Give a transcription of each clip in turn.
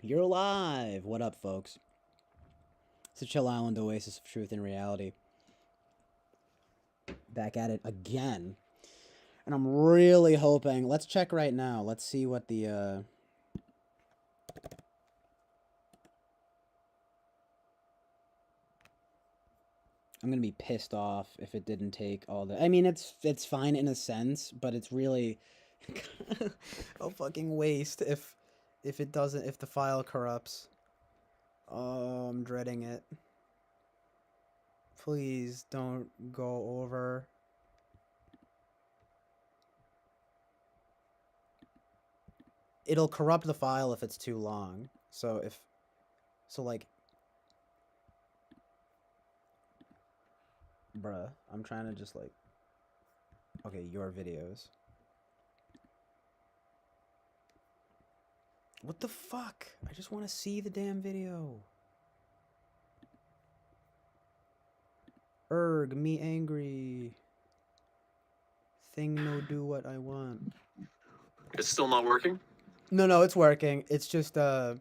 You're alive! What up, folks? It's a Chill Island Oasis of Truth and Reality. Back at it again. And I'm really hoping... Let's check right now. Let's see what the, I'm gonna be pissed off if it didn't take all the... I mean, it's fine in a sense, but it's really a fucking waste if it doesn't... If the file corrupts. Oh, I'm dreading it. Please don't go over. It'll corrupt the file if it's too long. So like, bruh, I'm trying to just like, okay, your videos. What the fuck? I just want to see the damn video. Me angry. Thing no do what I want. It's still not working? No, it's working. It's just that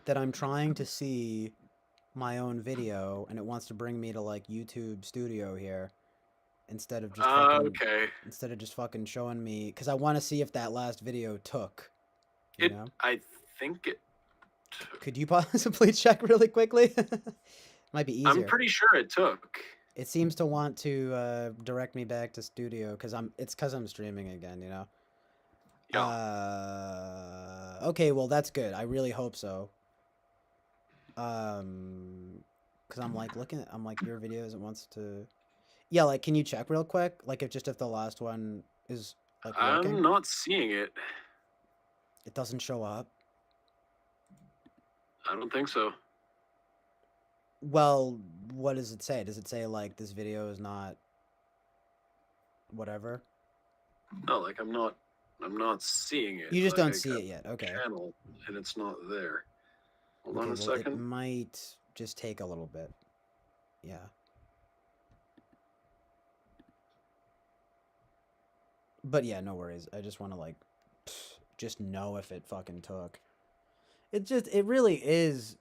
I'm trying to see my own video and it wants to bring me to like YouTube Studio here instead of just instead of just fucking showing me, because I want to see if that last video took. You know? I think it Could you possibly check really quickly? Might be easier. I'm pretty sure it took. It seems to want to direct me back to Studio because I'm streaming again, you know. Yeah. Okay, well that's good. I really hope so. Because I'm like looking at your videos. It wants to. Yeah, like can you check real quick? Like if the last one is like working? I'm not seeing it. It doesn't show up. I don't think so. Well, what does it say? Does it say like this video is not whatever? No, like I'm not seeing it. You just like, don't see it yet. Okay. Channel and it's not there. Hold okay, on a second. It might just take a little bit. Yeah. But yeah, no worries. I just want to like just know if it fucking took. It really is.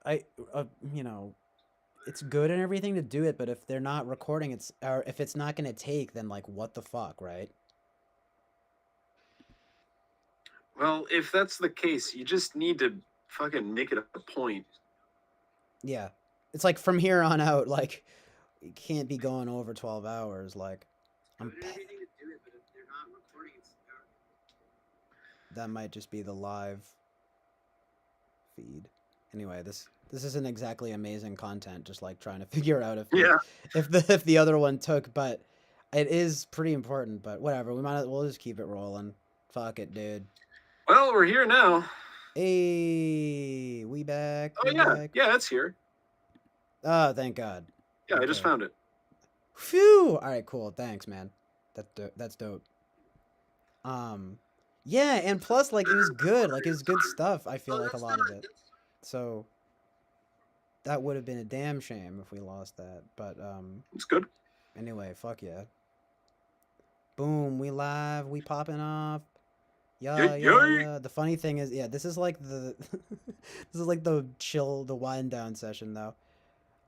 You know, it's good and everything to do it, but if they're not recording, or if it's not gonna take, then like what the fuck, right? Well, if that's the case, you just need to fucking make it a point. Yeah, it's like from here on out, like you can't be going over 12 hours. Like, that might just be the live feed. Anyway, this isn't exactly amazing content. Just like trying to figure out if the other one took, but it is pretty important. But whatever, we'll just keep it rolling. Fuck it, dude. Well, we're here now. Hey, we back. Oh yeah, yeah, it's here. Oh, thank God. Yeah, okay. I just found it. Phew. All right, cool. Thanks, man. That's dope. Yeah, and plus, like, it was good. Like, it was good stuff. I feel like a lot of it. So that would have been a damn shame if we lost that. But it's good. Anyway, fuck yeah. Boom, we live. We popping off. Yeah. The funny thing is, yeah, this is like the chill, the wind down session though.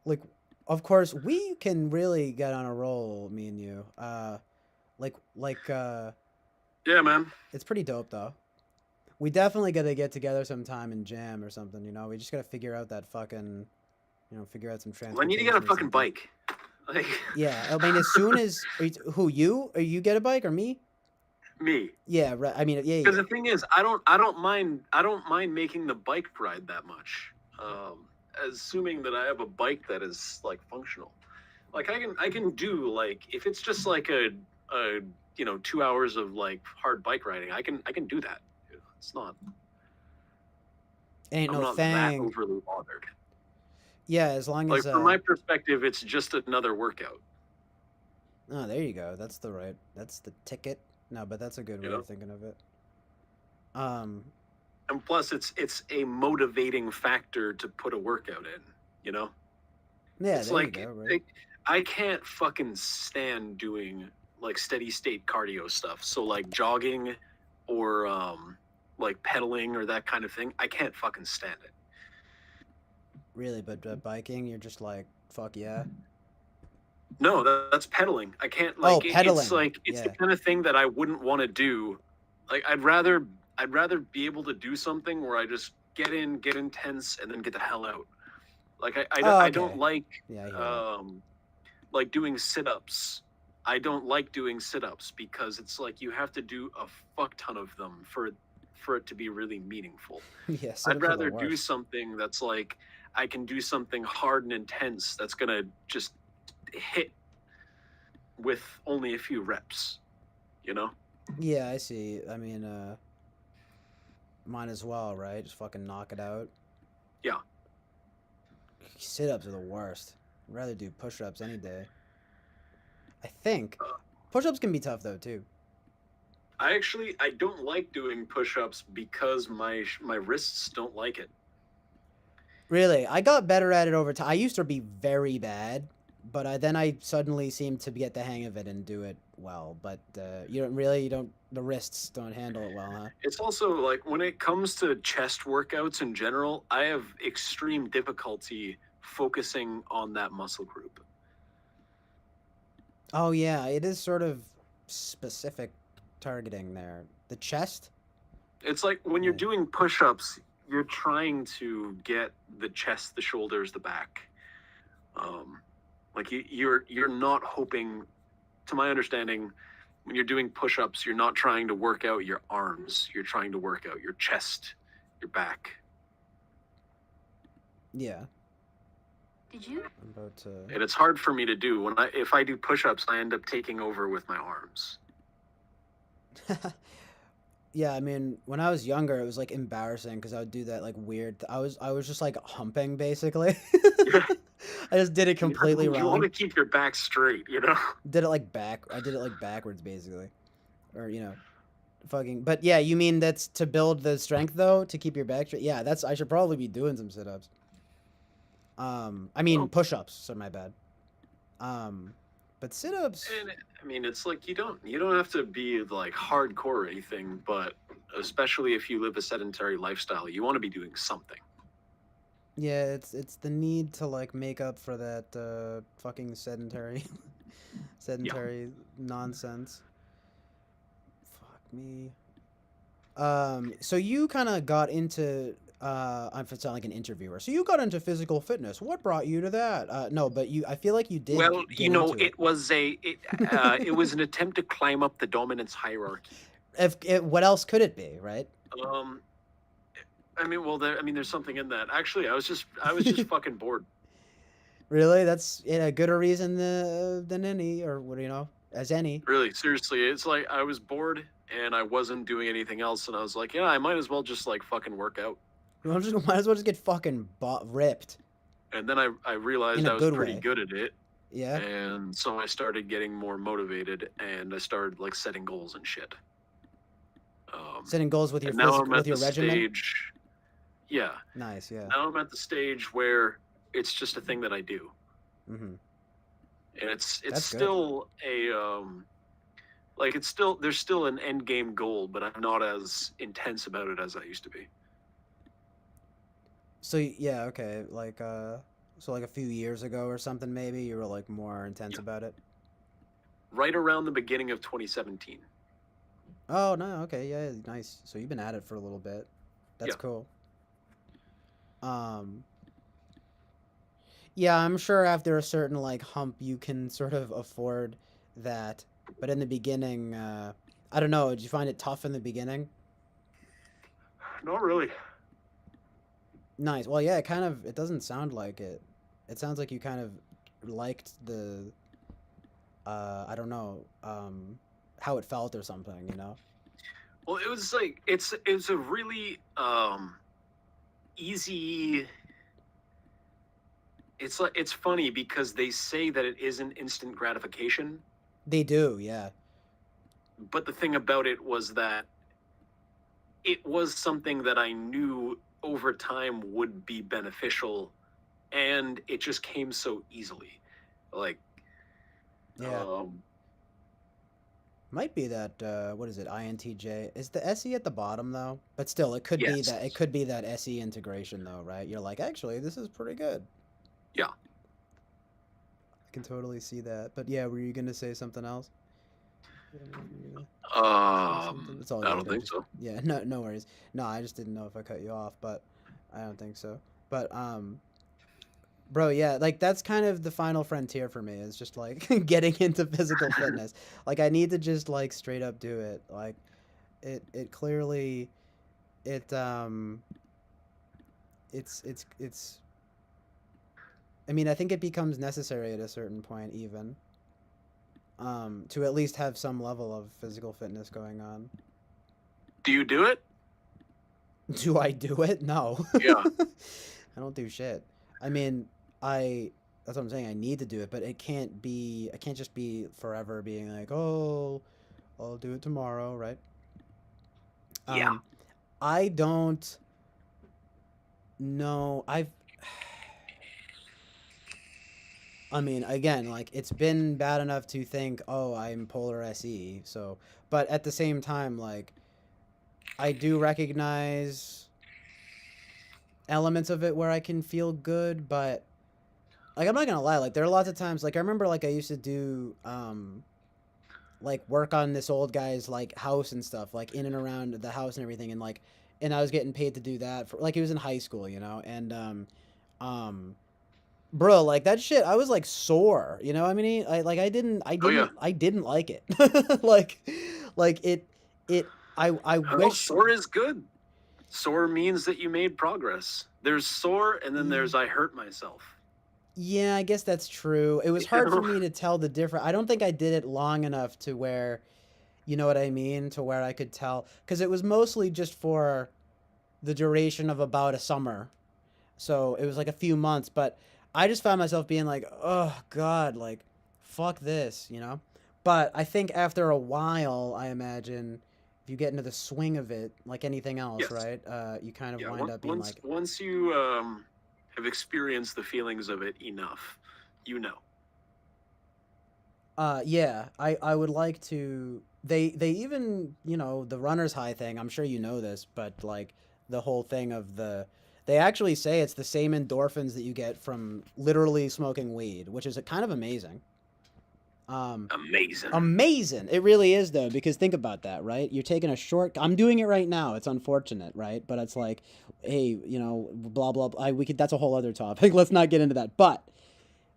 Like, of course, we can really get on a roll, me and you. Yeah, man. It's pretty dope though. We definitely gotta get together sometime and jam or something, you know? We just gotta figure out that fucking, figure out some transportation. Well, I need to get a fucking bike. Like... Yeah, I mean, as soon as... you? Or you get a bike or me? Me. Yeah, right. I mean, yeah. Because the thing is, I don't mind making the bike ride that much. Assuming that I have a bike that is like functional. Like I can do like if it's just like a 2 hours of like hard bike riding, I can do that. It's not. Ain't I'm no not thing. That overly bothered. Yeah, as long as. Like from my perspective, it's just another workout. Oh, there you go. That's the ticket. No, but that's a good way of thinking of it. And plus, it's a motivating factor to put a workout in. You know. Yeah, it's there like you go, right? I can't fucking stand doing like steady state cardio stuff. So like jogging or like pedaling or that kind of thing, I can't fucking stand it. Really, but biking, you're just like, fuck yeah. No, that's pedaling. I can't Oh, like it's pedaling. like it's the Yeah. kind of thing that I wouldn't want to do. Like I'd rather be able to do something where I just get in, get intense, and then get the hell out. Like Oh, I don't okay. Yeah, I hear that. like doing sit-ups. I don't like doing sit-ups because it's like you have to do a fuck ton of them for it to be really meaningful. Yeah, I'd sit-ups are the rather do worst. something that's like I can do something hard and intense that's gonna just hit with only a few reps, you know? Yeah, I see. I mean, mine as well, right? Just fucking knock it out. Yeah. Sit-ups are the worst. I'd rather do push-ups any day. I think Uh, push-ups can be tough though too. I don't like doing push-ups because my wrists don't like it. Really, I got better at it over time. I used to be very bad, but then I suddenly seemed to get the hang of it and do it well. But you don't, the wrists don't handle it well, huh? It's also like when it comes to chest workouts in general, I have extreme difficulty focusing on that muscle group. Oh yeah, it is sort of specific targeting there. The chest? It's like when you're Yeah. doing push-ups, you're trying to get the chest, the shoulders, the back. Like you're not hoping, to my understanding, when you're doing push-ups, you're not trying to work out your arms. You're trying to work out your chest, your back. Yeah. Did you? I'm about to. And it's hard for me to do. If I do push-ups, I end up taking over with my arms. Yeah, I mean, when I was younger, it was like embarrassing because I would do that like weird. I was just like humping basically. I just did it completely You want wrong. to keep your back straight, you know? Did it like back. I did it like backwards basically, or fucking. But yeah, you mean that's to build the strength though, to keep your back straight? Yeah, that's. I should probably be doing some sit-ups. I mean Well, push-ups. So my bad. But sit-ups. and I mean, it's like you don't have to be like hardcore or anything, but especially if you live a sedentary lifestyle, you want to be doing something. Yeah, it's the need to like make up for that fucking sedentary Yeah. sedentary nonsense. Fuck me. So you kind of got into I'm sound like an interviewer. So you got into physical fitness. What brought you to that? No, but I feel like you did Well, get into it. it was an attempt to climb up the dominance hierarchy. What else could it be, right? Um, I mean, well, there's something in that. Actually, I was just fucking bored. Really? That's a gooder reason than any, or what as any. Really, seriously, it's like I was bored and I wasn't doing anything else, and I was like, yeah, I might as well just like fucking work out. Might as well just get fucking ripped And then I realized in a I was good pretty way. good at it, Yeah. and so I started getting more motivated, and I started like setting goals and shit. Setting goals with your And now I'm with at your the regimen. stage. Yeah. Nice. Yeah. Now I'm at the stage where it's just a thing that I do, Mm-hmm. and it's That's good. still a like it's still there's still an end game goal, but I'm not as intense about it as I used to be. So yeah, okay, like so like a few years ago or something, maybe you were like more intense Yeah. about it. Right around the beginning of 2017. Oh no, okay, yeah, nice. So you've been at it for a little bit. That's Yeah. cool. Um, yeah, I'm sure after a certain like hump, you can sort of afford that. But in the beginning, I don't know. Did you find it tough in the beginning? Not really. Nice. Well, yeah, it doesn't sound like it. It sounds like you kind of liked the I don't know, how it felt or something, Well, it was like it's a really easy. It's like it's funny because they say that it isn't instant gratification, They do, yeah. but the thing about it was that it was something that I knew over time would be beneficial, and it just came so easily. Like, Yeah. um, Might be that what is it? INTJ. Is the SE at the bottom though? But still, it could be Yes. that. It could be that SE integration though, right? You're like, actually, this is pretty good. Yeah. I can totally see that. But yeah, were you gonna say something else? I don't know if you were gonna say something. It's all I good. don't think so. Yeah, no worries. No, I just didn't know if I cut you off, but I don't think so. But bro, yeah, like that's kind of the final frontier for me is just like getting into physical fitness. Like I need to just like straight up do it. Like it clearly it it's I mean, I think it becomes necessary at a certain point even to at least have some level of physical fitness going on. Do you do it? Do I do it? No. Yeah. I don't do shit. I mean, I that's what I'm saying. I need to do it, but it can't be. I can't just be forever being like, oh, I'll do it tomorrow, right? Yeah. I don't know. I mean, again, like it's been bad enough to think, oh, I'm polar SE. So, but at the same time, like I do recognize elements of it where I can feel good, but like I'm not gonna lie, like there are lots of times like I remember like I used to do like work on this old guy's like house and stuff, like in and around the house and everything, and like and I was getting paid to do that for like he was in high school, you know, and um bro, like that shit I was like sore, you know. I mean, Oh yeah. I didn't like it. like like I Oh, wish sore is good. Sore means that you made progress. There's sore, and then there's I hurt myself. Yeah, I guess that's true. It was You hard for know? me to tell the difference. I don't think I did it long enough to where, you know what I mean, to where I could tell. Because it was mostly just for the duration of about a summer. So it was like a few months. But I just found myself being like, oh, God, like, fuck this, you know? But I think after a while, I imagine, if you get into the swing of it, like anything else, Yes. right? You kind of Yeah. wind up being Once like, once you have experienced the feelings of it enough, you know. Yeah, I would like to. They even you know the runner's high thing. I'm sure you know this, but like the whole thing of the, they actually say it's the same endorphins that you get from literally smoking weed, which is kind of amazing. Um, Amazing. Amazing. It really is though, because think about that, right? You're taking a short. I'm doing it right now. It's unfortunate, right? But it's like, hey, you know, blah blah. Blah. We could. That's a whole other topic. Let's not get into that. But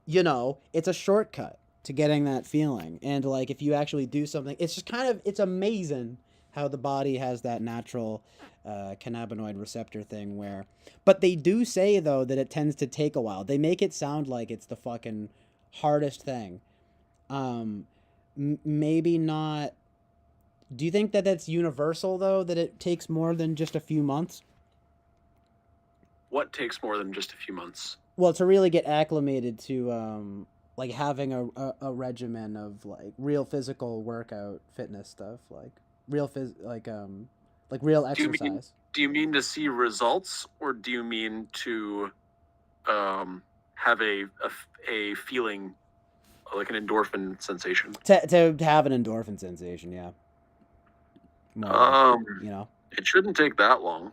you know, it's a shortcut to getting that feeling. And like if you actually do something, it's just kind of it's amazing how the body has that natural cannabinoid receptor thing where but they do say though that it tends to take a while. They make it sound like it's the fucking hardest thing. Um maybe not. Do you think that that's universal though that it takes more than just a few months? What takes more than just a few months? Well, to really get acclimated to like having a regimen of like real physical workout fitness stuff like real like real Do you mean exercise. do you mean to see results, or do you mean to have a feeling like an endorphin sensation? To have an endorphin sensation, yeah, more you know. It shouldn't take that long.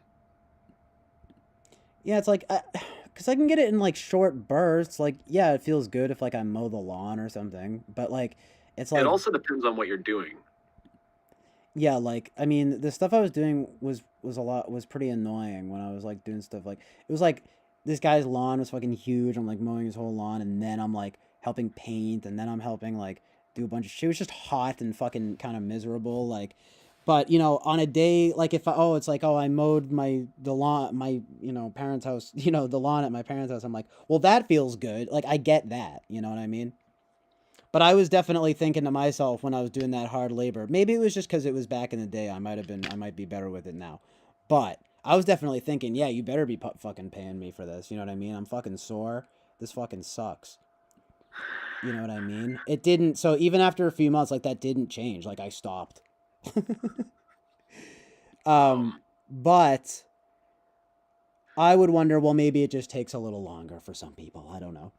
Yeah, it's like because I can get it in like short bursts. Like yeah, it feels good if like I mow the lawn or something, but like it's It like also depends on what you're doing. yeah, like I mean, the stuff I was doing was pretty annoying when I was like doing stuff like it was like this guy's lawn was fucking huge. I'm like mowing his whole lawn, and then I'm like helping paint, and then I'm helping like do a bunch of shit. It was just hot and fucking kind of miserable. Like, but you know, on a day like if I, oh, it's like oh, I mowed the lawn my you know parents' house, you know the lawn at my parents' house. I'm like, well, that feels good. Like I get that. You know what I mean? But I was definitely thinking to myself when I was doing that hard labor. Maybe it was just because it was back in the day. I might be better with it now. But I was definitely thinking, yeah, you better be fucking paying me for this. You know what I mean? I'm fucking sore. This fucking sucks. You know what I mean? It didn't. So even after a few months, like that didn't change. Like I stopped. Um, But I would wonder, well, maybe it just takes a little longer for some people. I don't know.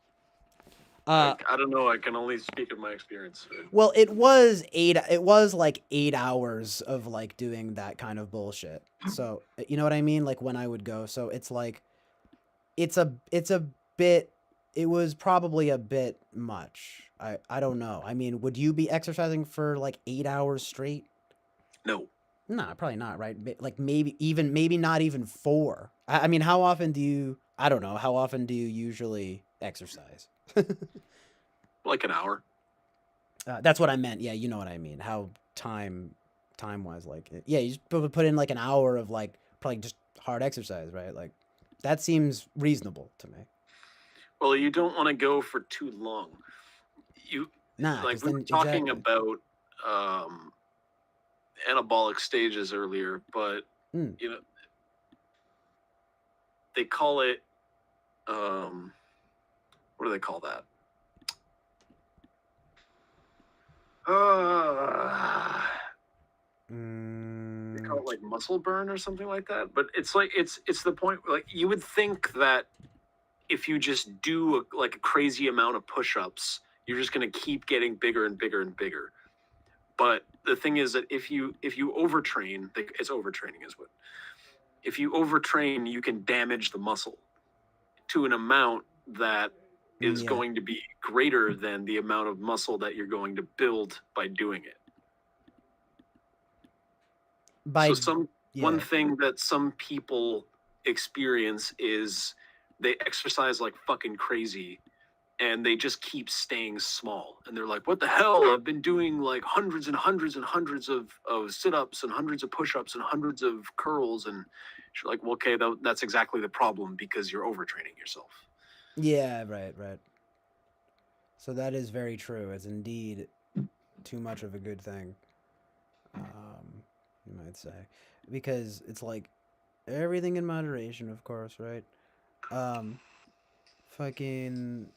Like, I don't know. I can only speak of my experience. Well, it was 8. It was like 8 hours of like doing that kind of bullshit. So you know what I mean? Like when I would go. So it's like, it's a bit. It was probably a bit much. I don't know. I mean, would you be exercising for like 8 hours straight? No. Nah, probably not. Right? Like maybe not even 4. I mean, how often do you? I don't know. How often do you usually exercise? Like an hour. That's what I meant. Yeah, you know what I mean. How time wise, like yeah, you just put in like an hour of like probably just hard exercise, right? Like that seems reasonable to me. Well, you don't want to go for too long. You Nah, like because we were then talking exactly. about anabolic stages earlier, but Mm. you know they call it what do they call that? They call it like muscle burn or something like that. But it's like it's the point. Like you would think that if you just do like a crazy amount of push-ups, you're just going to keep getting bigger and bigger and bigger. But the thing is that if you overtrain, it's overtraining is what. If you overtrain, you can damage the muscle to an amount that is Yeah. going to be greater than the amount of muscle that you're going to build by doing it. By So one yeah. thing that some people experience is they exercise like fucking crazy and they just keep staying small. And they're like, what the hell? I've been doing like hundreds and hundreds and hundreds of sit-ups and hundreds of push-ups and hundreds of curls. And she's like, well, okay, that's exactly the problem because you're overtraining yourself. Yeah. Right. So that is very true. It's indeed too much of a good thing. You might say, because it's like everything in moderation, of course, right? Um, fucking.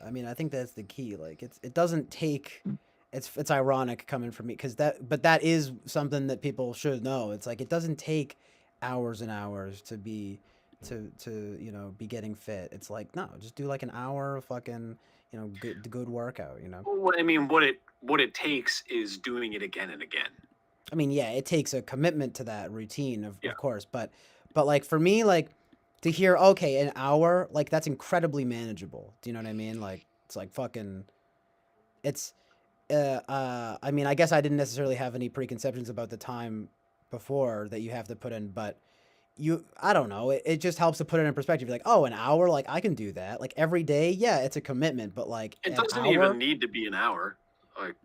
I mean, I think that's the key. Like, it doesn't take. It's ironic coming from me because that is something that people should know. It's like it doesn't take hours and hours to be getting fit. It's like no, just do like an hour of fucking good workout. Well, I mean, what it takes is doing it again and again. I mean, yeah, it takes a commitment to that routine, Yeah. of course, but like for me, like to hear okay, an hour, like that's incredibly manageable. Do you know what I mean? Like it's like fucking, it's I mean, I guess I didn't necessarily have any preconceptions about the time before that you have to put in, but I don't know, it just helps to put it in perspective. You're like, oh, an hour, like I can do that, like every day. Yeah, it's a commitment, but like It an doesn't hour. even need to be an hour. Like,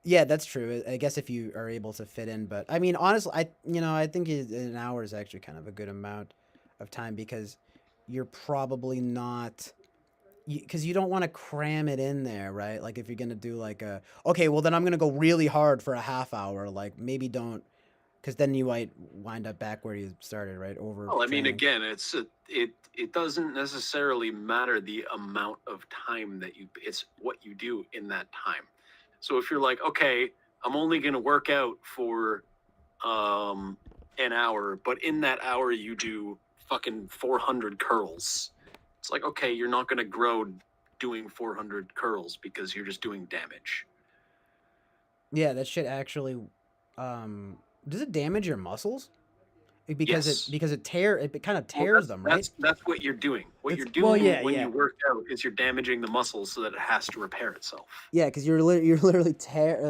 Yeah, that's true. I guess if you are able to fit in, but I mean, honestly, I think an hour is actually kind of a good amount of time because you're probably not, because you don't want to cram it in there, right? Like if you're gonna do like okay, well then I'm gonna go really hard for a half hour. Like maybe don't, because then you might wind up back where you started, right? well, I mean, Overtraining. again, it doesn't necessarily matter the amount of time that it's what you do in that time. So if you're like, okay, I'm only going to work out for an hour, but in that hour you do fucking 400 curls. It's like, okay, you're not going to grow doing 400 curls because you're just doing damage. Yeah, that shit actually, does it damage your muscles? Because it Yes. because it kind of Well, tears them, right? that's what you're doing. What It's you're well, doing yeah, when yeah. you work out is you're damaging the muscles so that it has to repair itself. Yeah, because you're literally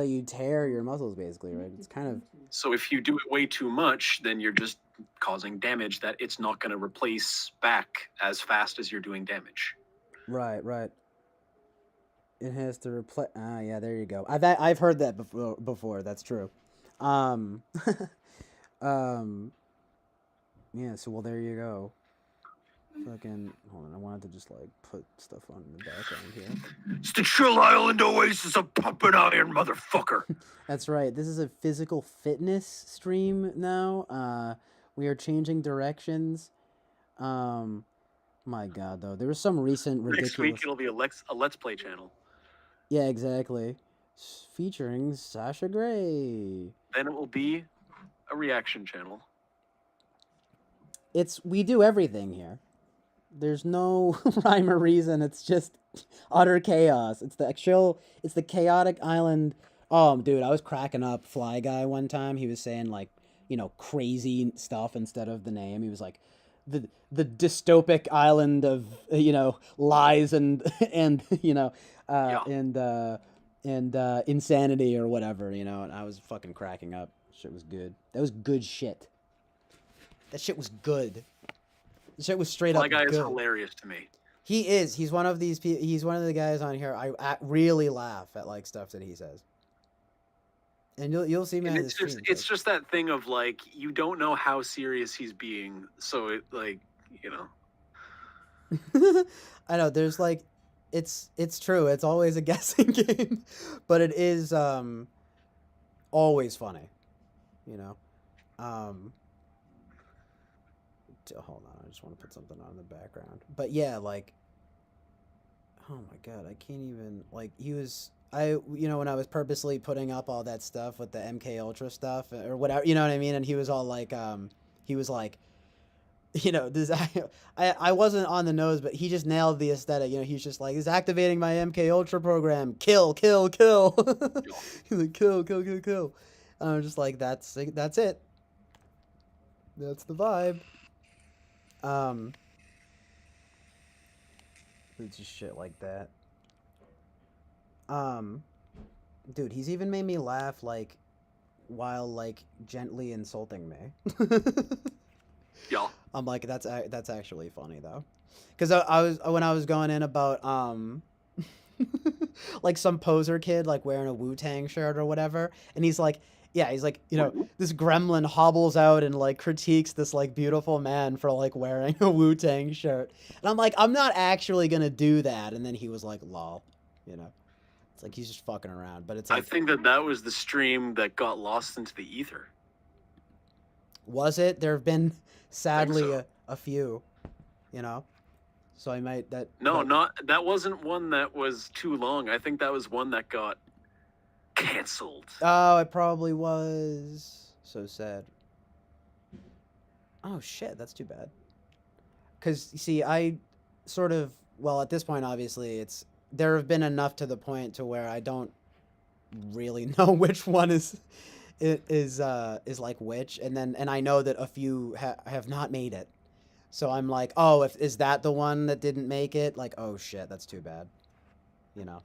you tear your muscles basically, right? It's kind of So if you do it way too much, then you're just causing damage that it's not going to replace back as fast as you're doing damage. right. It has to replace. Ah, yeah, there you go. I've heard that before. Before that's true. Um, um, yeah. So well, there you go. Fucking hold on. I wanted to just like put stuff on in the background here. It's the Chill Island Oasis of pumping iron, motherfucker. That's right. This is a physical fitness stream now. We are changing directions. Um, my God, though, there was some recent Next week ridiculous. it'll be a Let's Play channel. Yeah, exactly. Featuring Sasha Grey. Then it will be a reaction channel. We do everything here. There's no rhyme or reason. It's just utter chaos. It's the chaotic island. Oh, dude, I was cracking up. Fly Guy one time. He was saying like, crazy stuff instead of the name. He was like, the dystopic island of lies and and Yeah. and insanity or whatever. And I was fucking cracking up. Shit was good. That was good shit. That shit was good. The shit was straight Fly up Guy is good. hilarious to me. He is. He's one of these people. He's one of the guys on here. I really laugh at like stuff that he says. And you'll see me And on the stream. it's just that thing of like you don't know how serious he's being, so it I know. There's like, it's true. It's always a guessing game, but it is always funny. You know. Hold on. I just want to put something on the background. But yeah, like, oh my god, I can't even like. When I was purposely putting up all that stuff with the MK Ultra stuff or whatever, you know what I mean. And he was all like, he was like, this I wasn't on the nose, but he just nailed the aesthetic. He's just like, he's activating my MK Ultra program. Kill, kill, kill. He's like, kill, kill, kill, kill. And I'm just like, that's it. That's the vibe. It's just shit like that. Dude, he's even made me laugh like while like gently insulting me. yeah. I'm like, that's actually funny though, because I was when I was going in about like some poser kid like wearing a Wu-Tang shirt or whatever, and he's like, this gremlin hobbles out and like critiques this like beautiful man for like wearing a Wu-Tang shirt, and I'm like, I'm not actually gonna do that, and then he was like, lol, it's like he's just fucking around, but it's like, I think that was the stream that got lost into the ether. Was it? There have been sadly so. a few, so I might That wasn't one that was too long. I think that was one that got canceled. Oh, it probably was. So sad. Oh shit, that's too bad. Because you see, I sort of, well, at this point, obviously, there have been enough to the point to where I don't really know which one is like which, and I know that a few have not made it. So I'm like, oh, is that the one that didn't make it? Like, oh shit, that's too bad. Well,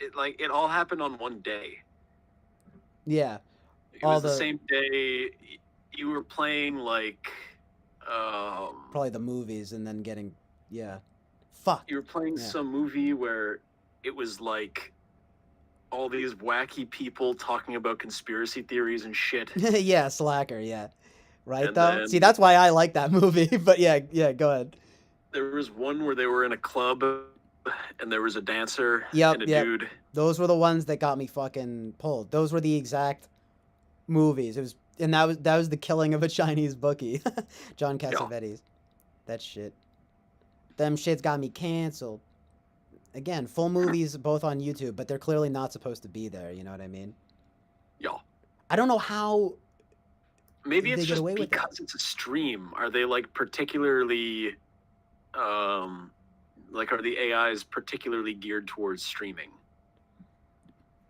it all happened on one day. Yeah. It was the same day you were playing like probably the movies and then getting fuck. You were playing some movie where it was like all these wacky people talking about conspiracy theories and shit. Yeah, Slacker, yeah. Right, though? See, that's why I like that movie, but yeah, go ahead. There was one where they were in a club, and there was a dancer and a dude. Those were the ones that got me fucking pulled. Those were the exact movies. That was the killing of a Chinese bookie. John Cassavetes. Yeah. That shit. Them shits got me canceled. Again, full movies both on YouTube, but they're clearly not supposed to be there, you know what I mean? Yeah. I don't know how. Maybe it's just because it's a stream. Are they like particularly are the AIs particularly geared towards streaming?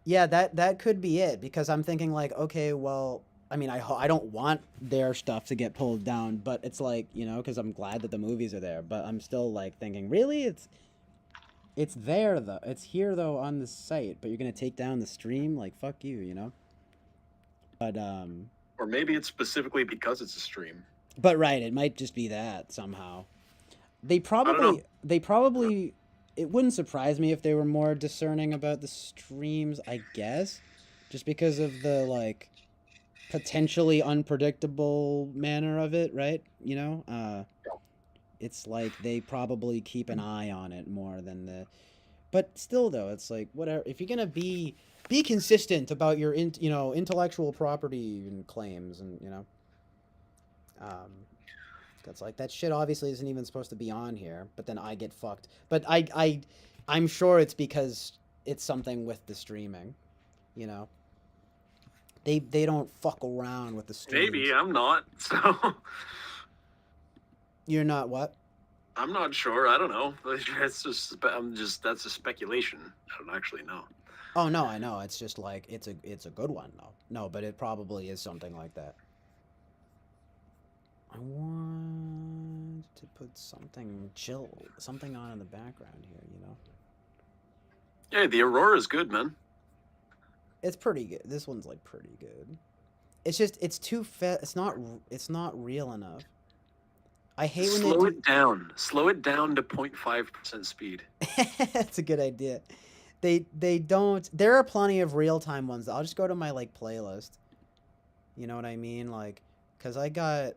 Yeah, that could be it, because I'm thinking like, okay, well, I mean, I don't want their stuff to get pulled down, but it's like, because I'm glad that the movies are there, but I'm still like thinking, really, it's there though, it's here though on the site, but you're gonna take down the stream? Like, fuck you, But or maybe it's specifically because it's a stream. But right, it might just be that somehow. They probably it wouldn't surprise me if they were more discerning about the streams, I guess, just because of the like potentially unpredictable manner of it, right? It's like they probably keep an eye on it more than but still though, it's like, whatever, if you're gonna be consistent about your intellectual property and claims, and it's like, that shit obviously isn't even supposed to be on here, but then I get fucked. But I'm sure it's because it's something with the streaming, They don't fuck around with the streams. Maybe I'm not. So you're not what? I'm not sure. I don't know. That's a speculation. I don't actually know. Oh no, I know. It's just like it's a good one though. No, but it probably is something like that. I want to put something chill, something on in the background here. You know, Yeah, the Aurora is good, man. it's pretty good. This one's like pretty good. It's just it's too fast. It's not real enough. I hate when Slow they it down. Slow it down to 0.5% speed. do. That's a good idea. They don't. There are plenty of real time ones. I'll just go to my like playlist. You know what I mean? Like, cause I got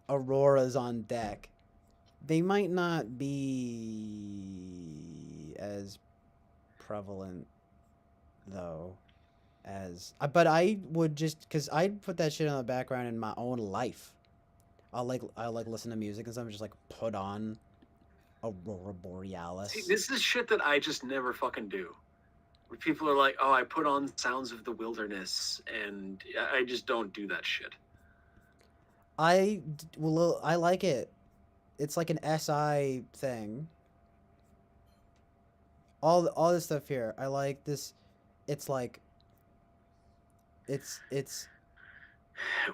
auroras on deck. They might not be as prevalent though as but I would just because I'd put that shit on the background in my own life. I like listen to music and stuff and just like put on Aurora See, Borealis. this is shit that I just never fucking do. Where people are like, "Oh, I put on Sounds of the Wilderness," and I just don't do that shit. Well, I like it. It's like an SI thing. All this stuff here. I like this. It's like it's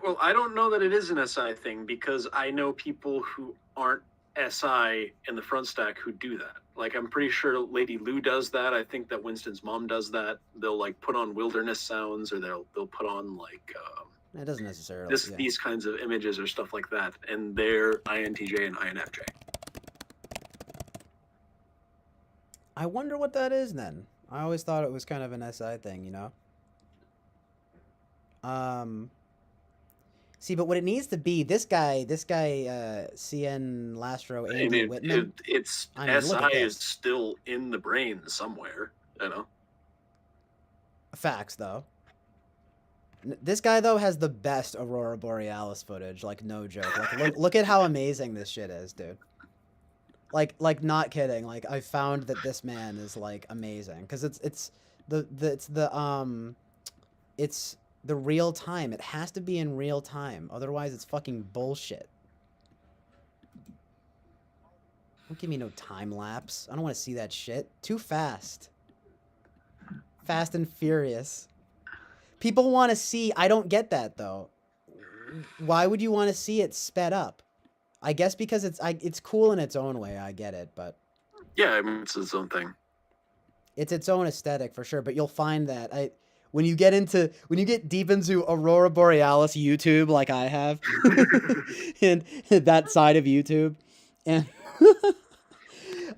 Well, I don't know that it is an SI thing because I know people who aren't SI in the front stack who do that. Like, I'm pretty sure Lady Lou does that. I think that Winston's mom does that. They'll like put on wilderness sounds, or they'll put on like it doesn't necessarily. Yeah. these kinds of images or stuff like that, and they're INTJ and INFJ. I wonder what that is then. I always thought it was kind of an SI thing, you know. See, but what it needs to be, this guy, CN Lastro, Andy Whitman. It's I mean, look at SI is this. still in the brain somewhere, you know. Facts, though. This guy though has the best Aurora Borealis footage, like no joke. Like look at how amazing this shit is, dude. Like not kidding. Like I found that this man is like amazing because it's the real time. It has to be in real time. Otherwise, it's fucking bullshit. Don't give me no time lapse. I don't want to see that shit. Too fast. Fast and furious. People want to see. I don't get that though. Why would you want to see it sped up? I guess because it's cool in its own way. I get it, but Yeah, I mean, it's its own thing. it's its own aesthetic for sure. But you'll find that when you get deep into Aurora Borealis YouTube, like I have, and that side of YouTube, and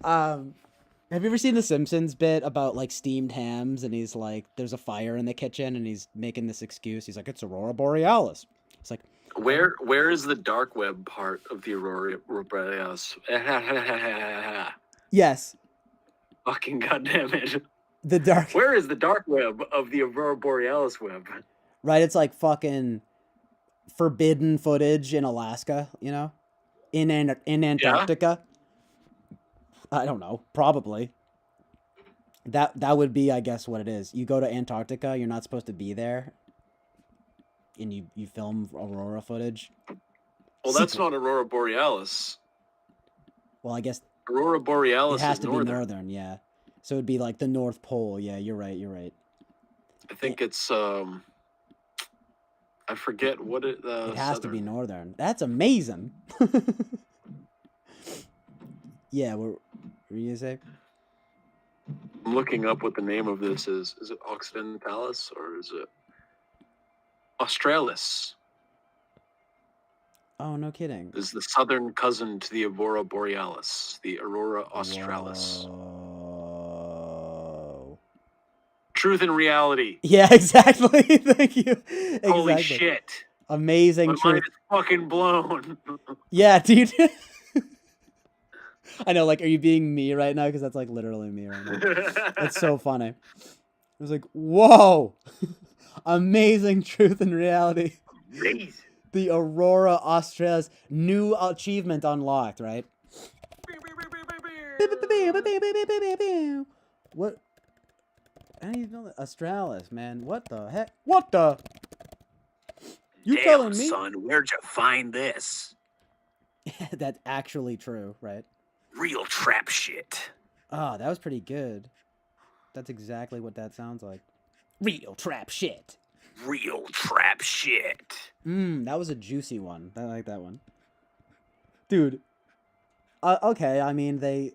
have you ever seen the Simpsons bit about like steamed hams? And he's like, there's a fire in the kitchen, and he's making this excuse. He's like, it's Aurora Borealis. It's like, Where is the dark web part of the Aurora Borealis? yes, Fucking goddamn it! the dark. Where is the dark web of the Aurora Borealis web? Right, it's like fucking forbidden footage in Alaska, you know, in Antarctica. I don't know, probably. That would be, I guess, what it is. You go to Antarctica, you're not supposed to be there, and you film aurora footage. Well, that's not Aurora Borealis. Well, I guess Aurora Borealis it has is to northern. be northern, yeah. So it'd be like the North Pole. Yeah, you're right. I think it's I forget what it. It has to be northern. That's amazing. Yeah, what were you gonna say? I'm looking up what the name of this is. Is it Occidentalis or is it Australis? Oh, no kidding. Is the southern cousin to the Aurora Borealis, the Aurora Australis. Whoa. Truth and reality. Yeah, exactly. Thank you. Holy Exactly. shit. Amazing My truth. mind is fucking blown. Yeah, dude. I know, like, are you being me right now? Because that's, like, literally me right now. It's so funny. I was like, whoa. Amazing truth and reality. Amazing. The Aurora Australis new achievement unlocked, right? What? How do you know that? Australis, man. What the heck? What the? You telling me? Son, where'd you find this? That's actually true, right? Real trap shit. Oh, that was pretty good. That's exactly what that sounds like. Real trap shit. Real trap shit. That was a juicy one. I like that one. Dude. Okay, I mean, they,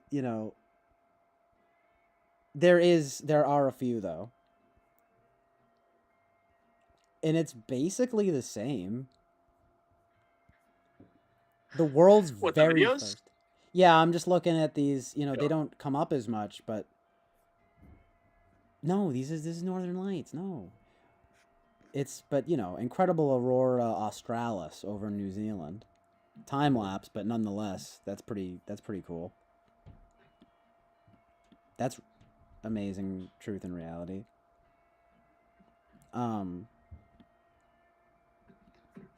there are a few, though. And it's basically the same. The world's What, the very videos? first. Yeah, I'm just looking at these, Yeah. they don't come up as much, but no, this is Northern Lights. No. But incredible aurora australis over in New Zealand. Time lapse, but nonetheless, that's pretty cool. That's amazing truth and reality.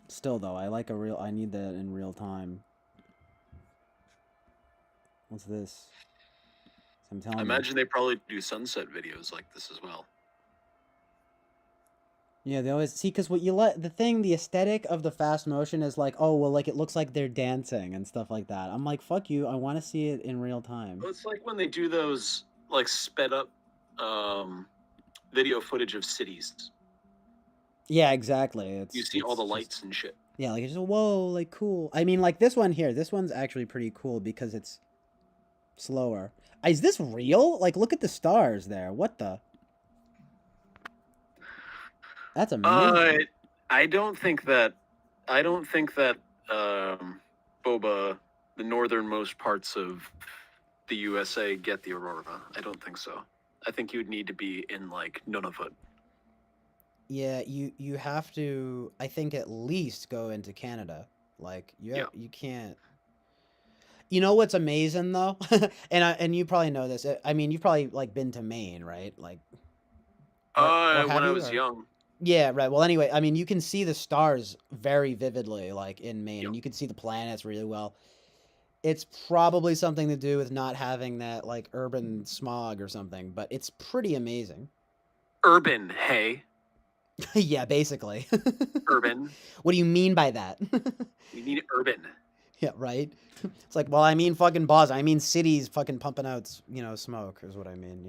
Still though, I need that in real time. What's this? I'm telling I you. imagine they probably do sunset videos like this as well. Yeah, they always see, because the aesthetic of the fast motion is like, oh well, like it looks like they're dancing and stuff like that. I'm like, fuck you, I want to see it in real time. Well, it's like when they do those like sped up video footage of cities. Yeah, exactly. You see all the lights and shit. Yeah, like it's just whoa, like cool. I mean, like this one here, this one's actually pretty cool because it's slower. Is this real? Like, look at the stars there. What the? That's amazing. I don't think that Boba, the northernmost parts of the USA, get the aurora. I don't think so. I think you'd need to be in like Nunavut. Yeah, you have to, I think, at least go into Canada. Like you can't. You know what's amazing though, and you probably know this. I mean, you've probably like been to Maine, right? Like. When I was young. Yeah, right. Well, anyway, I mean, you can see the stars very vividly, like in Maine, and you can see the planets really well. It's probably something to do with not having that like urban smog or something, but it's pretty amazing. Urban, hey. Yeah, basically. Urban. What do you mean by that? You mean urban. Yeah, right. It's like, well, I mean fucking Boston. I mean cities fucking pumping out, smoke is what I mean,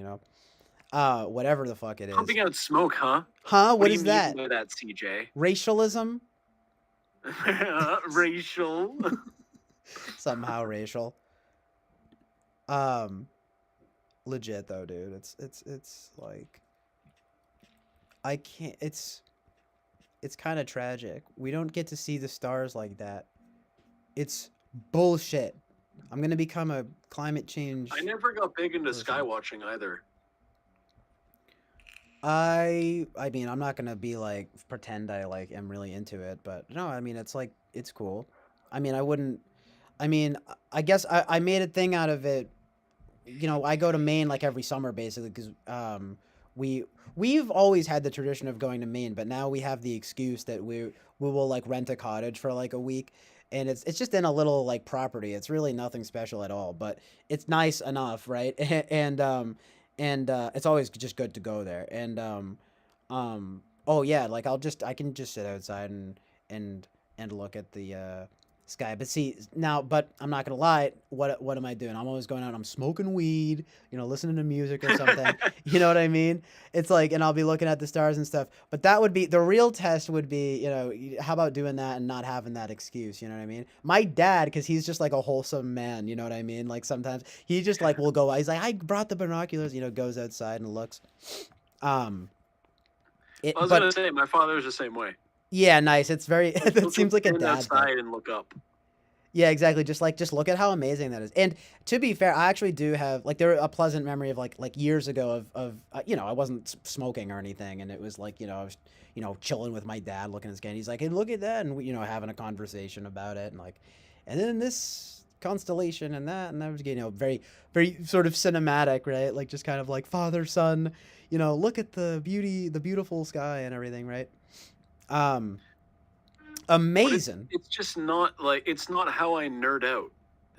whatever the fuck it is. Pumping out smoke, huh? Huh? What is do you that? mean by that, CJ? Racialism? Racial. Somehow racial. Legit though, dude. It's like I can't. It's kind of tragic. We don't get to see the stars like that. It's bullshit. I'm gonna become a climate change. I never got big into person. sky watching either. I mean, I'm not gonna be like pretend I like am really into it, but no, I mean, it's like it's cool. I mean, I wouldn't. I mean, I guess I made a thing out of it. I go to Maine like every summer basically because we've always had the tradition of going to Maine, but now we have the excuse that we will like rent a cottage for like a week, and it's just in a little like property. It's really nothing special at all, but it's nice enough, right? And it's always just good to go there. Oh yeah, like I can just sit outside and look at the sky. But see now, but I'm not gonna lie. What am I doing? I'm always going out. I'm smoking weed. Listening to music or something. You know what I mean? It's like, and I'll be looking at the stars and stuff. But that would be the real test. Would be, how about doing that and not having that excuse? You know what I mean? My dad, because he's just like a wholesome man. You know what I mean? Like sometimes he just like will go. He's like, I brought the binoculars. Goes outside and looks. I was gonna say my father's the same way. Yeah, nice. It's very. It seems like a dad outside and look up. Yeah, exactly. Just look at how amazing that is. And to be fair, I actually do have like a pleasant memory of like years ago of I wasn't smoking or anything, and it was like I was chilling with my dad looking at his game. He's like, hey, look at that, and we having a conversation about it, and like, and then this constellation and that was very very sort of cinematic, right? Like just kind of like father son, look at the beautiful sky and everything, right? Amazing. It's just not like it's not how I nerd out.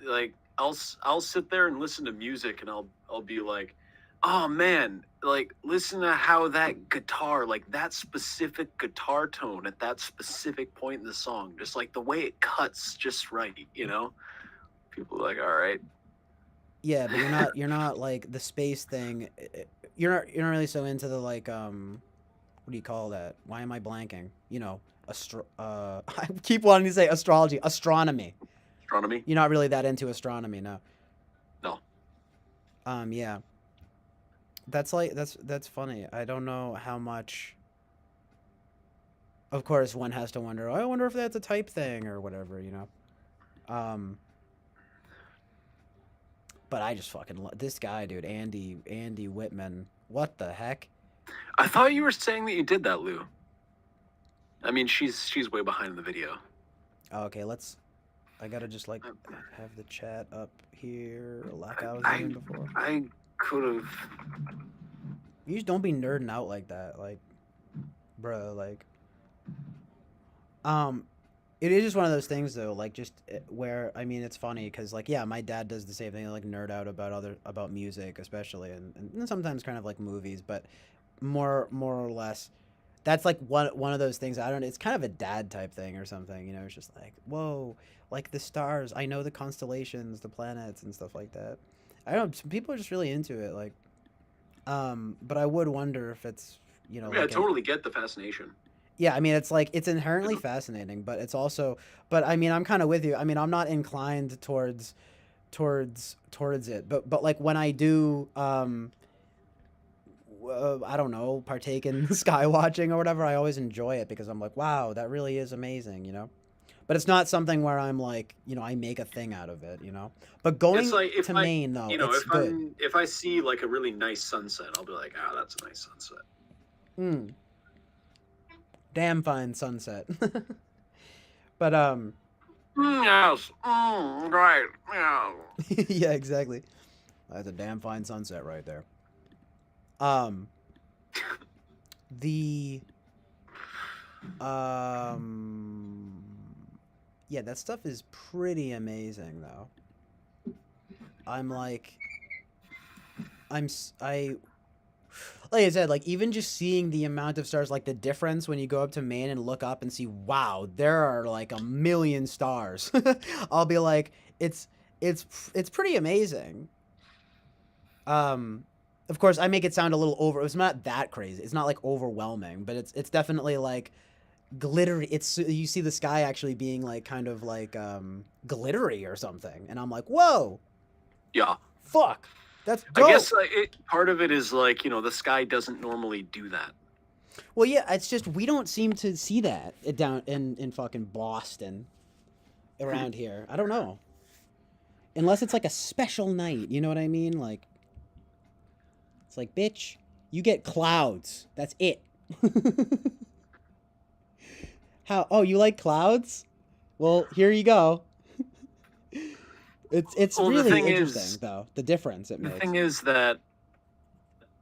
Like I'll sit there and listen to music and I'll be like, oh man, like listen to how that guitar, like that specific guitar tone at that specific point in the song, just like the way it cuts just right, People are like, all right. Yeah, but you're not like the space thing. You're not really so into the like what do you call that? Why am I blanking? You know, I keep wanting to say astrology, astronomy. Astronomy? You're not really that into astronomy, no. No. Yeah. That's like that's funny. I don't know how much. Of course, one has to wonder. Oh, I wonder if that's a type thing or whatever, you know. Um, but I just fucking this guy, dude, Andy Whitman. What the heck? I thought you were saying that you did that, Lou. I mean, she's way behind in the video. Oh, okay, let's. I gotta just like have the chat up here like I was I doing before. I could have. You just don't be nerding out like that, like, bro, like. It is just one of those things though, like just where I mean, it's funny because like yeah, my dad does the same thing, like nerd out about music, especially, and sometimes kind of like movies, but more or less, that's like one of those things. I don't. It's kind of a dad type thing or something, you know. It's just like whoa, like the stars. I know the constellations, the planets, and stuff like that. I don't know. Some people are just really into it, like. But I would wonder if it's Yeah, I like totally get the fascination. yeah, I mean, it's like it's inherently fascinating, but it's also, but I mean, I'm kind of with you. I mean, I'm not inclined towards it, but like when I do, I don't know, partake in sky watching or whatever, I always enjoy it because I'm like, wow, that really is amazing, you know. But it's not something where I'm like, I make a thing out of it, you know. But going It's like if to I, Maine though, it's if good. if I see like a really nice sunset, I'll be like, ah, that's a nice sunset. Mm, damn fine sunset. But Yes. Right. Yeah. yeah, exactly. That's a damn fine sunset right there. Um, the um, yeah, that stuff is pretty amazing though. I'm like, I like I said, like even just seeing the amount of stars, like the difference when you go up to Maine and look up and see, wow, there are like a million stars. I'll be like, it's pretty amazing. Um, of course, I make it sound a little over. It's not that crazy. It's not like overwhelming, but it's definitely like glittery. It's you see the sky actually being like kind of like glittery or something, and I'm like, whoa, Yeah. fuck, that's I dope. guess part of it is like the sky doesn't normally do that. Well, yeah, it's just we don't seem to see that down in fucking Boston around here. I don't know. Unless it's like a special night, you know what I mean? Like it's like, bitch, you get clouds. That's it. How? Oh, you like clouds? Well, here you go. It's Well, really interesting though, the difference it the makes. thing is that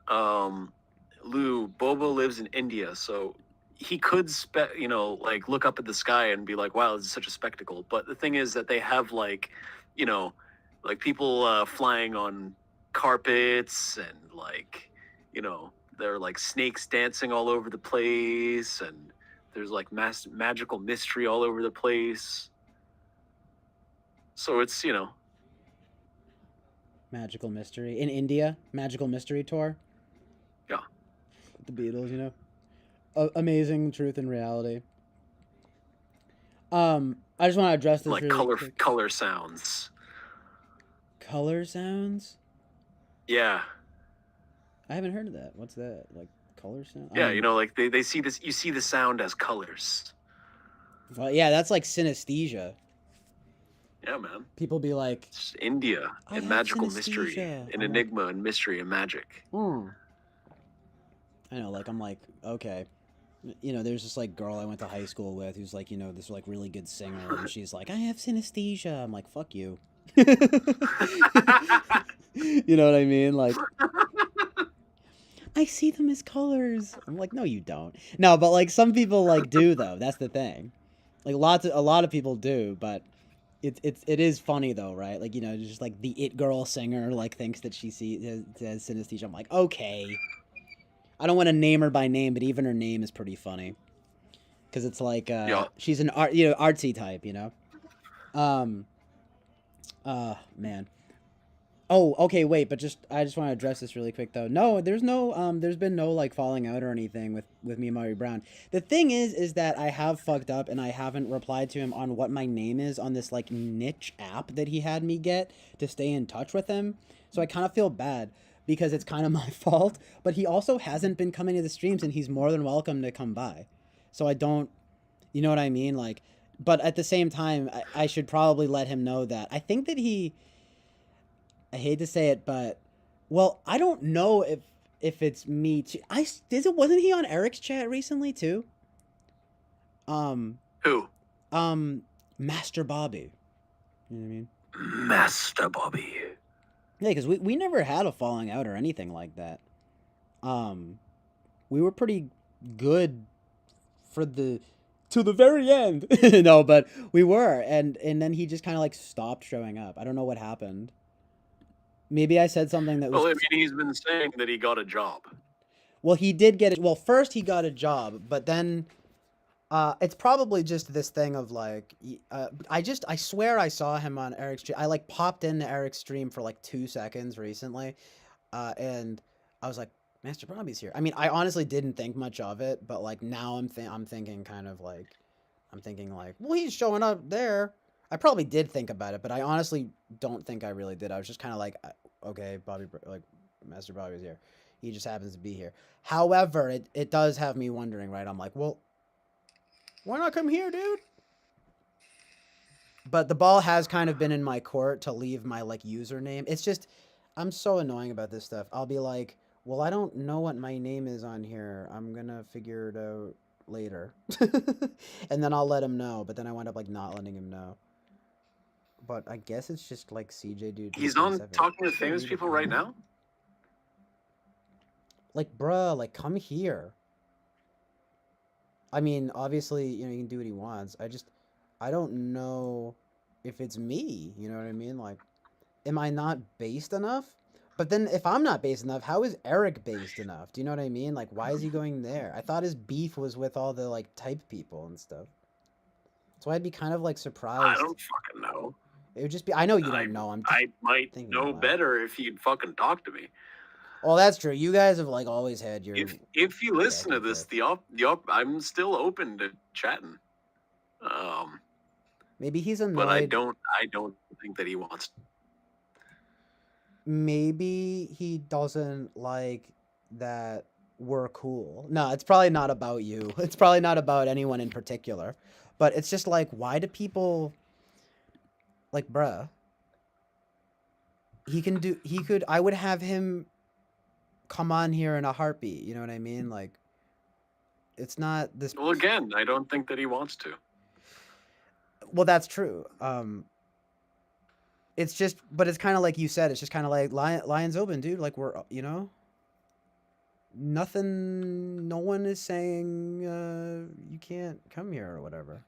Lou Bobo lives in India, so he could like look up at the sky and be like, wow, this is such a spectacle. But the thing is that they have like like people flying on carpets and like there are like snakes dancing all over the place, and there's like magical mystery all over the place. So it's Magical mystery in India, magical mystery tour. Yeah. With the Beatles, amazing truth and reality. I just want to address this like really quick. color sounds. Color sounds? Yeah. I haven't heard of that. What's that? Like color sound? Yeah, like they see this. You see the sound as colors. Well, yeah, that's like synesthesia. Yeah, man. People be like, it's India and magical mystery, and enigma and mystery and magic. I know, like I'm like, okay. There's this like girl I went to high school with who's like, this like really good singer, and she's like, I have synesthesia. I'm like, fuck you. You know what I mean? Like, I see them as colors. I'm like, no, you don't. No, but like some people like do though. That's the thing. Like a lot of people do, but it is funny though, right? Like just like the it girl singer like thinks that she has synesthesia. I'm like, okay. I don't want to name her by name, but even her name is pretty funny. Because it's like she's an artsy type, man. Oh, okay, wait, but I just want to address this really quick though. No, there's been no like falling out or anything with me and Murray Brown. The thing is that I have fucked up and I haven't replied to him on what my name is on this like niche app that he had me get to stay in touch with him. So I kind of feel bad because it's kind of my fault, but he also hasn't been coming to the streams and he's more than welcome to come by. So I don't, you know what I mean? Like, but at the same time, I should probably let him know that. I think that I hate to say it, but well, I don't know if it's me too. Wasn't he on Eric's chat recently too? Um, Who? Master Bobby. You know what I mean? Master Bobby. Yeah, because we never had a falling out or anything like that. We were pretty good for the to the very end. No, but we were, and then he just kind of like stopped showing up. I don't know what happened. Maybe I said something that was. Well, I mean, he's been saying that he got a job. Well, he did get it. Well, first he got a job, but then it's probably just this thing of like I swear I saw him on Eric's stream. I like popped into Eric's stream for like 2 seconds recently, and I was like, Master Bobby's here. I mean, I honestly didn't think much of it, but like now I'm thinking kind of like I'm thinking like, well, he's showing up there. I probably did think about it, but I honestly don't think I really did. I was just kind of like, okay, like Master Bobby's here. He just happens to be here. However, it does have me wondering, right? I'm like, well, why not come here, dude? But the ball has kind of been in my court to leave my like username. It's just I'm so annoying about this stuff. I'll be like, well, I don't know what my name is on here. I'm gonna figure it out later. And then I'll let him know, but then I wind up like not letting him know. But I guess it's just like CJ dude. He's on talking to famous people right now? Like, bruh, like come here. I mean, obviously, you know, he can do what he wants. I don't know if it's me. You know what I mean? Like, am I not based enough? But then if I'm not based enough, how is Eric based enough? Do you know what I mean? Like, why is he going there? I thought his beef was with all the, like, type people and stuff. So I'd be kind of, like, surprised. I don't fucking know. It would just be, I know you don't know. I might know better if you'd fucking talk to me. Well, that's true. You guys have, like, always had your... If you listen to this, I'm still open to chatting. Maybe he's annoyed. But I don't think that he wants. Maybe he doesn't like that we're cool. No, it's probably not about you. It's probably not about anyone in particular. But it's just like, why do people like, bruh? I would have him come on here in a heartbeat. You know what I mean? Like, it's not this. Well, again, I don't think that he wants to. Well, that's true. It's just, but it's kind of like you said. It's just kind of like Lions open, dude. Like we're, you know, nothing. No one is saying you can't come here or whatever.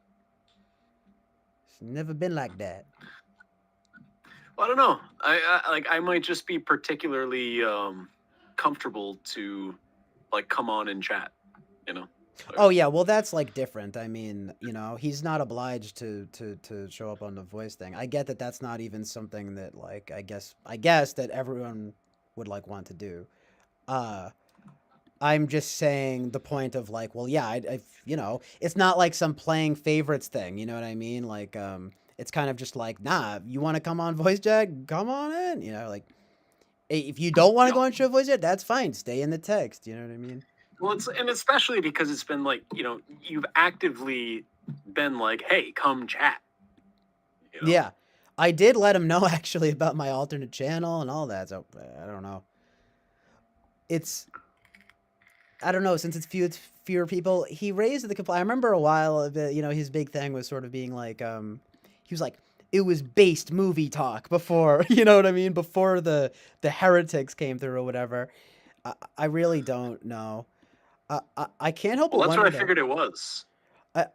It's never been like that. Well, I don't know. I might just be particularly comfortable to like come on and chat. You know. Oh yeah, well that's like different. I mean, you know, he's not obliged to show up on the voice thing. I get that that's not even something that like I guess that everyone would like want to do. I'm just saying the point of like, well, yeah, I you know, it's not like some playing favorites thing. You know what I mean? Like, it's kind of just like, nah, you want to come on voice chat, come on in. You know, like, if you don't want to go on show voice chat, that's fine. Stay in the text. You know what I mean? Well, and especially because it's been like, you know, you've actively been like, hey, come chat. You know? Yeah. I did let him know actually about my alternate channel and all that. So I don't know. I don't know, since it's fewer people, he raised the complaint. I remember a while, you know, his big thing was sort of being like, he was like, it was based movie talk before, you know what I mean? Before the heretics came through or whatever. I really don't know. I can't help but wonder. Well, that's what I figured it was.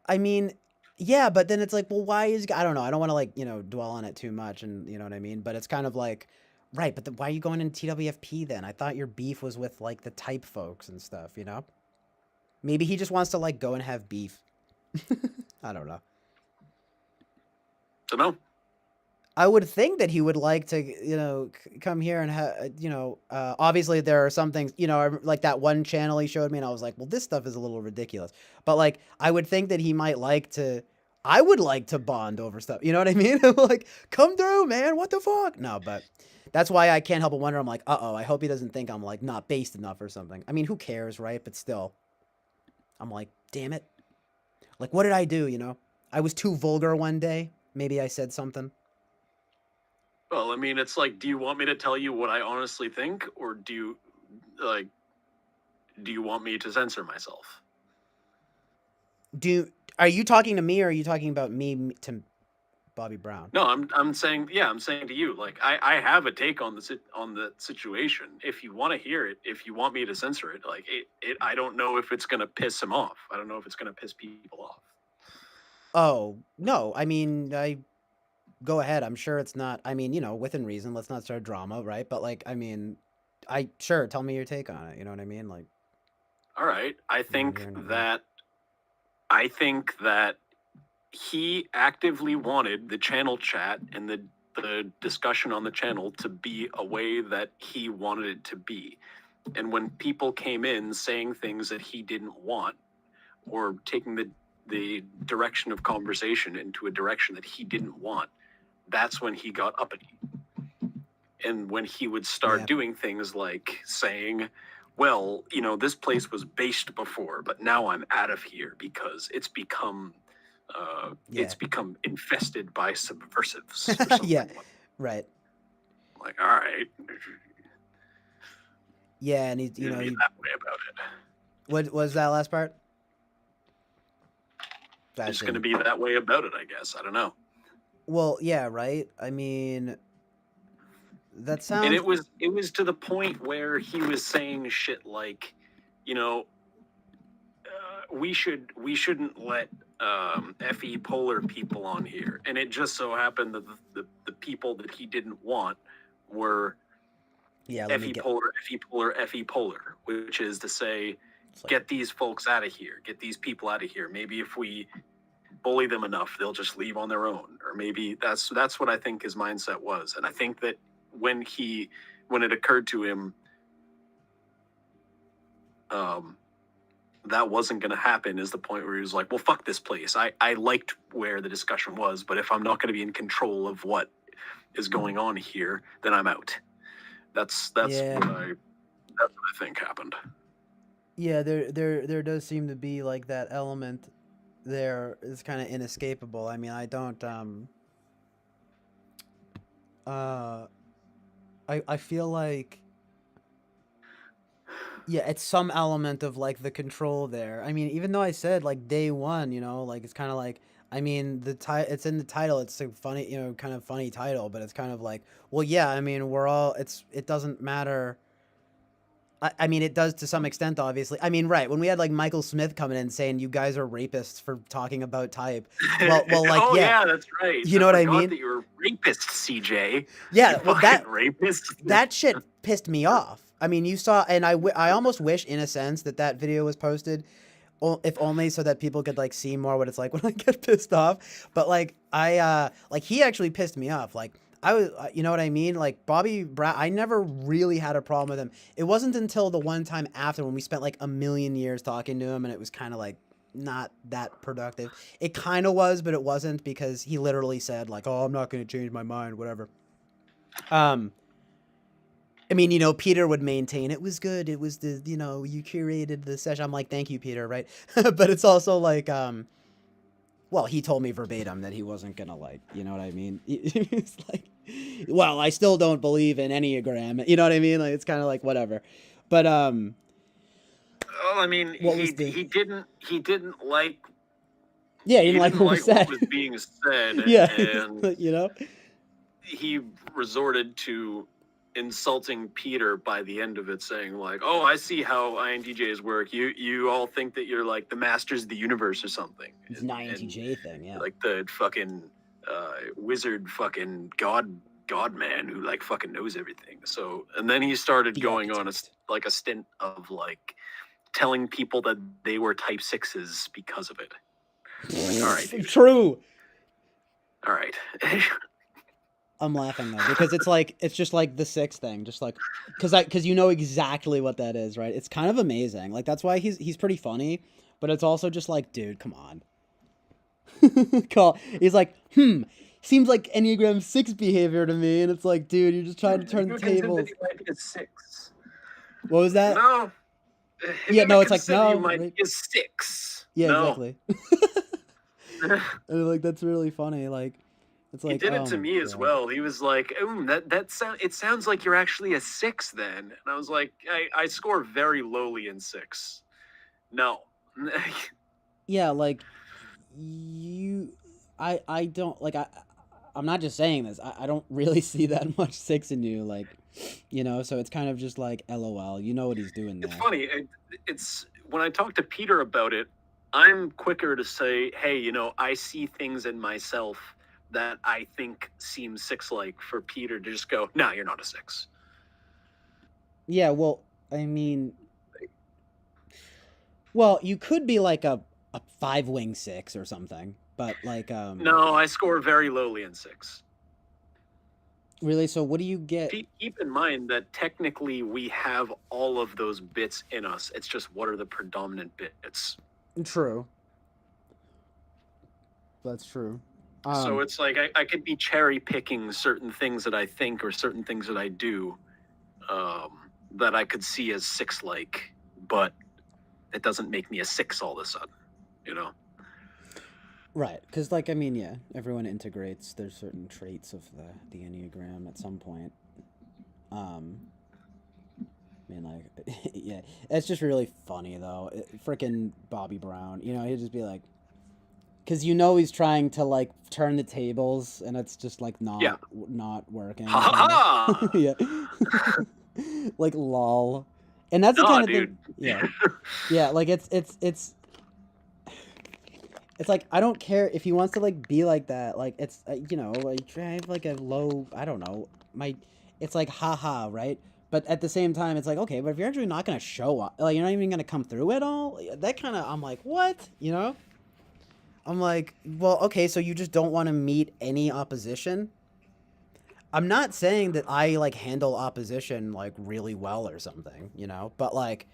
I mean, yeah, but then it's like, well, why is... I don't know. I don't want to, like, you know, dwell on it too much and, you know what I mean? But it's kind of like, right, but why are you going into TWFP then? I thought your beef was with, like, the type folks and stuff, you know? Maybe he just wants to, like, go and have beef. I don't know. Don't know. I would think that he would like to, come here and obviously there are some things, like that one channel he showed me, and I was like, well, this stuff is a little ridiculous. But like, I would think that he might like to. I would like to bond over stuff. You know what I mean? Like, come through, man. What the fuck? No, but that's why I can't help but wonder. I'm like, I hope he doesn't think I'm like not based enough or something. I mean, who cares, right? But still, I'm like, damn it. Like, what did I do? I was too vulgar one day. Maybe I said something. Well, I mean, it's like, do you want me to tell you what I honestly think, or like, do you want me to censor myself? Are you talking to me, or are you talking about me to Bobby Brown? No, I'm saying, yeah, I'm saying to you, like, I have a take on the situation. If you want to hear it, if you want me to censor it, like I don't know if it's gonna piss him off. I don't know if it's gonna piss people off. Oh no, I mean, I go ahead. I'm sure it's not. I mean, within reason. Let's not start drama, right? But like, I mean, sure. Tell me your take on it. You know what I mean? Like, all right, I think that he actively wanted the channel chat and the discussion on the channel to be a way that he wanted it to be. And when people came in saying things that he didn't want, or taking the direction of conversation into a direction that he didn't want, that's when he got uppity. And when he would start doing things like saying, well, this place was based before, but now I'm out of here because it's become infested by subversives. Or something. Yeah, right. Like, all right. Yeah, and he's that way about it. What was that last part? It's going to be that way about it, I guess. I don't know. Well, yeah, right. I mean, that sounds. And it was to the point where he was saying shit like, we shouldn't let FE Polar people on here, and it just so happened that the people that he didn't want were FE Polar, which is to say, get these folks out of here, get these people out of here. Maybe if we bully them enough, they'll just leave on their own, or maybe that's what I think his mindset was. And I think that when it occurred to him, that wasn't going to happen, is the point where he was like, well, fuck this place. I liked where the discussion was, but if I'm not going to be in control of what is going on here, then I'm out. That's what I think happened. Yeah, there does seem to be like that element there is kind of inescapable. I mean, I don't I feel like it's some element of like the control there. I mean, even though I said like day one, like it's kind of like, I mean, it's in the title. It's a funny, kind of funny title, but it's kind of like, well, yeah, I mean, it doesn't matter. I mean, it does to some extent, obviously. I mean, right, when we had like Michael Smith coming in saying you guys are rapists for talking about type. Well, like, yeah, that's right. You know what I mean? That you're a rapist, CJ. Yeah, well, that rapist. That shit pissed me off. I mean, you saw, and I almost wish, in a sense, that video was posted, if only so that people could like see more what it's like when I get pissed off. But like, he actually pissed me off. Like, I was, you know what I mean? Like, Bobby Brown, I never really had a problem with him. It wasn't until the one time after, when we spent like a million years talking to him, and it was kind of like not that productive. It kind of was, but it wasn't, because he literally said like, oh, I'm not going to change my mind, whatever. I mean, Peter would maintain it was good. It was you curated the session. I'm like, thank you, Peter, right? But it's also like, well, he told me verbatim that he wasn't gonna, like, you know what I mean? It's like, well, I still don't believe in Enneagram. You know what I mean? Like, it's kind of like whatever. But well, I mean, he didn't like. Yeah, he didn't like what was being said. Yeah, and he resorted to insulting Peter by the end of it, saying like, oh, I see how INTJs work. You all think that you're like the masters of the universe or something. It's an INTJ thing, yeah. Like the fucking wizard fucking god man who like fucking knows everything. So, and then he started going on a stint of like telling people that they were type 6s because of it. Like, all right, dude. True. All right. I'm laughing though because it's just like the 6 thing, just like because you know exactly what that is, right? It's kind of amazing. Like that's why he's pretty funny, but it's also just like, dude, come on. Call. He's like, seems like Enneagram 6 behavior to me, and it's like, dude, you're just trying to turn the You hinted that tables. you might be a 6. What was that? No. Yeah, Him no, to it's like consider you no, might right? be a 6. Yeah, No. exactly. And like that's really funny. Like it's He like, did it oh to my me as god. well. He was like, it sounds like you're actually a 6 then." And I was like, I score very lowly in 6. No. Yeah, like you I don't like I'm not just saying this. I don't really see that much 6 in you, like, you know, so it's kind of just like LOL. You know what he's doing It's there. funny. It's when I talk to Peter about it, I'm quicker to say, "Hey, I see things in myself that I think seem 6-like." For Peter to just go, "No, you're not a 6." Yeah, well, I mean, well, you could be like a 5-wing 6 or something, but like No, I score very lowly in 6. really, so what do you get? Keep in mind that technically we have all of those bits in us. It's just what are the predominant bits. True. That's true. So it's like I could be cherry picking certain things that I think or certain things that I do that I could see as 6-like, but it doesn't make me a 6 all of a sudden, you know? right, because like I mean, yeah, everyone integrates. There's certain traits of the Enneagram at some point. Um, I mean, like, yeah, it's just really funny though. Freaking Bobby Brown, you know, he'd just be like, because you know he's trying to like turn the tables, and it's just like Yeah. not working. Ha ha ha! Yeah, like lol, and that's the Nah, kind of dude. thing. Yeah, yeah, like it's like I don't care if he wants to like be like that. Like it's you know, like I have like a low, I don't know, my it's like haha, right? But at the same time, it's like okay, but if you're actually not gonna show up, like you're not even gonna come through at all, that kind of I'm like what, you know? I'm like, well, okay, so you just don't want to meet any opposition. I'm not saying that I like handle opposition like really well or something, you know, but like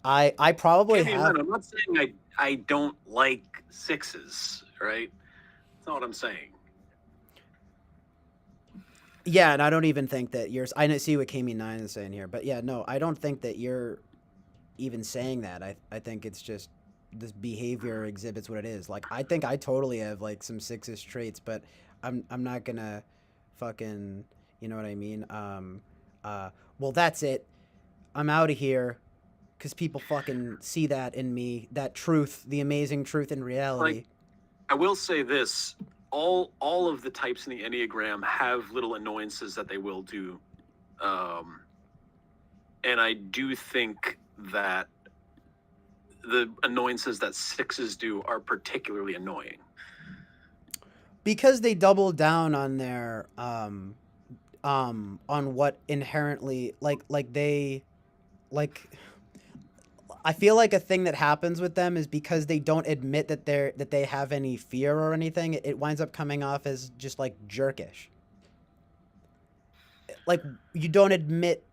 I probably I mean, have. I'm not saying I don't like 6s, right? That's not what I'm saying. Yeah, and I don't even think that you're. I don't see what Kami9 is saying here, but yeah, no, I don't think that you're even saying that. I think it's just this behavior exhibits what it is. Like I think I totally have like some 6-ish traits, but I'm not gonna fucking, you know what I mean? Well, that's it. I'm out of here because people fucking see that in me, that truth, the amazing truth in reality. Like, I will say this: all of the types in the Enneagram have little annoyances that they will do, and I do think that the annoyances that 6s do are particularly annoying because they double down on their on what inherently like they like I feel like a thing that happens with them is because they don't admit that they have any fear or anything, it winds up coming off as just like jerkish. Like you don't admit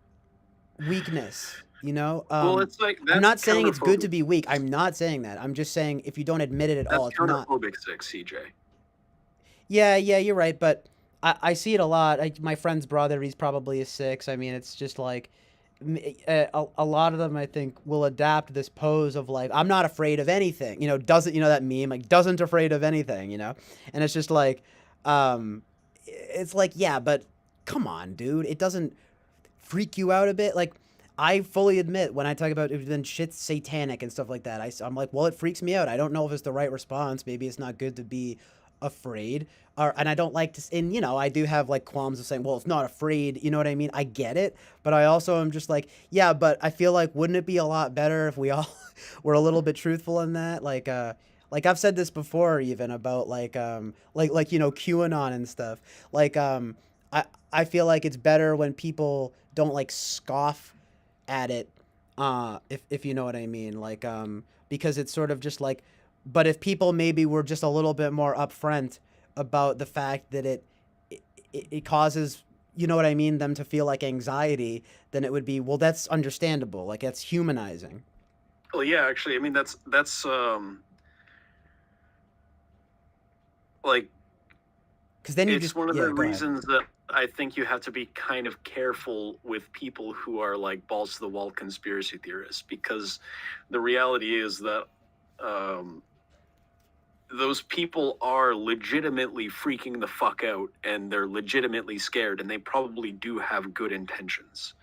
weakness, you know? Well, it's like I'm that's not saying it's good to counterphobic. be weak. I'm not saying that. I'm just saying if you don't admit it at all, That's it's not. counterphobic 6, CJ. Yeah, you're right, but I see it a lot. My friend's brother, he's probably a 6. I mean, it's just like a lot of them, I think, will adapt this pose of like, I'm not afraid of anything. You know, doesn't, you know, that meme, like, doesn't afraid of anything, you know? And it's just like, it's like, yeah, but come on, dude. It doesn't freak you out a bit? Like, I fully admit when I talk about it, then shit's satanic and stuff like that, I'm like, well, it freaks me out. I don't know if it's the right response. Maybe it's not good to be afraid, and I don't like to, and you know, I do have like qualms of saying, well, it's not afraid, you know what I mean? I get it, but I also am just like, yeah, but I feel like wouldn't it be a lot better if we all were a little bit truthful in that? Like I've said this before, even about like you know, QAnon and stuff. Like I feel like it's better when people don't like scoff at it, if you know what I mean, like because it's sort of just like, but if people maybe were just a little bit more upfront about the fact that it causes, you know what I mean, them to feel like anxiety, then it would be, well, that's understandable. Like that's humanizing. Well, yeah, actually, I mean that's like Because then you it's just one of yeah. the Go ahead. reasons that I think you have to be kind of careful with people who are like balls to the wall conspiracy theorists, because the reality is that um, those people are legitimately freaking the fuck out, and they're legitimately scared, and they probably do have good intentions.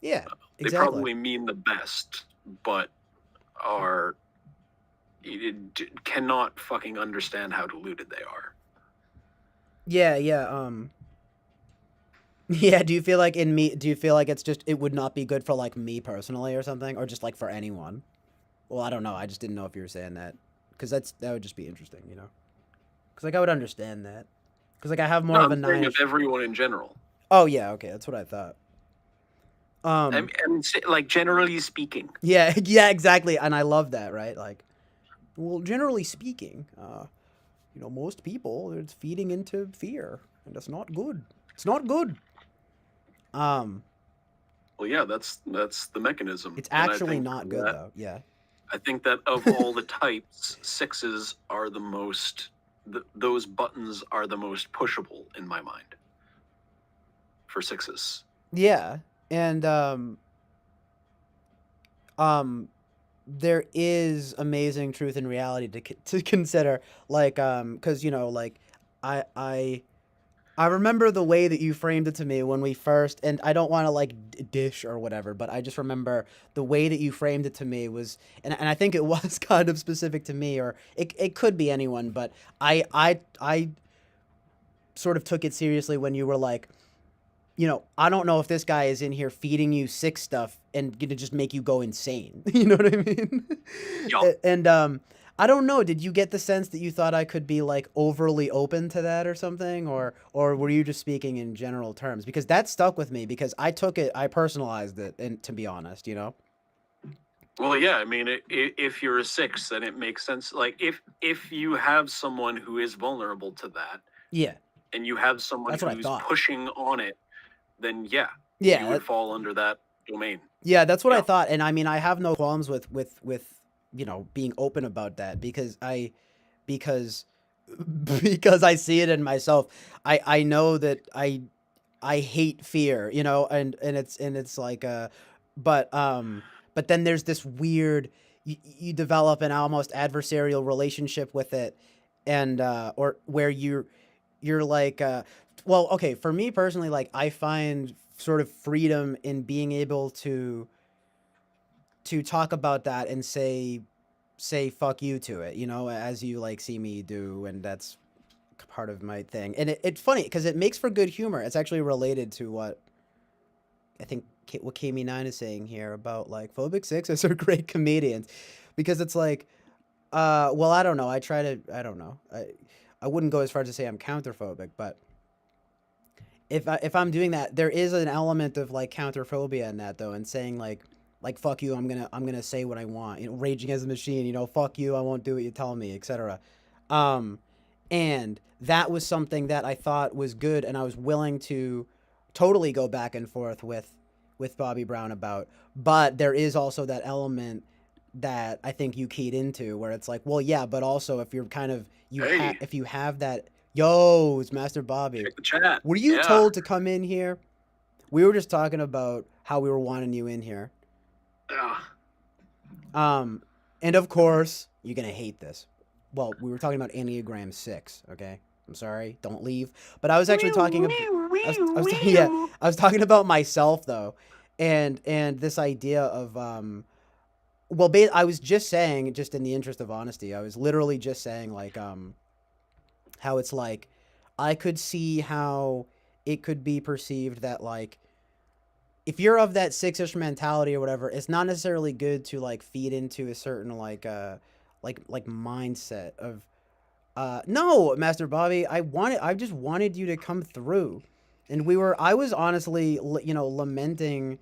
Yeah, They exactly. probably mean the best, but are cannot fucking understand how deluded they are. Yeah, yeah. Yeah. Do you feel like in me? Do you feel like it's just it would not be good for like me personally or something, or just like for anyone? Well, I don't know. I just didn't know if you were saying that because that would just be interesting, you know? Because like I would understand that. Because like I have No, more of a I'm saying of nine-ish. everyone in general. Oh yeah, okay, that's what I thought. Like generally speaking. Yeah, yeah, exactly, and I love that, right? Like, well, generally speaking, you know, most people it's feeding into fear, and that's not good. It's not good. Um, Well, yeah, that's the mechanism, it's and I actually think not good that though. Yeah. of all the types, sixes are the most. Those buttons are the most pushable in my mind for sixes. Yeah, and um, there is amazing truth and reality to consider, like because you know, like I I remember the way that you framed it to me when we first, and I don't want to like dish or whatever, but I just remember the way that you framed it to me was, and I think it was kind of specific to me, or it could be anyone, but I sort of took it seriously when you were like, you know, I don't know if this guy is in here feeding you sick stuff and gonna just make you go insane. You know what I mean? Yeah. And I don't know. Did you get the sense that you thought I could be like overly open to that or something, or were you just speaking in general terms? Because that stuck with me because I took it, I personalized it, and to be honest, you know. Well, yeah. I mean, if you're a six, then it makes sense. Like if you have someone who is vulnerable to that, Yeah, and you have someone that's what I who's thought. pushing on it, then yeah, you Yeah, would fall under that domain. yeah, that's what I Yeah. thought, and I mean, I have no qualms with you know being open about that because because I see it in myself. I know that I hate fear, you know, and it's like but then there's this weird you develop an almost adversarial relationship with it and or where you're like well, okay, for me personally like I find sort of freedom in being able to talk about that and say fuck you to it, you know, as you like see me do, and that's part of my thing. And it's funny because it makes for good humor. It's actually related to what I think what Kami9 is saying here about like phobic sixes are great comedians because it's like, well, I don't know. I don't know. I wouldn't go as far as to say I'm counterphobic, but if I'm doing that, there is an element of like counterphobia in that though, and saying like fuck you, I'm gonna say what I want, you know, raging as a machine, you know, fuck you, I won't do what you tell me, etc. Um, and that was something that I thought was good, and I was willing to totally go back and forth with Bobby Brown about. But there is also that element that I think you keyed into, where it's like, well, yeah, but also if you're kind of Hey, if you have that, yo, it's Master Bobby. check the chat. Were you Yeah. told to come in here? We were just talking about how we were wanting you in here. Yeah. Um, and of course, you're gonna hate this. Well, we were talking about Enneagram 6, okay? I'm sorry, don't leave. But I was actually talking yeah, I was talking about myself though. And this idea of well, I was just saying, just in the interest of honesty, I was literally just saying like how it's like I could see how it could be perceived that like if you're of that six-ish mentality or whatever, it's not necessarily good to like feed into a certain like mindset of no, Master Bobby, I just wanted you to come through. And I was honestly you know lamenting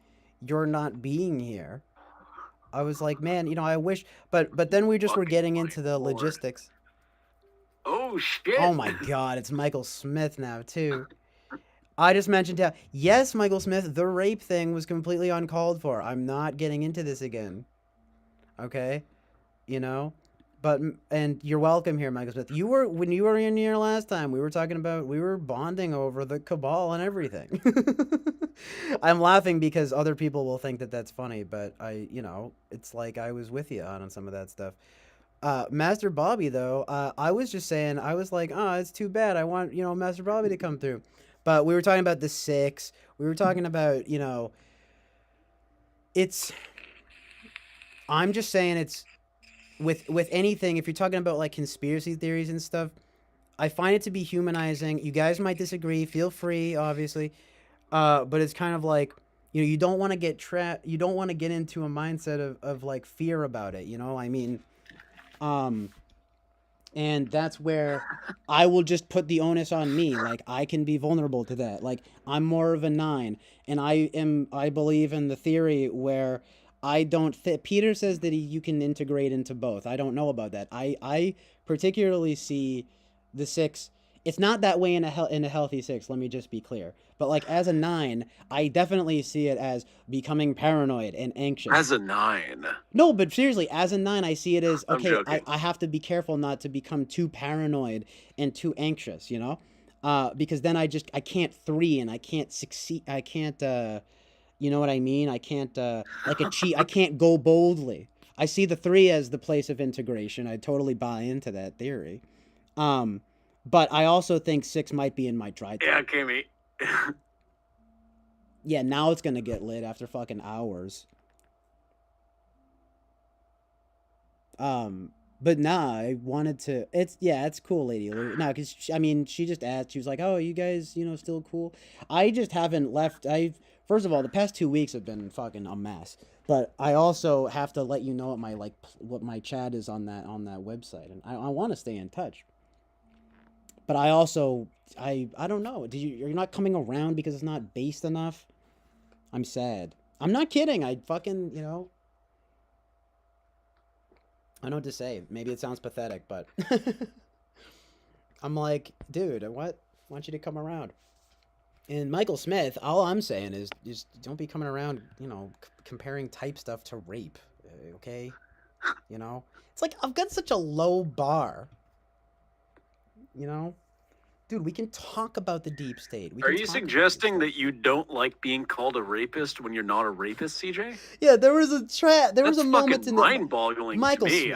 your not being here. I was like, man, you know, I wish but then we just were Fucking getting my into the lord. logistics. Oh shit. Oh my god, it's Michael Smith now too. I just mentioned how, yes, Michael Smith, the rape thing was completely uncalled for. I'm not getting into this again. Okay? You know? But, and you're welcome here, Michael Smith. When you were in here last time, we were talking about, we were bonding over the cabal and everything. I'm laughing because other people will think that that's funny, but it's like I was with you on some of that stuff. Master Bobby, though, I was just saying, I was like, oh, it's too bad. I want, Master Bobby to come through. But we were talking about the six. We were talking about, it's, I'm just saying it's, with anything, if you're talking about like conspiracy theories and stuff, I find it to be humanizing. You guys might disagree. Feel free, obviously. But it's kind of like, you don't want to get trapped. You don't want to get into a mindset of like fear about it. I mean, um, and that's where I will just put the onus on me. Like I can be vulnerable to that. Like I'm more of a 9, and I believe in the theory where I don't. Peter says that you can integrate into both. I don't know about that. I particularly see the 6. It's not that way in a healthy 6. Let me just be clear. But like as a 9, I definitely see it as becoming paranoid and anxious. As a 9. No, but seriously, as a 9, I see it as, I'm okay, joking. I have to be careful not to become too paranoid and too anxious, because then I can't 3 and I can't succeed. I can't, you know what I mean? I can't, like a cheat. I can't go boldly. I see the 3 as the place of integration. I totally buy into that theory. But I also think 6 might be in my dry type. Yeah, Kimmy. Yeah, now it's going to get lit after fucking hours. But nah, I wanted to. It's cool, Lady Lou. No, because she just asked. She was like, "Oh, you guys, still cool?" I just haven't left. First of all, the past 2 weeks have been fucking a mess. But I also have to let you know what my chat is on that website, and I want to stay in touch. But I also I don't know. You're not coming around because it's not based enough? I'm sad. I'm not kidding. I fucking I don't know what to say. Maybe it sounds pathetic, but I'm like, dude, I want you to come around. And Michael Smith, all I'm saying is just don't be coming around, comparing type stuff to rape, okay? It's like I've got such a low bar, Dude, we can talk about the deep state. Are you suggesting that you don't like being called a rapist when you're not a rapist, CJ? Yeah, there was a There was a moment in mind-boggling Michael to me. Smith.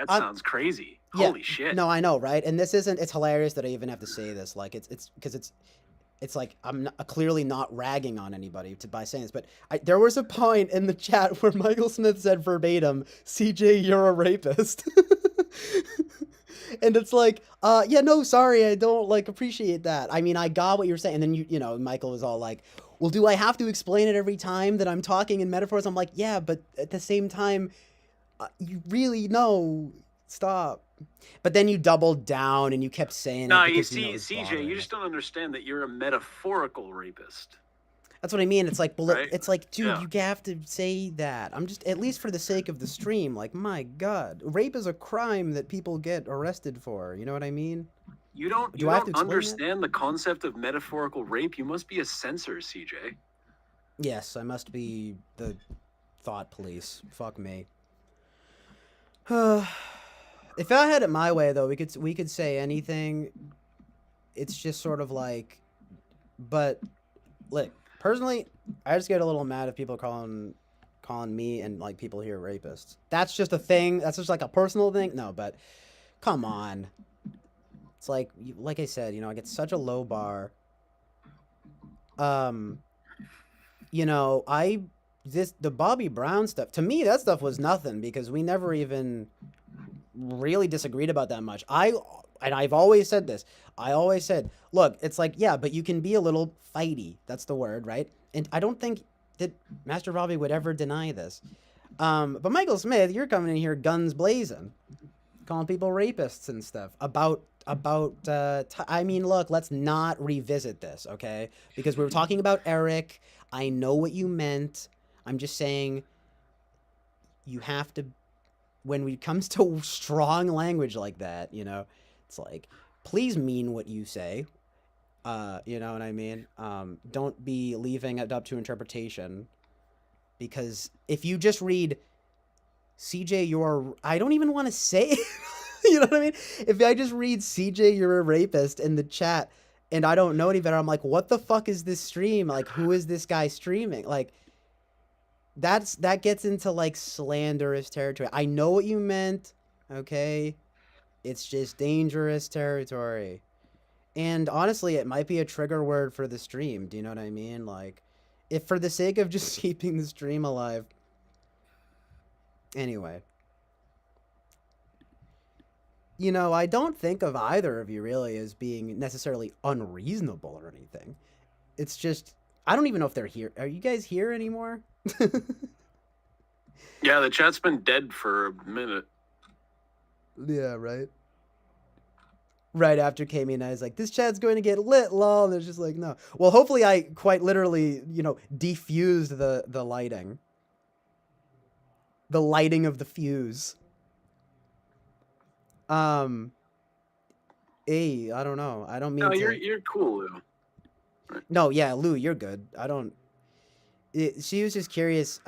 That sounds crazy. Yeah, holy shit! No, I know, right? And this isn't. It's hilarious that I even have to say this. Like, it's because it's like I'm clearly not ragging on anybody by saying this, but there was a point in the chat where Michael Smith said verbatim, "CJ, you're a rapist." And it's like, yeah, no, sorry, I don't appreciate that. I mean, I got what you were saying. And then Michael was all like, well, do I have to explain it every time that I'm talking in metaphors? I'm like, yeah, but at the same time, you really know, stop. But then you doubled down and you kept saying no, it. No, you see, CJ, you just don't understand that you're a metaphorical rapist. That's what I mean. It's like, right? It's like, dude, you have to say that. I'm just, at least for the sake of the stream, like, my God, rape is a crime that people get arrested for. You know what I mean? You don't understand the concept of metaphorical rape. You must be a censor, CJ. Yes, I must be the thought police. Fuck me. If I had it my way, though, we could say anything. It's just sort of like, but look. Personally, I just get a little mad if people calling me and people here rapists. That's just a thing. That's just like a personal thing. No, but come on. It's like I said, I get such a low bar. The Bobby Brown stuff, to me, that stuff was nothing because we never even really disagreed about that much. I've always said this. I always said, look, it's like, yeah, but you can be a little fighty. That's the word, right? And I don't think that Master Robbie would ever deny this. But Michael Smith, you're coming in here guns blazing, calling people rapists and stuff I mean, look, let's not revisit this, okay? Because we were talking about Eric. I know what you meant. I'm just saying you have to, when it comes to strong language like that, it's like, please mean what you say. You know what I mean? Don't be leaving it up to interpretation, because if you just read CJ, I don't even want to say, you know what I mean? If I just read CJ, you're a rapist in the chat, and I don't know any better, I'm like, what the fuck is this stream? Like, who is this guy streaming? Like, that gets into like slanderous territory. I know what you meant, okay? It's just dangerous territory. And honestly, it might be a trigger word for the stream. Do you know what I mean? Like, if for the sake of just keeping the stream alive. Anyway. You know, I don't think of either of you really as being necessarily unreasonable or anything. It's just, I don't even know if they're here. Are you guys here anymore? Yeah, the chat's been dead for a minute. Yeah, right. Right after Kami and I was like, this chat's going to get lit, lol. And it's just like, no. Well, hopefully I quite literally, you know, defused the lighting. The lighting of the fuse. Hey, I don't know. I don't mean No, to. you're cool, Lou. No, yeah, Lou, you're good. I don't. She was just curious.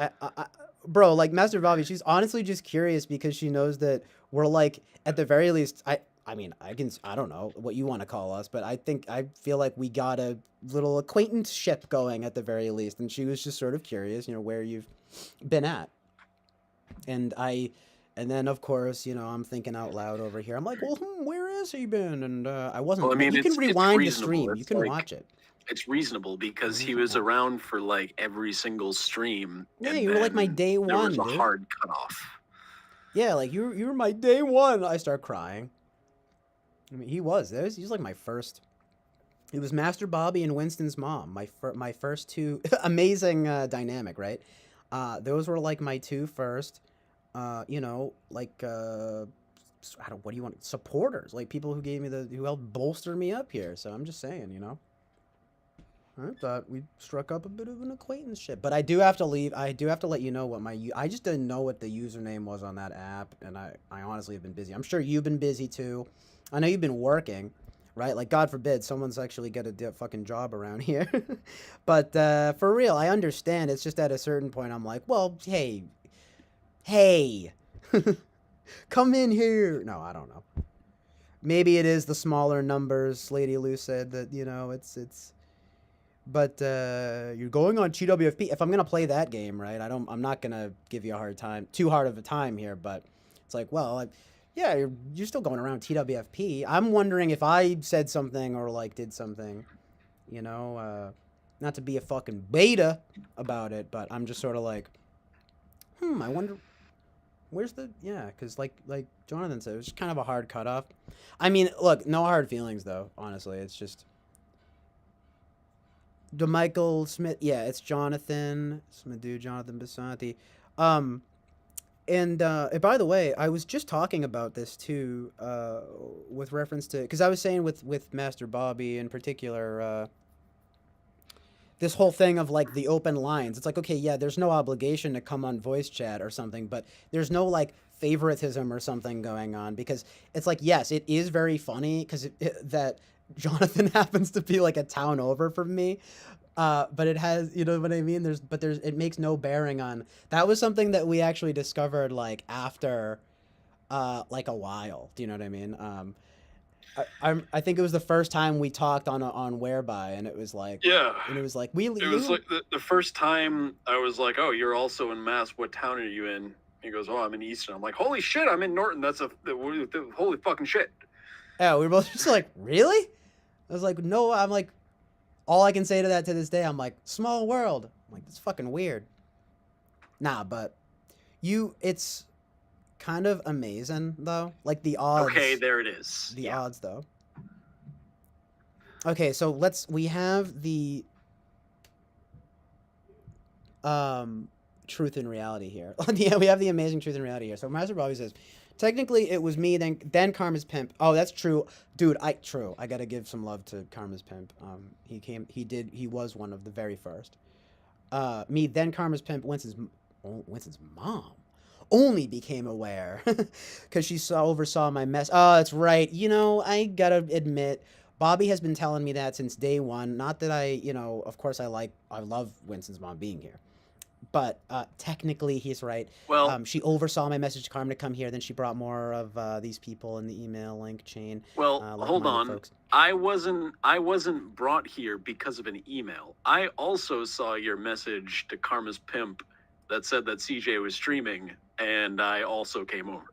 Bro, like Master Bobby, she's honestly just curious because she knows that we're like, at the very least, I mean, I don't know what you want to call us, but I feel like we got a little acquaintanceship going at the very least. And she was just sort of curious, you know, where you've been at. And then of course, you know, I'm thinking out loud over here. I'm like, well, where has he been? And I wasn't. Well, I mean, you can it's rewind the reasonable. stream. It's You can like- watch it. It's reasonable because he was around for like every single stream. Yeah, and you were like my then day There one, was a dude. hard cutoff. Yeah, like you were my day one. I start crying. I mean, he was like my first. It was Master Bobby and Winston's mom. My first two amazing dynamic, right? Those were like my two first. You know, like what do you want? Supporters, like people who helped bolster me up here. So I'm just saying, you know. I thought we struck up a bit of an acquaintanceship, but I do have to leave. I do have to let you know what I just didn't know what the username was on that app, and I honestly have been busy. I'm sure you've been busy too. I know you've been working, right? Like, God forbid someone's actually get a fucking job around here. But for real, I understand. It's just at a certain point, I'm like, well, hey, come in here. No, I don't know. Maybe it is the smaller numbers. Lady Lou said that, you know, it's. But you're going on TWFP. If I'm gonna play that game, right? I'm not gonna give you a hard time, too hard of a time here. But it's like, well, yeah, you're still going around TWFP. I'm wondering if I said something or like did something, you know, not to be a fucking beta about it, but I'm just sort of like, I wonder. Where's because like Jonathan said, it was just kind of a hard cutoff. I mean, look, no hard feelings though. Honestly, it's just. DeMichael Smith, yeah, it's Jonathan Smidu, Jonathan Basanti. And by the way, I was just talking about this too, with reference to, because I was saying with Master Bobby in particular, this whole thing of like the open lines. It's like, okay, yeah, there's no obligation to come on voice chat or something, but there's no like favoritism or something going on, because it's like, yes, it is very funny because that Jonathan happens to be like a town over from me. But it has, you know what I mean? It makes no bearing on, that was something that we actually discovered like after, like a while. Do you know what I mean? I think it was the first time we talked on Whereby, and it was like, Yeah. and it was like, It was like the first time I was like, oh, you're also in Mass. What town are you in? He goes, oh, I'm in Easton. I'm like, holy shit, I'm in Norton. That's holy fucking shit. Yeah, we were both just like, really? I was like, no, I'm like, all I can say to that to this day, I'm like, small world. I'm like, that's fucking weird. Nah, but it's kind of amazing though. Like the odds. Okay, there it is. The odds though. Okay, so we have the truth and reality here. Yeah, we have the amazing truth and reality here. So Master Bobby says, technically it was me, then Karma's Pimp. Oh, that's true. Dude, true. I gotta give some love to Karma's Pimp. He was one of the very first. Me, then Karma's Pimp, Winston's mom only became aware because she oversaw my mess. Oh, that's right. You know, I gotta admit, Bobby has been telling me that since day one. Not that I, of course I love Winston's mom being here. But technically, he's right. Well, She oversaw my message to Carmen to come here. Then she brought more of these people in the email link chain. hold Like-minded on. folks. I wasn't brought here because of an email. I also saw your message to Karma's pimp that said that CJ was streaming, and I also came over.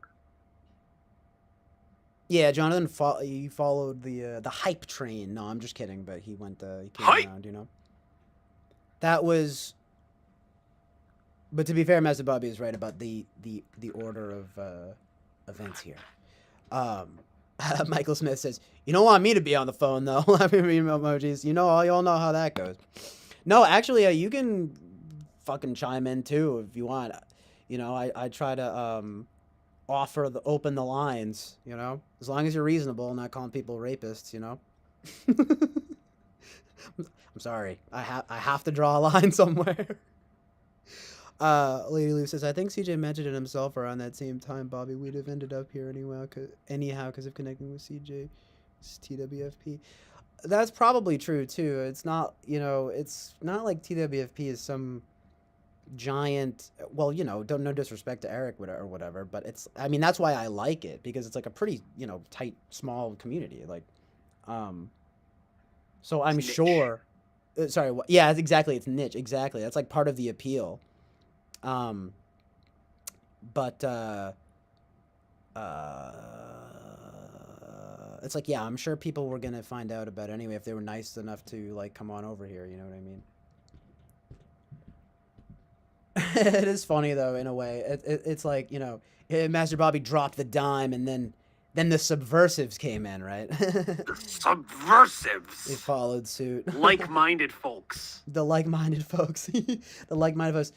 Yeah, Jonathan, he followed the hype train. No, I'm just kidding. But he went. He came Hype! around. That was. But to be fair, Master Bobby is right about the order of events here. Michael Smith says, "You don't want me to be on the phone, though." Laughing emojis. You all know how that goes. No, actually, you can fucking chime in too if you want. I try to open the lines. As long as you're reasonable, not calling people rapists. I'm sorry. I have to draw a line somewhere. Lady Lou says, I think CJ mentioned it himself around that same time, Bobby. We'd have ended up here anyhow because of connecting with CJ. It's TWFP. That's probably true, too. It's not, it's not like TWFP is some giant, well, no disrespect to Eric or whatever, but that's why I like it, because it's like a pretty, tight, small community. Like, so I'm sure, sorry, yeah, exactly. It's niche. Exactly. That's like part of the appeal. But it's like, yeah, I'm sure people were gonna find out about it anyway if they were nice enough to like come on over here. You know what I mean? It is funny though, in a way. It's like, Master Bobby dropped the dime, and then the subversives came in, right? The subversives. They followed suit. Like-minded folks. The like-minded folks. The like-minded folks.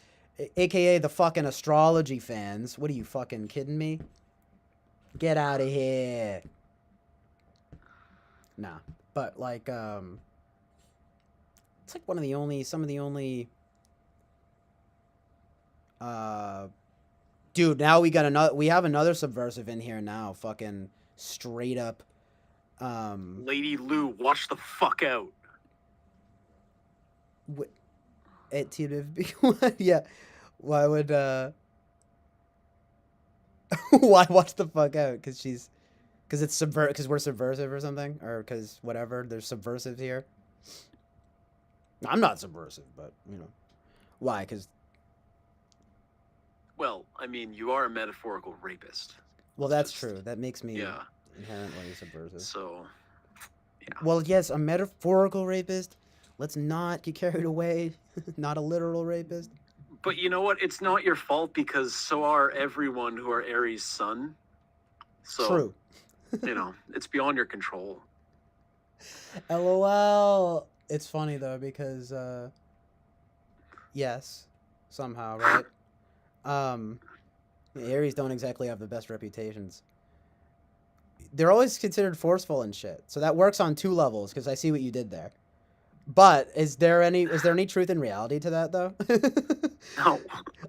AKA the fucking astrology fans. What are you, fucking kidding me? Get out of here. Nah. But like, it's like some of the only dude, now we have another subversive in here now. Fucking straight up Lady Lou, watch the fuck out. At TWFB. Yeah. Why would why watch the fuck out? Because we're subversive or something, or because whatever, there's subversives here. I'm not subversive, but why? Because well, I mean, you are a metaphorical rapist. Well, that's true. That makes me inherently subversive. So yeah. Well, yes, a metaphorical rapist. Let's not get carried away. Not a literal rapist. But you know what? It's not your fault, because so are everyone who are Aries' son. So, true. It's beyond your control. LOL. It's funny though, because yes, somehow, right? Aries don't exactly have the best reputations. They're always considered forceful and shit. So that works on two levels, because I see what you did there. But is there any truth in reality to that though? No.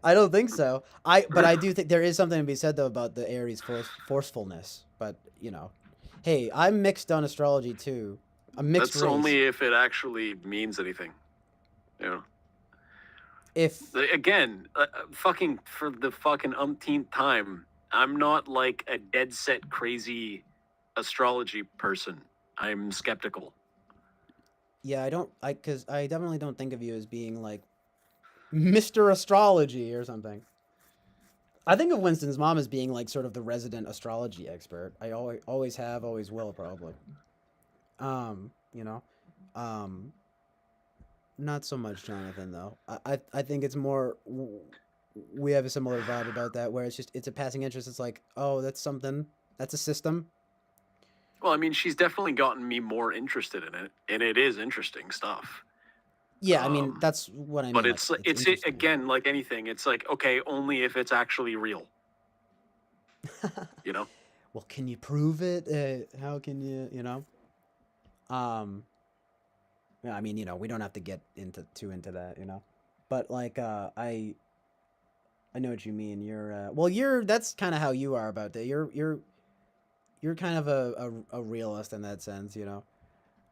I don't think so. But I do think there is something to be said though about the Aries forcefulness. But hey, I'm mixed on astrology too. I'm mixed. That's race. Only if it actually means anything. If again, fucking for the fucking umpteenth time, I'm not like a dead set crazy astrology person. I'm skeptical. Yeah, because I definitely don't think of you as being like Mr. Astrology or something. I think of Winston's mom as being like sort of the resident astrology expert. I always have, always will, probably. Not so much Jonathan though. I think it's more, we have a similar vibe about that, where it's a passing interest. It's like, oh, that's something, that's a system. Well, I mean, she's definitely gotten me more interested in it, and it is interesting stuff. Yeah, I mean, that's what I mean. But it's again, like anything, it's like, okay, only if it's actually real. Well, can you prove it? How can you, I mean, we don't have to get too into that, But like, I know what you mean. That's kind of how you are about that. You're kind of a realist in that sense,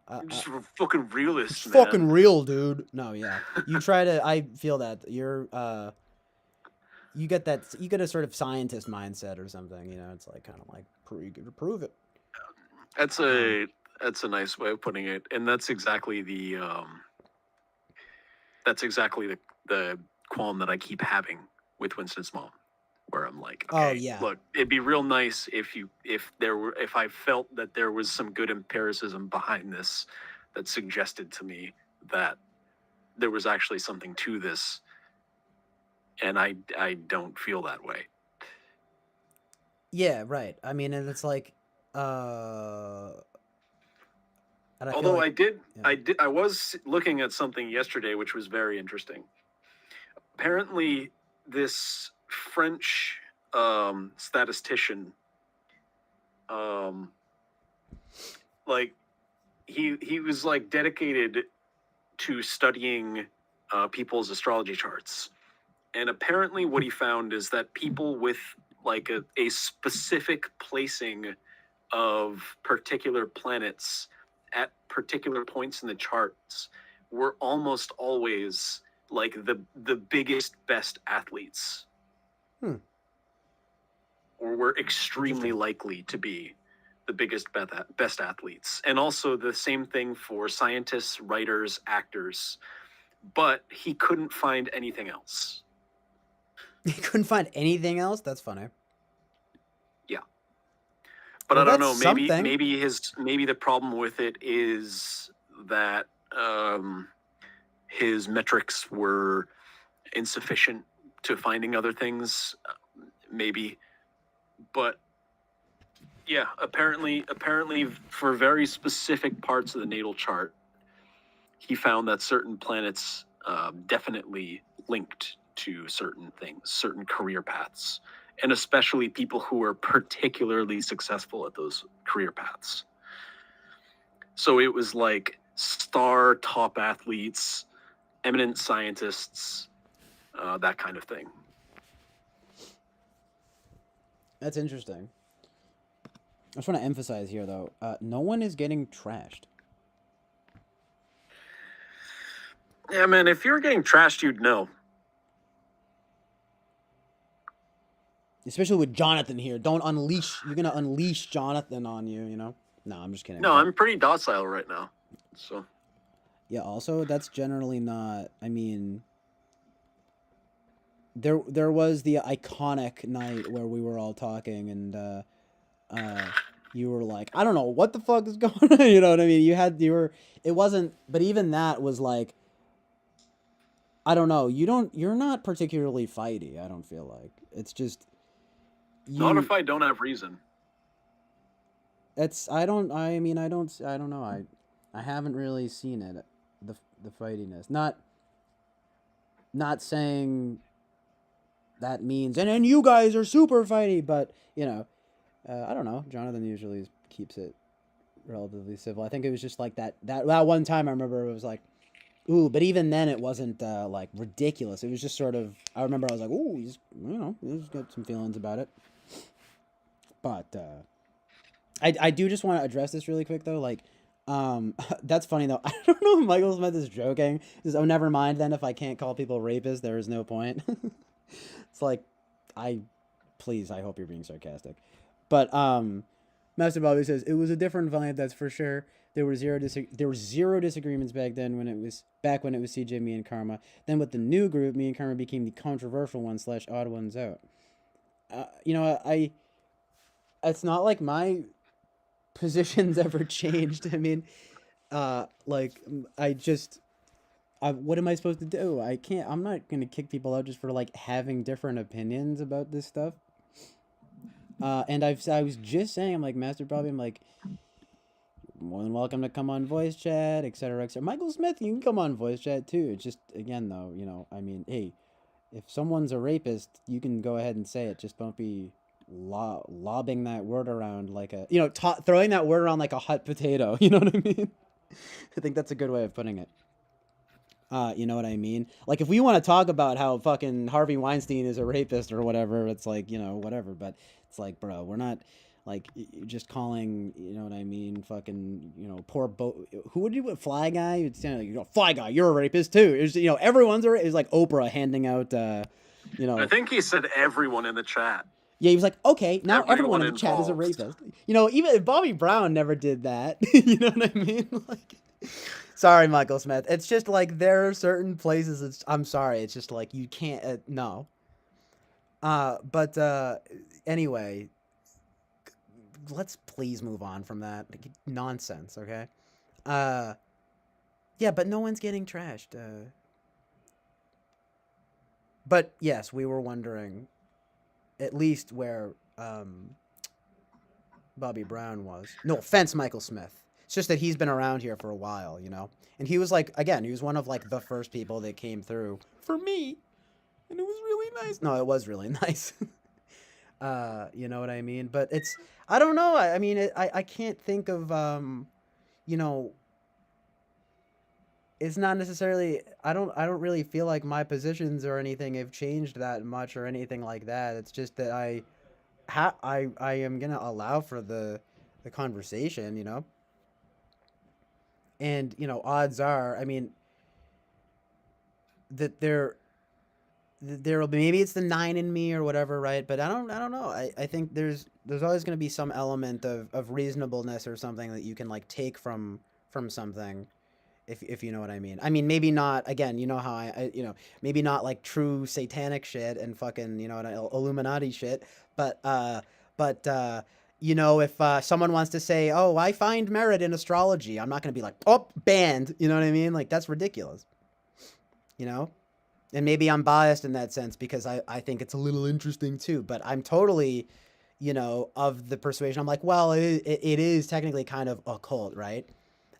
I'm just a fucking realist, It's man. fucking real, dude. No, yeah. You try to. I feel that you're. You get that. You get a sort of scientist mindset or something. You know, it's like kind of like prove it. That's a nice way of putting it, and that's exactly the qualm that I keep having with Winston's mom, where I'm like, Oh, okay, yeah. look, it'd be real nice if I felt that there was some good empiricism behind this that suggested to me that there was actually something to this, and I don't feel that way. Yeah, right. I mean, and it's like, and I feel Although like, I was looking at something yesterday which was very interesting. Apparently, this French statistician, like he was like dedicated to studying people's astrology charts, and apparently what he found is that people with like a specific placing of particular planets at particular points in the charts were almost always like the biggest, best athletes. Or were extremely likely to be the biggest, best athletes. And also the same thing for scientists, writers, actors. But he couldn't find anything else. He couldn't find anything else. That's funny. Yeah, but Well, I don't know. that's Maybe something. maybe the problem with it is that his metrics were insufficient to finding other things. Maybe, but yeah, apparently for very specific parts of the natal chart, he found that certain planets definitely linked to certain things, certain career paths, and especially people who are particularly successful at those career paths. So it was like star top athletes, eminent scientists, that kind of thing. That's interesting. I just want to emphasize here, though, no one is getting trashed. Yeah, man, if you're getting trashed, you'd know. Especially with Jonathan here. Don't unleash. You're going to unleash Jonathan on you, you know? No, I'm just kidding. No, I'm pretty docile right now. So. Yeah, also, that's generally not. I mean, there was the iconic night where we were all talking and you were like, I don't know what the fuck is going on. You know what I mean? It wasn't, but even that was like, I don't know. You're not particularly fighty, I don't feel like. It's just. Not if I don't have reason. I don't know. I haven't really seen it, the fightiness. Not saying that means, and then you guys are super fighty, but, you know, I don't know. Jonathan usually keeps it relatively civil. I think it was just like that one time I remember it was like, ooh, but even then it wasn't like ridiculous. It was just sort of, I remember I was like, ooh, he's got some feelings about it. But I do just want to address this really quick though. Like, that's funny though. I don't know if Michael Smith is joking. He says, oh, never mind then. If I can't call people rapists, there is no point. It's like, I hope you're being sarcastic. But Master Bobby says it was a different vibe, that's for sure. There were zero disagreements back then when it was CJ, me, and Karma. Then with the new group, me and Karma became the controversial one / odd ones out. You know, it's not like my position's ever changed. I mean, like what am I supposed to do? I'm not gonna kick people out just for like having different opinions about this stuff. And I was just saying, I'm like, Master Bobby, I'm like, more than welcome to come on voice chat, etc., etc. Michael Smith, you can come on voice chat too. It's just, again, though, you know, I mean, hey, if someone's a rapist, you can go ahead and say it. Just don't be lobbing that word around like a, you know, throwing that word around like a hot potato. You know what I mean? I think that's a good way of putting it. You know what I mean? Like, if we want to talk about how fucking Harvey Weinstein is a rapist or whatever, it's like, you know, whatever. But it's like, bro, we're not, like just calling, you know what I mean, fucking, you know, poor who would you, Fly Guy? You'd stand like, you know, Fly Guy, you're a rapist too. It's, you know, everyone's a, it's like Oprah handing out, you know. I think he said everyone in the chat. Yeah, he was like, okay, now everyone Everyone in the chat is a involved. rapist. You know, even if Bobby Brown never did that. You know what I mean? Like, sorry, Michael Smith. It's just like there are certain places. I'm sorry. It's just like you can't. No. But anyway, let's please move on from that nonsense. Okay. Uh, yeah, but no one's getting trashed. But yes, we were wondering, at least where Bobby Brown was. No offense, Michael Smith. It's just that he's been around here for a while, you know? And he was like, again, he was one of like the first people that came through for me. And it was really nice. No, it was really nice. You know what I mean? But it's, I don't know. I mean, I can't think of, you know, it's not necessarily, I don't really feel like my positions or anything have changed that much or anything like that. It's just that I am gonna allow for the conversation, you know. And you know, odds are, I mean, that there'll be, maybe it's the 9 in me or whatever, right? But I don't know. I think there's always gonna be some element of reasonableness or something that you can like take from something. If you know what I mean. I mean, maybe not, again, you know how you know, maybe not like true satanic shit and fucking, you know, Illuminati shit, but you know, if someone wants to say, "Oh, I find merit in astrology," I'm not going to be like, "Oh, banned." You know what I mean? Like that's ridiculous. You know? And maybe I'm biased in that sense because I think it's a little interesting too, but I'm totally, you know, of the persuasion. I'm like, well, it is technically kind of occult, right?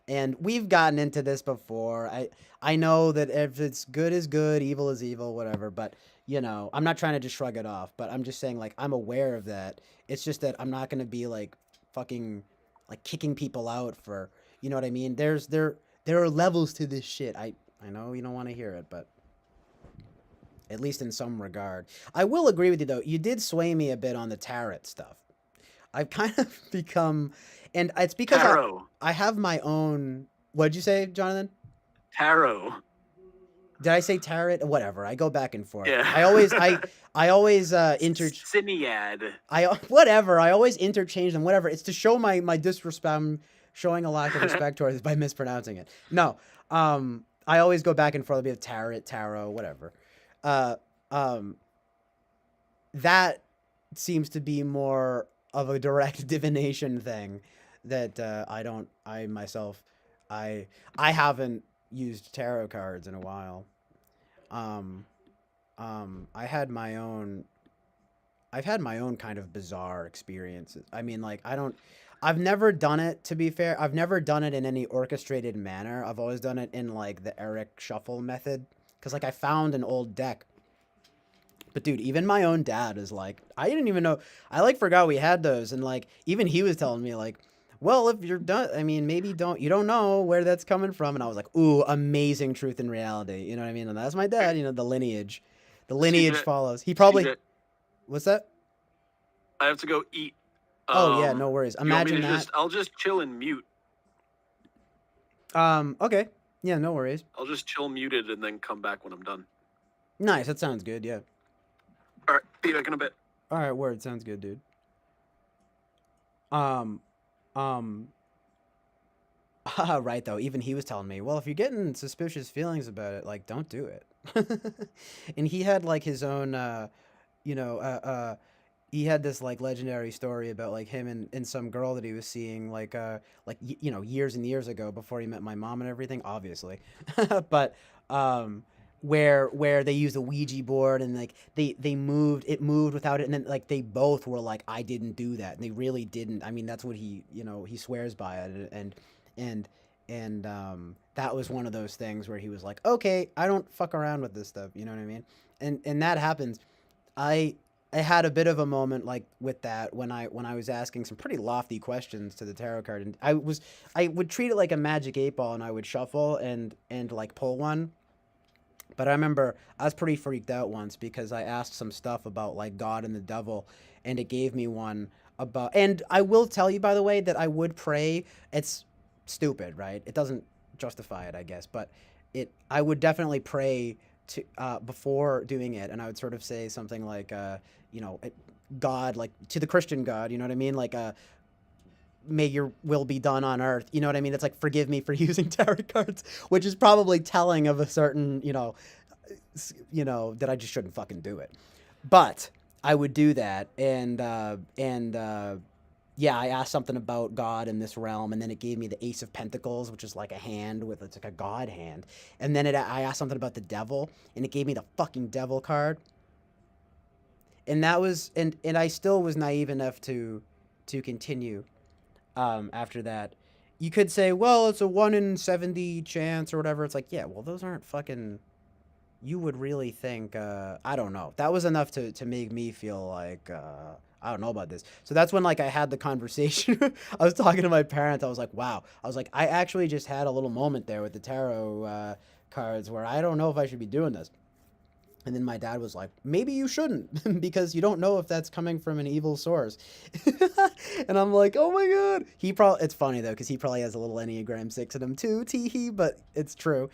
And we've gotten into this before. I know that if it's good is good, evil is evil, whatever. But you know, I'm not trying to just shrug it off. But I'm just saying, like, I'm aware of that. It's just that I'm not gonna be like fucking like kicking people out for, you know what I mean. There are levels to this shit. I know you don't want to hear it, but at least in some regard, I will agree with you though. You did sway me a bit on the tarot stuff. I've kind of become, and it's because Tarot. I have my own. What'd you say, Jonathan? Tarot. Did I say tarot? Whatever. I go back and forth. Yeah. I always Cinead. whatever. I always interchange them. Whatever. It's to show my disrespect. I'm showing a lack of respect towards it by mispronouncing it. No. I always go back and forth. I'll be a tarot, whatever. Uh, um, that seems to be more of a direct divination thing that I myself I haven't used tarot cards in a while. um I had my own I've had my own kind of bizarre experiences. I mean, like, I've never done it, to be fair. I've never done it in any orchestrated manner. I've always done it in like the Eric Shuffle method, cuz like I found an old deck. But dude, even my own dad is like, I didn't even know. I like forgot we had those, and like even he was telling me like, well, if you're done, I mean, maybe you don't know where that's coming from, and I was like, ooh, amazing truth and reality. You know what I mean? And that's my dad. You know, the lineage follows. He probably, CJ, what's that? I have to go eat. Oh yeah, no worries. You want me Imagine to that. I'll just chill and mute. Okay, yeah, no worries. I'll just chill muted and then come back when I'm done. Nice, that sounds good. Yeah. All right, be back in a bit. All right, word sounds good, dude. Um, um, right though. Even he was telling me, well, if you're getting suspicious feelings about it, like, don't do it. And he had like his own, you know, he had this like legendary story about like him and some girl that he was seeing you know, years and years ago before he met my mom and everything, obviously. But where they used a Ouija board and like they moved it moved without it, and then like they both were like, I didn't do that, and they really didn't. I mean, that's what he, you know, he swears by it. And that was one of those things where he was like, okay, I don't fuck around with this stuff, you know what I mean? And that happens. I had a bit of a moment like with that when I was asking some pretty lofty questions to the tarot card, and I would treat it like a magic 8 ball, and I would shuffle and like pull one. But I remember I was pretty freaked out once because I asked some stuff about like God and the devil, and it gave me one about. And I will tell you, by the way, that I would pray. It's stupid, right? It doesn't justify it, I guess, but I would definitely pray to before doing it, and I would sort of say something like, you know, God, like to the Christian God, you know what I mean? Like, may your will be done on earth. You know what I mean? It's like, forgive me for using tarot cards, which is probably telling of a certain, that I just shouldn't fucking do it. But I would do that, and yeah, I asked something about God in this realm, and then it gave me the Ace of Pentacles, which is like a hand with it's like a God hand, and then I asked something about the devil, and it gave me the fucking devil card, and that was and I still was naive enough to continue. After that, you could say, well, it's a 1 in 70 chance or whatever. It's like, yeah, well, those aren't fucking. You would really think, I don't know. That was enough to make me feel like, I don't know about this. So that's when, like, I had the conversation. I was talking to my parents. I was like, wow. I was like, I actually just had a little moment there with the tarot cards where I don't know if I should be doing this. And then my dad was like, maybe you shouldn't because you don't know if that's coming from an evil source. And I'm like, oh my God. It's funny though, because he probably has a little Enneagram 6 in him too, teehee, but it's true.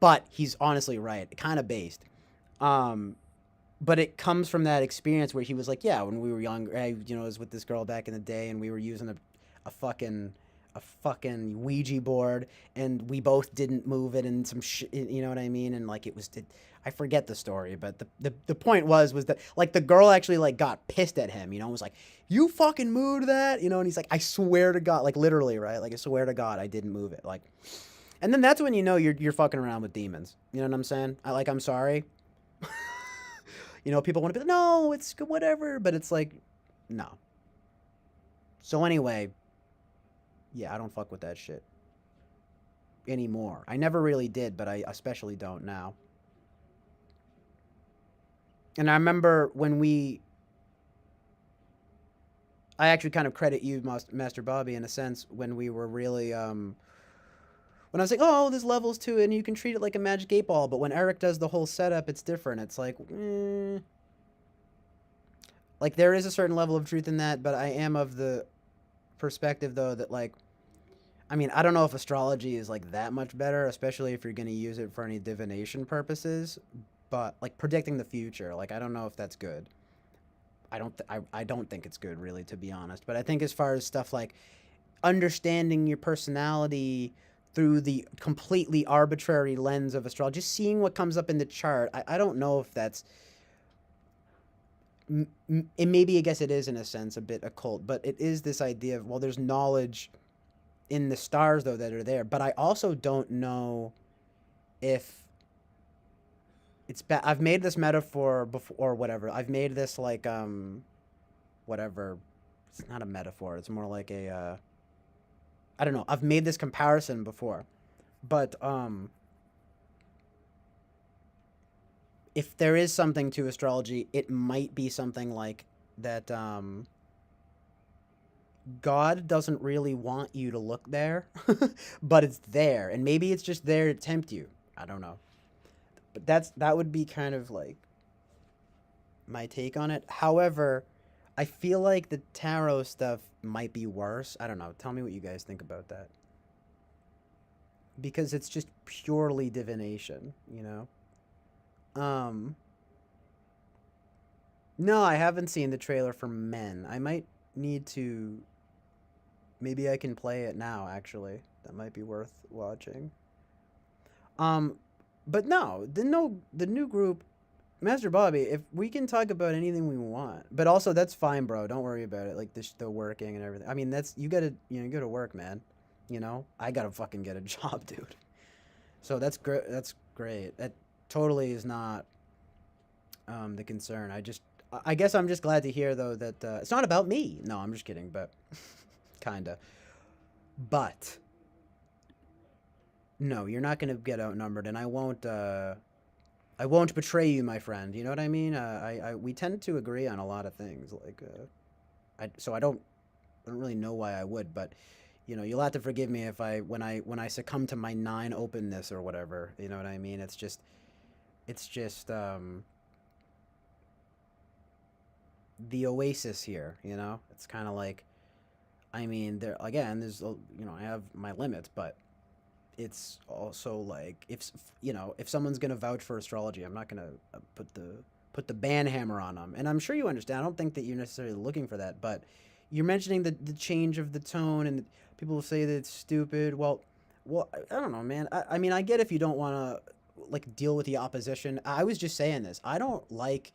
But he's honestly right, kind of based. Um, but it comes from that experience where he was like, yeah, when we were younger, I was with this girl back in the day, and we were using a fucking a fucking Ouija board, and we both didn't move it, and some shit, you know what I mean? And like I forget the story, but the point was that like the girl actually like got pissed at him, was like, you fucking moved that, and he's like, I swear to God, like literally, right? Like I swear to God, I didn't move it, like. And then that's when you know you're fucking around with demons. You know what I'm saying? I'm sorry. People want to be like, no, it's whatever, but it's like, no. So anyway, yeah, I don't fuck with that shit anymore. I never really did, but I especially don't now. And I remember I actually kind of credit you, Master Bobby, in a sense, when we were really, when I was like, oh, there's levels to it, and you can treat it like a Magic 8 Ball, but when Eric does the whole setup, it's different. It's like, like, there is a certain level of truth in that, but I am of the perspective, though, that, like, I mean, I don't know if astrology is, like, that much better, especially if you're going to use it for any divination purposes, but, like, predicting the future, like, I don't know if that's good. I don't think it's good, really, to be honest, but I think as far as stuff like understanding your personality through the completely arbitrary lens of astrology, just seeing what comes up in the chart, I don't know if that's and maybe I guess it is in a sense a bit occult, but it is this idea of, well, there's knowledge in the stars though that are there, but I also don't know if it's bad. I've made this metaphor before or whatever. I've made this like whatever. It's not a metaphor. It's more like a I don't know. I've made this comparison before. But if there is something to astrology, it might be something like that God doesn't really want you to look there, but it's there, and maybe it's just there to tempt you. I don't know. But that would be kind of like my take on it. However, I feel like the tarot stuff might be worse. I don't know. Tell me what you guys think about that. Because it's just purely divination, No, I haven't seen the trailer for Men. I might need to. Maybe I can play it now, actually. That might be worth watching. Um, but no, the new group, Master Bobby. If we can talk about anything we want, but also that's fine, bro. Don't worry about it. Like the working and everything. I mean, that's you gotta you gotta work, man. I gotta fucking get a job, dude. So that's great. That's great. That totally is not the concern. I guess I'm just glad to hear though that it's not about me. No, I'm just kidding, but kinda. But no, you're not gonna get outnumbered, and I won't. I won't betray you, my friend. You know what I mean? We tend to agree on a lot of things. Like, so I don't really know why I would, but you'll have to forgive me if when I succumb to my 9 openness or whatever. You know what I mean? It's just the Oasis here. You know, it's kind of like, I mean, there again, I have my limits, but it's also like if someone's gonna vouch for astrology, I'm not gonna put the ban hammer on them. And I'm sure you understand. I don't think that you're necessarily looking for that, but you're mentioning the change of the tone, and people will say that it's stupid. Well, I don't know, man. I mean, I get if you don't want to like deal with the opposition. I was just saying this. I don't like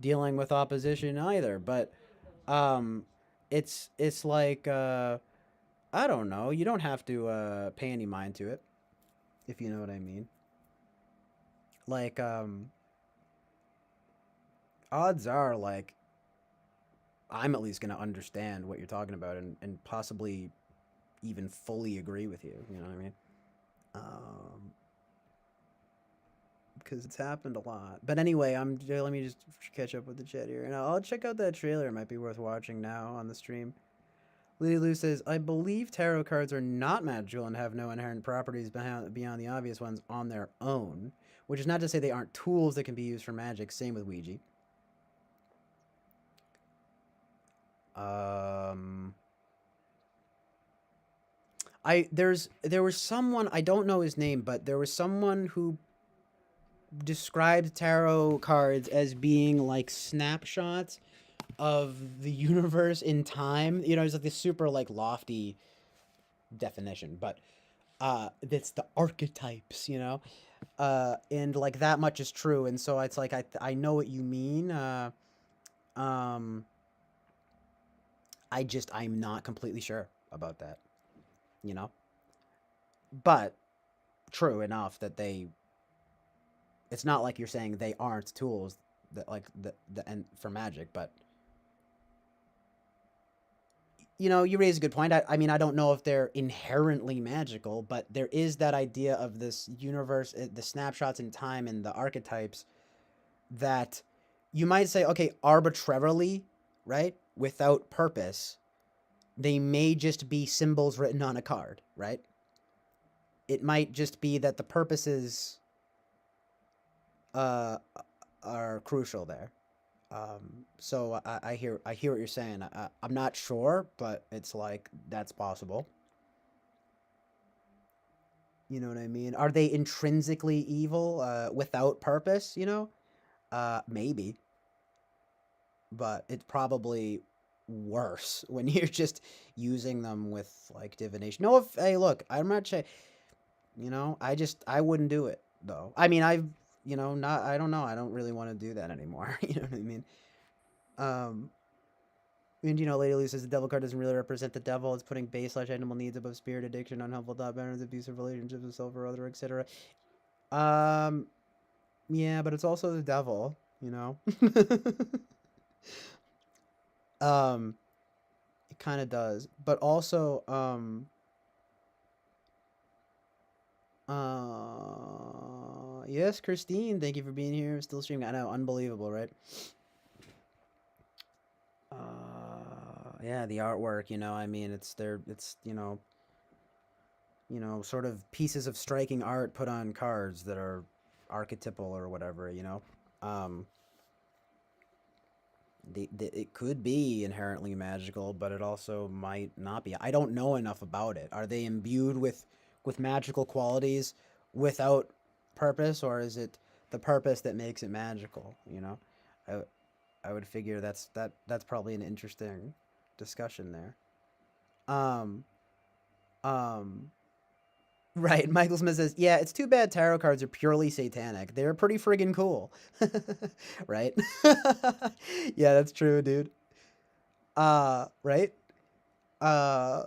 dealing with opposition either, but um, it's like I don't know. You don't have to pay any mind to it, if you know what I mean. Like odds are like I'm at least gonna understand what you're talking about and possibly even fully agree with you. You know what I mean? Um, because it's happened a lot. But anyway, let me just catch up with the chat here, and I'll check out that trailer. It might be worth watching now on the stream. Lily Lou says, I believe tarot cards are not magical and have no inherent properties beyond the obvious ones on their own, which is not to say they aren't tools that can be used for magic. Same with Ouija. There was someone, I don't know his name, but there was someone who described tarot cards as being like snapshots of the universe in time. You know, it's like this super like lofty definition, but that's the archetypes, you know. And like that much is true, and so it's like I know what you mean. Um I'm not completely sure about that, you know. But true enough that it's not like you're saying they aren't tools that like the and for magic, but you know, you raise a good point. I mean, I don't know if they're inherently magical, but there is that idea of this universe, the snapshots in time and the archetypes that you might say, okay, arbitrarily, right? Without purpose, they may just be symbols written on a card, right? It might just be that the purposes uh, are crucial there. So I hear what you're saying. I'm not sure, but it's like that's possible. You know what I mean? Are they intrinsically evil without purpose? You know, maybe, but it's probably worse when you're just using them with like divination. No, if hey, look, I'm not saying. You know, I wouldn't do it though. I mean, not I don't know. I don't really want to do that anymore. You know what I mean? Um, and you know, Lady Lou says the devil card doesn't really represent the devil. It's putting base/animal needs above spirit, addiction, unhelpful thought patterns, abusive relationships with self or other, etc. Um, yeah, but it's also the devil, you know. It kind of does, but also, yes, Christine, thank you for being here. Still streaming. I know, unbelievable, right? Yeah, the artwork, you know, I mean, it's, sort of pieces of striking art put on cards that are archetypal or whatever, you know. Um, it could be inherently magical, but it also might not be. I don't know enough about it. Are they imbued with magical qualities without purpose, or is it the purpose that makes it magical? You know, I would figure that's probably an interesting discussion there. Um, um, right. Michael Smith says, "Yeah, it's too bad tarot cards are purely satanic. They're pretty friggin' cool." Right? Yeah, that's true, dude. Right? Uh,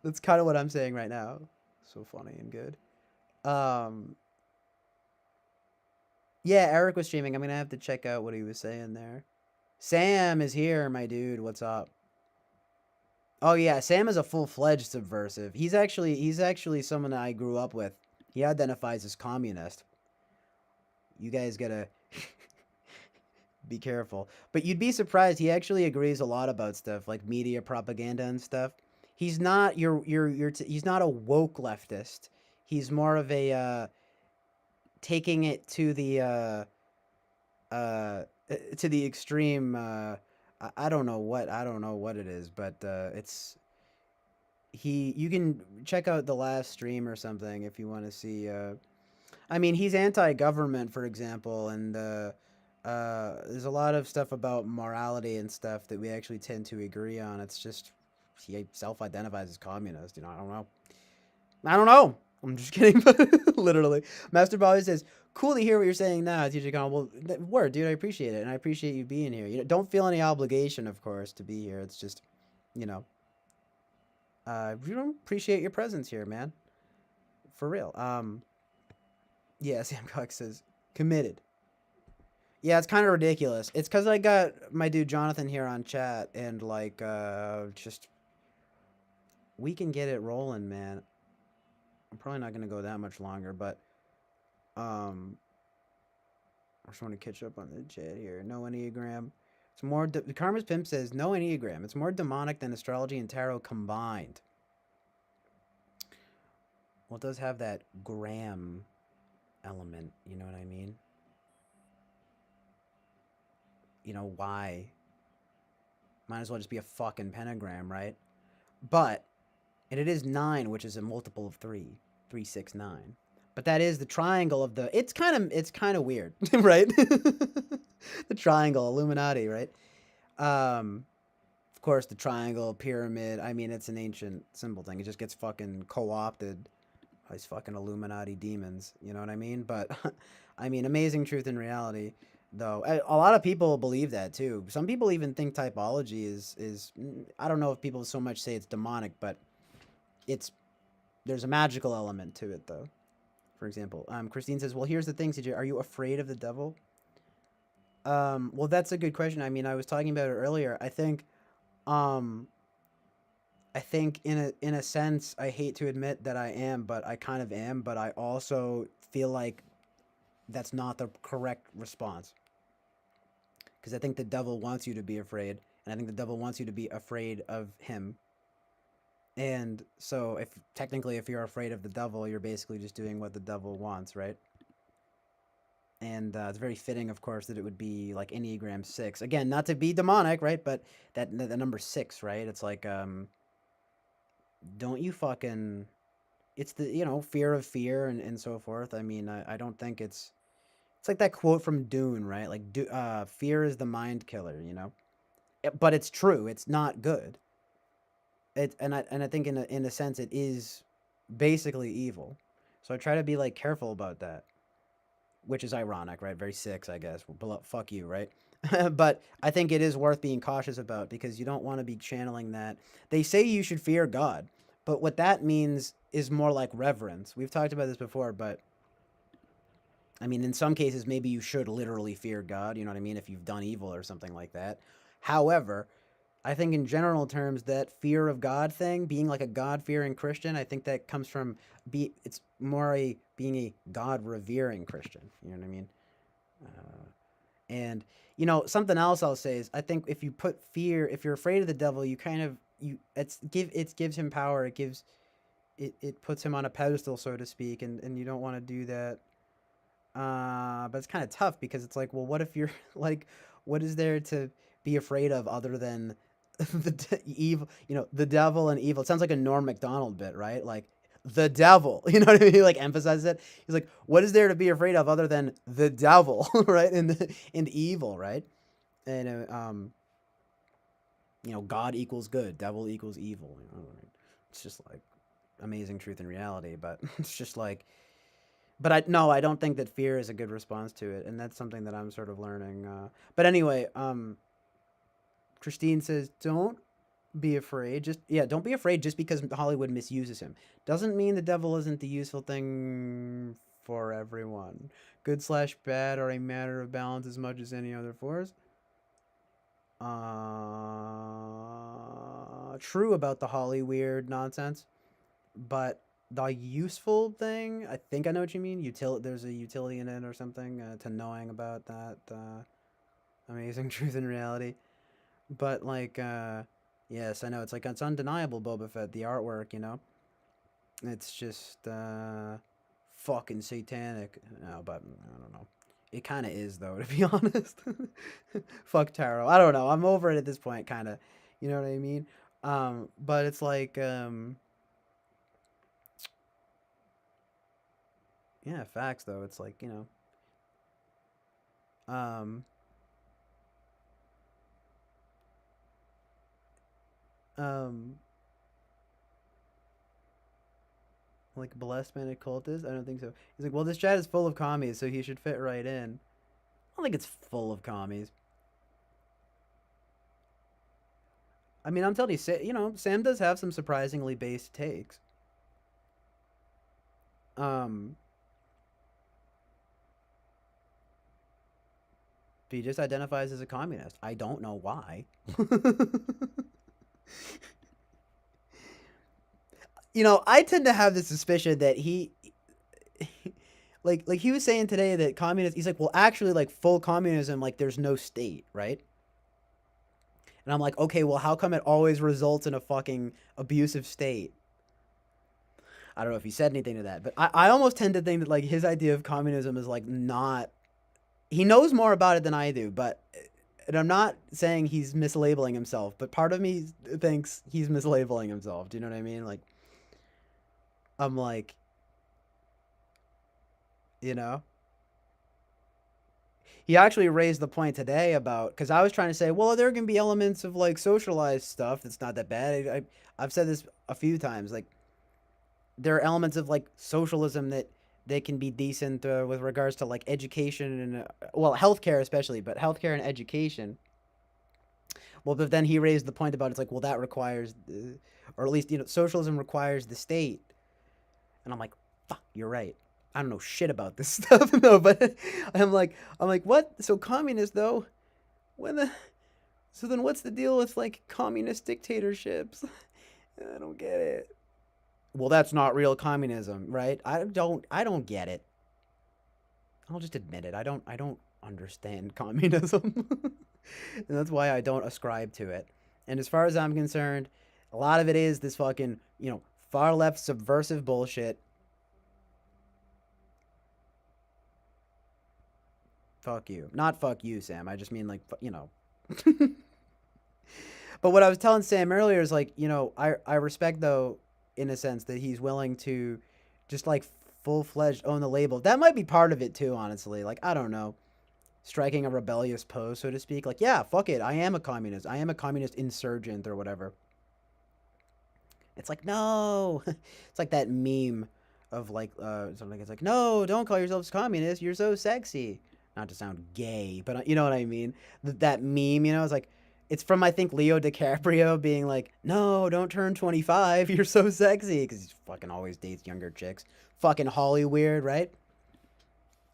that's kind of what I'm saying right now. So funny and good. Um, yeah, Eric was streaming. I'm gonna have to check out what he was saying there. Sam is here, my dude. What's up? Oh yeah, Sam is a full-fledged subversive. He's actually someone that I grew up with. He identifies as communist. You guys gotta be careful. But you'd be surprised. He actually agrees a lot about stuff like media propaganda and stuff. He's not he's not a woke leftist. He's more of a taking it uh to the extreme I don't know what it is, but it's you can check out the last stream or something if you want to see. I mean, he's anti-government, for example, and there's a lot of stuff about morality and stuff that we actually tend to agree on. It's just he self-identifies as communist. I don't know. I don't know. I'm just kidding. Literally, Master Bobby says, "Cool to hear what you're saying now, TJ Con." Well, word, dude. I appreciate it, and I appreciate you being here. Don't feel any obligation, of course, to be here. It's just, you know, appreciate your presence here, man. For real. Yeah, Sam Cox says committed. Yeah, it's kind of ridiculous. It's because I got my dude Jonathan here on chat, and like, just we can get it rolling, man. I'm probably not gonna go that much longer, but I just want to catch up on the chat here. No Enneagram. It's more. Karma's Pimp says no Enneagram. It's more demonic than astrology and tarot combined. Well, it does have that gram element. You know what I mean? Why? Might as well just be a fucking pentagram, right? But, and it is 9, which is a multiple of 3. 3, 6, 9. But that is the triangle of the. It's kind of weird, right? The triangle, Illuminati, right? Of course, the triangle, pyramid. I mean, it's an ancient symbol thing. It just gets fucking co-opted by these fucking Illuminati demons. You know what I mean? But, I mean, amazing truth and reality. Though a lot of people believe that too. Some people even think typology is. I don't know if people so much say it's demonic, but there's a magical element to it though. For example, Christine says, "Well, here's the thing, CJ. Are you afraid of the devil?" Well, that's a good question. I mean, I was talking about it earlier. Um, I think in a sense, I hate to admit that I am, but I kind of am. But I also feel like that's not the correct response. Because I think the devil wants you to be afraid, and I think the devil wants you to be afraid of him. And so, if you're afraid of the devil, you're basically just doing what the devil wants, right? And it's very fitting, of course, that it would be like Enneagram 6. Again, not to be demonic, right? But the number 6, right? It's like, don't you fucking. It's the, fear of fear and so forth. I mean, I don't think it's. It's like that quote from Dune, right? Like, fear is the mind killer, But it's true. It's not good. And I think in a sense it is basically evil. So I try to be like careful about that, which is ironic, right? Very 6, I guess. Well, fuck you, right? But I think it is worth being cautious about because you don't want to be channeling that. They say you should fear God, but what that means is more like reverence. We've talked about this before, but I mean, in some cases, maybe you should literally fear God, you know what I mean, if you've done evil or something like that. However, I think in general terms, that fear of God thing, being like a God-fearing Christian, I think that comes from it's more being a God-revering Christian. You know what I mean? And something else I'll say is I think if you put fear, if you're afraid of the devil, you kind of it gives him power. It puts him on a pedestal, so to speak, and you don't want to do that. But it's kind of tough because it's like, well, what if you're like, what is there to be afraid of other than evil? The devil and evil. It sounds like a Norm Macdonald bit, right? Like the devil. You know what I mean? He like emphasizes it. He's like, what is there to be afraid of other than the devil, right? And evil, right? And God equals good, devil equals evil. It's just like amazing truth and reality. But it's just like. But I don't think that fear is a good response to it, and that's something that I'm sort of learning. But anyway, Christine says, "Don't be afraid. Don't be afraid just because Hollywood misuses him. Doesn't mean the devil isn't the useful thing for everyone. Good/bad are a matter of balance as much as any other force." True about the Holly weird nonsense, but the useful thing, I think I know what you mean. There's a utility in it or something to knowing about that amazing truth and reality. But like, yes, I know it's undeniable. Boba Fett, the artwork, it's just fucking satanic. No, but I don't know. It kind of is though, to be honest. Fuck tarot. I don't know. I'm over it at this point, kind of. You know what I mean? But it's like, yeah, facts though. It's like, um, um, like blessed man occultist. I don't think so. He's like, well, this chat is full of commies, so he should fit right in. I don't think it's full of commies. I mean, I'm telling you, Sam does have some surprisingly based takes. Um, he just identifies as a communist. I don't know why. I tend to have the suspicion that he like he was saying today that communist he's like, well, actually, like, full communism, like, there's no state, right? And I'm like, okay, well, how come it always results in a fucking abusive state? I don't know if he said anything to that, but I almost tend to think that, like, his idea of communism is, like, not. He knows more about it than I do, but. And I'm not saying he's mislabeling himself, but part of me thinks he's mislabeling himself. Do you know what I mean? Like, I'm like, you know? He actually raised the point today about, because I was trying to say, well, there can be elements of, like, socialized stuff that's not that bad. I've said this a few times. Like, there are elements of, like, socialism that they can be decent with regards to, like, education and, well, healthcare especially, but healthcare and education. Well, but then he raised the point about, it's like, well, that requires, or at least, socialism requires the state. And I'm like, fuck, you're right. I don't know shit about this stuff. No, but I'm like, what? So communist though? When the? So then what's the deal with, like, communist dictatorships? I don't get it. Well, that's not real communism, right? I don't get it. I'll just admit it. I don't understand communism. And that's why I don't ascribe to it. And as far as I'm concerned, a lot of it is this fucking, far left subversive bullshit. Fuck you. Not fuck you, Sam. I just mean, like, But what I was telling Sam earlier is, like, I respect, though, in a sense, that he's willing to just, like, full-fledged own the label. That might be part of it too, honestly. Like, I don't know, striking a rebellious pose, so to speak. Like, yeah, fuck it, I am a communist. I am a communist insurgent or whatever. It's like, no. It's like that meme of, like, something. It's like, no, don't call yourselves communist. You're so sexy. Not to sound gay, but you know what I mean. That meme, it's like, it's from, I think, Leo DiCaprio being like, no, don't turn 25. You're so sexy, because he fucking always dates younger chicks. Fucking Hollyweird, right?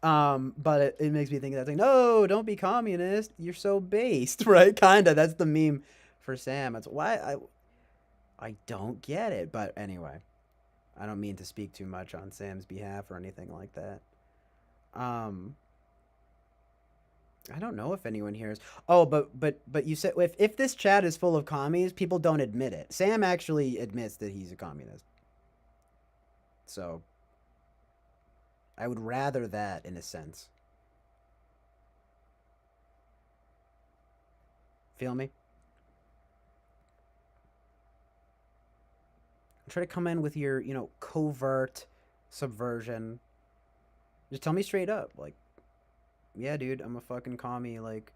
But it makes me think that, like, no, don't be communist. You're so based, right? Kinda. That's the meme for Sam. It's why I don't get it. But anyway, I don't mean to speak too much on Sam's behalf or anything like that. Um, I don't know if anyone here is. Oh, but you said, if this chat is full of commies, people don't admit it. Sam actually admits that he's a communist. So I would rather that, in a sense. Feel me? Try to come in with your, covert subversion. Just tell me straight up, like, yeah, dude, I'm a fucking commie. Like,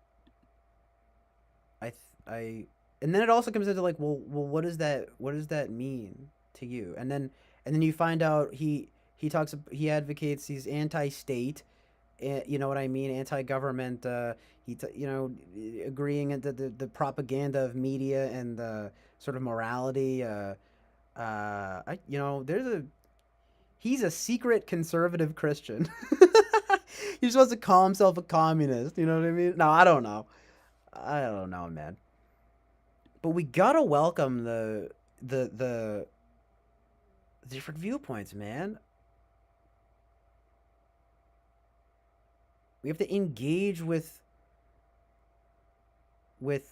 I, and then it also comes into, like, well, what does that mean to you? And then you find out he advocates, he's anti-state, you know what I mean, anti-government. Agreeing that the propaganda of media and the sort of morality. There's he's a secret conservative Christian. He's supposed to call himself a communist. You know what I mean? No, I don't know. I don't know, man. But we gotta welcome the different viewpoints, man. We have to engage with with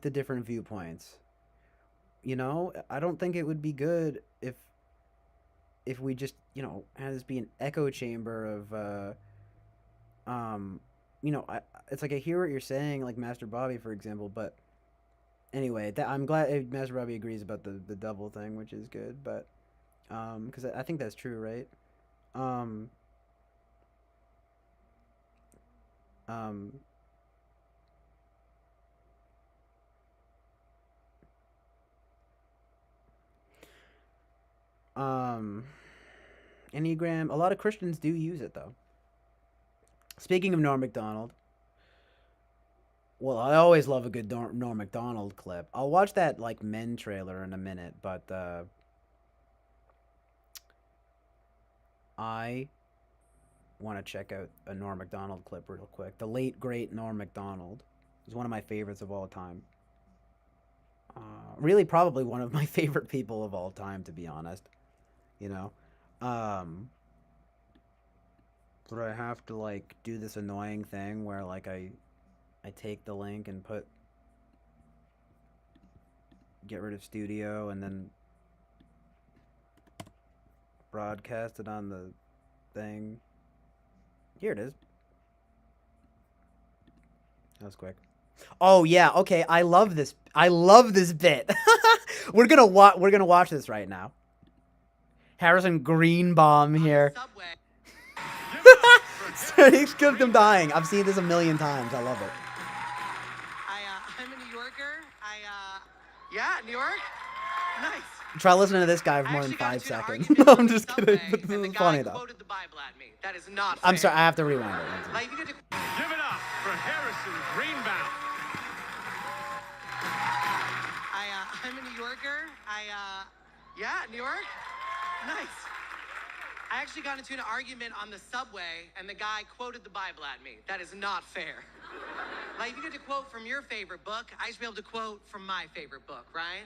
the different viewpoints. I don't think it would be good if we just, had this be an echo chamber of you know, it's like I hear what you're saying, like Master Bobby, for example, but anyway, I'm glad Master Bobby agrees about the double thing, which is good, but because I think that's true, right? Um, um, um, Enneagram. A lot of Christians do use it though. Speaking of Norm Macdonald, well, I always love a good Norm Macdonald clip. I'll watch that like Men trailer in a minute, but I want to check out a Norm Macdonald clip real quick. The late great Norm Macdonald is one of my favorites of all time. Really, probably one of my favorite people of all time, to be honest. You know, but I have to like do this annoying thing where like I take the link and get rid of studio and then broadcast it on the thing. Here it is. That was quick. Oh yeah, okay. I love this. I love this bit. We're gonna watch this right now. Harrison Greenbaum here. He killed him dying. I've seen this a million times. I love it. I'm a New Yorker. Yeah, New York. Nice. Try listening to this guy for more than 5 seconds. No, I'm just kidding. But this is funny though. Quoted the Bible at me. That is not I'm fair. sorry. I have to rewind it. Like, you get to... Give it up for Harrison Greenbaum. I'm a New Yorker. Yeah, New York. Nice. I actually got into an argument on the subway, and the guy quoted the Bible at me. That is not fair. Like, if you get to quote from your favorite book, I should be able to quote from my favorite book, right?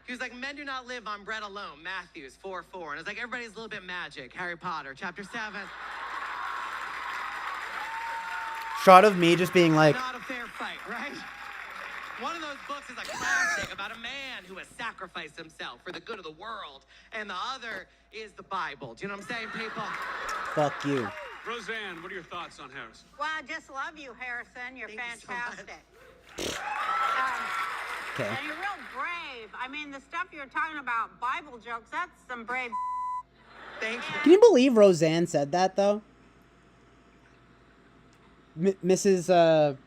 He was like, men do not live on bread alone, Matthew 4:4. And it's like, everybody's a little bit magic, Harry Potter, chapter 7. Shot of me just being like, Not a fair fight, right? One of those books is a classic about a man who has sacrificed himself for the good of the world, and the other is the Bible. Do you know what I'm saying, people? fuck you. Roseanne, what are your thoughts on Harrison? Well, I just love you, Harrison. You're Thank you so much. fantastic. Okay. And you're real brave. I mean, the stuff you're talking about, Bible jokes, that's some brave. Thank you. Can you believe Roseanne said that though? Mrs.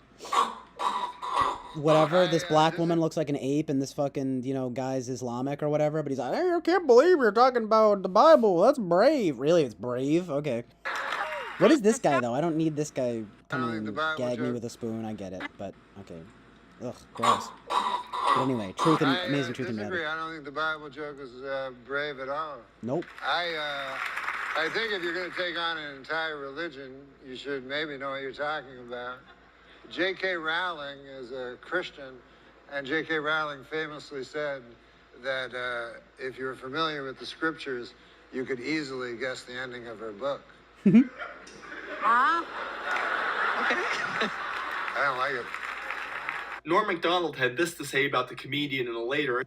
Whatever, this black woman looks like an ape and this fucking, you know, guy's Islamic or whatever, but he's like, hey, I can't believe you're talking about the Bible. That's brave. Really, it's brave? Okay. What is this guy, though? I don't need this guy coming and gag me with a spoon. I get it, but okay. Ugh, gross. But anyway, truth and amazing truth and reality. I don't think the Bible joke is brave at all. Nope. I think if you're going to take on an entire religion, you should maybe know what you're talking about. J.K. Rowling is a Christian, and J.K. Rowling famously said that if you're familiar with the scriptures, you could easily guess the ending of her book. Huh? Okay. I don't like it. Norm Macdonald had this to say about the comedian in a later...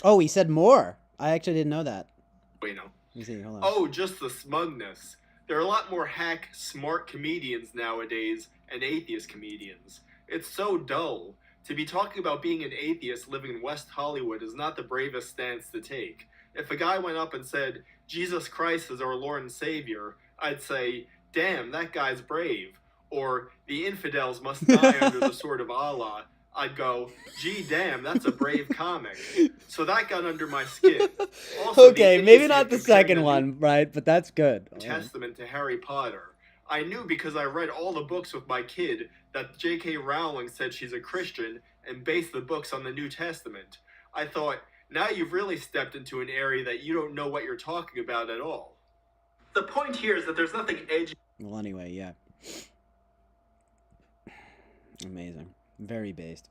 Oh, he said more. I actually didn't know that. Wait, no. Let me see, hold on. Oh, just the smugness. There are a lot more hack, smart comedians nowadays and atheist comedians. It's so dull. To be talking about being an atheist living in West Hollywood is not the bravest stance to take. If a guy went up and said, Jesus Christ is our Lord and Savior, I'd say, damn, that guy's brave. Or, the infidels must die under the sword of Allah. I'd go, gee, damn, that's a brave comic. So that got under my skin. Also, okay, maybe not the second one, right? But that's good. Testament to Harry Potter. I knew because I read all the books with my kid that J.K. Rowling said she's a Christian and based the books on the New Testament. I thought, now you've really stepped into an area that you don't know what you're talking about at all. The point here is that there's nothing edgy. Well, anyway, yeah. Amazing. Very based.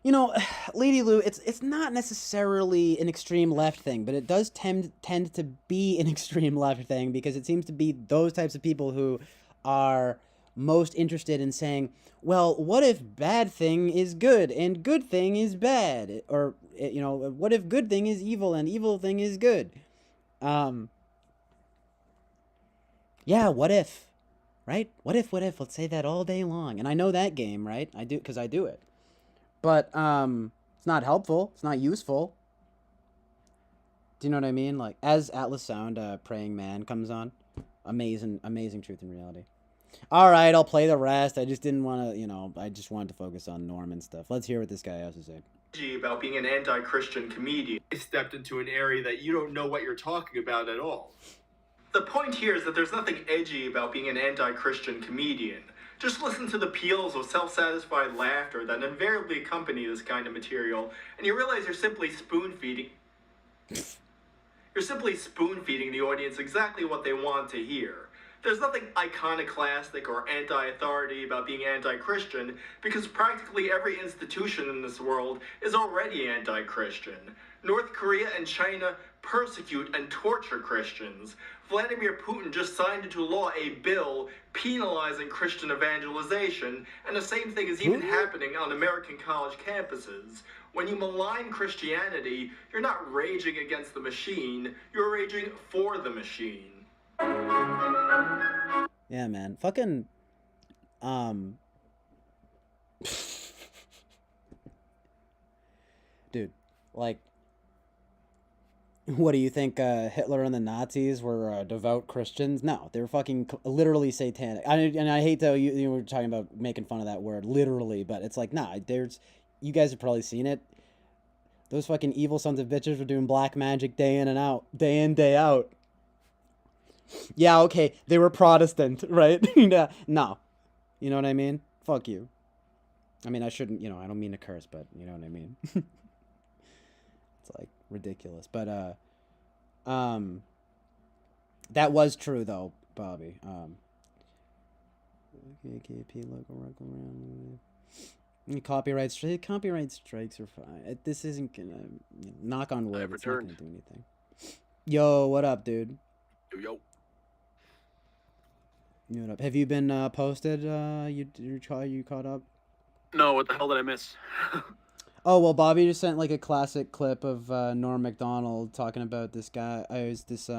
You know, Lady Lou, it's not necessarily an extreme left thing, but it does tend to be an extreme left thing because it seems to be those types of people who are most interested in saying, well, what if bad thing is good and good thing is bad? Or, you know, what if good thing is evil and evil thing is good? Yeah, what if? Right? What if? Let's say that all day long. And I know that game, right? I do, because I do it. But it's not helpful. It's not useful. Do you know what I mean? Like, as Atlas Sound, Praying Man comes on, amazing Truth and Reality. All right, I'll play the rest. I just didn't want to, I just wanted to focus on Norm and stuff. Let's hear what this guy has to say. About being an anti-Christian comedian. I stepped into an area that you don't know what you're talking about at all. The point here is that there's nothing edgy about being an anti-Christian comedian. Just listen to the peals of self-satisfied laughter that invariably accompany this kind of material, and you realize you're simply spoon-feeding the audience exactly what they want to hear. There's nothing iconoclastic or anti-authority about being anti-Christian, because practically every institution in this world is already anti-Christian. North Korea and China persecute and torture Christians. Vladimir Putin just signed into law a bill penalizing Christian evangelization, and the same thing is even happening on American college campuses. When you malign Christianity, you're not raging against the machine, you're raging for the machine. Yeah, man. Fucking, dude, like, what do you think, Hitler and the Nazis were devout Christians? No, they were fucking literally satanic. And I hate that you were talking about making fun of that word, literally, but it's like, nah, you guys have probably seen it. Those fucking evil sons of bitches were doing black magic day in, day out. Yeah, okay, they were Protestant, right? No. You know what I mean? Fuck you. I mean, I shouldn't, I don't mean to curse, but you know what I mean? It's like ridiculous. But that was true though, Bobby. KKP logo work around. Copyright strikes are fine. This isn't gonna, knock on wood, it's not gonna do anything. Yo, what up, dude? Yo. What up? Have you been posted? You caught up? No, what the hell did I miss? Oh, well, Bobby just sent like a classic clip of Norm Macdonald talking about this guy. He's this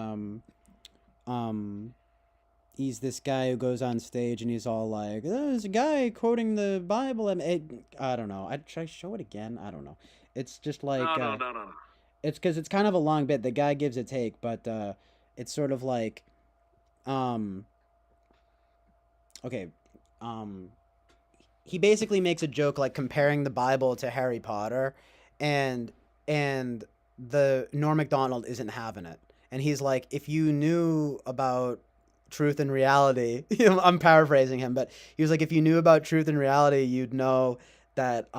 guy who goes on stage and he's all like, there's a guy quoting the Bible. And I don't know. Should I show it again? I don't know. It's just like... No. It's because it's kind of a long bit. The guy gives a take, but it's sort of like... Okay. He basically makes a joke like comparing the Bible to Harry Potter, and the Norm Macdonald isn't having it. And he's like, if you knew about truth and reality, I'm paraphrasing him, but he was like, if you knew about truth and reality, you'd know that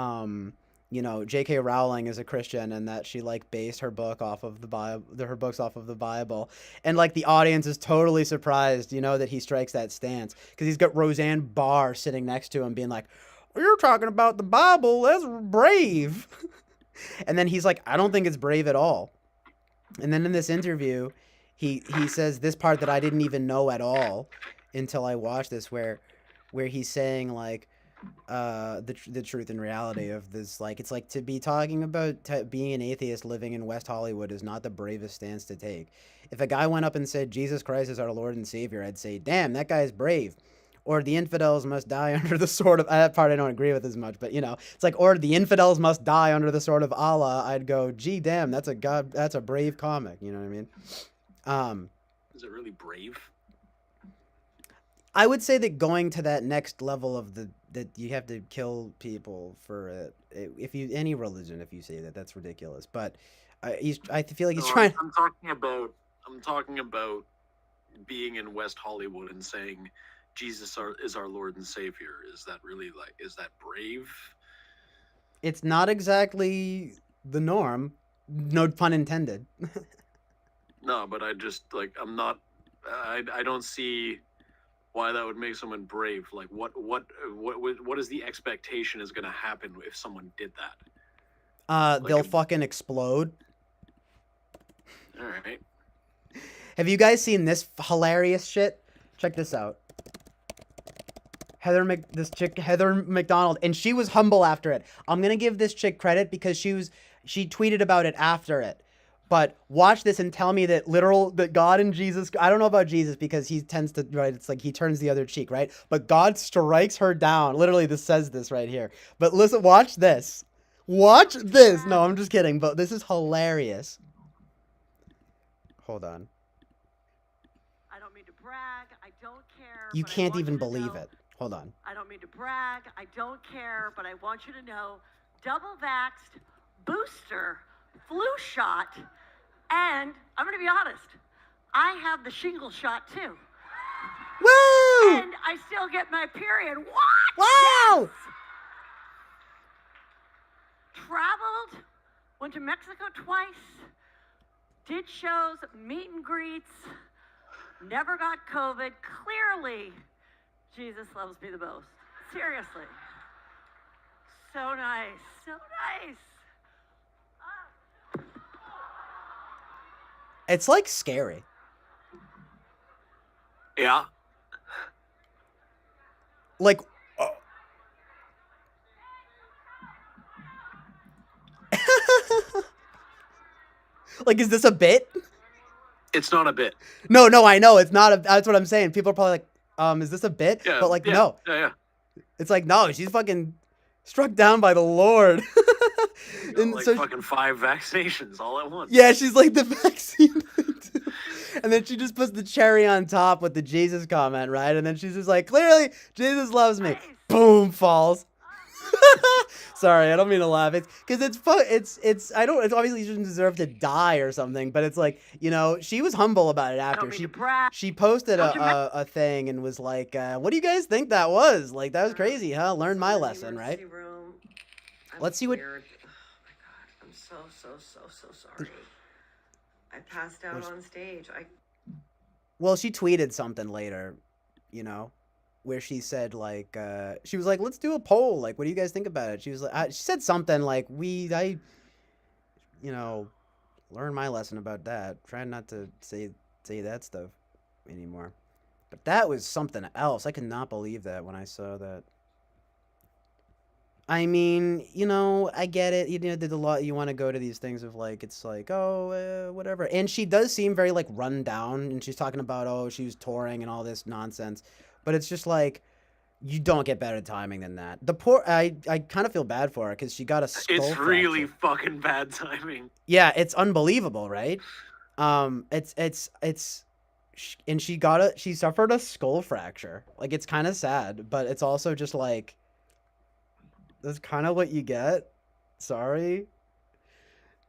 J.K. Rowling is a Christian and that she like based her book off of the Bible, her books off of the Bible, and like the audience is totally surprised, that he strikes that stance because he's got Roseanne Barr sitting next to him, being like, "You're talking about the Bible? That's brave." And then he's like, "I don't think it's brave at all." And then in this interview, he says this part that I didn't even know at all until I watched this, where he's saying like, the truth and reality of this, like, it's like to be talking about being an atheist living in West Hollywood is not the bravest stance to take. If a guy went up and said Jesus Christ is our Lord and Savior, I'd say, damn, that guy's brave. Or the infidels must die under the sword of... That part I don't agree with as much, but it's like, or the infidels must die under the sword of Allah. I'd go, gee, damn, that's a brave comic. You know what I mean? Is it really brave? I would say that going to that next level of that you have to kill people for it. Any religion, if you say that, that's ridiculous. But I feel like he's trying. I'm talking about being in West Hollywood and saying Jesus is our Lord and Savior. Is that really is that brave? It's not exactly the norm. No pun intended. No, but I just I'm not. I don't see why that would make someone brave. Like what is the expectation is going to happen if someone did that? They'll fucking explode. All right. Have you guys seen this hilarious shit? Check this out. Heather McDonald, and she was humble after it. I'm gonna give this chick credit because she tweeted about it after it. But watch this and tell me that that God and Jesus, I don't know about Jesus because he tends to, right, it's like he turns the other cheek, right? But God strikes her down. Literally, this says this right here. But listen, watch this. Watch this. No, I'm just kidding, but this is hilarious. Hold on. I don't mean to brag. I don't care. You but I can't want even you to believe know- it. Hold on. I don't mean to brag. I don't care, but I want you to know, double vaxxed, booster, flu shot, and I'm going to be honest, I have the shingle shot too. Woo! And I still get my period. What? Wow! Yes! Traveled, went to Mexico twice, did shows, meet and greets, never got COVID. Clearly, Jesus loves me the most. Seriously. So nice. So nice. It's like scary. Yeah. Like, like, is this a bit? It's not a bit. No, I know it's not that's what I'm saying. People are probably like, is this a bit? Yeah. But like, yeah, no. Yeah. It's like, no, she's fucking struck down by the Lord. Got, like fucking 5 vaccinations all at once. Yeah, she's like the vaccine thing too. And then she just puts the cherry on top with the Jesus comment, right? And then she's just like, clearly, Jesus loves me. Boom, falls. Sorry, I don't mean to laugh. It's because it's fun. It's obviously she shouldn't deserve to die or something, but it's like, you know, she was humble about it after. She posted a thing and was like, what do you guys think that was? Like, that was crazy, huh? Learn my lesson, right? Let's see what. Oh my god, I'm so sorry. I passed out on stage. Well, she tweeted something later, you know, where she said like, she was like, let's do a poll. Like, what do you guys think about it? She was like, she said something like, you know, learn my lesson about that. Try not to say that stuff anymore. But that was something else. I could not believe that when I saw that. I mean, you know, I get it. You know, there's a lot. You want to go to these things of like, it's like, oh, whatever. And she does seem very like run down, and she's talking about, oh, she was touring and all this nonsense. But it's just like, you don't get better timing than that. The poor, I kind of feel bad for her because she got a skull It's really fracture. fucking bad timing. Yeah, it's unbelievable, right? And she suffered a skull fracture. Like, it's kind of sad, but it's also just like, that's kind of what you get. Sorry.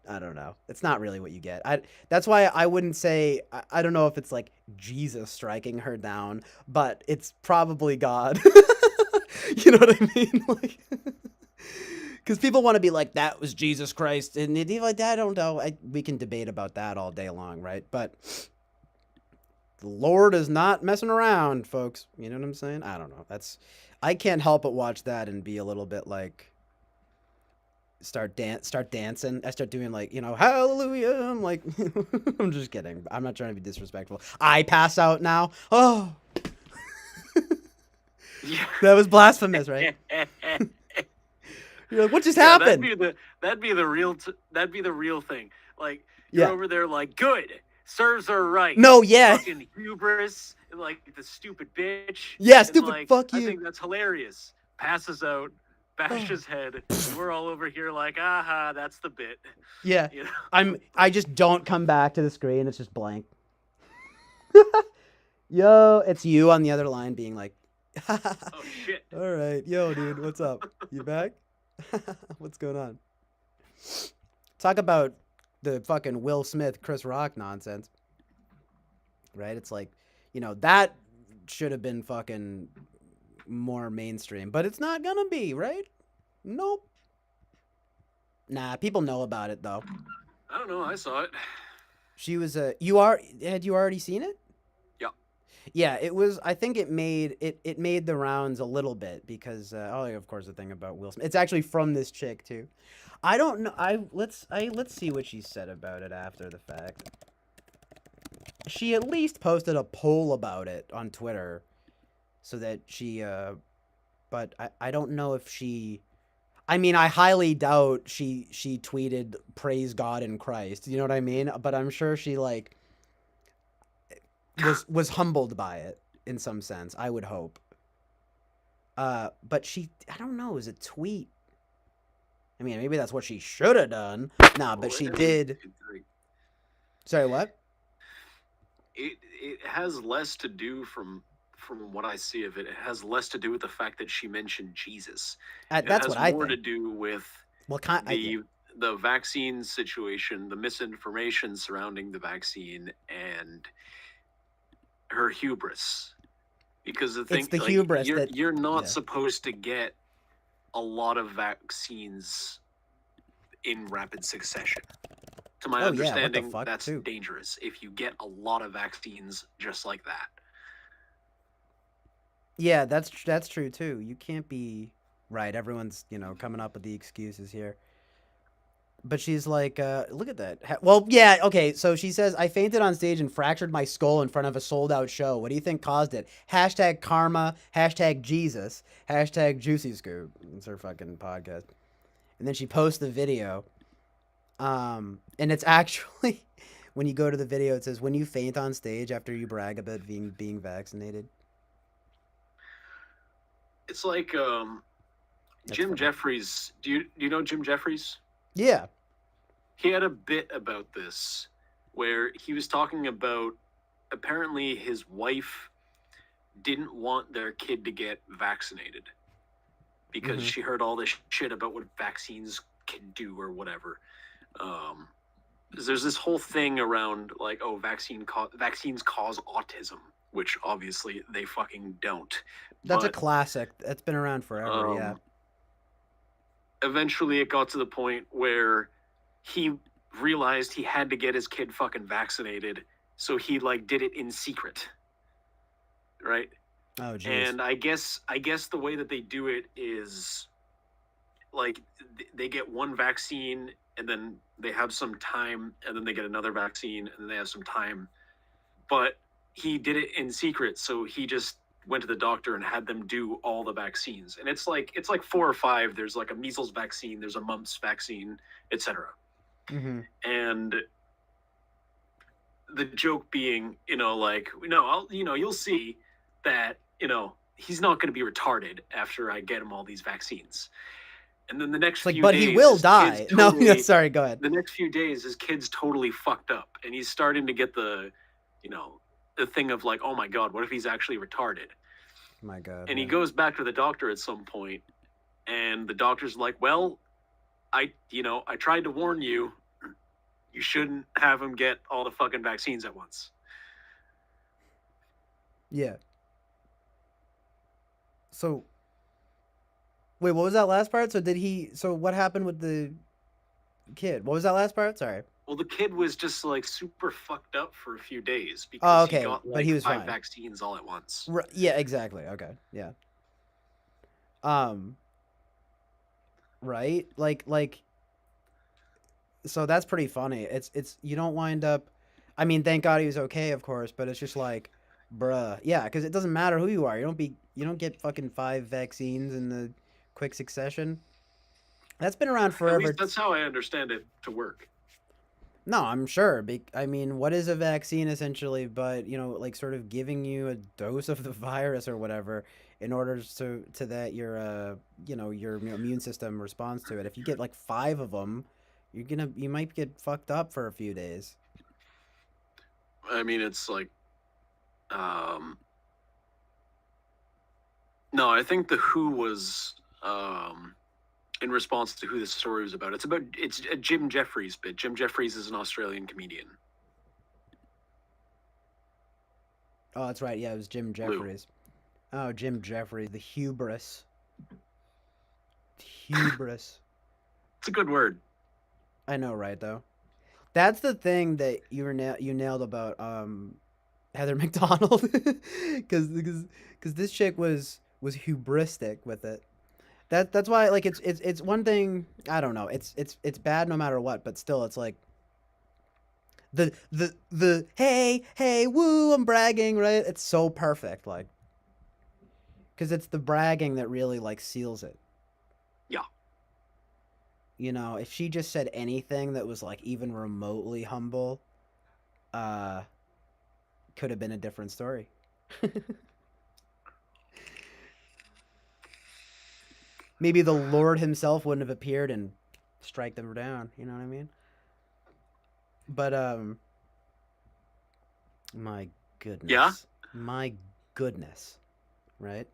I don't know. It's not really what you get. That's why I wouldn't say, I don't know if it's like Jesus striking her down, but it's probably God. You know what I mean? Like, because people want to be like, that was Jesus Christ. And it'd be like, I don't know. We can debate about that all day long, right? But the Lord is not messing around, folks. You know what I'm saying? I don't know. I can't help but watch that and be a little bit like, start dancing. I start doing like, you know, hallelujah. I'm like, I'm just kidding. I'm not trying to be disrespectful. I pass out now. Oh, Yeah. that was blasphemous, right? You're like, what just happened? That'd be the real thing. Like, you're over there like, good, serves are right. No, yeah. Fucking hubris, and like the stupid bitch. Yeah, and, stupid, like, fuck you. I think that's hilarious. Passes out, bashes his head. We're all over here like, aha, that's the bit. Yeah. You know? I just don't come back to the screen. It's just blank. Yo, it's you on the other line being like, Oh shit. all right. Yo, dude, what's up? You back? What's going on? Talk about the fucking Will Smith, Chris Rock nonsense. Right? It's like, you know, that should have been fucking more mainstream, but it's not gonna be, right? Nope. Nah, people know about it though. I don't know. I saw it. She was had you already seen it? Yeah. Yeah, it was. I think it made the rounds a little bit because of course the thing about Will Smith. It's actually from this chick too. I don't know. Let's see what she said about it after the fact. She at least posted a poll about it on Twitter, so that she. But I don't know if she. I mean, I highly doubt she tweeted "Praise God in Christ." You know what I mean? But I'm sure she like was humbled by it in some sense. I would hope. But I don't know. Is a tweet? I mean, maybe that's what she should have done. Nah, but she did. Sorry, what? It has less to do from what I see of it. It has less to do with the fact that she mentioned Jesus. That's what I think. It has more to do with the vaccine situation, the misinformation surrounding the vaccine, and her hubris. Because the thing, it's the hubris you're not supposed to get a lot of vaccines in rapid succession. To my understanding, that's dangerous if you get a lot of vaccines just like that. Yeah, that's true too. You can't be right. Everyone's, coming up with the excuses here. But she's like, look at that. Well, yeah, okay. So she says, I fainted on stage and fractured my skull in front of a sold-out show. What do you think caused it? Hashtag karma, hashtag Jesus, hashtag juicy scoop. It's her fucking podcast. And then she posts the video. And it's actually, when you go to the video, it says, when you faint on stage after you brag about being vaccinated. It's like Jim Jeffries. Do you know Jim Jeffries? Yeah. He had a bit about this where he was talking about apparently his wife didn't want their kid to get vaccinated because she heard all this shit about what vaccines can do or whatever. There's this whole thing around like, oh, vaccines cause autism, which obviously they fucking don't. That's a classic. That's been around forever, yeah. Eventually it got to the point where he realized he had to get his kid fucking vaccinated, so he like did it in secret. Right? Oh, geez. And I guess the way that they do it is like they get one vaccine and then they have some time and then they get another vaccine and then they have some time. But he did it in secret, so he just went to the doctor and had them do all the vaccines. And it's like 4 or 5. There's like a measles vaccine, there's a mumps vaccine, etc. And the joke being, you'll see that, he's not going to be retarded after I get him all these vaccines. And then the next few days, but he will die. Sorry, go ahead. The next few days, his kid's totally fucked up, and he's starting to get the thing of like, oh my God, what if he's actually retarded? My God. And he goes back to the doctor at some point, and the doctor's like, well, I tried to warn you. You shouldn't have him get all the fucking vaccines at once. Yeah. So, wait, what was that last part? So what happened with the kid? What was that last part? Sorry. Well, the kid was just like super fucked up for a few days because he got but he was 5 fine. vaccines all at once. Yeah, exactly. Okay. Yeah. Right? Like so that's pretty funny. It's you don't wind up, I mean, thank God he was okay, of course, but it's just like, bruh. Yeah, because it doesn't matter who you are. You don't get fucking 5 vaccines in the quick succession. That's been around forever. At least that's how I understand it to work. No, I'm sure. I mean, what is a vaccine essentially but, like sort of giving you a dose of the virus or whatever in order to that your immune system responds to it. If you get like 5 of them, you might get fucked up for a few days. I mean, it's like no, I think the WHO was in response to who this story was about. It's a Jim Jeffries bit. Jim Jeffries is an Australian comedian. Oh, that's right. Yeah, it was Jim Jeffries. Oh, Jim Jeffries, the hubris. Hubris. It's a good word. I know, right? Though, that's the thing that you nailed about Heather McDonald, because this chick was hubristic with it. That's why, like, it's one thing. I don't know. It's bad no matter what, but still, it's like the hey woo, I'm bragging, right? It's so perfect, like, because it's the bragging that really like seals it. Yeah. you know, if she just said anything that was like even remotely humble, uh, could have been a different story. Maybe the Lord himself wouldn't have appeared and strike them down. You know what I mean? But my goodness. Yeah? My goodness. Right?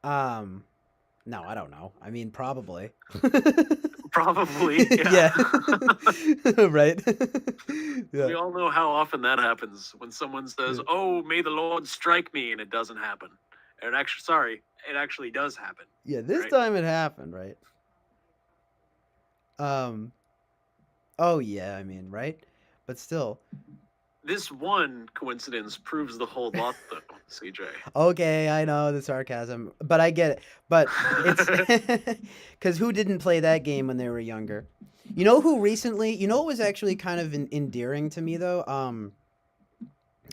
No, I don't know. I mean, probably. Probably. Yeah. Right? We all know how often that happens when someone says, Yeah. "Oh, may the Lord strike me," and it doesn't happen. And it actually does happen. Yeah, this Right. time it happened, right? Oh yeah, I mean, right? But still. This one coincidence proves the whole lot, though, CJ. Okay, I know the sarcasm, but I get it. But it's because who didn't play that game when they were younger? You know who recently? You know what was actually kind of endearing to me though.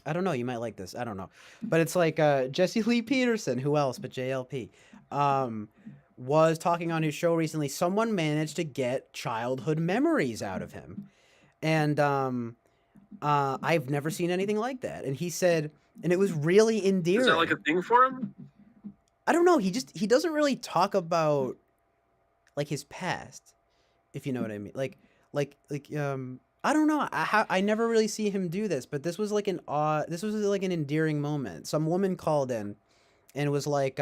I don't know. You might like this. I don't know, but it's like Jesse Lee Peterson. Who else but JLP? Was talking on his show recently. Someone managed to get childhood memories out of him, and I've never seen anything like that. And he said, and it was really endearing. Is that like a thing for him? I don't know. He doesn't really talk about like his past, if you know what I mean. Like I don't know. I never really see him do this, but this was like an endearing moment. Some woman called in and was like,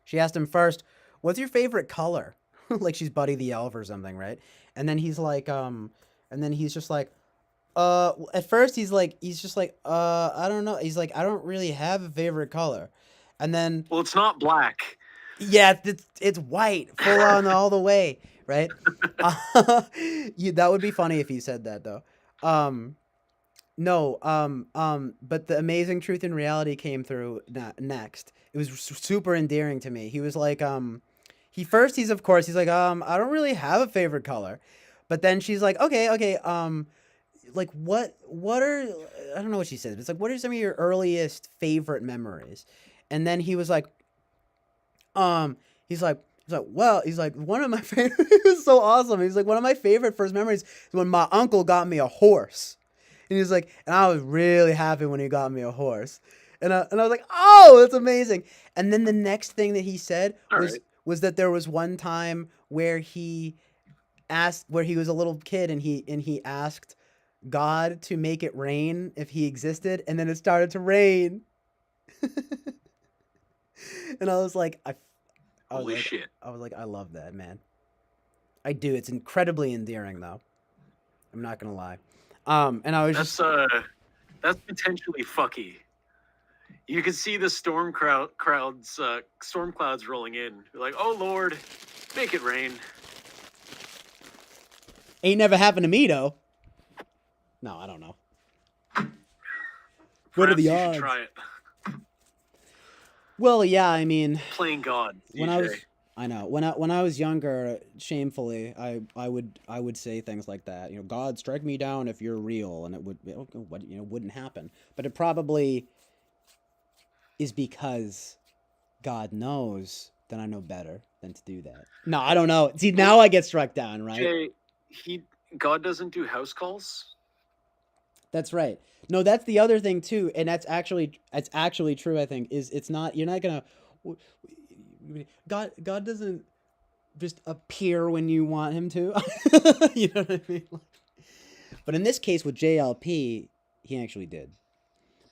she asked him first, "What's your favorite color?" Like she's Buddy the Elf or something, right? And then he's like, and then he's just like, at first he's just like, I don't know. He's like, I don't really have a favorite color. And then, Well, it's not black. yeah, it's white, full on all the way, right? That would be funny if he said that though. No, but the amazing truth and reality came through next. It was super endearing to me. He was like, he's like, I don't really have a favorite color, but then she's like, okay, like what are, I don't know what she said. It's like, what are some of your earliest favorite memories? And then he was like, he's like, one of my favorite, it was so awesome. He's like, one of my favorite first memories is when my uncle got me a horse. And he's like, and I was really happy when he got me a horse. And I was like, oh, that's amazing. And then the next thing that he said was that there was one time where he was a little kid and he asked God to make it rain if he existed, and then it started to rain. And I was like, Holy shit. I was like, I love that, man. I do. It's incredibly endearing, though. I'm not gonna lie. And I was that's potentially fucky. You can see the storm clouds rolling in. You're like, oh Lord, make it rain. Ain't never happened to me though. No, I don't know. What are the odds? You should try it. Well, yeah, I mean, playing God. When I was younger, shamefully, I would say things like that. You know, God, strike me down if you're real, and it wouldn't happen. But it probably is because God knows that I know better than to do that. No, I don't know. See, now I get struck down, right? Jay, God doesn't do house calls. That's right. No, that's the other thing too, and that's actually true. I think it's not. You're not gonna. God doesn't just appear when you want him to. You know what I mean? But in this case with JLP, he actually did.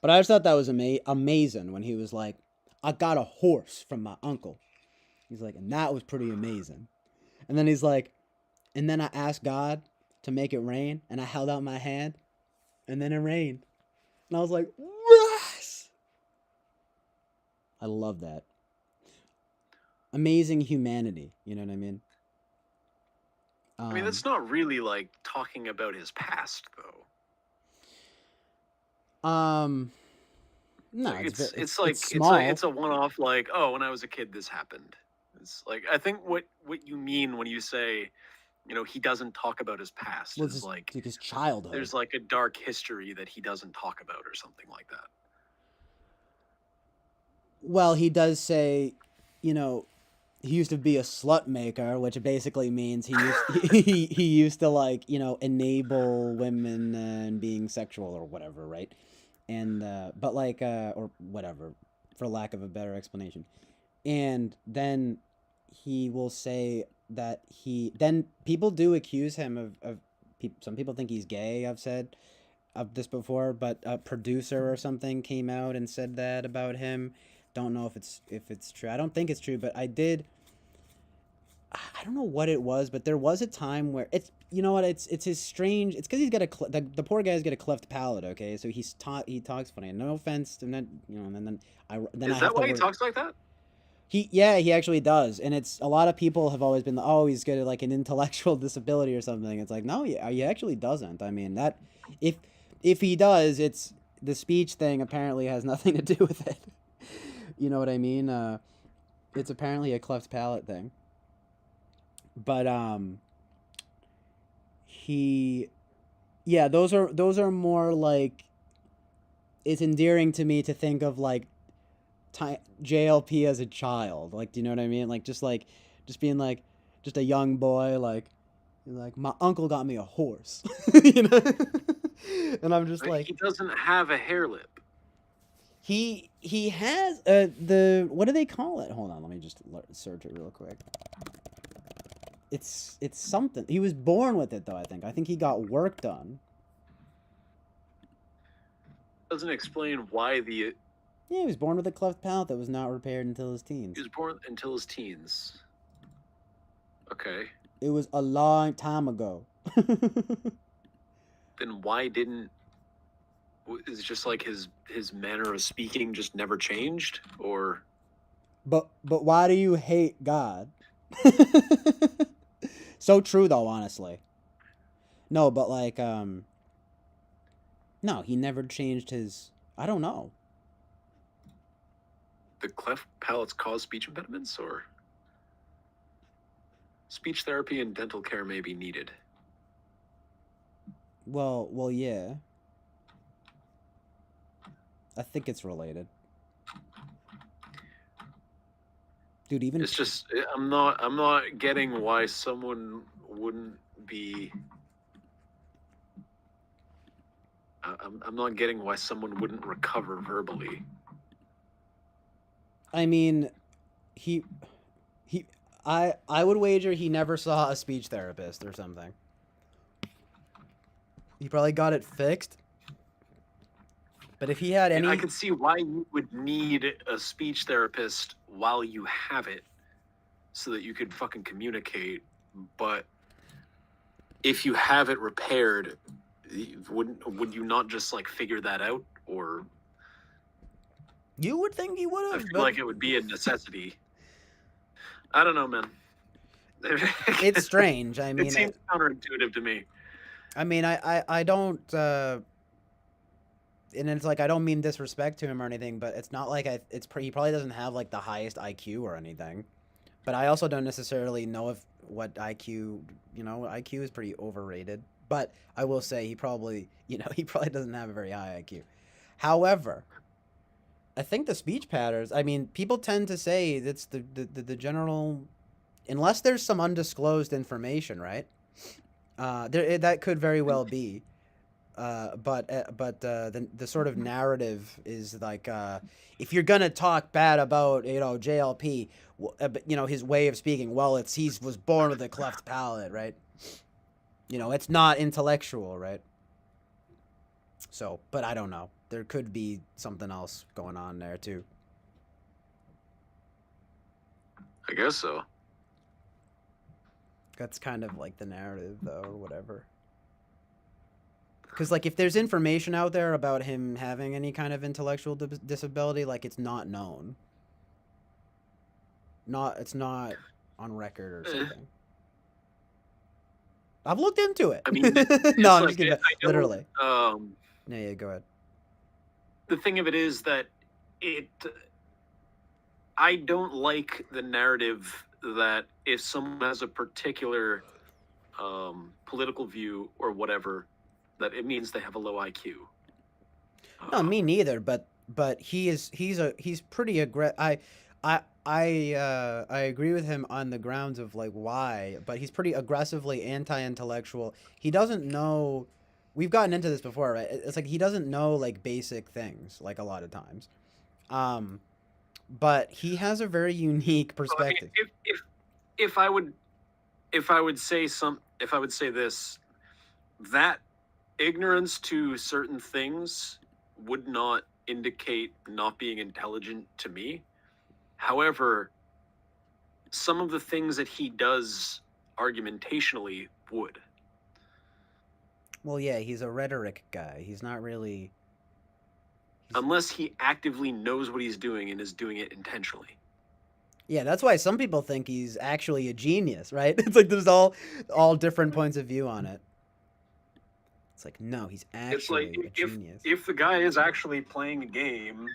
But I just thought that was amazing when he was like, "I got a horse from my uncle." He's like, and that was pretty amazing. And then he's like, and then I asked God to make it rain, and I held out my hand. And then it rained. And I was like, yes! I love that. Amazing humanity. You know what I mean? I mean, that's not really like talking about his past, though. No, like, it's a one-off. Like, oh, when I was a kid, this happened. It's like, I think what you mean when you say, you know, he doesn't talk about his past. Well, it's like his childhood. There's like a dark history that he doesn't talk about, or something like that. Well, he does say, you know, he used to be a slut maker, which basically means he used to like, you know, enable women and being sexual or whatever, right? And but like or whatever, for lack of a better explanation. And then he will say that then people do accuse him of some people think he's gay. I've said of this before, but a producer or something came out and said that about him. Don't know if it's true. I don't think it's true, but I don't know what it was, but there was a time where it's, you know what, it's his strange, it's because he's got the poor guy's got a cleft palate, okay, so he talks funny, and no offense, and then, you know, and then Is that why he talks like that? He actually does, and it's, a lot of people have always been, oh, he's got like an intellectual disability or something. It's like, no, he actually doesn't. I mean, that, if he does, it's, the speech thing apparently has nothing to do with it. You know what I mean? It's apparently a cleft palate thing. But those are more like, it's endearing to me to think of like JLP as a child, like, do you know what I mean? Like just being like just a young boy, like my uncle got me a horse, you know. And I'm just like, he doesn't have a hair lip. He has the, what do they call it? Hold on, let me just search it real quick. It's something. He was born with it, though, I think he got work done. Doesn't explain why Yeah, he was born with a cleft palate that was not repaired until his teens. He was born until his teens. Okay. It was a long time ago. Then why didn't... Is it just like his manner of speaking just never changed? Or... But why do you hate God? So true, though, honestly. No, but like, no, he never changed his, I don't know. The cleft palates cause speech impediments, or speech therapy and dental care may be needed? Well, yeah. I think it's related. Dude, even it's just, I'm not getting why someone wouldn't be. I'm not getting why someone wouldn't recover verbally. I mean, I would wager he never saw a speech therapist or something. He probably got it fixed. But if he had any... I can see why you would need a speech therapist while you have it, so that you could fucking communicate. But if you have it repaired, would you not just like figure that out? Or you would think he would have. I feel like it would be a necessity. I don't know, man. It's strange. I mean, it seems counterintuitive to me. I mean, I don't. And it's like, I don't mean disrespect to him or anything, but it's not like he probably doesn't have like the highest IQ or anything. But I also don't necessarily know what IQ, you know, IQ is pretty overrated. But I will say he probably doesn't have a very high IQ. However, I think the speech patterns, I mean, people tend to say that's the general, unless there's some undisclosed information, right? That could very well be. But the sort of narrative is like, if you're gonna talk bad about, you know, JLP, you know, his way of speaking, well, he was born with a cleft palate, right? You know, it's not intellectual, right? So, but I don't know. There could be something else going on there too. I guess so. That's kind of like the narrative, though, or whatever. Because, like, if there's information out there about him having any kind of intellectual disability, like, it's not known. It's not on record or something. I've looked into it. I mean, no, I'm just kidding. Literally. Yeah, go ahead. The thing of it is that I don't like the narrative that if someone has a particular political view or whatever, that it means they have a low IQ. No, me neither. But he's pretty aggressive. I agree with him on the grounds of like why, but he's pretty aggressively anti-intellectual. He doesn't know. We've gotten into this before, right? It's like he doesn't know like basic things like a lot of times. Um, but he has a very unique So, I mean, perspective. if I would if I would say this, that ignorance to certain things would not indicate not being intelligent to me. However, some of the things that he does argumentationally would. Well, yeah, he's a rhetoric guy. He's not really. Unless he actively knows what he's doing and is doing it intentionally. Yeah, that's why some people think he's actually a genius, right? It's like there's all different points of view on it. It's like no, he's It's like actually a genius. if the guy is actually playing a game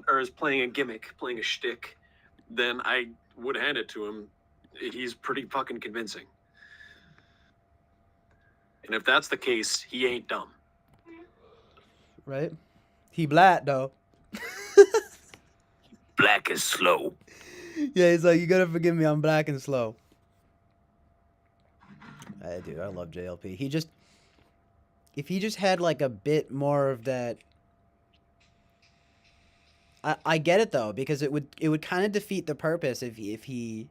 or is playing a gimmick, playing a shtick, then I would hand it to him. He's pretty fucking convincing. And if that's the case, he ain't dumb. Right? He black though. Black is slow. Yeah, he's like, you gotta forgive me, I'm black and slow. I do. I love JLP. If he just had like a bit more of that. I get it though, because it would kind of defeat the purpose if he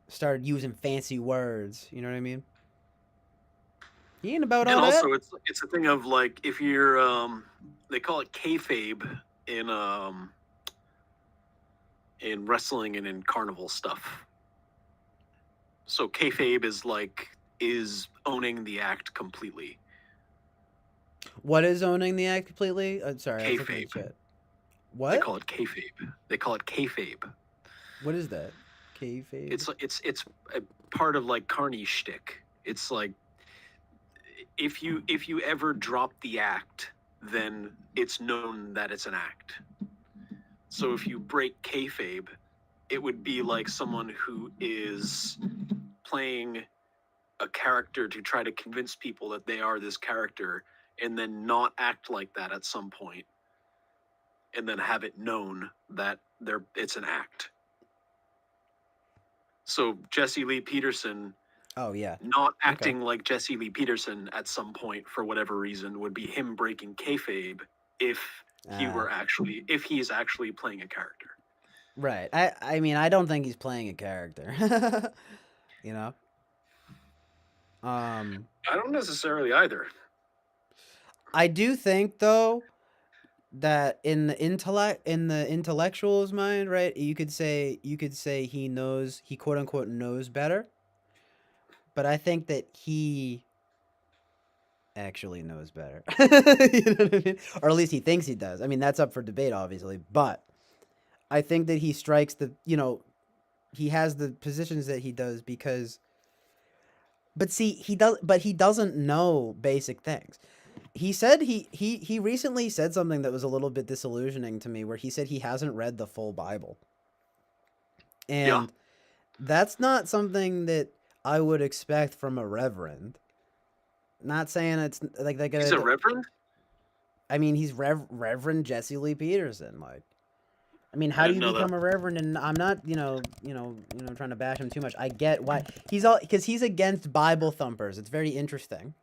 started using fancy words. You know what I mean? He ain't about And all also, that. it's a thing of like if you're they call it kayfabe in wrestling and in carnival stuff. So kayfabe is owning the act completely. What is owning the act completely? I'm sorry, I was looking at Kayfabe. chat. What? They call it kayfabe. They call it kayfabe. What is that? Kayfabe? It's a part of like Carney shtick. It's like if you ever drop the act, then it's known that it's an act. So if you break kayfabe, it would be like someone who is playing a character to try to convince people that they are this character and then not act like that at some point and then have it known that it's an act. So Jesse Lee Peterson Oh yeah. not acting like Jesse Lee Peterson at some point for whatever reason would be him breaking kayfabe if he's actually playing a character. Right. I mean, I don't think he's playing a character. You know? I don't necessarily either. I do think though that in the intellectual's mind, right? You could say he quote unquote knows better. But I think that he actually knows better. You know what I mean? Or at least he thinks he does. I mean, that's up for debate obviously, but I think that he strikes he has the positions that he does because but see, he doesn't know basic things. He said he recently said something that was a little bit disillusioning to me where he said he hasn't read the full Bible. And that's not something that I would expect from a reverend. Not saying it's like he's a reverend? I mean, he's Reverend Jesse Lee Peterson. Like, I mean, how do you become a reverend? And I'm not, trying to bash him too much. I get why because he's against Bible thumpers. It's very interesting.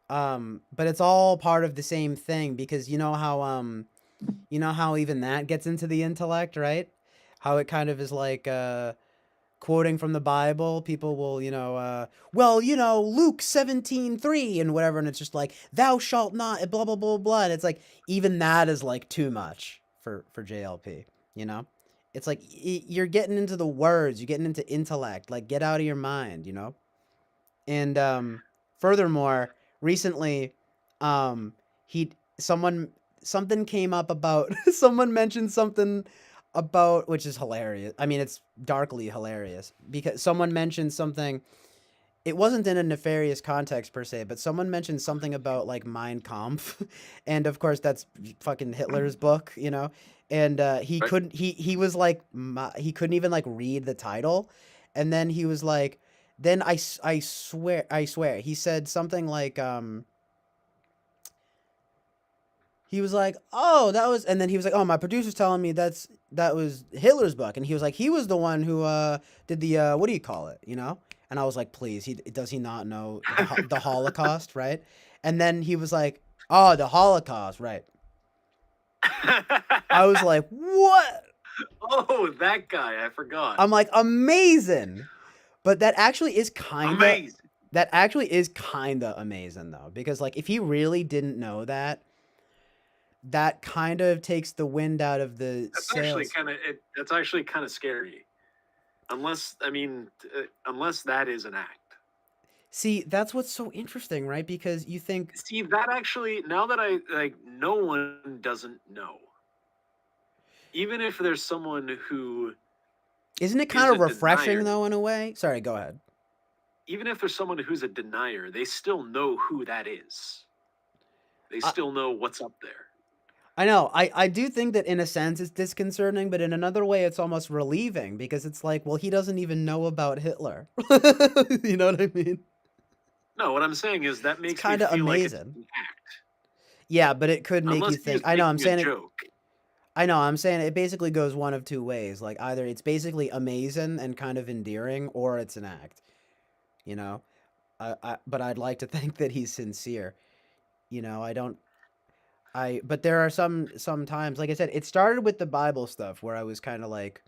But it's all part of the same thing because you know how even that gets into the intellect, right? How it kind of is like quoting from the Bible. People will, Luke 17:3 and whatever, and it's just like thou shalt not, blah blah blah blah. And it's like even that is like too much for JLP. You know, it's like you're getting into the words, you're getting into intellect. Like get out of your mind, you know. And furthermore, recently, something came up about someone mentioned something about, which is hilarious. I mean, it's darkly hilarious because someone mentioned something. It wasn't in a nefarious context per se, but someone mentioned something about like Mein Kampf, and of course that's fucking Hitler's book, you know. And he couldn't. He was like he couldn't even like read the title, and then he was like, then I swear he said something like he was like, "Oh, that was," and then he was like, "Oh, my producer's telling me that was Hitler's book," and he was like, "He was the one who did the what do you call it, you know?" And I was like, "Please, does he not know the Holocaust, right?" And then he was like, "Oh, the Holocaust, right?" I was like, "What?" Oh, that guy! I forgot. I'm like, "Amazing," but that actually is Amazing. kinda amazing though, because like if he really didn't know that, that kind of takes the wind out of the That's actually sails. that's actually kind of scary. Unless unless that is an act. See, that's what's so interesting, right? Because you think, See, that actually, now that I like, no one doesn't know. Even if there's someone who isn't it is kind a of refreshing denier, though in a way? Sorry, go ahead. even if there's someone who's a denier, they still know who that is. They I, still know what's up there. I know. I do think that in a sense it's disconcerting, but in another way it's almost relieving because it's like, well, he doesn't even know about Hitler. You know what I mean? No, what I'm saying is that It's makes me kind of feel like it's amazing. an act. Yeah, but it could make Unless you he is think. I know. I'm making a saying it. joke. I know. I'm saying it basically goes one of two ways. Like either it's basically amazing and kind of endearing, or it's an act. You know. But I'd like to think that he's sincere. You know. I don't. But there are some times, like I said, it started with the Bible stuff where I was kind of like,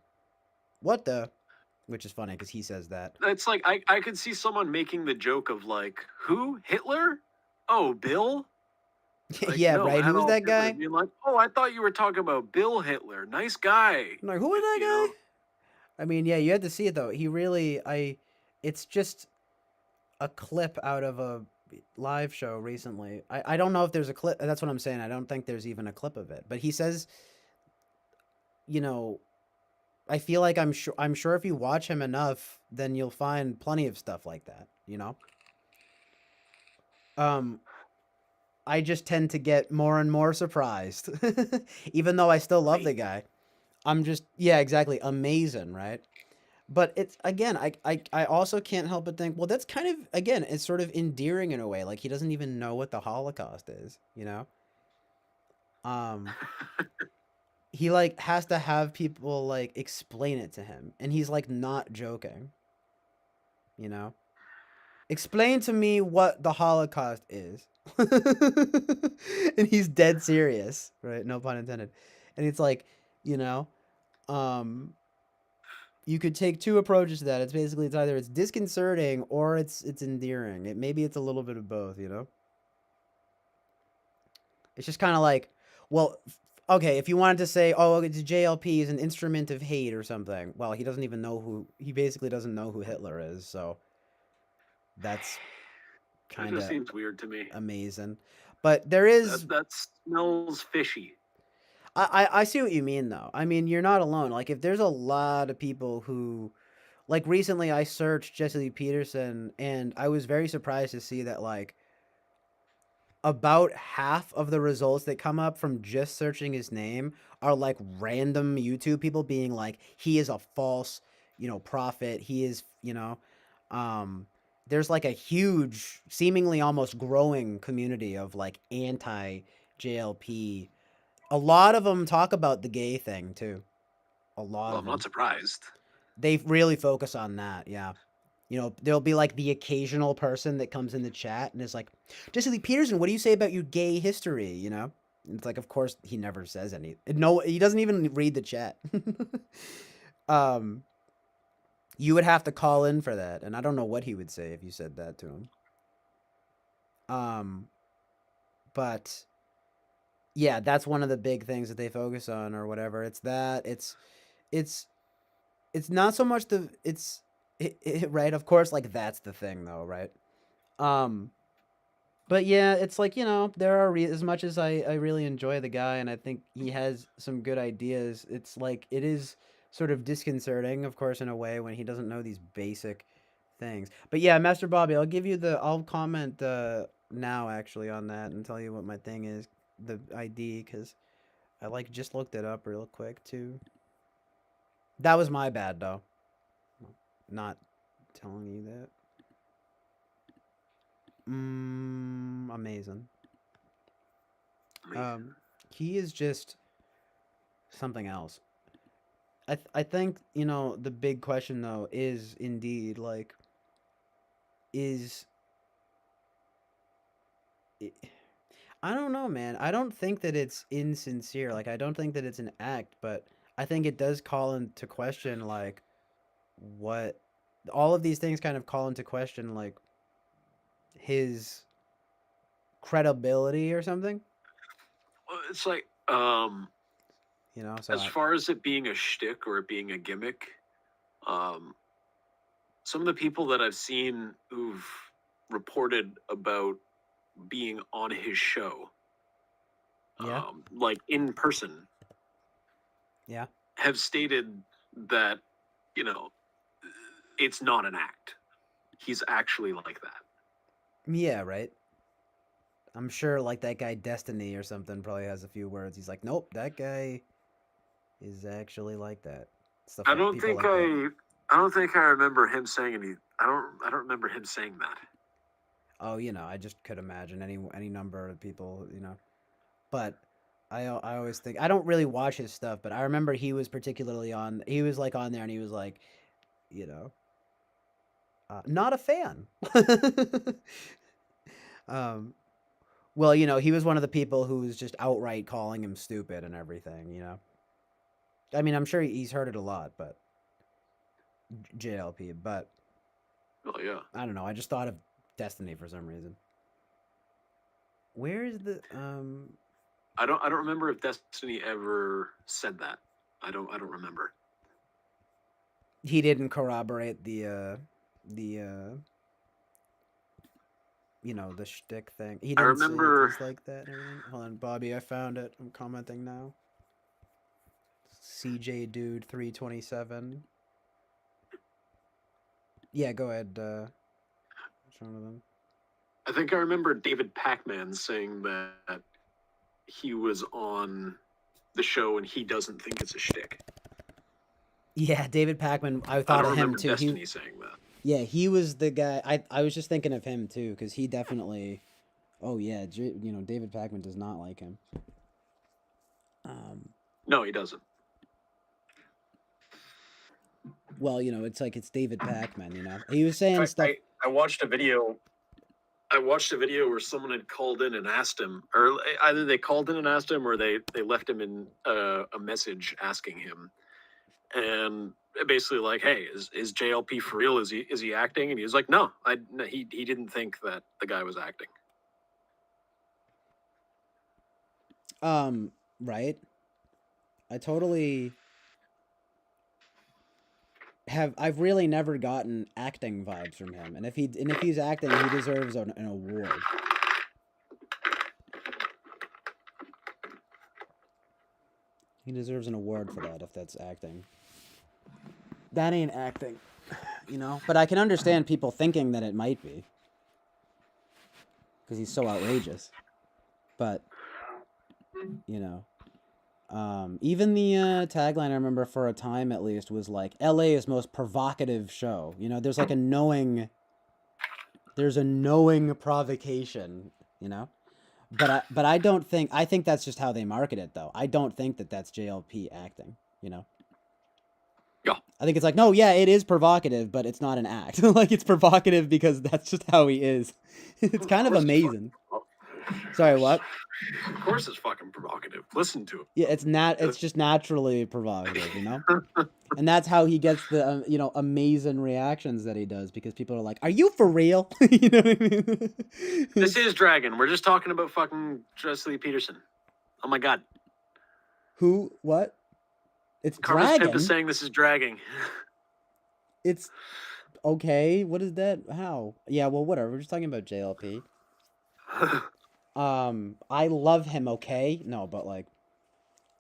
what the, which is funny because he says that. It's like I could see someone making the joke of like, who? Hitler? Oh, Bill? Like, Yeah, no, right. Who's Adolf that Hitler guy? being like, oh, I thought you were talking about Bill Hitler. Nice guy. I'm like, who was that You know? guy? I mean, yeah, you had to see it though. He really, it's just a clip out of a live show recently. I don't know if there's a clip. That's what I'm saying. I don't think there's even a clip of it. But he says, you know, I feel like I'm sure if you watch him enough, then you'll find plenty of stuff like that. You know. Um, I just tend to get more and more surprised, even though I still love the guy. I'm just yeah, exactly amazing, right? But it's again, I also can't help but think, well, that's kind of again, it's sort of endearing in a way. Like he doesn't even know what the Holocaust is, you know? Um he like has to have people like explain it to him. And he's like not joking, you know? Explain to me what the Holocaust is. And he's dead serious, right? No pun intended. And it's like, you know, um you could take two approaches to that. It's basically it's either it's disconcerting or it's endearing. Maybe it's a little bit of both, you know? It's just kind of like, well, okay, if you wanted to say, oh, it's JLP is an instrument of hate or something. Well, he doesn't even know he basically doesn't know who Hitler is, so that's That kind just of seems weird to me. amazing. But there is That smells fishy. I see what you mean though. I mean, you're not alone. Like if there's a lot of people who like recently I searched Jesse Lee Peterson and I was very surprised to see that like about half of the results that come up from just searching his name are like random YouTube people being like he is a false, prophet. He is, there's like a huge seemingly almost growing community of like anti JLP. A lot of them talk about the gay thing too. A lot Well, of I'm not them. surprised. They really focus on that, yeah. There'll be like the occasional person that comes in the chat and is like, Jesse Lee Peterson, what do you say about your gay history? And it's like, of course, he never says any. No, he doesn't even read the chat. um, you would have to call in for that, and I don't know what he would say if you said that to him. Um, but yeah, that's one of the big things that they focus on, or whatever. It's that. It's it's not so much right. Of course, like that's the thing, though, right? Um, but yeah, it's like there are as much as I really enjoy the guy and I think he has some good ideas. It's like it is sort of disconcerting, of course, in a way when he doesn't know these basic things. But yeah, Master Bobby, I'll comment now actually on that and tell you what my thing is, the ID, because I like just looked it up real quick too. That was my bad though, not telling you that. Amazing. Amazing. he is just something else. I think, you know, the big question though is indeed like is I don't know, man. I don't think that it's insincere. Like I don't think that it's an act, but I think it does call into question like what all of these things kind of call into question like his credibility or something, Well, it's like, you know? So as far as it being a shtick or it being a gimmick, um, some of the people that I've seen who've reported about being on his show, yeah. like in person, Yeah. have stated that, you know, it's not an act. He's actually like that. Yeah, right. I'm sure like that guy Destiny or something probably has a few words. He's like, "Nope, that guy is actually like that." Stuff I like don't people think like that. I don't think I remember him saying any. I don't remember him saying that. Oh, you know, I just could imagine any number of people, you know. But I always think I don't really watch his stuff, but I remember he was particularly on. He was like on there, and he was like, you know, not a fan. um, well, you know, he was one of the people who was just outright calling him stupid and everything. You know, I mean, I'm sure he's heard it a lot, but JLP. But Oh yeah. I don't know. I just thought of Destiny for some reason. Where is the I don't remember if Destiny ever said that. I don't remember. He didn't corroborate you know, the shtick thing. He I didn't say remember he's like that and everything. Hold on, Bobby, I found it. I'm commenting now. CJ Dude 327. Yeah, go ahead. Which one of them? I think I remember David Pacman saying that he was on the show and he doesn't think it's a shtick. Yeah, David Pacman. I I thought don't of him remember too. Destiny saying that. Yeah, he was the guy. I was just thinking of him too because he definitely. Oh yeah, you know, David Pacman does not like him. No, he doesn't. Well, you know, it's like it's David Pacman. You know, he was saying stuff. I watched a video. I watched a video where someone had called in and asked him, or either they called in and asked him, or they left him in a message asking him, and basically like, "Hey, is JLP for real? Is he acting?" And he was like, "No, he didn't think that the guy was acting." Right. I totally I've really never gotten acting vibes from him, and if he's acting, he deserves an award. He deserves an award for that if that's acting. That ain't acting, you know. But I can understand people thinking that it might be because he's so outrageous. But you know. Even the tagline I remember for a time at least was like LA's most provocative show. You know, there's like a knowing provocation, you know? But I don't think I think that's just how they market it though. I don't think that that's JLP acting, you know? Yeah. I think it's like, no, yeah, it is provocative, but it's not an act. Like it's provocative because that's just how he is. It's kind of amazing. Sorry, what? Of course it's fucking provocative. Listen to him. Yeah, it's just naturally provocative, you know? And that's how he gets the you know, amazing reactions that he does because people are like, "Are you for real?" You know what I mean? This is Dragon. We're just talking about fucking Lee Peterson. Oh my god. Who? What? It's Karma's Dragon. Pimp is saying this is dragging. It's okay. What is that? How? Yeah, well, whatever. We're just talking about JLP. I love him, okay? No, but like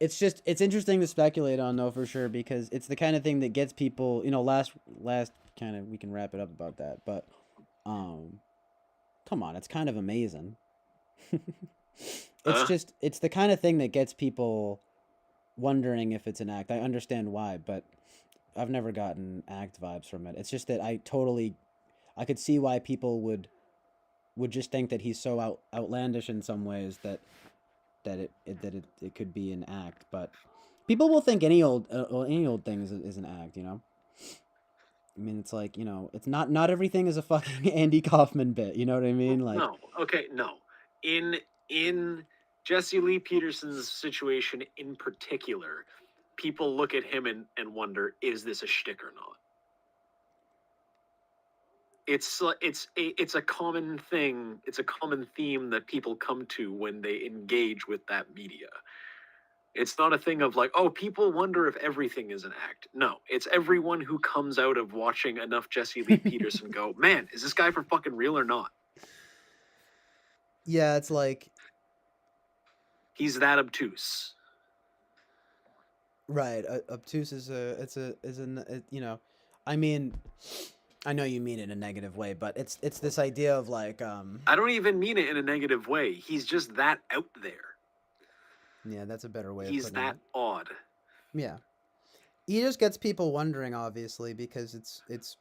it's interesting to speculate on though for sure because it's the kind of thing that gets people, you know, last kind of we can wrap it up about that, but come on, it's kind of amazing. It's the kind of thing that gets people wondering if it's an act. I understand why, but I've never gotten act vibes from it. It's just that I could see why people would just think that he's so outlandish in some ways that that it could be an act, but people will think any old thing is an act, you know. I mean, it's like, you know, it's not everything is a fucking Andy Kaufman bit, you know what I mean? Like, No, okay, no. In Jesse Lee Peterson's situation in particular, people look at him and wonder, is this a shtick or not? It's a common thing. It's a common theme that people come to when they engage with that media. It's not a thing of like, oh, people wonder if everything is an act. No, it's everyone who comes out of watching enough Jesse Lee Peterson go, man, is this guy for fucking real or not? yeah, it's like, He's that obtuse. right, obtuse is you know, I mean, I know you mean it in a negative way, but it's this idea of like, I don't even mean it in a negative way. He's just that out there. yeah, that's a better way He's of putting that it. odd. Yeah. He just gets people wondering, obviously, because it's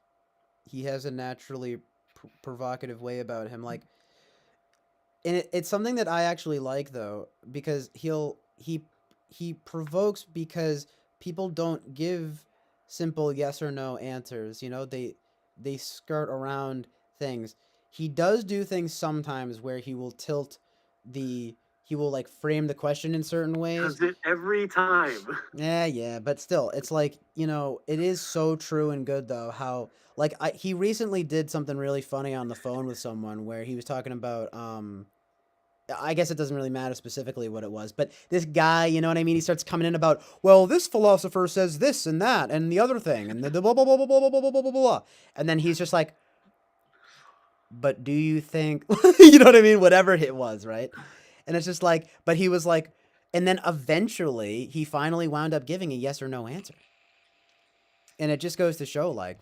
he has a naturally provocative way about him, like, and it's something that I actually like though, because he provokes because people don't give simple yes or no answers. You know, they skirt around things. He does do things sometimes where he will like frame the question in certain ways. Does it every time. Yeah, but still, it's like, you know, it is so true and good though how like he recently did something really funny on the phone with someone where he was talking about I guess it doesn't really matter specifically what it was, but this guy, you know what I mean? He starts coming in about, well, this philosopher says this and that and the other thing and the blah blah blah blah blah blah blah blah blah blah, and then he's just like, but do you think, you know what I mean? Whatever it was, right? And it's just like, but he was like, and then eventually he finally wound up giving a yes or no answer. And it just goes to show, like,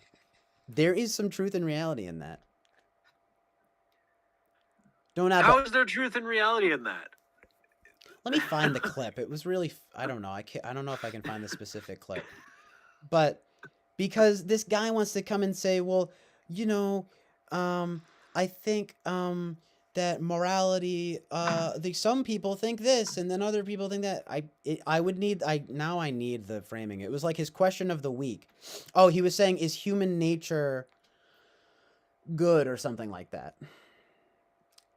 there is some truth and reality in that. Don't have. How is there truth and reality in that? Let me find the clip. It was really, I don't know. I don't know if I can find the specific clip. But because this guy wants to come and say, well, you know, I think that morality, some people think this and then other people think that. I need the framing. It was like his question of the week. Oh, he was saying, is human nature good or something like that?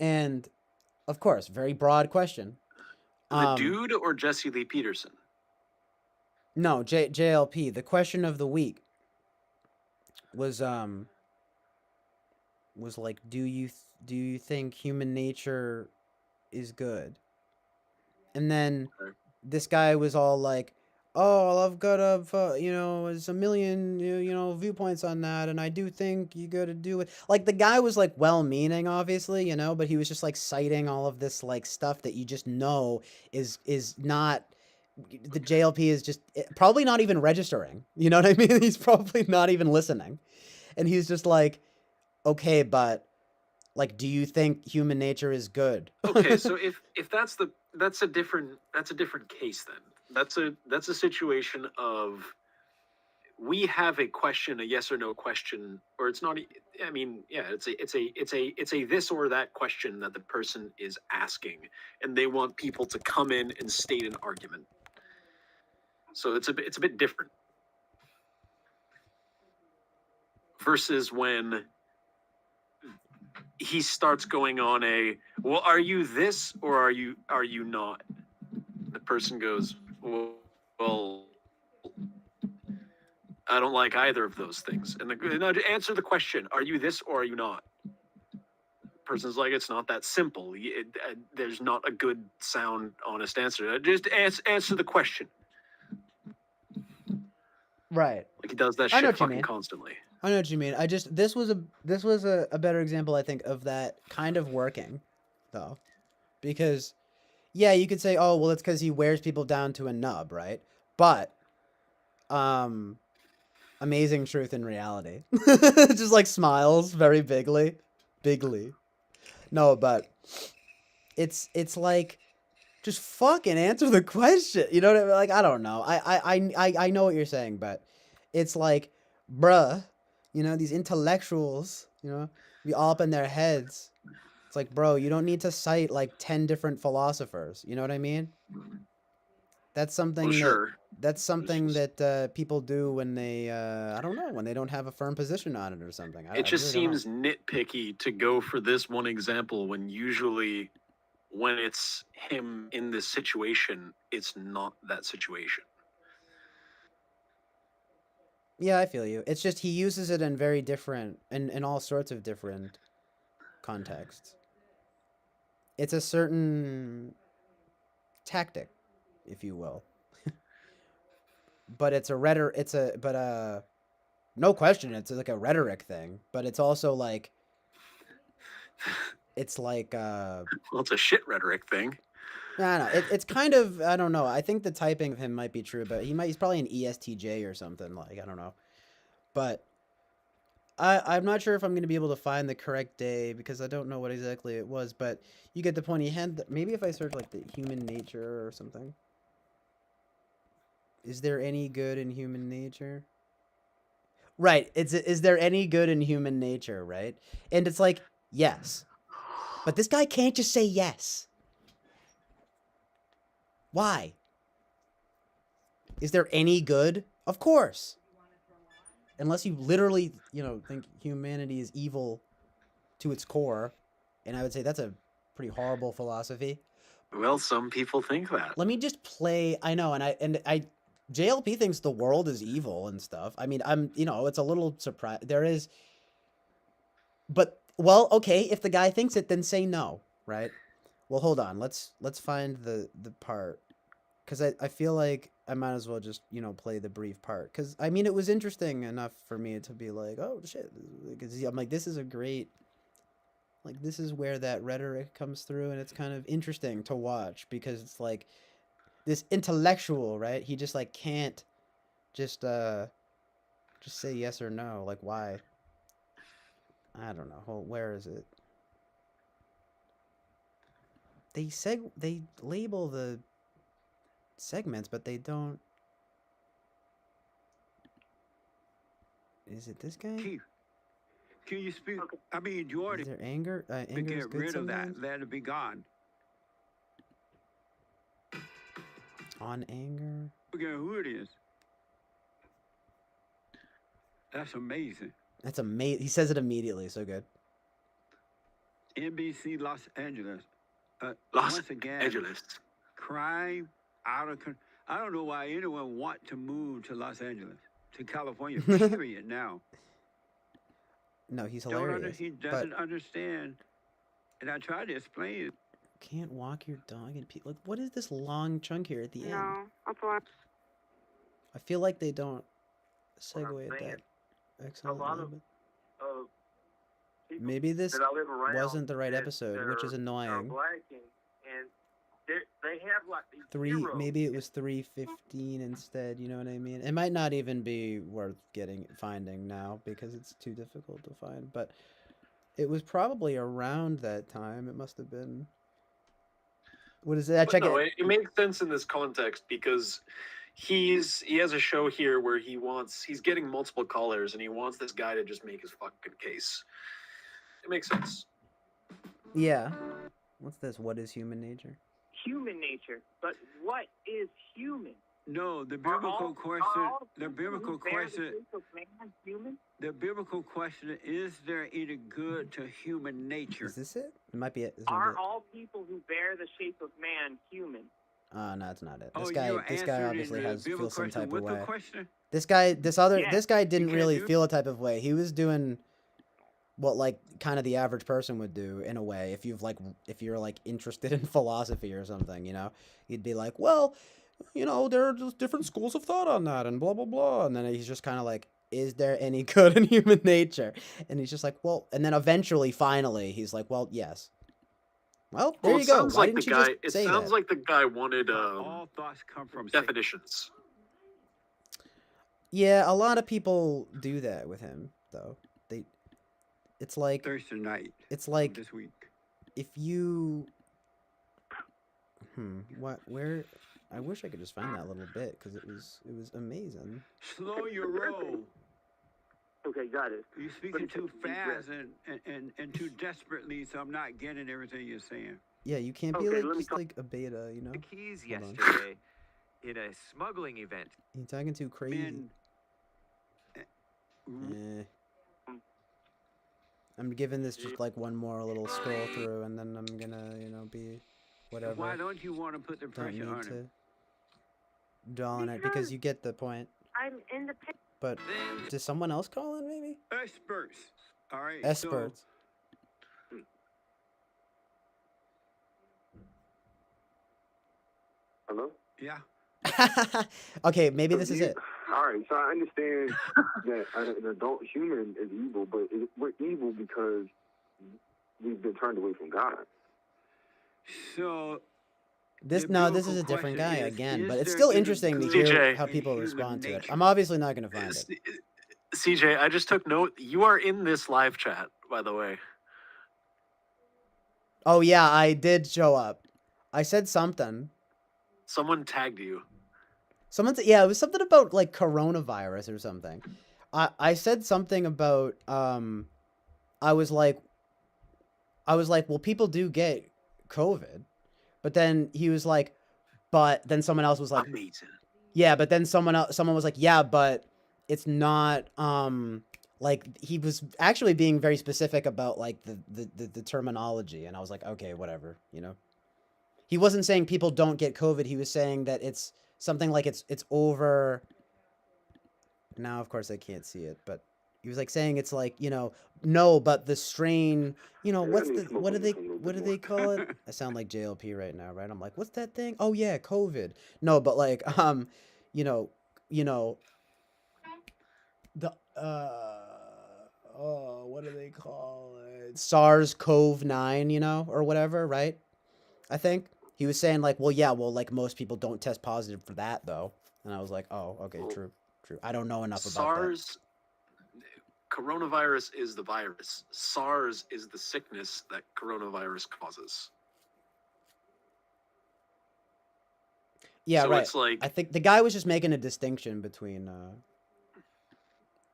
And of course, very broad question. The dude or Jesse Lee Peterson? No, JLP. The question of the week was like, do you think human nature is good? And then this guy was all like, oh, I've got there's a million viewpoints on that, and I do think you got to do it. Like, the guy was like well-meaning, obviously, you know, but he was just like citing all of this like stuff that you just know is not. The JLP is just probably not even registering. You know what I mean? He's probably not even listening, and he's just like, okay, but like, do you think human nature is good? Okay, so if that's a different case then. That's a situation of, we have a question, a yes or no question, or it's not. I mean, yeah, it's a this or that question that the person is asking, and they want people to come in and state an argument. So it's a bit different versus when he starts going on a, well, are you this or are you not? The person goes, well, I don't like either of those things. And no, answer the question, are you this or are you not? Person's like, it's not that simple. There's not a good, sound, honest answer. Just answer the question. Right. Like, he does that shit fucking constantly. I know what you mean. This was a better example, I think, of that kind of working, though, because, yeah, you could say, oh, well, it's because he wears people down to a nub, right? But, amazing truth and reality, just like smiles very bigly. No, but it's like, just fucking answer the question. You know what I mean? Like, I don't know. I know what you're saying, but it's like, bruh. You know, these intellectuals, you know, be all up in their heads. It's like, bro, you don't need to cite like 10 different philosophers. You know what I mean? That's something Well, sure. that people do when they I don't know, when they don't have a firm position on it or something. It just seems nitpicky to go for this one example when usually when it's him in this situation, it's not that situation. Yeah, I feel you. It's just he uses it in very different in all sorts of different contexts. It's a certain tactic, if you will. But it's a rhetoric. No question, it's like a rhetoric thing. But it's also like, it's like well, it's a shit rhetoric thing. I don't know. It's kind of, I don't know. I think the typing of him might be true, but he's probably an ESTJ or something. Like, I don't know. But I'm not sure if I'm going to be able to find the correct day because I don't know what exactly it was. But you get the point. He had maybe if I search like the human nature or something. Is there any good in human nature? Right. Is there any good in human nature, right? And it's like, yes. But this guy can't just say yes. Why? Is there any good? Of course. Unless you literally, think humanity is evil to its core. And I would say that's a pretty horrible philosophy. Well, some people think that. Let me just play. I know, and I JLP thinks the world is evil and stuff. I mean, it's a little surprise. There is, but well, okay. If the guy thinks it, then say no, right? Well, hold on. Let's find the part, because I feel like I might as well just play the brief part, because I mean it was interesting enough for me to be like, oh shit, because I'm like, this is a great. Like, this is where that rhetoric comes through, and it's kind of interesting to watch because it's like this intellectual, right? He just like can't just say yes or no. Like, why? I don't know. Well, where is it? They label the segments, but they don't. Is it this guy? Keith, can you speak? I mean, you already. Is there anger? To Anger is get good rid sometimes? of that, let it be gone. On anger? Forget who it is. That's amazing. That's amazing. He says it immediately. So good. NBC Los Angeles. Los once again, Angeles. Crime out of control. I don't know why anyone want to move to Los Angeles, to California, period, now. No, he's hilarious. He doesn't understand. And I tried to explain it. Can't walk your dog and like, what is this long chunk here at the end? No, that's what. I feel like they don't segue at that excellently. Maybe this wasn't the right episode, which is annoying. They have like these Maybe it was 3:15 instead. You know what I mean? It might not even be worth finding now because it's too difficult to find. But it was probably around that time. It must have been. What is it? It makes sense in this context because he has a show here where he's getting multiple callers and he wants this guy to just make his fucking case. It makes sense. Yeah. What's this? What is human nature? human nature. But what is human? No, the biblical question. The biblical question. Human? The biblical question: is there any good to human nature? Is this it? It might be it. Are all people who bear the shape of man human? No, it's not it. This guy obviously feels some type of way. This guy didn't really feel a type of way. He was doing what like kind of the average person would do in a way. If you're like interested in philosophy or something, you know, you'd be like, well, you know, there are just different schools of thought on that and blah blah blah. And then he's just kind of like, is there any good in human nature? And he's just like, well, and then eventually, finally, he's like, well, yes. Well, there you go. Why didn't you just say that? It sounds like the guy wanted all thoughts come from definitions. Yeah, a lot of people do that with him, though. It's like Thursday night. It's like this week. If you, where? I wish I could just find that little bit because it was amazing. Slow your roll. Okay, got it. You're But speaking it's too a deep breath. fast and too desperately, so I'm not getting everything you're saying. Yeah, you can't be Okay, like let me just talk. like a beta, you know? The keys Hold on. yesterday in a smuggling event. You're talking too crazy. Man, Eh. I'm giving this just like one more little scroll through, and then I'm gonna, you know, be whatever. why don't you want to put the Don't pressure need on to him? dwell on it because you get the point. I'm in the picture. But does someone else call in maybe? Experts. All right. Experts. Hello? Yeah. Okay, maybe this is it. All right, so I understand that an adult human is evil, but we're evil because we've been turned away from God. So This the no, this is biblical a different guy question is again, but it's there still any interesting to good hear CJ. how in people human respond to it. nature? I'm obviously not gonna find it. CJ, I just took note. You are in this live chat, by the way. Oh yeah, I did show up. I said something. Someone tagged you. Yeah, it was something about like coronavirus or something. I said something about I was like, well, people do get COVID, but then he was like, but then someone else was like, Amazing. yeah, but then someone was like, yeah, but it's not like he was actually being very specific about like the terminology, and I was like, okay, whatever, you know. He wasn't saying people don't get COVID. He was saying that it's something like it's over. Now, of course, I can't see it, but he was like saying it's like, you know, no, but the strain, you know, what do they call it? I sound like JLP right now, right? I'm like, what's that thing? Oh yeah, COVID. No, but like, you know, the oh, what do they call it? SARS-CoV-9, you know, or whatever, right? I think he was saying like, well, yeah, well, like most people don't test positive for that though, and I was like, oh, okay, true. I don't know enough about that. Coronavirus is the virus. SARS is the sickness that coronavirus causes. Yeah, So right. it's like I think the guy was just making a distinction between.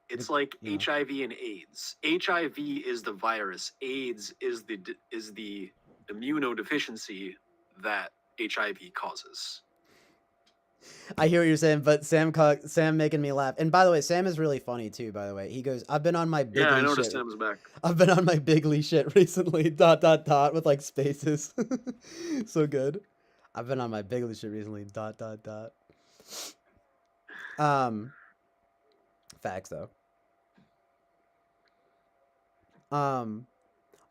It's like HIV and AIDS. HIV is the virus. AIDS is the immunodeficiency that HIV causes. I hear what you're saying, but Sam making me laugh. And by the way, Sam is really funny too. By the way, he goes, "I've been on my bigly Yeah, I noticed shit. Sam's back. I've been on my bigly shit recently. ... with like spaces. So good. I've been on my bigly shit recently. ... Facts though.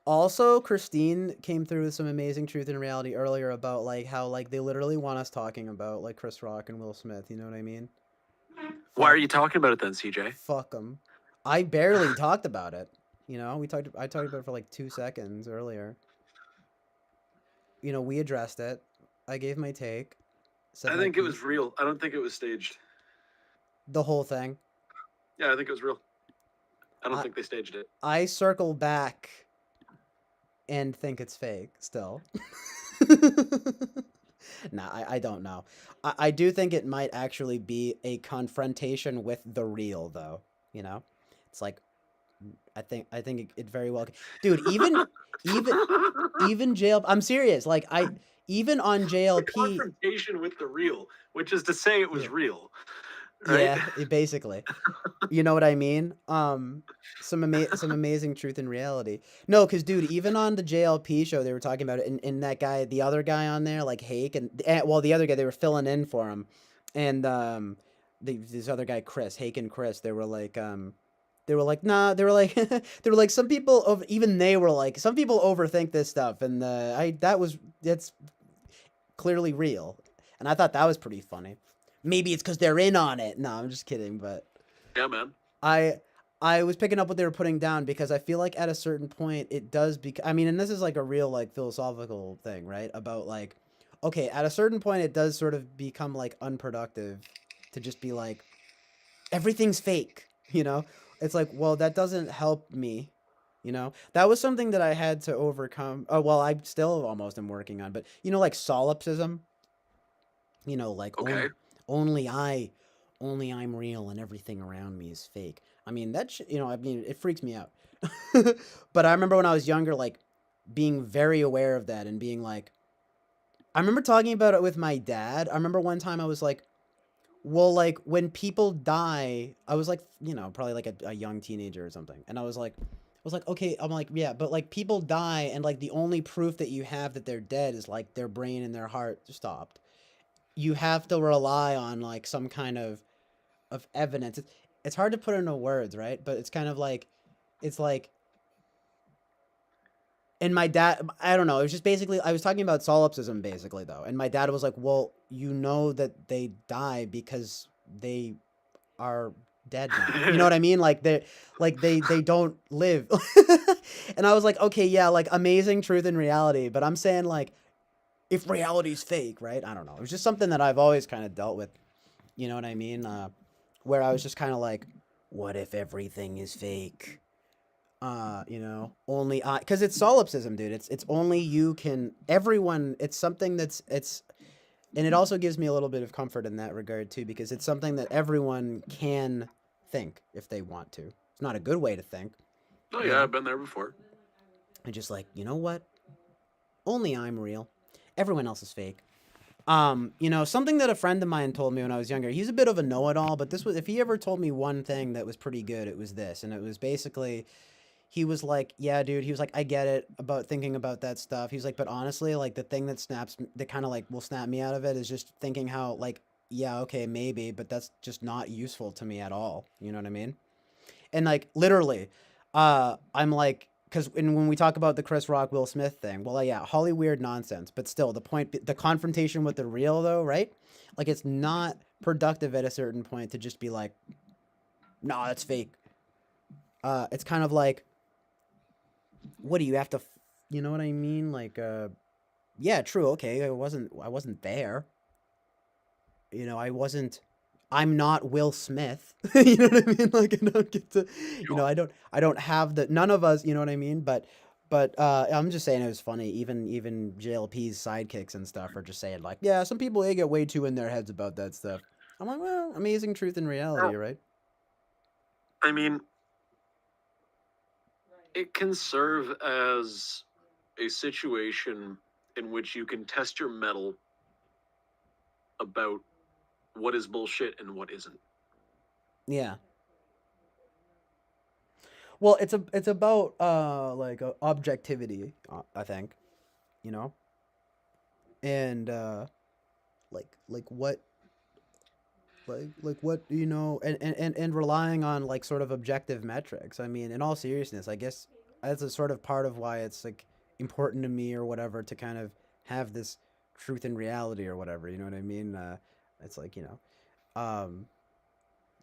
Also, Christine came through with some amazing truth and reality earlier about like how like they literally want us talking about like Chris Rock and Will Smith. You know what I mean? Why are you talking about it then, CJ? Fuck them. I barely talked about it. You know, I talked about it for like 2 seconds earlier. You know, we addressed it. I gave my take. I think it was real. I don't think it was staged. The whole thing. Yeah, I think it was real. I don't think they staged it. I circle back and think it's fake still. Nah, I don't know. I do think it might actually be a confrontation with the real, though. You know, it's like I think it very well. Dude, even jail. I'm serious. Like even on JLP. Confrontation with the real, which is to say it was real. Right? Yeah, basically. You know what I mean? Some amazing truth and reality. No, because dude, even on the JLP show, they were talking about it, and that guy, the other guy on there, like Hake, and well, the other guy, they were filling in for him, and this other guy, Hake and Chris, they were like, nah, they were like, some people even they were like, some people overthink this stuff, and that's clearly real, and I thought that was pretty funny. Maybe it's because they're in on it. No, I'm just kidding, but yeah, man. I was picking up what they were putting down because I feel like at a certain point it does I mean, and this is like a real like philosophical thing, right? About like, okay, at a certain point it does sort of become like unproductive to just be like, everything's fake, you know? It's like, well, that doesn't help me, you know? That was something that I had to overcome. Oh, well, I still almost am working on, but you know, like solipsism, you know, like, okay. Only I'm real and everything around me is fake. I mean, it freaks me out. But I remember when I was younger, like, being very aware of that and being like, I remember talking about it with my dad. I remember one time I was like, well, like, when people die, I was like, probably like a young teenager or something. And I was like, okay, I'm like, yeah, but like people die and like the only proof that you have that they're dead is like their brain and their heart stopped. You have to rely on like some kind of evidence. It's hard to put into words, right? But it's kind of like, it's like, and my dad, I don't know. It was just basically, I was talking about solipsism basically though. And my dad was like, well, you know that they die because they are dead now. You know what I mean? Like they don't live. And I was like, okay, yeah, like amazing truth and reality. But I'm saying like, if reality's fake, right? I don't know. It was just something that I've always kind of dealt with. You know what I mean? Where I was just kind of like, what if everything is fake? Only I, because it's solipsism, dude. It's only you can, everyone, it's something and it also gives me a little bit of comfort in that regard too, because it's something that everyone can think if they want to. It's not a good way to think. Oh yeah, I've been there before. And just like, you know what? Only I'm real. Everyone else is fake. Something that a friend of mine told me when I was younger, he's a bit of a know-it-all, but if he ever told me one thing that was pretty good, it was this. And it was basically, he was like, yeah, dude, he was like, I get it about thinking about that stuff. He's like, but honestly, like the thing that kind of like will snap me out of it is just thinking how like, yeah, okay, maybe, but that's just not useful to me at all. You know what I mean? And like, literally, I'm like, because when we talk about the Chris Rock, Will Smith thing, well, yeah, Hollyweird nonsense, but still the confrontation with the real though, right? Like it's not productive at a certain point to just be like, nah, that's fake. It's kind of like, what do you have to, you know what I mean? Like, yeah, true. Okay. I wasn't there. I'm not Will Smith. You know what I mean? Like, I don't get to, I don't have none of us, you know what I mean? But I'm just saying it was funny. Even JLP's sidekicks and stuff are just saying like, yeah, some people, they get way too in their heads about that stuff. I'm like, well, amazing truth and reality, right? I mean, it can serve as a situation in which you can test your mettle about what is bullshit and what isn't. Yeah. Well, it's about like objectivity, I think, and like what what and relying on like sort of objective metrics. I mean, in all seriousness, I guess that's a sort of part of why it's like important to me or whatever to kind of have this truth and reality or whatever. You know what I mean? It's like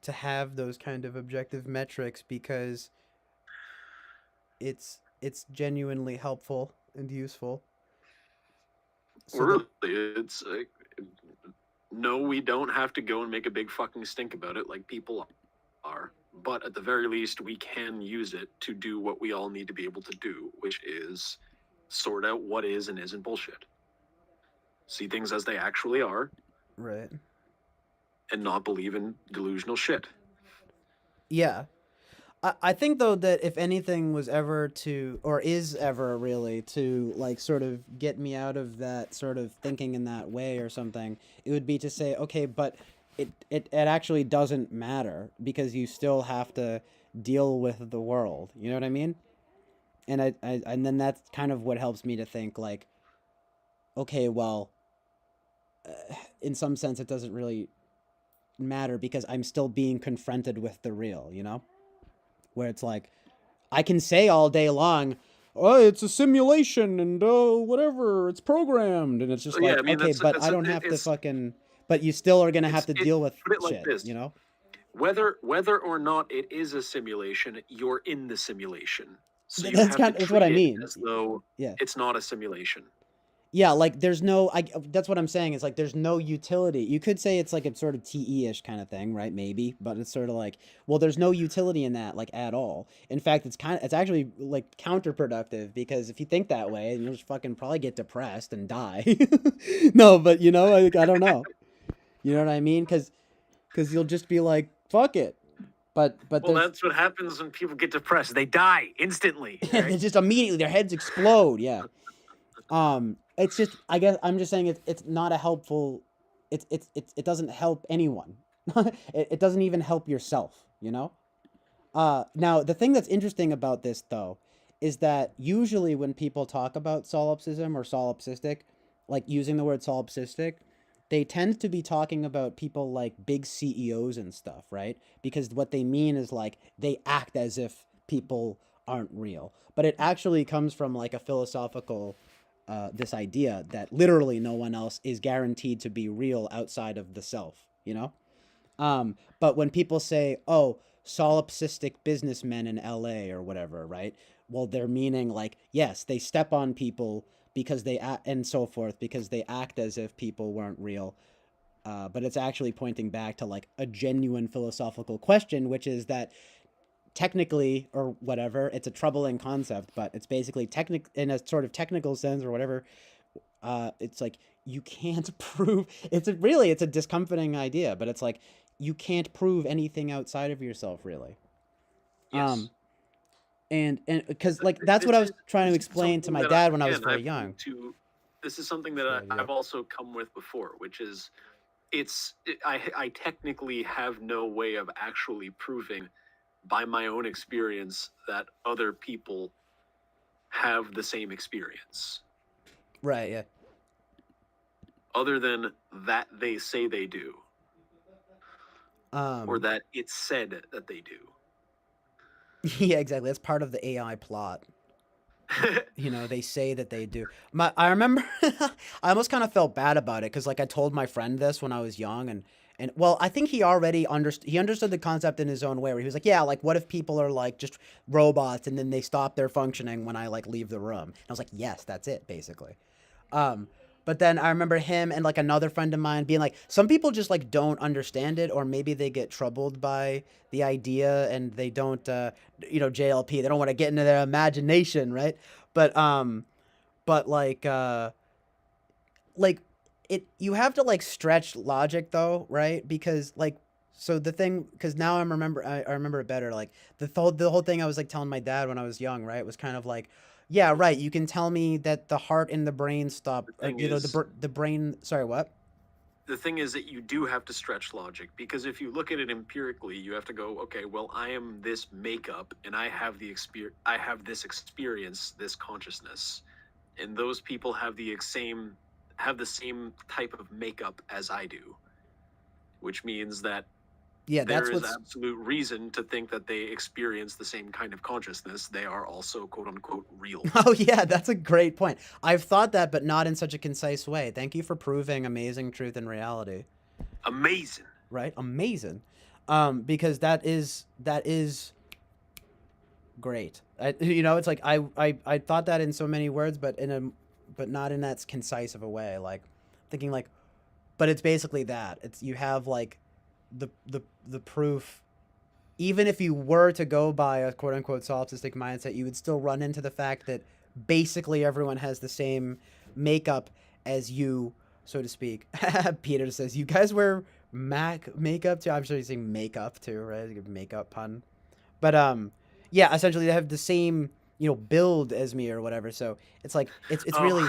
to have those kind of objective metrics because it's genuinely helpful and useful. So it's like, no, we don't have to go and make a big fucking stink about it like people are, but at the very least we can use it to do what we all need to be able to do, which is sort out what is and isn't bullshit. See things as they actually are. Right. And not believe in delusional shit. Yeah. I think though that if anything was ever to, or is ever really to like sort of get me out of that sort of thinking in that way or something, it would be to say, okay, but it actually doesn't matter because you still have to deal with the world. You know what I mean? And and then that's kind of what helps me to think like, okay, well, in some sense it doesn't really matter because I'm still being confronted with the real, where it's like, I can say all day long, oh, it's a simulation and whatever, it's programmed. And it's just like, okay, but I don't have to fucking, but you still are going to have to deal with put it like shit, this. Whether or not it is a simulation, you're in the simulation. So you have to that's what I mean. As though it's not a simulation. Yeah, like there's no, that's what I'm saying. It's like there's no utility. You could say it's like a sort of TE-ish kind of thing, right? Maybe, but it's sort of like, well, there's no utility in that, like at all. In fact, it's actually like counterproductive because if you think that way, you'll just fucking probably get depressed and die. No, but I don't know. You know what I mean? Because you'll just be like, fuck it. But Well, there's that's what happens when people get depressed. They die instantly. they Right? just immediately their heads explode. Yeah. It's just I guess I'm just saying it's not a helpful. It doesn't help anyone. It doesn't even help yourself. You know. Now the thing that's interesting about this though is that usually when people talk about solipsism or solipsistic, like using the word solipsistic, they tend to be talking about people like big CEOs and stuff, right? Because what they mean is like they act as if people aren't real. But it actually comes from like a philosophical this idea that literally no one else is guaranteed to be real outside of the self, you know? But when people say, "Oh, solipsistic businessmen in LA or whatever," right? Well, they're meaning like, yes, they step on people because they act and so forth because they act as if people weren't real. But it's actually pointing back to like a genuine philosophical question, which is that technically or whatever, it's a troubling concept, but it's basically technic in a sort of technical sense or whatever. It's like you can't prove it's a discomforting idea, but it's like you can't prove anything outside of yourself, really. Yes. And because like that's what I was trying to explain to my dad when I was very young. This is something that I've also come with before, which is I technically have no way of actually proving by my own experience that other people have the same experience. Right, yeah. Other than that they say they do. Or that it's said that they do. Yeah, exactly. That's part of the AI plot. You know, they say that they do. I remember I almost kind of felt bad about it because like I told my friend this when I was young and well, I think he already understood the concept in his own way where he was like, yeah, like what if people are like just robots and then they stop their functioning when I like leave the room? And I was like, yes, that's it basically. But then I remember him and like another friend of mine being like, some people just like don't understand it, or maybe they get troubled by the idea and they don't, you know, JLP, they don't want to get into their imagination, right? But like it, you have to like stretch logic though, right? Because like, so the thing, because now I remember it better. Like the whole thing I was like telling my dad when I was young, right? Was kind of like, yeah, right. You can tell me that the heart and the brain stop. You know, the brain. Sorry, what? The thing is that you do have to stretch logic, because if you look at it empirically, you have to go, okay, well, I am this makeup, and I have the I have this experience, this consciousness, and those people have the same type of makeup as I do, which means that there is absolute reason to think that they experience the same kind of consciousness. They are also quote unquote real. Oh yeah, that's a great point. I've thought that, but not in such a concise way. Thank you for proving amazing truth and reality. Amazing. Right? Amazing. Because that is great. You know, it's like I thought that in so many words, but not in that concise of a way. Like thinking like, but it's basically that. It's you have like the proof. Even if you were to go by a quote unquote solipsistic mindset, you would still run into the fact that basically everyone has the same makeup as you, so to speak. Peter says, "You guys wear makeup too." I'm sure he's saying makeup too, right? Makeup pun. But yeah, essentially they have the same, you know, build as me or whatever. So it's like it's really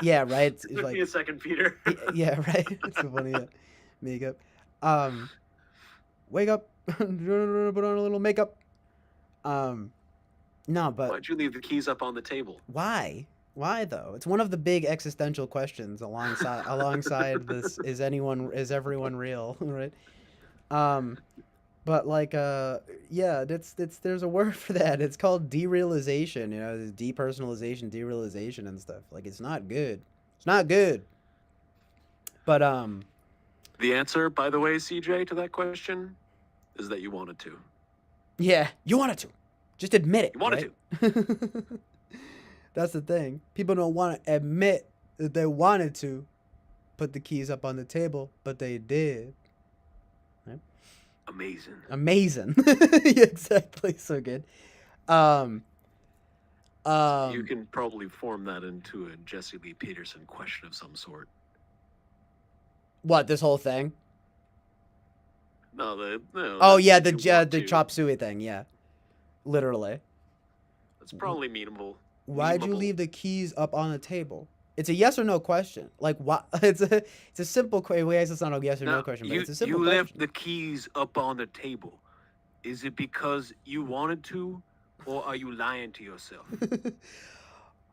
yeah, right. It's Took like me a second, Peter. yeah, right. It's so funny. Yeah. Makeup. Wake up, put on a little makeup. No, but why'd you leave the keys up on the table? why? Why though? It's one of the big existential questions alongside this: is everyone real, right? But like yeah, there's a word for that. It's called derealization. You know, depersonalization, derealization, and stuff. Like it's not good. It's not good. But the answer, by the way, CJ, to that question is that you wanted to. Yeah, you wanted to. Just admit it. You wanted to. That's the thing. People don't want to admit that they wanted to put the keys up on the table, but they did. Right? Amazing. Exactly. So good. You can probably form that into a Jesse Lee Peterson question of some sort. What, this whole thing? No, Oh that's yeah, if you want the to. chop suey thing. Yeah, literally. It's probably memeable. Why'd you Memeable. leave the keys up on the table? It's a yes or no question. Like, why? It's a simple question. Well, it's not a yes or no Now, question, but you it's a simple you question. left the keys up on the table. Is it because you wanted to, or are you lying to yourself?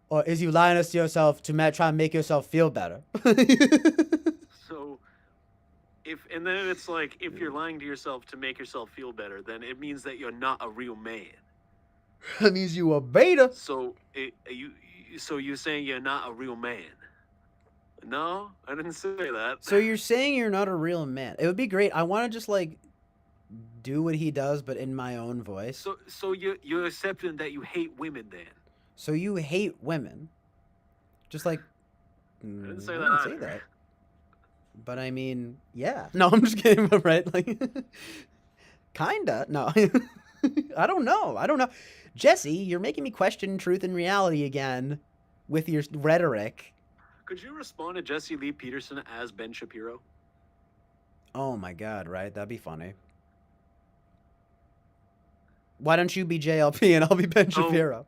Or is you lying to yourself to try and make yourself feel better? So, and then it's like, if you're lying to yourself to make yourself feel better, then it means that you're not a real man. That means you a beta. So you're saying you're not a real man? No, I didn't say that. So you're saying you're not a real man. It would be great. I want to just like do what he does, but in my own voice. So you're accepting that you hate women then? So you hate women, just like I didn't say I that didn't either. say that. But I mean, yeah. No, I'm just kidding. But right, like, kinda. No, I don't know. I don't know. Jesse, you're making me question truth and reality again with your rhetoric. Could you respond to Jesse Lee Peterson as Ben Shapiro? Oh my God, right? That'd be funny. Why don't you be JLP and I'll be Ben Shapiro?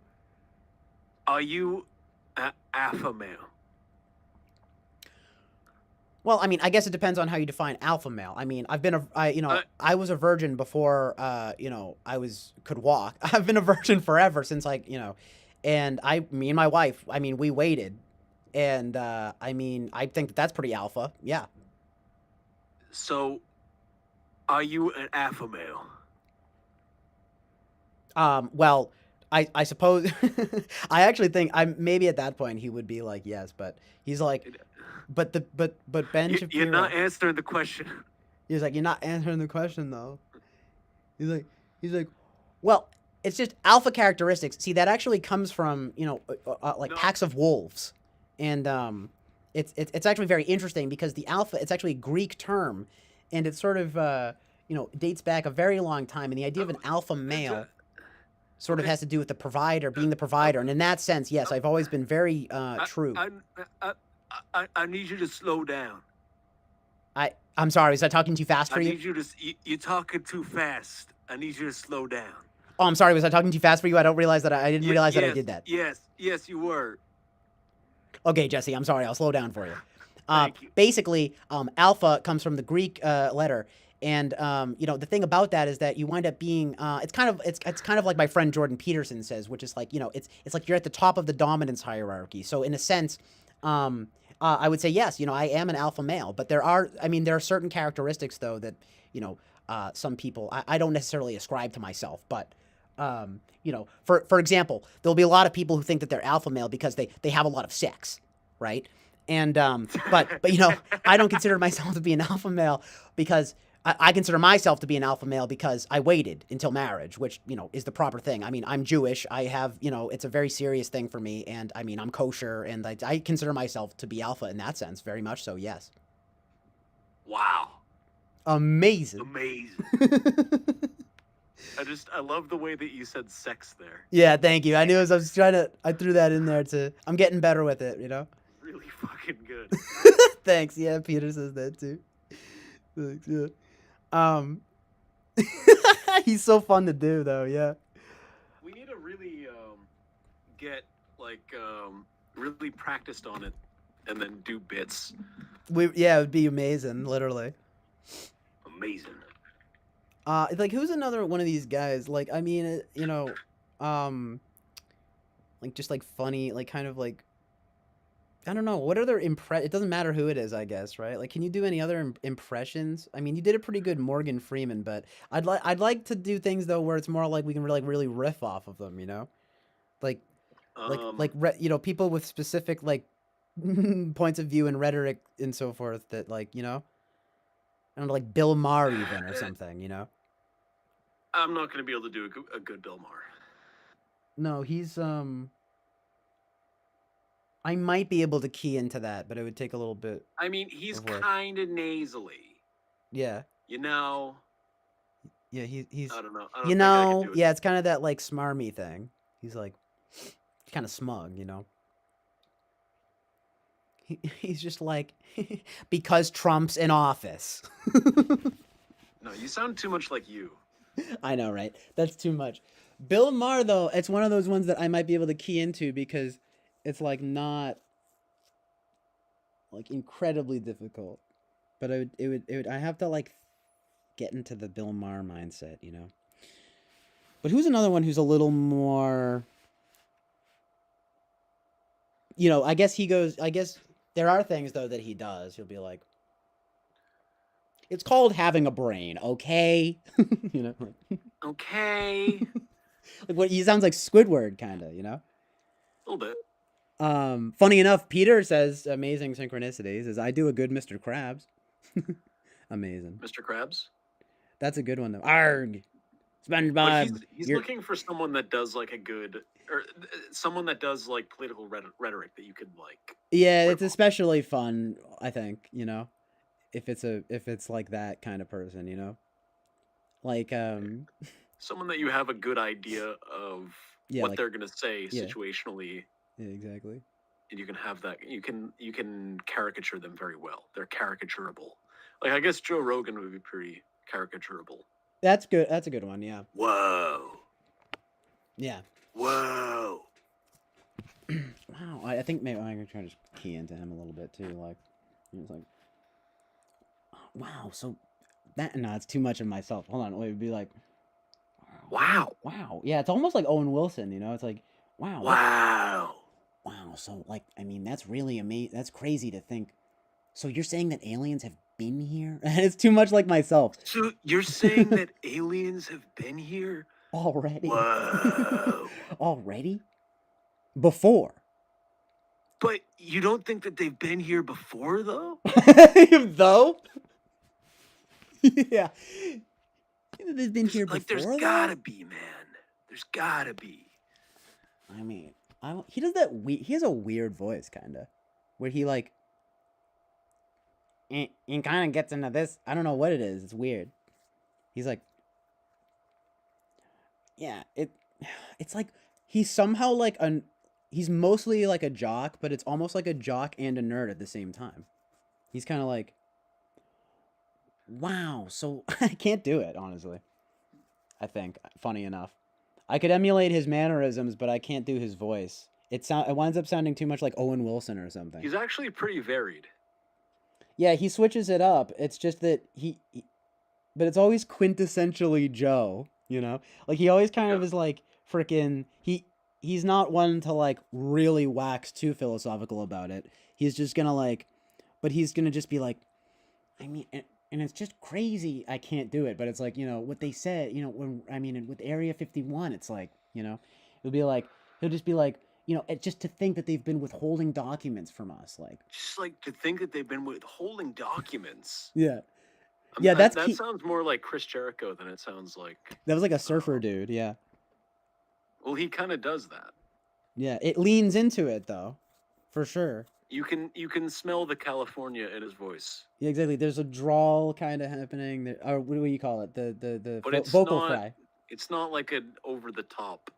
Are you an alpha male? Well, I mean, I guess it depends on how you define alpha male. I mean, I was a virgin before, could walk. I've been a virgin forever since and me and my wife, I mean, we waited. And, I mean, I think that's pretty alpha. Yeah. So, are you an alpha male? Well, I suppose I actually think maybe at that point he would be like, yes, but he's like, but Ben Shapiro. You're not answering the question. He's like, you're not answering the question though. He's like, well, it's just alpha characteristics. See, that actually comes from, packs of wolves. And, it's actually very interesting because the alpha, it's actually a Greek term and it sort of, dates back a very long time. And the idea of an alpha male sort of has to do with the provider, being the provider. And in that sense, yes, I've always been very true. I need you to slow down. I'm sorry, was I talking too fast for you? I need you to, you're talking too fast. I need you to slow down. Oh, I'm sorry, was I talking too fast for you? I didn't realize that I did that. Yes, you were. Okay, Jesse, I'm sorry, I'll slow down for you. Thank you. Basically, alpha comes from the Greek letter. And the thing about that is that you wind up being it's kind of like my friend Jordan Peterson says, which is like, it's like you're at the top of the dominance hierarchy. So in a sense, I would say yes, I am an alpha male, but there are certain characteristics though that, some people I don't necessarily ascribe to myself, but for example, there'll be a lot of people who think that they're alpha male because they have a lot of sex, right? And but I don't consider myself to be an alpha male because I consider myself to be an alpha male because I waited until marriage, which, is the proper thing. I mean, I'm Jewish. I have, it's a very serious thing for me. And I mean, I'm kosher and I consider myself to be alpha in that sense. Very much so. Yes. Wow. Amazing. I love the way that you said sex there. Yeah. Thank you. I knew as I threw that in there I'm getting better with it, Really fucking good. Thanks. Yeah. Peter says that too. Thanks. Yeah. He's so fun to do though, yeah. We need to really get really practiced on it and then do bits. It would be amazing, literally. Amazing. Like who's another one of these guys? Like I mean, like just like funny, like kind of like I don't know. What other it doesn't matter who it is, I guess, right? Like, can you do any other impressions? I mean, you did a pretty good Morgan Freeman, but I'd like to do things though where it's more like we can really riff off of them, like people with specific like points of view and rhetoric and so forth that like I don't know, like Bill Maher even or something, I'm not going to be able to do a good Bill Maher. No, he's I might be able to key into that, but it would take a little bit. I mean, he's kind of nasally. Yeah. Yeah, he's. I don't know. I don't think I can do it. Yeah, it's kind of that like smarmy thing. He's like, kind of smug, He's just like, because Trump's in office. No, you sound too much like you. I know, right? That's too much. Bill Maher, though, it's one of those ones that I might be able to key into because it's like not like incredibly difficult. But I have to like get into the Bill Maher mindset, you know. But who's another one who's a little more, you know, I guess there are things though that he does. He'll be like, it's called having a brain, okay? You know, like, Okay. like what he sounds like Squidward kind of, you know? A little bit. Funny enough, Peter says amazing synchronicities says I do a good Mr. Krabs. Amazing. Mr. Krabs? That's a good one though. Arg. But SpongeBob. he's looking for someone that does like a good, or someone that does like political rhetoric that you could like. Yeah, it's especially fun, I think, you know, if it's like that kind of person, you know, like someone that you have a good idea of Yeah, what like- they're gonna say yeah. situationally, yeah, exactly. and you can have that. You can caricature them very well. They're caricaturable. Like I guess Joe Rogan would be pretty caricaturable. That's good. That's a good one. Yeah. Whoa. Yeah. Whoa. Wow. I think maybe I'm gonna try to key into him a little bit too. Like, it's like, wow. So that it's too much of myself. Hold on. It would be like, wow. Wow. Yeah, it's almost like Owen Wilson. You know, it's like, wow. Wow. Wow. So like, I mean, that's really amazing. That's crazy to think. So you're saying that aliens have been here? It's too much like myself. So you're saying that aliens have been here already? Whoa. Already? Before? But you don't think that they've been here before, though? Though? Yeah. They've been here like, before. there's gotta be, man. There's gotta be. I mean, he does that. He has a weird voice, kind of, where he like. He kind of gets into this. I don't know what it is. It's weird. He's like, yeah. It's like he's somehow like he's mostly like a jock, but it's almost like a jock and a nerd at the same time. He's kind of like, wow. So I can't do it, honestly. I think, funny enough, I could emulate his mannerisms, but I can't do his voice. It winds up sounding too much like Owen Wilson or something. He's actually pretty varied. Yeah, he switches it up. It's just that but it's always quintessentially Joe, you know? Like, he always kind of is like, freaking, he's not one to, like, really wax too philosophical about it. He's just gonna, like, but he's gonna just be like, I mean, and it's just crazy I can't do it, but it's like, you know, what they said, you know, with Area 51, it's like, you know, he'll just be like, you know, just to think that they've been withholding documents from us, like. Just like to think that they've been withholding documents. Yeah. Yeah, that sounds more like Chris Jericho than it sounds like. That was like a surfer dude, yeah. Well, he kind of does that. Yeah, it leans into it though, for sure. You can smell the California in his voice. Yeah, exactly. There's a drawl kind of happening there, or what do you call it? The But it's vocal not, fry. It's not like an over the top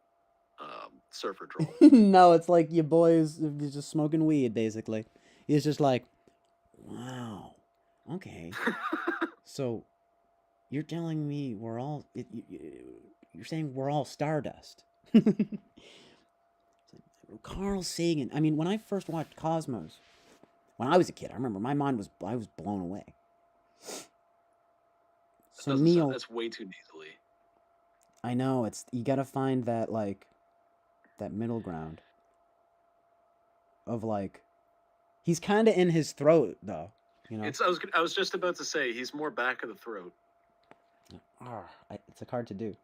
surfer drawl. No, it's like your boys just smoking weed, basically. He's just like, wow, okay. So, you're telling me we're all, you're saying we're all stardust. Carl Sagan. I mean, when I first watched Cosmos, when I was a kid, I remember I was blown away. So Neil, that's way too nasally. I know, you gotta find that, like, that middle ground of, like, he's kind of in his throat though, you know. I was just about to say he's more back of the throat. It's hard to do.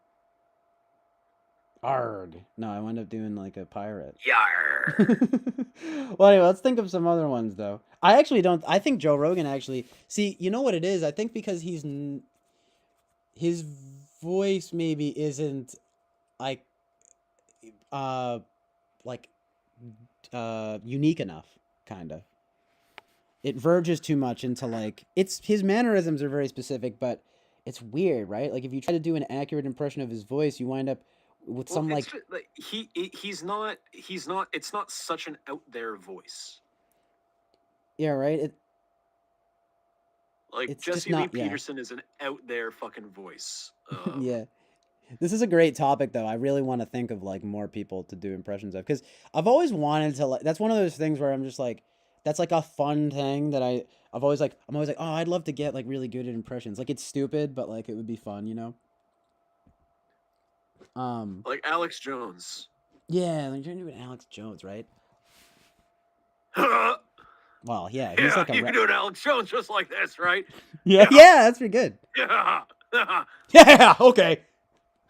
Arg. No, I wound up doing like a pirate. Yar. Well, anyway, let's think of some other ones though. I think Joe Rogan actually, see, you know what it is? I think because his voice maybe isn't like unique enough, kind of. It verges too much into like, his mannerisms are very specific, but it's weird, right? Like if you try to do an accurate impression of his voice, you wind up with some like, he's not it's not such an out there voice. Yeah, right. Like It's just Jesse Lee not. Yeah. Peterson is an out there fucking voice. Yeah. This is a great topic, though. I really want to think of like more people to do impressions of, because I've always wanted to. Like, that's one of those things where I'm just like, that's like a fun thing that I'm always like, oh, I'd love to get like really good at impressions. Like it's stupid, but like it would be fun, you know. Like Alex Jones. Yeah, like you're doing Alex Jones, right? Yeah, Well, yeah, he's like a you can do an Alex Jones just like this, right? yeah, yeah, that's pretty good. Yeah. Yeah, okay.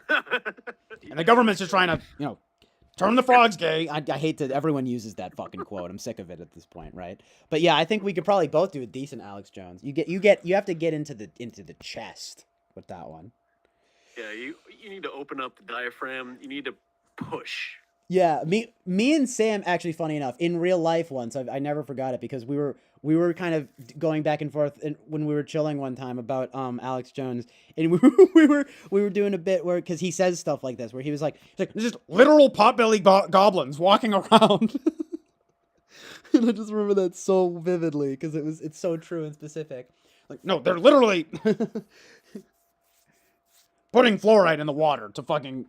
And the government's just trying to, turn the frogs gay. I hate that everyone uses that fucking quote. I'm sick of it at this point, right? But yeah, I think we could probably both do a decent Alex Jones. You have to get into the chest with that one. Yeah, you need to open up the diaphragm. You need to push. Yeah, me and Sam, actually, funny enough, in real life once, I never forgot it, because we were kind of going back and forth when we were chilling one time about Alex Jones, and we were doing a bit where, because he says stuff like this, where he's like there's just literal potbelly goblins walking around. And I just remember that so vividly, because it's so true and specific. Like, no, they're literally putting fluoride in the water to fucking,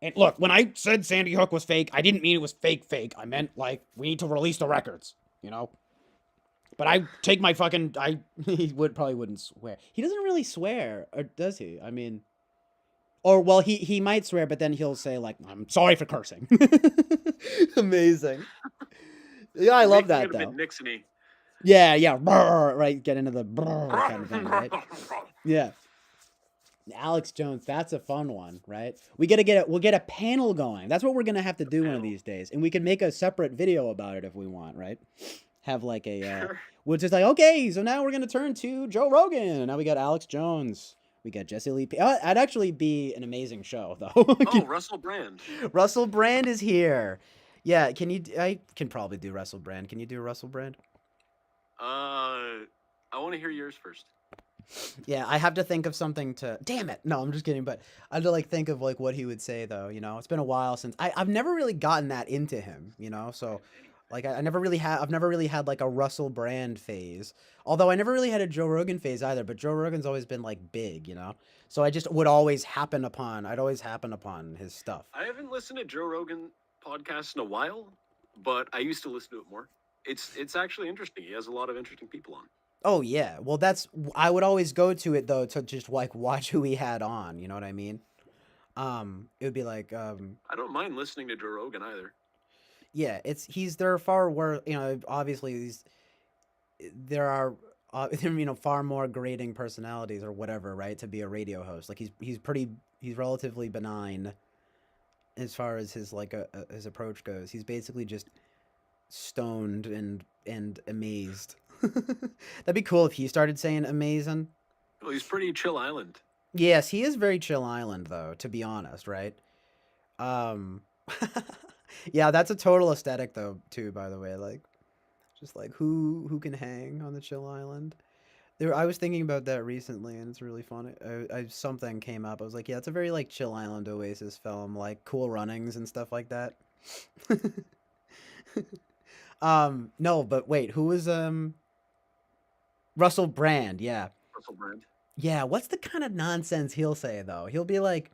And look, when I said Sandy Hook was fake, I didn't mean it was fake. I meant, like, we need to release the records, But I take my fucking... He probably wouldn't swear. He doesn't really swear, or does he? I mean... Or, well, he might swear, but then he'll say, like, I'm sorry for cursing. Amazing. Yeah, I love that, though. A bit Nixon-y. Yeah, brr, right, get into the brr kind of thing, right? Yeah. Alex Jones, that's a fun one, right? We'll get a panel going. That's what we're gonna have to do one of these days, and we can make a separate video about it if we want, right? Have like a, we're just like, okay, so now we're gonna turn to Joe Rogan. Now we got Alex Jones, we got Jesse Lee. That'd actually be an amazing show, though. Oh, Russell Brand. Russell Brand is here. Yeah, I can probably do Russell Brand. Can you do Russell Brand? I want to hear yours first. Yeah, I have to think of something to... Damn it! No, I'm just kidding, but I have to, like, think of, like, what he would say, though, It's been a while since... I've never really gotten that into him, So, like, I've never really had, like, a Russell Brand phase. Although I never really had a Joe Rogan phase either, but Joe Rogan's always been, like, big, So I just would always I'd always happen upon his stuff. I haven't listened to Joe Rogan podcast in a while, but I used to listen to it more. It's actually interesting. He has a lot of interesting people on. Oh, yeah. Well, I would always go to it, though, to just, like, watch who he had on. You know what I mean? It would be like, I don't mind listening to Joe Rogan either. Yeah, there are far worse, obviously, there are, far more grating personalities or whatever, right, to be a radio host. Like, he's relatively benign as far as his, like, his approach goes. He's basically just stoned and amazed. That'd be cool if he started saying amazing. Well, he's pretty chill island. Yes, he is very chill island, though, to be honest, right? Yeah, that's a total aesthetic, though, too, by the way. Like, just like who can hang on the chill island? I was thinking about that recently, and it's really funny. Something came up. I was like, yeah, it's a very like chill island Oasis film, like Cool Runnings and stuff like that. No, but wait, who was Russell Brand? Yeah. Russell Brand. Yeah, what's the kind of nonsense he'll say, though? He'll be like...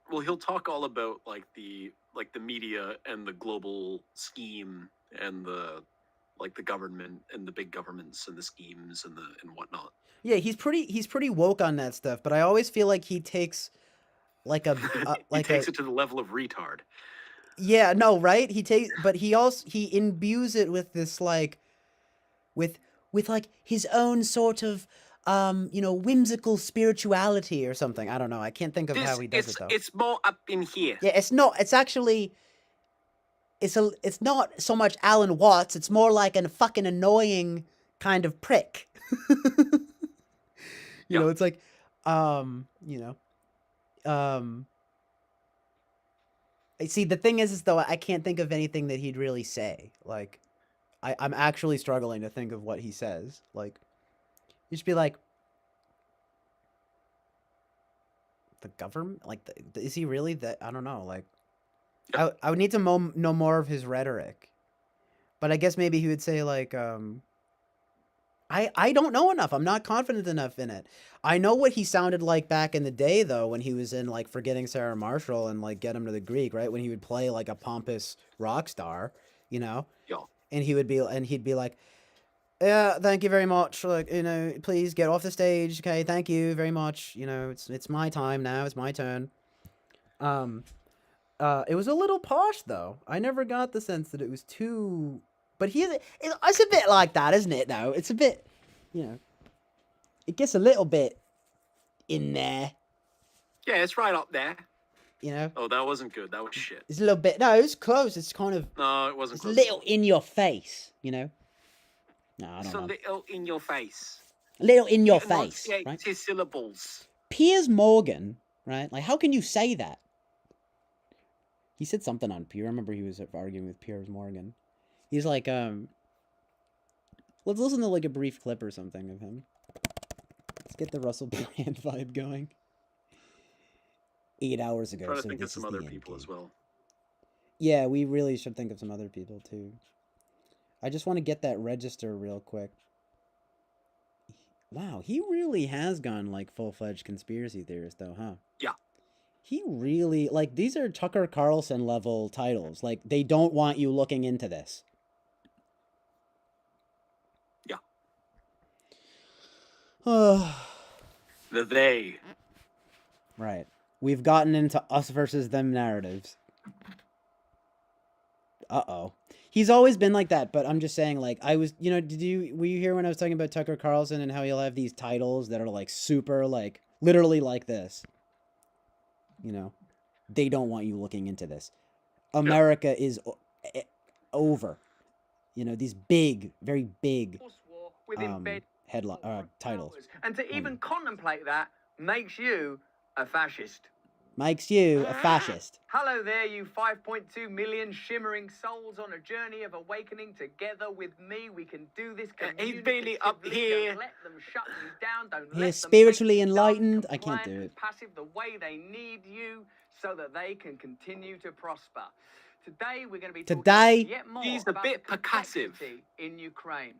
Well, he'll talk all about, like, the media and the global scheme and the government and the big governments and the schemes and whatnot. Yeah, he's pretty woke on that stuff, but I always feel like he takes, like, he takes it to the level of retard. Yeah, no, right? But he imbues it with this, like, with like his own sort of whimsical spirituality or something. I don't know. I can't think of how he does it, though. It's more up in here. Yeah, it's not. It's actually. It's not so much Alan Watts. It's more like a fucking annoying kind of prick. It's like, See, the thing is though, I can't think of anything that he'd really say. Like, I'm actually struggling to think of what he says. Like, you should be like, the government? Like, is he really that? I don't know. Like, I would need to know more of his rhetoric. But I guess maybe he would say like, I don't know enough. I'm not confident enough in it. I know what he sounded like back in the day though, when he was in like Forgetting Sarah Marshall and like Get Him to the Greek, right? When he would play like a pompous rock star, you know, Yeah. and he'd be like, yeah, thank you very much. Like, you know, please get off the stage. Okay, thank you very much. You know, it's my time now. It's my turn. It was a little posh though. I never got the sense that it was too. But it's a bit like that, isn't it? Though it's a bit, you know, it gets a little bit in there. Yeah, it's right up there. You know. Oh, that wasn't good. That was shit. It's a little bit. No, it's close. It's kind of. No, it wasn't. It's close. a little in your face. You know. No, I don't know. A little in your face. A little in your face, right? His syllables. Piers Morgan, right? Like, how can you say that? He said something on Piers. I remember he was arguing with Piers Morgan. He's like, let's listen to like a brief clip or something of him. Let's get the Russell Brand vibe going. 8 hours ago. I'm trying to so think of this some is the other end people game. as well. Yeah, we really should think of some other people too. I just want to get that register real quick. Wow, he really has gone like full-fledged conspiracy theorist though, huh? Yeah. He really, like, these are Tucker Carlson level titles. Like, they don't want you looking into this. Yeah. The they. Right. We've gotten into us versus them narratives. Uh-oh. He's always been like that, but I'm just saying, like, I was, you know, were you here when I was talking about Tucker Carlson and how he'll have these titles that are, like, super, like, literally like this? You know, they don't want you looking into this. America is over. You know, these big, very big titles. And to even contemplate that makes you a fascist. Makes you a fascist. Hello there, you 5.2 million shimmering souls on a journey of awakening together with me. We can do this. He's barely up here. Don't let them shut you down. Don't You're let spiritually enlightened. I can't do it. Passive the way they need you so that they can continue to prosper. Today we're going to be talking yet more he's a about bit the percussive in Ukraine.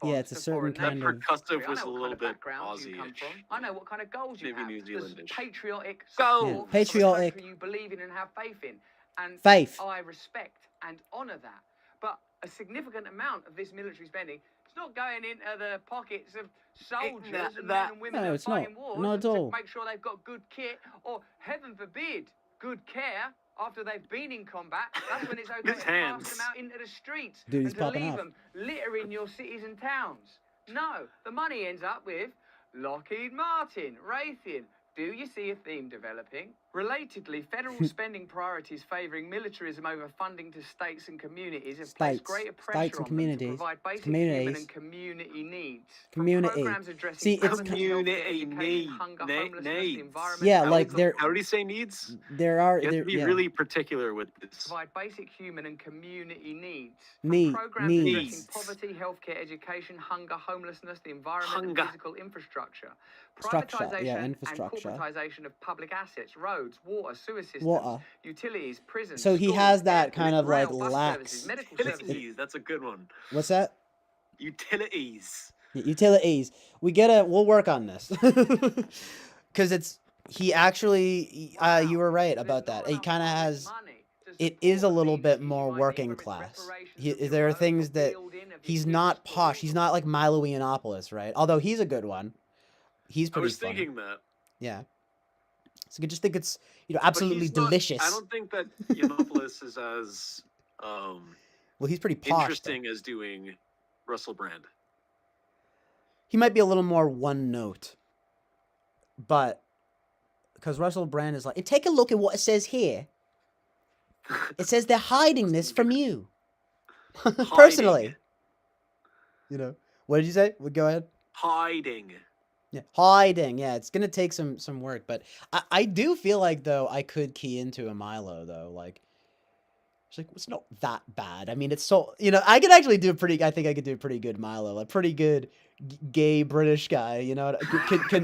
Yeah, it's a certain kind of. Percussive was a little bit Aussie-ish. I know what kind of goals you have. Maybe New Zealandish. Patriotic goals. Yeah, patriotic. You believe in and have faith in, and faith. I respect and honour that. But a significant amount of this military spending, it's not going into the pockets of soldiers and men and women that are fighting wars not at all. to make sure they've got good kit, or heaven forbid, good care. After they've been in combat, that's when it's okay to pass them out into the streets Dude, and to leave them littering your cities and towns. No, the money ends up with Lockheed Martin, Raytheon. Do you see a theme developing? Relatedly, federal spending priorities favouring militarism over funding to states and communities have placed greater pressure on them to provide basic human and community needs. Programs addressing See, it's community needs. Yeah, like there. How did he say needs? There are. You have to be really particular with this. Provide basic human and community needs. Needs. Programs addressing poverty, healthcare, education, hunger, homelessness, the environment, and physical infrastructure. Privatisation and corporatisation of public assets, roads, water, sewer systems, utilities, prisons. So he schools, has that airports, kind of rail, like bus lax. services, medical Utilities, that's a good one. What's that? Utilities. Utilities. We'll work on this. Because he actually, you were right about that. He kind of has, it is a little bit more working class. There are things that, he's not posh. He's not like Milo Yiannopoulos, right? Although he's a good one. He's pretty I was funny. thinking that. Yeah. So I just think it's, you know, absolutely delicious. I don't think that Yiannopoulos is as well, he's pretty posh, interesting as doing Russell Brand. He might be a little more one note. But because Russell Brand is like, take a look at what it says here. It says they're hiding this from you. Personally. You know. What did you say? Well, go ahead. Hiding. Yeah, hiding. Yeah, it's gonna take some work, but I do feel like though I could key into a Milo though. Like, it's like it's not that bad. I mean, it's so, you know, I could actually do I think I could do a pretty good Milo, a pretty good gay British guy. You know,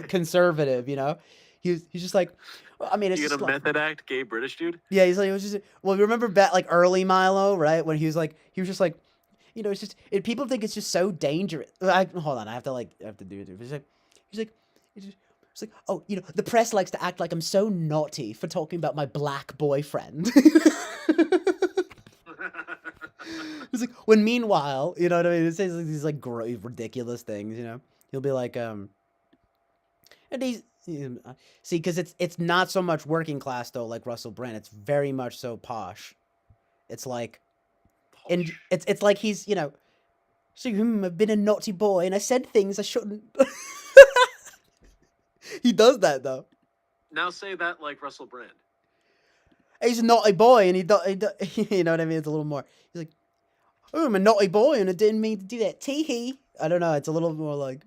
conservative. You know, he's just like, well, I mean, it's You just gonna like, method act, gay British dude? yeah, he's like, it was just, well, you remember back like early Milo, right? When he was just like, it's just, people think it's just so dangerous. Hold on, I have to do it. He's like, it's like, oh, the press likes to act like I'm so naughty for talking about my black boyfriend. It's like, when meanwhile, you know what I mean? It says like these like ridiculous things, He'll be like, and he's, see, because it's not so much working class though, like Russell Brand. It's very much so posh. It's like, and it's like he's, so I've been a naughty boy and I said things I shouldn't. He does that though. Now say that like Russell Brand. He's a naughty boy and he you know what I mean? It's a little more. He's like, oh, I'm a naughty boy and I didn't mean to do that. Tee-hee. I don't know. It's a little more like.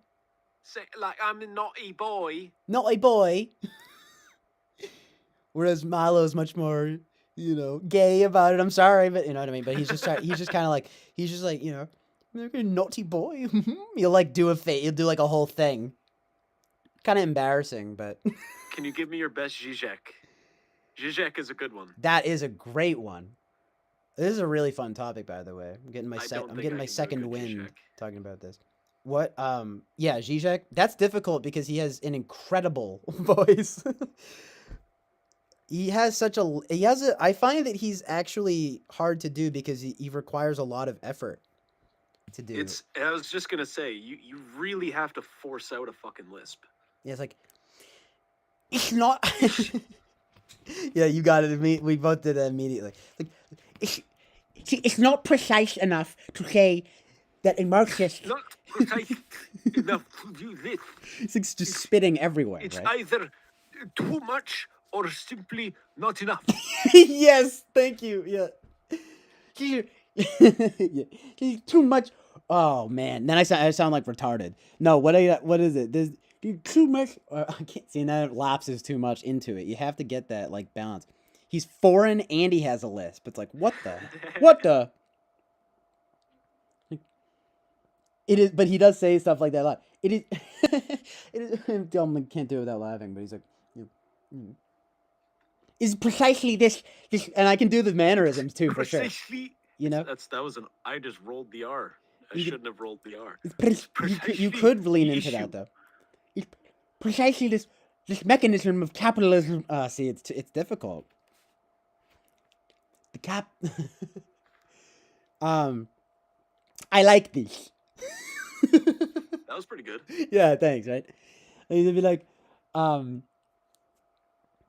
Say like I'm a naughty boy. Naughty boy. Whereas Milo's much more, gay about it. I'm sorry, but you know what I mean? But he's just kind of like, I'm a naughty boy. He'll like do he'll do like a whole thing. Kind of embarrassing, but. Can you give me your best Zizek? Zizek is a good one. That is a great one. This is a really fun topic, by the way. I'm getting my second wind talking about this. What? Yeah, Zizek. That's difficult because he has an incredible voice. I find that he's actually hard to do because he requires a lot of effort to do. I was just gonna say, you really have to force out a fucking lisp. Yeah, it's like, it's not. Yeah, you got it. We both did that immediately. Like, it's not precise enough to say that a Marxist. Not precise enough to do this. It's like just spitting everywhere. It's right? either too much or simply not enough. Yes, thank you. Yeah. Yeah. Too much. Oh man, then I sound like retarded. No, what is it? There's too much. I can't see that lapses too much into it. You have to get that like balance. He's foreign and he has a lisp. It's like what the. It is, but he does say stuff like that a lot. It is. It is. I can't do it without laughing. But he's like, is precisely this, and I can do the mannerisms too for sure. I just rolled the R. I shouldn't have rolled the R. You could lean into that though. It's precisely this mechanism of capitalism. See, it's difficult. The cap. I like this. That was pretty good. Yeah, thanks. Right? They'd be like,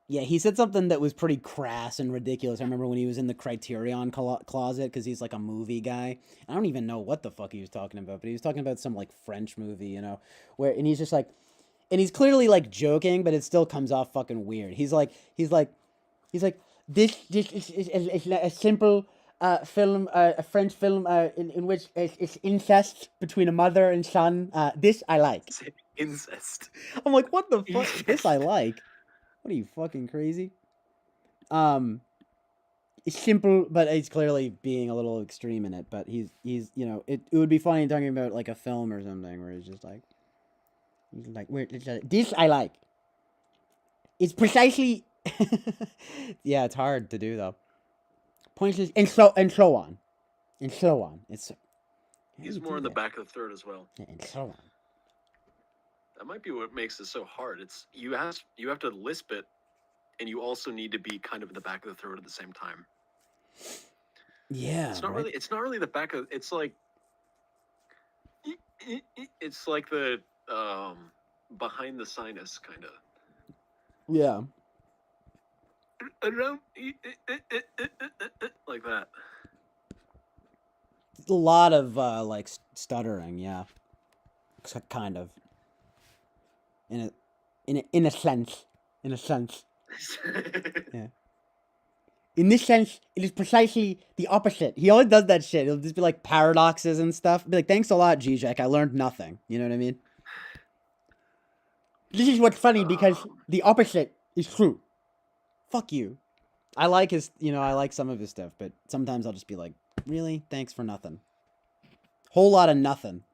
yeah, he said something that was pretty crass and ridiculous. I remember when he was in the Criterion closet because he's like a movie guy. I don't even know what the fuck he was talking about, but he was talking about some like French movie, and he's just like, and he's clearly like joking, but it still comes off fucking weird. He's like, this is a simple film, a French film in which it's incest between a mother and son. This I like. Incest. I'm like, what the fuck? This I like. What are you, fucking crazy? It's simple, but he's clearly being a little extreme in it. But he's it would be funny talking about like a film or something where he's like, this I like. It's precisely. Yeah, it's hard to do though. Points is and so on. It's. He's more in the back of the third as well. Yeah, and so on. That might be what makes it so hard. It's you have to lisp it, and you also need to be kind of in the back of the throat at the same time. Yeah, it's not really. It's not really the back of. It's like. It's like the behind the sinus kind of. Yeah. Around like that. A lot of like stuttering. Yeah. Kind of. In a sense. Yeah. In this sense, it is precisely the opposite. He always does that shit. It'll just be like paradoxes and stuff. Be like, thanks a lot, Zizek. I learned nothing. You know what I mean? This is what's funny because the opposite is true. Fuck you. I like his, I like some of his stuff, but sometimes I'll just be like, really? Thanks for nothing. Whole lot of nothing.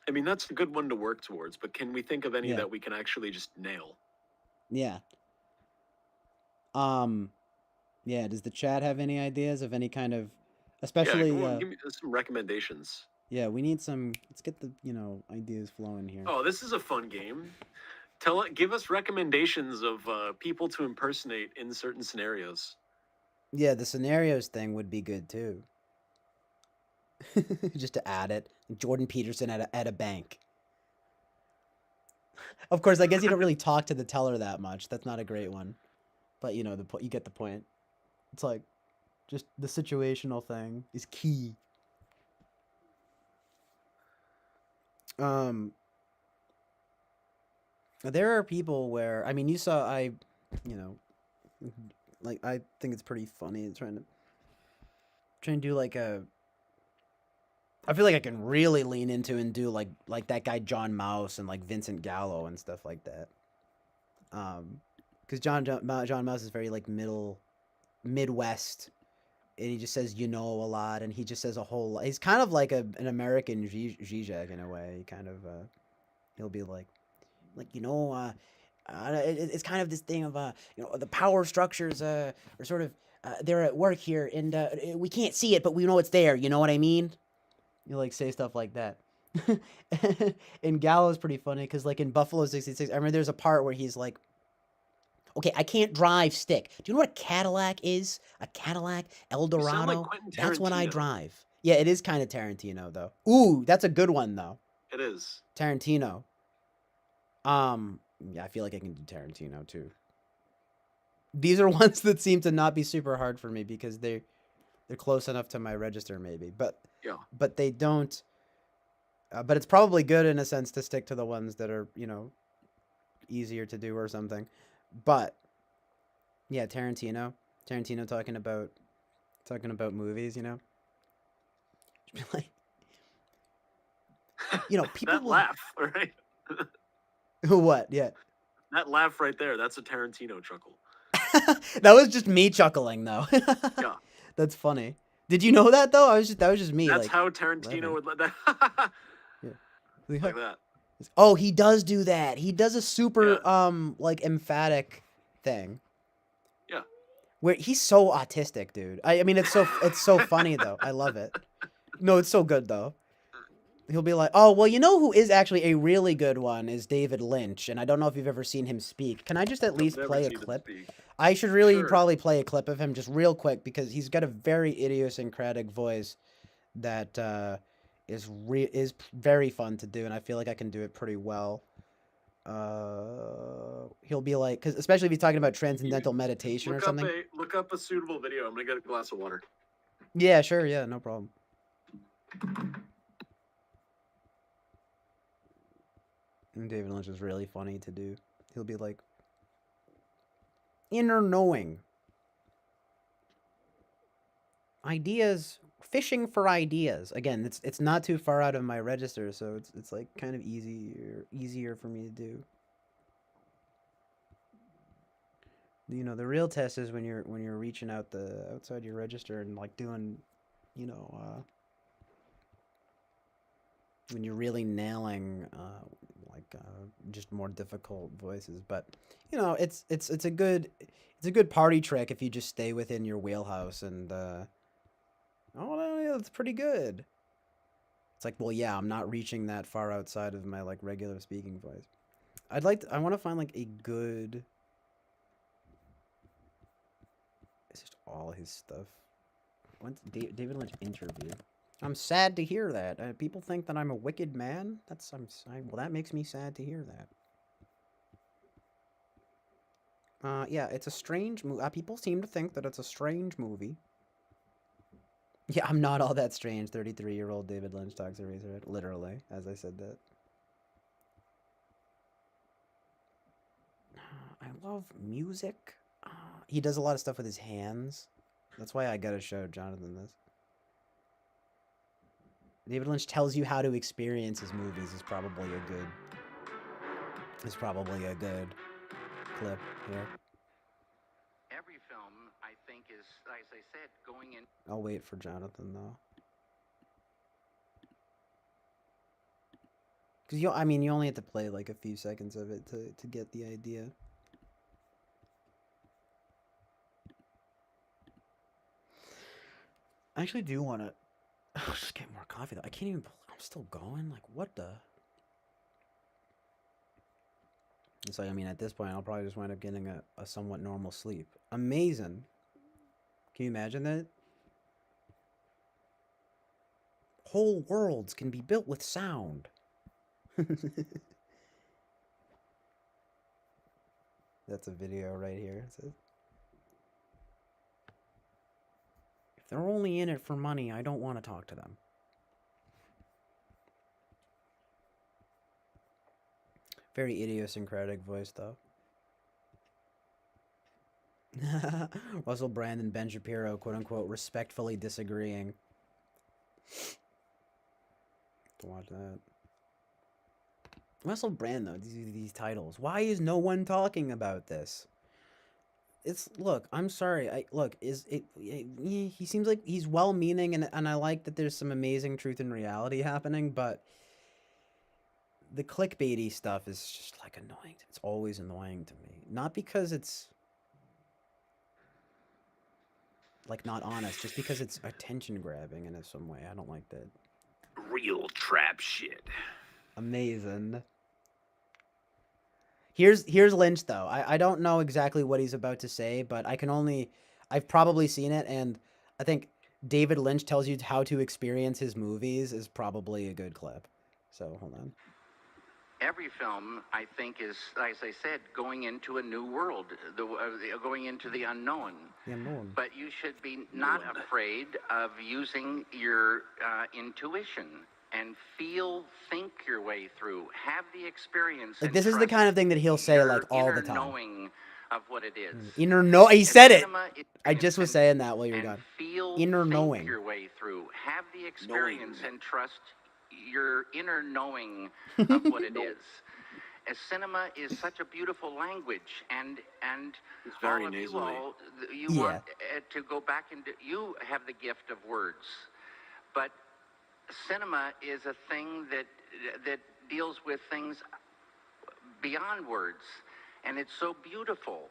I mean, that's a good one to work towards, but can we think of any that we can actually just nail? Yeah. Yeah, does the chat have any ideas of any kind of, Yeah, especially go on, give me some recommendations. yeah, we need some, let's get the, ideas flowing here. Oh, this is a fun game. Give us recommendations of people to impersonate in certain scenarios. Yeah, the scenarios thing would be good too. Just to add it. Jordan Peterson at a bank. Of course, I guess you don't really talk to the teller that much. That's not a great one. But you get the point. It's like just the situational thing is key. There are people where, I mean, you saw like I think it's pretty funny trying to do like a, I feel like I can really lean into and do like that guy John Mouse and like Vincent Gallo and stuff like that. Because John Mouse is very like Midwest, and he just says a lot, and he just says a whole lot. He's kind of like an American Zizek in a way. He kind of he'll be like it's kind of this thing of the power structures are sort of they're at work here, and we can't see it, but we know it's there. You know what I mean? You like say stuff like that. And Gallo's pretty funny because like in Buffalo 66, I remember there's a part where he's like, okay, I can't drive stick. Do you know what a Cadillac is? A Cadillac Eldorado? That's what I drive. Yeah, it is kind of Tarantino though. Ooh, that's a good one though. It is. Tarantino. Yeah, I feel like I can do Tarantino too. These are ones that seem to not be super hard for me because they're close enough to my register maybe. But yeah. But they don't but it's probably good in a sense to stick to the ones that are, easier to do or something. But yeah, Tarantino talking about movies, like, people that laugh, right? What? Yeah. That laugh right there, that's a Tarantino chuckle. That was just me chuckling though. Yeah. That's funny. Did you know that though? That was just me. That's like, how Tarantino would let that. Yeah. Like that. Oh, he does do that. He does a super like emphatic thing. Yeah. Where he's so autistic, dude. I mean it's so funny though. I love it. No, it's so good though. He'll be like, "Oh, well, who is actually a really good one is David Lynch, and I don't know if you've ever seen him speak. Can I just at least play a clip? I should really probably play a clip of him just real quick because he's got a very idiosyncratic voice that is very fun to do, and I feel like I can do it pretty well. He'll be like, because especially if he's talking about transcendental meditation or something. Look up a suitable video. I'm gonna get a glass of water. Yeah, sure. Yeah, no problem. And David Lynch is really funny to do. He'll be like, inner knowing. Ideas, fishing for ideas. Again, it's not too far out of my register, so it's like kind of easier for me to do. The real test is when you're reaching out outside your register and like doing, when you're really nailing just more difficult voices. But it's a good party trick if you just stay within your wheelhouse and it's pretty good. It's like, well, yeah, I'm not reaching that far outside of my like regular speaking voice. I want to find like a good. It's just all his stuff. When's David Lynch interview? I'm sad to hear that. People think that I'm a wicked man. Well, that makes me sad to hear that. Yeah, it's a strange movie. People seem to think that it's a strange movie. Yeah, I'm not all that strange. 33-year-old David Lynch talks to Eraserhead. Literally, as I said that. I love music. He does a lot of stuff with his hands. That's why I gotta show Jonathan this. David Lynch tells you how to experience his movies is probably a good clip here. Every film, I think, is, as I said, going in. I'll wait for Jonathan though. Because you only have to play like a few seconds of it to get the idea. I actually do want to just get more coffee though. I can't even. I'm still going. Like what the? It's like, I mean, at this point, I'll probably just wind up getting a somewhat normal sleep. Amazing. Can you imagine that? Whole worlds can be built with sound. That's a video right here. It says, if they're only in it for money, I don't want to talk to them. Very idiosyncratic voice, though. Russell Brand and Ben Shapiro, quote-unquote, respectfully disagreeing. To watch that. Russell Brand, though, these titles. Why is no one talking about this? It's, look, I'm sorry. He seems like he's well-meaning, and I like that there's some amazing truth and reality happening, but the clickbaity stuff is just, like, annoying. It's always annoying to me. Not because it's, like, not honest, just because it's attention-grabbing in some way. I don't like that. Real trap shit. Amazing. Here's Lynch, though. I don't know exactly what he's about to say, but I've probably seen it, and I think David Lynch tells you how to experience his movies is probably a good clip. So, hold on. Every film, I think, is, as I said, going into a new world, going into the unknown. The unknown. But you should be not afraid of using your intuition and think your way through, have the experience. Like, this is the kind of thing that he'll say, like, all the time. Knowing of what it is. Inner know. He said it. I just was saying that while you were gone. Inner knowing. Think your way through, have the experience and trust your inner knowing of what it is. As cinema is such a beautiful language, and it's very all of nasally. you want to go back into, you have the gift of words, but cinema is a thing that deals with things beyond words, and it's so beautiful,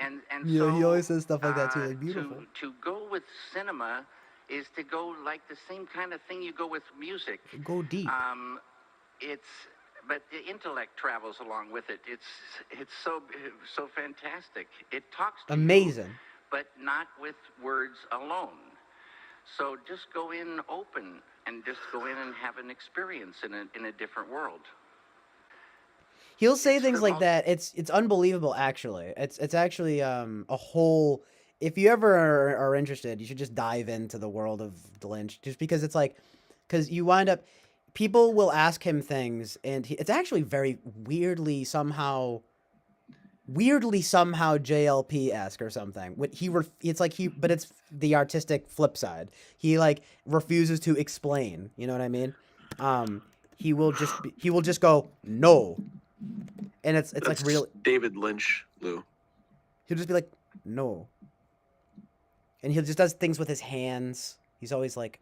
and yeah, so he always says stuff like that too, like beautiful. To go with cinema is to go like the same kind of thing you go with music. Go deep. But the intellect travels along with it. It's so fantastic. It talks to amazing, you, but not with words alone. So just go in open and just go in and have an experience in a different world. He'll say things like that. It's unbelievable, actually. It's actually a whole. If you ever are interested, you should just dive into the world of Lynch, just because it's like, because you wind up, people will ask him things, and it's actually very weirdly somehow JLP-esque or something. But it's the artistic flip side. He like refuses to explain. You know what I mean? He will just go no, and it's like real. David Lynch, Lou. He'll just be like no. And he just does things with his hands. He's always like,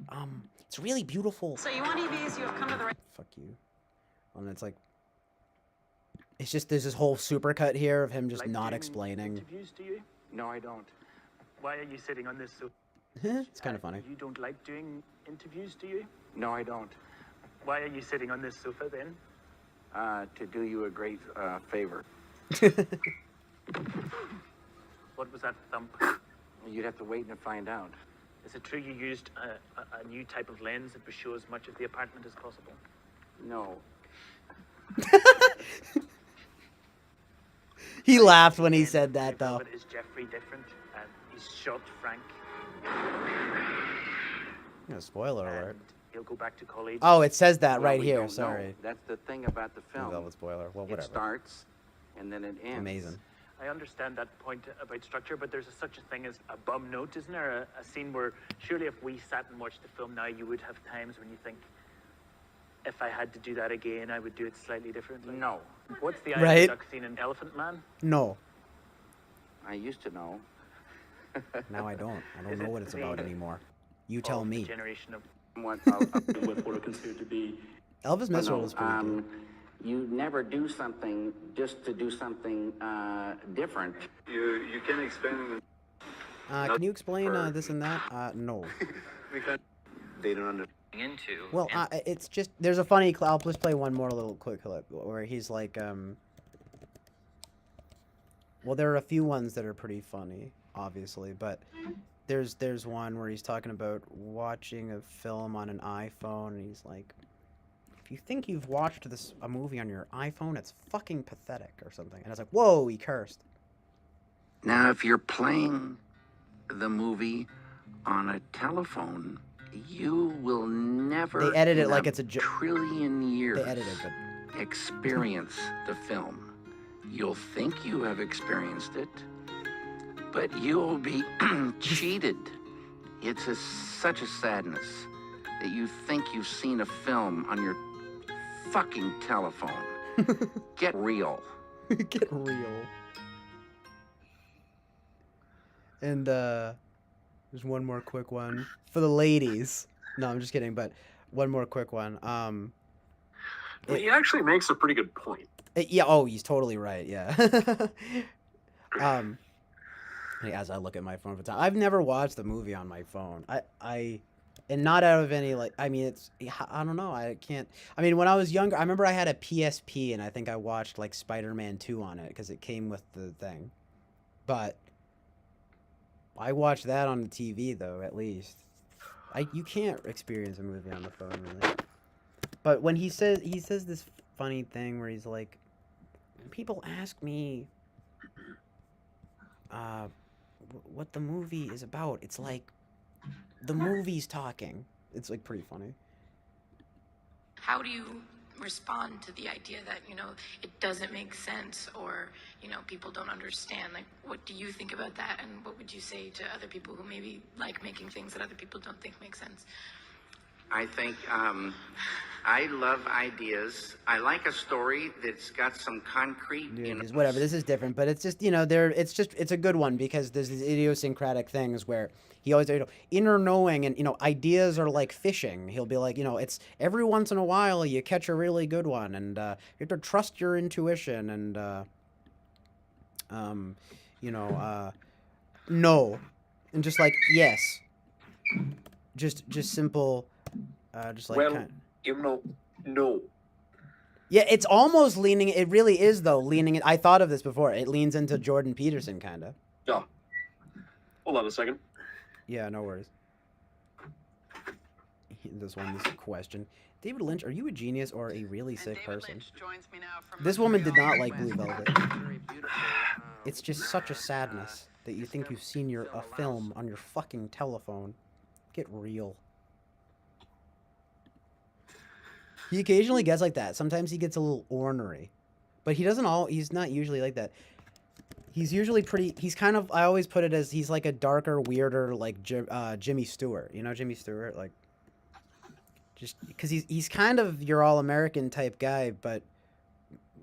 it's really beautiful. So you want EVs, you have come to the right. Fuck you. And it's like, it's just, there's this whole supercut here of him just like not explaining. Interviews, do you? No, I don't. Why are you sitting on this sofa? It's kind of funny. You don't like doing interviews, do you? No, I don't. Why are you sitting on this sofa then? To do you a great favor. What was that thump? You'd have to wait and find out. Is it true you used a new type of lens that would show as much of the apartment as possible? No. He laughed when he said that, though. But is Jeffrey different? He's shot Frank. Yeah, spoiler alert. He'll go back to college. Oh, it says that right here. Sorry. That's the thing about the film. That was spoiler. Well, whatever. It starts, and then it ends. Amazing. I understand that point about structure, but there's such a thing as a bum note, isn't there? A scene where surely if we sat and watched the film now, you would have times when you think, if I had to do that again, I would do it slightly differently. No. What's the right? duck scene in Elephant Man? No. I used to know. Now I don't. I don't know what it's about anymore. You tell me. Generation of what are considered to be. Elvis Mitchell was pretty good. You never do something just to do something different. You can expand. Can you explain this and that? No. because they don't understand. Into. Well, it's just there's a funny. I'll just play one more little quick clip where he's like, Well, there are a few ones that are pretty funny, obviously, but there's one where he's talking about watching a film on an iPhone, and he's like, if you think you've watched a movie on your iPhone, it's fucking pathetic or something. And I was like, whoa, he cursed. Now, if you're playing the movie on a telephone, you will never They edit it in like it's a trillion years They edit it, but experience the film. You'll think you have experienced it, but you'll be cheated. It's such a sadness that you think you've seen a film on your fucking telephone. Get real. Get real. And there's one more quick one for the ladies. No, I'm just kidding, but one more quick one. He actually makes a pretty good point. Yeah, oh, he's totally right, yeah. As I look at my phone for time, I've never watched the movie on my phone. And not out of any, like, I mean, I don't know, I can't, I mean, when I was younger, I remember I had a PSP, and I think I watched, like, Spider-Man 2 on it, because it came with the thing. But I watched that on the TV, though, at least. You can't experience a movie on the phone, really. But when he says this funny thing where he's like, people ask me what the movie is about. It's like the movie's talking. It's like pretty funny. How do you respond to the idea that, you know, it doesn't make sense, or, you know, people don't understand? Like, what do you think about that, and what would you say to other people who maybe like making things that other people don't think make sense? I think I love ideas. I like a story that's got some concrete. Whatever. This is different, but it's just, you know, it's a good one because there's these idiosyncratic things where he always, you know, inner knowing, and, you know, ideas are like fishing. He'll be like, you know, it's every once in a while you catch a really good one, and you have to trust your intuition, and you know, no, and just like yes, just simple. Just like Well, you know, no. Yeah, it's almost leaning. It really is, though, leaning. I thought of this before. It leans into Jordan Peterson, kind of. Yeah. Hold on a second. Yeah, no worries. This question. David Lynch, are you a genius or a really sick person? This woman did not like Blue Velvet. It's just such a sadness that you think you've seen a film on your fucking telephone. Get real. He occasionally gets like that. Sometimes he gets a little ornery. But he's not usually like that. He's usually he's kind of, I always put it as, he's like a darker, weirder, like Jimmy Stewart. You know Jimmy Stewart? Like, just, because he's kind of your all-American type guy, but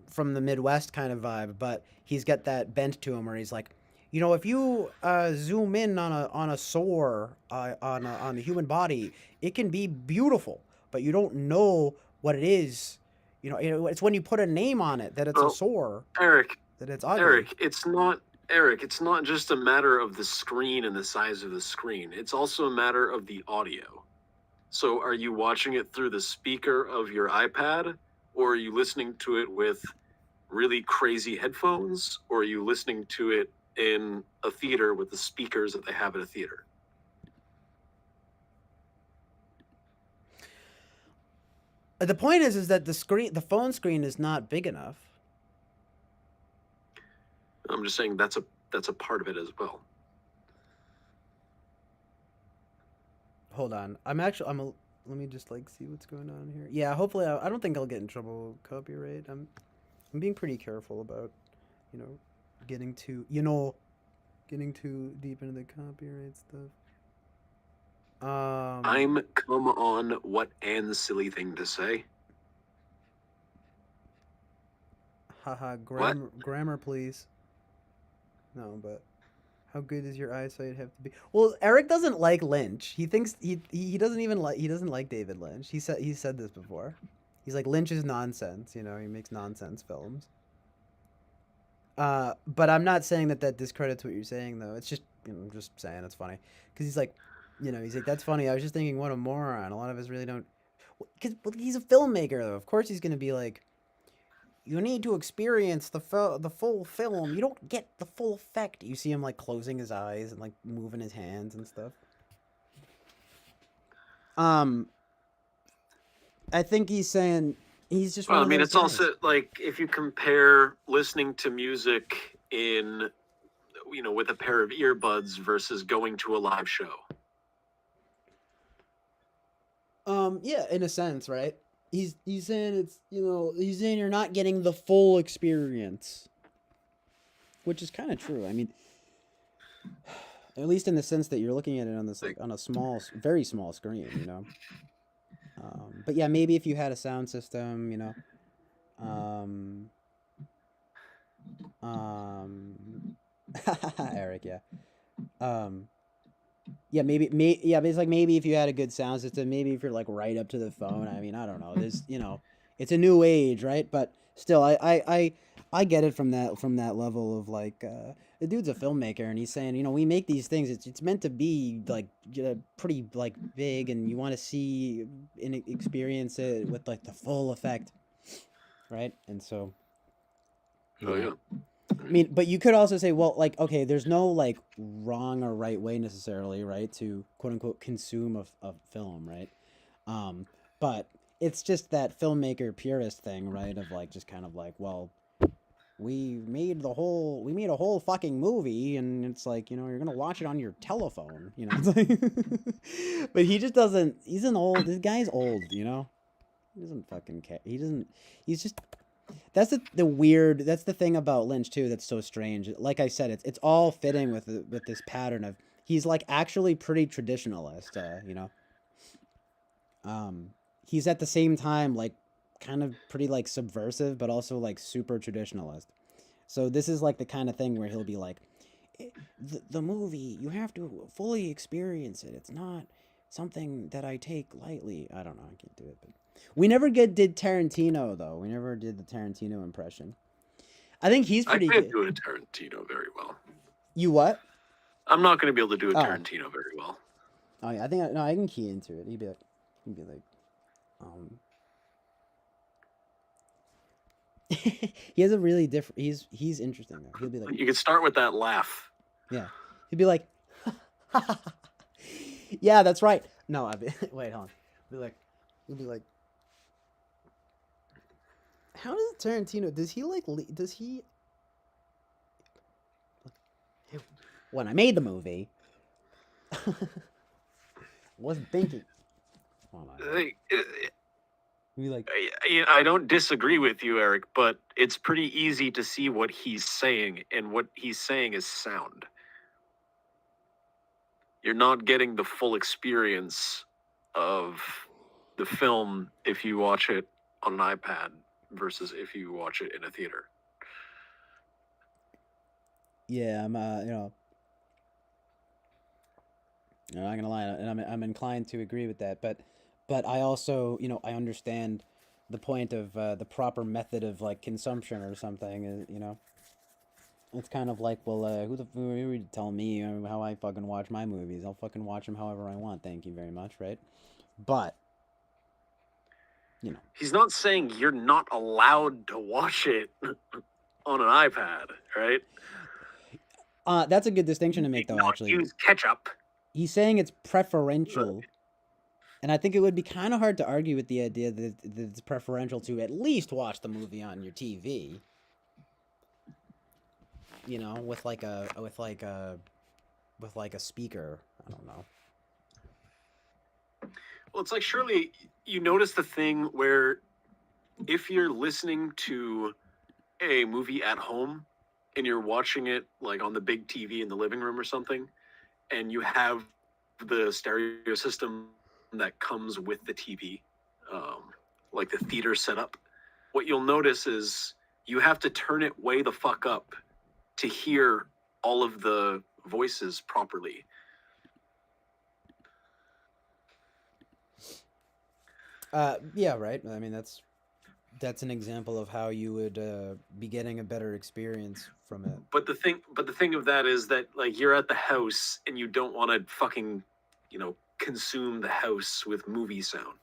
from the Midwest kind of vibe. But he's got that bent to him where he's like, you know, if you zoom in on a sore on the human body, it can be beautiful, but you don't know what it is. You know, it's when you put a name on it that it's a sore. Eric. That it's ugly. Eric, it's not just a matter of the screen and the size of the screen. It's also a matter of the audio. So are you watching it through the speaker of your iPad, or are you listening to it with really crazy headphones, or are you listening to it in a theater with the speakers that they have at a theater? The point is that the phone screen is not big enough. I'm just saying that's a part of it as well. Hold on. Let me just like see what's going on here. Yeah, hopefully I don't think I'll get in trouble with copyright. I'm being pretty careful about, you know, getting too deep into the copyright stuff. Come on, what an silly thing to say. Haha, grammar please. No, but how good does your eyesight have to be? Well, Eric doesn't like Lynch. He thinks he doesn't like David Lynch. He said this before. He's like, Lynch is nonsense, you know, he makes nonsense films. But I'm not saying that discredits what you're saying, though. It's just, you know, I'm just saying it's funny. Because he's like, You know, he's like, that's funny. I was just thinking, what a moron. A lot of us really don't. Because he's a filmmaker, though. Of course, he's going to be like, you need to experience the full film. You don't get the full effect. You see him like closing his eyes and like moving his hands and stuff. I think he's saying he's just. Well, one I mean, of it's those guys. also like if you compare listening to music in, with a pair of earbuds versus going to a live show. Yeah, in a sense, right? He's saying it's, he's saying you're not getting the full experience, which is kind of true. I mean, at least in the sense that you're looking at it on this like on a small, very small screen, But yeah, maybe if you had a sound system, Eric, yeah. Yeah, yeah, but it's like maybe if you had a good sound system, maybe if you're like right up to the phone. I mean, I don't know. There's, it's a new age, right? But still, I get it from that level of like, the dude's a filmmaker and he's saying, we make these things. It's meant to be like pretty like big, and you want to see and experience it with like the full effect, right? And so, Yeah. I mean, but you could also say, well, like, okay, there's no like wrong or right way necessarily, right, to quote unquote consume a film, right? But it's just that filmmaker purist thing, right? Of like, just kind of like, well, we made a whole fucking movie, and it's like, you're gonna watch it on your telephone, It's like, but he just doesn't. This guy's old, He doesn't fucking care. He's just. That's the weird. That's the thing about Lynch too. That's so strange. Like I said, it's all fitting with this pattern of he's like actually pretty traditionalist. He's at the same time like kind of pretty like subversive, but also like super traditionalist. So this is like the kind of thing where he'll be like, the movie, you have to fully experience it. It's not something that I take lightly. I don't know. I can't do it, but. We never did Tarantino, though. We never did the Tarantino impression. I think he's pretty I good. can't do a Tarantino very well. You what? I'm not going to be able to do a Tarantino very well. Oh yeah, I can key into it. He'd be like, he has a really different. He's interesting though. He'll be like, you could start with that laugh. Yeah, he'd be like, yeah, that's right. No, wait, hold on. He'll be like. How does Tarantino, does he when I made the movie wasn't thinking. I don't disagree with you, Eric, but it's pretty easy to see what he's saying, and what he's saying is sound. You're not getting the full experience of the film if you watch it on an iPad versus if you watch it in a theater. Yeah, I'm I'm not gonna lie, and I'm inclined to agree with that, but I also, I understand the point of the proper method of like consumption or something. It's kind of like, well, who are you telling me how I fucking watch my movies? I'll fucking watch them however I want. Thank you very much, right? But he's not saying you're not allowed to watch it on an iPad, right? That's a good distinction to make, though. Actually, use ketchup. He's saying it's preferential, and I think it would be kind of hard to argue with the idea that it's preferential to at least watch the movie on your TV. With like a speaker. I don't know. Well, it's like, surely you notice the thing where if you're listening to a movie at home and you're watching it like on the big TV in the living room or something, and you have the stereo system that comes with the TV, like the theater setup, what you'll notice is you have to turn it way the fuck up to hear all of the voices properly. Yeah, right. I mean, that's an example of how you would be getting a better experience from it. But the thing of that is that like you're at the house and you don't want to fucking, consume the house with movie sound.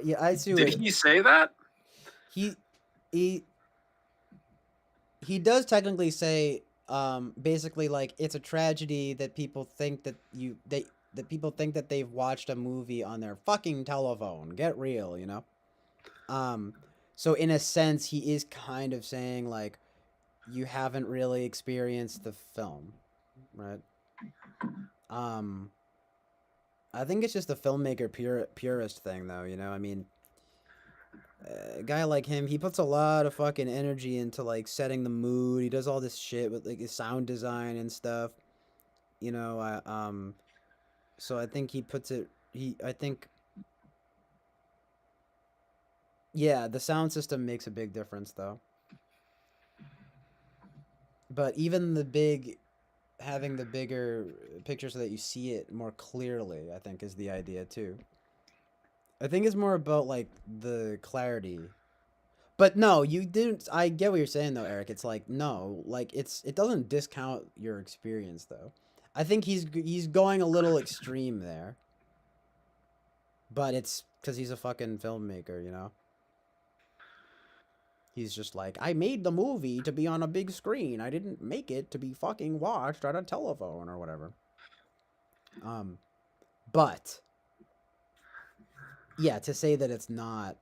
Yeah, I see. Did he say that? He does technically say, basically, like, it's a tragedy that people think that people think that they've watched a movie on their fucking telephone. Get real, you know. So in a sense, he is kind of saying, like, you haven't really experienced the film, right? I think it's just a filmmaker purist thing, though, you know? I mean, a guy like him, he puts a lot of fucking energy into, like, setting the mood. He does all this shit with, like, his sound design and stuff. You know, so I think he puts it, yeah, the sound system makes a big difference, though. But even having the bigger picture so that you see it more clearly, I think, is the idea, too. I think it's more about, like, the clarity. But no, you didn't. I get what you're saying, though, Eric. It's like, no, like, it doesn't discount your experience, though. I think he's going a little extreme there. But it's because he's a fucking filmmaker, you know? He's just like, I made the movie to be on a big screen. I didn't make it to be fucking watched on a telephone or whatever. But yeah, to say that it's not,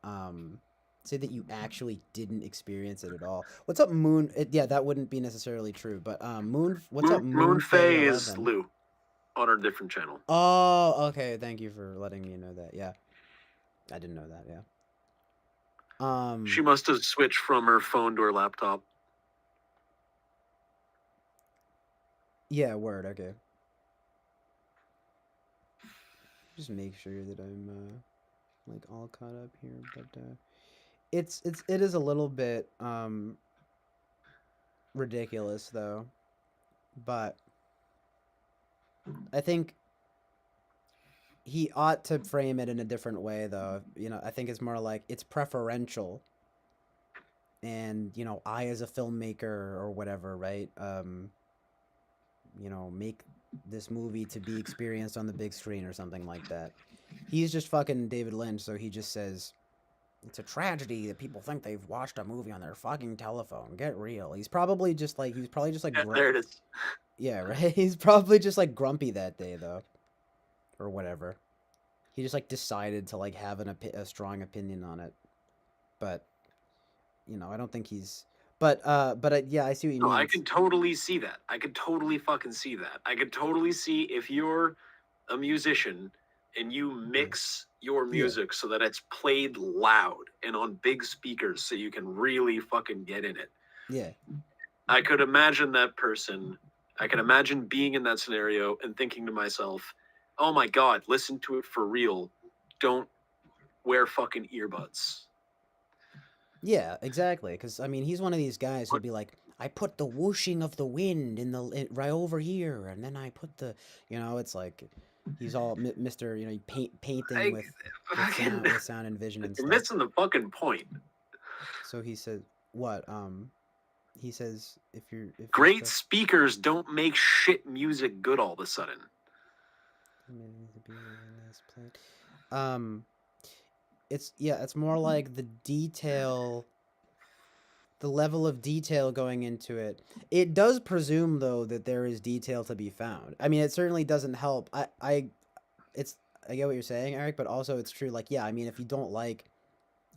say that you actually didn't experience it at all. What's up, Moon? Yeah, that wouldn't be necessarily true, but what's up, Moon Faye is 11? Lou on our different channel. Oh, okay. Thank you for letting me know that. Yeah, I didn't know that. Yeah. She must have switched from her phone to her laptop. Yeah, word. Okay. Just make sure that I'm like all caught up here, but it is a little bit ridiculous, though. But I think he ought to frame it in a different way, though. You know, I think it's more like it's preferential. And, you know, I as a filmmaker or whatever, right? You know, make this movie to be experienced on the big screen or something like that. He's just fucking David Lynch, so he just says, it's a tragedy that people think they've watched a movie on their fucking telephone. Get real. He's probably just like, There it is. Yeah, right? He's probably just, like, grumpy that day, though. Or whatever. He just, like, decided to, like, have a strong opinion on it. But, you know, I don't think he's... But yeah, I see what you mean. No, I could totally see that. I could totally fucking see that. I could totally see if you're a musician and you mix your music so that it's played loud and on big speakers so you can really fucking get in it. Yeah. I could imagine that person. I can imagine being in that scenario and thinking to myself, oh my God, listen to it for real. Don't wear fucking earbuds. Yeah, exactly. Because, I mean, he's one of these guys who'd be like, I put the whooshing of the wind right over here, and then I put the, you know, it's like, he's all Mr., you know, painting with sound and vision and stuff. You're missing the fucking point. So he said, what? He says, if great speakers don't make shit music good all of a sudden. It's more like the level of detail going into it. It does presume, though, that there is detail to be found. I mean, it certainly doesn't help. I get what you're saying, Eric, but also it's true. Like, yeah, I mean, if you don't like,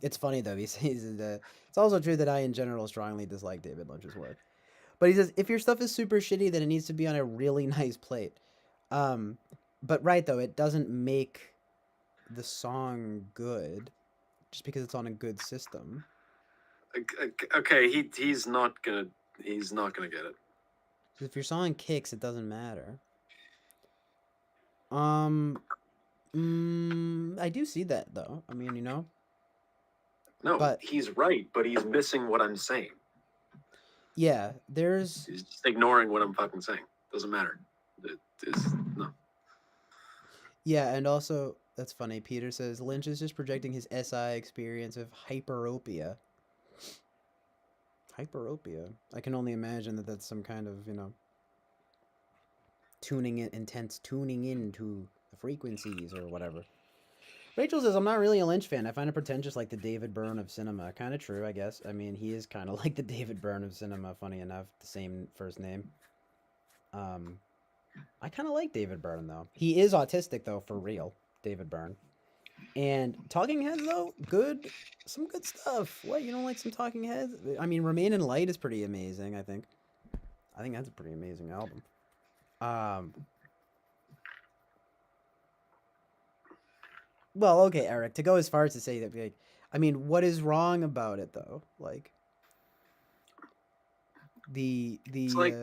it's funny though. He says it's also true that I, in general, strongly dislike David Lynch's work. But he says if your stuff is super shitty, then it needs to be on a really nice plate. But right though, it doesn't make the song good just because it's on a good system. Okay, he's not gonna get it. If your song kicks, it doesn't matter. I do see that though. I mean, you know. No, but he's right, but he's missing what I'm saying. Yeah, he's just ignoring what I'm fucking saying. Doesn't matter. No. Yeah, and also that's funny. Peter says Lynch is just projecting his SI experience of hyperopia. Hyperopia. I can only imagine that that's some kind of, you know, intense tuning into the frequencies or whatever. Rachel says, I'm not really a Lynch fan. I find it pretentious like the David Byrne of cinema. Kind of true, I guess. I mean, he is kind of like the David Byrne of cinema, funny enough. The same first name. I kind of like David Byrne, though. He is autistic, though, for real. David Byrne. And Talking Heads, though, good. Some good stuff. What, you don't like some Talking Heads? I mean, Remain in Light is pretty amazing, I think. I think that's a pretty amazing album. Well, okay, Eric, to go as far as to say that, like, I mean, what is wrong about it, though? Like, It's like,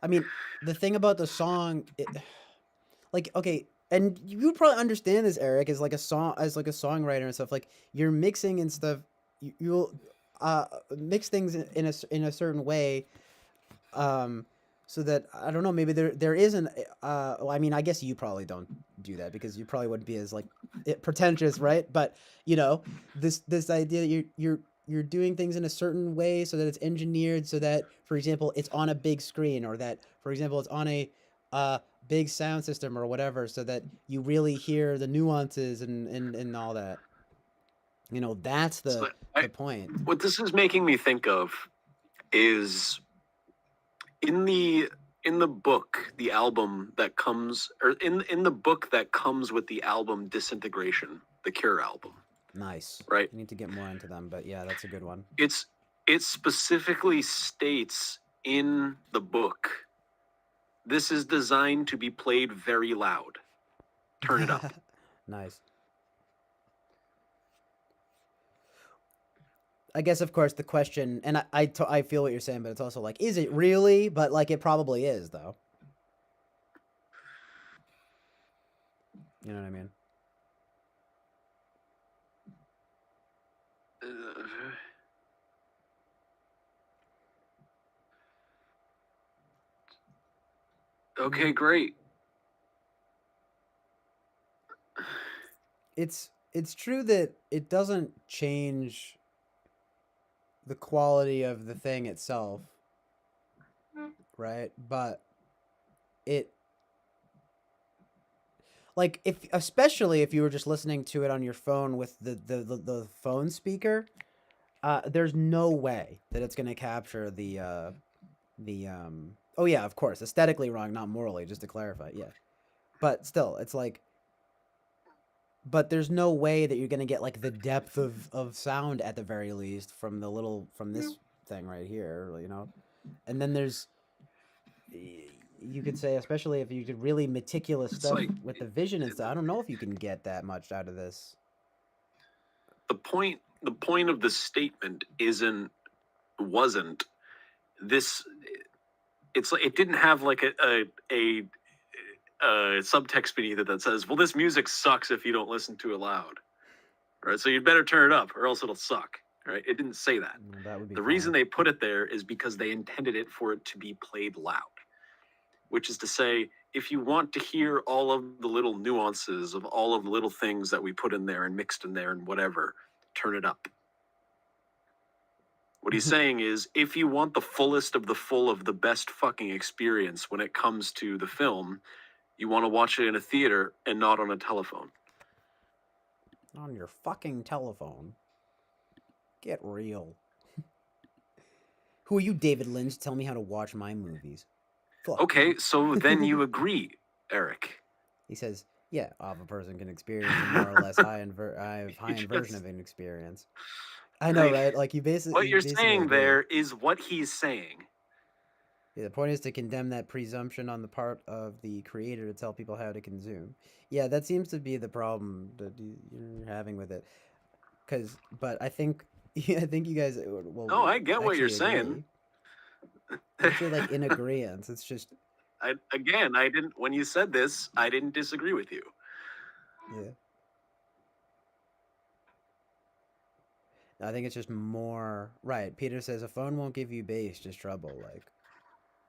I mean, the thing about the song, like, okay, and you would probably understand this, Eric, as like a songwriter and stuff. Like, you're mixing and stuff. You'll mix things in a certain way, so that I don't know. Maybe there isn't. Well, I mean, I guess you probably don't do that because you probably wouldn't be as like pretentious, right? But you know, this idea that you're doing things in a certain way so that it's engineered so that, for example, it's on a big screen, or that, for example, it's on a big sound system or whatever, so that you really hear the nuances and all that. You know, that's the point. What this is making me think of is in the book, the album that comes, or in the book that comes with the album Disintegration, the Cure album. Nice. Right. I need to get more into them, but yeah, that's a good one. It specifically states in the book, this is designed to be played very loud. Turn it up. Nice. I guess, of course, the question, and I feel what you're saying, but it's also like, is it really? But like, it probably is, though. You know what I mean? Okay, great. It's true that it doesn't change the quality of the thing itself, right? But it, like, especially if you were just listening to it on your phone with the phone speaker, there's no way that it's going to capture the oh yeah, of course, aesthetically wrong, not morally, just to clarify, yeah. But still, it's like, but there's no way that you're going to get like the depth of sound at the very least from this thing right here, you know? And then there's, you could say, especially if you did really meticulous stuff like, with the vision and stuff, I don't know if you can get that much out of this. The point of the statement wasn't this. It's like, it didn't have like a subtext beneath it that says, well, this music sucks if you don't listen to it loud. Right? So you'd better turn it up or else it'll suck. Right? It didn't say that. That would be the reason they put it there is because they intended it for it to be played loud. Which is to say, if you want to hear all of the little nuances of all of the little things that we put in there and mixed in there and whatever, turn it up. What he's saying is, if you want the fullest of the best fucking experience when it comes to the film, you want to watch it in a theater and not on a telephone. On your fucking telephone. Get real. Who are you, David Lynch? Tell me how to watch my movies. Fuck. Okay, so then you agree, Eric. He says, yeah, a person can experience a more or less high version of an experience. I know, right? Like, you basically... What you're saying there is what he's saying. Yeah, the point is to condemn that presumption on the part of the creator to tell people how to consume. Yeah, that seems to be the problem that you're having with it. But I think you guys will... No, I get what you're saying. Actually, like, in agreement. It's just... when you said this, I didn't disagree with you. Yeah. I think it's just more... Right, Peter says, a phone won't give you bass, just treble, like...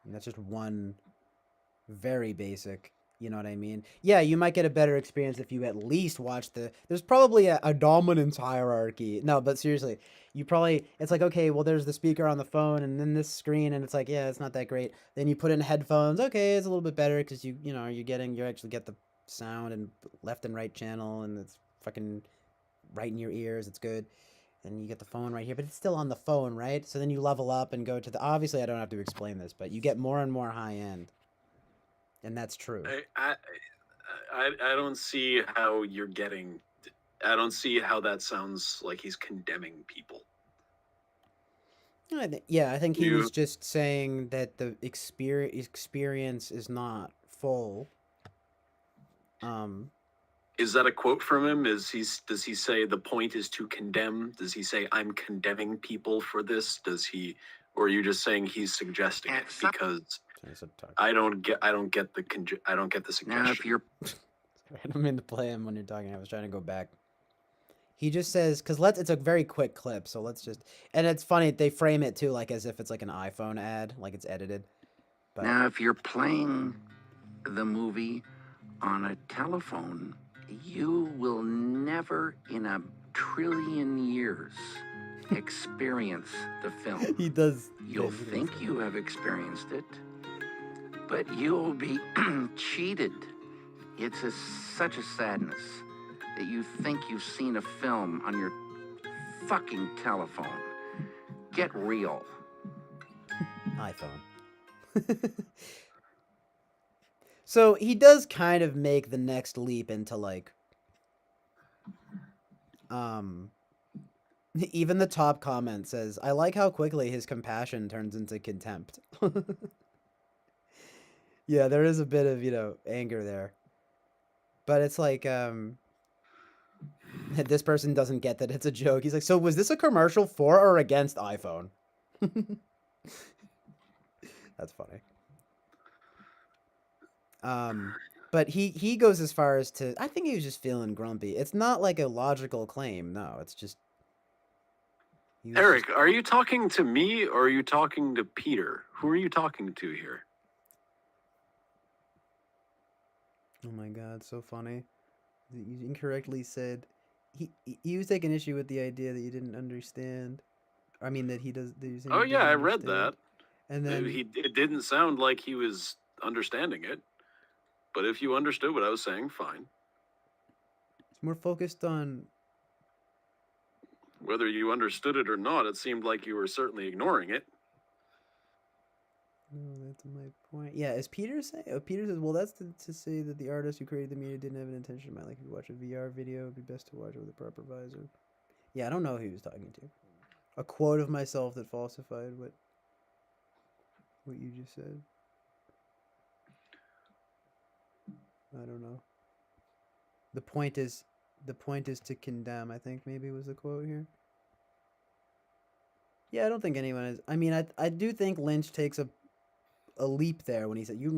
And that's just one very basic You know what I mean? Yeah, you might get a better experience if you at least watch the. There's probably a dominance hierarchy. No, but seriously, you probably. It's like, okay, well, there's the speaker on the phone and then this screen, and it's like, yeah, it's not that great. Then you put in headphones. Okay, it's a little bit better because you actually get the sound and left and right channel, and it's fucking right in your ears. It's good. And you get the phone right here, but it's still on the phone, right? So then you level up and go to the. Obviously, I don't have to explain this, but you get more and more high end. And that's true. I don't see how you're getting. I don't see how that sounds like he's condemning people. I think he was just saying that the experience is not full. Is that a quote from him? Does he say the point is to condemn? Does he say I'm condemning people for this? Or are you just saying he's suggesting it? Because I don't get the suggestion. Now, if you're I don't mean to play him when you're talking. I was trying to go back. He just says, it's a very quick clip, so let's just, and it's funny, they frame it too, like as if it's like an iPhone ad, like it's edited. But now, if you're playing the movie on a telephone, you will never in a trillion years experience the film. He does. You'll think you have experienced it, but you'll be cheated. It's such a sadness that you think you've seen a film on your fucking telephone. Get real. iPhone. So he does kind of make the next leap into like, even the top comment says, I like how quickly his compassion turns into contempt. Yeah, there is a bit of, anger there. But it's like, this person doesn't get that it's a joke. He's like, so was this a commercial for or against iPhone? That's funny. But he goes as far as to, I think he was just feeling grumpy. It's not like a logical claim. No, it's just. Eric, are you talking to me or are you talking to Peter? Who are you talking to here? Oh my God, so funny. You incorrectly said he was taking issue with the idea that you didn't understand. I mean that he does. That oh yeah, I read that. And then it didn't sound like he was understanding it. But if you understood what I was saying, fine. It's more focused on whether you understood it or not. It seemed like you were certainly ignoring it. No, that's my point. Yeah, as Peter say? Peter says, well, that's to say that the artist who created the media didn't have an intention in mind. Like, if you watch a VR video, it'd be best to watch it with a proper visor. Yeah, I don't know who he was talking to. A quote of myself that falsified what you just said. I don't know. The point is to condemn, I think maybe was the quote here. Yeah, I don't think anyone is. I mean, I do think Lynch takes a leap there when he said, you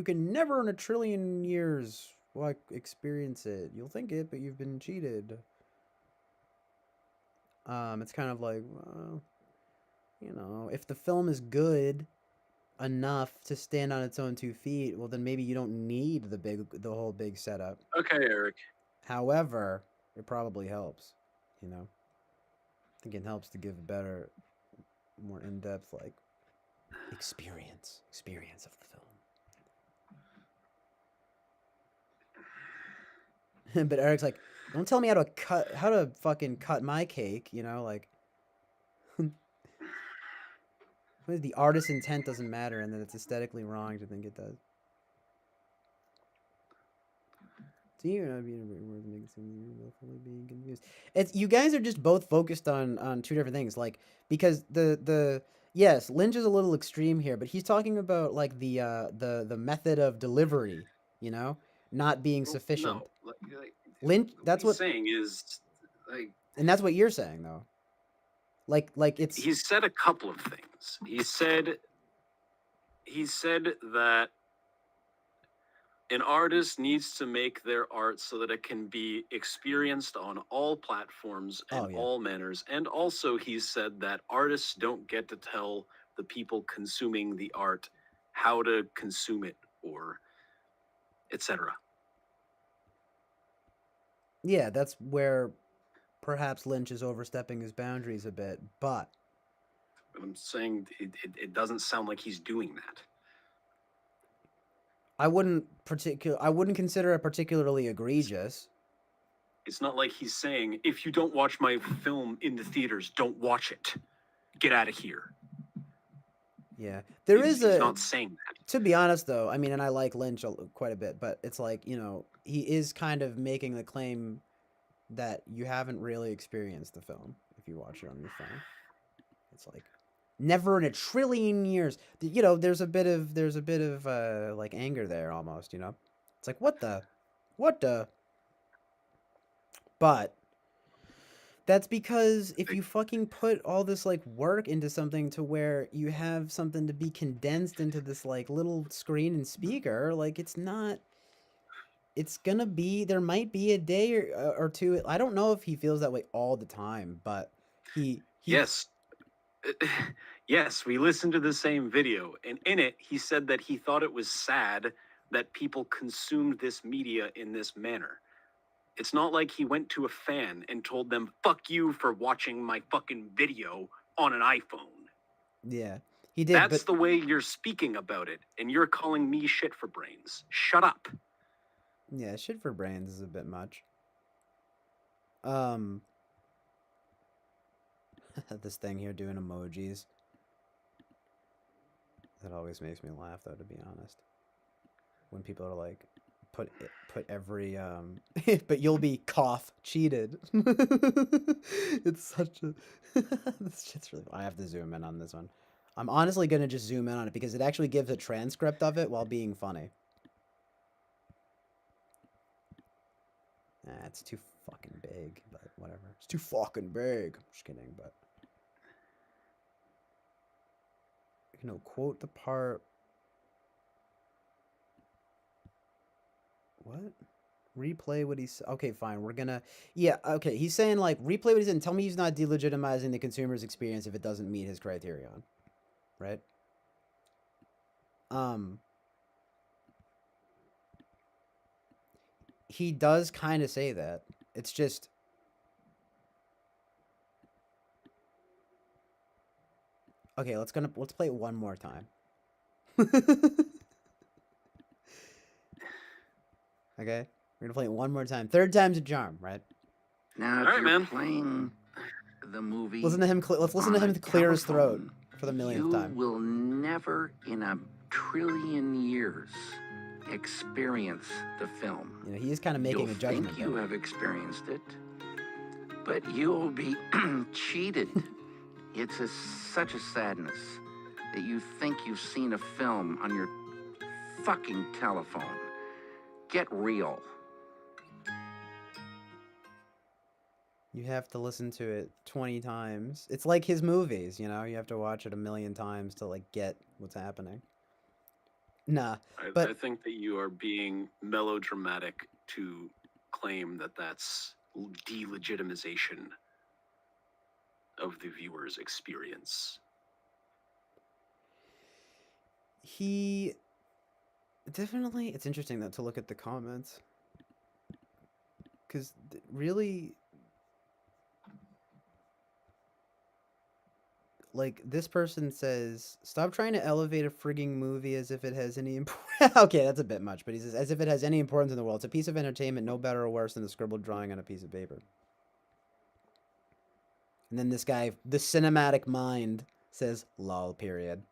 can never in a trillion years experience it. You'll think it, but you've been cheated. It's kind of like, well, if the film is good enough to stand on its own 2 feet, well then maybe you don't need the whole big setup. Okay, Eric. However, it probably helps, I think it helps to give a better, more in-depth experience of the film. But Eric's like, don't tell me how to fucking cut my cake, the artist's intent doesn't matter, and that it's aesthetically wrong to think it does. So you're not being words making sense. You're fully being confused. You guys are just both focused on 2 different things. Like, because yes, Lynch is a little extreme here, but he's talking about like the method of delivery, not being sufficient. No, Lynch, that's what he's saying is like, and that's what you're saying though. Like it's. He said a couple of things. He said that an artist needs to make their art so that it can be experienced on all platforms and all manners. And also he said that artists don't get to tell the people consuming the art how to consume it or etc. Yeah, that's where perhaps Lynch is overstepping his boundaries a bit, but I'm saying it doesn't sound like he's doing that. I wouldn't consider it particularly egregious. It's not like he's saying, if you don't watch my film in the theaters, don't watch it. Get out of here. Yeah. He's not saying that. To be honest, though, I mean, and I like Lynch quite a bit, but it's like, he is kind of making the claim that you haven't really experienced the film if you watch it on your phone. It's like, never in a trillion years. There's a bit of like anger there almost. It's like what the. But that's because if you fucking put all this like work into something to where you have something to be condensed into this like little screen and speaker, like it's gonna be, there might be a day or two. I don't know if he feels that way all the time, but he Yes. Yes, we listened to the same video, and in it, he said that he thought it was sad that people consumed this media in this manner. It's not like he went to a fan and told them, fuck you for watching my fucking video on an iPhone. Yeah, he did. That's the way you're speaking about it, and you're calling me shit for brains. Shut up. Yeah, shit for brains is a bit much. This thing here doing emojis. That always makes me laugh, though, to be honest. When people are like, put every but you'll be cheated. It's such a this shit's really. I have to zoom in on this one. I'm honestly gonna just zoom in on it because it actually gives a transcript of it while being funny. It's too fucking big, but whatever. It's too fucking big. I'm just kidding, but quote the part. What? Replay what he's... Okay, fine. We're gonna... Yeah, okay. He's saying, like, replay what he said and tell me he's not delegitimizing the consumer's experience if it doesn't meet his criterion. Right? He does kind of say that. It's just... Okay, let's play it one more time. Okay? We're gonna play it one more time. Third time's a charm, right? Now, if you're playing the movie, let's listen to him clear his throat for the millionth time. You will never in a trillion years experience the film. He is kind of making a judgment. Think you have experienced it, but you'll be cheated. It's such a sadness that you think you've seen a film on your fucking telephone. Get real. You have to listen to it 20 times. It's like his movies, you have to watch it a million times to like get what's happening. Nah, I think that you are being melodramatic to claim that that's delegitimization of the viewer's experience. He definitely, it's interesting though to look at the comments, because really, like, this person says, stop trying to elevate a frigging movie as if it has any okay, that's a bit much, but he says, as if it has any importance in the world. It's a piece of entertainment, no better or worse than a scribbled drawing on a piece of paper. And then this guy, the cinematic mind, says, lol, period.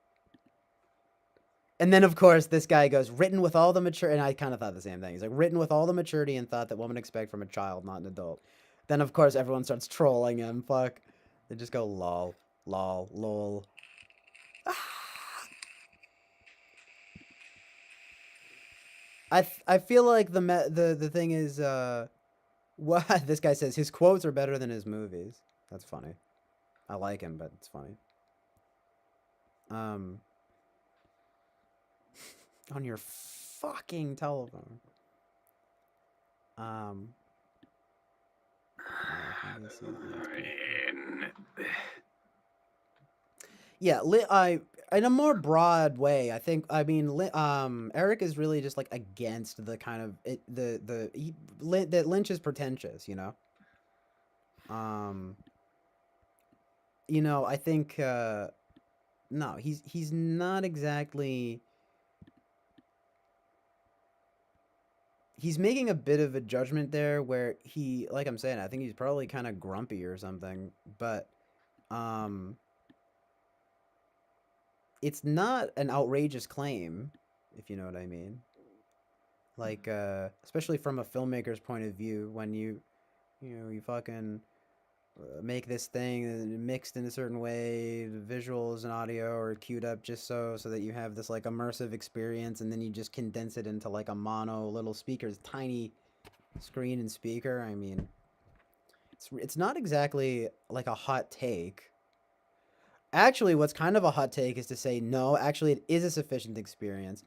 And then, of course, this guy goes, written with all the maturity, and I kind of thought the same thing. He's like, written with all the maturity and thought that one would expect from a child, not an adult. Then, of course, everyone starts trolling him. Fuck. They just go, lol, lol, lol. I feel like the thing is, what this guy says, his quotes are better than his movies. That's funny. I like him, but it's funny. On your fucking telephone. Yeah, in a more broad way, I think. I mean, Eric is really just like against the kind of that Lynch is pretentious, you know. I think no, he's not exactly. He's making a bit of a judgment there where he, like I'm saying, I think he's probably kind of grumpy or something, but it's not an outrageous claim, if you know what I mean. Like, especially from a filmmaker's point of view, when you fucking make this thing mixed in a certain way, the visuals and audio are queued up just so that you have this like immersive experience, and then you just condense it into like a mono little speakers, tiny screen and speaker. I mean, it's not exactly like a hot take. Actually, what's kind of a hot take is to say no. Actually, it is a sufficient experience.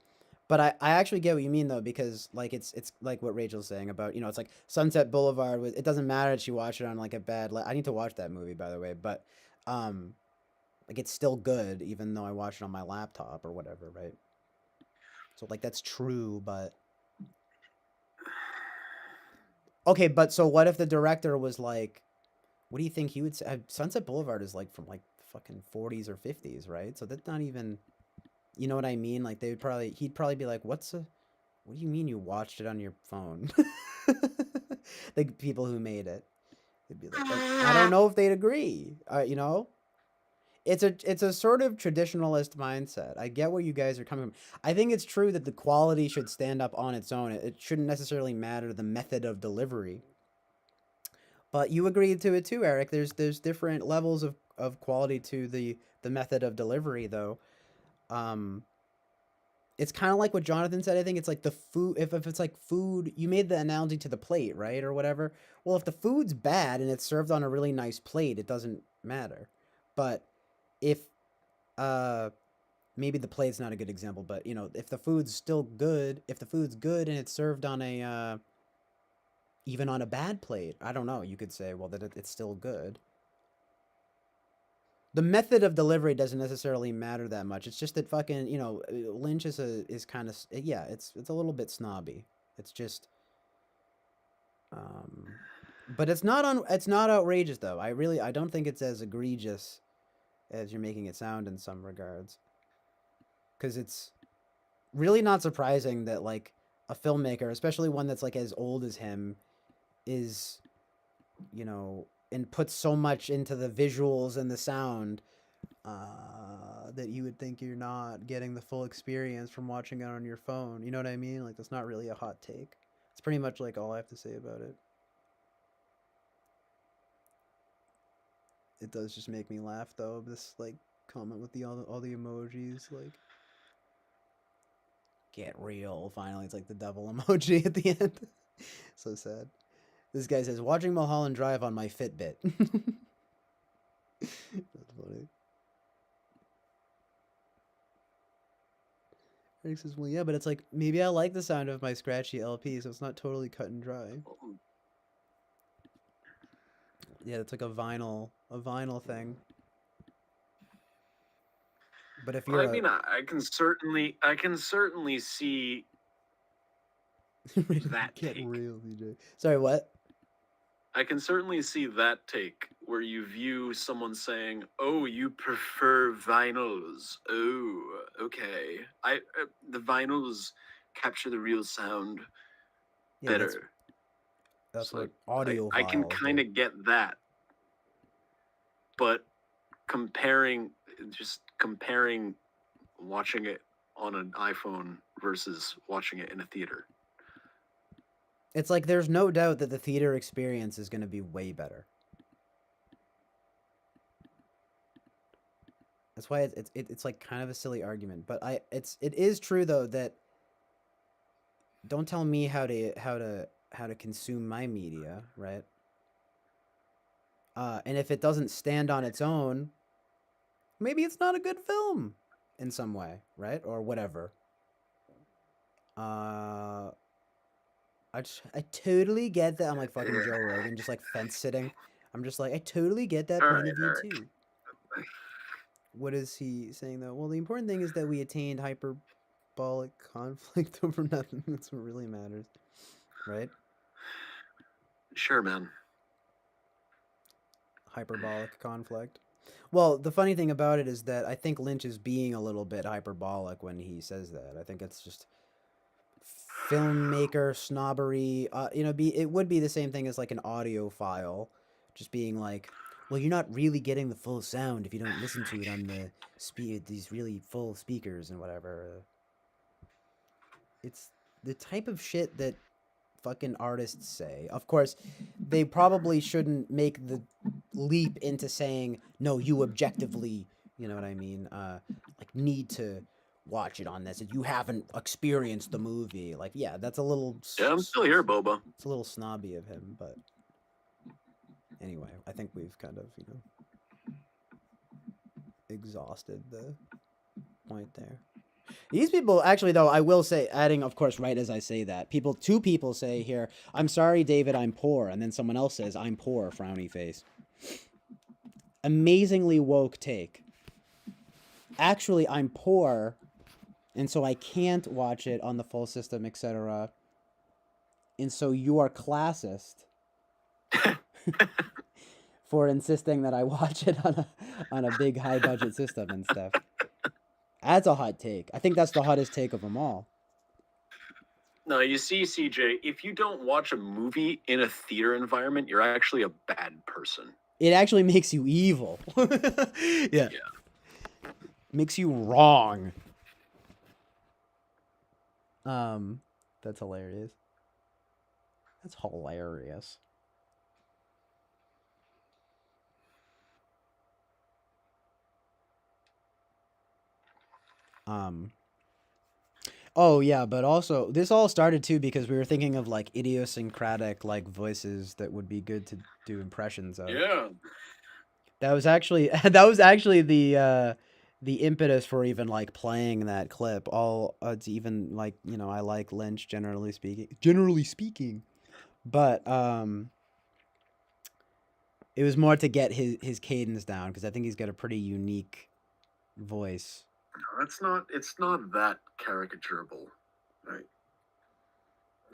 But I actually get what you mean though, because like it's like what Rachel's saying about, it's like Sunset Boulevard. It doesn't matter that she watched it on like a bad. I need to watch that movie, by the way, but like it's still good even though I watched it on my laptop or whatever, right? So like that's true, but okay. But so what if the director was like, what do you think he would say? Sunset Boulevard is like from like fucking 40s or 50s, right? So that's not even. You know what I mean? Like he'd probably be like, what do you mean you watched it on your phone? The people who made it. They'd be like, I don't know if they'd agree. It's a sort of traditionalist mindset. I get where you guys are coming from. I think it's true that the quality should stand up on its own. It shouldn't necessarily matter the method of delivery. But you agreed to it too, Eric. There's different levels of quality to the method of delivery, though. It's kind of like what Jonathan said. I think it's like the food. If it's like food, you made the analogy to the plate, right, or whatever. Well, if the food's bad and it's served on a really nice plate, it doesn't matter. But if maybe the plate's not a good example, but if the food's still good, if the food's good and it's served on a even on a bad plate, I don't know. You could say, well, that it's still good. The method of delivery doesn't necessarily matter that much. It's just that fucking, Lynch is kind of, yeah, it's a little bit snobby. It's just but it's not outrageous though. I don't think it's as egregious as you're making it sound in some regards. Cuz it's really not surprising that like a filmmaker, especially one that's like as old as him, is and puts so much into the visuals and the sound that you would think you're not getting the full experience from watching it on your phone. You know what I mean? Like, that's not really a hot take. It's pretty much like all I have to say about it. It does just make me laugh though. This like comment with all the emojis, like get real. Finally, it's like the devil emoji at the end. So sad. This guy says, watching Mulholland Drive on my Fitbit. That's funny. Eric says, well, yeah, but it's like, maybe I like the sound of my scratchy LP, so it's not totally cut and dry. Yeah, it's like a vinyl thing. But if you're I can certainly see that get take. Real, DJ. Sorry, what? I can certainly see that take where you view someone saying, "Oh, you prefer vinyls? Oh, okay. The vinyls capture the real sound better." That's so what audio. I can kind of get that, but comparing watching it on an iPhone versus watching it in a theater. It's like there's no doubt that the theater experience is going to be way better. That's why it's like kind of a silly argument, but it is true though that don't tell me how to consume my media, right? And if it doesn't stand on its own, maybe it's not a good film in some way, right? Or whatever. I totally get that. I'm like fucking Joe Rogan, just like fence sitting. I'm just like, I totally get that point of view too. what is he saying though? Well, the important thing is that we attained hyperbolic conflict over nothing. That's what really matters, right? Sure, man. Hyperbolic conflict. Well, the funny thing about it is that I think Lynch is being a little bit hyperbolic when he says that. I think it's just filmmaker snobbery. It would be the same thing as like an audio file, just being like, well, you're not really getting the full sound if you don't listen to it on these really full speakers and whatever. It's the type of shit that fucking artists say. Of course, they probably shouldn't make the leap into saying, no, you objectively, you know what I mean, like need to watch it on this. You haven't experienced the movie. Like, yeah, that's a little... Yeah, I'm still here, Boba. It's a little snobby of him, but... Anyway, I think we've kind of, exhausted the point there. These people, actually, though, I will say, adding, of course, right as I say that, two people say here, I'm sorry, David, I'm poor. And then someone else says, I'm poor, frowny face. Amazingly woke take. Actually, I'm poor, and so I can't watch it on the full system, etc. And so you are classist for insisting that I watch it on a big, high-budget system and stuff. That's a hot take. I think that's the hottest take of them all. No, you see, CJ, if you don't watch a movie in a theater environment, you're actually a bad person. It actually makes you evil. Yeah. Makes you wrong. That's hilarious. That's hilarious. Oh yeah, but also this all started too because we were thinking of like idiosyncratic like voices that would be good to do impressions of. Yeah. That was actually the impetus for even like playing that clip. It's even like, I like Lynch generally speaking. But it was more to get his cadence down because I think he's got a pretty unique voice. No, it's not that caricaturable, right?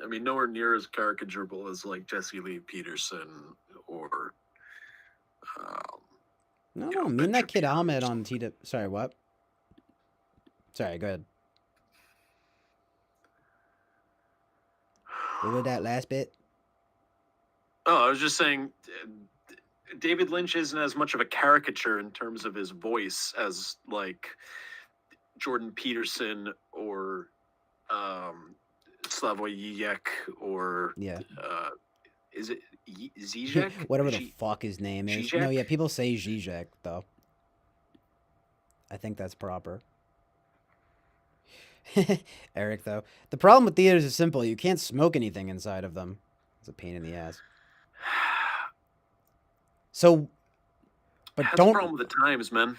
I mean, nowhere near as caricaturable as like Jesse Lee Peterson or No, I mean that kid Ahmed on TW. Sorry, what? Sorry, go ahead. What was that last bit? Oh, I was just saying, David Lynch isn't as much of a caricature in terms of his voice as like Jordan Peterson or Slavoj Žižek or is it Zizek? Whatever the fuck his name is. Zizek? No, yeah, people say Zizek though. I think that's proper. Eric, though, the problem with theaters is simple. You can't smoke anything inside of them. It's a pain in the ass. So, but That's don't. the problem with the times, man.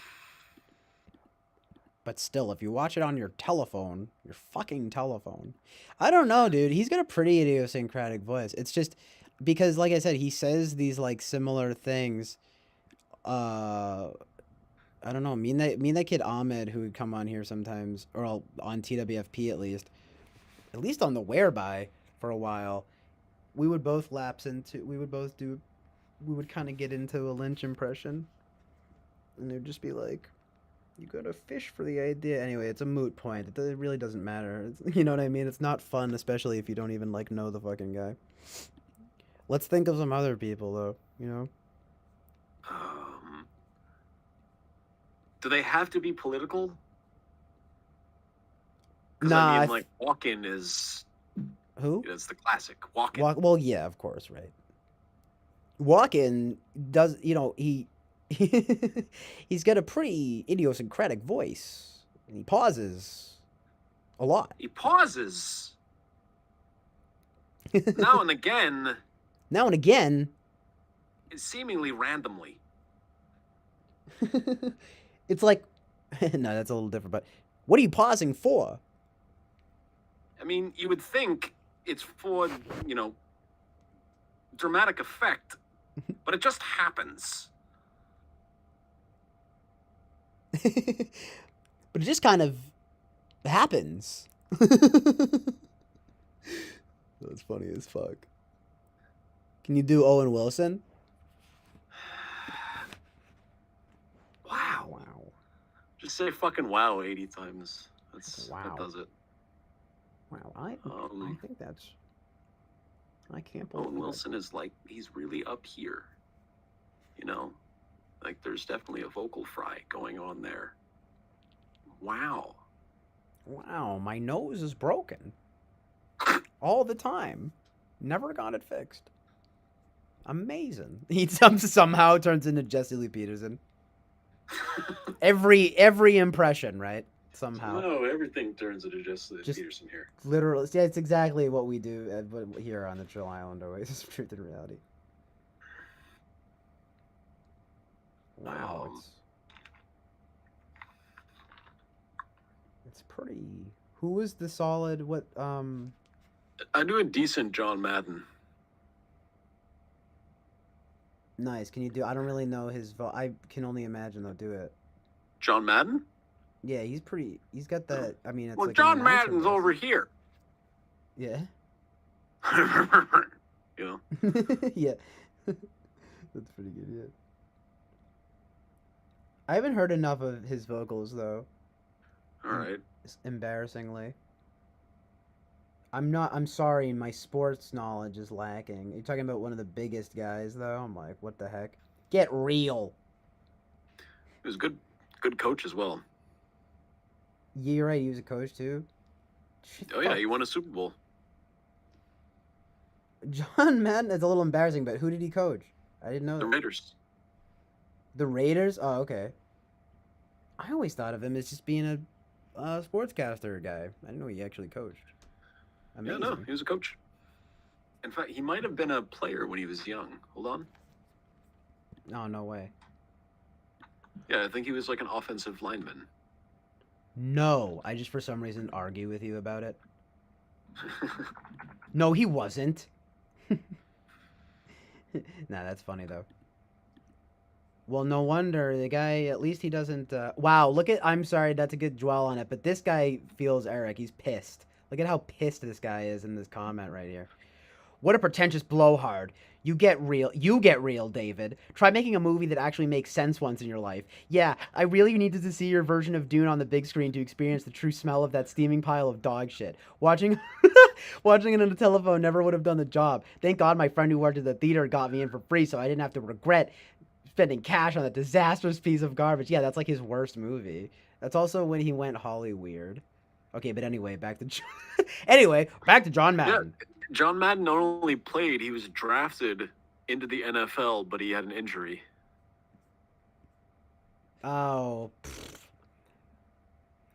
But still, if you watch it on your telephone, your fucking telephone, I don't know, dude. He's got a pretty idiosyncratic voice. It's just because, like I said, he says these like similar things. I don't know. Me and that kid Ahmed, who would come on here sometimes, or on TWFP at least on the Whereby for a while, we would both we would kind of get into a Lynch impression, and they'd just be like, you gotta fish for the idea. Anyway, it's a moot point. It really doesn't matter. You know what I mean? It's not fun, especially if you don't even like know the fucking guy. Let's think of some other people though, Do they have to be political? Nah, I mean, like Walken is who? It's the classic Walken. Well, yeah, of course, right. Walken does, he's got a pretty idiosyncratic voice, and he pauses a lot. He pauses now and again. Now and again. Seemingly randomly. It's like, no, that's a little different, but what are you pausing for? I mean, you would think it's for, dramatic effect, but it just happens. But it just kind of happens. That's funny as fuck. Can you do Owen Wilson? Wow. Wow. Just say fucking wow 80 times. That Wow. does it. Wow. I think that's. I can't believe Owen it. Wilson is like, he's really up here. You know? Like, there's definitely a vocal fry going on there. Wow. Wow, my nose is broken. All the time. Never got it fixed. Amazing. He somehow turns into Jesse Lee Peterson. Every impression, right? Somehow. No, everything turns into Jesse Lee Peterson here. Literally, yeah, it's exactly what we do here on the Chill Island Oasis of Truth and Reality. Wow, it's pretty. Who was the solid? What? I do a decent John Madden. Nice. Can you do? I don't really know his. I can only imagine they'll do it. John Madden? Yeah, he's pretty. He's got that. I mean, it's well, like John Madden's over here. Yeah. You know. Yeah. That's pretty good. Yeah. I haven't heard enough of his vocals though. All right. Embarrassingly. I'm sorry, my sports knowledge is lacking. You're talking about one of the biggest guys though. I'm like, what the heck? Get real. He was good coach as well. Yeah, you're right. He was a coach too. Oh yeah, he won a Super Bowl. John Madden is a little embarrassing, but who did he coach? I didn't know. The Raiders. The Raiders? Oh, okay. I always thought of him as just being a sportscaster guy. I didn't know he actually coached. Amazing. Yeah, no, he was a coach. In fact, he might have been a player when he was young. Hold on. Oh, no way. Yeah, I think he was like an offensive lineman. No, I just for some reason argue with you about it. No, he wasn't. Nah, that's funny though. Well, no wonder the guy, at least he doesn't, wow, look at, I'm sorry not to get dwell on it, but this guy feels Eric. He's pissed. Look at how pissed this guy is in this comment right here. What a pretentious blowhard. You get real, David. Try making a movie that actually makes sense once in your life. Yeah, I really needed to see your version of Dune on the big screen to experience the true smell of that steaming pile of dog shit. Watching it on the telephone never would have done the job. Thank God my friend who worked at the theater got me in for free, so I didn't have to regret spending cash on that disastrous piece of garbage. Yeah, that's like his worst movie. That's also when he went Holly weird. Okay, but anyway, back to John Madden. Yeah, John Madden not only played, he was drafted into the NFL, but he had an injury. Oh,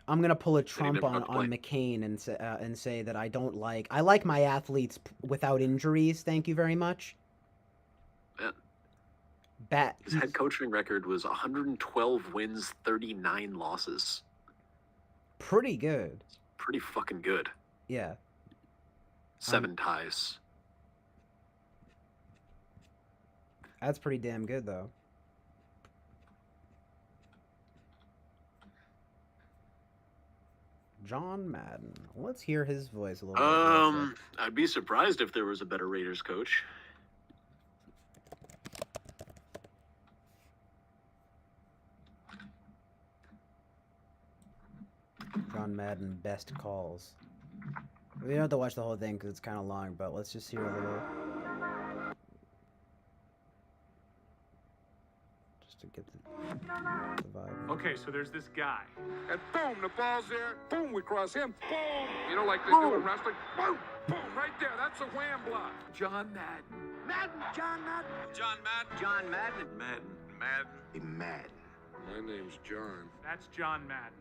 I'm gonna pull a Trump on McCain and say that I like my athletes without injuries. Thank you very much. Yeah. His head coaching record was 112 wins, 39 losses. Pretty good. Pretty fucking good. Yeah. 7 ties. That's pretty damn good, though. John Madden. Let's hear his voice a little bit. I'd be surprised if there was a better Raiders coach. John Madden best calls. We don't have to watch the whole thing because it's kind of long, but let's just hear a little. Just to get the vibe. Okay, so there's this guy. And boom, the ball's there. Boom, we cross him. Boom. You know, like they do in wrestling. Boom, boom, right there. That's a wham block. John Madden. Madden, John Madden. John Madden. John Madden. Madden. Madden. Madden. My name's John. That's John Madden.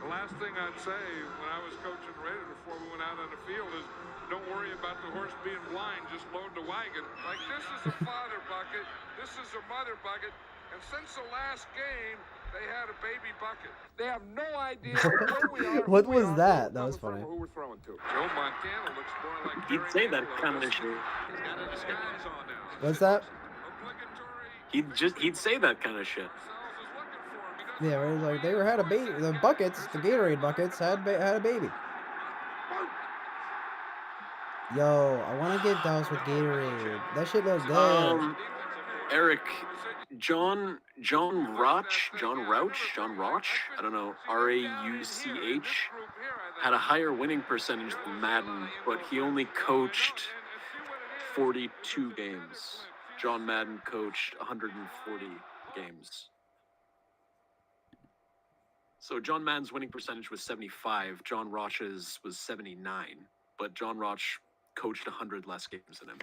The last thing I'd say when I was coaching Raiders before we went out on the field is don't worry about the horse being blind, just load the wagon. Like, this is a father bucket, this is a mother bucket, and since the last game, they had a baby bucket. They have no idea where we are. What was that? That was funny. Who we're throwing to. Joe Montana looks more like He'd say that kind of shit. He's got a disguise on now. What's that? He'd say that kind of shit. Yeah, where he's like, they had a baby. The buckets, the Gatorade buckets, had a baby. Yo, I want to get doused with Gatorade. That shit look good. Eric, John Roch, I don't know, Rauch, had a higher winning percentage than Madden, but he only coached 42 games. John Madden coached 140 games. So John Madden's winning percentage was 75. John Roch's was 79, but John Roch coached 100 less games than him.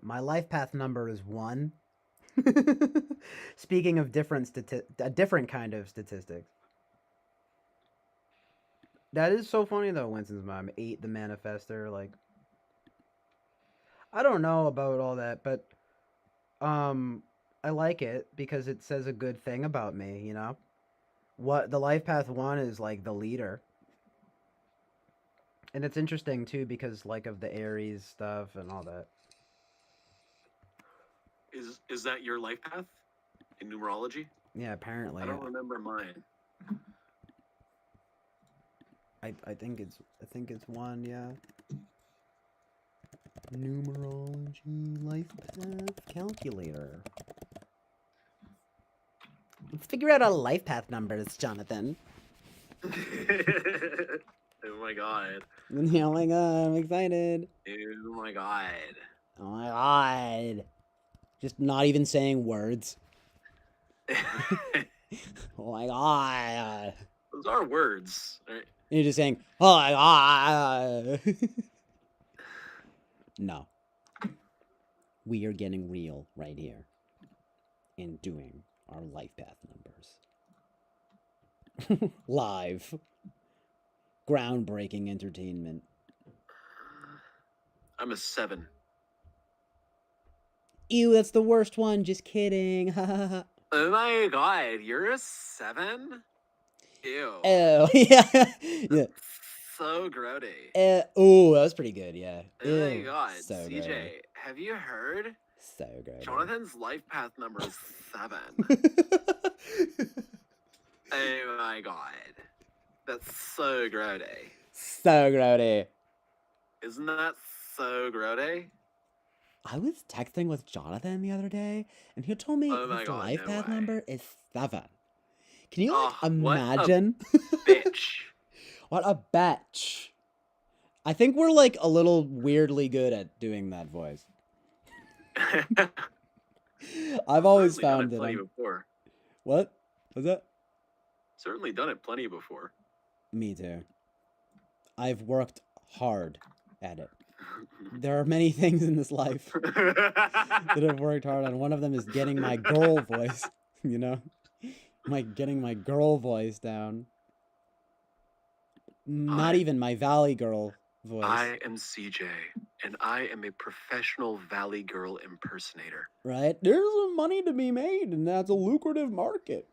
My life path number is 1. Speaking of a different kind of statistics. That is so funny though, Winston's mom. 8 the manifester, like I don't know about all that, but I like it because it says a good thing about me, you know? What the life path 1 is like the leader. And it's interesting too because like of the Aries stuff and all that. Is that your life path in numerology? Yeah, apparently. I don't remember mine. I think it's 1, yeah. Numerology life path calculator. Let's figure out our life path numbers, Jonathan. Oh my god. Oh my god, I'm excited. Oh my god. Oh my god. Just not even saying words. Oh my god. Those are words, right? You're just saying, oh my god. No. We are getting real right here. And doing our life path numbers. Live. Groundbreaking entertainment. I'm a 7. Ew, that's the worst one. Just kidding. Oh my god, you're a 7? Ew. Oh, yeah. Yeah. So grody. Oh, that was pretty good, yeah. Oh my Ew, god, so CJ, grody. have you heard? So grody. Jonathan's life path number is 7. Oh my god. That's so grody. So grody. Isn't that so grody? I was texting with Jonathan the other day, and he told me Oh my his god, life no path way. number is 7. Can you like Oh, what a imagine? bitch. What a bitch. I think we're like a little weirdly good at doing that voice. I've always Certainly done found it that plenty I'm... before. What? Was that? Certainly done it plenty before. Me too. I've worked hard at it. There are many things in this life that I've worked hard on. One of them is getting my girl voice, you know? Getting my girl voice down. Not even my Valley Girl voice. I am CJ, and I am a professional Valley Girl impersonator. Right? There's some money to be made, and that's a lucrative market.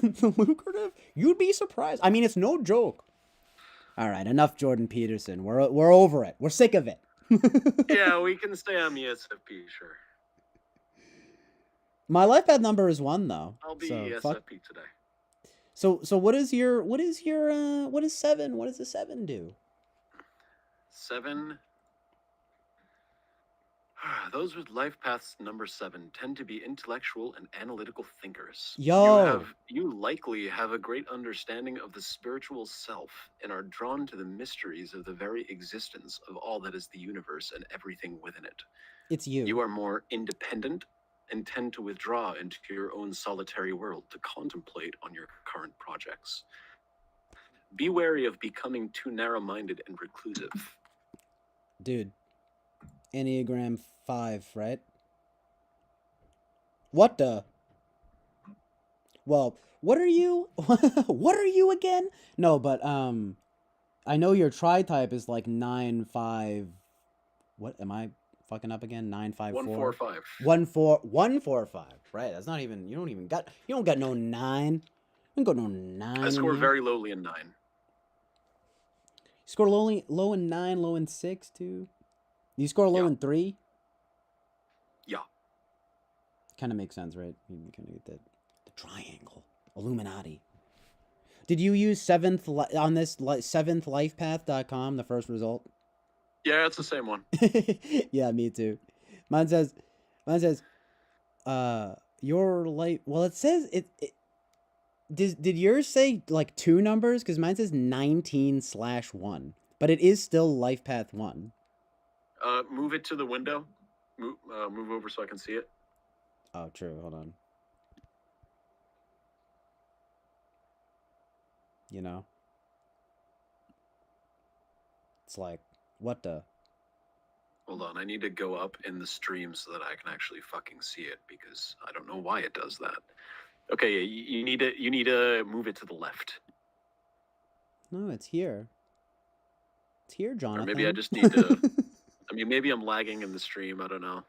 It's a lucrative? You'd be surprised. I mean, it's no joke. All right, enough Jordan Peterson. We're over it. We're sick of it. Yeah, we can stay on the SFP, sure. My life path number is 1 though. I'll be so SFP today. So what is 7? What does the 7 do? 7. Those with life paths number 7 tend to be intellectual and analytical thinkers. Yo. You likely have a great understanding of the spiritual self and are drawn to the mysteries of the very existence of all that is the universe and everything within it. It's you. You are more independent and tend to withdraw into your own solitary world to contemplate on your current projects. Be wary of becoming too narrow-minded and reclusive. Dude. Enneagram 5, right? What the? Well, what are you? What are you again? No, but I know your tri-type is like 9-5. What am I fucking up again? 9-5-4. 145. 1-4-1-4-5. Right. That's not even. You don't got no 9. You don't got no 9. I score in here. very lowly in 9. You score low in 9, low in 6 too. You score low in 3. Yeah. Kind of makes sense, right? You kind of get the triangle, Illuminati. Did you use on this 7thlifepath.com, the first result? Yeah, it's the same one. Yeah, me too. Mine says, your life. Well, it says it did yours say like 2 numbers? Because mine says 19/1, but it is still life path 1. Move it to the window. Move over so I can see it. Oh, true. Hold on. You know, it's like, what the? Hold on, I need to go up in the stream so that I can actually fucking see it, because I don't know why it does that. Okay, yeah, you need to move it to the left. No, it's here. It's here, Jonathan. Or maybe I just need to. I mean, maybe I'm lagging in the stream. I don't know.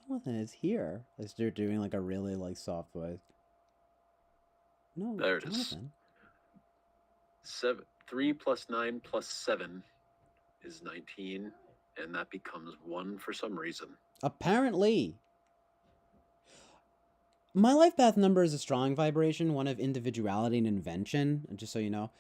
Jonathan is here. Like they're doing like a really like soft voice. No, There it Jonathan. is. 3 + 9 + 7 is 19, and that becomes 1 for some reason. Apparently. My life path number is a strong vibration, one of individuality and invention, just so you know.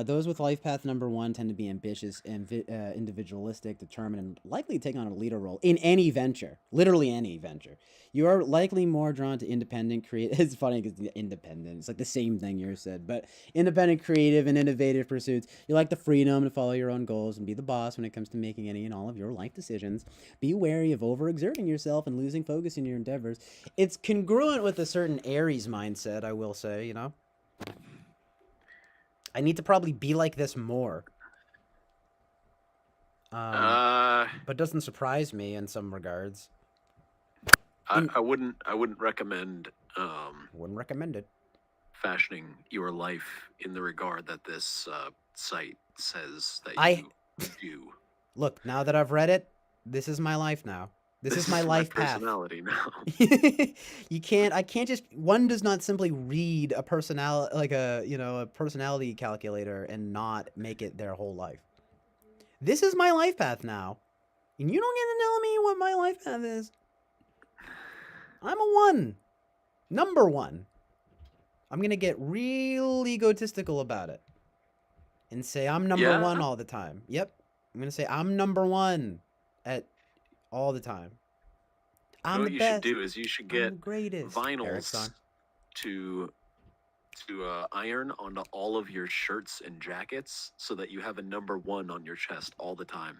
Those with life path number 1 tend to be ambitious, individualistic, determined, and likely take on a leader role in any venture. Literally any venture. You are likely more drawn to independent, creative. It's funny because independent, it's like the same thing yours said, but independent, creative, and innovative pursuits. You like the freedom to follow your own goals and be the boss when it comes to making any and all of your life decisions. Be wary of overexerting yourself and losing focus in your endeavors. It's congruent with a certain Aries mindset, I will say, you know? I need to probably be like this more. But doesn't surprise me in some regards. I wouldn't recommend. Wouldn't recommend it. Fashioning your life in the regard that this site says that you do. Look, now that I've read it, this is my life now. This is my life path. Personality now. I can't just, one does not simply read a personality, like a personality calculator and not make it their whole life. This is my life path now. And you don't get to tell me what my life path is. I'm a 1. Number 1. I'm going to get real egotistical about it. And say I'm number 1 all the time. Yep. I'm going to say I'm number 1 at all the time. I'm what the you best. should do is you should get greatest. vinyls to iron onto all of your shirts and jackets so that you have a number 1 on your chest all the time.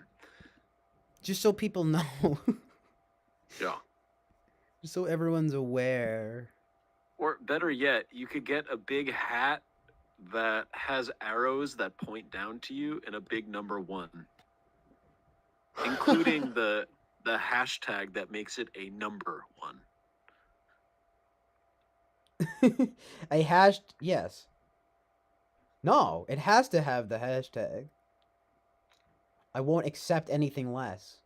Just so people know. Yeah. Just so everyone's aware. Or better yet, you could get a big hat that has arrows that point down to you and a big number 1. Including the hashtag that makes it a number 1. Yes. No, it has to have the hashtag. I won't accept anything less.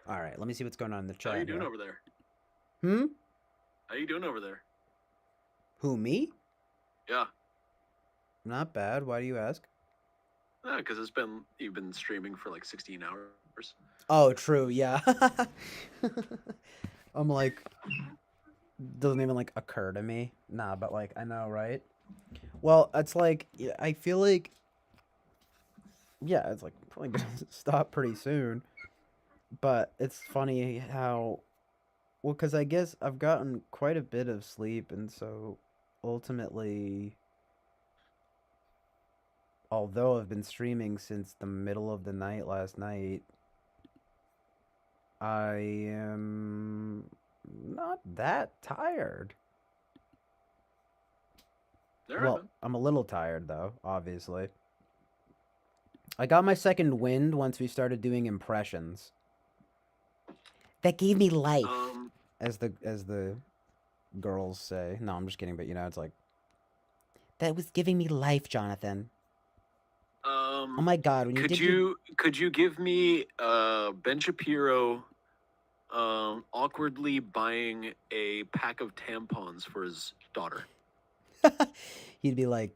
All right, let me see what's going on in the chat. How you doing here. over there? How you doing over there? Who, me? Yeah. Not bad. Why do you ask? No, because you've been streaming for like 16 hours. Oh, true. Yeah. I'm like, doesn't even like occur to me. Nah, but like I know, right? Well, it's like I feel like, yeah, it's like probably gonna stop pretty soon. But it's funny how, well, because I guess I've gotten quite a bit of sleep, and so ultimately, although I've been streaming since the middle of the night last night, I am not that tired. All right, Well, man. I'm a little tired though, obviously. I got my second wind once we started doing impressions. That gave me life, as the girls say. No, I'm just kidding, but you know, it's like that was giving me life, Jonathan. Oh my God! When you did could you give me Ben Shapiro awkwardly buying a pack of tampons for his daughter? he'd be like,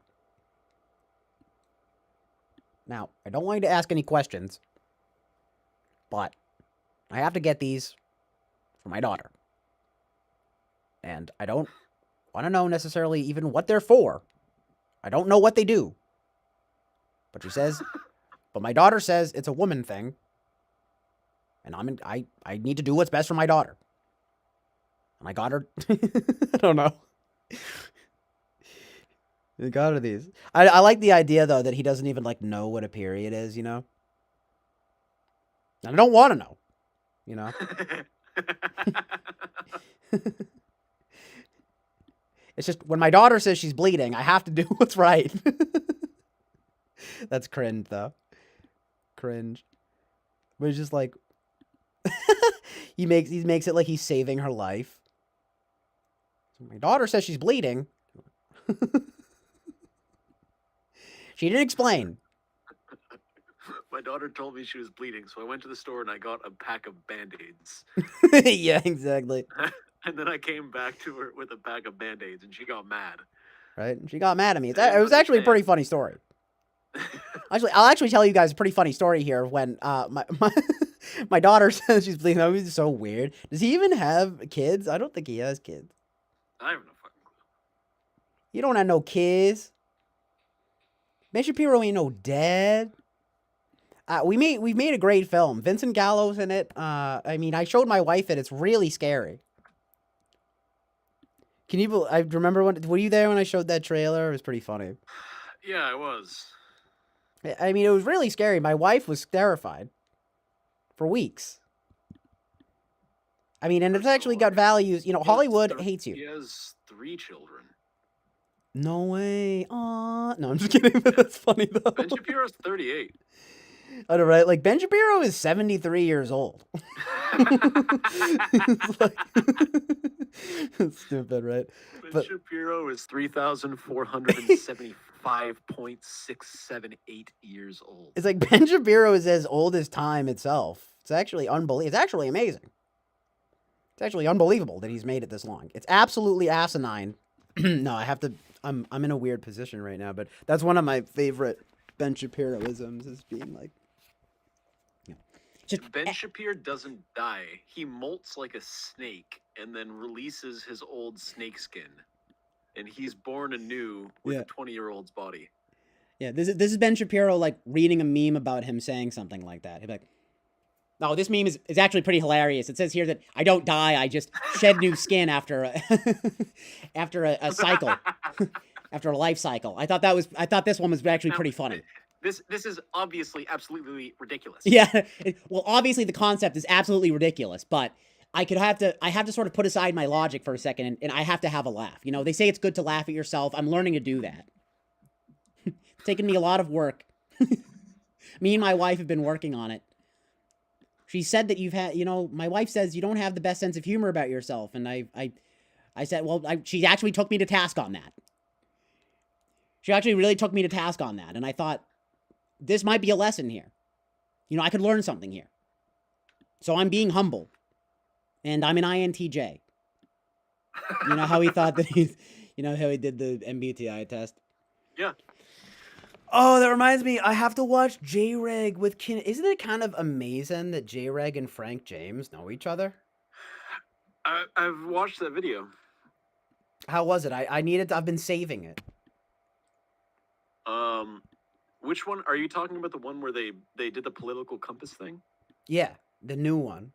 "Now, I don't want you to ask any questions, but I have to get these for my daughter, and I don't want to know necessarily even what they're for. I don't know what they do, but she says, but my daughter says it's a woman thing, and I need to do what's best for my daughter. And I got her. I don't know. I got her these. I like the idea though that he doesn't even like know what a period is. You know. And I don't want to know. You know. It's just when my daughter says she's bleeding, I have to do what's right. That's cringe though. Cringe. But it's just like he makes it like he's saving her life. So my daughter says she's bleeding. She didn't explain. My daughter told me she was bleeding, so I went to the store and I got a pack of Band-Aids. Yeah, exactly. And then I came back to her with a pack of Band-Aids, and she got mad. Right? She got mad at me. It was actually a pretty funny story. Actually, I'll actually tell you guys a pretty funny story here. When my daughter says she's bleeding, that was so weird. Does he even have kids? I don't think he has kids. I have no fucking clue. You don't have no kids. Ben Shapiro ain't no dad. We've made a great film. Vincent Gallo's in it. I mean, I showed my wife it. It's really scary. Can you? I remember were you there when I showed that trailer? It was pretty funny. Yeah, I was. I mean, it was really scary. My wife was terrified for weeks. I mean, and it's actually got values. You know, Hollywood hates you. He has 3 children. No way. Aw. No, I'm just kidding. But that's funny though. Ben Shapiro's 38. I know, right? Like Ben Shapiro is 73 years old. It's stupid, right? Ben Shapiro is 3,475.678 years old. It's like Ben Shapiro is as old as time itself. It's actually unbelievable. It's actually amazing. It's actually unbelievable that he's made it this long. It's absolutely asinine. No, I have to. I'm in a weird position right now, but that's one of my favorite Ben Shapiroisms is being like. Ben Shapiro doesn't die. He molts like a snake and then releases his old snake skin. And he's born anew with a 20-year-old's body. Yeah, this is Ben Shapiro like reading a meme about him saying something like that. He'd be like, "No, this meme is actually pretty hilarious. It says here that I don't die, I just shed new skin after a a cycle, after a life cycle." I thought this one was actually pretty funny. This is obviously absolutely ridiculous. Yeah, well, obviously the concept is absolutely ridiculous, but I have to sort of put aside my logic for a second, and I have to have a laugh. You know, they say it's good to laugh at yourself. I'm learning to do that. It's taken me a lot of work. Me and my wife have been working on it. She said that my wife says you don't have the best sense of humor about yourself, and I said, well, she actually took me to task on that. She actually really took me to task on that, and I thought, this might be a lesson here. You know, I could learn something here. So I'm being humble. And I'm an INTJ. You know how he thought that you know how he did the MBTI test? Yeah. Oh, that reminds me. I have to watch J-Reg with Isn't it kind of amazing that J-Reg and Frank James know each other? I've watched that video. How was it? I've been saving it. Which one? Are you talking about the one where they did the political compass thing? Yeah, the new one.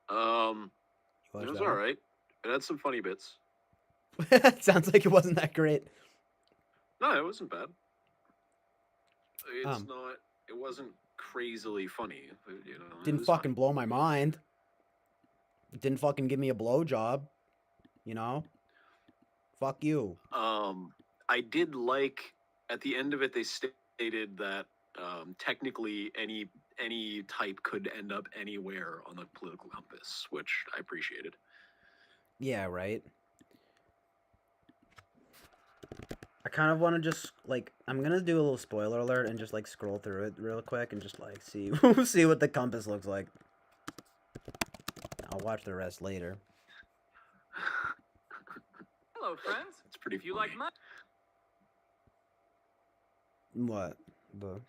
It was all right. It had some funny bits. Sounds like it wasn't that great. No, it wasn't bad. It's not. It wasn't crazily funny. But, you know, didn't fucking blow my mind. Didn't fucking give me a blowjob, you know? Fuck you. I did like at the end of it they stated that technically any type could end up anywhere on the political compass, which I appreciated. Yeah, right. I kind of want to just like I'm gonna do a little spoiler alert and just like scroll through it real quick and just like see see what the compass looks like. I'll watch the rest later. Hello, friends. It's pretty If you funny. like my What? The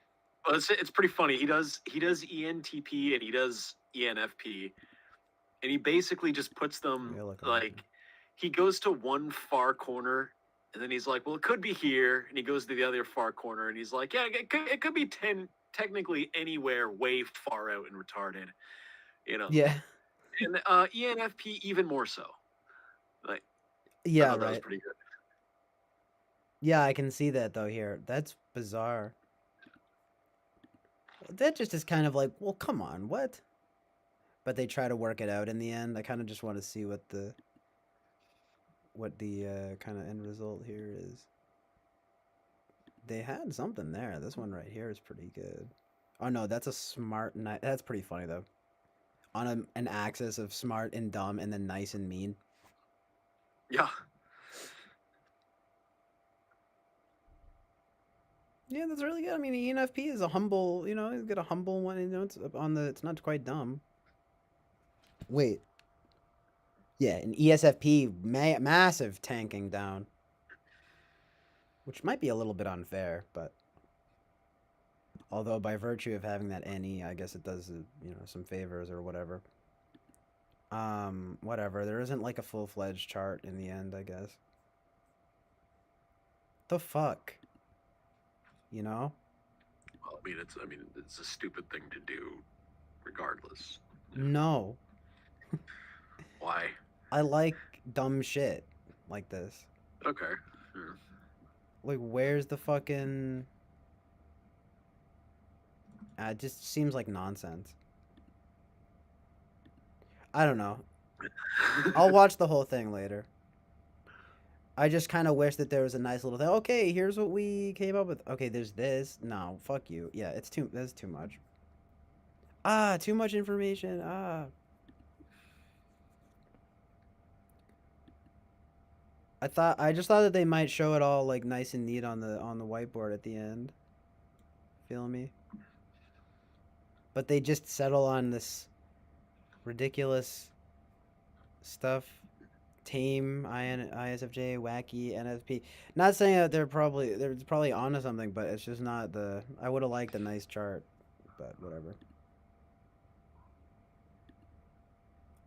Well, it's pretty funny. He does ENTP and he does ENFP, and he basically just puts them like he goes to one far corner, and then he's like, "Well, it could be here," and he goes to the other far corner, and he's like, "Yeah, it could be technically anywhere way far out and retarded," you know. Yeah. And ENFP even more so. Like, I Yeah, thought that was right. pretty good. Yeah, I can see that though here. That's bizarre. That just is kind of like, well, come on, what? But they try to work it out in the end. I kind of just want to see what the kind of end result here is. They had something there. This one right here is pretty good. Oh no, that's a smart. That's pretty funny though. On an axis of smart and dumb, and then nice and mean. Yeah. Yeah, that's really good. I mean, the ENFP is a humble. You know, he's got a humble one. You know, it's on the. It's not quite dumb. Wait. Yeah, an ESFP massive tanking down, which might be a little bit unfair, but although by virtue of having that NE, I guess it does you know some favors or whatever. Whatever. There isn't like a full-fledged chart in the end, I guess. The fuck, you know? Well, I mean, it's a stupid thing to do, regardless. No. Why? I like dumb shit like this. Okay. Yeah. Like, where's the fucking... it just seems like nonsense. I don't know. I'll watch the whole thing later. I just kind of wish that there was a nice little thing. Okay, here's what we came up with. Okay, there's this. No, fuck you. Yeah, that's too much. Ah, too much information. Ah. I just thought that they might show it all like nice and neat on the whiteboard at the end. Feel me? But they just settle on this ridiculous stuff. Tame, ISFJ, wacky, NFP. Not saying that they're probably onto something, but it's just not the. I would have liked a nice chart, but whatever.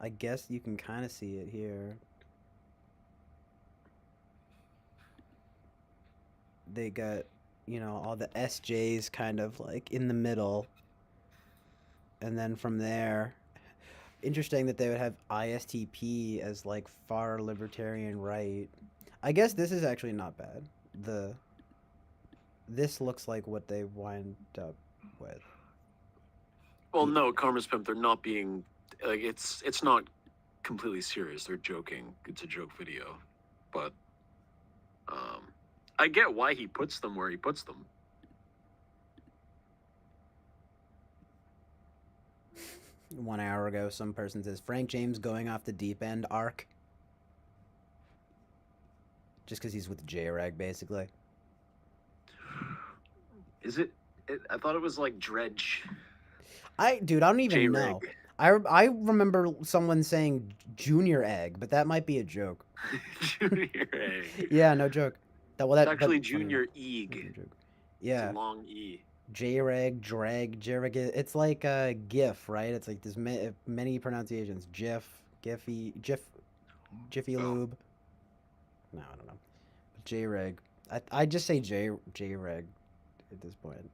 I guess you can kind of see it here. They got, you know, all the SJs kind of like in the middle. And then from there, interesting that they would have ISTP as like far libertarian right. I guess this is actually not bad. This looks like what they wind up with. Well, no, Karma's Pimp, they're not being like it's not completely serious. They're joking. It's a joke video, but I get why he puts them where he puts them. One hour ago, some person says Frank James going off the deep end arc. Just because he's with J-Rag, basically. Is it? I thought it was like Dredge. Dude, I don't even J-Rag. know. I remember someone saying Junior Egg, but that might be a joke. Junior Egg. Yeah, no joke. It's actually Junior Eeg. Yeah. It's a long E. J-Rag, Drag, J-Rag. It's like a GIF, right? It's like there's many pronunciations. GIF, Jiffy Lube. No, I don't know. J-Rag. I just say J-Rag at this point.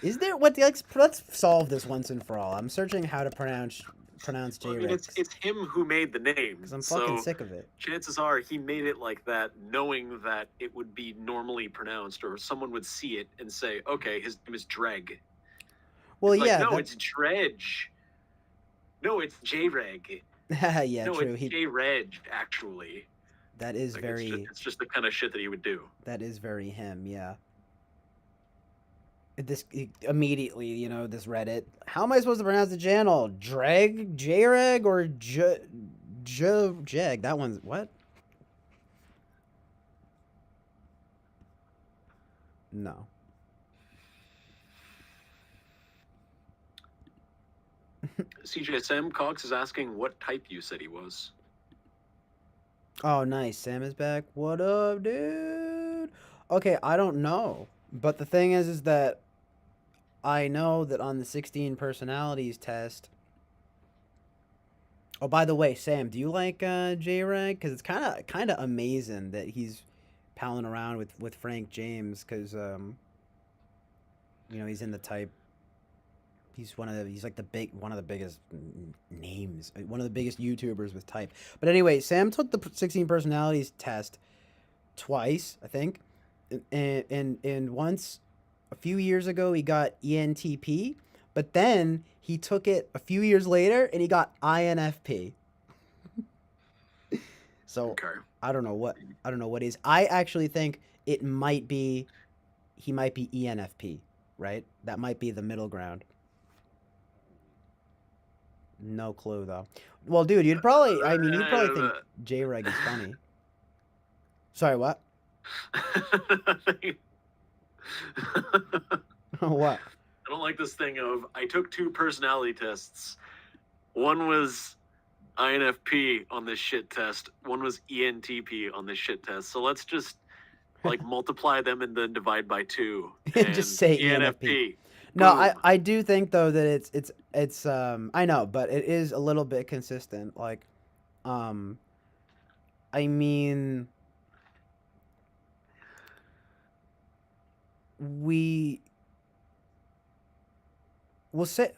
Is there what? Let's solve this once and for all. I'm searching how to pronounce J-Rag. I mean, it's him who made the name. Because I'm fucking sick of it. Chances are he made it like that, knowing that it would be normally pronounced, or someone would see it and say, "Okay, his name is Dreg." Well, it's yeah. Like, no, it's Dredge. No, it's J-Reg. Yeah, No, true. it's J-Reg, actually. That is Like, very. It's just the kind of shit that he would do. That is very him. Yeah. This immediately, this Reddit. How am I supposed to pronounce the channel? Dreg, J-Reg, or Jag? That one's what? No. CJSM Cox is asking what type you said he was. Oh, nice. Sam is back. What up, dude? Okay, I don't know. But the thing is that I know that on the 16 personalities test. Oh, by the way, Sam, do you like J-Rag? Because it's kind of amazing that he's palling around with Frank James. Because he's in the type. He's like one of the biggest names, one of the biggest YouTubers with type. But anyway, Sam took the 16 personalities test twice, I think, and once a few years ago he got ENTP, but then he took it a few years later and he got INFP. So Okay. I don't know what it is. I actually think he might be ENFP, right? That might be the middle ground. No clue though. Well, dude, you'd probably think J-Reg is funny. Sorry, what? What? I don't like this thing of I took 2 personality tests. One was INFP on this shit test. One was ENTP on this shit test. So let's just multiply them and then divide by 2. And just say ENFP. No, I do think though that it's I know, but it is a little bit consistent. Like, I mean, we'll say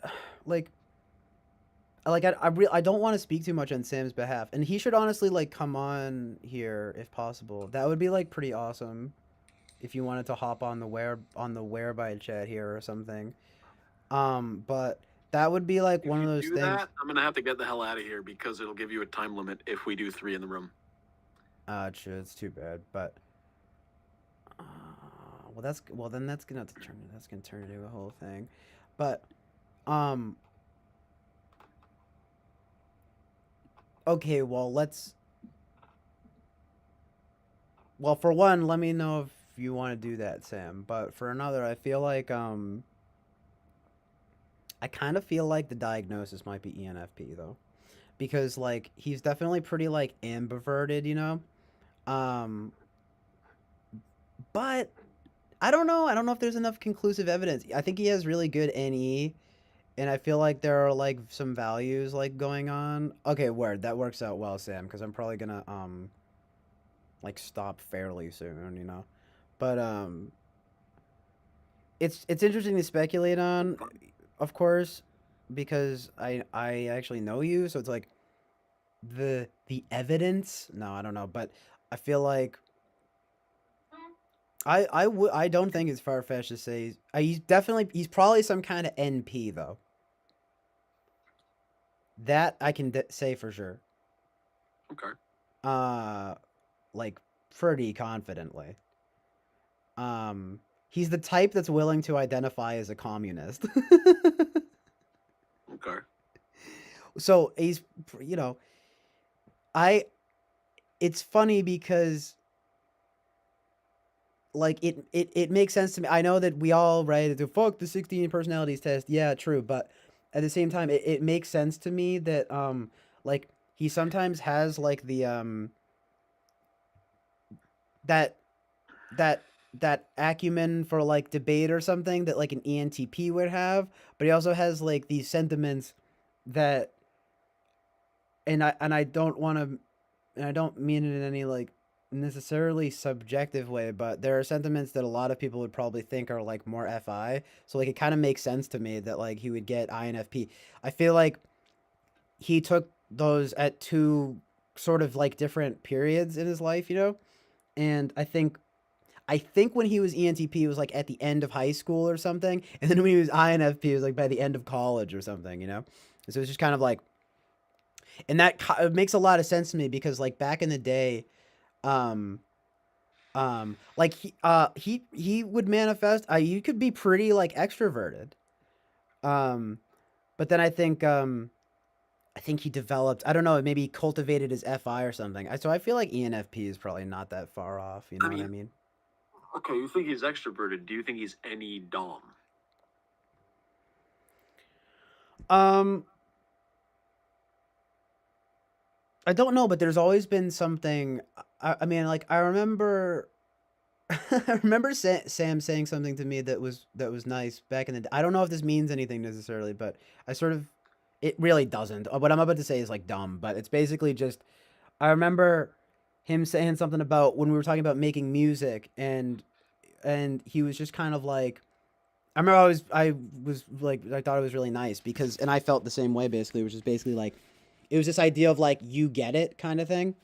I don't want to speak too much on Sam's behalf, and he should honestly come on here if possible. That would be pretty awesome. If you wanted to hop on the whereby chat here or something, but that would be one of those things. That, I'm gonna have to get the hell out of here because it'll give you a time limit if we do 3 in the room. True, it's too bad, but then that's gonna turn into a whole thing, but okay, well, for one, let me know if you want to do that, Sam. But for another, I feel like I kind of feel like the diagnosis might be ENFP though, because he's definitely pretty ambiverted, but I don't know. I don't know if there's enough conclusive evidence. I think he has really good NE, and I feel like there are some values going on. Okay, word, that works out well, Sam, because I'm probably gonna stop fairly soon, But it's interesting to speculate on, of course, because I actually know you, so it's the evidence. No, I don't know, but I feel like I don't think it's far-fetched to say he's probably some kind of NP though. That I can say for sure. Okay. Pretty confidently. He's the type that's willing to identify as a communist. Okay. So he's, it's funny because it makes sense to me. I know that we all, right, fuck the 16 personalities test. Yeah, true. But at the same time, it makes sense to me that, he sometimes has the, that acumen for debate or something that an ENTP would have, but he also has these sentiments that, and I don't want to, and I don't mean it in any necessarily subjective way, but there are sentiments that a lot of people would probably think are more FI. So it kind of makes sense to me that he would get INFP. I feel like he took those at 2 sort of different periods in his life, and I think when he was ENTP, it was at the end of high school or something, and then when he was INFP, it was by the end of college or something, So it's just kind of And that it makes a lot of sense to me because like back in the day, like he would manifest. You could be pretty like extroverted. But then I think he developed. I don't know. Maybe he cultivated his FI or something. So I feel like ENFP is probably not that far off. You know what I mean? Okay, you think he's extroverted? Do you think he's any dom? I don't know, but there's always been something. I mean, like I remember, I remember Sam saying something to me that was nice back in the day. I don't know if this means anything necessarily, but I sort of, it really doesn't. What I'm about to say is like dumb, but it's basically just. I remember him saying something about when we were talking about making music, and he was just kind of like. I remember I was like I thought it was really nice because and I felt the same way basically, which is basically like it was this idea of like you get it kind of thing.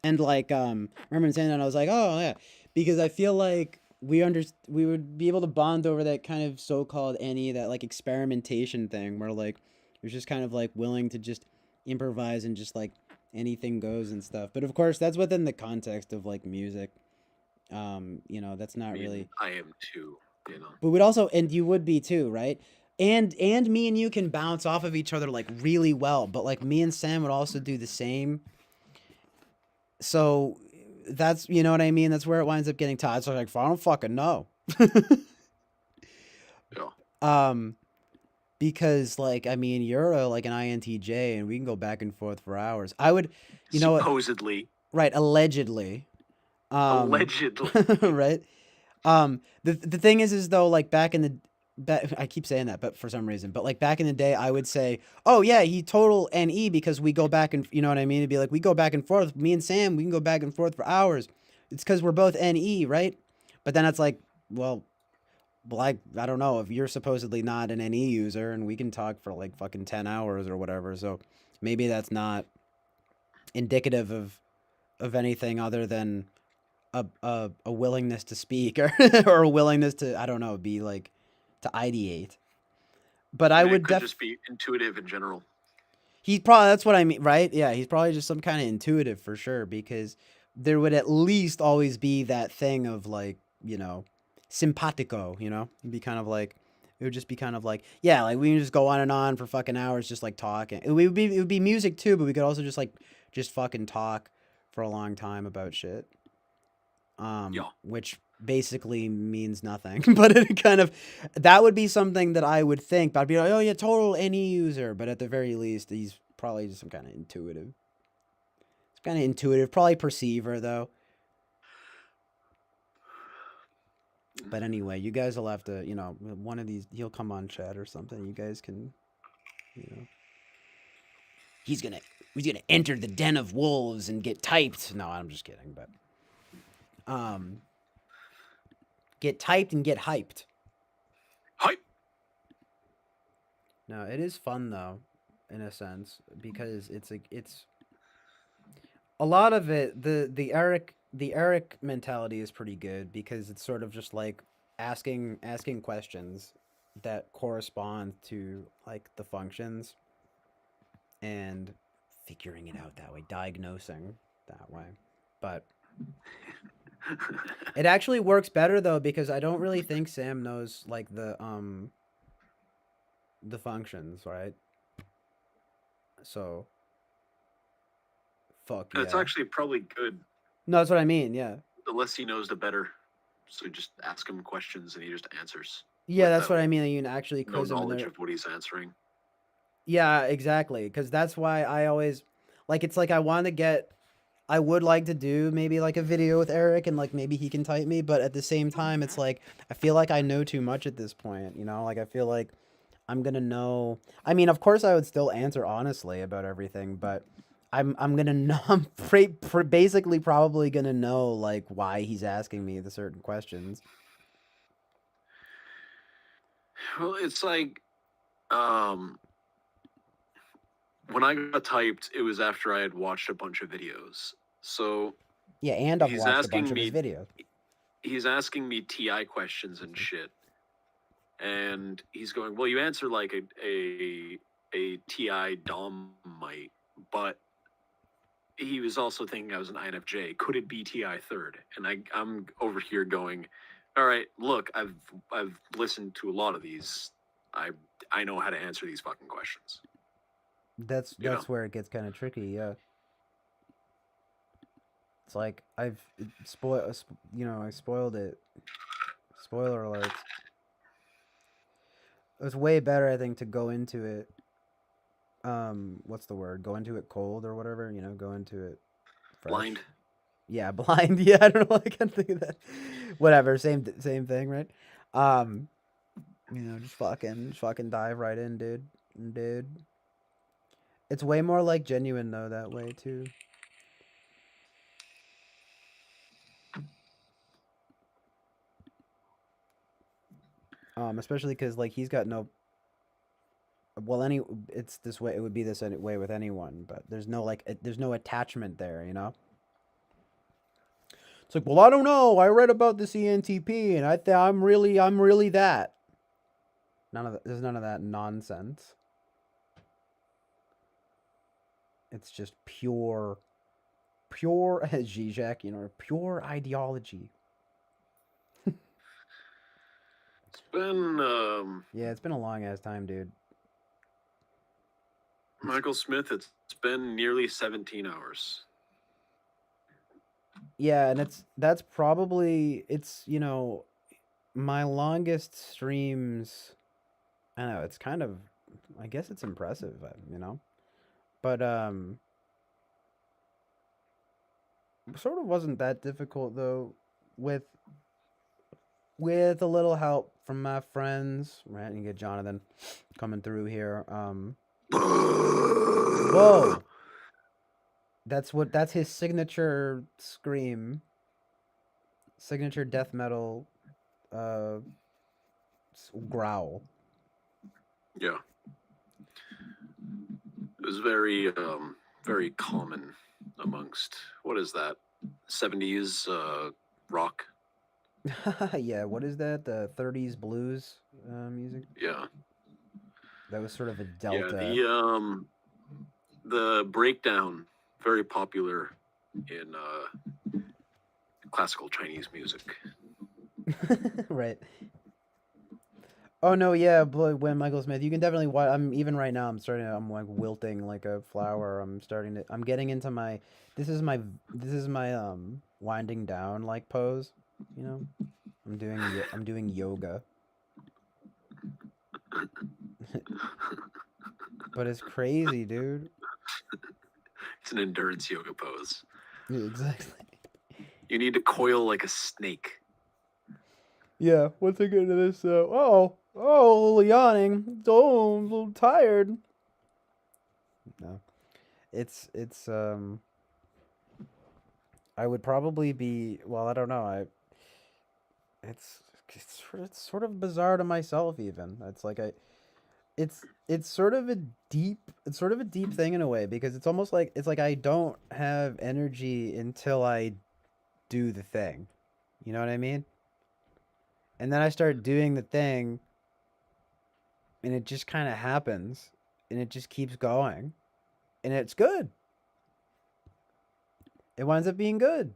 And like I remember saying that and I was like, "Oh, yeah." Because I feel like we would be able to bond over that kind of so-called that like experimentation thing where like it was just kind of like willing to just improvise and just like anything goes and stuff. But of course, that's within the context of like music. You know, that's not really I am too, you know. but we'd also and you would be too, right? And me and you can bounce off of each other like really well, but like me and Sam would also do the same. So that's you know what I mean? That's where it winds up getting tied. So like I don't fucking know. Yeah. Because like I mean you're like an INTJ and we can go back and forth for hours. I would you know supposedly. Right, allegedly. Allegedly. Right? The thing is though like back in the I keep saying that, but for some reason, but like back in the day, I would say, "Oh yeah, he total NE because we go back and you know what I mean." It'd be like we go back and forth. Me and Sam, we can go back and forth for hours. It's because we're both NE, right? But then it's like, well, like I don't know if you're supposedly not an NE user, and we can talk for like fucking 10 hours or whatever. So maybe that's not indicative of anything other than a willingness to speak or a willingness to I don't know be like to ideate. But I would could just be intuitive in general. He's probably that's what I mean, right? Yeah, he's probably just some kind of intuitive for sure because there would at least always be that thing of like you know simpatico. You know, it'd be kind of like it would just be kind of like yeah, like we can just go on and on for fucking hours just like talking. It would be music too, but we could also just like just fucking talk for a long time about shit. Which basically means nothing, but it kind of that would be something that I would think. But I'd be like, oh yeah, total NE user. But at the very least, he's probably just some kind of intuitive. It's kind of intuitive, probably perceiver though. But anyway, you guys will have to, you know, one of these he'll come on chat or something. You guys can, you know. He's gonna enter the den of wolves and get typed. No, I'm just kidding, but. Get typed and get hyped. Hype. No, it is fun though, in a sense, because it's a lot of it. The Eric mentality is pretty good because it's sort of just like asking questions that correspond to like the functions and figuring it out that way, diagnosing that way, but. It actually works better though because I don't really think Sam knows like the functions, right? So fuck yeah. It's actually probably good. No, that's what I mean, yeah. The less he knows, the better. So just ask him questions and he just answers. Yeah, that's what I mean. You can actually quiz no him. knowledge of what he's answering. Yeah, exactly. Because that's why I always like. It's like I would like to do maybe like a video with Eric and like maybe he can type me, but at the same time, it's like I feel like I know too much at this point. You know, like I feel like I'm gonna know. I mean, of course, I would still answer honestly about everything, but I'm gonna know. I'm basically probably gonna know like why he's asking me the certain questions. Well, it's like, when I got typed, it was after I had watched a bunch of videos. So yeah, and I've watched a bunch of his videos. He's asking me TI questions and shit, and he's going, "Well, you answer like a TI Dom might." but he was also thinking I was an INFJ. Could it be TI third? And I'm over here going, all right, look, I've listened to a lot of these. I know how to answer these fucking questions. That's You know? where it gets kind of tricky. Yeah. It's like I spoiled it. Spoiler alerts. It was way better, I think, to go into it. What's the word? Go into it cold or whatever. You know, go into it fresh. Blind. Yeah, blind. Yeah, I don't know. I can't think of that. Whatever. Same thing, right? You know, just fucking dive right in, dude. It's way more like genuine though that way too. Especially because like he's got no. Well, it's this way. It would be this way with anyone, but there's no there's no attachment there, you know. It's like, well, I don't know. I read about the CNTP, and I'm really that. There's none of that nonsense. It's just pure Zizek, you know, pure ideology. It's been yeah, it's been a long ass time, dude. Michael Smith, it's been nearly 17 hours. Yeah, and that's probably you know, my longest streams. I know it's kind of, I guess it's impressive, you know, but sort of wasn't that difficult though, with a little help from my friends. Right, you get Jonathan coming through here. Whoa. That's his signature scream. Signature death metal growl. Yeah. It was very very common amongst, what is that? 70s rock. Yeah, what is that? The 30s blues music? Yeah. That was sort of a delta. Yeah, the breakdown, very popular in classical Chinese music. Right. Oh no, yeah, when Michael Smith, you can definitely watch. I'm even right now. I'm like wilting like a flower. I'm getting into my. This is my winding down like pose. You know, I'm doing yoga. But it's crazy, dude. It's an endurance yoga pose. Yeah, exactly. You need to coil like a snake. Yeah, once I get into this, a little yawning. Oh, I'm a little tired. No, it's I would probably be. Well, I don't know. It's sort of bizarre to myself even. It's like it's sort of a deep thing in a way, because it's almost like I don't have energy until I do the thing. You know what I mean? And then I start doing the thing, and it just kind of happens, and it just keeps going, and it's good. It winds up being good.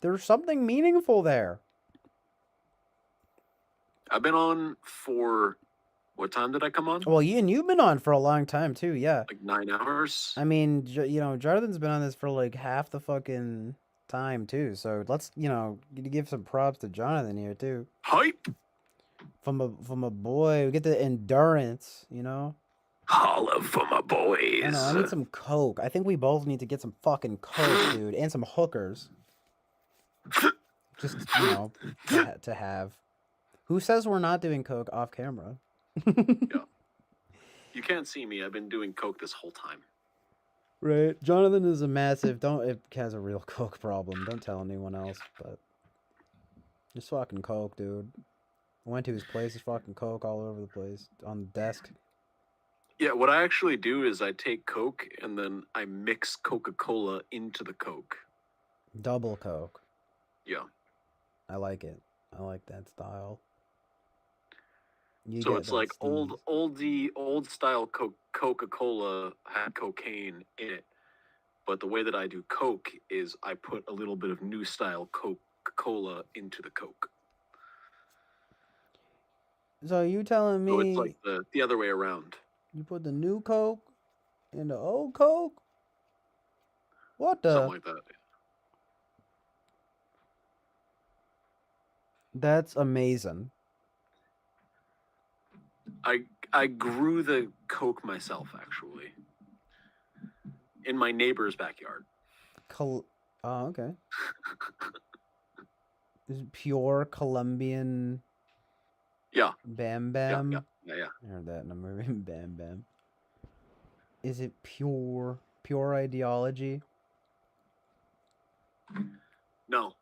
There's something meaningful there. I've been on for, what time did I come on? Well, you've been on for a long time too, yeah. Like 9 hours. I mean, you know, Jonathan's been on this for like half the fucking time too. So let's, you know, give some props to Jonathan here too. Hype. From a boy, we get the endurance, you know. Holla for my boys. I know. I need some coke. I think we both need to get some fucking coke, dude, and some hookers. Just, you know, to have. Who says we're not doing coke off camera? Yeah. You can't see me. I've been doing coke this whole time. Right. Jonathan is a massive. It has a real coke problem. Don't tell anyone else, but just fucking coke, dude. I went to his place. There's fucking coke all over the place on the desk. Yeah, what I actually do is I take Coke and then I mix Coca-Cola into the Coke. Double coke. Yeah. I like it. I like that style. You So get it's that, like Steve. old style Coca-Cola had cocaine in it, but the way that I do Coke is I put a little bit of new style Coca-Cola into the Coke. So you telling So it's me like the other way around. you put the new Coke in the old Coke? What the? Something like that. That's amazing. I grew the Coke myself, actually, in my neighbor's backyard. Oh, okay. Is it pure Colombian? Yeah. Bam Yeah, Bam. yeah. I heard that number. Bam Bam. Is it pure ideology? No.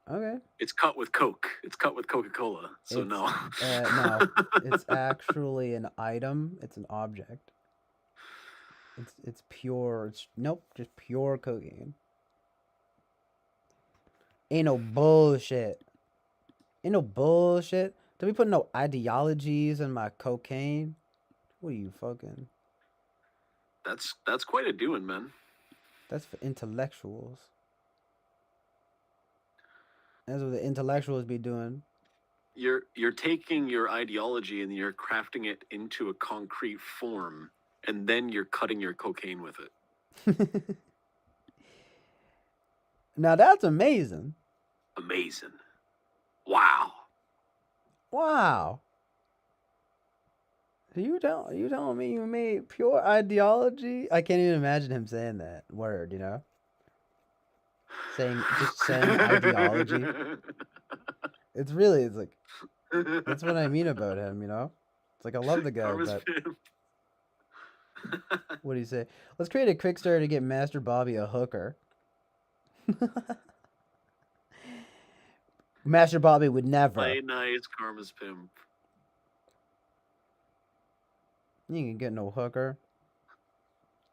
Okay. It's cut with Coke. It's cut with Coca-Cola. So It's, no. no. It's actually an item. It's an object. It's pure. Nope, just pure cocaine. Ain't no bullshit. Ain't no bullshit. Don't be putting no ideologies in my cocaine. What are you fucking? That's quite a doing, man. That's for intellectuals. That's what the intellectuals be doing. You're taking your ideology and you're crafting it into a concrete form, and then you're cutting your cocaine with it. Now that's amazing. Amazing. Wow. Wow. You telling me you made pure ideology? I can't even imagine him saying that word, you know? Saying ideology. It's like that's what I mean about him, you know? It's like I love the guy, but what do you say? Let's create a Kickstarter to get Master Bobby a hooker. Master Bobby would never. Play nice, Karma's pimp. You can get no hooker.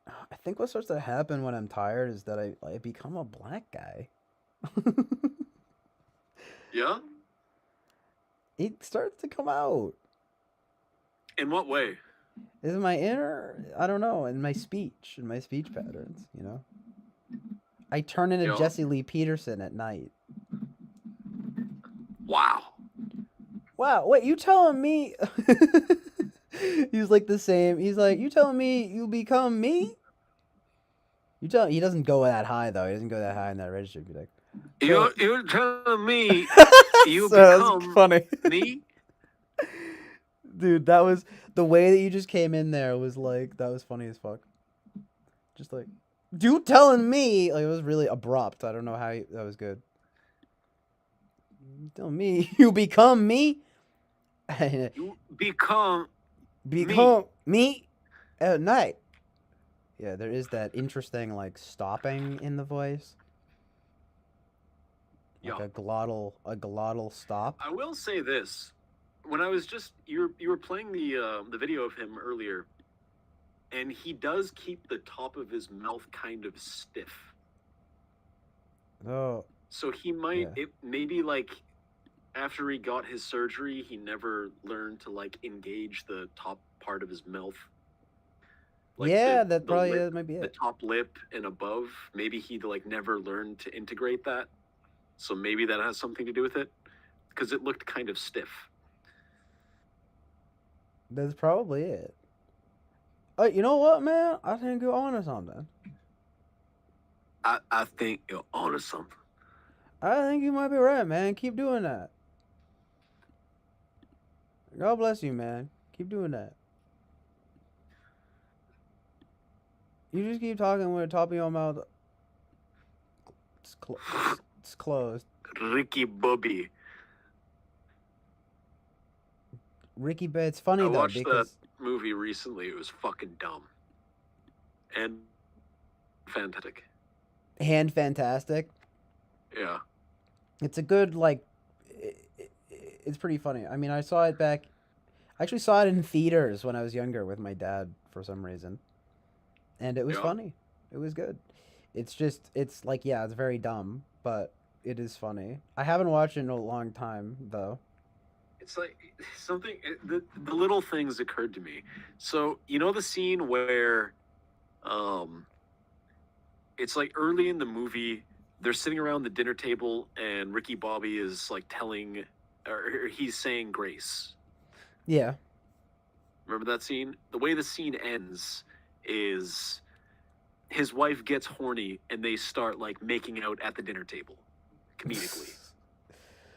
I think what starts to happen when I'm tired is that I become a black guy. Yeah? It starts to come out. In what way? Is my inner, I don't know, in my speech patterns, you know? I turn into Jesse Lee Peterson at night. Wow. Wow, wait, you telling me... He's like the same. He's like, you telling me you become me? He doesn't go that high, though. He doesn't go that high in that register. He'd be like... You're telling me you So become funny. me? Dude, that was... The way that you just came in there was like... That was funny as fuck. Just like... You telling me... Like, it was really abrupt. I don't know how... That was good. You telling me you become me? You become me at night. Yeah, there is that interesting like stopping in the voice. Like a glottal stop. I will say this. When I was just you were playing the video of him earlier, and he does keep the top of his mouth kind of stiff. Oh. So he might maybe like after he got his surgery, he never learned to like engage the top part of his mouth. Like that might be it. The top lip and above. Maybe he like never learned to integrate that. So maybe that has something to do with it, because it looked kind of stiff. That's probably it. You know what, man? I think you're onto something. I think you're onto something. I think you might be right, man. Keep doing that. God bless you, man. Keep doing that. You just keep talking with the top of your mouth. It's closed. Ricky Bobby. Ricky, but it's funny I though watched because that movie recently. It was fucking dumb. And fantastic. And fantastic. Yeah. It's a good like. It's pretty funny. I mean, I saw it back. I actually saw it in theaters when I was younger with my dad for some reason, and it was funny. It was good. It's like it's very dumb, but it is funny. I haven't watched it in a long time though. It's like something. The little things occurred to me. So you know the scene where, um, it's like early in the movie. They're sitting around the dinner table, and Ricky Bobby is like telling, or he's saying grace. Yeah. Remember that scene? The way the scene ends is his wife gets horny, and they start like making out at the dinner table, comedically.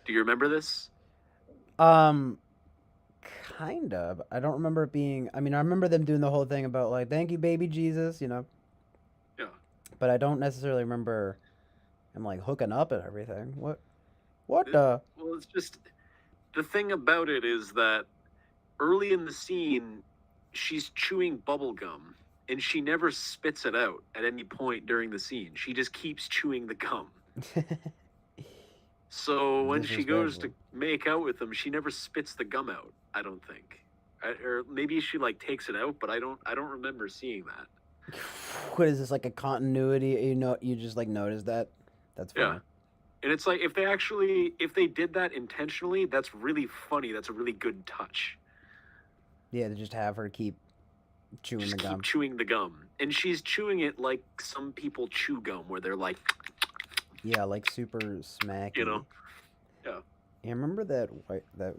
Do you remember this? Kind of. I don't remember it being. I mean, I remember them doing the whole thing about like, "Thank you, baby Jesus," you know. Yeah. But I don't necessarily remember him like hooking up and everything. What the? Well, it's just the thing about it is that early in the scene, she's chewing bubble gum, and she never spits it out at any point during the scene. She just keeps chewing the gum. So when she goes to make out with him, she never spits the gum out. I don't think, or maybe she like takes it out, but I don't remember seeing that. What is this, like a continuity? You know, you just like notice that. That's funny. Yeah. And it's like if they did that intentionally, that's really funny. That's a really good touch. Yeah, to just have her keep chewing Just the gum. keep chewing the gum, and she's chewing it like some people chew gum, where they're like, Yeah, like super smacky. you know, yeah. Yeah, remember that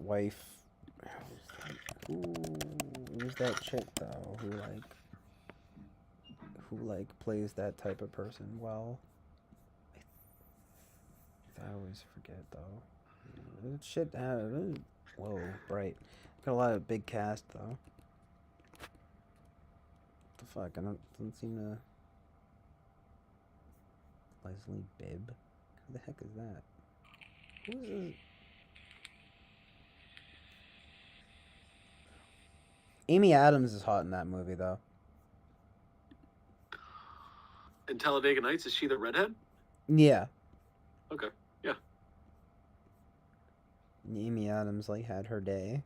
wife? Who's that chick though? Who plays that type of person well? I always forget though. Shit. Whoa, bright. Got a lot of big cast though. What the fuck? Doesn't seem to. Leslie Bibb. Who the heck is that? Who is this? Amy Adams is hot in that movie though. In Talladega Nights, is she the redhead? Yeah. Okay. Yeah. Amy Adams like had her day.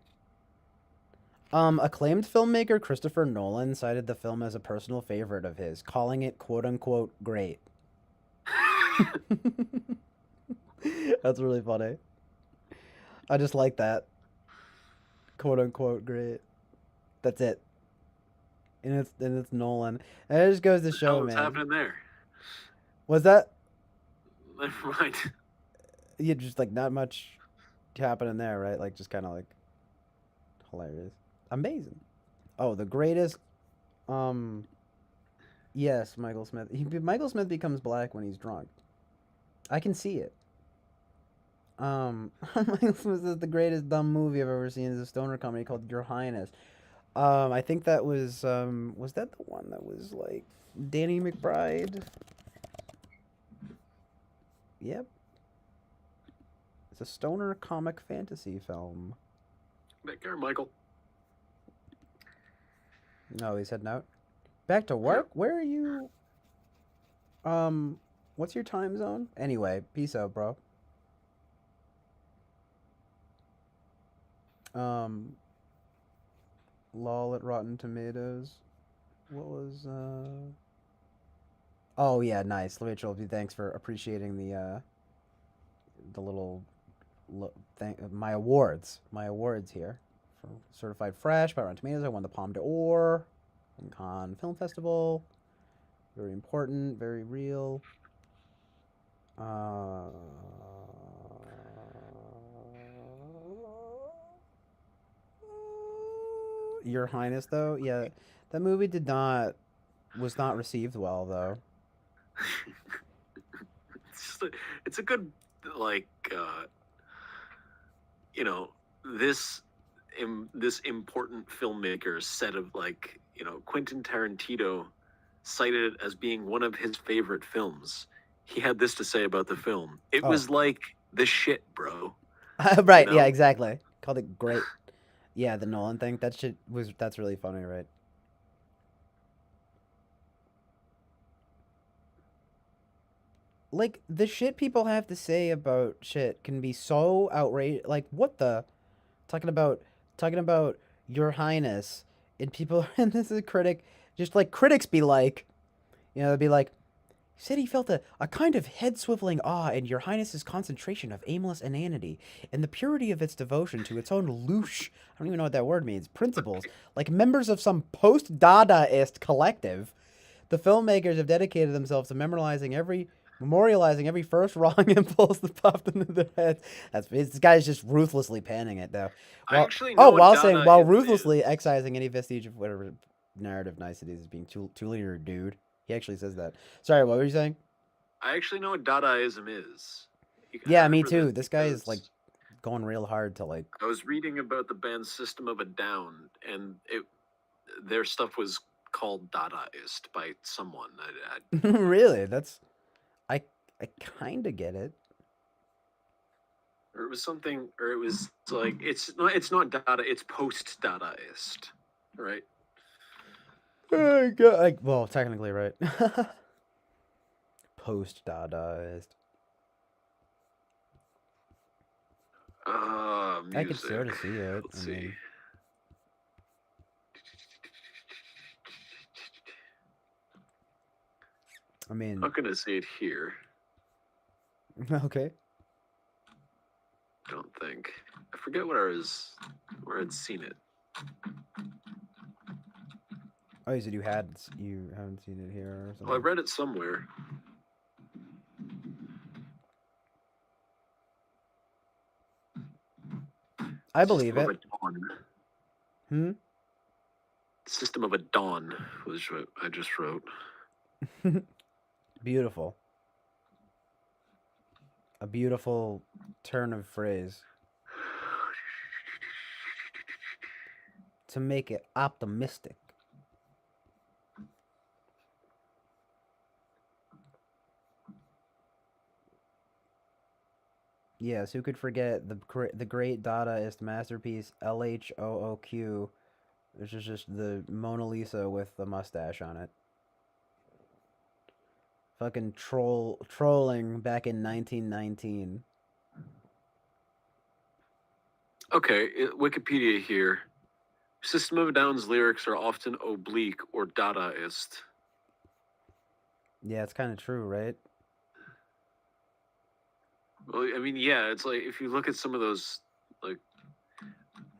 Acclaimed filmmaker Christopher Nolan cited the film as a personal favorite of his, calling it "quote unquote" great. That's really funny. I just like that. "Quote unquote" great. That's it. And it's Nolan. And it just goes to show, What's man. happening there? Was that? Never mind. Yeah, just like not much happening there, right? Like just kind of like hilarious, amazing. Oh, the greatest. Yes, Michael Smith. Michael Smith becomes black when he's drunk. I can see it. Michael Smith is the greatest dumb movie I've ever seen. Is a stoner comedy called Your Highness. I think that was that the one that was like Danny McBride? Yep. It's a stoner comic fantasy film. Take care, Michael. No, he's heading out. Back to work? Where are you? What's your time zone? Anyway, peace out, bro. Lol at Rotten Tomatoes. What was Oh yeah, nice. Rachel, thanks for appreciating the little my awards here for Certified Fresh by Rotten Tomatoes. I won the Palme d'Or from Cannes Film Festival. Very important, very real. Your Highness, though, yeah, that movie was not received well, though. It's a good, like, you know, this important filmmaker's set of, like, you know, Quentin Tarantino cited it as being one of his favorite films. He had this to say about the film. It was like the shit, bro. Right, You know? yeah, exactly. Called it great. Yeah, the Nolan thing. That's really funny, right? Like, the shit people have to say about shit can be so outrageous. Like, what the? Talking about Your Highness, and people, and this is a critic, just like critics be like, you know, they'd be like, He said he felt a kind of head-swiveling awe in Your Highness's concentration of aimless inanity, and the purity of its devotion to its own louche, I don't even know what that word means, principles, like members of some post-Dadaist collective. The filmmakers have dedicated themselves to memorializing every first wrong impulse that popped into their heads. This guy's just ruthlessly panning it, though. I actually know what While Dadaism ruthlessly is. excising any vestige of whatever narrative niceties as being too linear, dude. He actually says that. Sorry, what were you saying? I actually know what Dadaism is. Yeah, I me remember too. This guy is like going real hard to like. I was reading about the band System of a Down, and their stuff was called Dadaist by someone. Really? I kind of get it. Or it was something, or it was like it's not Dada, it's post Dadaist, right? Well, technically, right. Post Dadaist. I could sort of see it. Let's see. I mean, I'm not gonna see it here. Okay. I don't think. I forget where I'd seen it. Oh, you said you haven't seen it here or something. Well, I read it somewhere. I believe it. System of a Dawn was what I just wrote. Beautiful. A beautiful turn of phrase. To make it optimistic. Yes, who could forget the great Dadaist masterpiece LHOOQ, which is just the Mona Lisa with the mustache on it. Fucking trolling back in 1919. Okay, Wikipedia here. System of a Down's lyrics are often oblique or Dadaist. Yeah, it's kind of true, right? Well, I mean, yeah, it's like if you look at some of those, like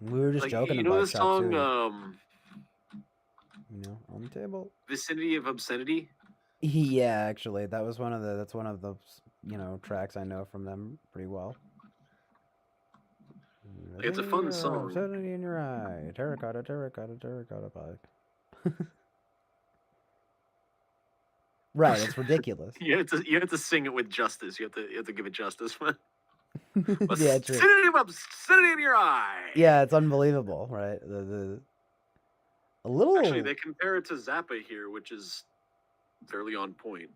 we were just joking you know about the song, on the table. Vicinity of Obscenity. Yeah, actually, that's one of the tracks I know from them pretty well. It's a fun song. Obscenity in your eye, terracotta pie. Right, it's ridiculous. You have to sing it with justice. You have to give it justice. Yeah, true. Obscenity in your eye. Yeah, it's unbelievable, right? A little. Actually, they compare it to Zappa here, which is fairly on point.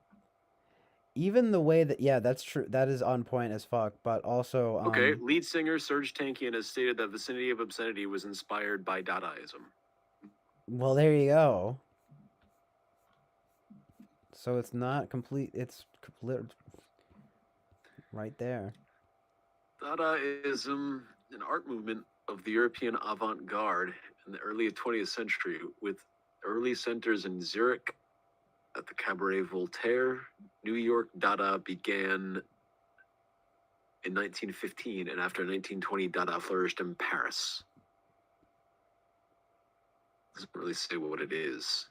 Even the way that that's true. That is on point as fuck. But also, okay, lead singer Serge Tankian has stated that Vicinity of Obscenity was inspired by Dadaism. Well, there you go. So it's not complete. It's complete. Right there. Dadaism, an art movement of the European avant-garde in the early 20th century, with early centers in Zurich, at the Cabaret Voltaire. New York Dada began in 1915, and after 1920, Dada flourished in Paris. Doesn't really say what it is.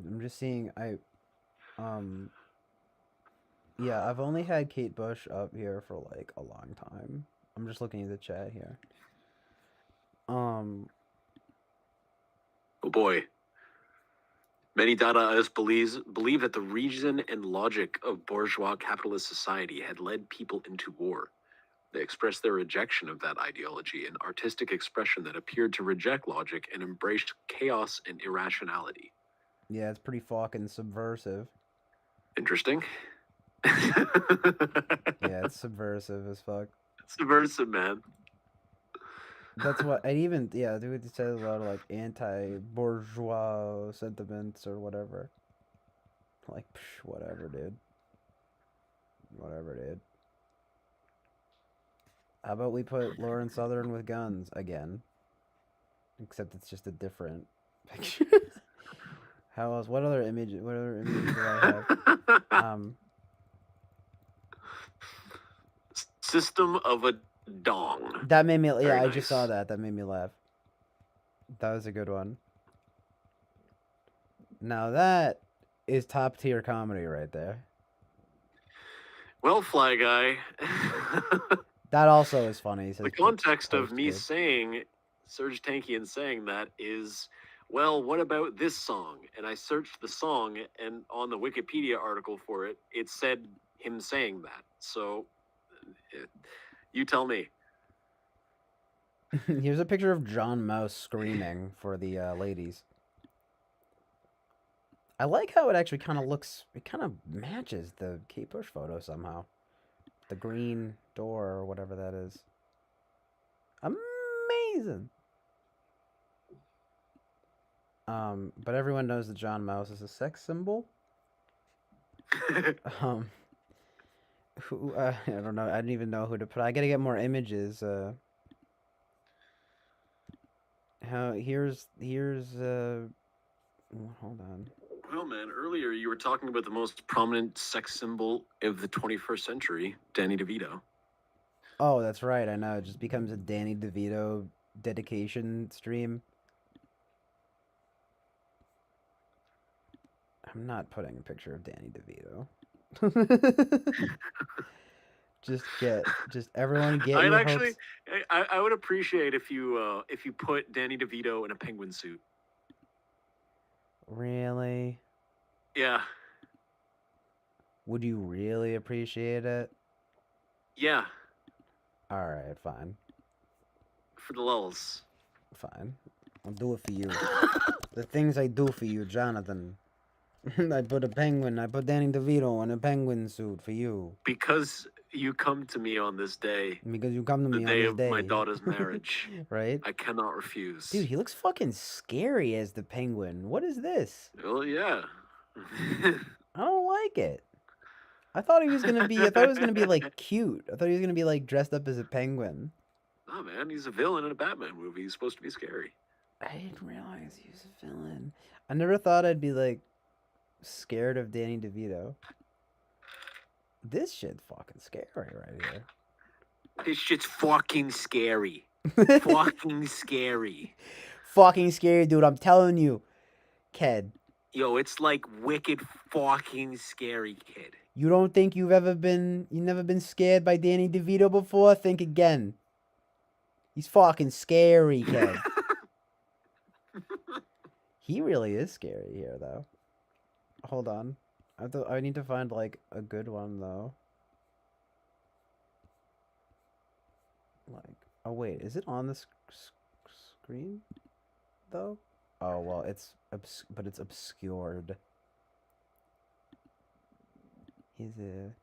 I'm just seeing. Yeah, I've only had Kate Bush up here for like a long time. I'm just looking at the chat here. Oh boy. Many Dadaists believe that the reason and logic of bourgeois capitalist society had led people into war. They expressed their rejection of that ideology in artistic expression that appeared to reject logic and embraced chaos and irrationality. Yeah, it's pretty fucking subversive. Interesting. Yeah, it's subversive as fuck. Subversive, man. That's what I even dude says a lot of like anti-bourgeois sentiments or whatever. Like whatever, dude. Whatever, dude. How about we put Lauren Southern with guns again? Except it's just a different picture. How else? What other image? What other images do I have? System of a Dong. That made me. Yeah, Very I nice. just saw that. That made me laugh. That was a good one. Now that is top tier comedy right there. Well, Fly Guy. That also is funny. The context of post me kid. saying, Serge Tankian saying that is, well, what about this song? And I searched the song, and on the Wikipedia article for it, it said him saying that. So, you tell me. Here's a picture of John Mouse screaming for the ladies. I like how it actually kind of looks. It kind of matches the Kate Bush photo somehow. The green door or whatever that is. Amazing. But everyone knows that John Mouse is a sex symbol. Who I don't know. I didn't even know who to put. I gotta get more images. Here's hold on. Well, man, earlier you were talking about the most prominent sex symbol of the 21st century, Danny DeVito. Oh, that's right. I know. It just becomes a Danny DeVito dedication stream. I'm not putting a picture of Danny DeVito. Just everyone get I'd your actually, hopes. I would appreciate if you put Danny DeVito in a penguin suit. Really? Yeah, Would you really appreciate it? yeah, All right, fine. for the lulls. Fine. I'll do it for you. The things I do for you, Jonathan. I put Danny DeVito in a penguin suit for you. Because you come to me on this day, Because you come to the me day on of this day. my daughter's marriage. Right? I cannot refuse. Dude, he looks fucking scary as the penguin. What is this? Well, yeah. I don't like it. I thought he was gonna be like cute. I thought he was gonna be like dressed up as a penguin. Oh man, he's a villain in a Batman movie. He's supposed to be scary. I didn't realize he was a villain. I never thought I'd be like scared of Danny DeVito. This shit's fucking scary right here. This shit's fucking scary. Fucking scary. Fucking scary, dude. I'm telling you, kid. Yo, it's like wicked fucking scary, kid. You don't think you've never been scared by Danny DeVito before? Think again. He's fucking scary, kid. He really is scary here, though. Hold on. I need to find, like, a good one, though. Like, oh, wait. Is it on the screen, though? Oh, well, it's obscured. Is it...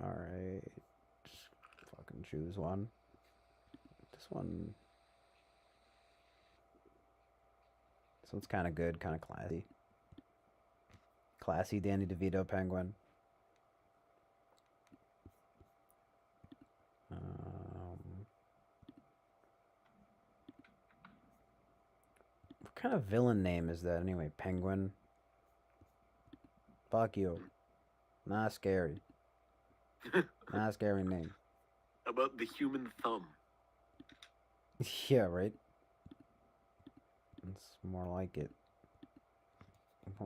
Alright. Just fucking choose one. This one... This one's kind of good, kind of classy. Classy Danny DeVito penguin. What kind of villain name is that anyway? Penguin? Fuck you. Not scary. Not a scary name. About the human thumb. Yeah, right? It's more like it.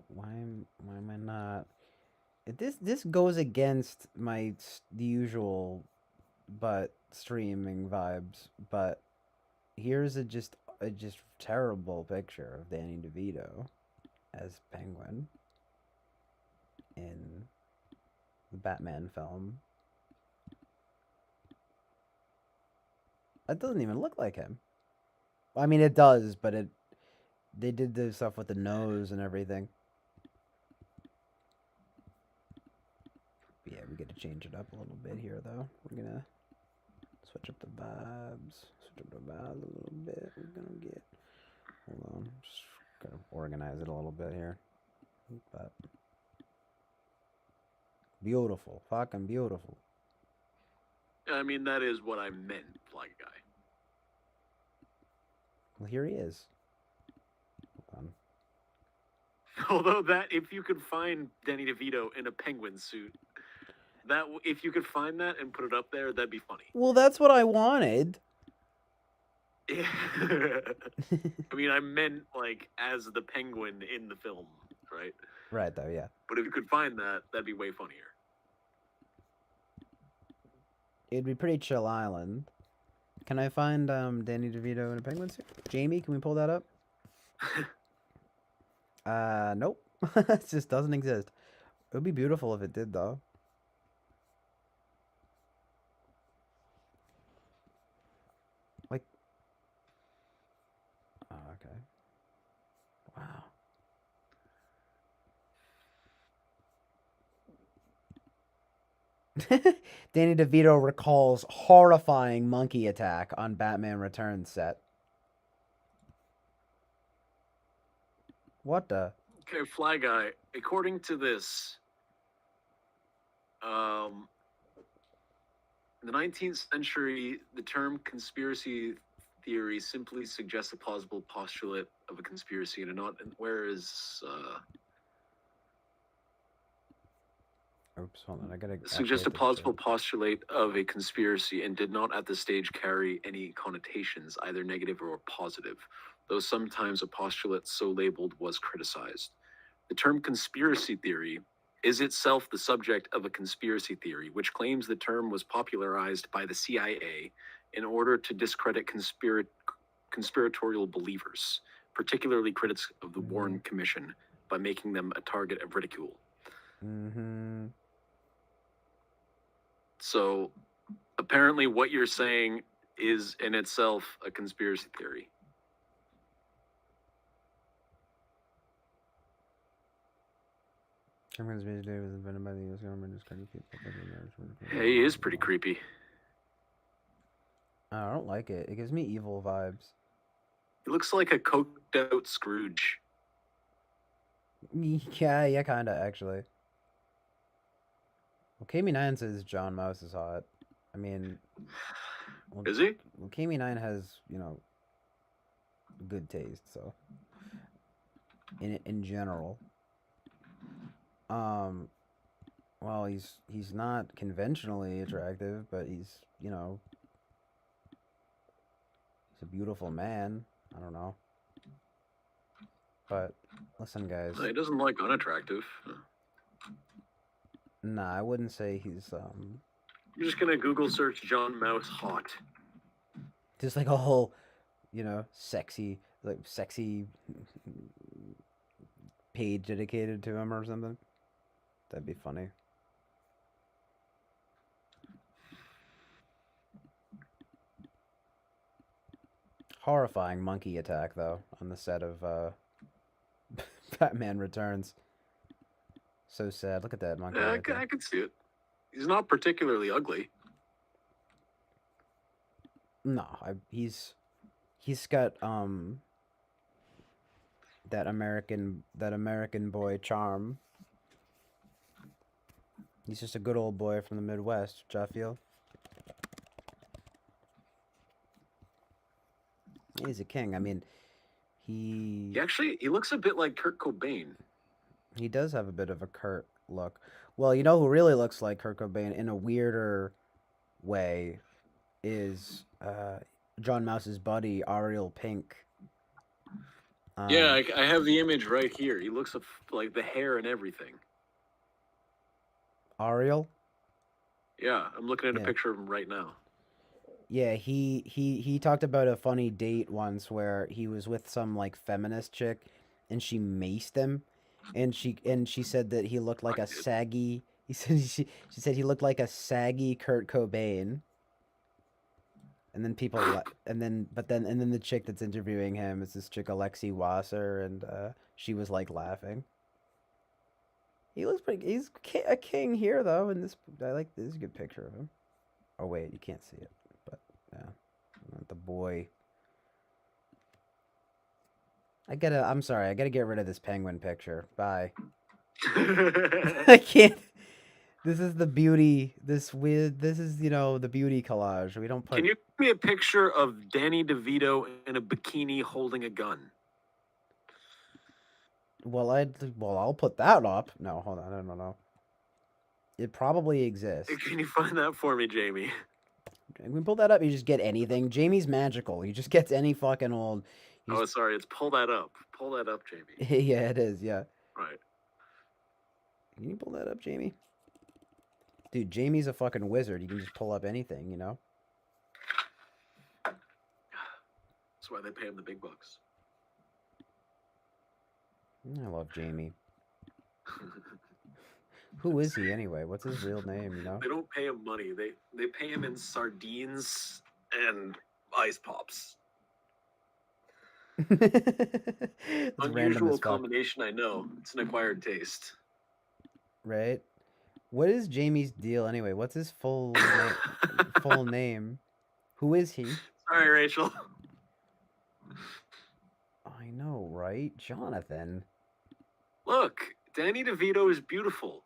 Why am I not? This goes against the usual but streaming vibes, but here's a just terrible picture of Danny DeVito as Penguin in the Batman film. That doesn't even look like him. I mean, it does, but they did the stuff with the nose and everything. Yeah, we gotta change it up a little bit here, though. We're gonna switch up the vibes. Switch up the vibes a little bit. We're gonna get Hold on, just gotta organize it a little bit here. But beautiful, fucking beautiful. I mean, that is what I meant, Fly Guy. Well, here he is. Hold on. Although that, if you could find Danny DeVito in a penguin suit, if you could find that and put it up there, that'd be funny. Well, that's what I wanted. Yeah. I mean, I meant like as the penguin in the film, right? Right, though, yeah. But if you could find that, that'd be way funnier. It'd be pretty chill island. Can I find Danny DeVito in a penguin suit? Jamie, can we pull that up? Nope. It just doesn't exist. It would be beautiful if it did, though. Like, oh, okay. Wow. Danny DeVito recalls horrifying monkey attack on Batman Returns set. What the? Okay, Fly Guy. According to this, in the 19th century, the term conspiracy theory simply suggests a plausible postulate of a conspiracy, and not. Where is? Oops, hold on. I gotta. Suggest a plausible postulate of a conspiracy, and did not at this stage carry any connotations, either negative or positive, though sometimes a postulate so labeled was criticized. The term conspiracy theory is itself the subject of a conspiracy theory, which claims the term was popularized by the CIA in order to discredit conspiratorial believers, particularly critics of the Warren Commission, by making them a target of ridicule. Mm-hmm. So apparently what you're saying is in itself a conspiracy theory. Conspiracy theory was invented by the U.S. government. Hey, he is pretty creepy. I don't like it. It gives me evil vibes. He looks like a coked out Scrooge. Yeah, kinda, actually. Well, Kami9 says John Mouse is hot. I mean... Well, is he? Well, Kami9 has, you know, good taste, so... In general. Well, he's not conventionally attractive, but he's, you know... He's a beautiful man. I don't know. But, listen, guys. He doesn't like unattractive. Nah, I wouldn't say he's, You're just gonna Google search John Mouse hot. Just like a whole, you know, sexy page dedicated to him or something. That'd be funny. Horrifying monkey attack, though, on the set of, Batman Returns. So sad. Look at that monkey. Yeah, I could see it. He's not particularly ugly. No, he's got that American boy charm. He's just a good old boy from the Midwest, which I feel. He's a king. I mean, he looks a bit like Kurt Cobain. He does have a bit of a Kurt look. Well, you know who really looks like Kurt Cobain in a weirder way is John Mouse's buddy, Ariel Pink. Yeah, I have the image right here. He looks like the hair and everything. Ariel? Yeah, I'm looking at a picture of him right now. Yeah, he talked about a funny date once where he was with some like feminist chick and she maced him. And she said that he looked like a saggy. She said he looked like a saggy Kurt Cobain. And then then the chick that's interviewing him is this chick Alexi Wasser, and she was like laughing. He looks pretty. He's a king here though. And this is a good picture of him. Oh wait, you can't see it, but yeah, the boy. I'm sorry, I gotta get rid of this penguin picture. Bye. I can't. This is the beauty. This is, the beauty collage. We don't put. Can you give me a picture of Danny DeVito in a bikini holding a gun? Well, I'll put that up. No, hold on. No. It probably exists. Can you find that for me, Jamie? When we pull that up, you just get anything. Jamie's magical. He just gets any fucking old. Oh, sorry. It's pull that up. Pull that up, Jamie. Yeah, it is. Yeah. Right. Can you pull that up, Jamie? Dude, Jamie's a fucking wizard. He can just pull up anything, That's why they pay him the big bucks. I love Jamie. Who is he anyway? What's his real name, They don't pay him money. They pay him in sardines and ice pops. Unusual combination, I know. It's an acquired taste. Right? What is Jamie's deal anyway? What's his full name? Who is he? Sorry, Rachel. I know, right? Jonathan. Look, Danny DeVito is beautiful.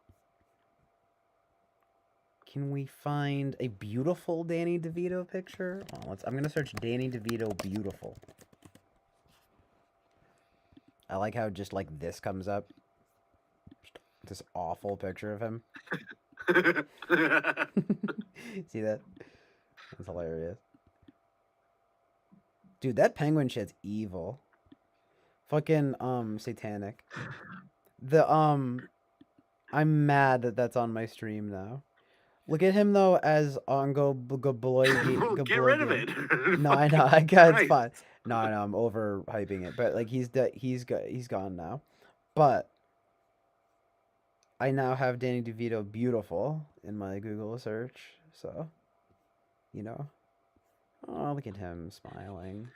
Can we find a beautiful Danny DeVito picture? Oh, I'm gonna search Danny DeVito beautiful. I like how just like this comes up. Just this awful picture of him. See that? That's hilarious. Dude, that penguin shit's evil. Fucking satanic. I'm mad that that's on my stream now. Look at him though as Ongo Gabloy. Get rid of it. No, I know. I got it's fine. No, I'm overhyping it, but like he's gone now. But I now have Danny DeVito beautiful in my Google search, so Oh, look at him smiling.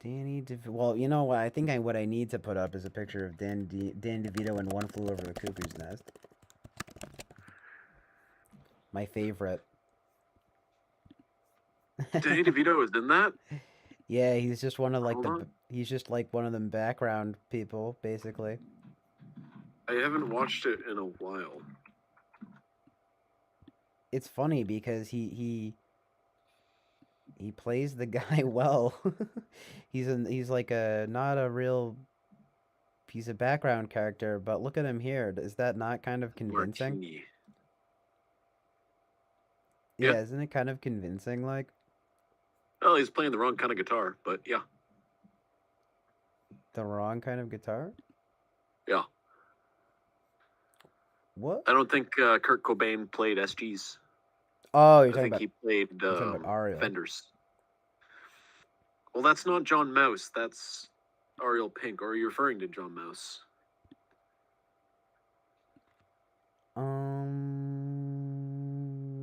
Danny DeVito. Well, you know what? I think what I need to put up is a picture of Dan DeVito in One Flew Over the Cuckoo's Nest. My favorite. Danny DeVito is in that? Yeah, he's just one of he's just like one of them background people, basically. I haven't watched it in a while. It's funny because he plays the guy well. he's like not a real piece of background character, but look at him here. Is that not kind of convincing? Martini. Yeah, isn't it kind of convincing, like? Well, he's playing the wrong kind of guitar, but yeah. The wrong kind of guitar? Yeah. What? I don't think Kurt Cobain played SGs. Oh, you're I talking think about he played Ariel. Fenders. Well, that's not John Mouse. That's Ariel Pink. Or are you referring to John Mouse?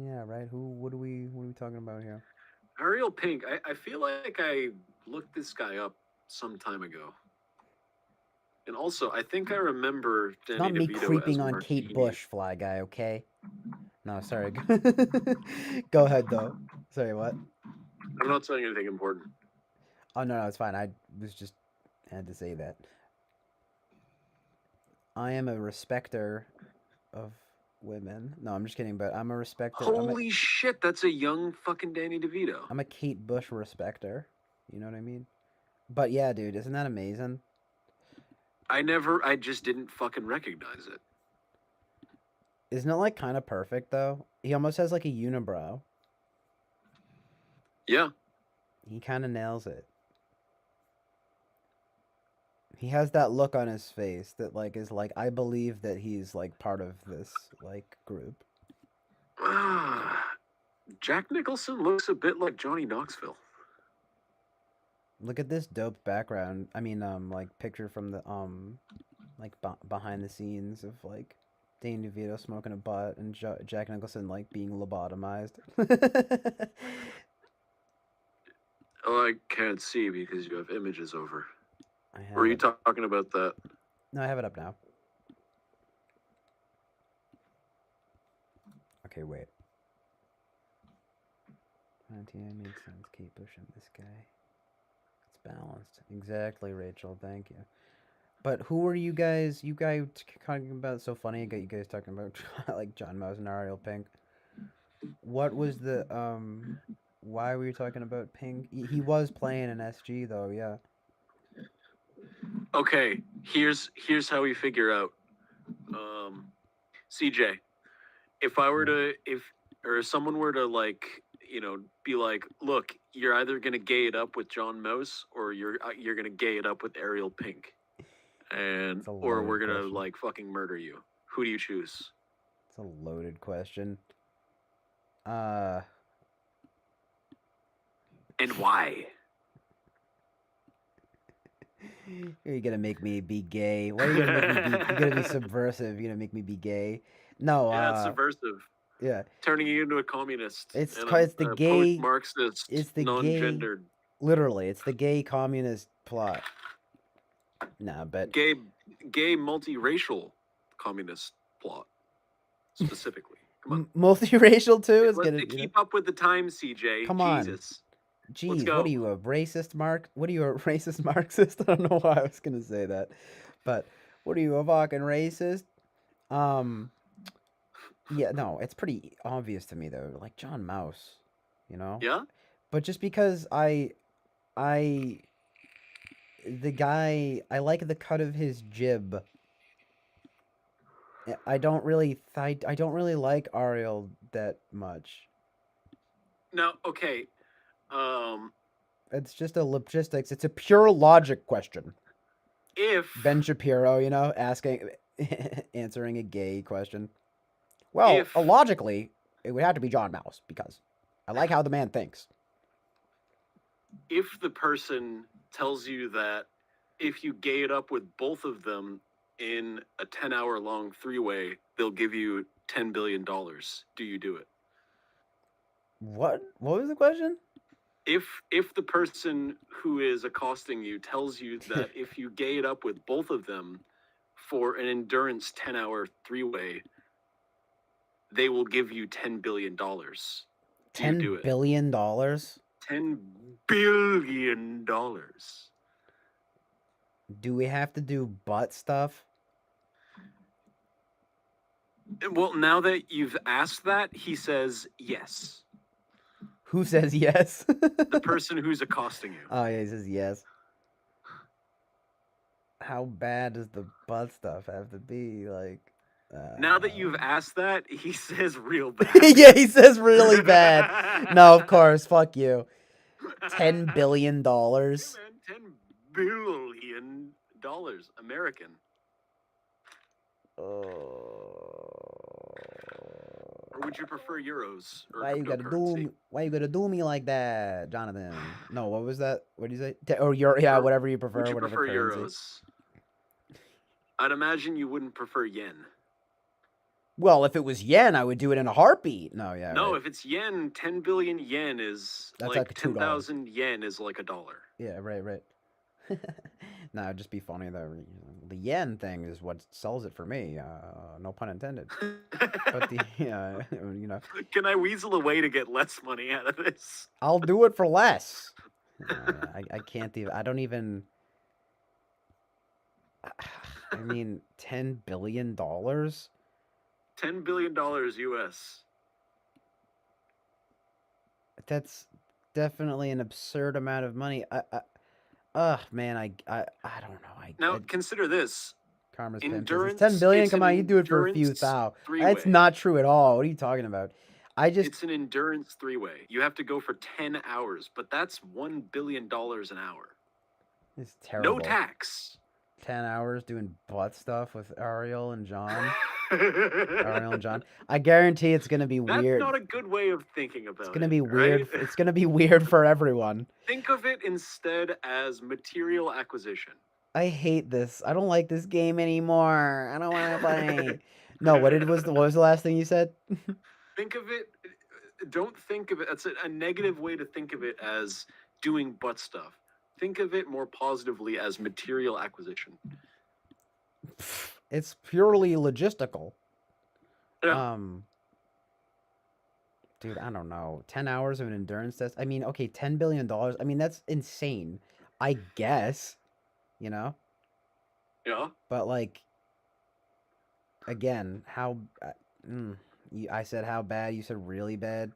Yeah, right. What are we talking about here? Ariel Pink. I feel like I looked this guy up some time ago. And also, I think I remember Danny Not me DeVito creeping as on Martini. Kate Bush, Fly Guy, okay? No, sorry. Go ahead, though. Sorry, what? I'm not saying anything important. Oh, no, it's fine. I had to say that. I am a respecter of women. No, I'm just kidding, but I'm a respecter. Holy shit, that's a young fucking Danny DeVito. I'm a Kate Bush respecter. You know what I mean? But yeah, dude, isn't that amazing? I just didn't fucking recognize it. Isn't it like kind of perfect though? He almost has like a unibrow. Yeah. He kind of nails it. He has that look on his face that like is like I believe that he's like part of this like group. Jack Nicholson looks a bit like Johnny Knoxville. Look at this dope background. I mean, like picture from the like behind the scenes of like Danny DeVito smoking a butt and Jack Nicholson like being lobotomized. Oh, I can't see because you have images over. Or are you talking about that? No, I have it up now. Okay, wait. ITA makes sense. Keep pushing this guy. It's balanced. Exactly, Rachel. Thank you. But who are you guys? You guys talking about so funny? I got you guys talking about like John Mouse and Ariel Pink. What was the Why were you talking about Pink? He was playing an SG though. Yeah. Okay, here's how we figure out. CJ, if I were to, or someone were to like, be like, look, you're either gonna gay it up with John Mouse or you're gonna gay it up with Ariel Pink, and or we're gonna question. like fucking murder you. Who do you choose? It's a loaded question. And why? You're gonna make me be gay. Why are you gonna make me be? You're gonna be subversive. You're gonna make me be gay. No. Yeah, it's subversive. Yeah. Turning you into a communist. It's and it's the gay post-Marxist, It's the non-gendered. gay. Literally, it's the gay communist plot. Nah, but gay multiracial communist plot specifically. Come on. Multiracial too is Let's gonna keep up with the times, CJ. Come on. Jesus. Jeez, what are you, a racist What are you, a racist Marxist? I don't know why I was gonna say that, but what are you, a fucking racist? Yeah, no, it's pretty obvious to me though. Like John Mouse, you know. Yeah. But just because the guy, I like the cut of his jib. I don't really like Ariel that much. No, okay. It's just a logistics. It's a pure logic question. If Ben Shapiro, answering a gay question. Well, logically, it would have to be John Mouse because I like how the man thinks. If the person tells you that if you gay it up with both of them in a 10-hour long three-way, they'll give you $10 billion, do you do it? What was the question? If the person who is accosting you tells you that if you gay it up with both of them for an endurance 10-hour three-way, they will give you $10 billion. $10 billion? $10 billion. Do we have to do butt stuff? Well, now that you've asked that, he says yes. Who says yes? The person who's accosting you. Oh, yeah, he says yes. How bad does the butt stuff have to be? Like, now that you've asked that, he says real bad. yeah, he says really bad. No, of course, fuck you. $10 billion. Hey man, $10 billion American. Or would you prefer euros? Or Why you gotta do me like that, Jonathan? No, what was that? What did you say? Or whatever you prefer. Would you whatever prefer currency. euros? I'd imagine you wouldn't prefer yen. Well, if it was yen, I would do it in a heartbeat. No, yeah. No, right. if it's yen, 10 billion yen is That's like like $2. 10,000 yen is like $1. Yeah, right. No, it'd just be funny though. The yen thing is what sells it for me. No pun intended. But Can I weasel a way to get less money out of this? I'll do it for less. I can't even. I don't even. I mean, $10 billion. $10 billion US. That's definitely an absurd amount of money. Man, I don't know. Now consider this. Karma's endurance. 10 billion. Come on, you do it for a few thou. That's not true at all. What are you talking about? It's an endurance three-way. You have to go for 10 hours, but that's $1 billion an hour. It's terrible. No tax. 10 hours doing butt stuff with Ariel and John. Ariel and John. I guarantee it's gonna be weird. That's not a good way of thinking about it. It's gonna be weird. Right? It's gonna be weird for everyone. Think of it instead as material acquisition. I hate this. I don't like this game anymore. I don't want to play. No, what was the last thing you said? Think of it. Don't think of it. That's a negative way to think of it as doing butt stuff. Think of it more positively as material acquisition. It's purely logistical. Yeah. Dude, I don't know. 10 hours of an endurance test. I mean, okay, $10 billion. I mean, that's insane. I guess, you know? Yeah. But like, again, I said how bad. You said really bad.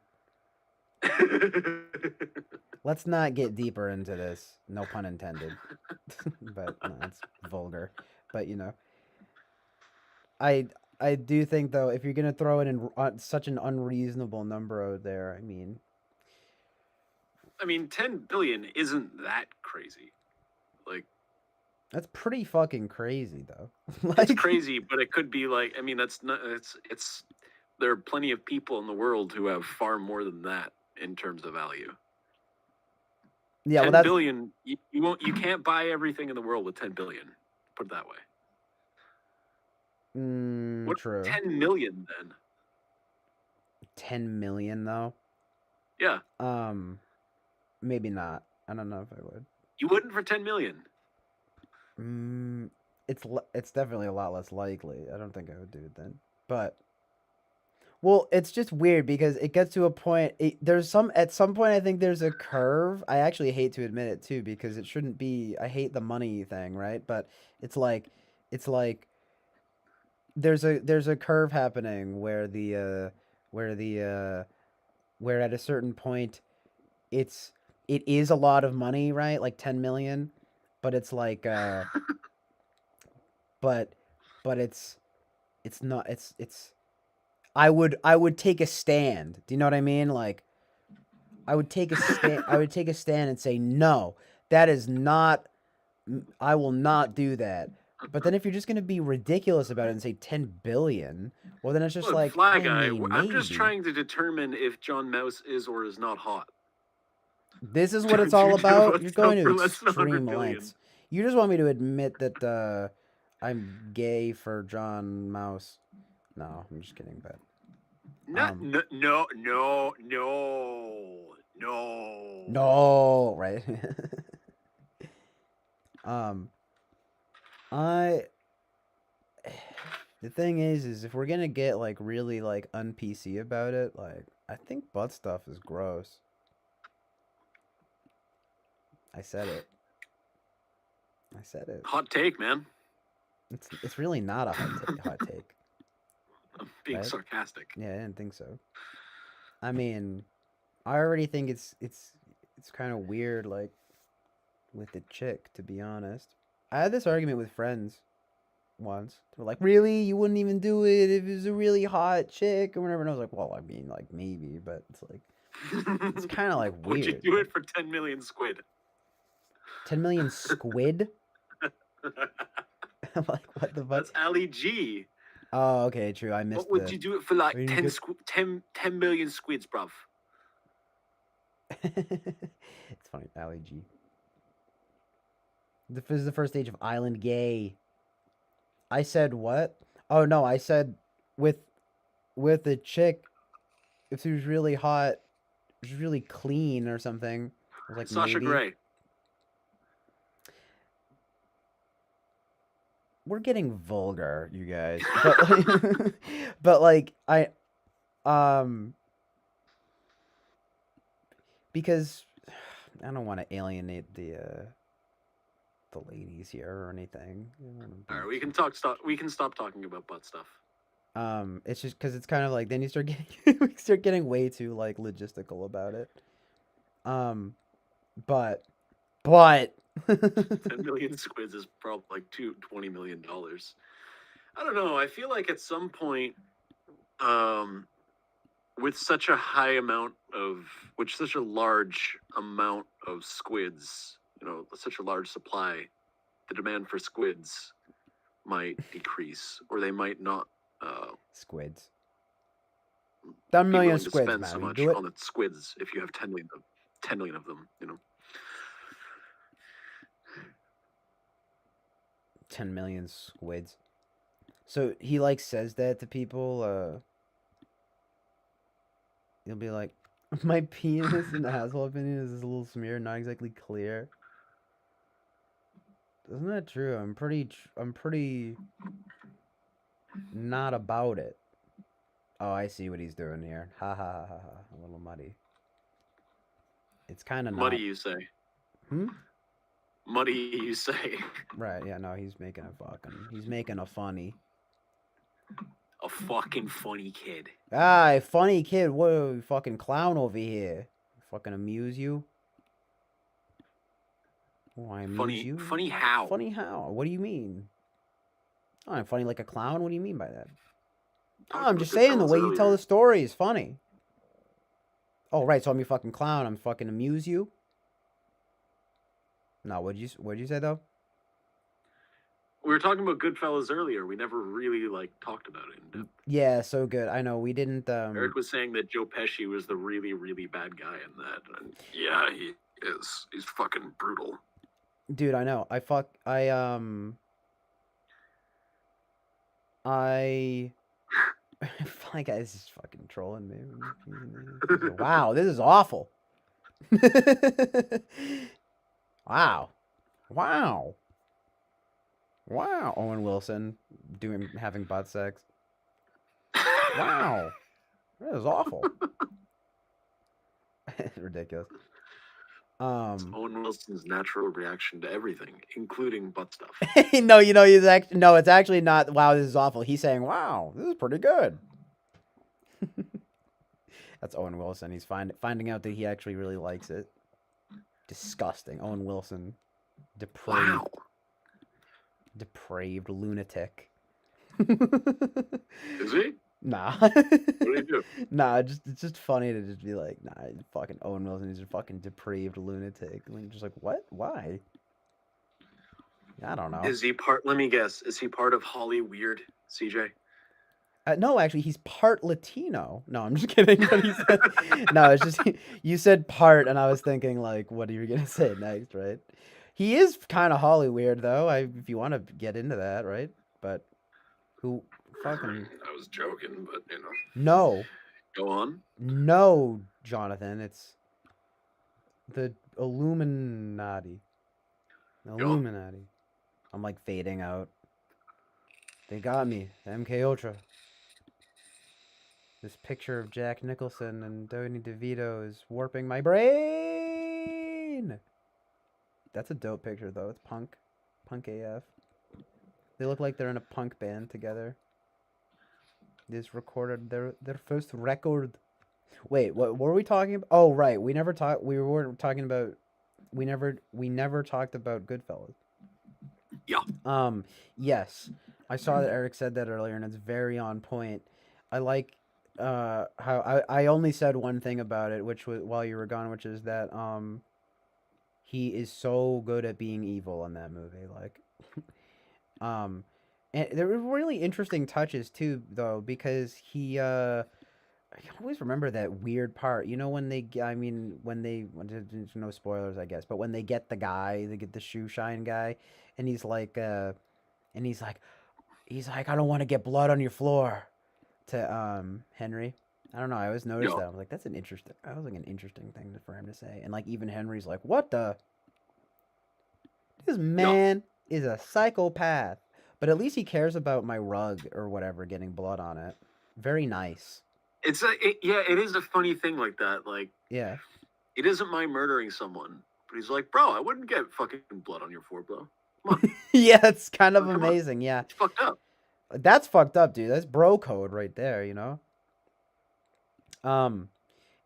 Let's not get deeper into this. No pun intended. But no, it's vulgar. But you know, I do think though, if you're gonna throw in such an unreasonable number out there, I mean, 10 billion isn't that crazy. Like, that's pretty fucking crazy though. it's crazy, but it could be like, I mean, that's not. It's. There are plenty of people in the world who have far more than that in terms of value. Yeah, 10 well, billion. You won't. You can't buy everything in the world with 10 billion. Put it that way. What true. 10 million then? 10 million though. Yeah. Maybe not. I don't know if I would. You wouldn't for 10 million. It's definitely a lot less likely. I don't think I would do it then. But well, it's just weird because it gets to a point. At some point I think there's a curve. I actually hate to admit it too because it shouldn't be. I hate the money thing, right? But it's like there's a curve happening where at a certain point it is a lot of money, right? Like 10 million, but it's like but it's not it's I would take a stand. Do you know what I mean? Like I would take a stand and say no. That is not I will not do that. But then if you're just going to be ridiculous about it and say 10 billion, well then it's just Look, like Fly I Guy, mean, I'm just maybe. trying to determine if John Mouse is or is not hot. This is what it's all about. You're going to less than 100 extreme billion. lengths. You just want me to admit that I'm gay for John Mouse. No, I'm just kidding, but no, right? The thing is if we're gonna get like really like un-PC about it, like I think butt stuff is gross. I said it. Hot take, man. It's really not a hot take. I'm being right? sarcastic. Yeah, I didn't think so. I mean, I already think it's kind of weird, like with the chick. To be honest, I had this argument with friends once. They were like, "Really, you wouldn't even do it if it was a really hot chick or whatever?" And I was like, "Well, I mean, like maybe, but it's like it's kind of like weird." Would you do it for 10 million squid? 10 million squid? Like what the fuck? That's Ali G. Oh, okay, true. I missed. What would you do it for? Like I mean, 10 million squids, bruv. It's funny, Ali G. This is the first stage of Island Gay. I said what? Oh no, I said with a chick, if she was really hot, she was really clean or something. I was like, Sasha maybe. Grey. We're getting vulgar, you guys. But like because I don't want to alienate the ladies here or anything. All right, we can stop talking about butt stuff. It's just because it's kind of like then you start getting we start getting way too like logistical about it. But 10 million squids is probably like $20 million. I don't know. I feel like at some point, with such a large amount of squids, such a large supply, the demand for squids might decrease, or they might not. Squids. 10 million to squids, spend man. so much Do it. on the squids if you have 10 million of them. 10 million squids. So he like says that to people. He'll be like, my penis and asshole opinion is a little smear, not exactly clear. Isn't that true? I'm pretty not about it. Oh, I see what he's doing here. Ha ha ha ha ha. A little muddy. It's kind of not. Muddy, you say? Hmm? Muddy, you say? Right, yeah, no, he's making a funny. A fucking funny kid. Ah, funny kid. Whoa, you fucking clown over here. Fucking amuse you? Oh, I amuse you? Funny how? Funny how? What do you mean? Oh, I'm funny like a clown? What do you mean by that? Oh, I'm just saying the way you tell the story is funny. Oh, right, so I'm your fucking clown. I'm fucking amuse you? No, what'd you say, though? We were talking about Goodfellas earlier. We never really like talked about it in depth. Yeah, so good. I know, we didn't, Eric was saying that Joe Pesci was the really, really bad guy in that. And yeah, he is. He's fucking brutal. Dude, I know. Funny guys is fucking trolling me. Wow, this is awful. Wow. Wow. Wow. Owen Wilson having butt sex. Wow. That is awful. Ridiculous. It's Owen Wilson's natural reaction to everything, including butt stuff. No, it's actually not, wow, this is awful. He's saying, wow, this is pretty good. That's Owen Wilson. He's finding out that he actually really likes it. Disgusting. Owen Wilson. Depraved. Wow. Depraved lunatic. Is he? Nah. What did he do? Nah, it's just funny to just be like, nah, fucking Owen Wilson is a fucking depraved lunatic. Like, just like, what? Why? I don't know. Is he part? Let me guess. Is he part of Holly Weird, CJ? No, actually, he's part Latino. No, I'm just kidding. But he said, no, it's just you said part, and I was thinking like, what are you gonna say next, right? He is kind of Holly Weird, though. If you want to get into that, right? But who fucking? I was joking, but you know. No. Go on. No, Jonathan. It's the Illuminati. Illuminati. I'm like fading out. They got me. MK Ultra. This picture of Jack Nicholson and Danny DeVito is warping my brain. That's a dope picture, though. It's punk. Punk AF. They look like they're in a punk band together. They just recorded their first record. Wait, what were we talking about? Oh, right. We never talked talking about Goodfellas. Yeah. Yes. I saw that Eric said that earlier, and it's very on point. I like how I only said one thing about it, which was while you were gone, which is that he is so good at being evil in that movie. Like, and there were really interesting touches too, though, because he I always remember that weird part. You know, when there's no spoilers, I guess, but when they get the shoe shine guy, and he's like, I don't want to get blood on your floor, to Henry. I don't know. I always noticed that. I was like, that was like an interesting thing for him to say. And like even Henry's like, what the? This man is a psychopath. But at least he cares about my rug or whatever getting blood on it. Very nice. It is a funny thing like that. Like, yeah, he doesn't mind murdering someone, but he's like, bro, I wouldn't get fucking blood on your floor, bro. Come on. Yeah, it's kind of amazing. Yeah, it's fucked up. That's fucked up, dude. That's bro code right there, you know.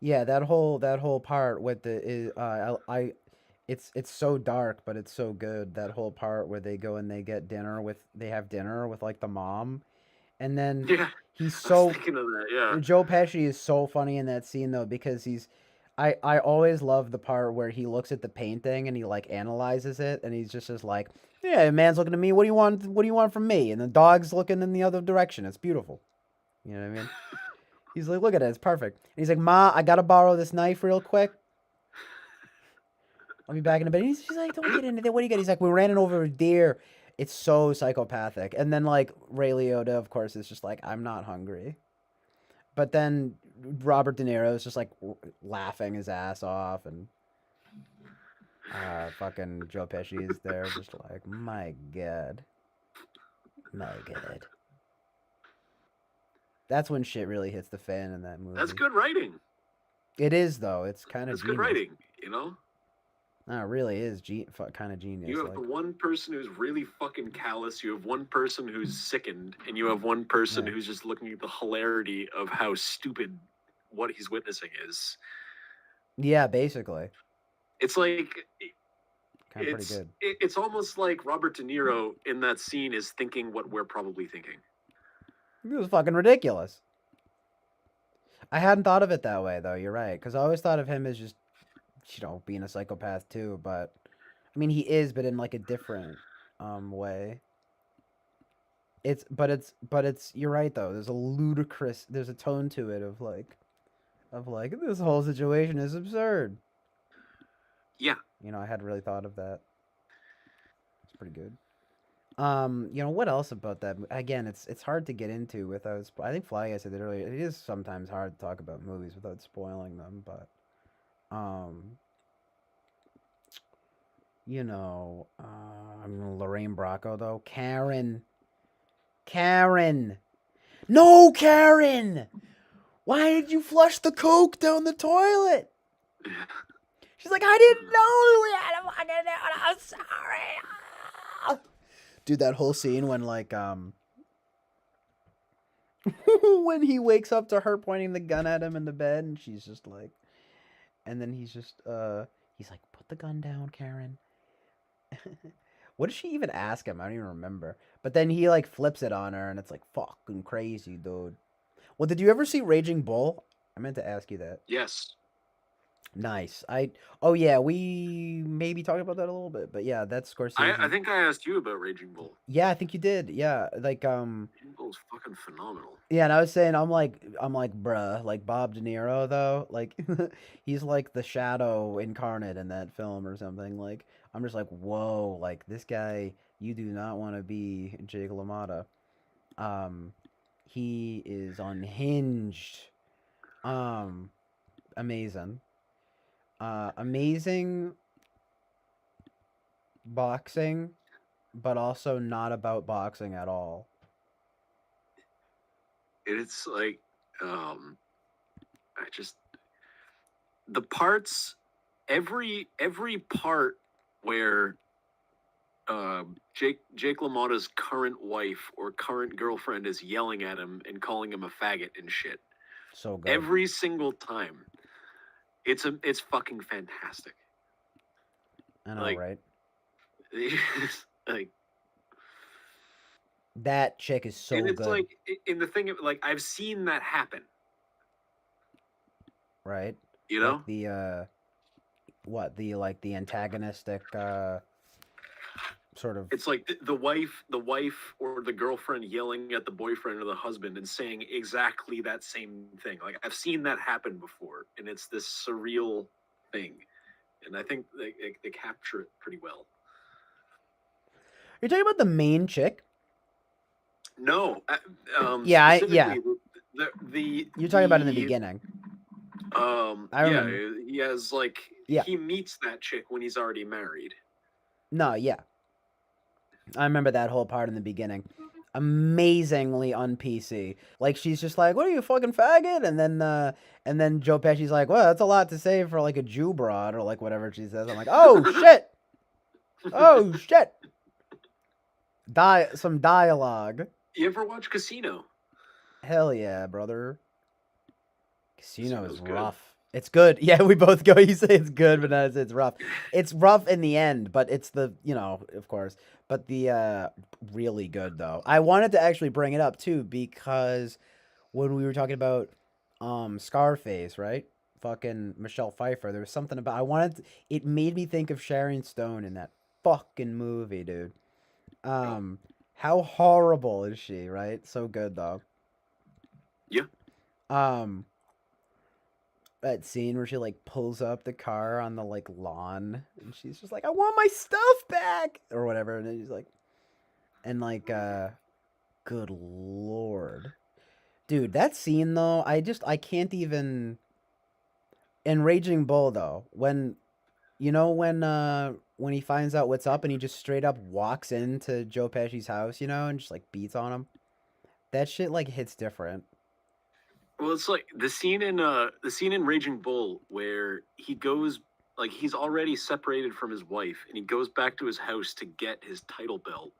Yeah, that whole part with it's so dark, but it's so good. That whole part where they go and they have dinner with like the mom, and then he's so thinking of that, yeah. Joe Pesci is so funny in that scene though, because I always love the part where he looks at the painting and he like analyzes it, and he's just like, yeah, man's looking at me. What do you want? What do you want from me? And the dog's looking in the other direction. It's beautiful. You know what I mean? He's like, look at it. It's perfect. And he's like, Ma, I gotta borrow this knife real quick. I'll be back in a bit. She's like, don't get into there. What do you got? He's like, we ran over a deer. It's so psychopathic. And then like Ray Liotta, of course, is just like, I'm not hungry. But then Robert De Niro is just like laughing his ass off, and fucking Joe Pesci is there, just like, my god. That's when shit really hits the fan in that movie. That's good writing. It is though. It's kind of That's good writing. You know. No, it really is kind of genius. You have the one person who's really fucking callous. You have one person who's sickened, and you have one person who's just looking at the hilarity of how stupid what he's witnessing is. Yeah, basically. It's like kind of pretty good. It's almost like Robert De Niro in that scene is thinking what we're probably thinking. It was fucking ridiculous. I hadn't thought of it that way though. You're right, because I always thought of him as just, being a psychopath too. But I mean, he is, but in like a different way. But it's. You're right though. There's a tone to it of like this whole situation is absurd. Yeah. I hadn't really thought of that. It's pretty good. What else about that? Again, it's hard to get into without. I think Fly Guy said it earlier. It is sometimes hard to talk about movies without spoiling them, but Lorraine Bracco though. Karen. No, Karen! Why did you flush the Coke down the toilet? She's like, I didn't know we had a fucking dude. I'm sorry. Dude, that whole scene when when he wakes up to her pointing the gun at him in the bed, and she's just like, and then he's like, put the gun down, Karen. What does she even ask him? I don't even remember. But then he like flips it on her, and it's like fucking crazy, dude. Well, did you ever see Raging Bull? I meant to ask you that. Yes. Nice. Oh yeah, we maybe talked about that a little bit, but yeah, that's Scorsese. I think I asked you about Raging Bull. Yeah, I think you did. Yeah, like Raging Bull's fucking phenomenal. Yeah, and I was saying I'm like, bruh, like Bob De Niro though, like he's like the shadow incarnate in that film or something. Like I'm just like, whoa, like this guy, you do not want to be Jake LaMotta. He is unhinged. Amazing. Amazing boxing, but also not about boxing at all. It's like, the parts, every part where Jake LaMotta's current wife or current girlfriend is yelling at him and calling him a faggot and shit. So good. Every single time. It's fucking fantastic. I know, right? Like that chick is so good. And it's like in the thing of like I've seen that happen. Right? You know? Like the antagonistic sort of. It's like the wife or the girlfriend yelling at the boyfriend or the husband and saying exactly that same thing. Like I've seen that happen before, and it's this surreal thing, and I think they capture it pretty well. You're talking about the main chick? No. Yeah, The you're talking about in the beginning. I remember. He has like he meets that chick when he's already married. No, yeah. I remember that whole part in the beginning. Amazingly on PC. Like she's just like, "What are you, fucking faggot?" And then Joe Pesci's like, "Well, that's a lot to say for like a Jew broad," or like whatever she says. I'm like, "Oh shit! Oh shit!" Some dialogue. You ever watch Casino? Hell yeah, brother. Casino is rough. It's good. Yeah, we both go. You say it's good, but no, it's rough. It's rough in the end, but it's of course. But the really good though. I wanted to actually bring it up too because when we were talking about Scarface, right? Fucking Michelle Pfeiffer. There was something about it made me think of Sharon Stone in that fucking movie, dude. How horrible is she, right? So good though. Yeah. That scene where she like pulls up the car on the like lawn and she's just like, I want my stuff back or whatever, and then she's like, and like good lord, dude, that scene though, I can't even. In Raging Bull though, when he finds out what's up and he just straight up walks into Joe Pesci's house, and just like beats on him, that shit like hits different. Well, it's like the scene in Raging Bull where he goes like he's already separated from his wife and he goes back to his house to get his title belt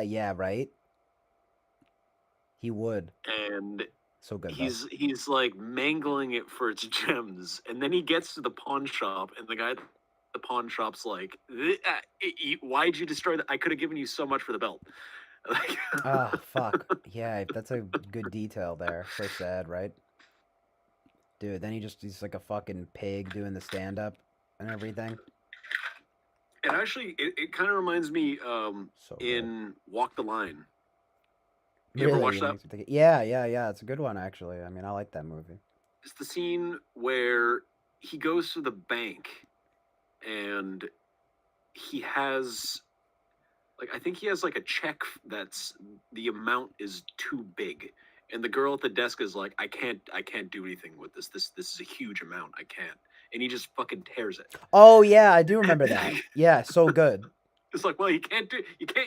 Yeah, right. He would. and So good though. he's like mangling it for its gems and then he gets to the pawn shop and the guy at the pawn shop's like, why'd you destroy that? I could have given you so much for the belt. Like, Ah, fuck. Yeah, that's a good detail there. So sad, right? Dude, then he's like a fucking pig doing the stand up and everything. and actually it kind of reminds me in Walk the Line. You ever watch It that? makes me think- yeah. It's a good one actually. I mean, I like that movie. It's the scene where he goes to the bank and he has like I think he has like a check that's the amount is too big. And the girl at the desk is like, I can't do anything with this. This is a huge amount. I can't. And he just fucking tears it. Oh yeah, I do remember that. Yeah, so good. It's like, well, you can't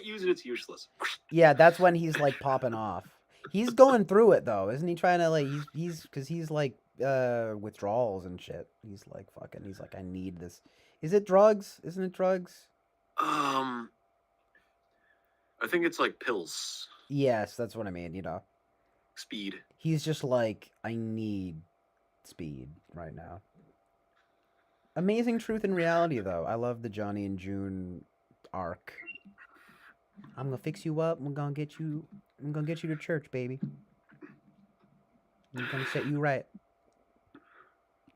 use it, it's useless. Yeah, that's when he's like popping off. He's going through it though, isn't he? Trying to like he's because he's like withdrawals and shit. He's like fucking. He's like, I need this. Is it drugs? Isn't it drugs? I think it's like pills. Yes, that's what I mean. You know, speed. He's just like, I need speed right now. Amazing truth and reality though. I love the Johnny and June arc. I'm gonna fix you up. I'm gonna get you to church, baby. I'm gonna set you right.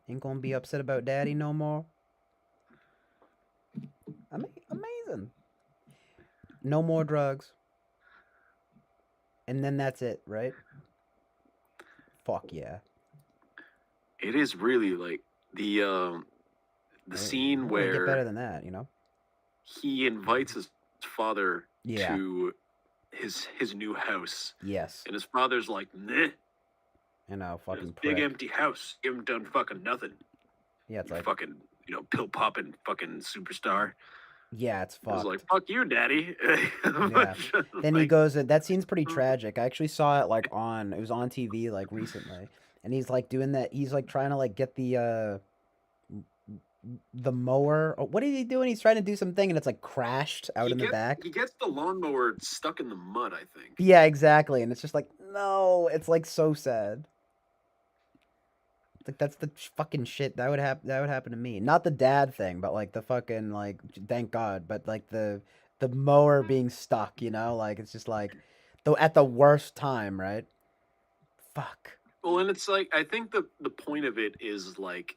Ain't gonna be upset about daddy no more. Amazing. No more drugs. And then that's it, right? Fuck yeah. It is really like the scene where get better than that, you know? He invites his father Yeah. to his new house. Yes. And his father's like, nah. You know, fucking Big prick. empty house. You haven't done fucking nothing. Yeah, it's You like fucking, pill popping fucking superstar. yeah, it's I was fucked. like, fuck you, daddy. Yeah. Then he goes, that scene's pretty tragic. I actually saw it like it was on TV like recently. And he's like doing that, he's like trying to like get the mower. What is he doing? He's trying to do something and it's like crashed out in the back. He gets the lawnmower stuck in the mud, I think. Yeah, exactly. And it's just like, no, it's like so sad. Like that's the fucking shit that would happen to me. Not the dad thing, but like the fucking like thank God, but like the mower being stuck, you know? Like it's just like at the worst time, right? Fuck. Well, and it's like I think the point of it is like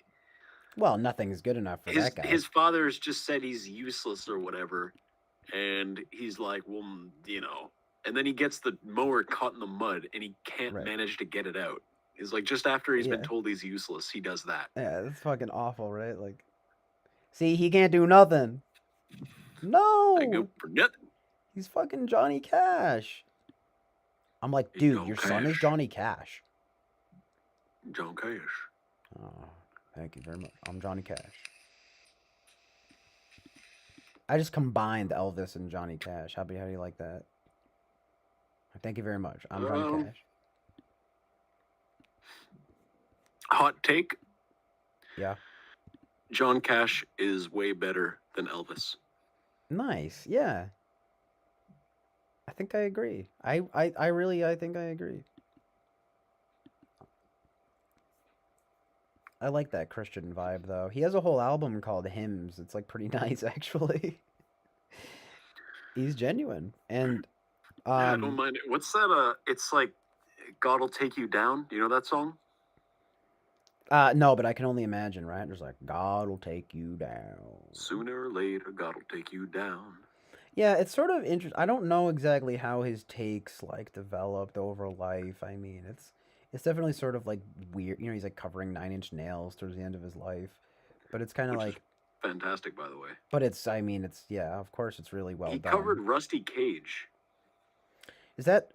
Well, nothing is good enough for that guy. his father's just said he's useless or whatever, and he's like, well, and then he gets the mower caught in the mud and he can't manage to get it out. He's like, just after he's been told he's useless, he does that. Yeah, that's fucking awful, right? Like, see, he can't do nothing. No. I go for nothing. He's fucking Johnny Cash. I'm like, dude, your son is Johnny Cash. John Cash. Oh, thank you very much. I'm Johnny Cash. I just combined Elvis and Johnny Cash. How do you like that? Thank you very much. I'm Johnny Cash. Hot take. Yeah. John Cash is way better than Elvis. Nice. Yeah. I think I agree. I think I agree. I like that Christian vibe though. He has a whole album called Hymns. It's like pretty nice actually. He's genuine. And I don't mind it. What's that? It's like God'll Take You Down. Do you know that song? No, but I can only imagine, right? There's like, God will take you down. Sooner or later, God will take you down. Yeah, it's sort of interesting. I don't know exactly how his takes like developed over life. I mean, it's definitely sort of like weird. You know, he's like covering Nine Inch Nails towards the end of his life, but it's kind of like fantastic, by the way. But yeah, of course, it's really well done. He covered Rusty Cage. Who's that?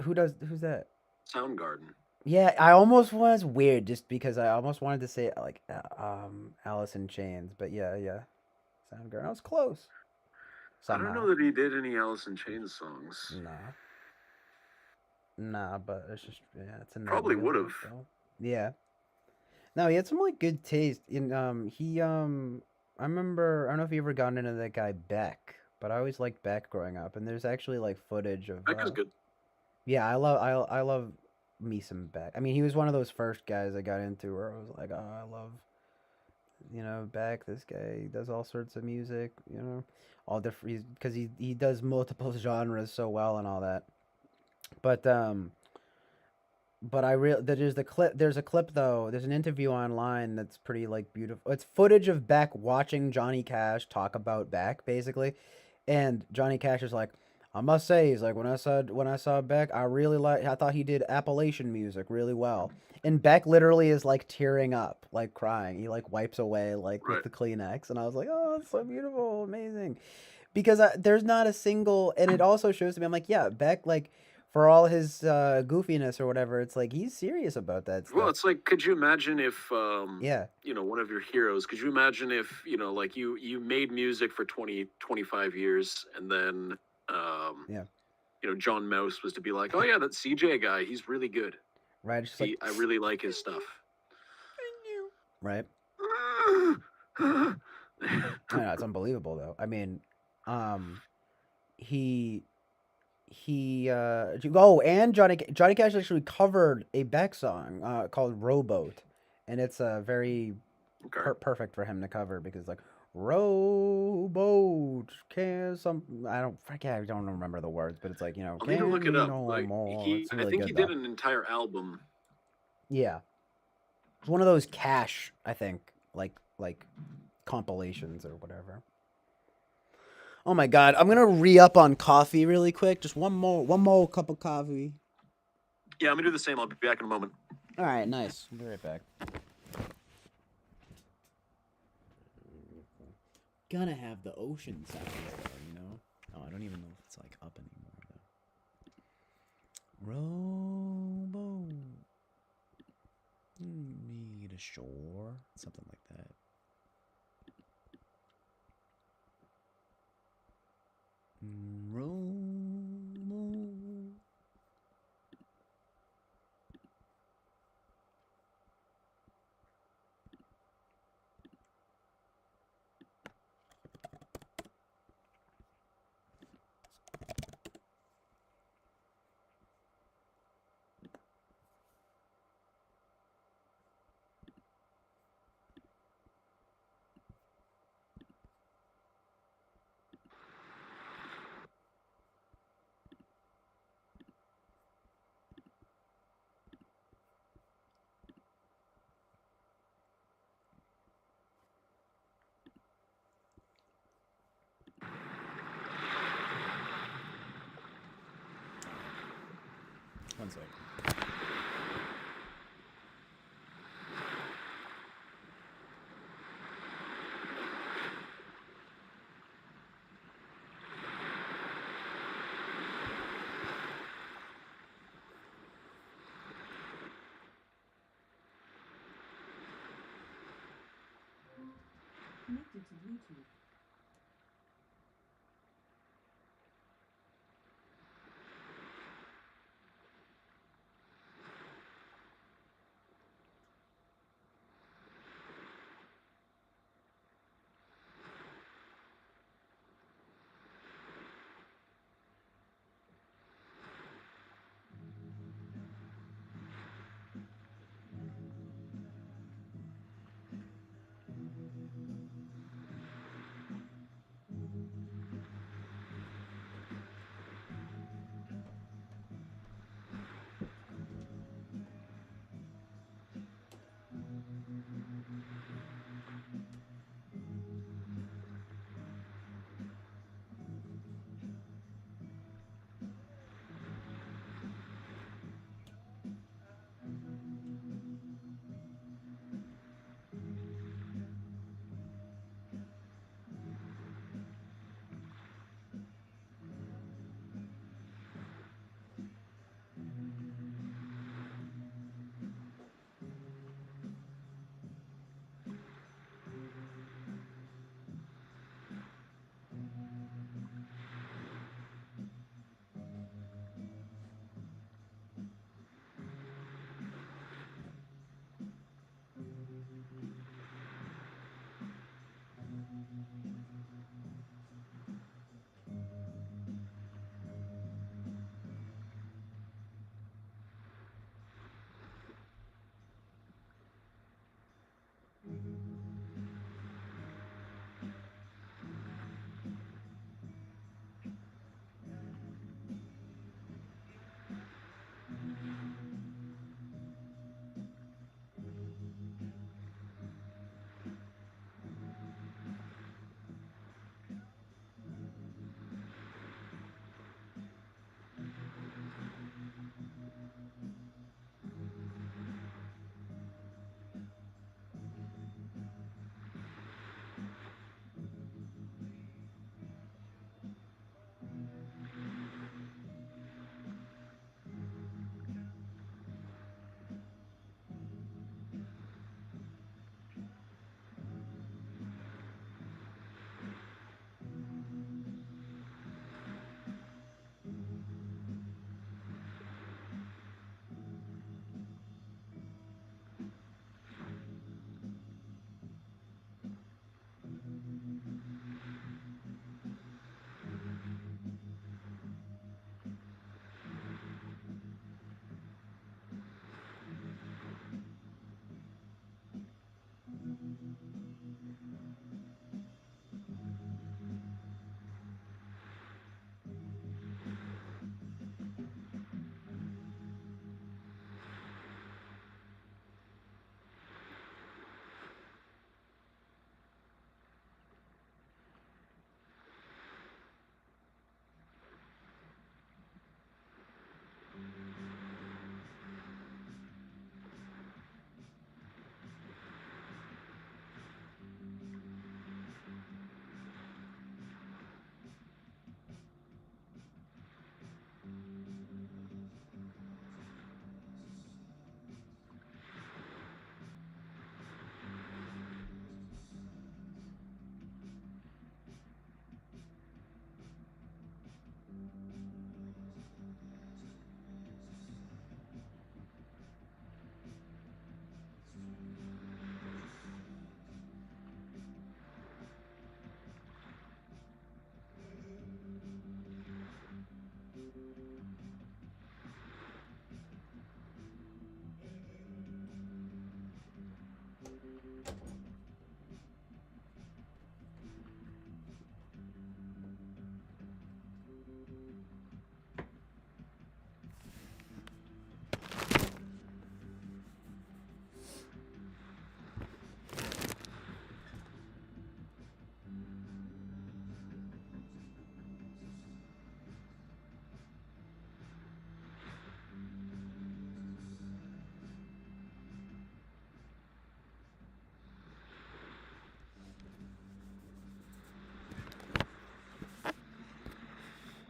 Soundgarden. Yeah, I almost was weird just because I almost wanted to say like Alice in Chains, but yeah, Soundgarden. I was close. Somehow. I don't know that he did any Alice in Chains songs. Nah. Nah, but it's just yeah, it's in that Probably would wheelhouse have. though. Yeah. No, he had some like good taste in he I remember I don't know if you ever gotten into that guy Beck, but I always liked Beck growing up, and there's actually like footage of Beck is good. yeah, I love me some Beck. I mean, he was one of those first guys I got into where I was like, oh, I love Beck. This guy does all sorts of music, all different because he does multiple genres so well and all that. But there's a clip though. There's an interview online that's pretty like beautiful. It's footage of Beck watching Johnny Cash talk about Beck basically, and Johnny Cash is like, I must say, he's like when I saw Beck, I thought he did Appalachian music really well. And Beck literally is like tearing up, like crying. He like wipes away like with Right. the Kleenex, and I was like, oh, it's so beautiful, amazing, because there's not a single, and it also shows to me, I'm like, yeah, Beck like for all his goofiness or whatever, it's like he's serious about that Well, stuff. it's like, could you imagine if, Yeah. one of your heroes, could you imagine if, like you made music for 20, 25 years and then, Yeah. John Mouse was to be like, oh yeah, that CJ guy, he's really good. Right. It's just like, I really like his stuff. right. I know, it's unbelievable though. I mean, he and Johnny Cash actually covered a Beck song called Rowboat, and it's very perfect for him to cover because like rowboat can some I don't remember the words, but it's like I'll need to look it up. no Like more. It's I really think good he though. did an entire album. Yeah, it's one of those Cash, I think, like compilations or whatever. Oh my god, I'm gonna re-up on coffee really quick. Just one more cup of coffee. Yeah, I'm gonna do the same. I'll be back in a moment. All right, nice. I'll be right back. Gonna have the ocean sound though, Oh, I don't even know if it's like up anymore though. Rowboat. Need a shore, something like that. Rowboat. One sec. Connected to Bluetooth.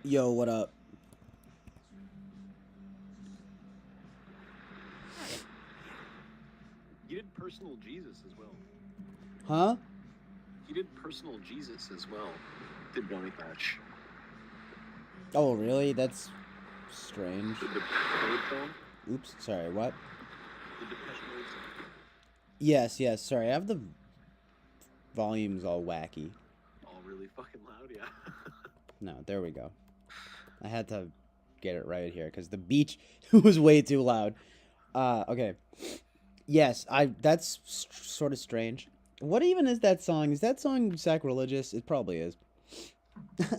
Yo, what up? He did personal Jesus as well. Huh? He did personal Jesus as well. Did Johnny Thatch. Oh, really? That's strange. The Depeche Mode song? Oops, sorry, what? The Depeche Mode song. Yes, sorry, I have the volumes all wacky. All really fucking loud, yeah. No, there we go. I had to get it right here, because the beach was way too loud. Okay. Yes, that's sort of strange. What even is that song? Is that song sacrilegious? It probably is. What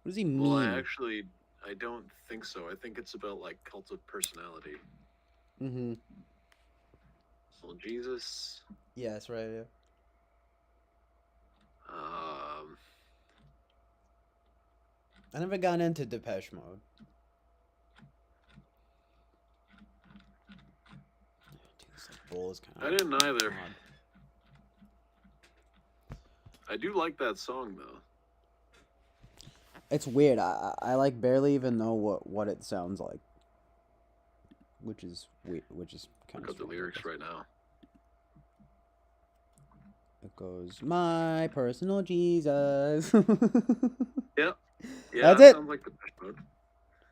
does he mean? Well, I don't think so. I think it's about, like, cult of personality. Mm-hmm. So, Jesus. Yes, right, yeah. I never got into Depeche Mode. Dude, this bowl is kind of... I didn't either. I do like that song, though. It's weird. I like barely even know what it sounds like, which is weird. Which is kind Look of. up the lyrics right now. It goes, "My personal Jesus." Yep. Yeah, That's that it. sounds like Depeche Mode.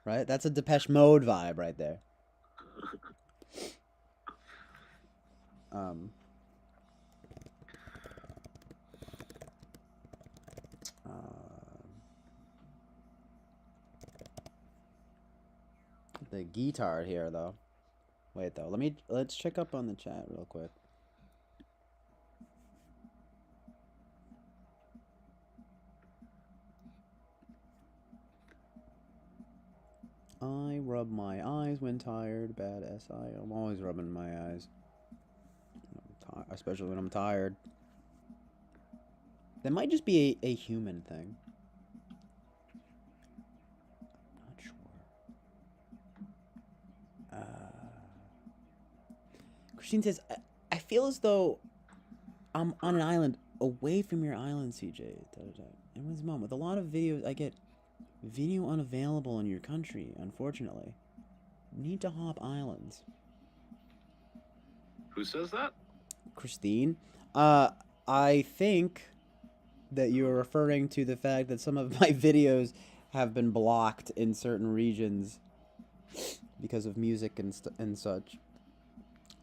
Right. That's a Depeche Mode vibe right there. The guitar here, though. Wait, though. Let's check up on the chat real quick. I rub my eyes when tired. Bad SI. I'm always rubbing my eyes. Especially when I'm tired. That might just be a human thing. Not sure. Christine says, I feel as though I'm on an island away from your island, CJ. And with mom, with a lot of videos, I get video unavailable in your country, unfortunately. Need to hop islands. Who says that? Christine. I think that you're referring to the fact that some of my videos have been blocked in certain regions because of music and such.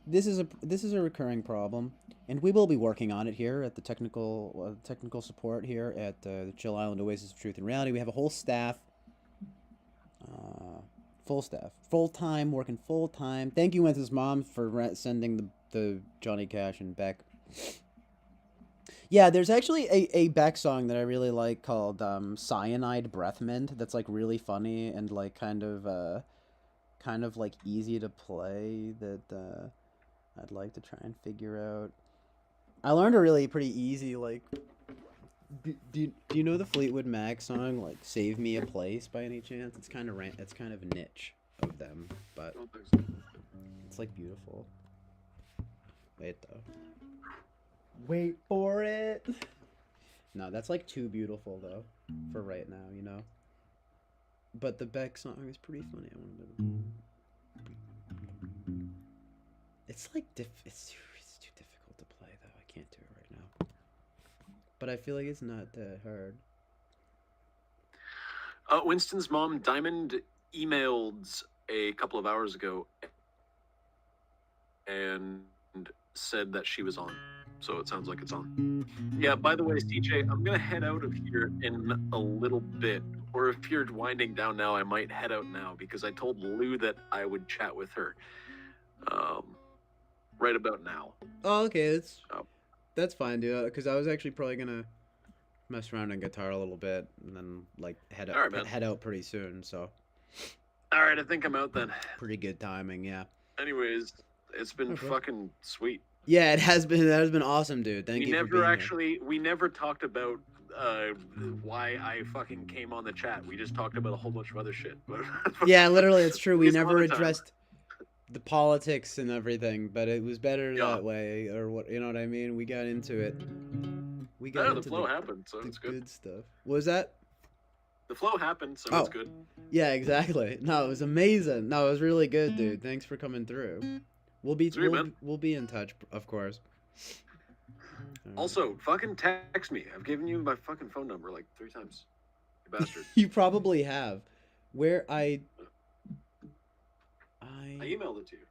This is a recurring problem, and we will be working on it here at the technical support here at the Chill Island Oasis of Truth and Reality. We have a whole staff, full time, working full time. Thank you, Wences' mom, for sending the Johnny Cash and Beck. Yeah, there's actually a Beck song that I really like called Cyanide Breath Mint. That's like really funny and like kind of like easy to play. That I'd like to try and figure out. I learned a really pretty easy, like... Do you know the Fleetwood Mac song, like, Save Me a Place, by any chance? It's kind of niche of them, but... It's, like, beautiful. Wait, though. Wait for it! No, that's, like, too beautiful, though, for right now, you know? But the Beck song is pretty funny. I wanted to... It's like it's too difficult to play though. I can't do it right now. But I feel like it's not that hard. Winston's mom, Diamond, emailed a couple of hours ago and said that she was on. So it sounds like it's on. Yeah, by the way, CJ, I'm going to head out of here in a little bit. Or if you're winding down now, I might head out now because I told Lou that I would chat with her. Right about now. Oh, okay. That's fine, dude. Because I was actually probably gonna mess around on guitar a little bit and then like head out pretty soon. So. All right, I think I'm out then. Pretty good timing, yeah. Anyways, it's been fucking sweet. Yeah, it has been. That has been awesome, dude. Thank you. We never talked about why I fucking came on the chat. We just talked about a whole bunch of other shit. Yeah, literally, it's true. We never addressed the politics and everything, but it was better that way, or what, you know what I mean? We got into it. The flow happened, so it's good stuff. What was that? The flow happened, so Oh. it's good. Yeah, exactly. No, it was amazing. No, it was really good, dude. Thanks for coming through. We'll be Sweet, man. we'll be in touch, of course. Also, fucking text me. I've given you my fucking phone number like 3 times. You bastard. You probably have. Where I emailed it to you.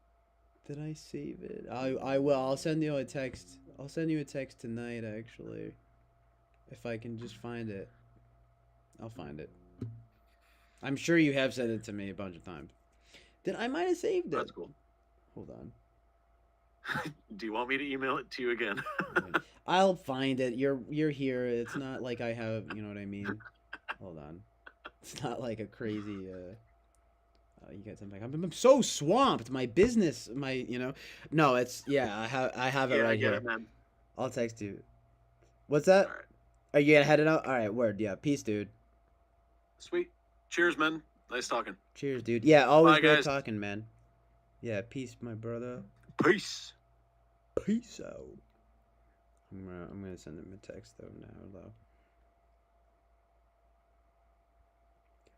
Did I save it? I will. I'll send you a text. I'll send you a text tonight, actually. If I can just find it. I'll find it. I'm sure you have sent it to me a bunch of times. Then I might have saved it. That's cool. Hold on. Do you want me to email it to you again? I'll find it. You're here. It's not like I have, you know what I mean? Hold on. It's not like a crazy you got something. I'm so swamped. My business, No, it's I have it Yeah, right I get here. it, man. I'll text you. What's that? All right. Are you gonna head it out? All right, word. Yeah, peace, dude. Sweet. Cheers, man. Nice talking. Cheers, dude. Yeah, always Bye, great guys. talking, man. Yeah, peace, my brother. Peace. Peace out. I'm gonna send him a text though now, though.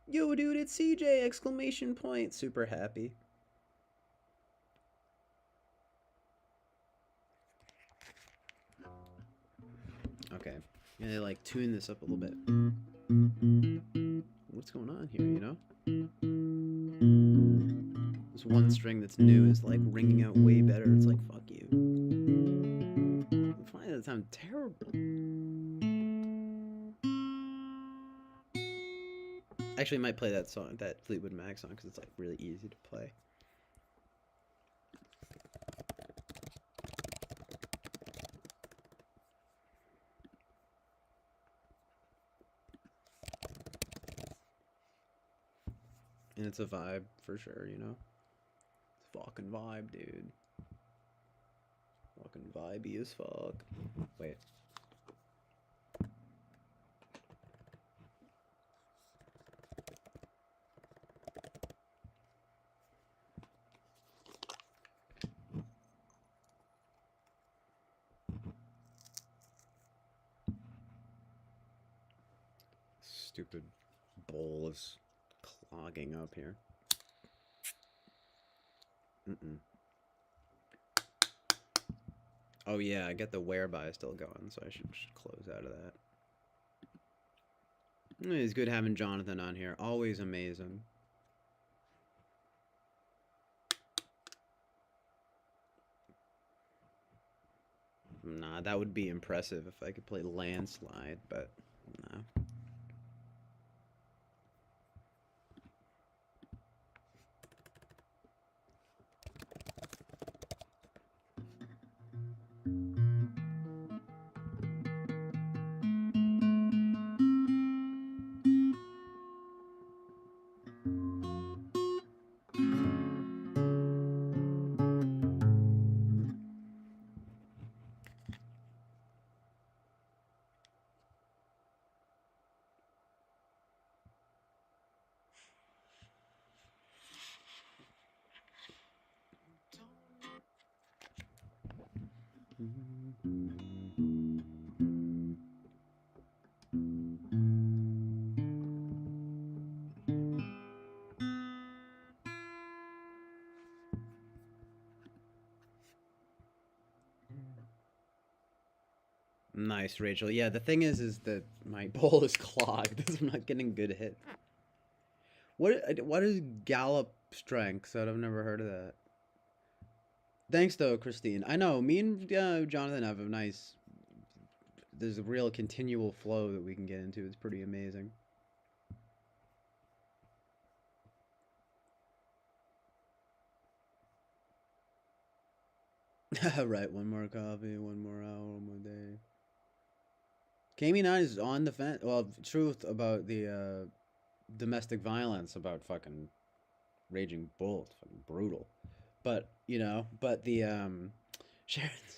Yo, dude, it's CJ! Exclamation point! Super happy. Okay, I'm gonna like tune this up a little bit. What's going on here? You know, this one string that's new is like ringing out way better. It's like fuck you. I'm finding that sound terrible. Actually, I might play that song, that Fleetwood Mac song, because it's like really easy to play. And it's a vibe for sure, you know? It's a fucking vibe, dude. Fucking vibey as fuck. Wait. Stupid bowl is clogging up here. Oh yeah, I got the whereby still going, so I should close out of that. It's good having Jonathan on here. Always amazing. Nah, that would be impressive if I could play Landslide, but nah. Nice, Rachel. Yeah, the thing is that my bowl is clogged. I'm not getting good hits. What is gallop strength? I've never heard of that. Thanks though, Christine. I know me and Jonathan have a nice. There's a real continual flow that we can get into. It's pretty amazing. Right, one more coffee, 1 more hour, 1 more day. KM9 is on the fence. Well, truth about the domestic violence, about fucking Raging Bull, it's fucking brutal. But the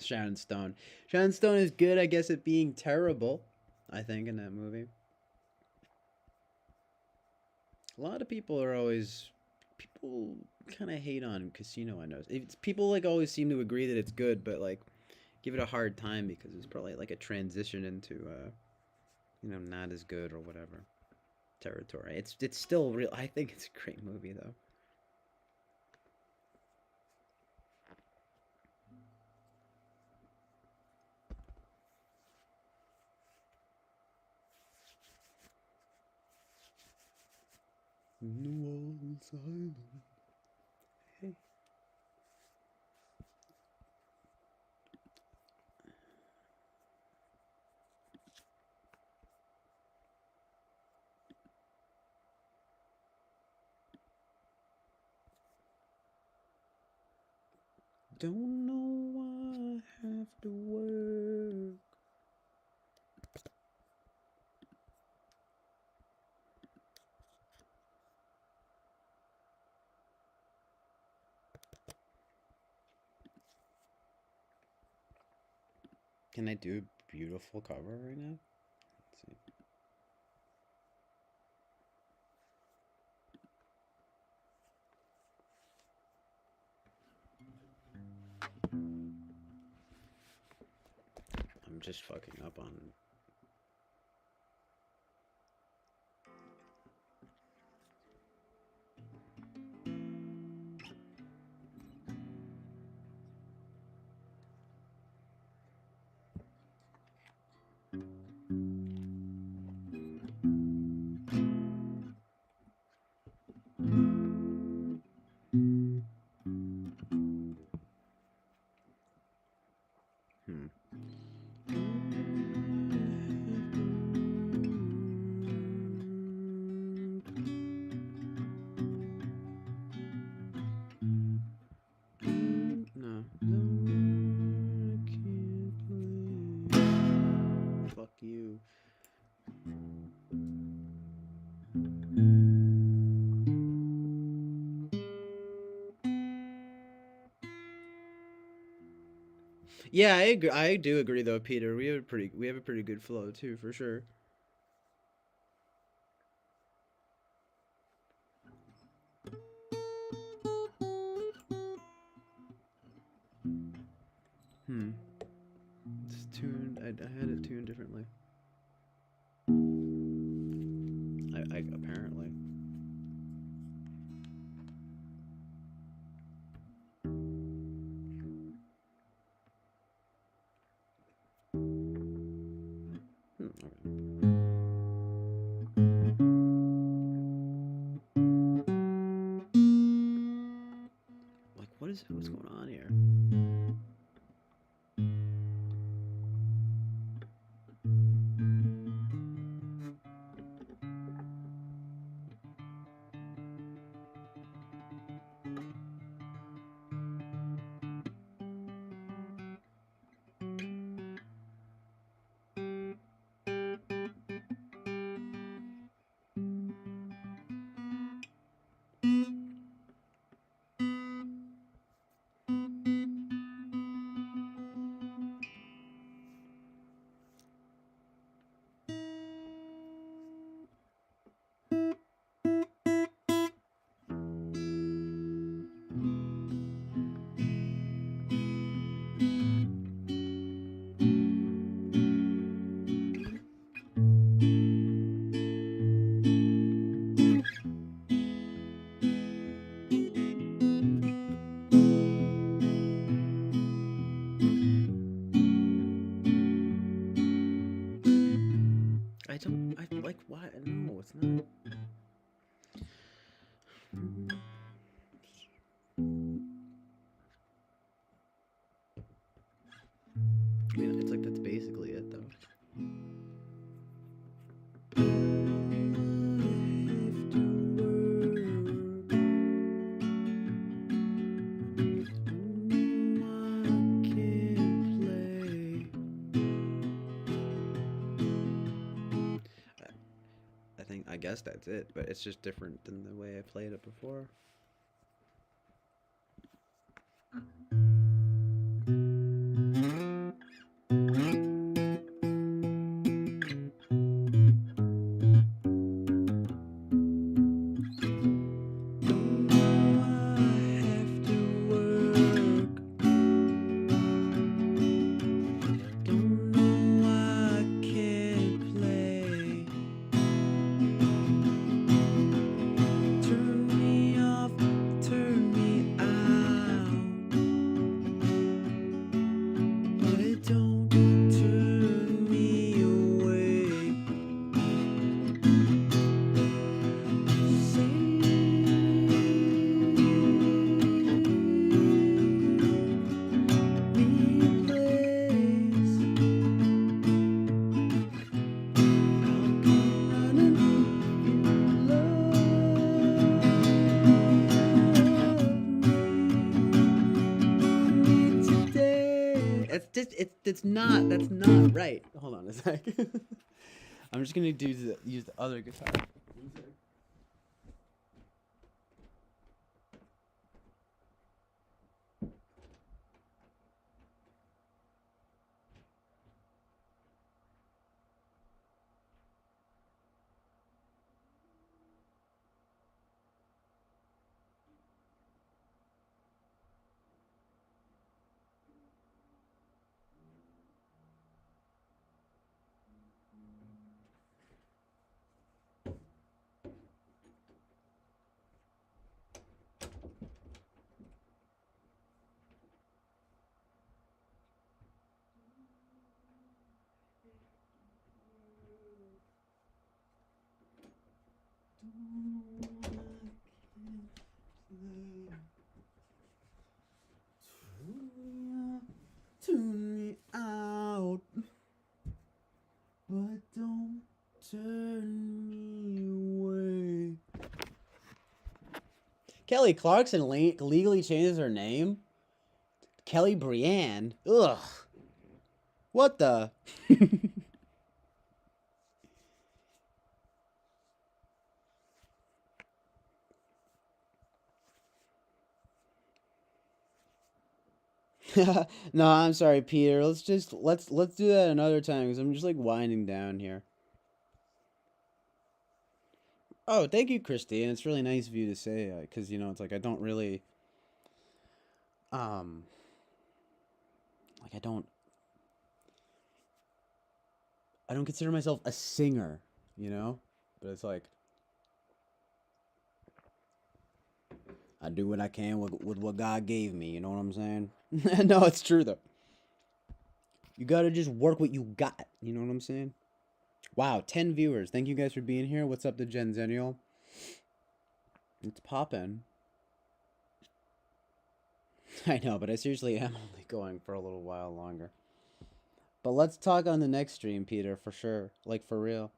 Sharon Stone. Sharon Stone is good, I guess, at being terrible. I think in that movie. A lot of people kind of hate on Casino. I know people like always seem to agree that it's good, but like give it a hard time because it's probably like a transition into not as good or whatever. territory. It's still real. I think it's a great movie though. New Orleans Island. Hey. Don't know why I have to work. Can I do a beautiful cover right now? Let's see. I'm just fucking up on. No, I can't play. Fuck you. Yeah, I agree. I do agree though, Peter. We have a pretty good flow too, for sure. It's tuned. I had it tuned differently. I apparently. Like, what's going on here? I like why? No, it's not. I mean, it's like that's basically it though. I guess that's it, but it's just different than the way I played it before. just it's not that's not right. Hold on a sec. I'm just gonna use the other guitar. One sec. Tune me out, but don't turn me away. Kelly Clarkson legally changes her name. Kelly Brienne. Ugh. What the? No, I'm sorry, Peter. Let's do that another time because I'm just like winding down here. Oh, thank you, Christine. It's really nice of you to say because you know it's like I don't really like I don't consider myself a singer, you know? But it's like I do what I can with what God gave me, you know what I'm saying? No, it's true though. You gotta just work what you got, you know what I'm saying? Wow, 10 viewers. Thank you guys for being here. What's up to Gen Zennial? It's poppin'. I know, but I seriously am only going for a little while longer. But let's talk on the next stream, Peter, for sure. Like, for real.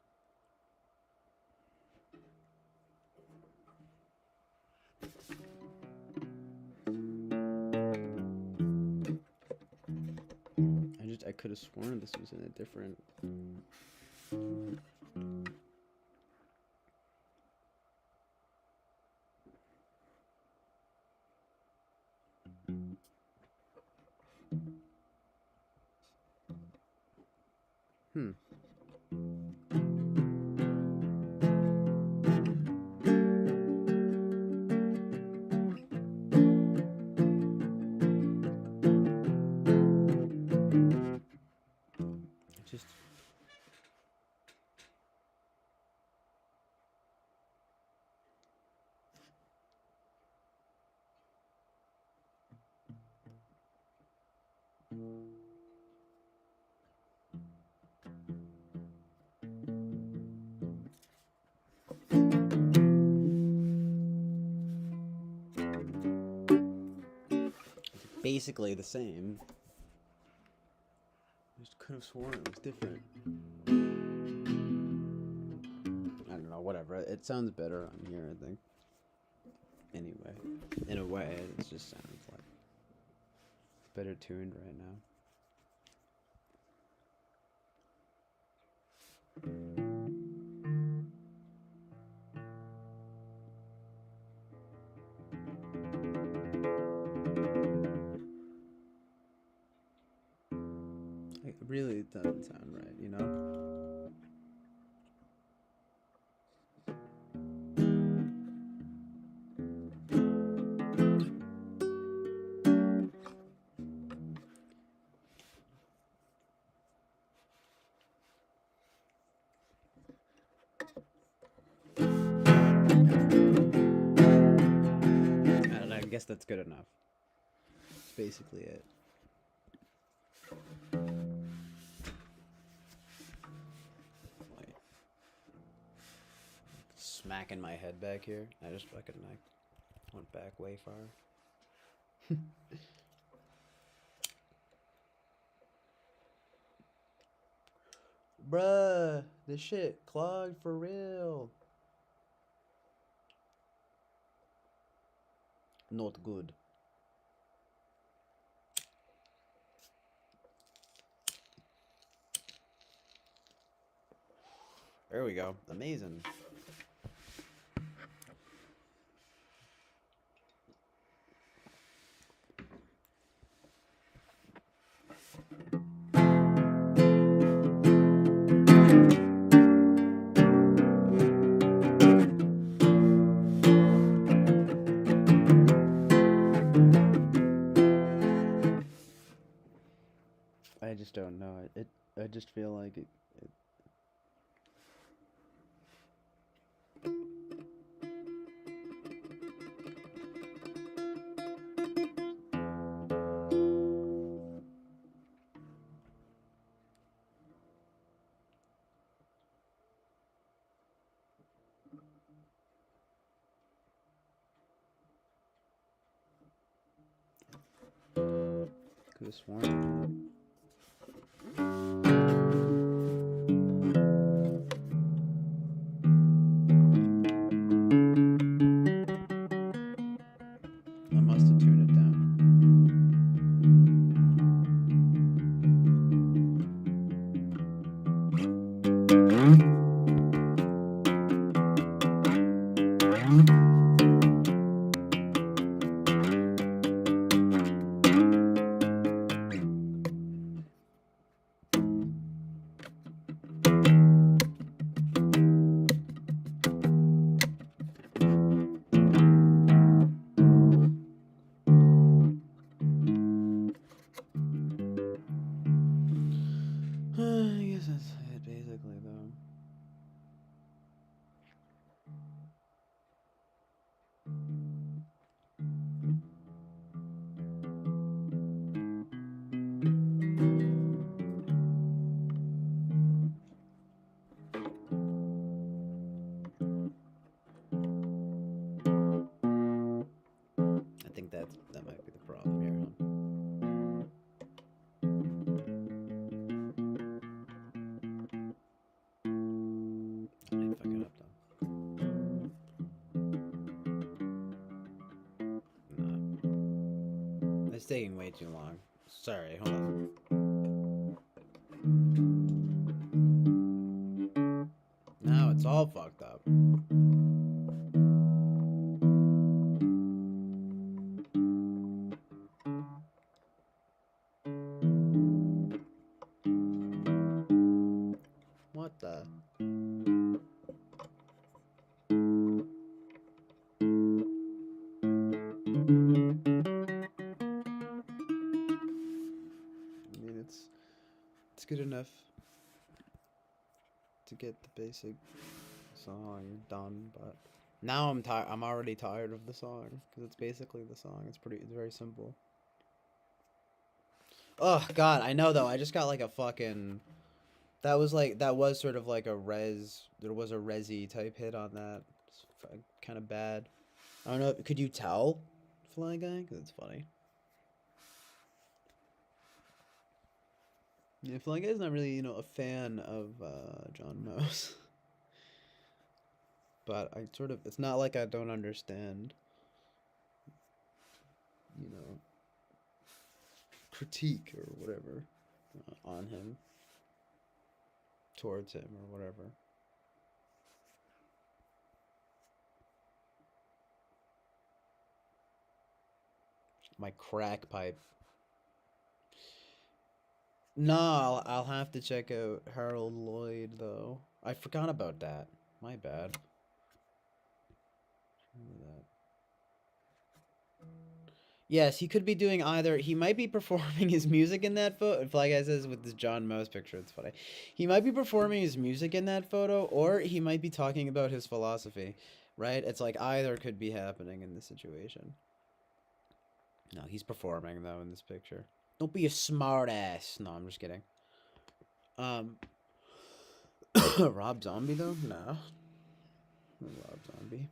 I could have sworn this was in a different... Just... basically the same. I just could have sworn it was different. I don't know, whatever. It sounds better on here, I think. Anyway, in a way, it just sounds like it's better tuned right now. It really doesn't sound right, you know? I don't know, I guess that's good enough. That's basically it. Like, smacking my head back here. I just fucking went back way far. Bruh, this shit clogged for real. Not good. There we go. Amazing. I just don't know. I just feel like it. Could have sworn. I must have tuned it down. I guess that's it, basically, though. I think that might be the problem here, huh? I might fuck it up, though. Nah. It's taking way too long. Sorry, hold on. Now it's all fucked up. What the? I mean, it's good enough to get the basic song done, but now I'm already tired of the song because it's basically the song. It's very simple. Oh God, I know though. I just got like a fucking. That was sort of like a res. There was a resi type hit on that. It's kind of bad. I don't know. Could you tell, Fly Guy? Because it's funny. Yeah, Fly Guy's not really, a fan of John Mouse. But it's not like I don't understand, critique or whatever on him, towards him or whatever. My crack pipe. No, I'll have to check out Harold Lloyd though. I forgot about that. My bad. Yes, he could be doing either. He might be performing his music in that photo. Like I says with this John Mouse picture, it's funny. He might be performing his music in that photo, or he might be talking about his philosophy, right? It's like either could be happening in this situation. No, he's performing though in this picture. Don't be a smart ass. No, I'm just kidding. Rob Zombie though? No. Rob Zombie.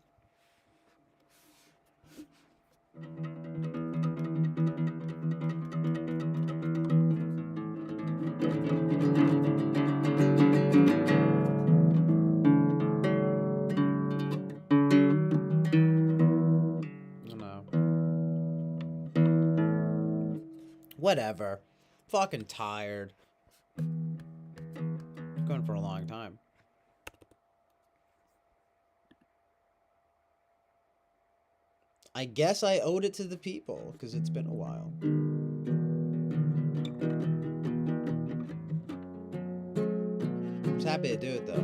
Whatever. Fucking tired. Going for a long time. I guess I owed it to the people, because it's been a while. I was happy to do it, though.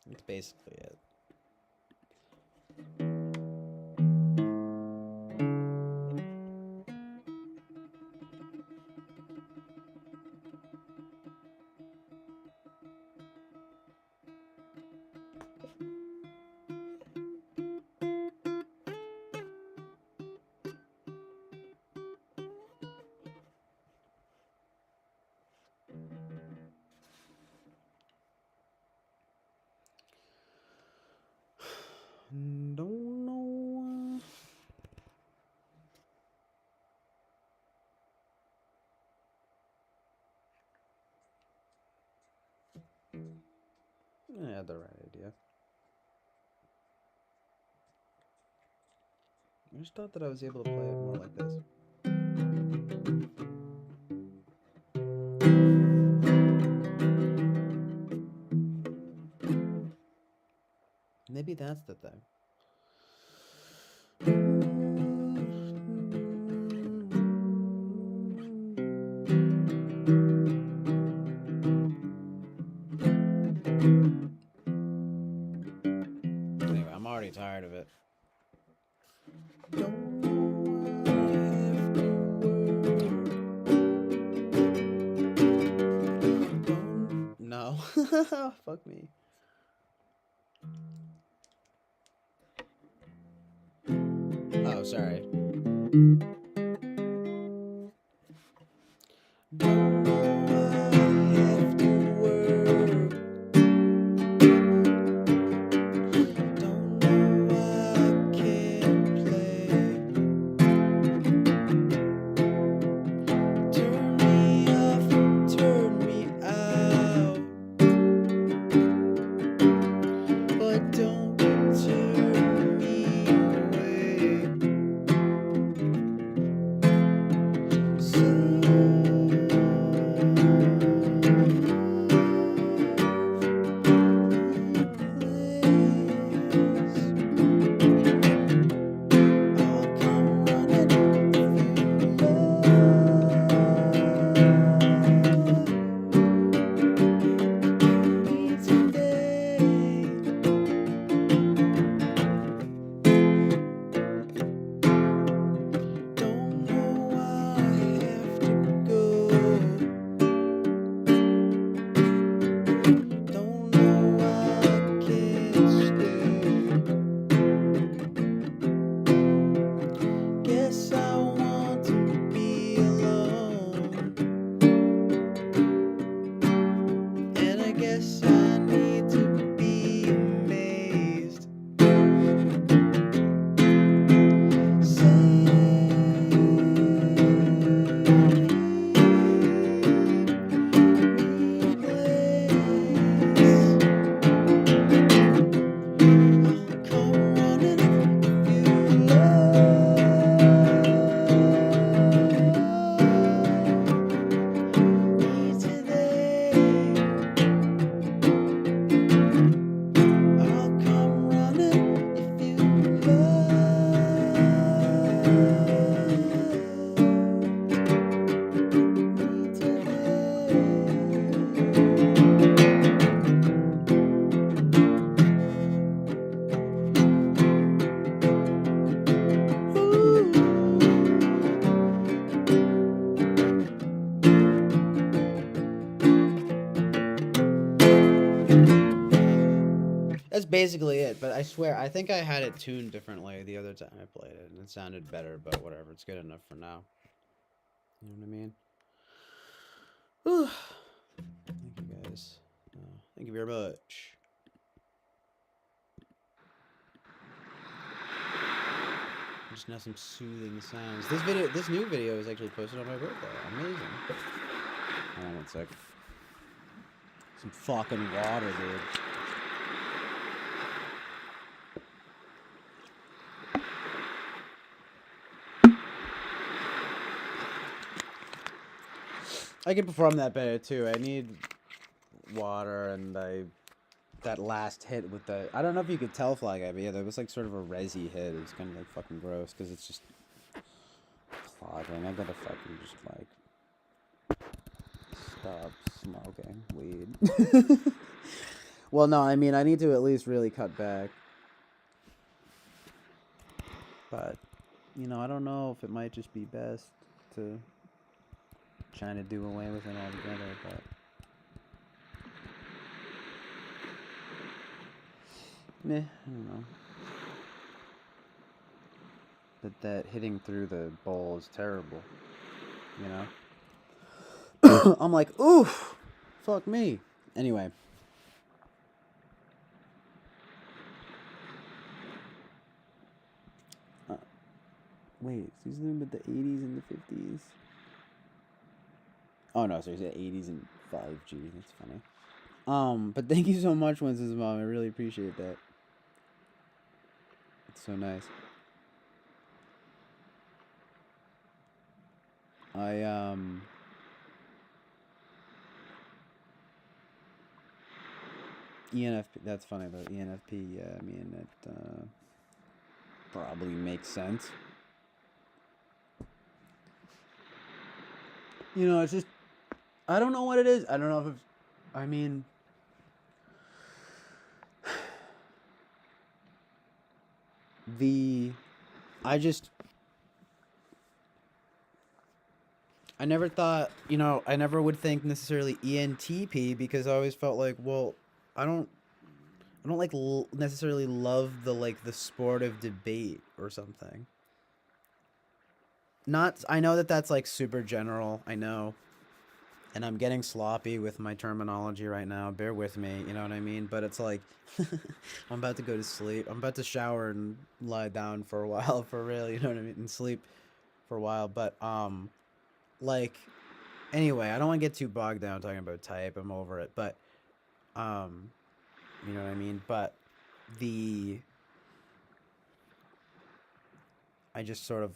That's basically it. Don't know. I had the right idea. I just thought that I was able to play it more like this. Maybe that's the thing. Anyway, I'm already tired of it. No. Fuck me. Oh, sorry. That's basically it, but I swear, I think I had it tuned differently the other time I played it, and it sounded better, but whatever, it's good enough for now. You know what I mean? Whew. Thank you guys. Thank you very much. Just now some soothing sounds. This new video is actually posted on my birthday. Amazing. Hold on one sec. Some fucking water, dude. I can perform that better too. I need water, and I that last hit with the, I don't know if you could tell Fly Guy, but yeah, that was like sort of a resi hit. It was kind of like fucking gross because it's just clogging. I gotta fucking just like stop smoking weed. Well, no, I mean, I need to at least really cut back. But, you know, I don't know if it might just be best to try to do away with it altogether, but... Meh, I don't know. But that hitting through the bowl is terrible, you know? I'm like, oof! Fuck me. Anyway. Wait, so he's talking about the 80s and the 50s? Oh no, sorry, he said 80s and 5G. That's funny. But thank you so much, Winston's mom. I really appreciate that. It's so nice. ENFP, that's funny though. ENFP, yeah, I mean, it probably makes sense. You know, it's just, I don't know what it is. I don't know if it's, I mean, I never thought, you know, I never would think necessarily ENTP because I always felt like, well, I don't like necessarily love the sport of debate or something. I know that that's like super general, I know. And I'm getting sloppy with my terminology right now. Bear with me, you know what I mean? But it's like, I'm about to go to sleep. I'm about to shower and lie down for a while, for real, you know what I mean? And sleep for a while. But, like, anyway, I don't want to get too bogged down talking about type. I'm over it. But, you know what I mean? But I just sort of,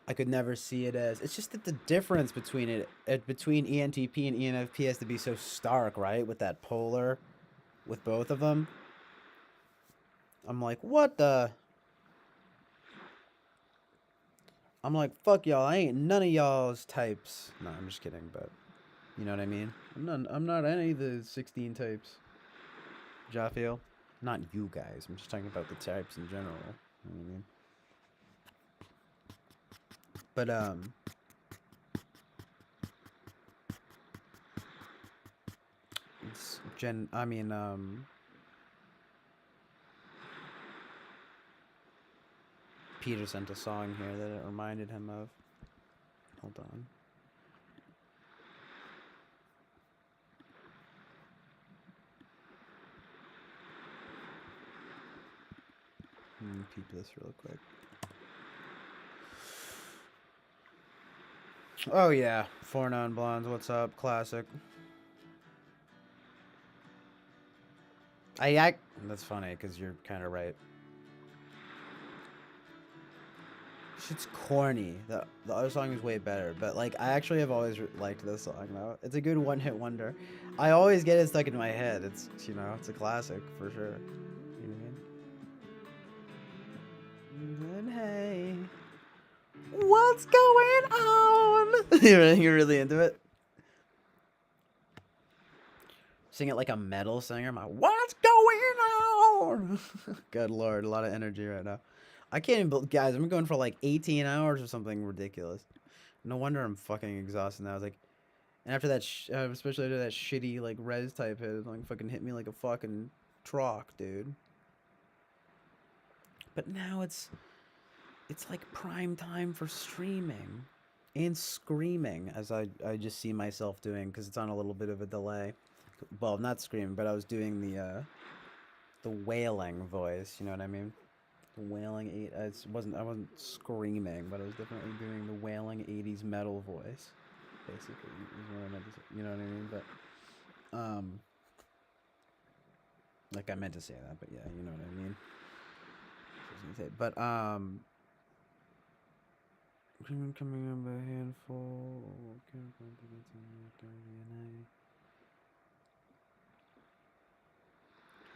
I could never see it as, it's just that the difference between between ENTP and ENFP has to be so stark, right? With that polar, with both of them. I'm like, what the? I'm like, fuck y'all, I ain't none of y'all's types. No, I'm just kidding, but you know what I mean? I'm not any of the 16 types. Jaffiel? Not you guys, I'm just talking about the types in general. You know what I mean? But, Peter sent a song here that it reminded him of. Hold on. Let me peep this real quick. Oh yeah, 4 Non-Blondes, what's up? Classic. That's funny, because you're kind of right. Shit's corny. The other song is way better, but like I actually have always liked this song though. It's a good one-hit wonder. I always get it stuck in my head. It's, you know, it's a classic for sure. You know what I mean? And hey, what's going on? You're really into it. Sing it like a metal singer. What's going on? Good lord, a lot of energy right now. I can't even believe, guys, I'm going for like 18 hours or something ridiculous. No wonder I'm fucking exhausted now. I was like, and after that, especially after that shitty like res type hit, it like fucking hit me like a fucking truck, dude. But now it's like prime time for streaming and screaming, as I just see myself doing because it's on a little bit of a delay. Well, not screaming, but I was doing the wailing voice. You know what I mean? Wailing I wasn't screaming, but I was definitely doing the wailing 80s metal voice, basically, is what I meant to say, you know what I mean? But like I meant to say that, but yeah, you know what I mean. But coming up a handful.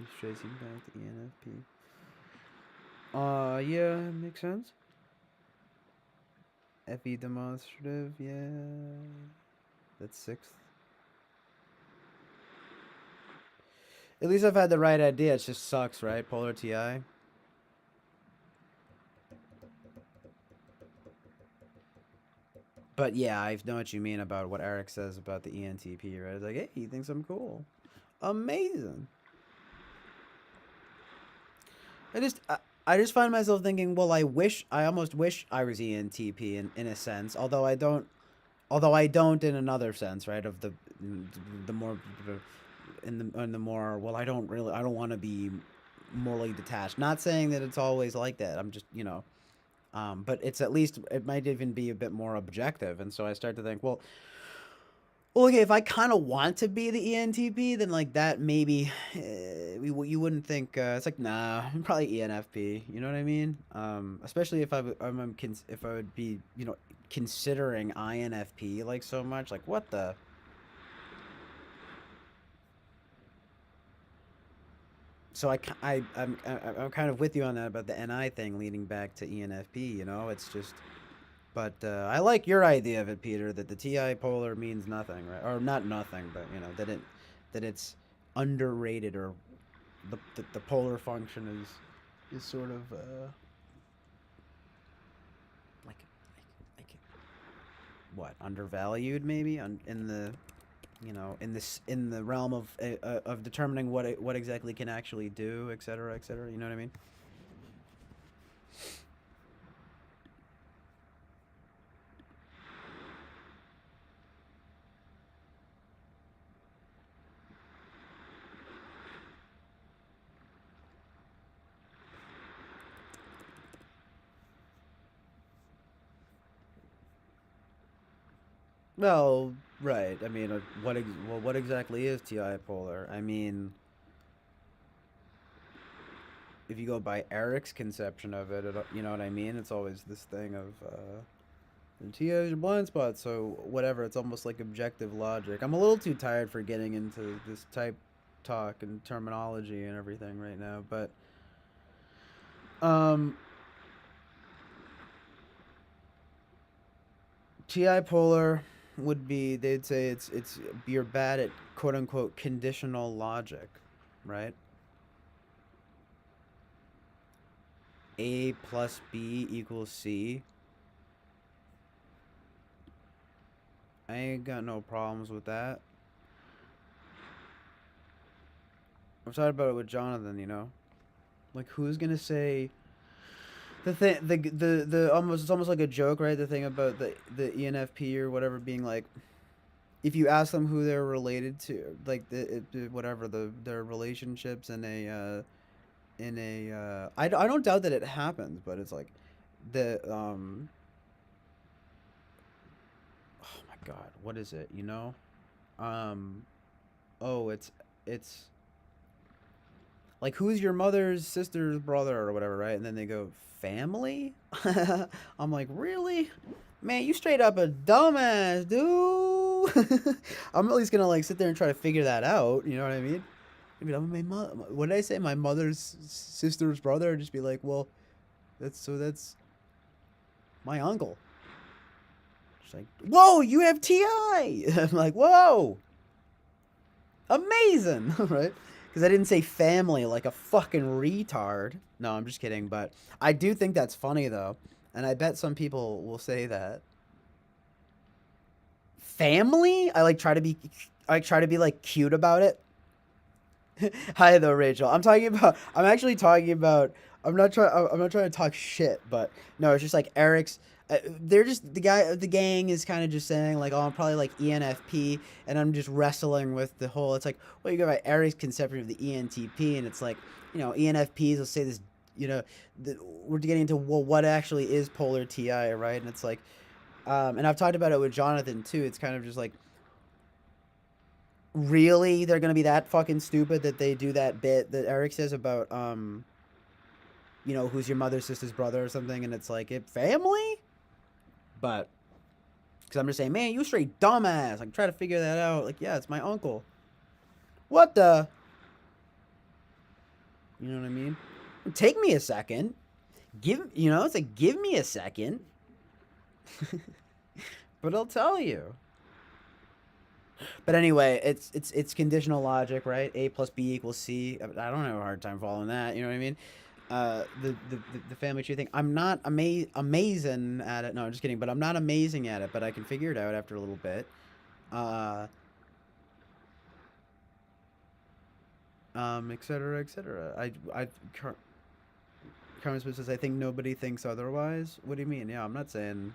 He's tracing back to ENFP. Yeah, makes sense. FE demonstrative, yeah. That's 6th. At least I've had the right idea. It just sucks, right? Polar TI. But yeah, I know what you mean about what Eric says about the ENTP, right? It's like, hey, he thinks I'm cool. Amazing. I just find myself thinking, well, I almost wish I was ENTP in a sense, although I don't in another sense, right? Of the more in the more, well, I don't want to be morally detached. Not saying that it's always like that. I'm just, but it's at least, it might even be a bit more objective. And so I start to think, well, okay, if I kind of want to be the ENTP, then like that maybe you wouldn't think it's like, nah, I'm probably ENFP. You know what I mean? Especially if if I would be considering INFP like so much, like what the. So I'm kind of with you on that about the NI thing leading back to ENFP. It's just. But I like your idea of it, Peter, that the TI polar means nothing, right? Or not nothing, but that it's underrated, or the polar function is sort of like what, undervalued maybe in the in the realm of determining what exactly can actually do, et cetera, et cetera. You know what I mean? Well, right. I mean, what exactly is TI polar? I mean, if you go by Eric's conception of it, you know what I mean? It's always this thing of TI is your blind spot, so whatever. It's almost like objective logic. I'm a little too tired for getting into this type talk and terminology and everything right now, but TI polar would be, they'd say it's you're bad at quote unquote conditional logic, right? A plus B equals C. I ain't got no problems with that. I've talked about it with Jonathan, like who's gonna say the thing, the almost, it's almost like a joke, right? The thing about the ENFP or whatever being like, if you ask them who they're related to, like whatever their relationships I don't doubt that it happens, but it's like oh my god, what is it? Oh, it's like, who's your mother's sister's brother or whatever, right? And then they go, family? I'm like, really? Man, you straight up a dumbass, dude. I'm at least gonna like sit there and try to figure that out. You know what I mean? I mean, what did I say? My mother's sister's brother? Just be like, well, that's my uncle. She's like, whoa, you have TI. I'm like, whoa, amazing, right? Because I didn't say family like a fucking retard. No, I'm just kidding. But I do think that's funny, though. And I bet some people will say that. Family? I try to be like cute about it. Hi, though, Rachel. I'm actually talking about, I'm not trying to talk shit, but no, it's just like Eric's, they're just, the gang is kind of just saying like, oh, I'm probably like ENFP, and I'm just wrestling with the whole, it's like, well, you go by Eric's conception of the ENTP, and it's like, ENFPs will say this, we're getting into, well, what actually is polar TI, right? And it's like, and I've talked about it with Jonathan too. It's kind of just like, really, they're gonna be that fucking stupid that they do that bit that Eric says about who's your mother's sister's brother or something, and it's like, family? But because I'm just saying, man, you straight dumbass. Like, try to figure that out. Like, yeah, it's my uncle. What the? You know what I mean? Take me a second. It's like, give me a second. But I'll tell you. But anyway, it's conditional logic, right? A plus B equals C. I don't have a hard time following that. You know what I mean? The family tree thing. I'm not amazing at it. No, I'm just kidding. But I'm not amazing at it. But I can figure it out after a little bit. Et cetera, et cetera. Carmen Smith says, I think nobody thinks otherwise. What do you mean? Yeah, I'm not saying.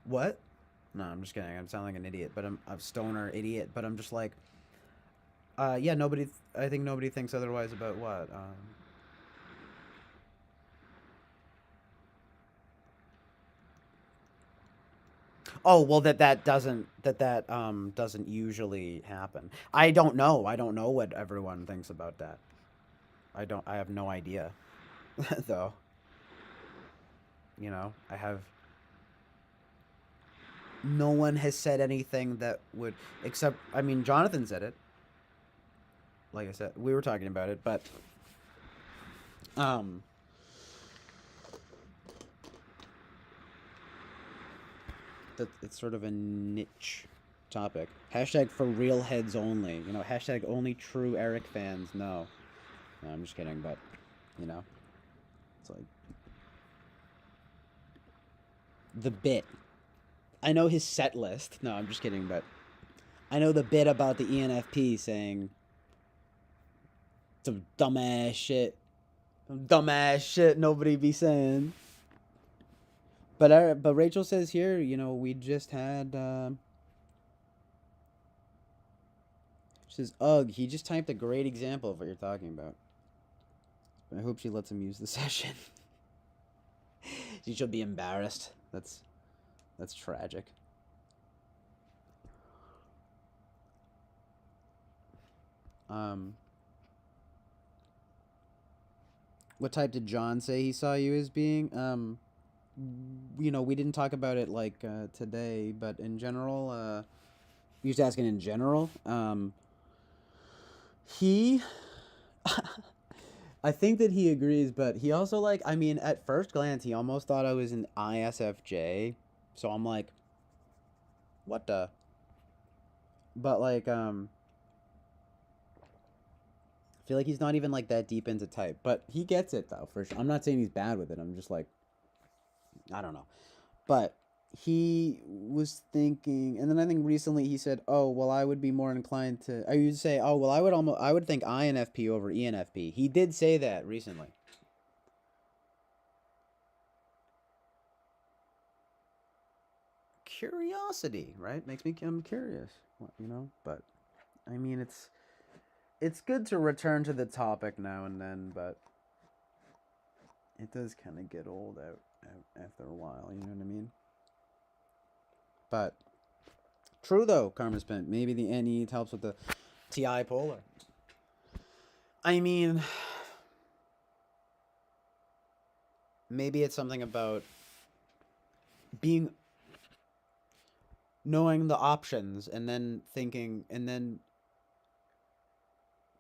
What? No, I'm just kidding. I'm sounding like an idiot, but I'm a stoner idiot. But I'm just like, yeah, nobody. I think nobody thinks otherwise about what. Oh well, that doesn't usually happen. I don't know. I don't know what everyone thinks about that. I have no idea, though. You know, I have. No one has said anything that would, except, I mean, Jonathan said it. Like I said, we were talking about it, but, that it's sort of a niche topic. Hashtag for real heads only. You know, hashtag only true Eric fans. No, I'm just kidding, but, you know, it's like the bit. I know his set list. No, I'm just kidding, but I know the bit about the ENFP saying some dumbass shit. Some dumbass shit nobody be saying. But Rachel says here, you know, we just had. She says, ugh, he just typed a great example of what you're talking about. I hope she lets him use the session. She'll be embarrassed. That's tragic. What type did John say he saw you as being? You know, we didn't talk about it like today, but in general, he was asking in general. He, I think that he agrees, but he also like, I mean, at first glance, he almost thought I was an ISFJ. So I'm like, what the? But like, I feel like he's not even like that deep into type, but he gets it though, for sure. I'm not saying he's bad with it. I'm just like, I don't know. But he was thinking, and then I think recently he said, oh, well, I would be more inclined to, I used to say, oh, well, I would think INFP over ENFP. He did say that recently. Curiosity, right? Makes me, I'm curious, you know, but I mean, it's good to return to the topic now and then, but it does kind of get old out after a while, you know what I mean? But true though, Karma Spent. Maybe the NE helps with the TI polar. I mean, maybe it's something about knowing the options and then thinking, and then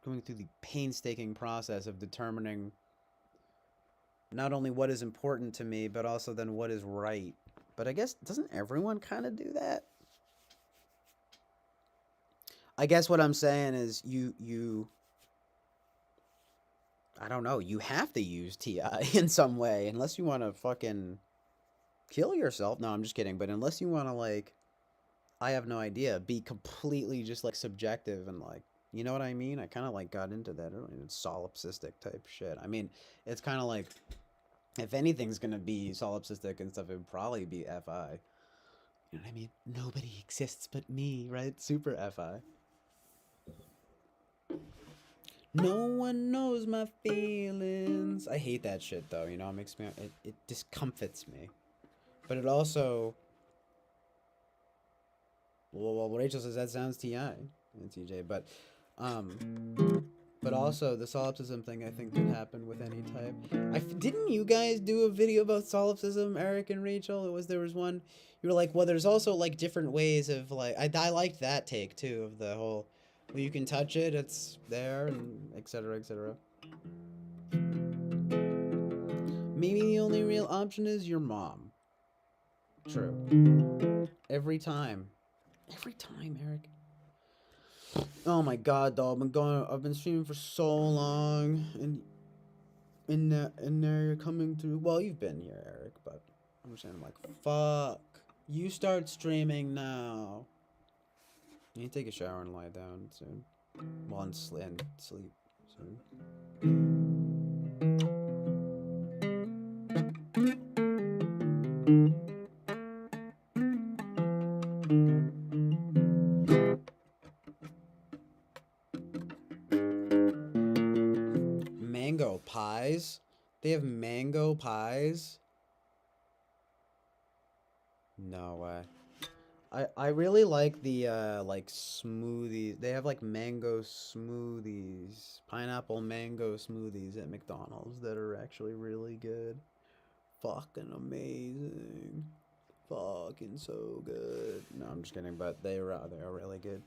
going through the painstaking process of determining not only what is important to me, but also then what is right. But I guess, doesn't everyone kind of do that? I guess what I'm saying is you I don't know, you have to use TI in some way, unless you want to fucking kill yourself. No, I'm just kidding. But unless you want to, like, I have no idea, be completely just, like, subjective and, like, you know what I mean? I kind of, like, got into that earlier. Solipsistic type shit. I mean, it's kind of like, if anything's going to be solipsistic and stuff, it would probably be FI. You know what I mean? Nobody exists but me, right? Super FI. No one knows my feelings. I hate that shit, though. You know, it makes me, it discomfits me. But it also, well, Rachel says that sounds TI and TJ, but also the solipsism thing I think could happen with any type. Didn't you guys do a video about solipsism, Eric and Rachel? There was one, you were like, well, there's also like different ways of like, I liked that take too of the whole, you can touch it, it's there, and etc. etc. Maybe the only real option is your mom. True. Every time. Every time, Eric. Oh my god, though, I've been streaming for so long, and now you're coming through. Well, you've been here, Eric, but I'm just saying, I'm like, fuck. You start streaming now. You need to take a shower and lie down soon. Well, and sleep soon. Mango pies? They have mango pies? No way. I really like the like smoothies. They have like mango smoothies, pineapple mango smoothies at McDonald's that are actually really good. Fucking amazing. Fucking so good. No, I'm just kidding, but they are really good.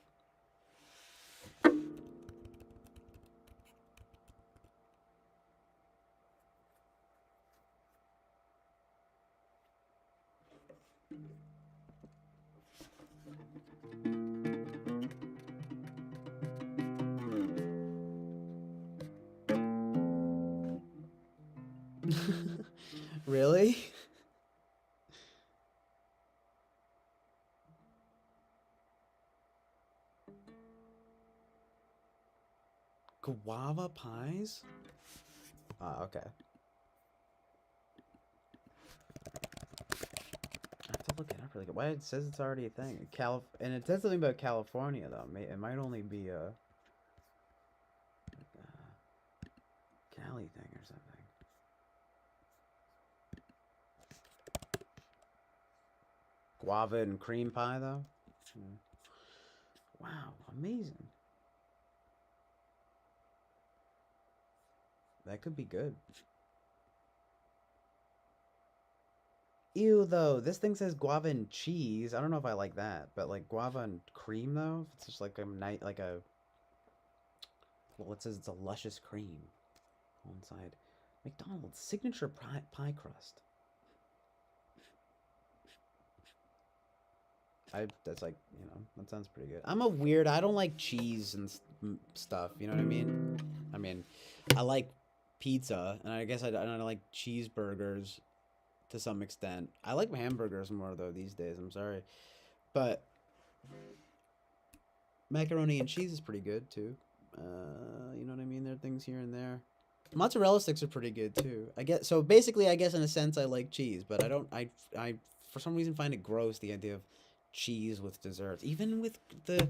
Really? Guava pies? Okay. I have to look it up really good. Why it says it's already a thing. And it says something about California though. It might only be a Cali thing or something. Guava and cream pie though. Wow, amazing. That could be good. Ew, though. This thing says guava and cheese. I don't know if I like that, but like guava and cream though. It's just like well, it says it's a luscious cream on side. McDonald's signature pie crust. That's like, you know, that sounds pretty good. I'm a weird. I don't like cheese and stuff. You know what I mean? I mean, I like pizza, and I guess I like cheeseburgers to some extent. I like hamburgers more though these days. I'm sorry, but macaroni and cheese is pretty good too. You know what I mean? There are things here and there. Mozzarella sticks are pretty good too. I guess so. Basically, I guess in a sense, I like cheese, but I don't. I for some reason find it gross the idea of cheese with desserts, even with the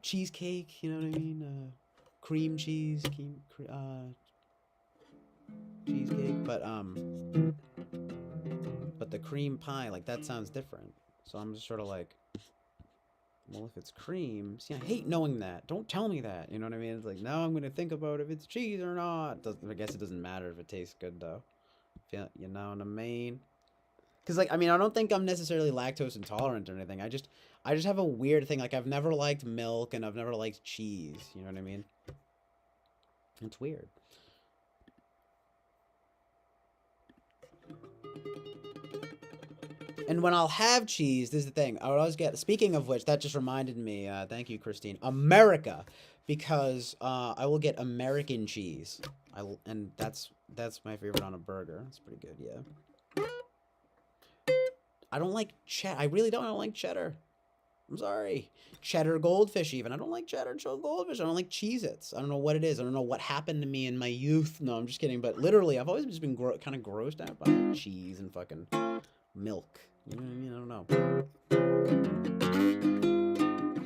cheesecake. You know what I mean? Cream cheese, cheesecake, but the cream pie, like that sounds different. So I'm just sort of like, well, if it's cream, see, I hate knowing that. Don't tell me that. You know what I mean? It's like, now I'm gonna think about if it's cheese or not. I guess it doesn't matter if it tastes good though. You know what I mean? Because like, I mean, I don't think I'm necessarily lactose intolerant or anything. I just have a weird thing. Like, I've never liked milk and I've never liked cheese. You know what I mean? It's weird. And when I'll have cheese, this is the thing. I would always get, speaking of which, that just reminded me, thank you, Christine, America, because I will get American cheese. And that's my favorite on a burger. It's pretty good, yeah. I don't like cheddar. I really don't. I don't like cheddar. I'm sorry. Cheddar goldfish even. I don't like cheddar goldfish. I don't like Cheez-Its. I don't know what it is. I don't know what happened to me in my youth. No, I'm just kidding. But literally, I've always just been kind of grossed out by cheese and fucking milk. You know what I mean? I don't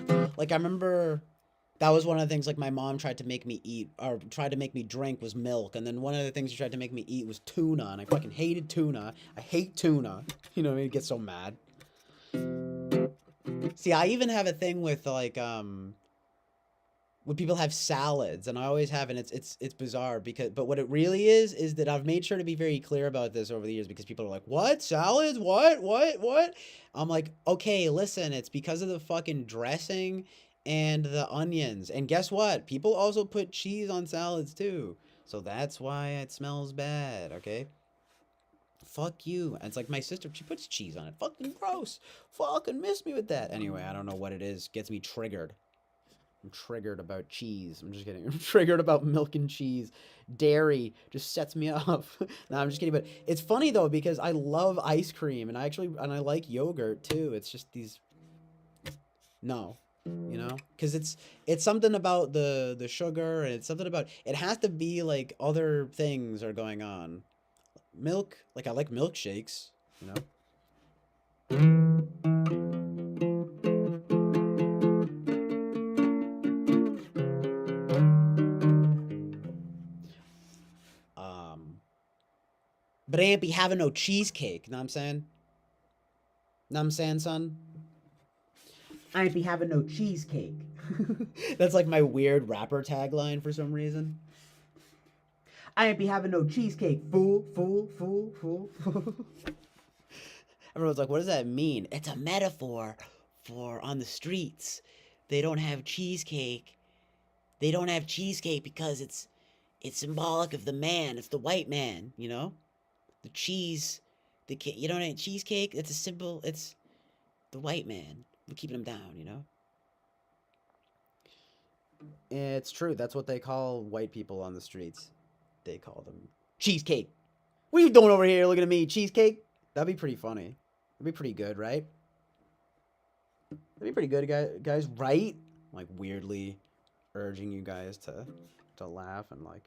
know. Like, I remember that was one of the things, like, my mom tried to make me eat, or tried to make me drink, was milk. And then one of the things she tried to make me eat was tuna. And I fucking hated tuna. I hate tuna. You know what I mean? I get so mad. See, I even have a thing with, like, when people have salads, and I always have, and it's bizarre, but what it really is that I've made sure to be very clear about this over the years, because people are like, what? Salads? What? I'm like, okay, listen, it's because of the fucking dressing and the onions. And guess what? People also put cheese on salads too. So that's why it smells bad, okay? Fuck you. And it's like my sister, she puts cheese on it. Fucking gross. Fucking miss me with that. Anyway, I don't know what it is. Gets me triggered. I'm triggered about cheese. I'm just kidding. I'm triggered about milk and cheese. Dairy just sets me off. No, I'm just kidding. But it's funny though because I love ice cream and I like yogurt too. It's just these. No, you know, because it's something about the sugar and it's something about it has to be like other things are going on. Milk, like I like milkshakes, you know. But I ain't be having no cheesecake, know what I'm saying? Know what I'm saying, son? I ain't be having no cheesecake. That's like my weird rapper tagline for some reason. I ain't be having no cheesecake, fool, fool, fool, fool, fool. Everyone's like, what does that mean? It's a metaphor for on the streets. They don't have cheesecake. They don't have cheesecake because it's symbolic of the man. It's the white man, you know? The cheese, you don't have cheesecake. It's a symbol. It's the white man. We're keeping him down, you know? It's true. That's what they call white people on the streets. They call them cheesecake. What are you doing over here looking at me? Cheesecake? That'd be pretty funny. That'd be pretty good, right? That'd be pretty good, guys, right? Like weirdly urging you guys to laugh and like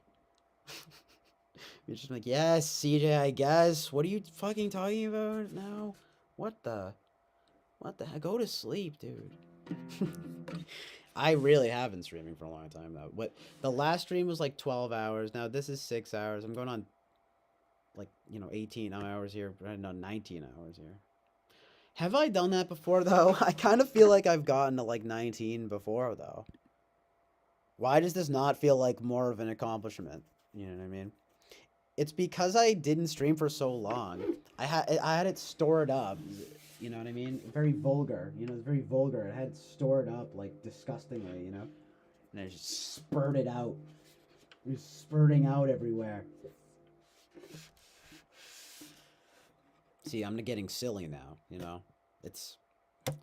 you're just like, yes, CJ, I guess. What are you fucking talking about now? What the heck? Go to sleep, dude. I really have been streaming for a long time though. The last stream was like 12 hours. Now this is 6 hours. I'm going on like, 18 hours here. No, 19 hours here. Have I done that before though? I kind of feel like I've gotten to like 19 before though. Why does this not feel like more of an accomplishment? You know what I mean? It's because I didn't stream for so long. I had it stored up. You know what I mean? Very vulgar. It's very vulgar. It had it stored up like disgustingly, you know? And it just spurted out. It was spurting out everywhere. See, I'm getting silly now, you know? It's... You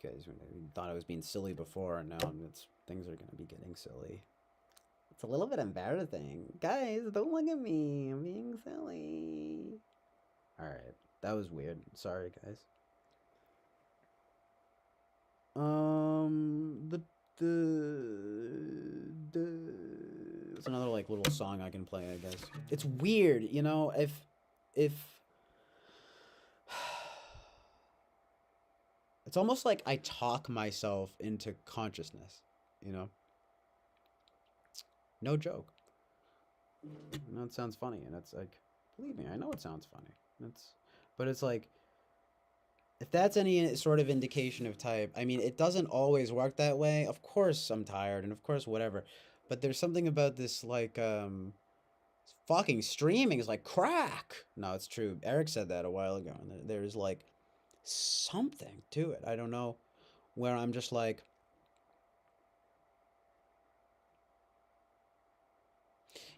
guys thought I was being silly before, and now things are going to be getting silly. It's a little bit embarrassing. Guys, don't look at me. I'm being silly. Alright, that was weird. Sorry, guys. It's another, like, little song I can play, I guess. It's weird, you know, if... It's almost like I talk myself into consciousness, you know? No joke. I know it sounds funny, and it's like, believe me, I know it sounds funny. But it's like, if that's any sort of indication of type, I mean, it doesn't always work that way. Of course I'm tired, and of course whatever. But there's something about this, like, fucking streaming is like crack. No, it's true. Eric said that a while ago, and there's, like, something to it. I don't know, where I'm just like,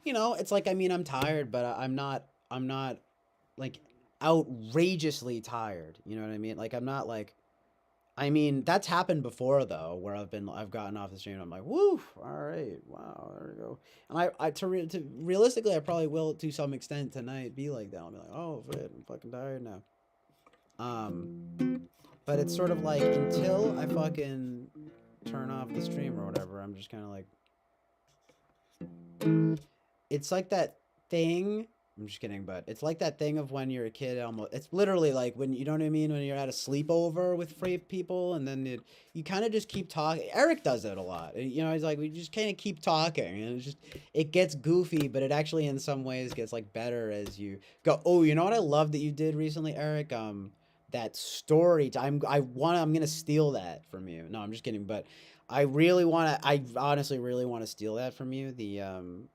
it's like, I mean, I'm tired, but I'm not like outrageously tired. You know what I mean? Like, I'm not like, I mean, that's happened before though, where I've gotten off the stream and I'm like, woo, all right, wow, there we go. And realistically, I probably will to some extent tonight be like that. I'll be like, oh, shit, I'm fucking tired now. But it's sort of like, until I fucking turn off the stream or whatever, I'm just kind of like, it's like that thing, I'm just kidding, but it's like that thing of when you're a kid, almost, it's literally like when, you know what I mean, when you're at a sleepover with free people, and then you kind of just keep talking. Eric does it a lot, you know, he's like, we just kind of keep talking, and it gets goofy, but it actually in some ways gets like better as you go. Oh, you know what I love that you did recently, Eric? That story time. I'm gonna steal that from you. No, I'm just kidding, but I honestly really want to steal that from you, the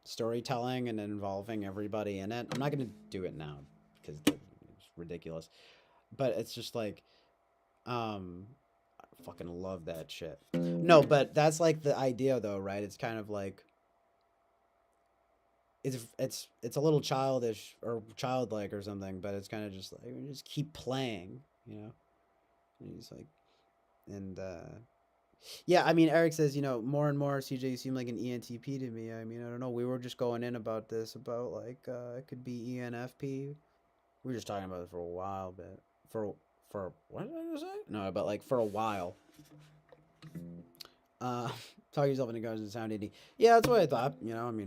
storytelling and involving everybody in it. I'm not gonna do it now because it's ridiculous, but it's just like, fucking love that shit. No, but that's like the idea though, right? It's kind of like it's a little childish or childlike or something, but it's kind of just like we just keep playing, you know. And he's like, and yeah, I mean, Eric says, you know, more and more, CJ, you seem like an ENTP to me. I mean, I don't know. We were just going in about this, about like it could be ENFP. We were just talking about it for a while, but for what did I say? No, but like for a while. Talk yourself into guns and sound indie. Yeah, that's what I thought. You know, I mean,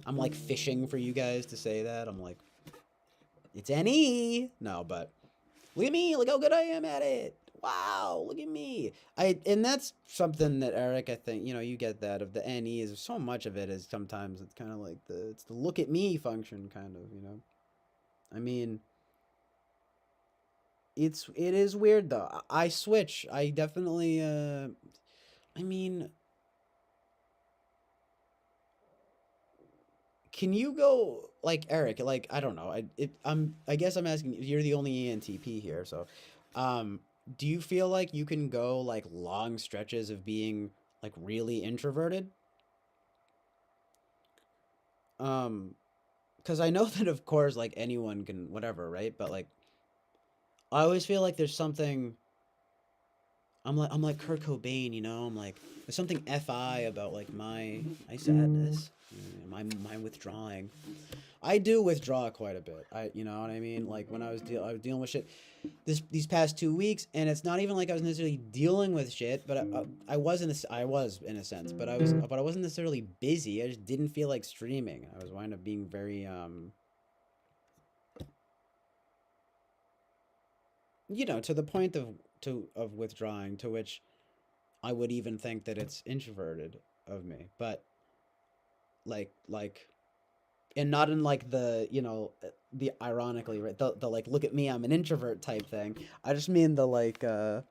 I'm like fishing for you guys to say that. I'm like, it's NE. No, but look at me. Look how good I am at it. Wow, look at me. And that's something that Eric, I think, you know, you get that of the NE is so much of it is sometimes it's kind of like it's the look at me function kind of, you know. I mean, it is weird though. I switch. I definitely I mean, can you go like Eric? Like I don't know. I guess I'm asking. You're the only ENTP here, so do you feel like you can go like long stretches of being like really introverted? Because I know that of course like anyone can whatever, right? But like I always feel like there's something. I'm like Kurt Cobain, you know. I'm like there's something fi about like my sadness, my withdrawing. I do withdraw quite a bit. You know what I mean. Like when I was dealing with shit these past 2 weeks, and it's not even like I was necessarily dealing with shit, but I was in a sense, but I wasn't necessarily busy. I just didn't feel like streaming. I was wound up being very you know, to the point of withdrawing, to which I would even think that it's introverted of me, but like and not in like the, you know, the ironically, right, the like look at me, I'm an introvert type thing. I just mean the like the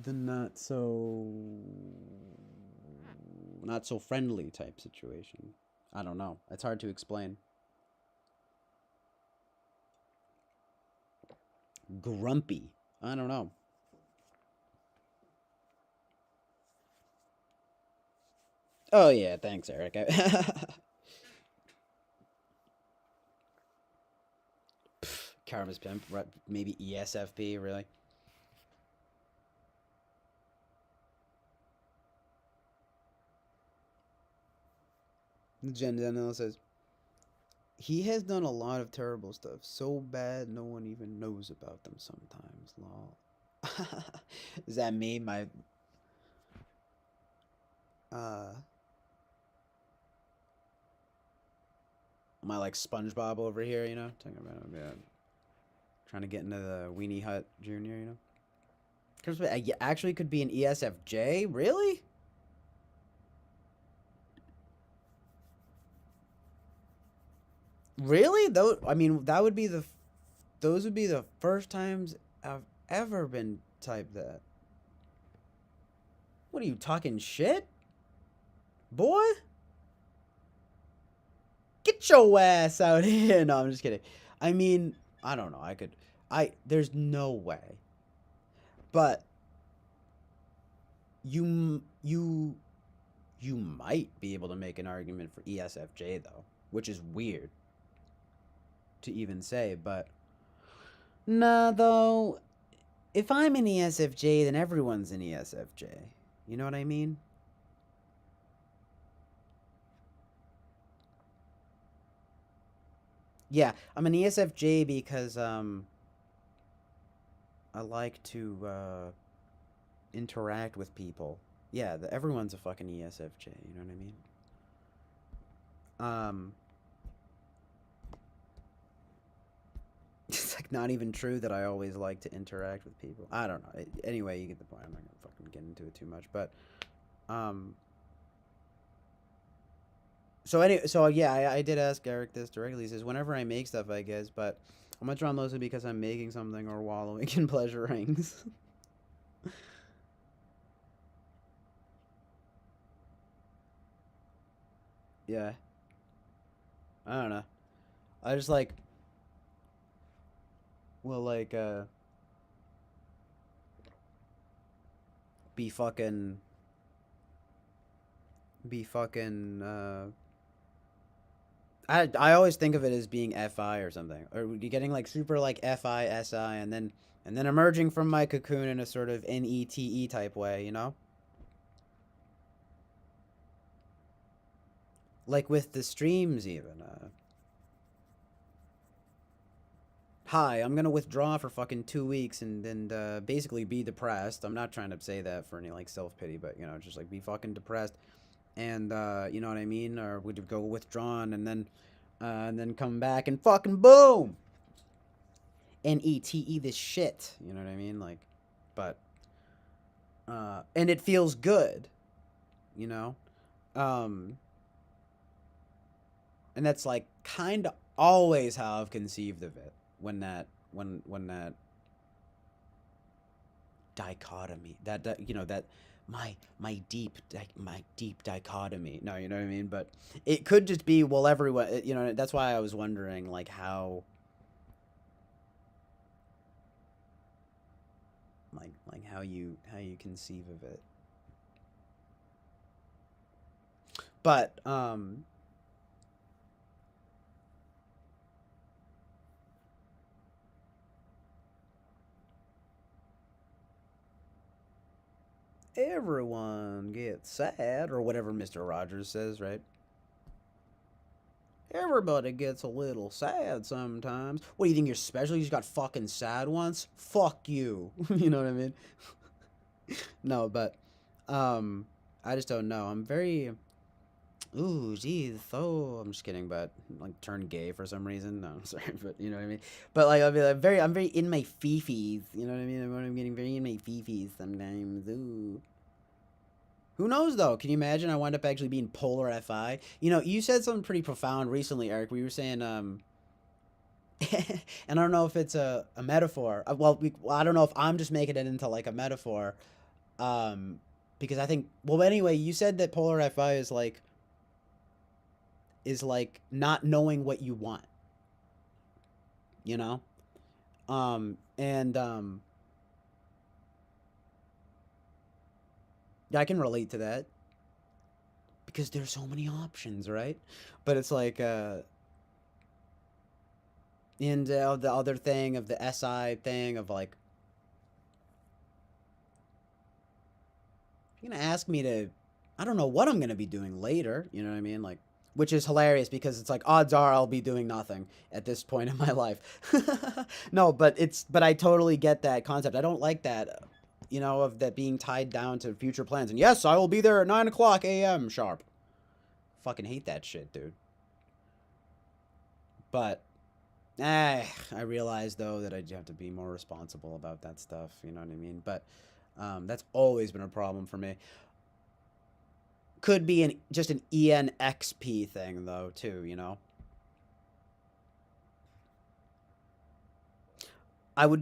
not so friendly type situation. I don't know. It's hard to explain. Grumpy. I don't know. Oh yeah, thanks, Eric. Karma's pimp, right? Maybe ESFP, really. Jen Daniel says he has done a lot of terrible stuff, so bad no one even knows about them sometimes. Lol. Does that mean my my like SpongeBob over here, you know, talking about trying to get into the Weenie Hut Junior, you know? I actually could be an ESFJ, really? Really? Though, I mean, those would be the first times I've ever been typed that. What are you talking shit, boy? Get your ass out here. No, I'm just kidding. I mean, I don't know. There's no way. But you might be able to make an argument for ESFJ though, which is weird to even say, but nah, though, if I'm an ESFJ, then everyone's an ESFJ. You know what I mean? Yeah, I'm an ESFJ because I like to interact with people. Yeah, everyone's a fucking ESFJ, you know what I mean? It's like not even true that I always like to interact with people. I don't know. Anyway, you get the point. I'm not gonna fucking get into it too much, but so yeah, I did ask Eric this directly. He says whenever I make stuff, I guess, but I'm not drawn mostly because I'm making something or wallowing in pleasure rings. Yeah. I don't know. I just like will like be fucking I always think of it as being FI or something, or getting like super like FI SI, and then emerging from my cocoon in a sort of NETE type way, you know, like with the streams even. Hi, I'm gonna withdraw for fucking 2 weeks and then basically be depressed. I'm not trying to say that for any like self pity, but you know, just like be fucking depressed, and you know what I mean, or would go withdrawn and then come back and fucking boom, NETE this shit. You know what I mean, like, but and it feels good, you know, and that's like kind of always how I've conceived of it. When that dichotomy, that you know, that my deep dichotomy. No, you know what I mean. But it could just be, well, everyone. You know, that's why I was wondering like how how you conceive of it. But everyone gets sad, or whatever Mr. Rogers says, right? Everybody gets a little sad sometimes. What do you think, you're special? You just got fucking sad once? Fuck you. You know what I mean? No, but I just don't know. I'm very, ooh, geez, so I'm just kidding, but like turned gay for some reason. No, I'm sorry, but you know what I mean. But like I'm very in my fifis. You know what I mean? I'm getting very in my fifis sometimes. Ooh. Who knows though? Can you imagine? I wind up actually being polar FI. You know, you said something pretty profound recently, Eric. We were saying, and I don't know if it's a metaphor. Well, I don't know if I'm just making it into like a metaphor, because I think. Well, anyway, you said that polar FI is like not knowing what you want. You know, and yeah, I can relate to that because there's so many options, right? But it's like, and the other thing of the SI thing of like, you're gonna ask me to, I don't know what I'm gonna be doing later. You know what I mean? Like, which is hilarious because it's like odds are I'll be doing nothing at this point in my life. No, but I totally get that concept. I don't like that, you know, of that being tied down to future plans. And yes, I will be there at 9:00 a.m. sharp. Fucking hate that shit, dude. But I realize though that I have to be more responsible about that stuff. You know what I mean? But that's always been a problem for me. Could be just an ENXP thing though too. You know. I would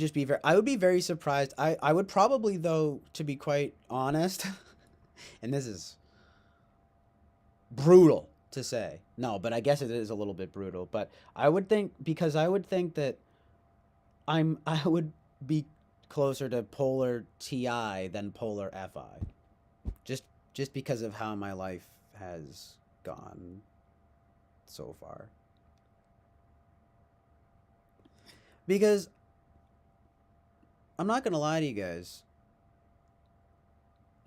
be very surprised. I would probably though, to be quite honest, and this is brutal to say. No, but I guess it is a little bit brutal. But I would think, because I would think that I would be closer to polar TI than polar FI. Just because of how my life has gone so far. Because I'm not going to lie to you guys.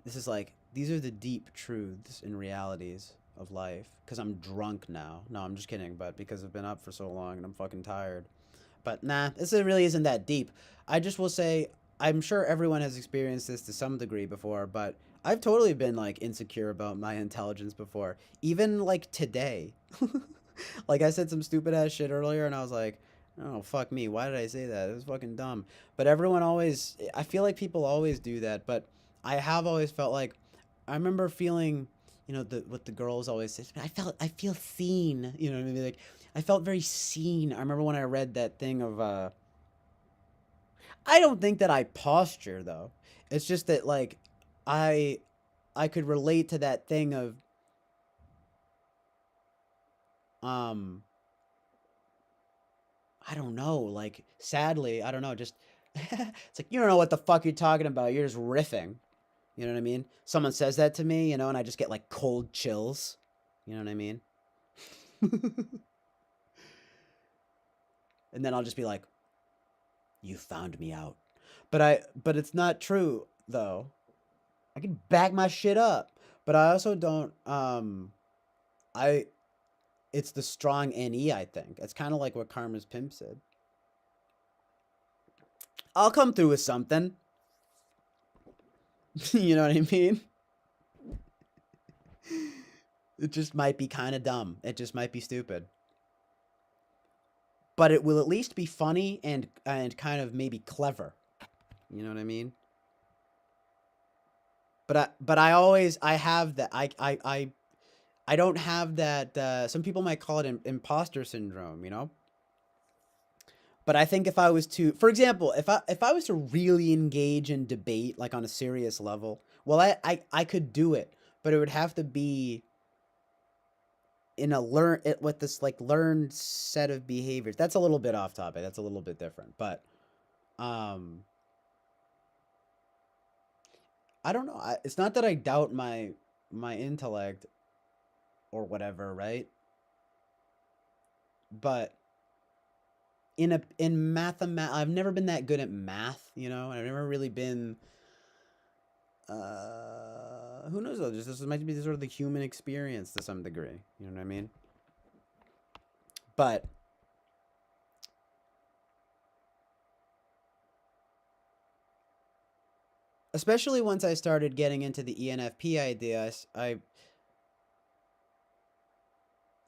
This is like, these are the deep truths and realities of life. Because I'm drunk now. No, I'm just kidding. But because I've been up for so long and I'm fucking tired. But nah, this really isn't that deep. I just will say, I'm sure everyone has experienced this to some degree before. But I've totally been like insecure about my intelligence before. Even like today. Like I said some stupid ass shit earlier and I was like, oh, fuck me. Why did I say that? It was fucking dumb. But everyone always, I feel like people always do that. But I have always felt like, I remember feeling, you know, what the girls always say, I feel seen. You know what I mean? Like, I felt very seen. I remember when I read that thing of, I don't think that I posture though. It's just that like, I could relate to that thing of, I don't know, like, sadly, I don't know, just, it's like, you don't know what the fuck you're talking about. You're just riffing. You know what I mean? Someone says that to me, you know, and I just get like cold chills. You know what I mean? And then I'll just be like, you found me out. But it's not true, though. I can back my shit up. But I also don't, it's the strong NE, I think. It's kind of like what Karma's Pimp said. I'll come through with something. You know what I mean? It just might be kind of dumb. It just might be stupid. But it will at least be funny and kind of maybe clever. You know what I mean? But I have that I don't have that some people might call it imposter syndrome, you know? But I think if I was to, for example, if I was to really engage in debate like on a serious level, well I could do it, but it would have to be in a with this like learned set of behaviors. That's a little bit off topic. That's a little bit different, but I don't know. It's not that I doubt my intellect or whatever, right? But in I've never been that good at math, you know. I've never really been. Who knows though? This might be sort of the human experience to some degree. You know what I mean? But especially once I started getting into the ENFP idea,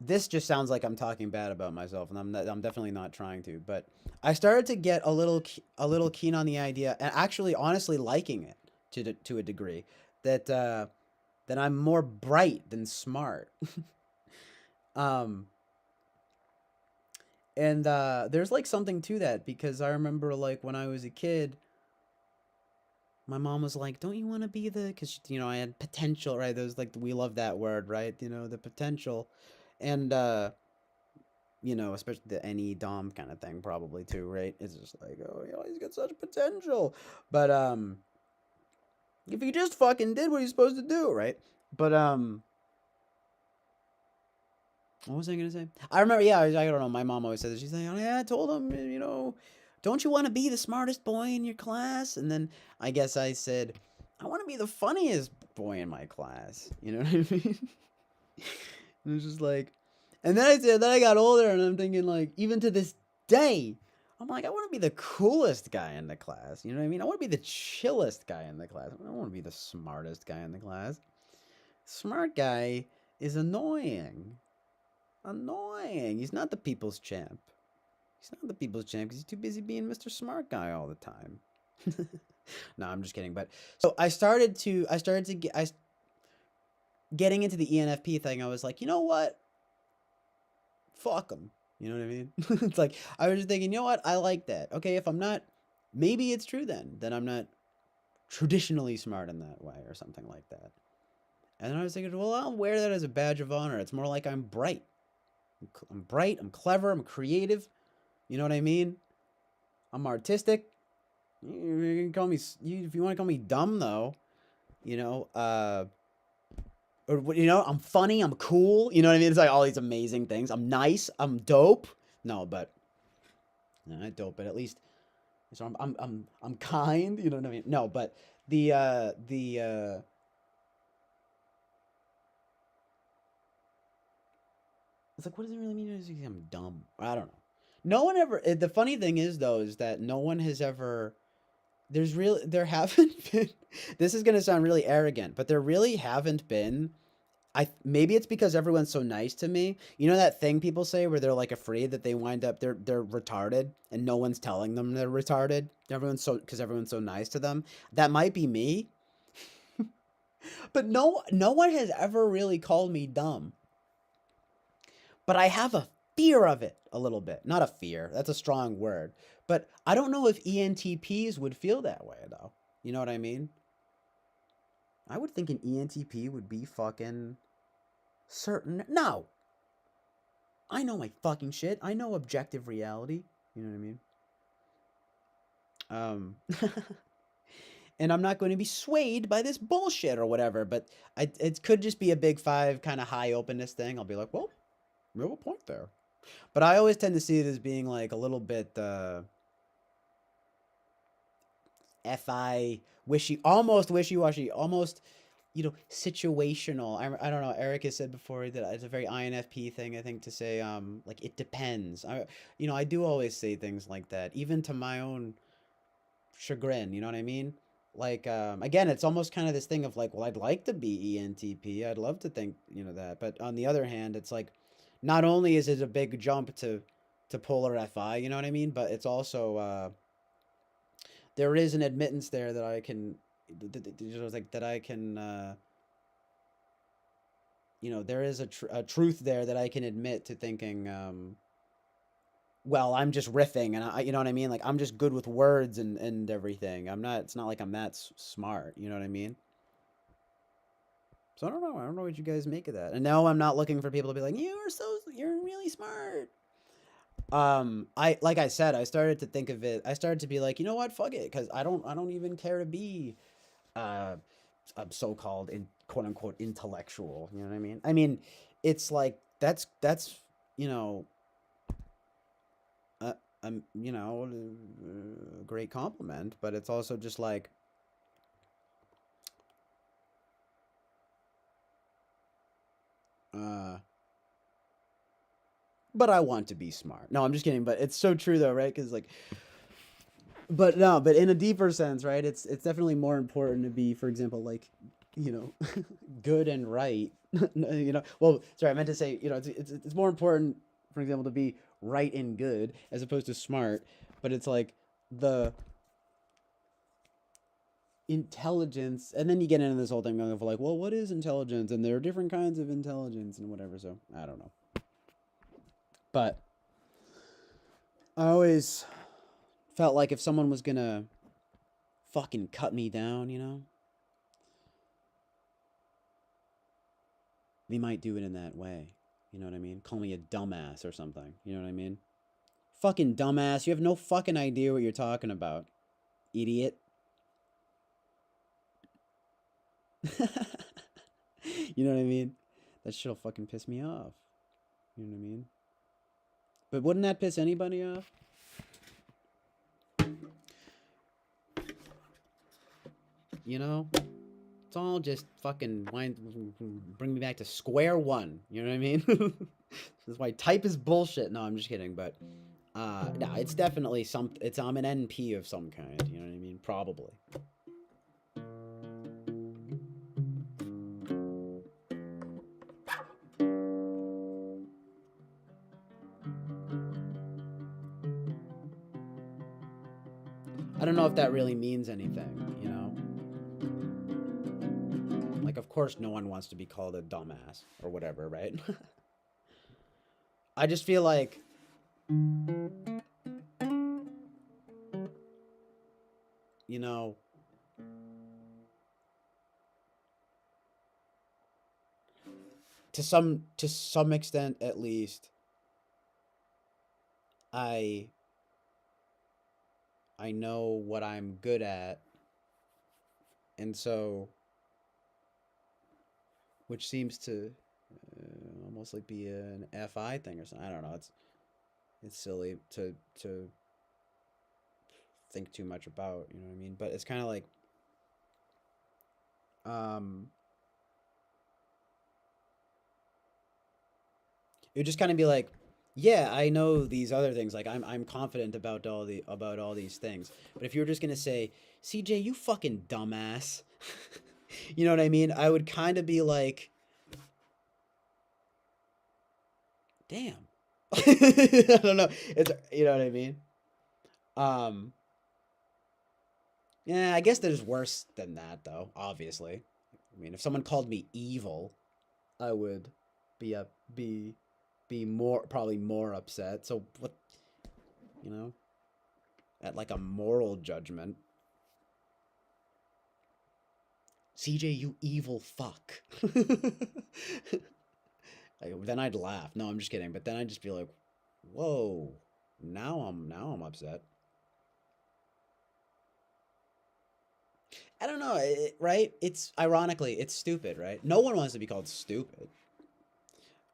this just sounds like I'm talking bad about myself, and I'm definitely not trying to. But I started to get a little keen on the idea, and actually, honestly, liking it to a degree that I'm more bright than smart. And there's like something to that, because I remember like when I was a kid, my mom was like, don't you want to be the, because, you know, I had potential, right? There's like, we love that word, right? You know, the potential. And, you know, especially the NE Dom kind of thing, probably too, right? It's just like, oh, you know, he's got such potential. But, if he just fucking did what he's supposed to do, right? But, what was I gonna say? I remember, yeah, I don't know. My mom always said this. She's like, oh, yeah, I told him, you know, don't you want to be the smartest boy in your class? And then I guess I said, I want to be the funniest boy in my class. You know what I mean? And it's just like, and then I got older, and I'm thinking, like, even to this day, I'm like, I want to be the coolest guy in the class. You know what I mean? I want to be the chillest guy in the class. I don't want to be the smartest guy in the class. Smart guy is annoying. Annoying. He's not the people's champ. He's not the people's champ because he's too busy being Mr. Smart Guy all the time. No, I'm just kidding. But so I started to get getting into the ENFP thing. I was like, you know what? Fuck them. You know what I mean? It's like I was just thinking, you know what? I like that. Okay, if I'm not, maybe it's true then that I'm not traditionally smart in that way or something like that. And then I was thinking, well, I'll wear that as a badge of honor. It's more like I'm bright. I'm bright, I'm clever, I'm creative. You know what I mean? I'm artistic. You can call me, if you want to call me dumb, though, you know, or, you know, I'm funny, I'm cool. You know what I mean? It's like all these amazing things. I'm nice, I'm dope. No, but, no, not dope, but at least, so I'm kind. You know what I mean? No, but it's like, what does it really mean? I'm dumb. I don't know. No one ever. The funny thing is, though, is that no one has ever. There haven't been. This is gonna sound really arrogant, but there really haven't been. Maybe it's because everyone's so nice to me. You know that thing people say where they're like afraid that they wind up they're retarded and no one's telling them they're retarded. Everyone's so nice to them. That might be me. But no one has ever really called me dumb. But I have a fear of it a little bit. Not a fear. That's a strong word. But I don't know if ENTPs would feel that way, though. You know what I mean? I would think an ENTP would be fucking certain. No. I know my fucking shit. I know objective reality. You know what I mean? And I'm not going to be swayed by this bullshit or whatever, but it could just be a big five kind of high openness thing. I'll be like, well, you have a point there. But I always tend to see it as being like a little bit almost wishy-washy, almost, situational. I don't know. Eric has said before that it's a very INFP thing, I think, to say, like, it depends. I do always say things like that, even to my own chagrin, you know what I mean? Like, again, it's almost kind of this thing of like, well, I'd like to be ENTP. I'd love to think, that. But on the other hand, it's like, not only is it a big jump to polar FI, you know what I mean? But it's also, there is an admittance there that I can, that I can, there is a truth there that I can admit to thinking, well, I'm just riffing, and you know what I mean? Like, I'm just good with words and everything. It's not like I'm that smart, you know what I mean? So I don't know what you guys make of that. And now I'm not looking for people to be like, you're really smart. Like I said, I started to think of it. I started to be like, you know what? Fuck it. Cause I don't even care to be, a so-called quote unquote intellectual. You know what I mean? I mean, it's like, that's, a great compliment, but it's also just like, but I want to be smart. No, I'm just kidding. But it's so true though, right? Because like, but in a deeper sense, right? It's definitely more important to be, for example, like, good and right. Well, sorry, I meant to say, it's more important, for example, to be right and good as opposed to smart. But it's like the intelligence, and then you get into this whole thing of like, well, what is intelligence? And there are different kinds of intelligence and whatever. So I don't know. But I always felt like if someone was gonna fucking cut me down, they might do it in that way. You know what I mean? Call me a dumbass or something. You know what I mean? Fucking dumbass. You have no fucking idea what you're talking about. Idiot. You know what I mean? That shit'll fucking piss me off. You know what I mean? But wouldn't that piss anybody off? It's all just fucking bring me back to square one. You know what I mean? That's why type is bullshit. No, I'm just kidding. But no, it's definitely I'm an NP of some kind. You know what I mean? Probably. I don't know if that really means anything, Like, of course, no one wants to be called a dumbass or whatever, right? I just feel like, to some extent, at least, I know what I'm good at, and so, which seems to almost like be an FI thing or something. I don't know. It's silly to think too much about, you know what I mean? But it's kind of like, it would just kind of be like, yeah, I know these other things. Like, I'm confident about all these things. But if you were just gonna say, CJ, you fucking dumbass, you know what I mean? I would kind of be like, damn. I don't know. It's, you know what I mean? Yeah, I guess there's worse than that, though. Obviously, I mean, if someone called me evil, I would be probably more upset. So what, at like a moral judgment. CJ, you evil fuck. Then I'd laugh. No, I'm just kidding. But then I'd just be like, whoa, Now I'm upset. I don't know, right? It's ironically, it's stupid, right? No one wants to be called stupid.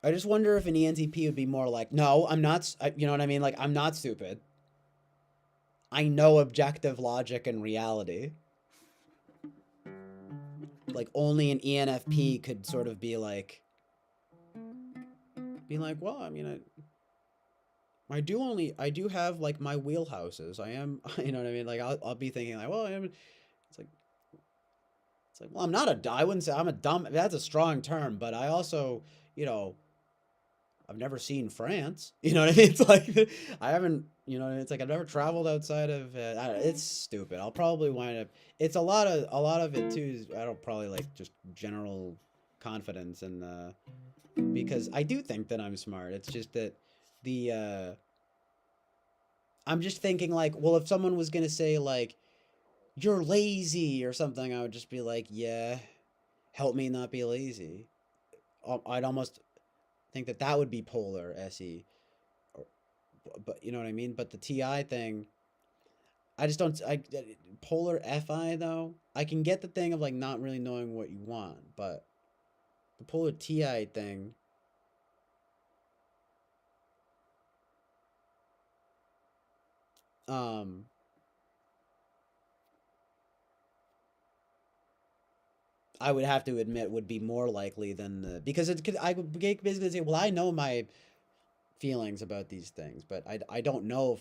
I just wonder if an ENTP would be more like, no, I'm not, you know what I mean? Like, I'm not stupid. I know objective logic and reality. Like, only an ENFP could sort of be like, well, I mean, I do have, like, my wheelhouses. I am, you know what I mean? Like, I'll be thinking, like, well, it's like, well, I'm not I wouldn't say I'm a dumb, that's a strong term, but I also, you know, I've never seen France. You know what I mean? It's like, I haven't, you know, it's like I've never traveled outside of, it's stupid. I'll probably wind up, it's a lot of it too, is, I don't probably like just general confidence and, because I do think that I'm smart. It's just that I'm just thinking like, well, if someone was going to say like, you're lazy or something, I would just be like, yeah, help me not be lazy. I'd almost think that would be polar SE, but you know what I mean. But the TI thing, I just don't. Polar FI though, I can get the thing of like not really knowing what you want, but the polar TI thing. I would have to admit would be more likely than the, because it could, I would basically say, well, I know my feelings about these things, but I don't know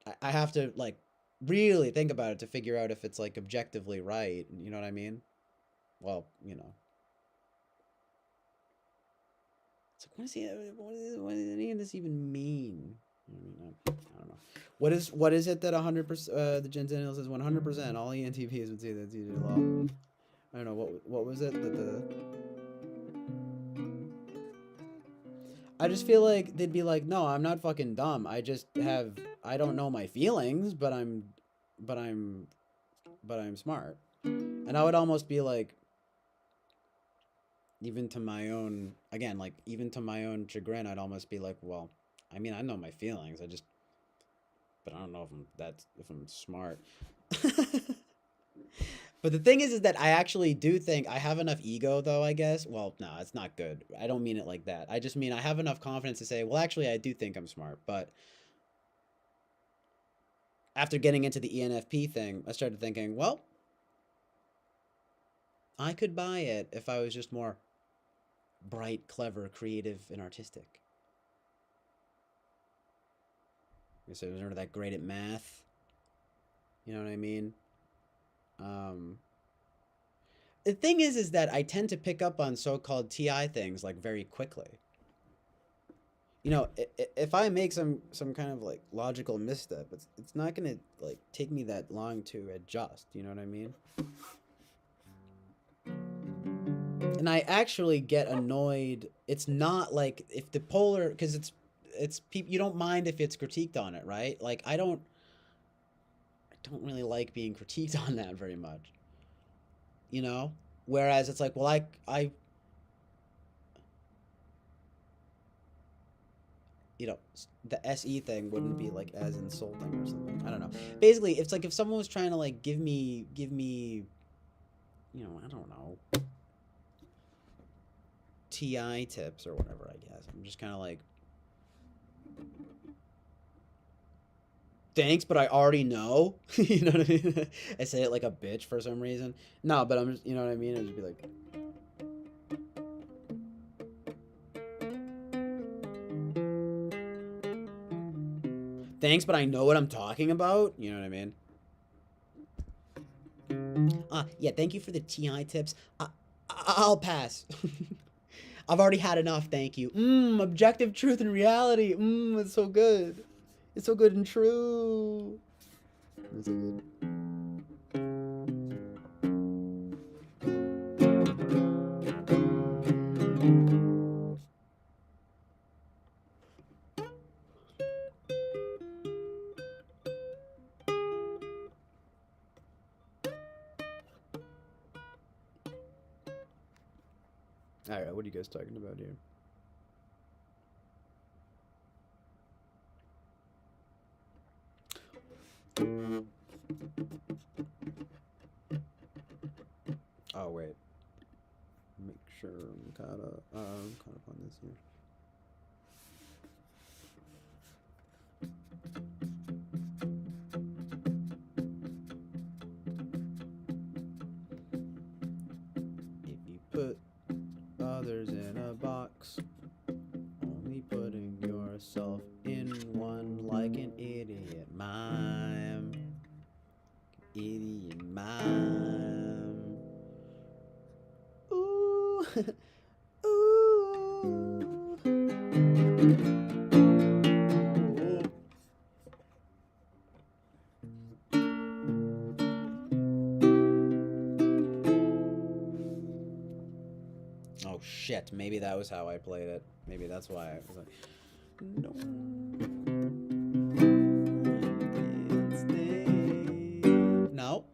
if I have to like really think about it to figure out if it's like objectively right. You know what I mean? Well, you know. It's like, what does any of this even mean? I don't know. What is it that 100%, the Genzennial says 100% all ENTPs would say that's usually law? I don't know, what was it that the... I just feel like they'd be like, no, I'm not fucking dumb. I don't know my feelings, but I'm smart. And I would almost be like, even to my own chagrin, I'd almost be like, well, I mean, I know my feelings. But I don't know if I'm smart. But the thing is that I actually do think I have enough ego, though, I guess. Well, no, it's not good. I don't mean it like that. I just mean I have enough confidence to say, well, actually, I do think I'm smart. But after getting into the ENFP thing, I started thinking, well, I could buy it if I was just more bright, clever, creative, and artistic. So I was never that great at math. You know what I mean? The thing is that I tend to pick up on so-called TI things like very quickly. You know, if I make some kind of like logical misstep, it's not gonna like take me that long to adjust. You know what I mean? And I actually get annoyed. It's not like if the polar, because it's people, you don't mind if it's critiqued on it, right? Like I don't really like being critiqued on that very much. You know? Whereas it's like, well, I you know, the SE thing wouldn't be like as insulting or something. I don't know. Basically, it's like if someone was trying to like give me, you know, I don't know, TI tips or whatever, I guess. I'm just kind of like, thanks, but I already know. You know what I mean? I say it like a bitch for some reason. No, but I'm just, you know what I mean? I'd just be like, thanks, but I know what I'm talking about. You know what I mean? Yeah, thank you for the TI tips. I'll pass. I've already had enough, thank you. Objective truth and reality. It's so good. It's so good and true. It's so good. Alright, what are you guys talking about here? Oh wait. Make sure I'm caught up on this here. If you put others in a box, only putting yourself in one like an idiot mime. Idiot mime. Ooh. Ooh. Oh shit, maybe that was how I played it. Maybe that's why I was like, no. No.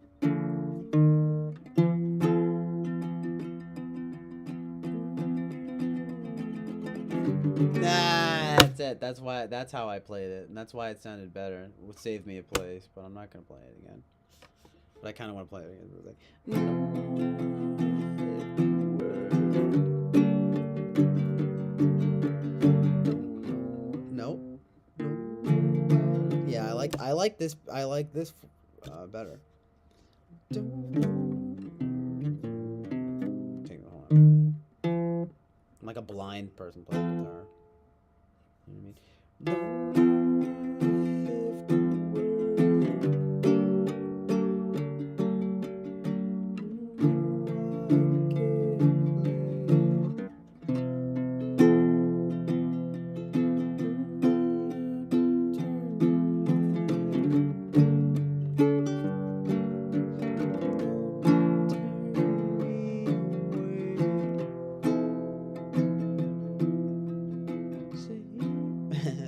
Nah, that's it. That's how I played it. And that's why it sounded better. It would save me a place, but I'm not gonna play it again. But I kinda wanna play it again. It was like, no. Yeah, I like this better. Take it on. I'm like a blind person playing guitar. You know what I mean?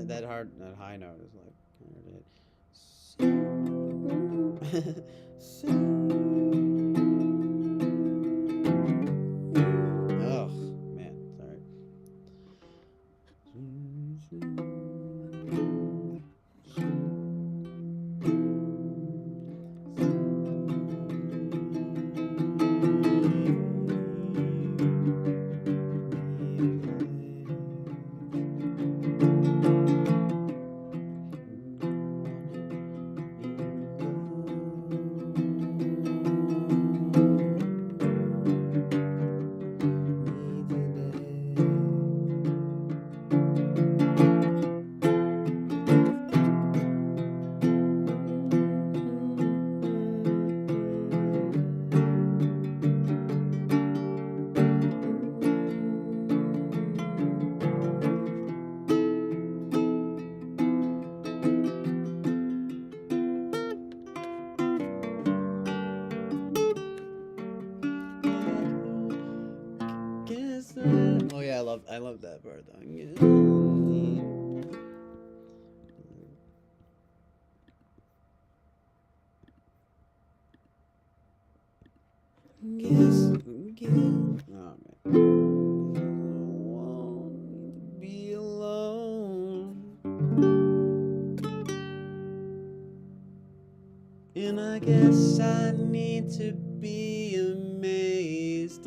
That high note is like oh man, sorry. Oh yeah, I love that part though. Oh man. Be alone. And I guess I need to be amazed.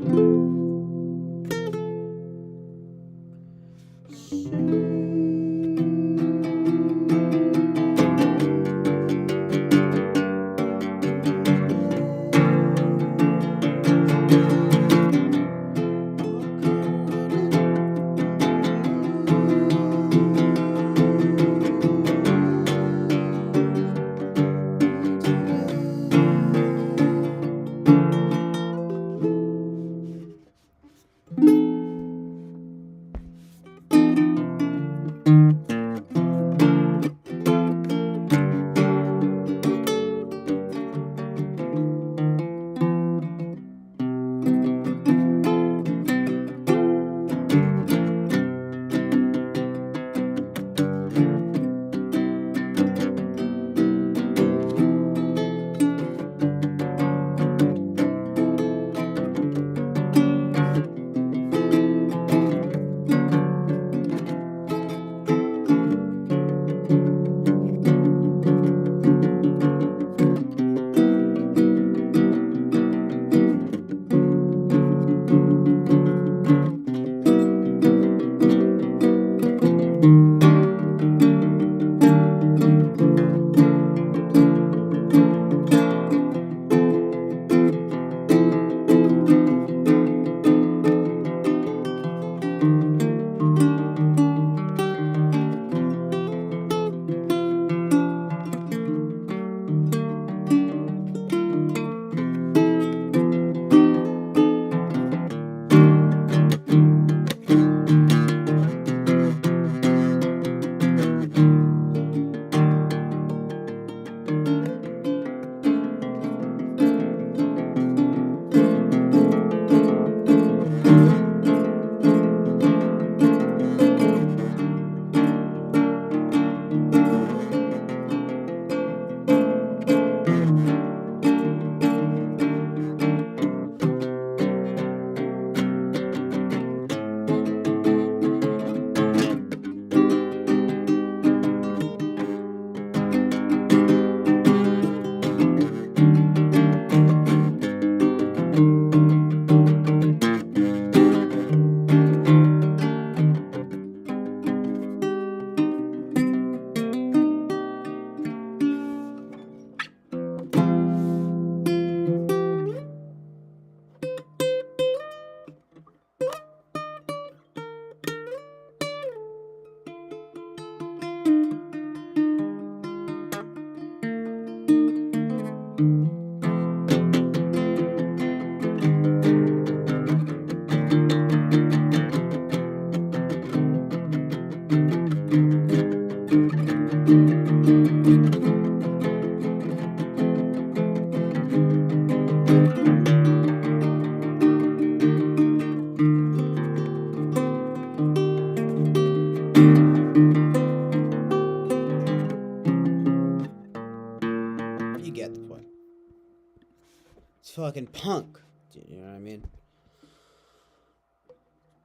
fucking punk. You know what I mean?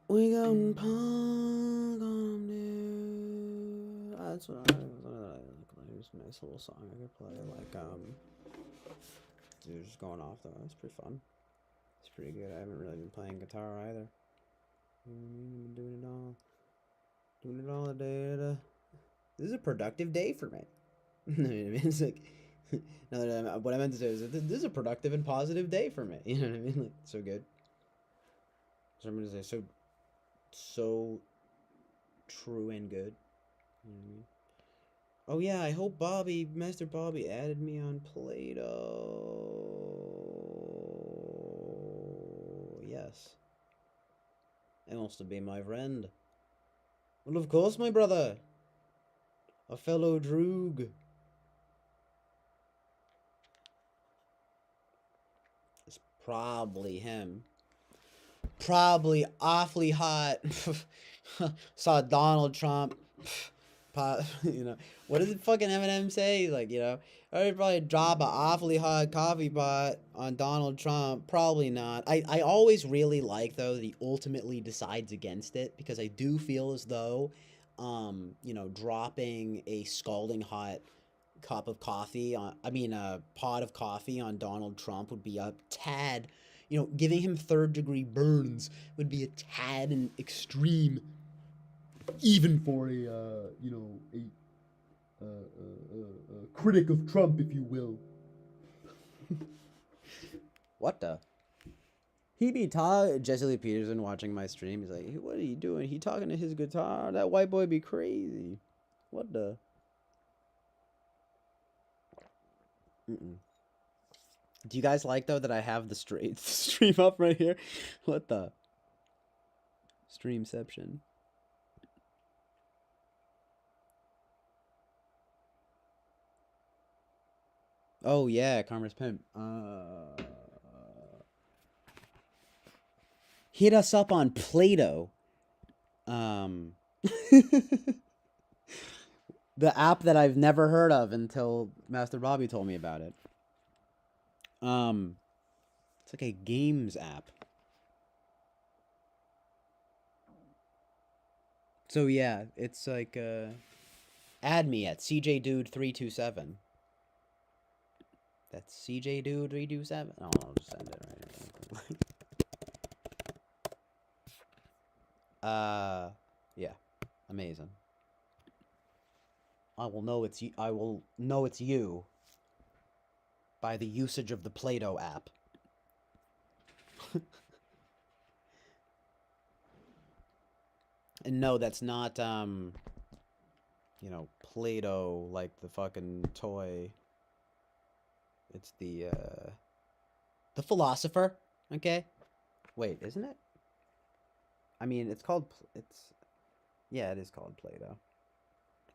We going punk on dude. That's what I like. Here's a nice little song I could play. Like, dude, just going off though. That's pretty fun. It's pretty good. I haven't really been playing guitar either. You know what I mean? I've been doing it all. Doing it all day. This is a productive day for me. You know what I mean? It's like, no, what I meant to say is that this is a productive and positive day for me. You know what I mean? Like, so good. So I'm gonna say so true and good. You know what I mean? Oh yeah, I hope Master Bobby added me on Play-Doh. Yes. And wants to be my friend. Well, of course, my brother. A fellow droog. It's probably him. Probably awfully hot. Saw Donald Trump. You know, what does it fucking Eminem say? Like, you know, I'd probably drop an awfully hot coffee pot on Donald Trump. Probably not. I always really like, though, that he ultimately decides against it, because I do feel as though, you know, dropping a scalding hot cup of coffee on, a pot of coffee on Donald Trump would be a tad, you know, giving him third-degree burns would be a tad and extreme, even for a, you know, a critic of Trump, if you will. What the? He be Jesse Lee Peterson watching my stream. He's like, what are you doing? He talking to his guitar? That white boy be crazy. What the? Do you guys like, though, that I have the stream up right here? What the? Streamception. Oh, yeah, Karma's Pimp. Hit us up on Play-Doh. The app that I've never heard of until Master Bobby told me about it. It's like a games app. So yeah, it's like, add me at CJDude327. That's CJDude327. Oh, I'll just send it right. Yeah, amazing. I will know it's you by the usage of the Play-Doh app. And no, that's not, you know, Play-Doh like the fucking toy. It's the philosopher, okay? Wait, isn't it? I mean, it's called, yeah, it is called Play-Doh.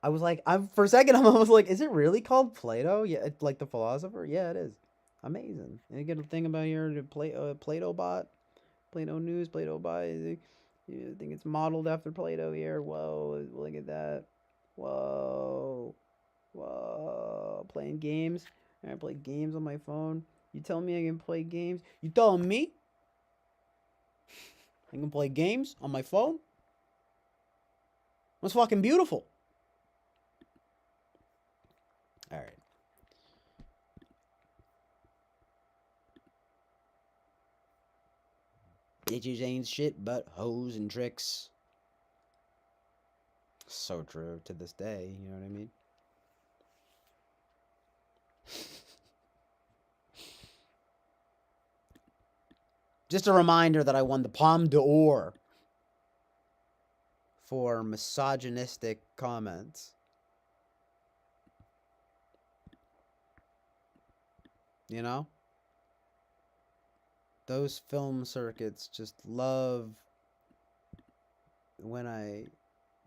I was like, for a second, I was like, is it really called Play-Doh? Yeah, it's like the philosopher? Yeah, it is. Amazing. And you get a thing about here, Play-Doh bot, Play-Doh news, Play-Doh bot. I think it's modeled after Play-Doh here. Whoa, look at that. Whoa. Whoa. Playing games. I play games on my phone. You tell me I can play games? You telling me I can play games on my phone? That's fucking beautiful. All right. Bitches ain't shit but hoes and tricks. So true to this day, you know what I mean? Just a reminder that I won the Palme d'Or for misogynistic comments. You know? Those film circuits just love when I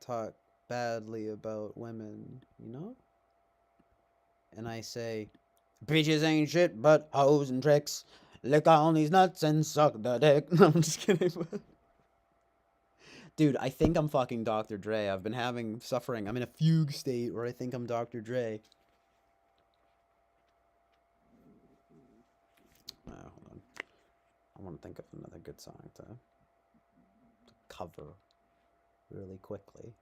talk badly about women, you know? And I say, bitches ain't shit but hoes and tricks. Lick on these nuts and suck the dick. No, I'm just kidding. Dude, I think I'm fucking Dr. Dre. I've been suffering. I'm in a fugue state where I think I'm Dr. Dre. Hold on. want to think of another good song to cover really quickly.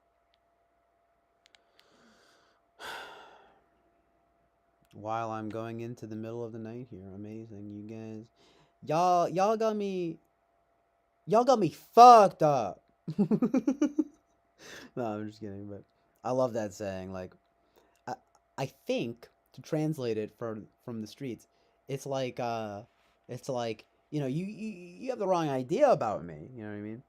While I'm going into the middle of the night here, amazing, you guys. Y'all got me fucked up. No, I'm just kidding, but I love that saying. Like, I think to translate it from the streets, it's like you know, you have the wrong idea about me. You know what I mean?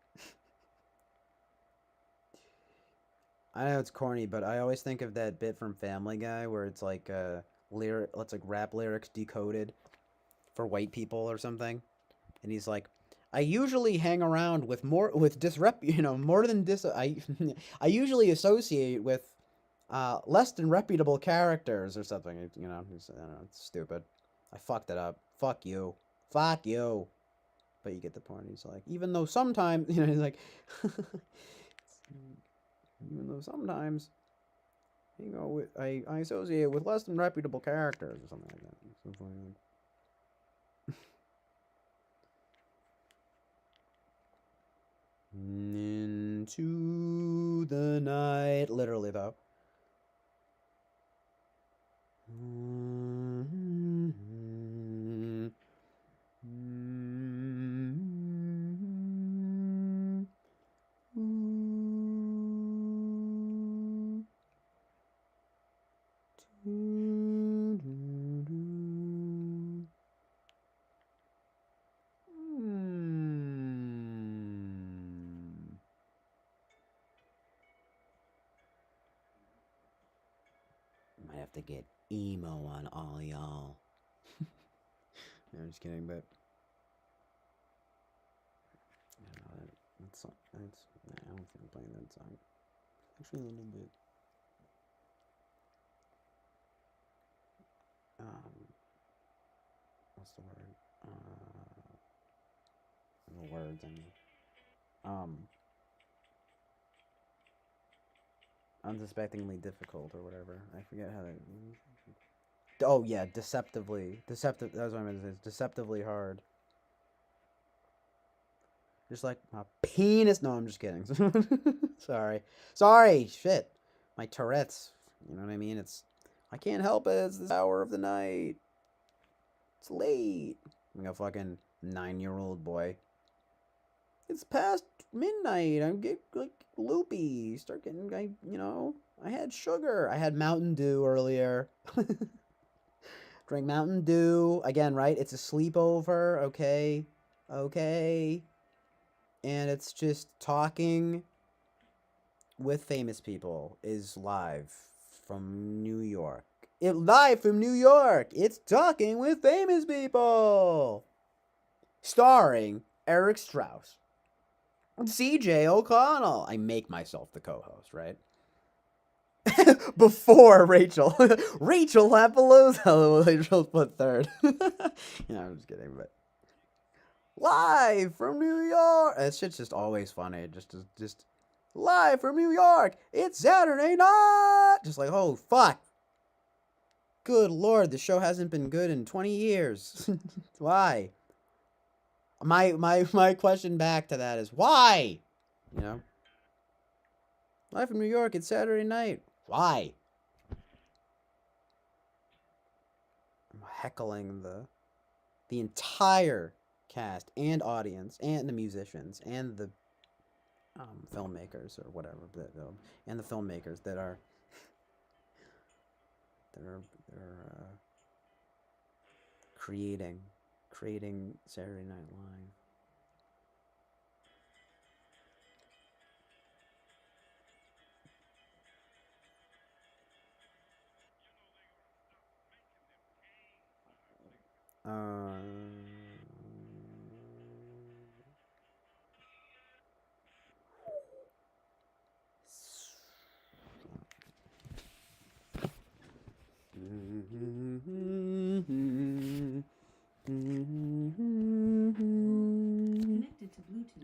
I know it's corny, but I always think of that bit from Family Guy where it's like it's like rap lyrics decoded for white people or something, and he's like, I usually hang around with more than I usually associate with less than reputable characters or something. You know, I don't know, it's stupid. I fucked it up. Fuck you. Fuck you. But you get the point. He's like, even though sometimes, you know, he's like, even though sometimes, you know, I associate with less than reputable characters or something like that. So funny. Into the night, literally though. Might have to get emo on all y'all. No, I'm just kidding, but I don't know, that song, I don't feel like playing that song. Actually, a little bit. What's the word? The words, I mean. Unsuspectingly difficult or whatever. I forget how that. Oh yeah, deceptively. Deceptive. That's what I meant to say. Deceptively hard. Just like my penis. No, I'm just kidding. Sorry. Shit. My Tourette's. You know what I mean? I can't help it. It's this hour of the night. It's late. I'm a fucking 9-year-old boy. It's past midnight. I get like loopy. Start getting, I had sugar. I had Mountain Dew earlier. Drink Mountain Dew. Again, right? It's a sleepover. Okay. And it's just talking with famous people is live from New York. Live from New York. It's Talking with Famous People. Starring Eric Strauss. CJ O'Connell. I make myself the co-host, right? Before Rachel. Rachel Lapalooza. Rachel put third. I'm just kidding, but live from New York. That shit's just always funny. Just live from New York. It's Saturday night. Just like, oh fuck. Good lord, the show hasn't been good in 20 years. Why? My question back to that is why? Live from New York, it's Saturday night. Why? I'm heckling the entire cast and audience and the musicians and the filmmakers or whatever, and the filmmakers that are creating Saturday Night Live.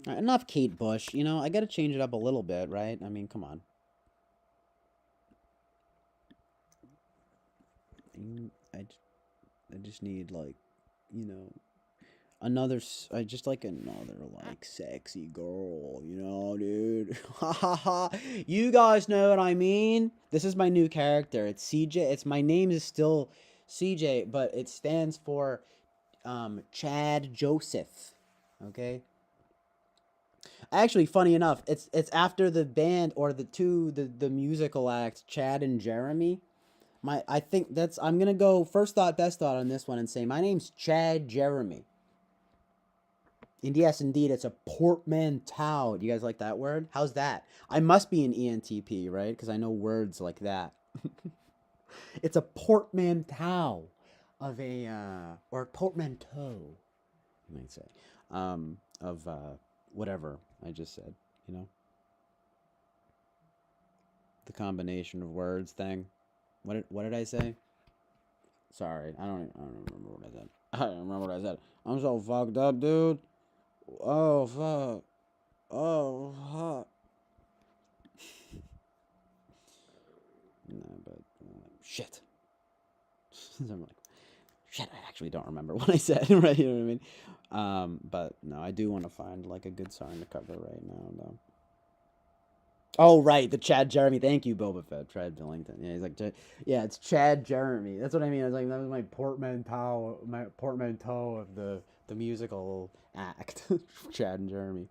Right, enough Kate Bush. I gotta change it up a little bit, right? I mean, come on. I just need, like, just like another like sexy girl, you know, dude. Ha ha ha. You guys know what I mean? This is my new character. It's CJ. My name is still CJ, but it stands for Chad Joseph. Okay? Actually, funny enough, it's after the band or the musical act Chad and Jeremy. I think I'm gonna go first thought, best thought on this one and say my name's Chad Jeremy. And yes, indeed, it's a portmanteau. Do you guys like that word? How's that? I must be an ENTP, right? Because I know words like that. It's a portmanteau of or portmanteau, you might say, of whatever I just said, you know? The combination of words thing. What did I say? Sorry, I don't remember what I said. I don't remember what I said. I'm so fucked up, dude. Oh, fuck. Oh, fuck. No, but, shit. I'm like, shit, I actually don't remember what I said, right? You know what I mean? But, no, I do want to find, like, a good song to cover right now, though. Oh, right, the Chad Jeremy. Thank you, Boba Fett. Chad Billington. Yeah, he's like, yeah, it's Chad Jeremy. That's what I mean. I was like, that was my portmanteau of the musical act. Chad and Jeremy.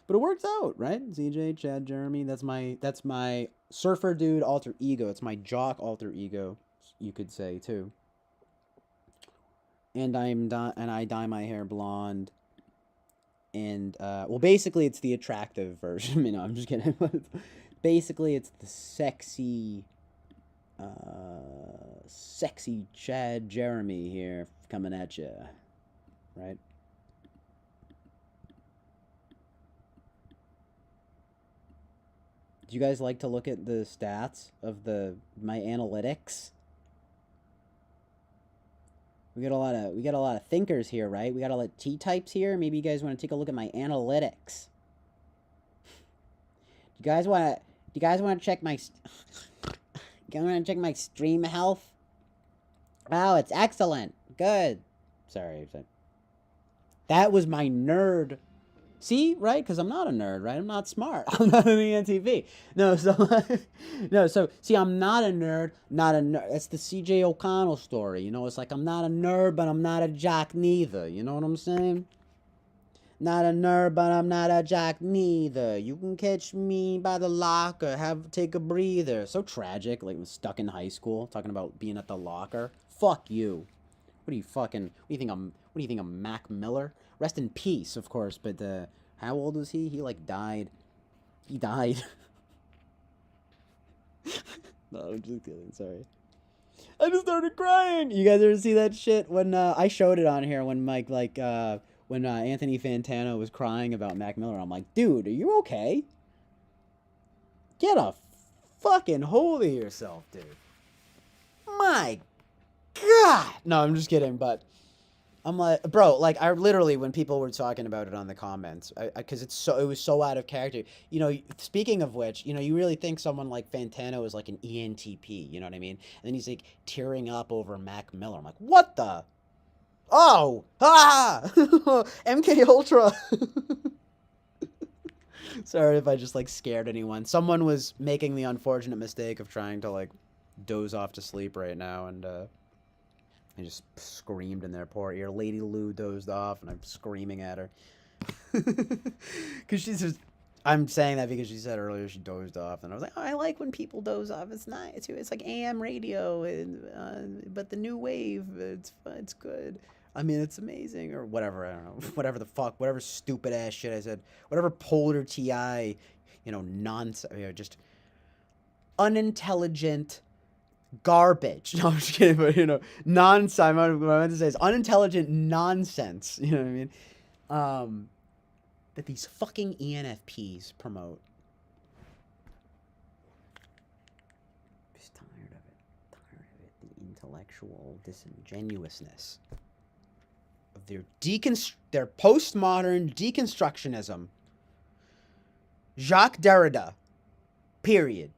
But it works out, right? CJ, Chad, Jeremy. That's my surfer dude alter ego. It's my jock alter ego, you could say too. And I dye my hair blonde. And well, basically, it's the attractive version. You know, I'm just kidding. Basically, it's the sexy Chad Jeremy here coming at you, right? Do you guys like to look at the stats of my analytics? We got a lot of thinkers here, right? We got a lot of T-types here. Maybe you guys want to take a look at my analytics. Do you guys want to check my stream health? Oh, it's excellent. Good. Sorry. That was my nerd. See, right? Because I'm not a nerd, right? I'm not smart. I'm not an ENTP. So see, I'm not a nerd, That's the CJ O'Connell story. You know, it's like I'm not a nerd, but I'm not a jock neither. You know what I'm saying? Not a nerd, but I'm not a jock neither. You can catch me by the locker, take a breather. So tragic, like stuck in high school, talking about being at the locker. Fuck you. What do you think I'm Mac Miller? Rest in peace, of course, but how old was he? He like died. He died. No, I'm just kidding, sorry. I just started crying. You guys ever see that shit when I showed it on here when when Anthony Fantano was crying about Mac Miller? I'm like, dude, are you okay? Get a fucking hold of yourself, dude. My God. No, I'm just kidding, but I'm like, bro, like I literally when people were talking about it on the comments, because it was so out of character. You know, speaking of which, you know, you really think someone like Fantano is like an ENTP, you know what I mean? And then he's like tearing up over Mac Miller. I'm like, what the? Oh, MK Ultra. Sorry if I just like scared anyone. Someone was making the unfortunate mistake of trying to like doze off to sleep right now, and I just screamed in their poor ear. Lady Lou dozed off, and I'm screaming at her. Because she's just... I'm saying that because she said earlier she dozed off, and I was like, oh, I like when people doze off. It's nice. It's like AM radio, but the new wave, it's good. I mean, it's amazing, or whatever, I don't know. Whatever the fuck, whatever stupid-ass shit I said. Whatever Polar TI, you know, nonsense, you know, just unintelligent... garbage. No, I'm just kidding, but you know, nonsense. What I meant to say is unintelligent nonsense. You know what I mean? That these fucking ENFPs promote. Just tired of it. Tired of it. The intellectual disingenuousness of their postmodern deconstructionism. Jacques Derrida. Period.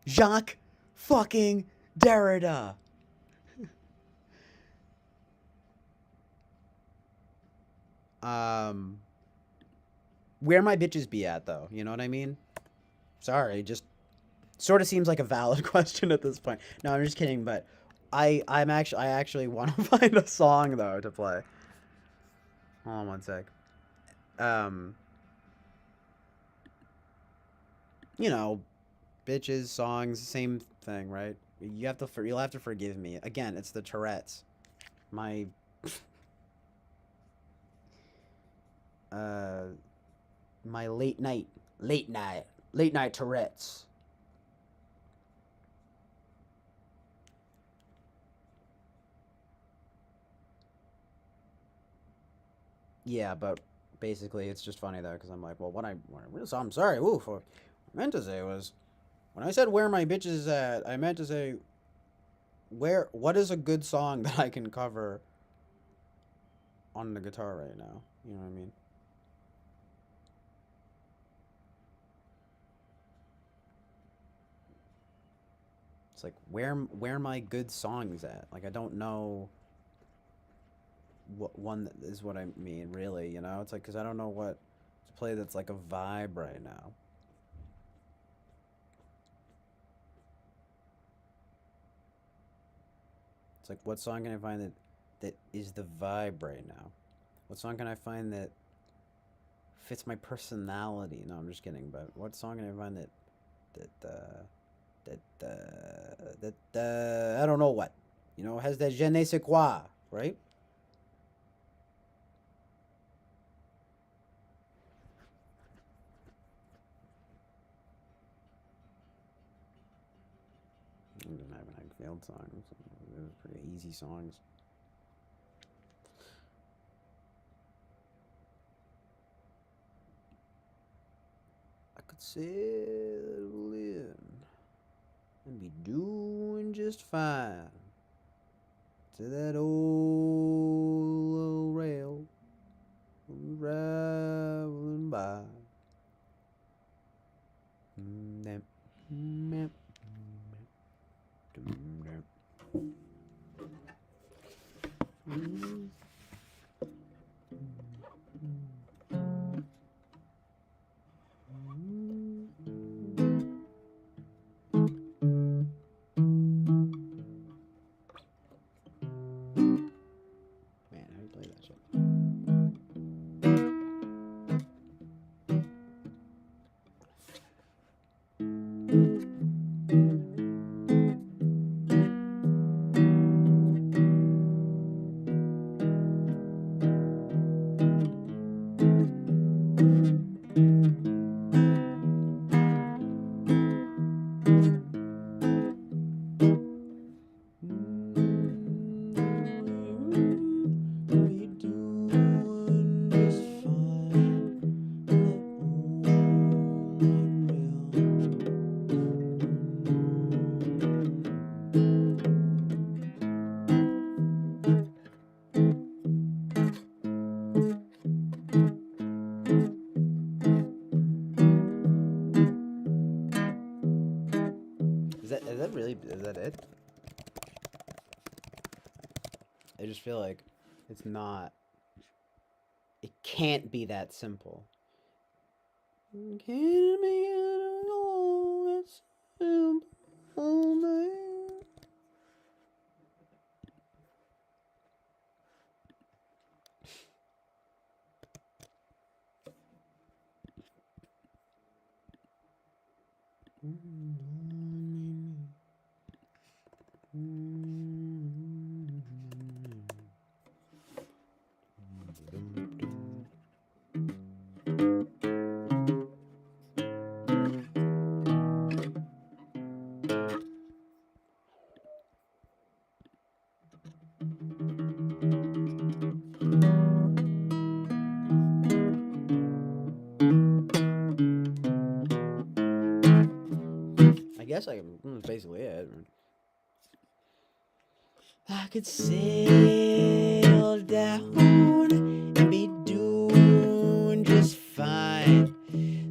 Jacques fucking Derrida. Where my bitches be at, though? You know what I mean? Sorry, just sort of seems like a valid question at this point. No, I'm just kidding, but I actually want to find a song, though, to play. Hold on one sec. You know, bitches, songs, same thing, right? You'll have to forgive me. Again, it's the Tourette's. My my late night Tourette's. Yeah, but basically it's just funny though, because I'm like, well, I'm sorry, oof. What I meant to say was, when I said where my bitches at, I meant to say, what is a good song that I can cover on the guitar right now? You know what I mean? It's like, where my good songs at? Like, I don't know what one is what I mean, really, you know? It's like, because I don't know what to play that's like a vibe right now. It's like, what song can I find that is the vibe right now? What song can I find that fits my personality? No, I'm just kidding, but what song can I find that I don't know what, you know, has that je ne sais quoi, right? I didn't have any failed songs. They were pretty easy songs. I could settle in and be doing just fine to that old rail traveling by. Man, how do you play that shit? Is that it? I just feel like it's not. It can't be that simple. It can't be at all that simple, man. I guess that's basically it. I could sail down and be doing just fine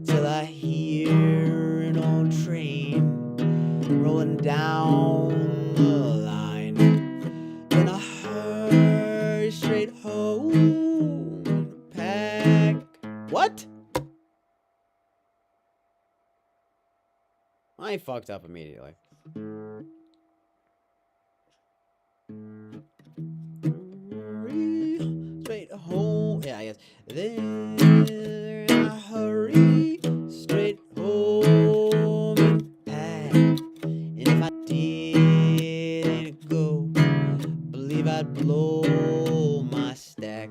till I hear an old train rolling down the line. Then I hurry straight home, I fucked up immediately. Straight home. Yeah, I guess. There I hurry straight home and pack. And if I didn't go, believe I'd blow my stack.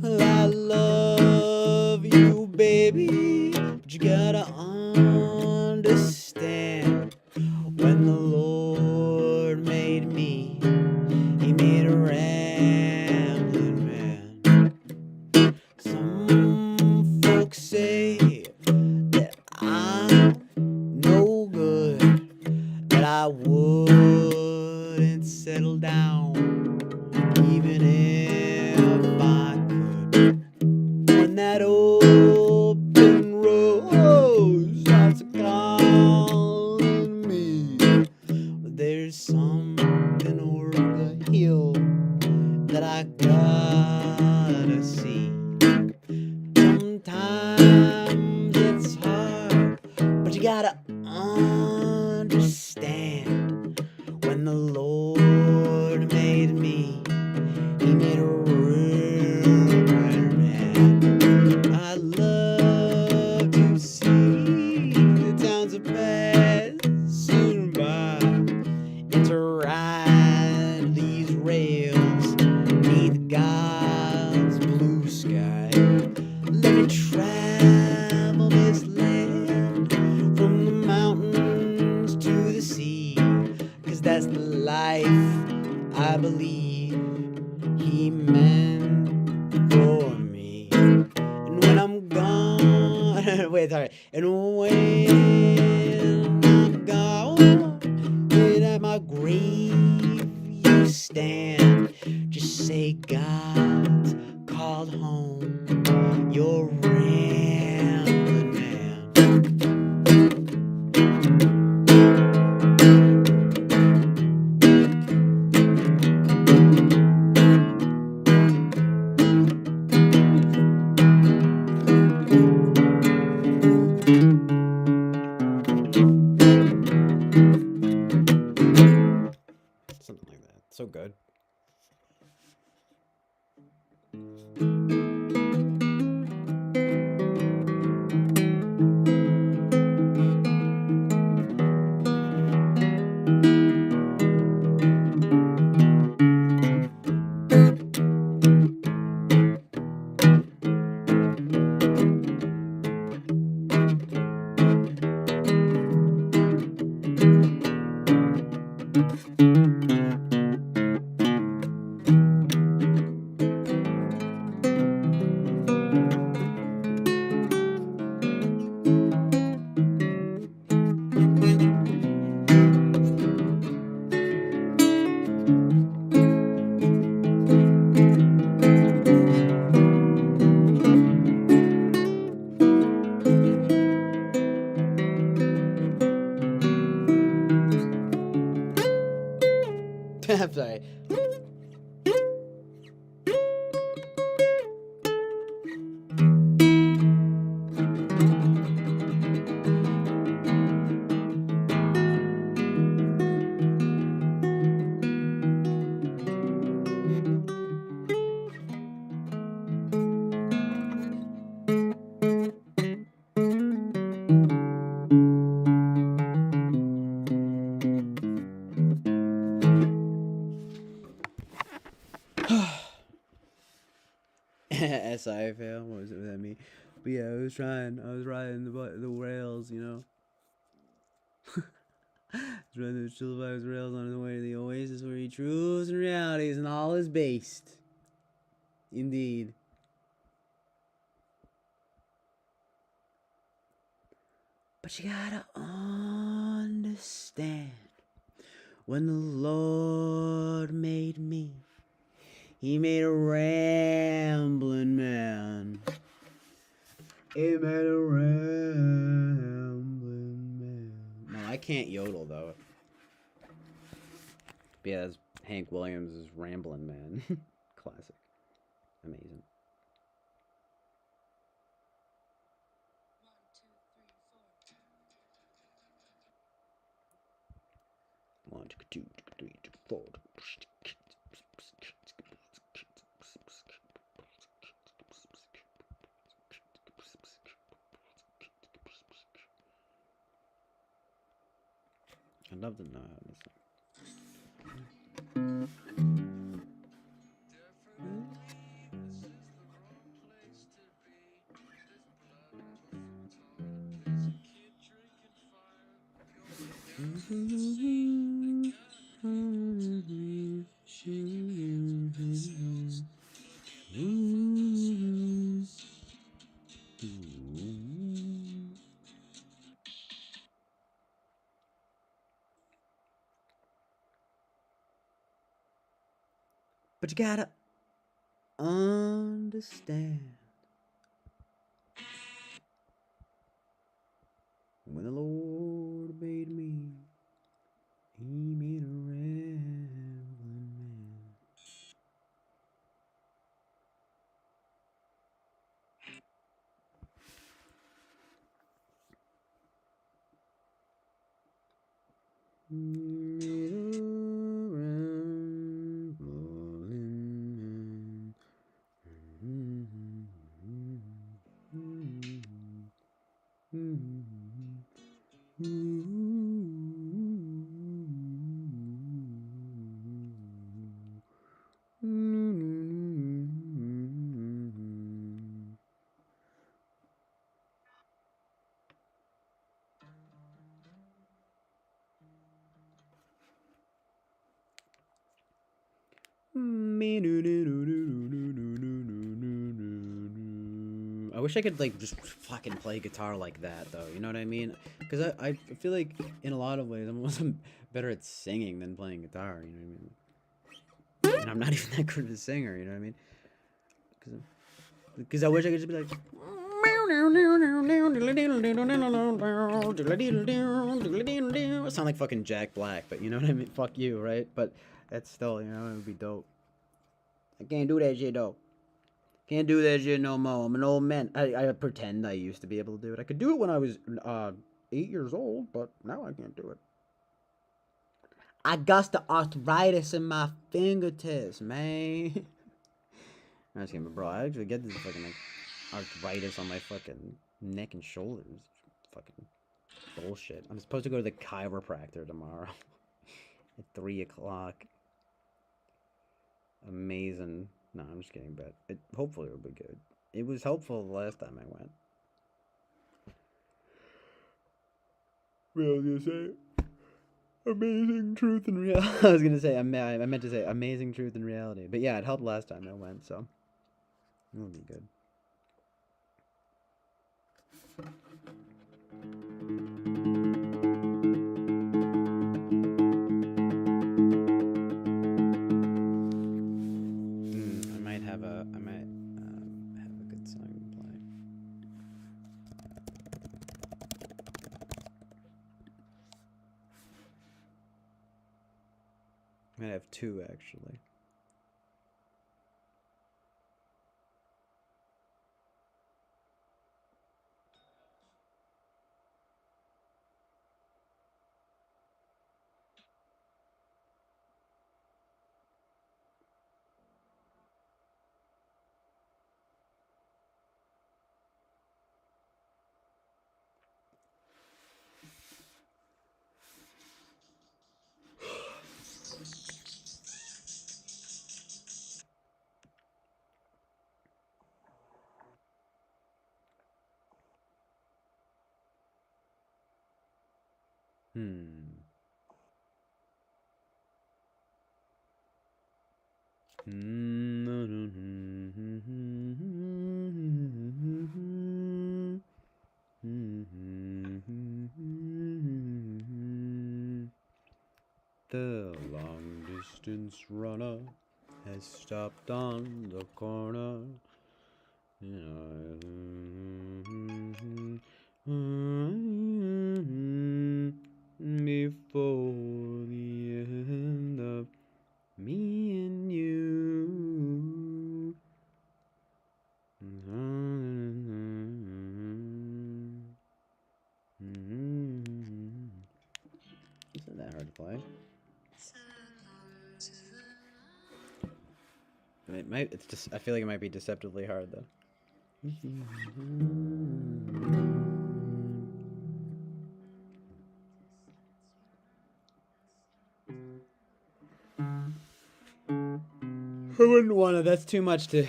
I love you, baby, but you gotta understand. When the Lord made me, He made a rambling man. Some folks say that I'm no good, that I wouldn't settle down, even if I could. When that open road starts calling me, there's something over the hill that I gotta see. Sometimes it's hard, but you gotta understand. When the Lord made me, He made a real man. I love to see the towns of passing by, and to ride these rails beneath God's blue sky. Let me travel this land from the mountains to the sea, 'cause that's the life I believe He meant for me. And when I'm gone, wait, sorry. And when I'm gone, and at my grave you stand, just say God's called home. You're rambling man. Something like that. So good. I'm sorry. SIFL, what was it that mean? But yeah, I was riding the rails, you know. I was riding those chill vibes rails on the way to the Oasis, where he truths and realities and all is based. Indeed. But you gotta understand, when the Lord made me, He made a rambling man. He made a rambling man. No, I can't yodel though. But yeah, that's Hank Williams' Ramblin' Man. Classic. Amazing. 1, 2, 3, 4. I'd love to know how this. But you gotta understand, when the Lord made me, He made a rambling man. Made a rambling I wish I could like just fucking play guitar like that though, you know what I mean? Because I feel like in a lot of ways I'm better at singing than playing guitar, you know what I mean? And I'm not even that good of a singer, you know what I mean? Because I wish I could just be like, I sound like fucking Jack Black, but you know what I mean? Fuck you, right? But that's still, you know, it would be dope. I can't do that shit though. Can't do that shit no more. I'm an old man. I pretend I used to be able to do it. I could do it when I was 8 years old, but now I can't do it. I got the arthritis in my fingertips, man. I'm just kidding, but bro, I actually get this fucking like arthritis on my fucking neck and shoulders. Fucking bullshit. I'm supposed to go to the chiropractor tomorrow at 3 o'clock. Amazing. No, I'm just kidding, but hopefully it'll be good. It was helpful the last time I went. What was I gonna say? Amazing truth and reality. I was gonna say I meant to say amazing truth and reality, but yeah, it helped last time I went, so it'll be good. I might have a good song to play. I might have two actually. The long distance runner has stopped on the corner. Before the end of me and you. Isn't that hard to play? It might. It's just. I feel like it might be deceptively hard though. I wouldn't want to. That's too much to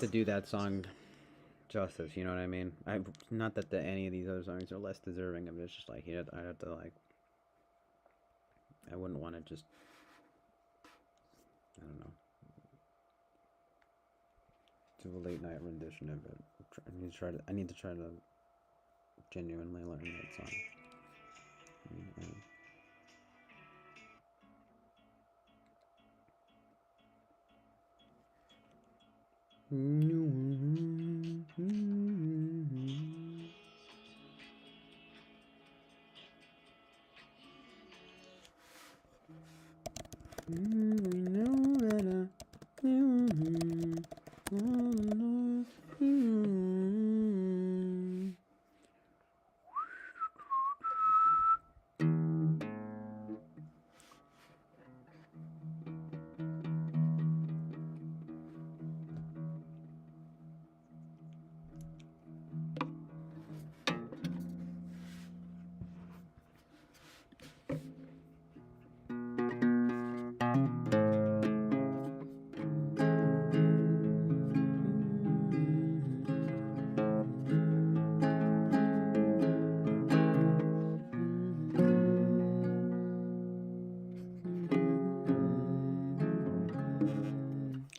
do that song justice. You know what I mean? Not that any of these other songs are less deserving of it. It's just like I have to like. I wouldn't want to just. I don't know. Do a late night rendition of it. I need to try to genuinely learn that song.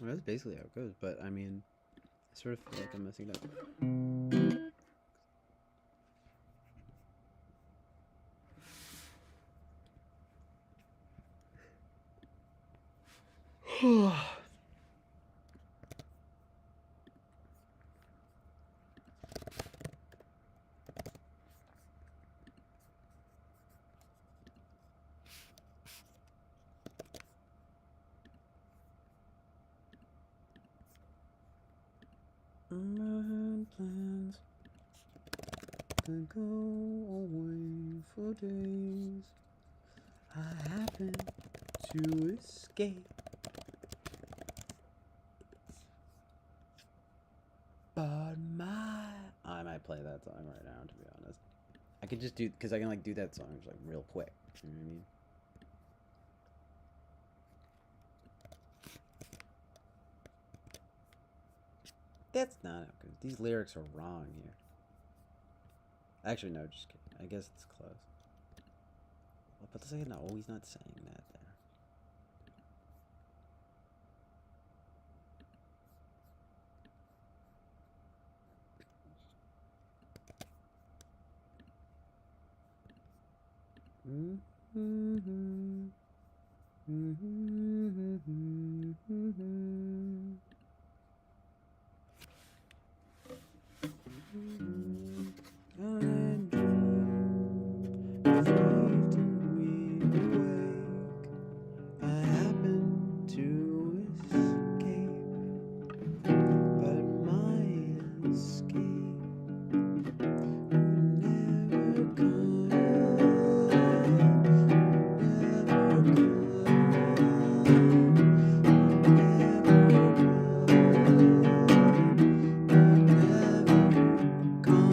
That's basically how it goes, but I mean, I sort of feel like I'm messing it up. I had plans to go away for days. I happened to escape, but I might play that song right now, to be honest. I could just do, because I can like do that song just like real quick, you know what I mean? That's not good. These lyrics are wrong here. Actually, no, just kidding. I guess it's close. But say no, he's not saying that there. Come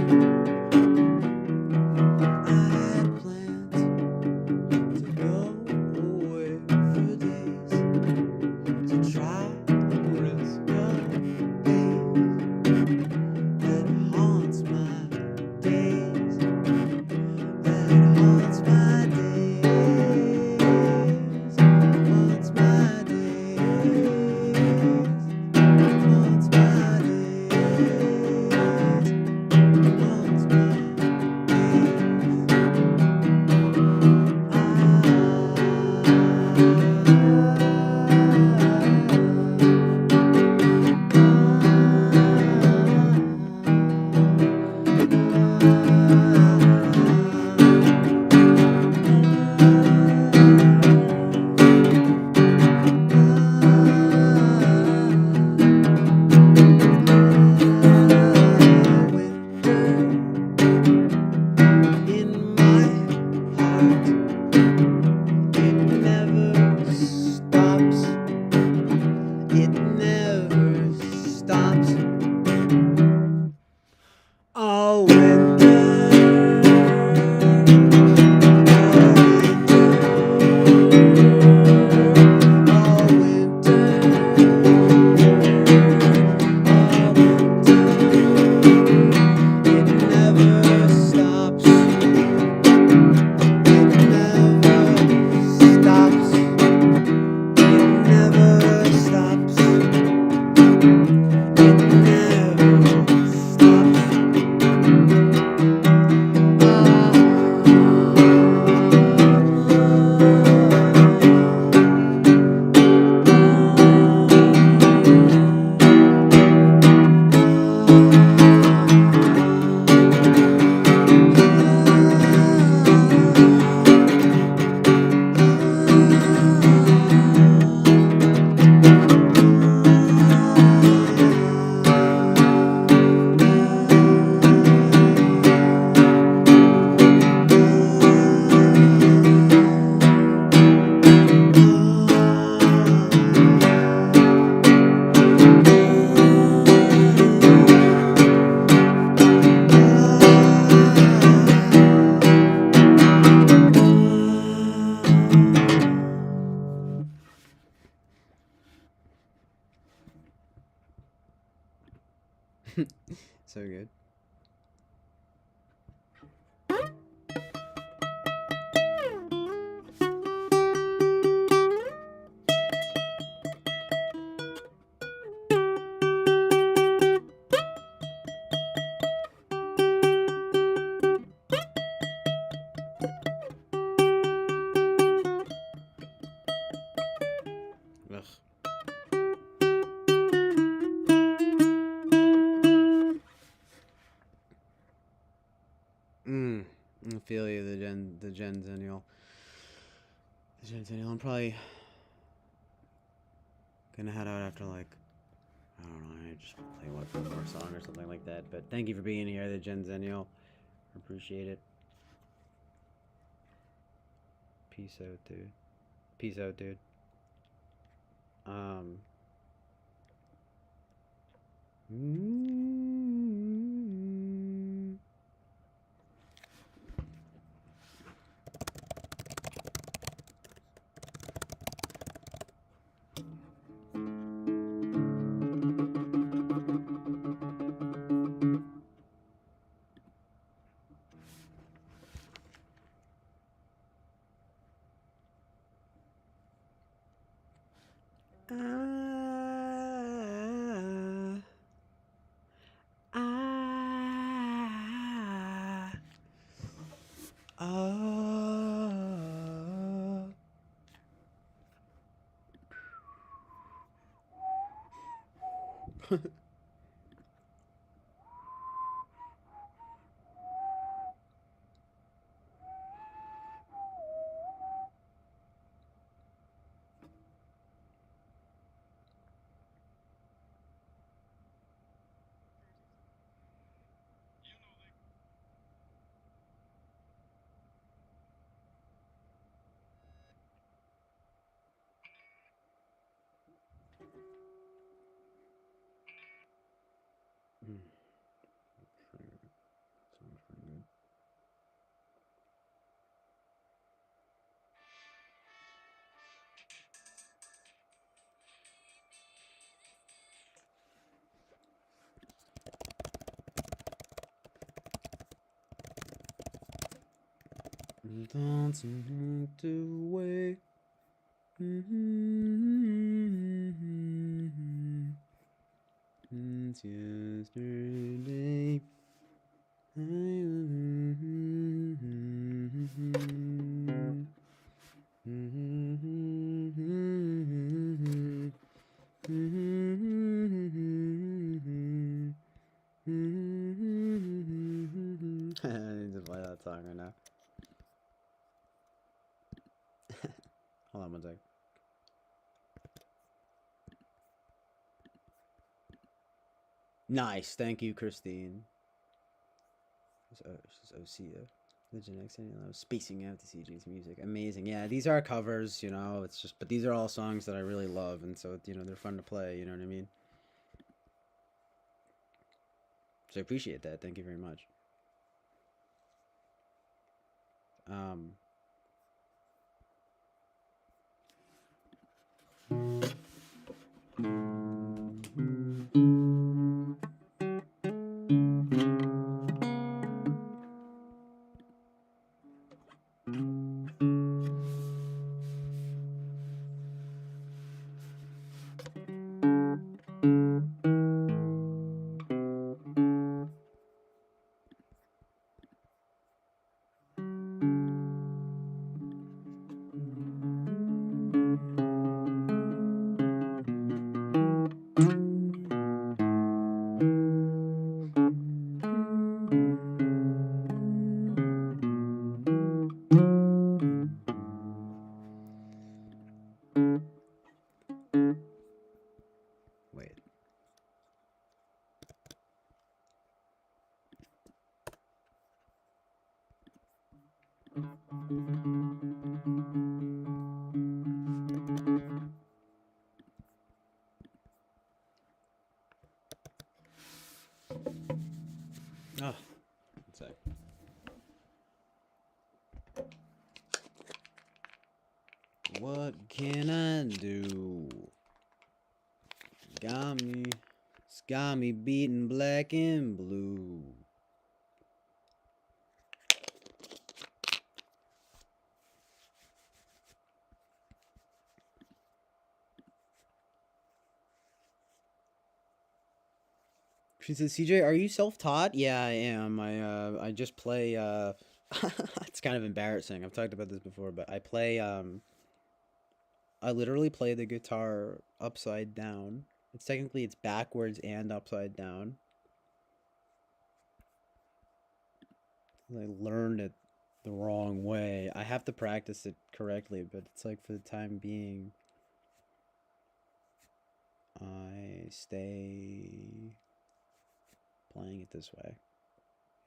so good. Ugh. I feel you, the Genzennial. The Genzennial. I'm probably gonna head out after, like, I don't know, I just play one more song or something like that. But thank you for being here, the Genzennial. Appreciate it. Peace out, dude. Peace out, dude. Dancing away. It's yesterday. I need to play that song right now. Hold on one sec. Nice, thank you, Christine. She's Osea. The Gen X, I was spacing out the CJ's music. Amazing. Yeah, these are covers, you know, it's just, but these are all songs that I really love, and so, you know, they're fun to play, you know what I mean? So I appreciate that. Thank you very much. Wait. Oh, one sec. What can I do? Got me It's got me beating black and blue. She said, CJ, are you self-taught? Yeah, I am. I just play, it's kind of embarrassing. I've talked about this before, but I play, I literally play the guitar upside down. It's backwards and upside down. I learned it the wrong way. I have to practice it correctly, but it's like for the time being, I stay playing it this way,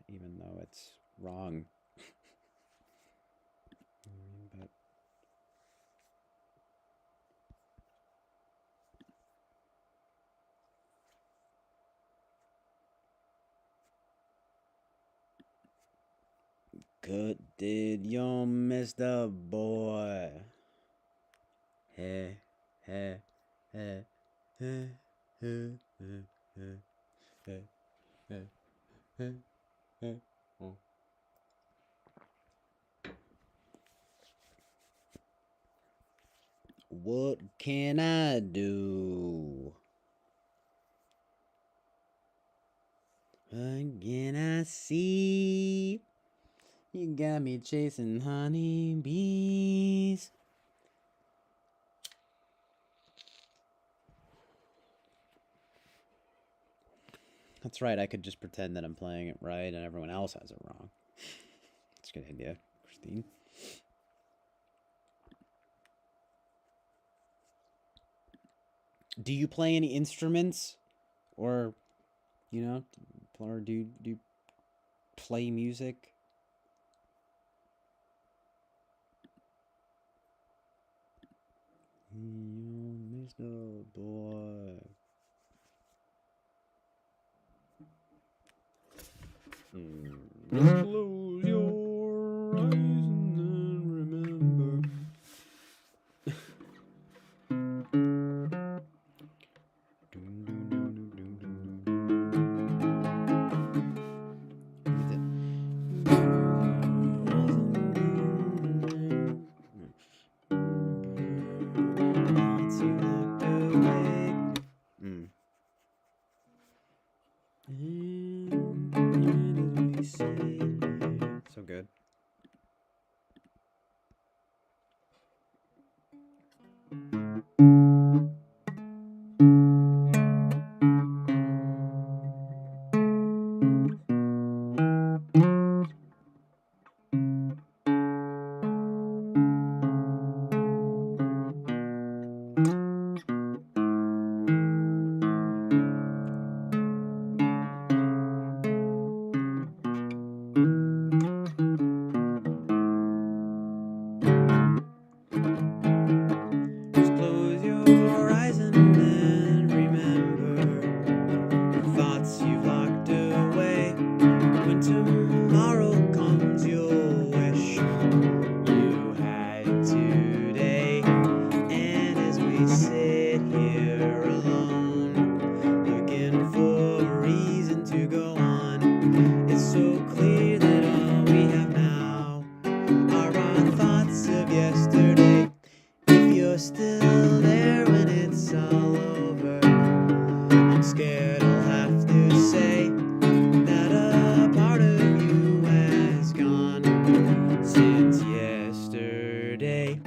even though it's wrong. But good did you miss the boy? Hey, hey, hey, hey, hey, hey, hey, hey, hey, hey, hey. Oh. What can I do? What can I see? You got me chasing honeybees. That's right, I could just pretend that I'm playing it right and everyone else has it wrong. That's a good idea, Christine. Do you play any instruments? Or, you know, or do you play music? You Mr. Boy. Close your eyes and then remember. So good. Just close your eyes and then remember the thoughts you've locked away. When tomorrow comes, you'll wish you had today. And as we sit here alone, looking for a reason to go on, it's so clear that all we have now are our thoughts of yesterday. If you're still there when it's all over, I'm scared I'll have to say that a part of you has gone since yesterday.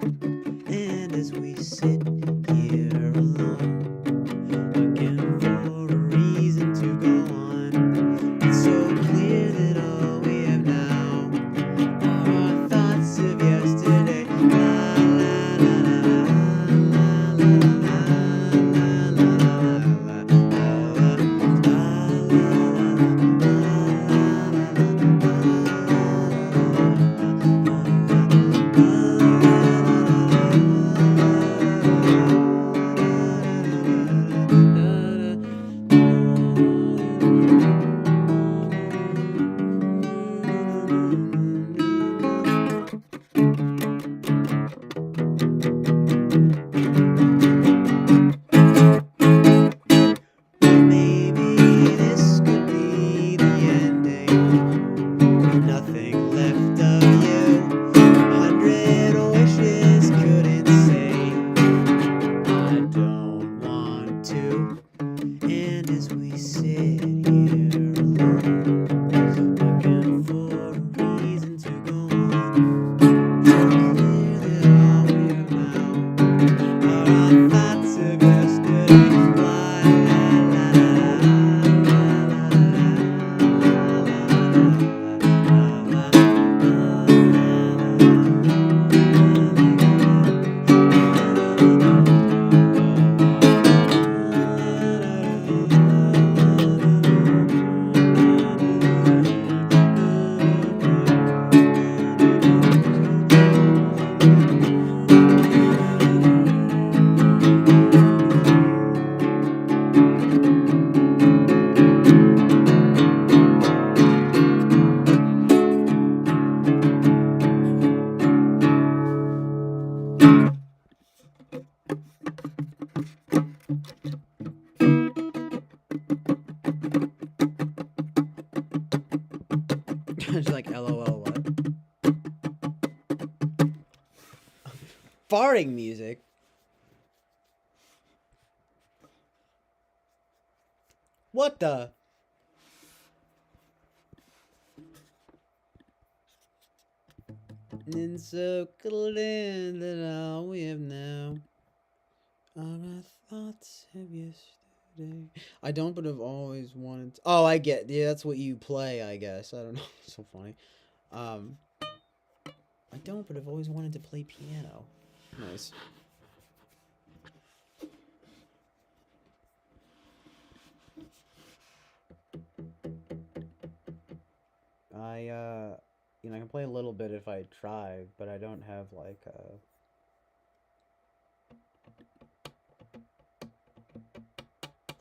And as we sit here alone, looking for a reason to go on, it's so clear that all we have now are our thoughts of yesterday. La la la la la la la la maybe anything left of you. 100 wishes couldn't say I don't want to. And as we sit here alone, looking for a reason to go on, it's clear that all we have now are our thoughts of yesterday. La la la la It's like LOL what? Farting music. What the? Encircled in that all we have now are our thoughts of yesterday. I don't, but have always wanted to. Oh, I get. Yeah, that's what you play, I guess. I don't know. So funny. I don't, but I've always wanted to play piano. Nice. You know, I can play a little bit if I try, but I don't have like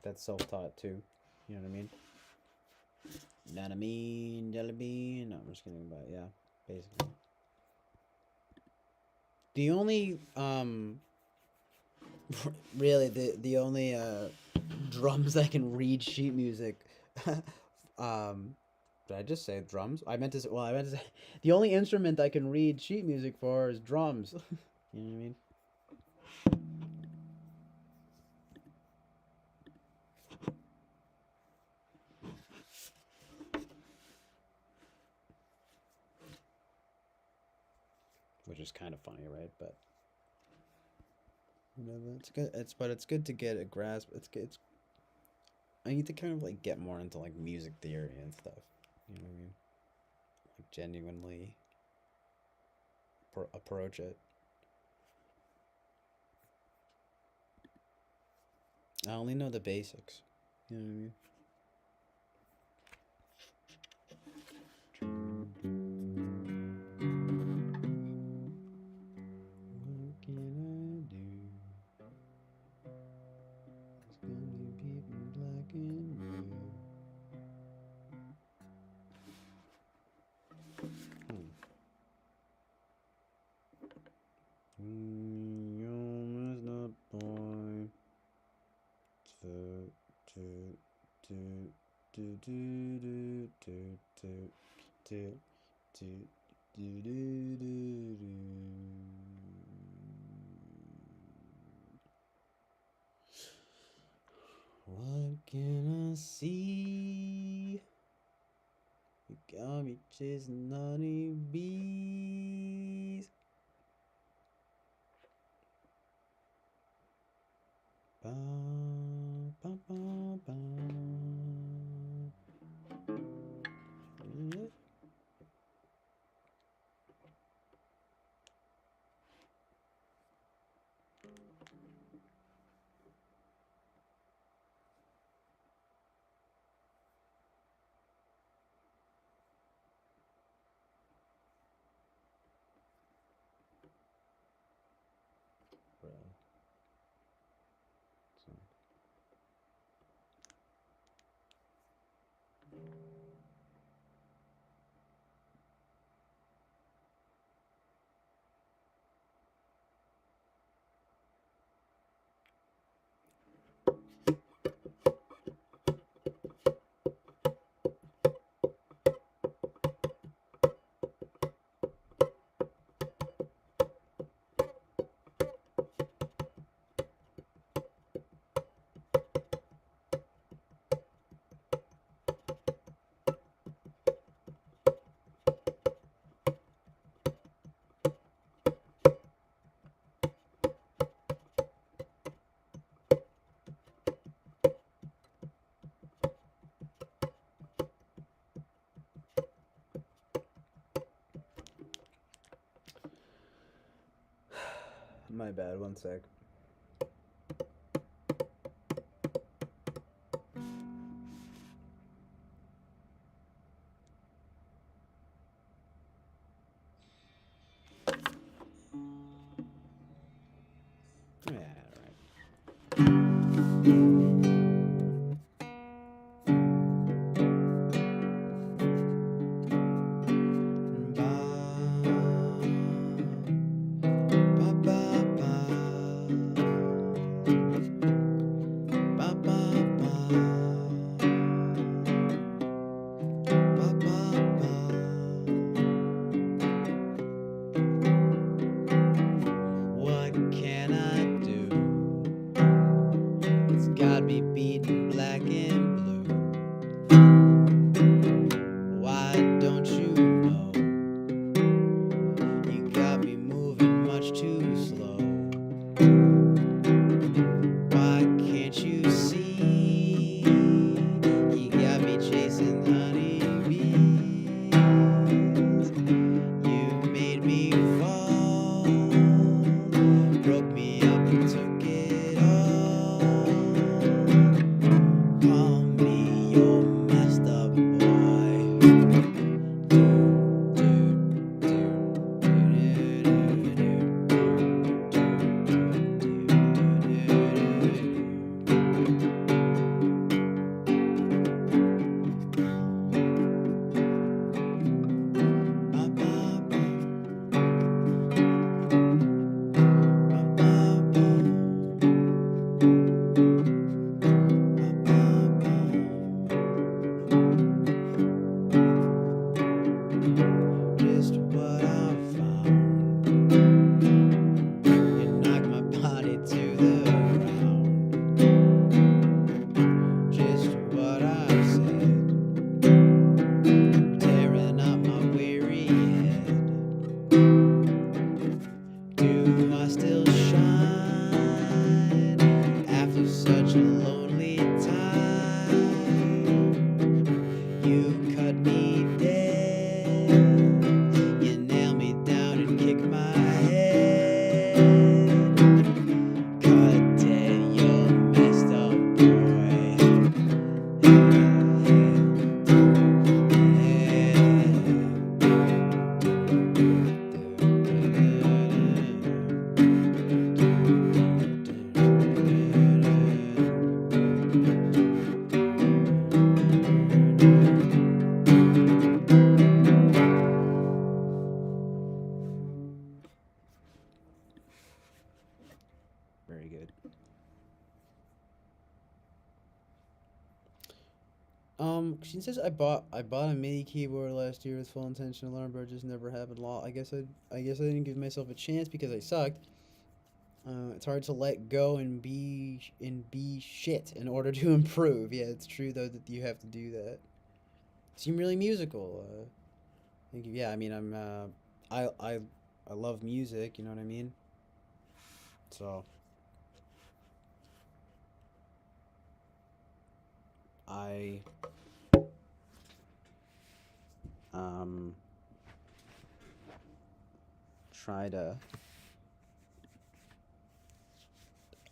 that's self-taught too. You know what I mean? Know what I mean? Jelly bean. No, I'm just kidding, but yeah, basically. The only really the only drums that can read sheet music did I just say drums? I meant to say, well, I meant to say the only instrument I can read sheet music for is drums. You know what I mean? Which is kind of funny, right? But whatever, it's good. It's good to get a grasp. It's good. I need to kind of like get more into like music theory and stuff. You know what I mean? Like genuinely approach it. I only know the basics. You know what I mean? What can I do? It's gonna be people black and blue. Almost the point What can I see? You got me chasing honey bees. Ba, ba, ba, ba. Yeah. Bro. So. My bad. One sec. Yeah, right. What can I do? It's got me beaten black and blue. Why don't you know? You got me moving much too slow. Why can't you see? You got me chasing honeybees. You made me fall, broke me up and took it all. Call me your messed up boy. Just what I found. You knock my body to the ground. Just what I've said. Tearing up my weary head. Do I still shine after such a lonely time? You cut me dead. You nail me down and kick my head. Cut dead, you're messed up, boy. Very good. She says I bought a MIDI keyboard last year with full intention to learn, but it just never happened. I guess I didn't give myself a chance because I sucked. It's hard to let go and be shit in order to improve. Yeah, it's true though that you have to do that. Seem really musical. Thank you. Yeah, I mean I love music. You know what I mean. So I try to.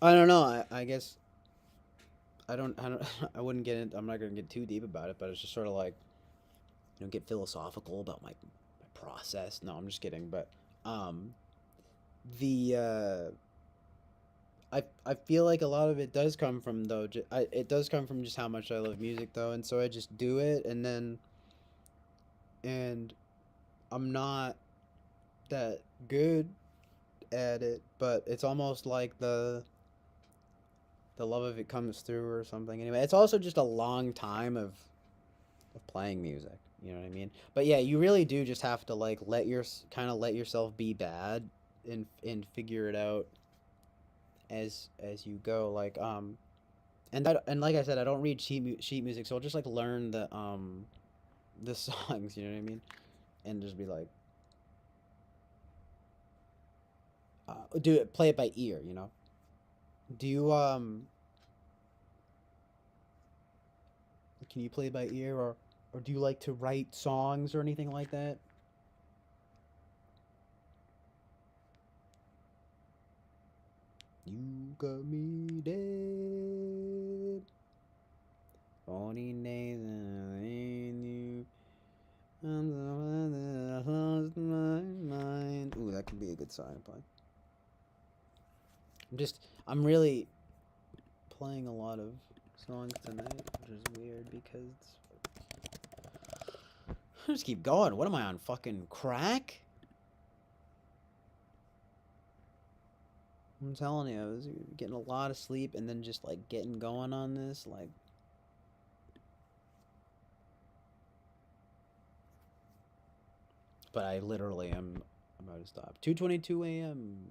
I don't know. I guess I don't I wouldn't get in, I'm not gonna get too deep about it, but it's just sort of like, get philosophical about my process. No, I'm just kidding. But the I feel like a lot of it does come from though. It does come from just how much I love music though, and so I just do it, and I'm not that good at it, but it's almost like the love of it comes through or something. Anyway, it's also just a long time of playing music. You know what I mean? But yeah, you really do just have to like let yourself be bad and figure it out as you go. Like and like I said, I don't read sheet music, so I'll just like learn the songs. You know what I mean? And just be like, play it by ear. You know? Do you can you play by ear, or do you like to write songs or anything like that? You got me dead. 40 days and I ain't you. I'm the one that lost my mind. Ooh, that could be a good song to play. I'm really playing a lot of songs tonight, which is weird because I just keep going. What am I on, fucking crack? I'm telling you, I was getting a lot of sleep and then just like getting going on this, like. But I literally am about to stop. 2:22 a.m.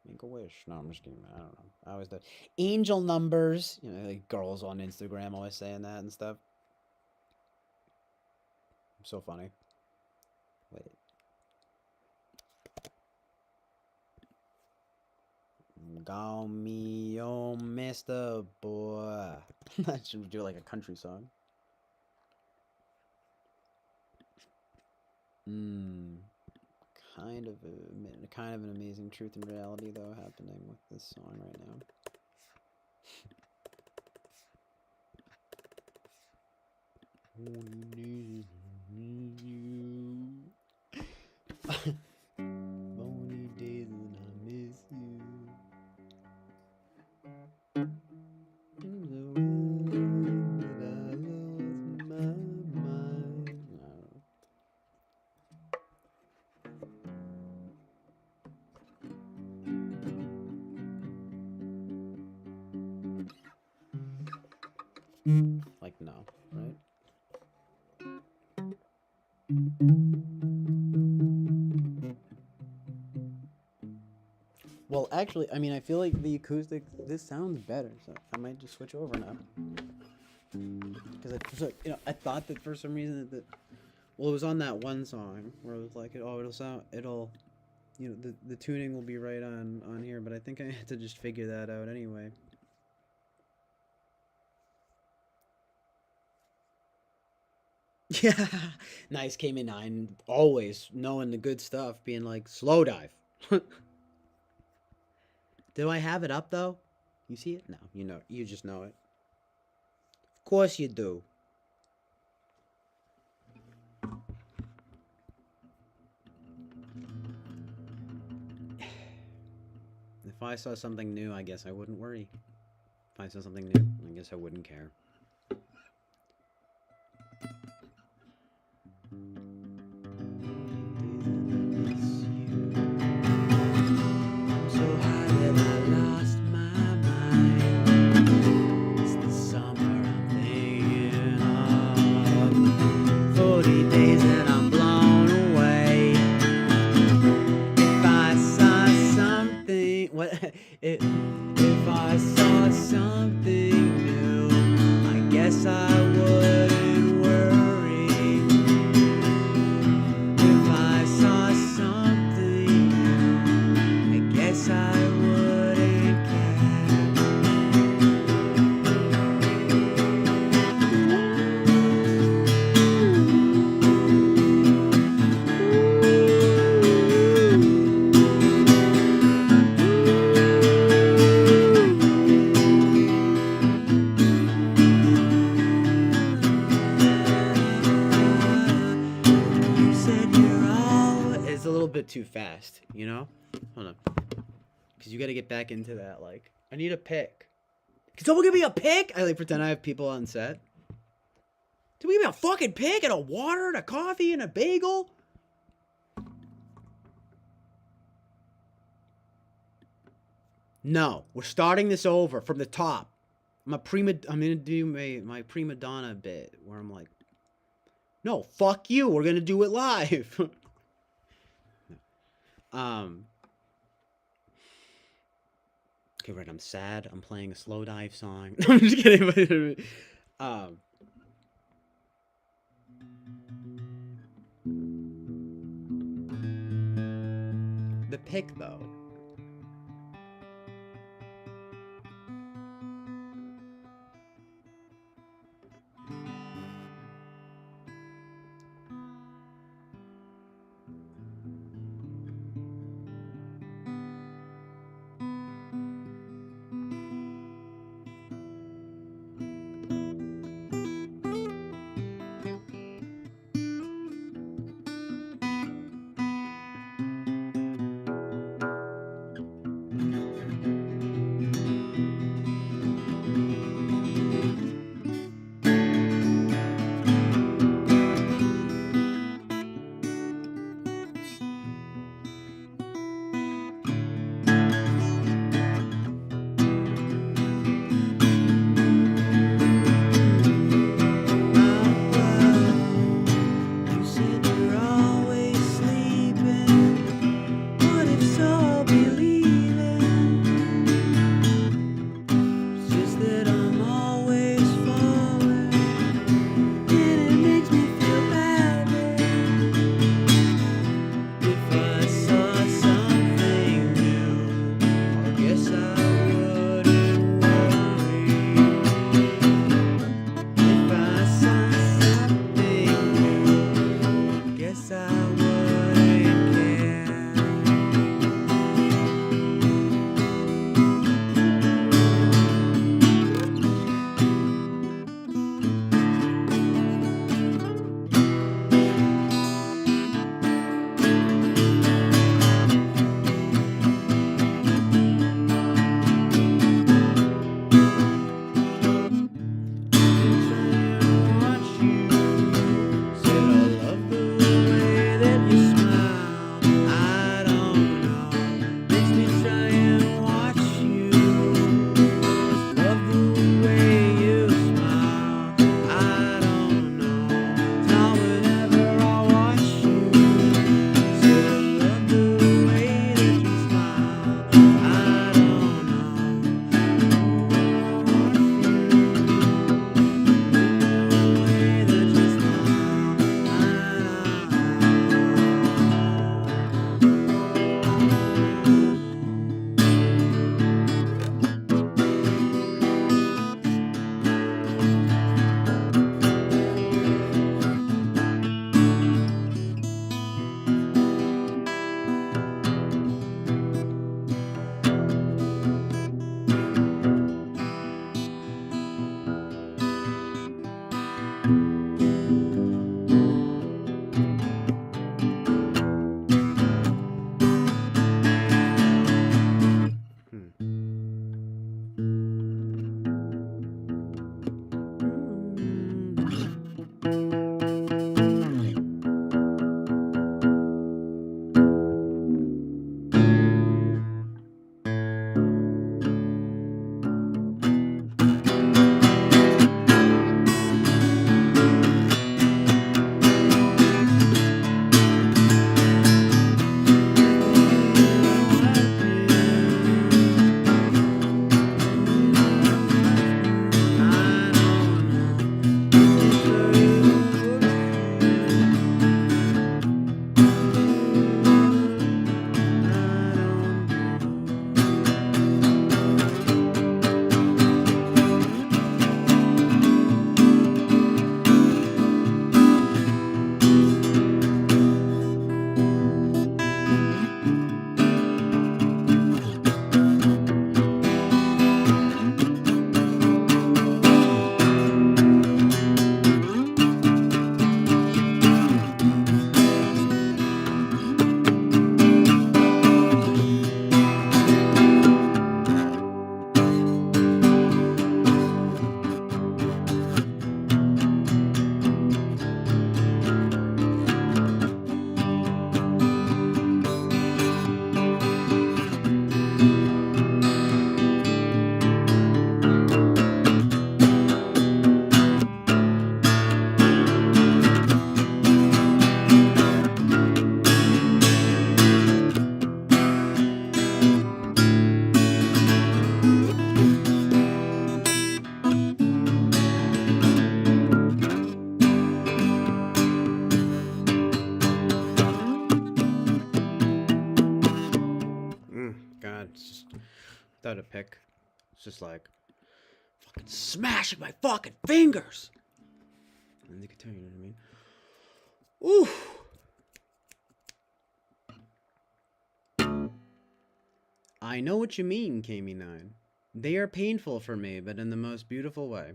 Make a wish. No, I'm just kidding. I don't know. I always do. Angel numbers. You know, like girls on Instagram always saying that and stuff. So funny. Wait. Call me your Mr. Boy. I should do like a country song. Kind of an amazing truth and reality though happening with this song right now. Only need you. Only days when I miss you. Like, no, right? Well, actually, I mean, I feel like the acoustic, this sounds better, so I might just switch over now. Because I thought that for some reason well, it was on that one song where it was like, it'll, the tuning will be right on here, but I think I had to just figure that out anyway. Yeah, nice, came in 9, always knowing the good stuff, being like, slow dive. Do I have it up, though? You see it? No, you just know it. Of course you do. If I saw something new, I guess I wouldn't worry. If I saw something new, I guess I wouldn't care. So high that I lost my mind. It's the summer I'm thinking of. 40 days and I'm blown away. If I saw something, if I saw something new, I guess I wouldn't worry. If I saw something new, I guess I wouldn't It's a little bit too fast, Hold on. Because you got to get back into that, like, I need a pick. Can someone give me a pick? I like pretend I have people on set. Do we give me a fucking pick and a water and a coffee and a bagel? No, we're starting this over from the top. I'm gonna do my prima donna bit where I'm like, no, fuck you. We're gonna do it live. Okay, right. I'm sad. I'm playing a slow dive song. I'm just kidding. The pick though. without a pick. It's just like fucking smashing my fucking fingers. And the guitar, you know what I mean? Ooh. I know what you mean, Kami9. They are painful for me, but in the most beautiful way.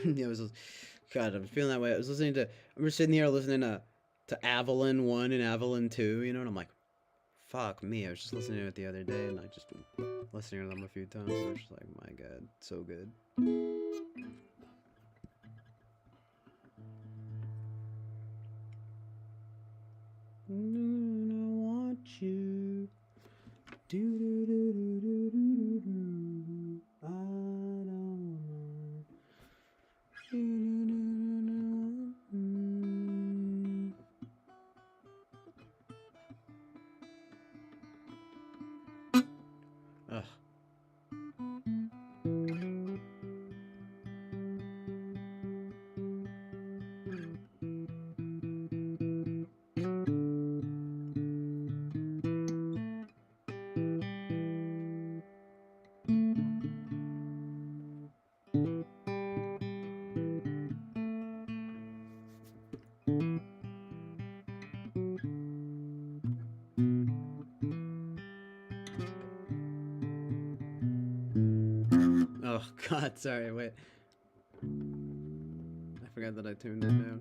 Yeah, God, I'm feeling that way. I was listening to, I'm just sitting here listening to Avalon 1 and Avalon 2, you know, and I'm like, fuck me. I was just listening to it the other day, and I just been listening to them a few times, and I was just like, my God, so good. I want you. Do do do do do do do. I don't want. Ugh. Oh God, sorry, wait. I forgot that I tuned it down.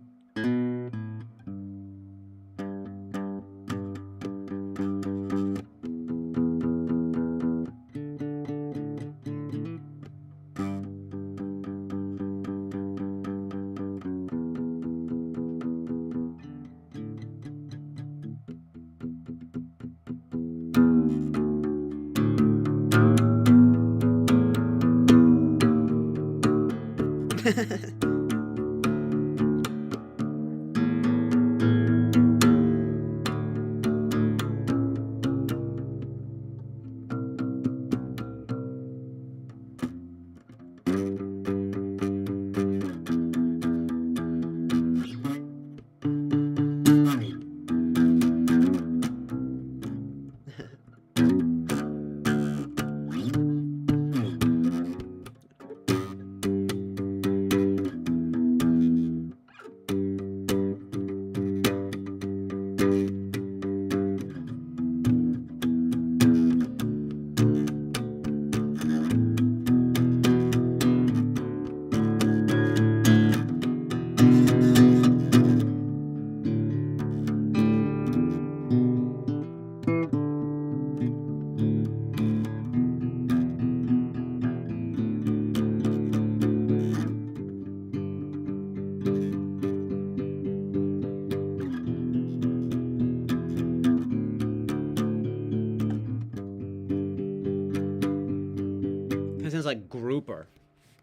It sounds like grouper.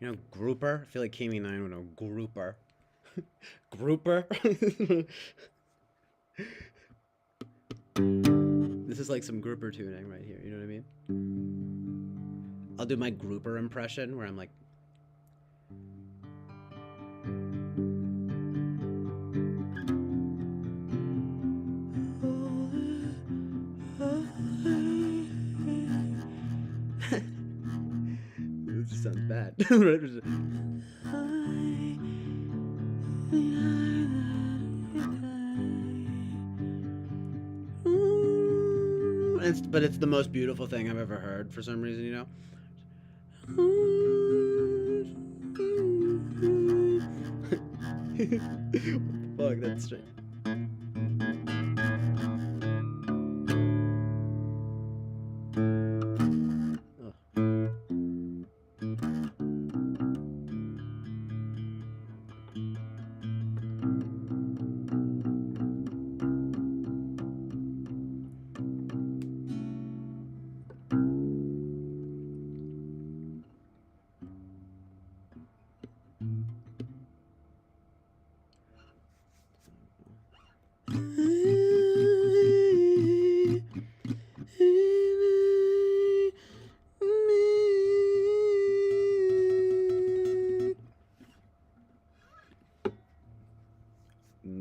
You know, grouper? I feel like Kami9 would know grouper. Grouper? This is like some grouper tuning right here, you know what I mean? I'll do my grouper impression where I'm like... This sounds bad. But it's the most beautiful thing I've ever heard for some reason, you know? What the fuck, that's straight.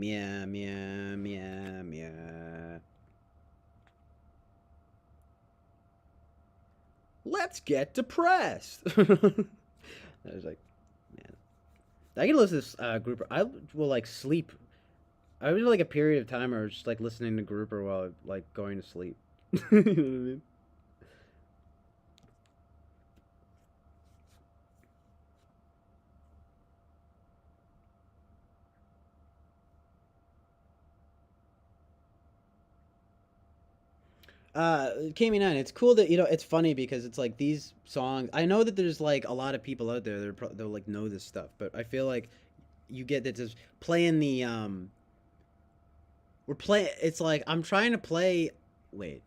Meow, meow, meow, meow. Let's get depressed. I was like, man. I can listen to this grouper. I will like sleep. I was like a period of time where I was just like listening to grouper while like going to sleep. You know what I mean? Kami9, it's cool that, you know, it's funny because it's like these songs, I know that there's like a lot of people out there that they'll like know this stuff, but I feel like you get that just playing the it's like I'm trying to play, wait,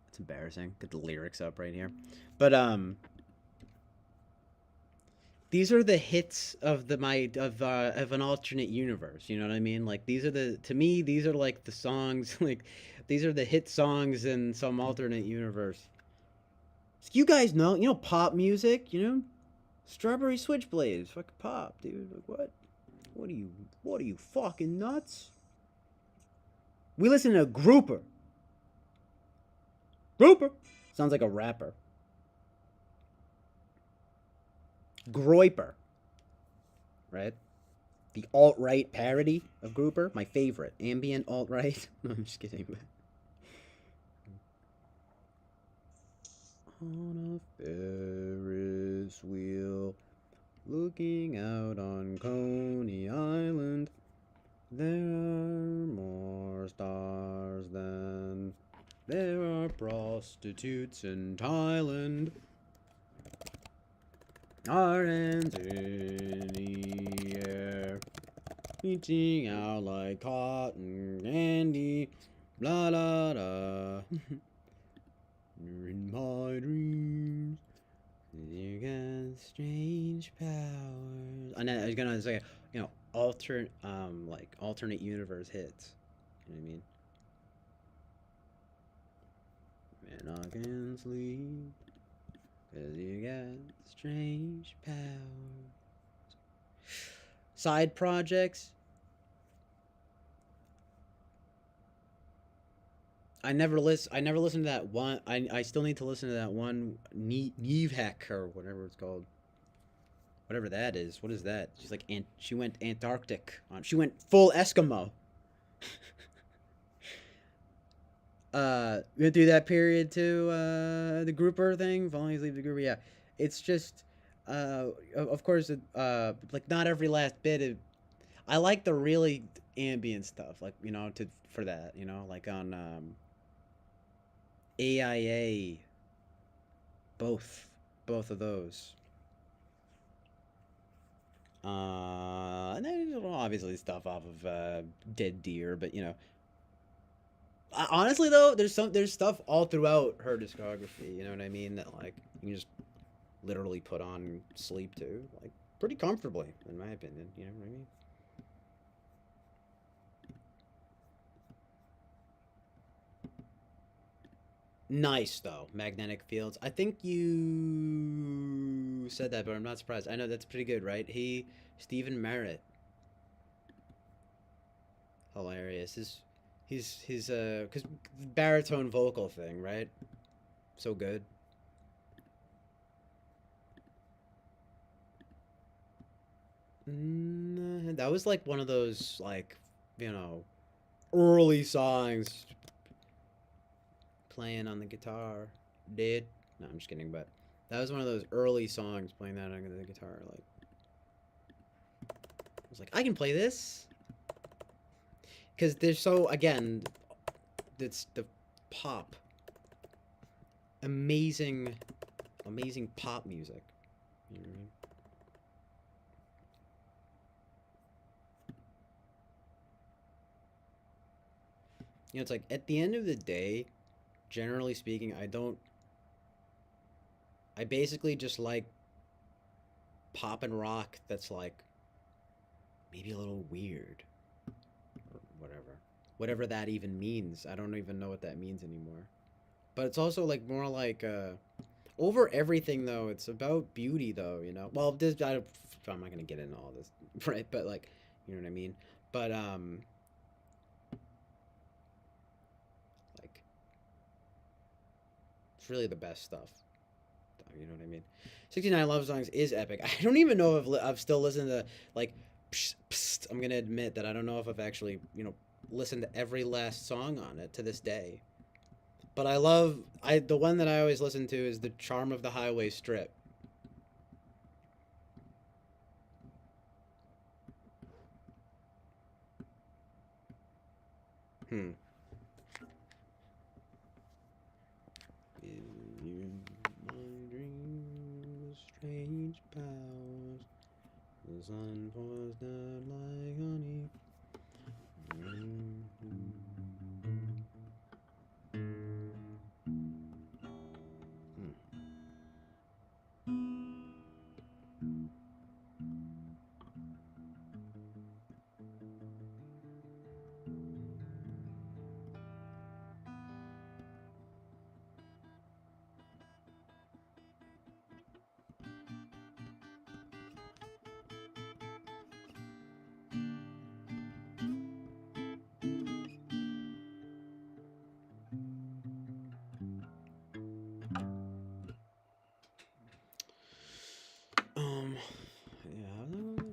it's embarrassing, get the lyrics up right here, but these are the hits of of an alternate universe, you know what I mean? Like these are to me these are like the songs like these are the hit songs in some alternate universe. You guys know, you know, pop music, you know? Strawberry Switchblade is fucking pop, dude. Like what? What are you fucking nuts? We listen to Grouper. Grouper sounds like a rapper. Groiper. Right? The alt-right parody of Grouper, my favorite. Ambient alt-right. No, I'm just kidding. On a Ferris wheel, looking out on Coney Island, there are more stars than there are prostitutes in Thailand. Our hands in the air, reaching out like cotton candy, blah blah blah. You're in my dreams, you got strange powers. And then I was gonna say, you know, like alternate universe hits. You know what I mean? Man, I can sleep, 'cause you got strange powers. Side projects. I never listened to that one. I still need to listen to that one Nevek or whatever it's called. Whatever that is. What is that? She's like she went Antarctic on. She went full Eskimo. We went through that period too. The grouper thing. Volunteers leave the grouper. Yeah, it's just of course like not every last bit of. I like the really ambient stuff, like, you know, for that, you know, like on AIA, both of those. And then obviously stuff off of Dead Deer, but you know, honestly though, there's stuff all throughout her discography. You know what I mean? That like you can just literally put on sleep to, like pretty comfortably, in my opinion. You know what I mean? Nice though, magnetic fields. I think you said that, but I'm not surprised. I know that's pretty good, right? Stephen Merritt, hilarious. His cause baritone vocal thing, right? So good. That was like one of those, like, you know, early songs. Playing on the guitar, did. No, I'm just kidding, but that was one of those early songs playing that on the guitar. Like, I was like, I can play this, because there's so, again, it's the pop, amazing pop music. You know what I mean? You know, it's like at the end of the day, generally speaking, I basically just like pop and rock that's like maybe a little weird or whatever. Whatever that even means. I don't even know what that means anymore. But it's also like more like over everything though, it's about beauty though, you know. Well, I'm not going to get into all this, right? But like, you know what I mean? But like, it's really the best stuff. You know what I mean? 69 Love Songs is epic. I don't even know if I've still listened to, like, psst, psst. I'm gonna admit that I don't know if I've actually, listened to every last song on it to this day. But the one that I always listen to is The Charm of the Highway Strip. In my dreams, strange powers, the sun pours down like honey. Yeah,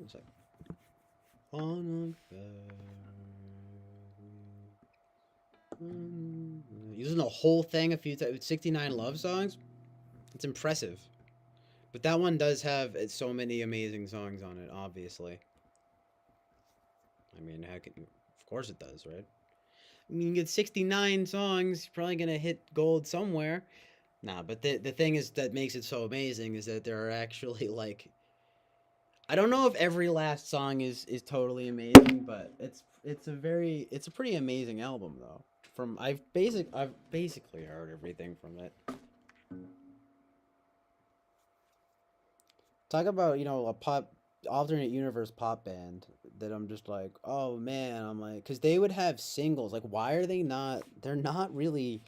it's like on a using the whole thing a few times. 69 Love Songs. It's impressive. But that one does have so many amazing songs on it, obviously. I mean, of course it does, right? I mean, you get 69 songs, you're probably gonna hit gold somewhere. Nah, but the thing is that makes it so amazing is that there are actually, like, I don't know if every last song is totally amazing, but it's a pretty amazing album though. I've basically heard everything from it. Talk about, a pop alternate universe pop band that I'm just like, oh man, I'm like, because they would have singles. Like, why are they not? They're not really.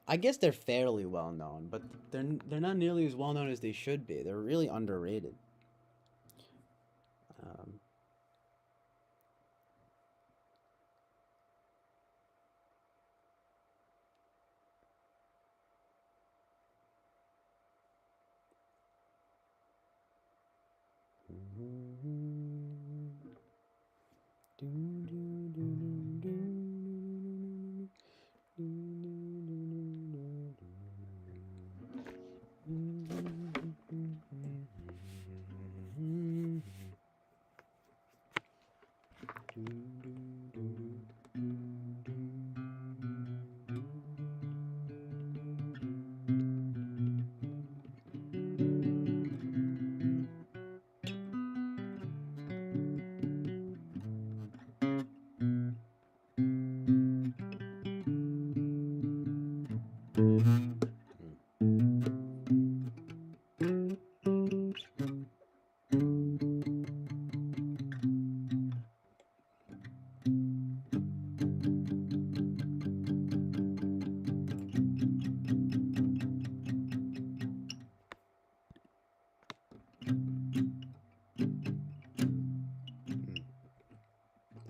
I guess they're fairly well known, but they're not nearly as well known as they should be. They're really underrated.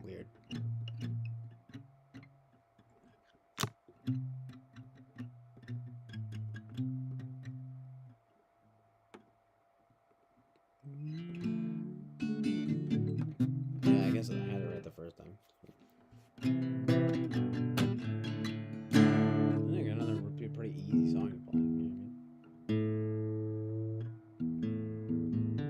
Weird. Yeah, I guess I had it right the first time. I think another would be a pretty easy song to play. You know what I mean?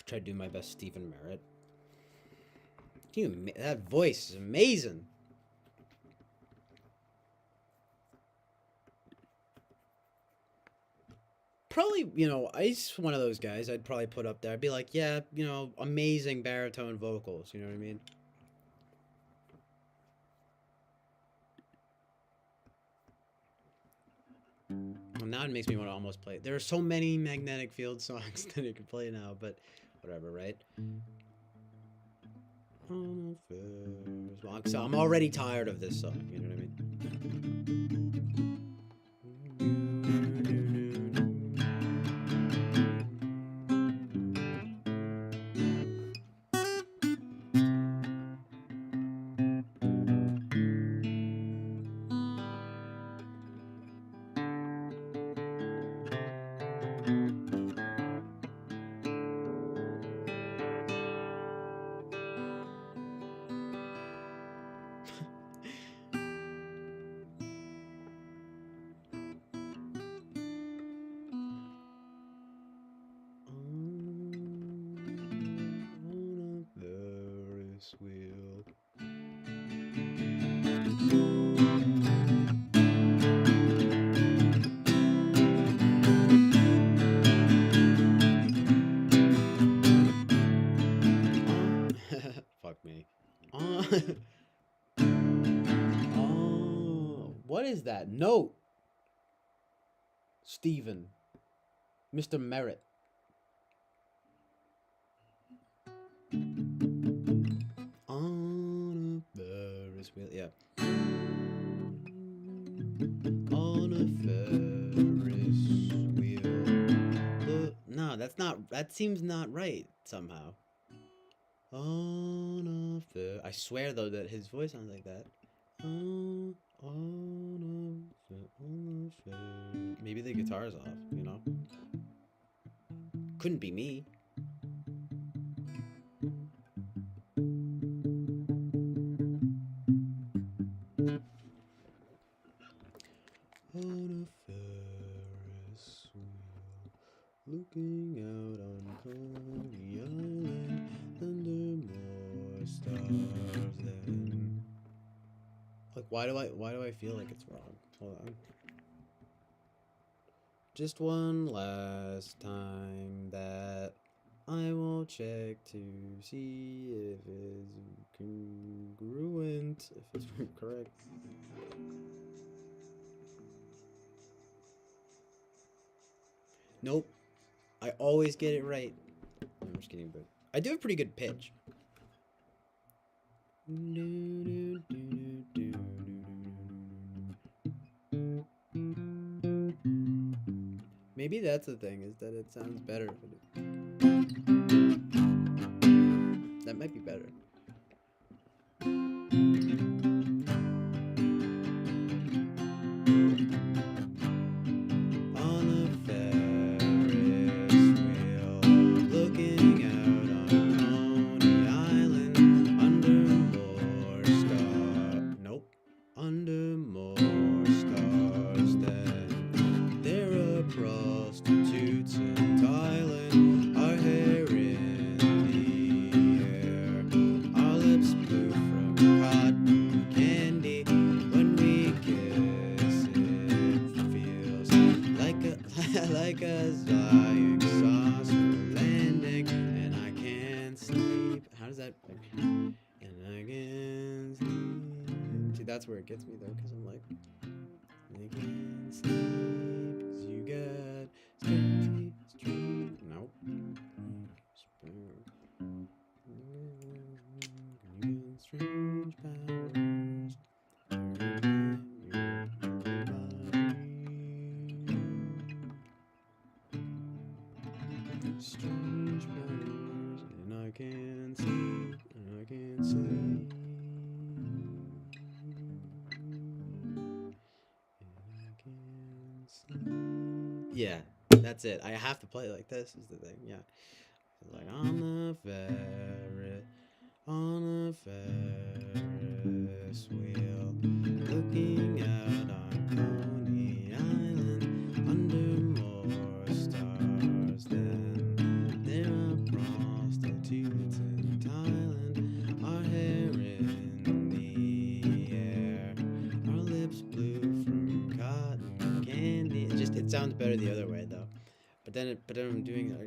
Try to do my best Stephen Merritt. That voice is amazing. Probably, Ice, one of those guys I'd probably put up there. I'd be like, yeah, amazing baritone vocals. You know what I mean? Now it makes me want to almost play. There are so many Magnetic Field songs that I could play now, but whatever, right? So I'm already tired of this song, you know what I mean? Ferris wheel. Fuck me. Oh, what is that note? Steven. Mr. Merritt. On a Ferris wheel, yeah. On a Ferris wheel. No, that's not. That seems not right somehow. On a I swear though that his voice sounds like that. Maybe the guitar's off, you know? Couldn't be me. On a Ferris wheel, looking out on Coney Island, under more stars than. Like, why do I feel like it's wrong? Hold on. Just one last time that I will check to see if it's congruent, if it's correct. Nope. I always get it right. No, I'm just kidding, but I do have pretty good pitch. Maybe that's the thing, is that it sounds better. That might be better. On a Ferris wheel, looking out on Coney Island, under more stars. Nope. Under more stars than there are prostitutes in Thailand. Our hair in the air, our lips blue from cotton candy. When we kiss, it feels like a flying saucer landing, and I can't sleep. How does that? And I can't sleep. See, that's where it gets me though, because I'm like, I can't sleep, 'cause you got strange. Nope. You got strange powers. Strange powers, and I can't sleep, and I can't sleep. Yeah, that's it. I have to play it like this, is the thing. Yeah. Like on the Ferris wheel, looking out on Coney Island, under more stars than there are prostitutes in Thailand. Our hair in the air, our lips blue from cotton candy. It sounds better the other way though. But then I'm doing it.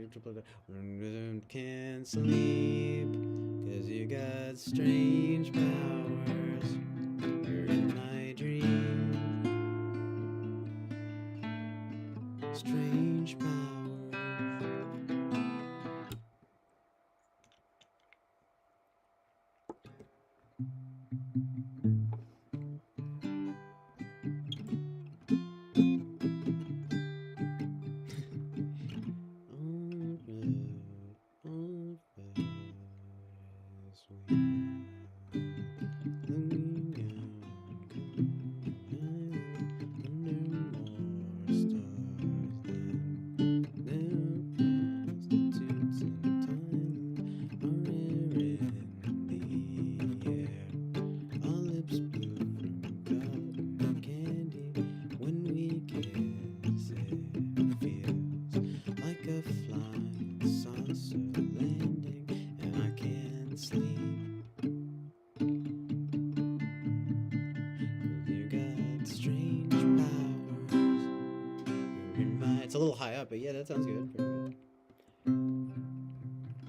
Can't sleep, 'cause you got strange powers. You're in my dream. Strange powers. It's a little high up, but yeah, that sounds good. Very good.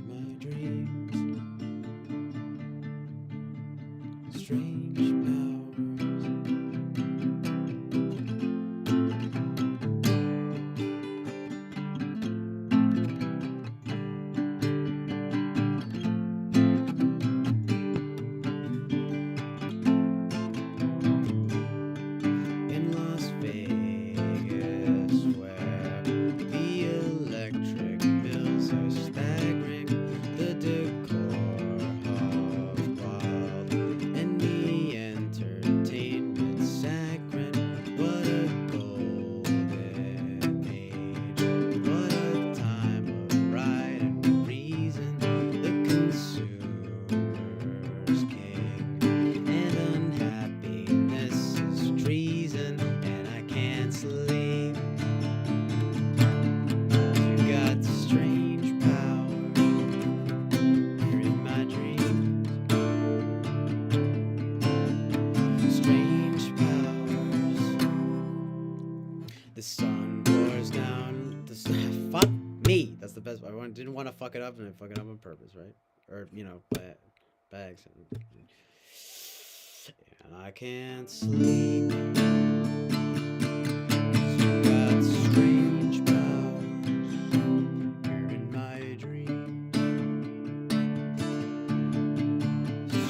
My dreams, strange powers. In Las Vegas, where the electric bills are staggering, the decor hog wild, and the entertainment saccharine. What a golden age! What a time of right and reason! The consumer's king, and unhappiness is treason, and I can't sleep. You got strange powers. You're in my dreams. Strange powers. The sun pours down. Fuck me. That's the best. Didn't want to fuck it up, and I fuck it up on purpose, right? Or by accident. And I can't sleep. You got strange powers. You're in my dreams.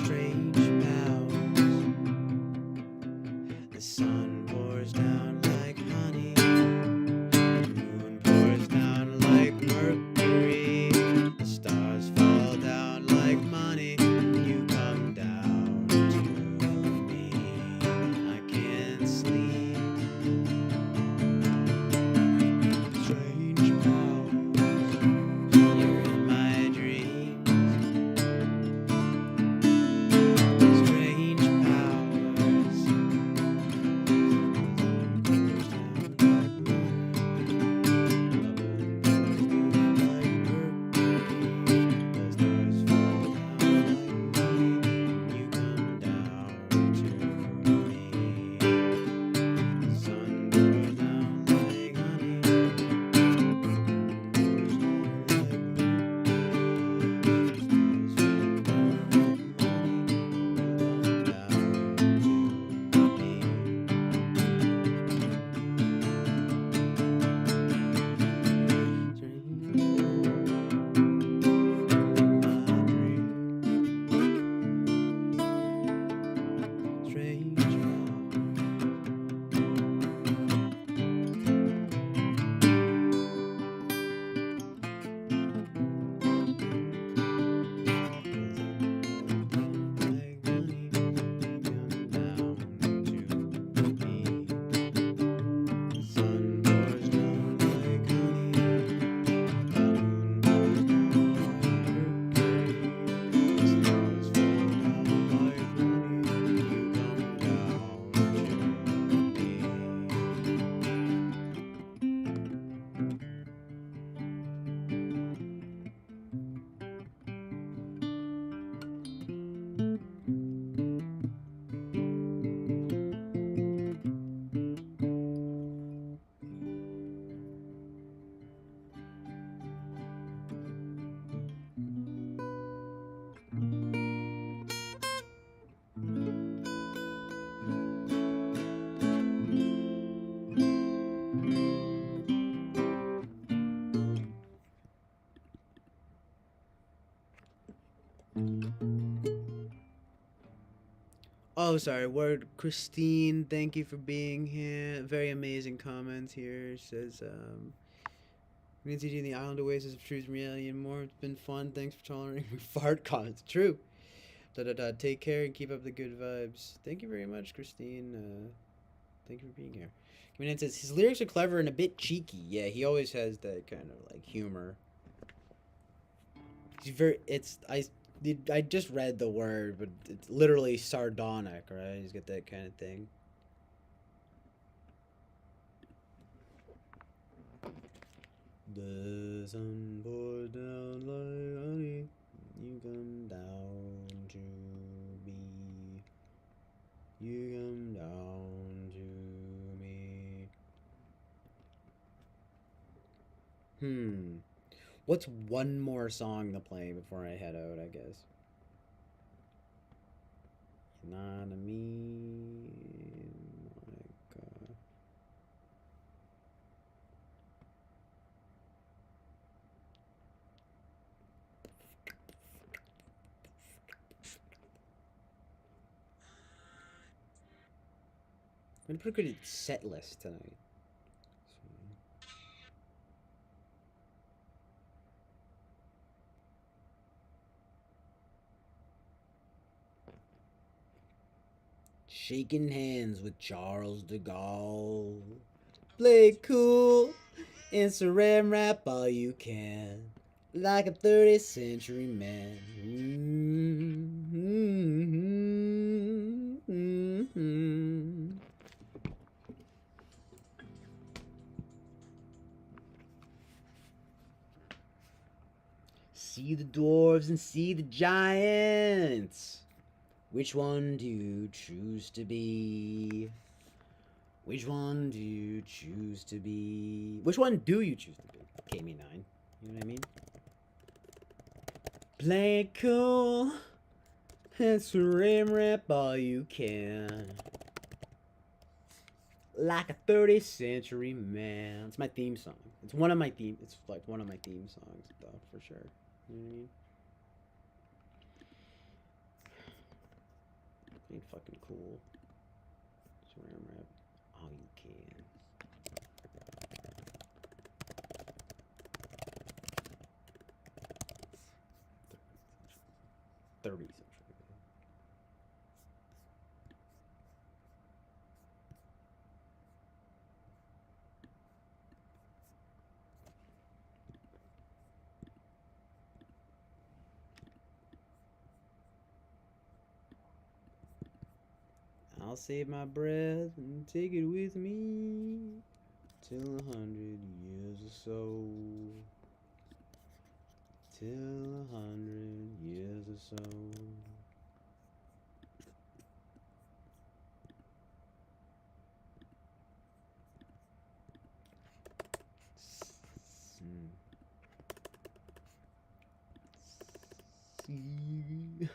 Strange powers. The sun pours down like honey. The moon pours down like mercury. The stars fall down like money. You come down to me. I can't sleep. Oh, sorry. Word, Christine. Thank you for being here. Very amazing comments here. Says, means you the island Oasis of truth, reality, and more. It's been fun. Thanks for tolerating my fart comments. True. Take care and keep up the good vibes. Thank you very much, Christine. Thank you for being here. Comedian says his lyrics are clever and a bit cheeky. Yeah, he always has that kind of like humor. He's very. I just read the word, but it's literally sardonic, right? He's got that kind of thing. The sun pours down like honey. You come down to me. You come down to me. What's one more song to play before I head out, I guess? Not a me. Like, I'm gonna put a good set list tonight. Shaking hands with Charles de Gaulle. Play it cool and saran wrap all you can, like a 30th century man. See the dwarves and see the giants. Which one do you choose to be? Which one do you choose to be? Which one do you choose to be? KME9. You know what I mean? Play it cool and saran wrap all you can. Like a 30th century man. It's my theme song. It's one of my theme. It's like one of my theme songs, though, for sure. You know what I mean? Ain't fucking cool. Saran wrap all you can. '30s. I'll save my breath and take it with me till 100 years or so. Till 100 years or so. See.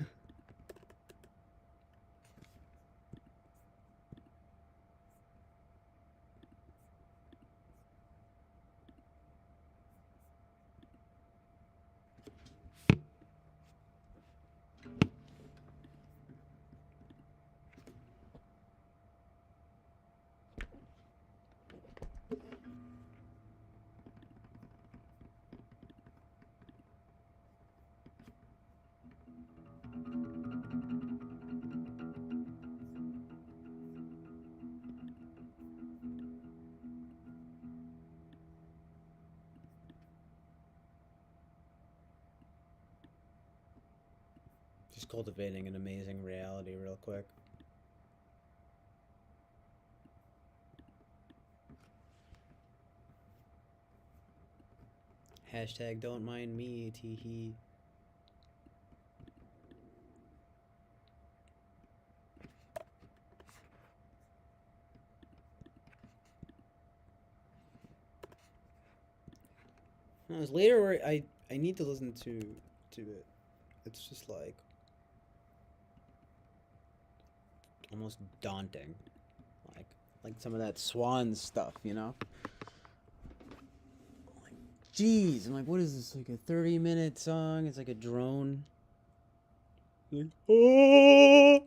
Just cultivating an amazing reality real quick. Hashtag don't mind me, teehee. No, it's later where I need to listen to it. It's just almost daunting. Like some of that Swan stuff, you know? Like, jeez, I'm like, what is this? Like a 30-minute song? It's like a drone. Like, oh!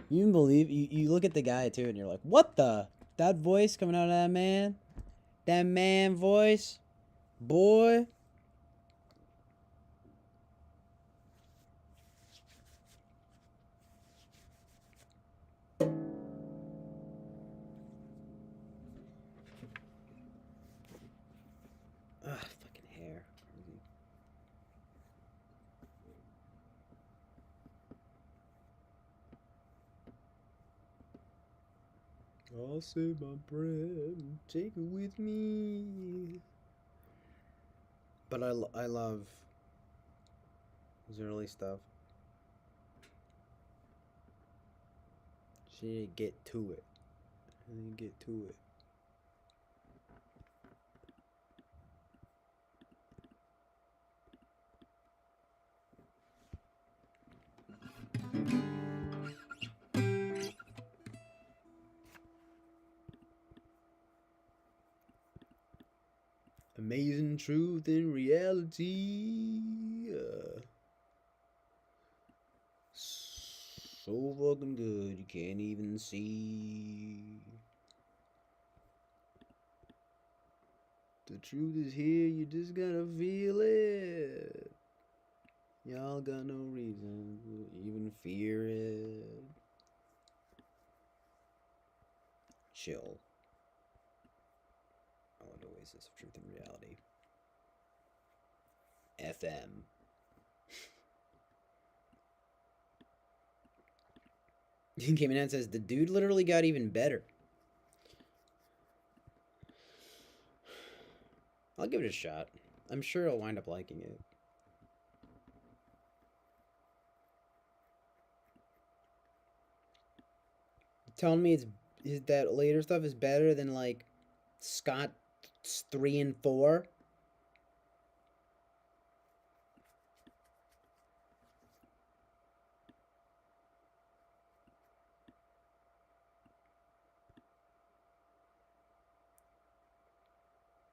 You can believe you look at the guy too, and you're like, what the? That voice coming out of that man? That man voice? Boy. Ugh, fucking hair. I'll save my bread and take it with me. But I love his early stuff. She didn't get to it. I didn't get to it. Amazing truth in reality. So fucking good you can't even see. The truth is here, you just gotta feel it. Y'all got no reason to even fear it. Chill. I want Oasis of Truth and Reality. FM. Came in and says, the dude literally got even better. I'll give it a shot. I'm sure I'll wind up liking it. Telling me that later stuff is better than like Scott's 3 and 4.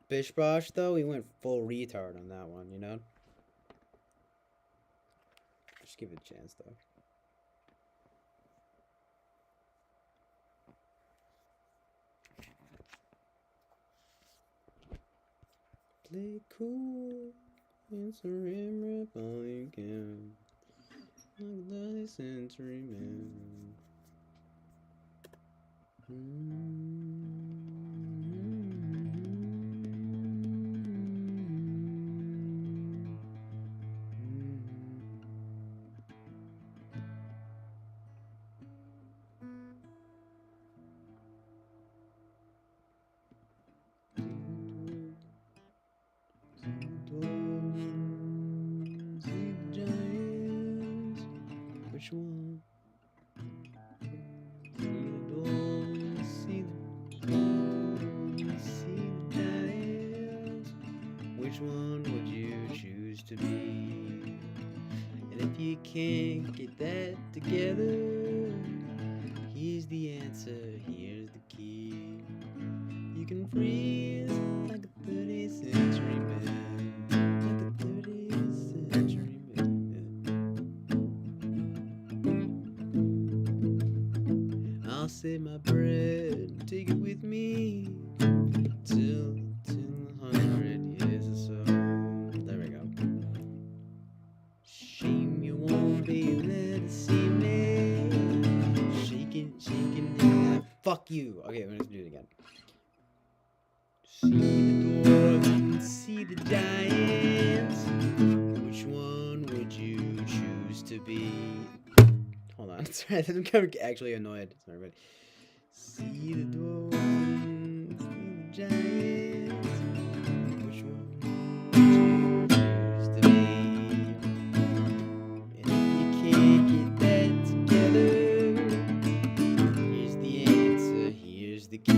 Bish Bosh, though, he went full retard on that one, you know? Just give it a chance, though. Play cool, answer him rap all you can. Like the century man. Which one? See the giants. Which one would you choose to be? And if you can't get that together, here's the answer, here's the key. You can freeze like a 30th century man, like a 30th century man. I'll save my bread and take it with me till 100 years or so. There we go. Shame you won't be there to see me shaking in that. Fuck you. Okay, I'm gonna do it again. See the dwarves and see the giants. Which one would you choose to be? Hold on, sorry, I'm kind of actually annoyed. Sorry, but see the dwarves and see the giants. Which one would you choose to be? And if you can't get that together, here's the answer, here's the key.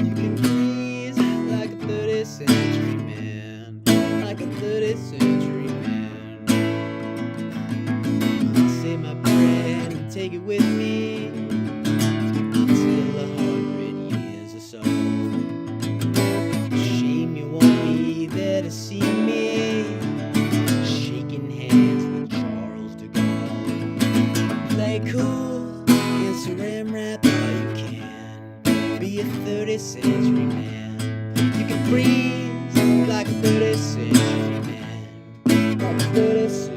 You can freeze like a 30th century man, like a 30th century man. I'll save my bread and take it with me till 100 years or so. Shame you won't be there to see me rap all you can. Be a 30th century man. You can freeze like a 30th century man. Like a 30th century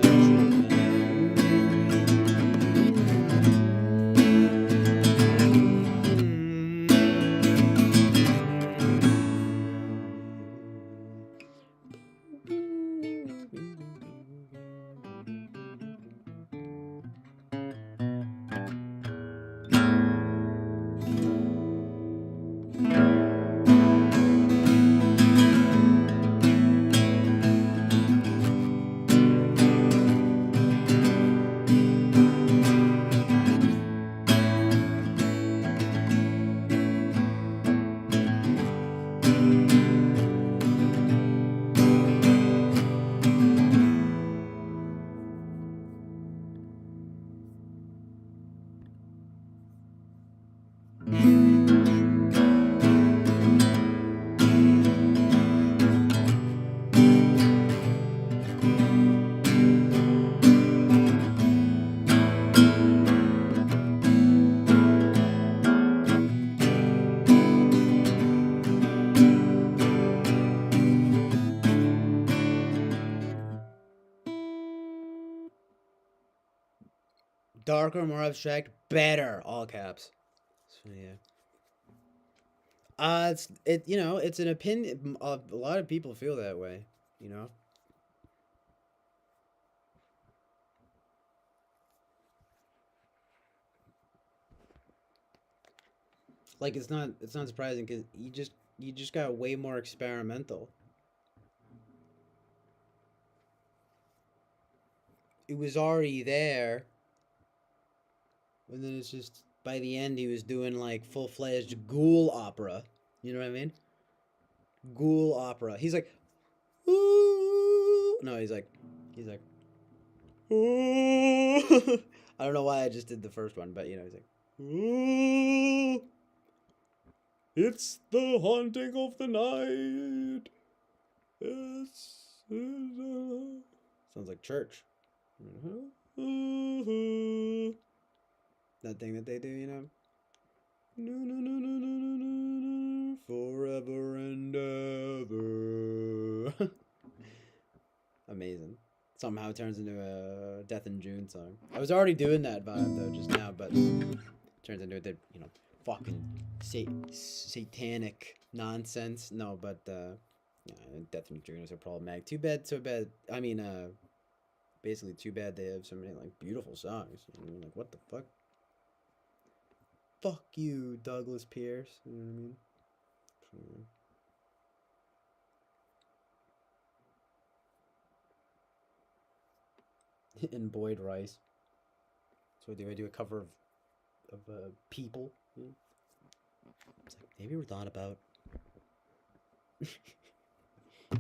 darker, more abstract, better, all caps. So yeah. It's you know, it's an opinion. A lot of people feel that way, you know. Like it's not surprising because you just got way more experimental. It was already there. And then it's just, by the end, he was doing, like, full-fledged ghoul opera. You know what I mean? Ghoul opera. He's like, ooh. No, he's like, ooh. I don't know why I just did the first one, but, you know, he's like, ooh. It's the haunting of the night. Sounds like church. That thing that they do, you know? Forever and ever. Amazing. Somehow it turns into a Death in June song. I was already doing that vibe though just now, but it turns into a, you know, fucking satanic nonsense. No, but yeah, Death in June is a problematic. Too bad. I mean, basically too bad they have so many like beautiful songs. I mean, like what the fuck? Fuck you, Douglas Pierce. You know what I mean? And Boyd Rice. So do I do a cover of People? Yeah. It's like, have you ever thought about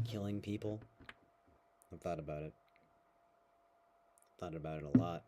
killing people? I've thought about it. Thought about it a lot.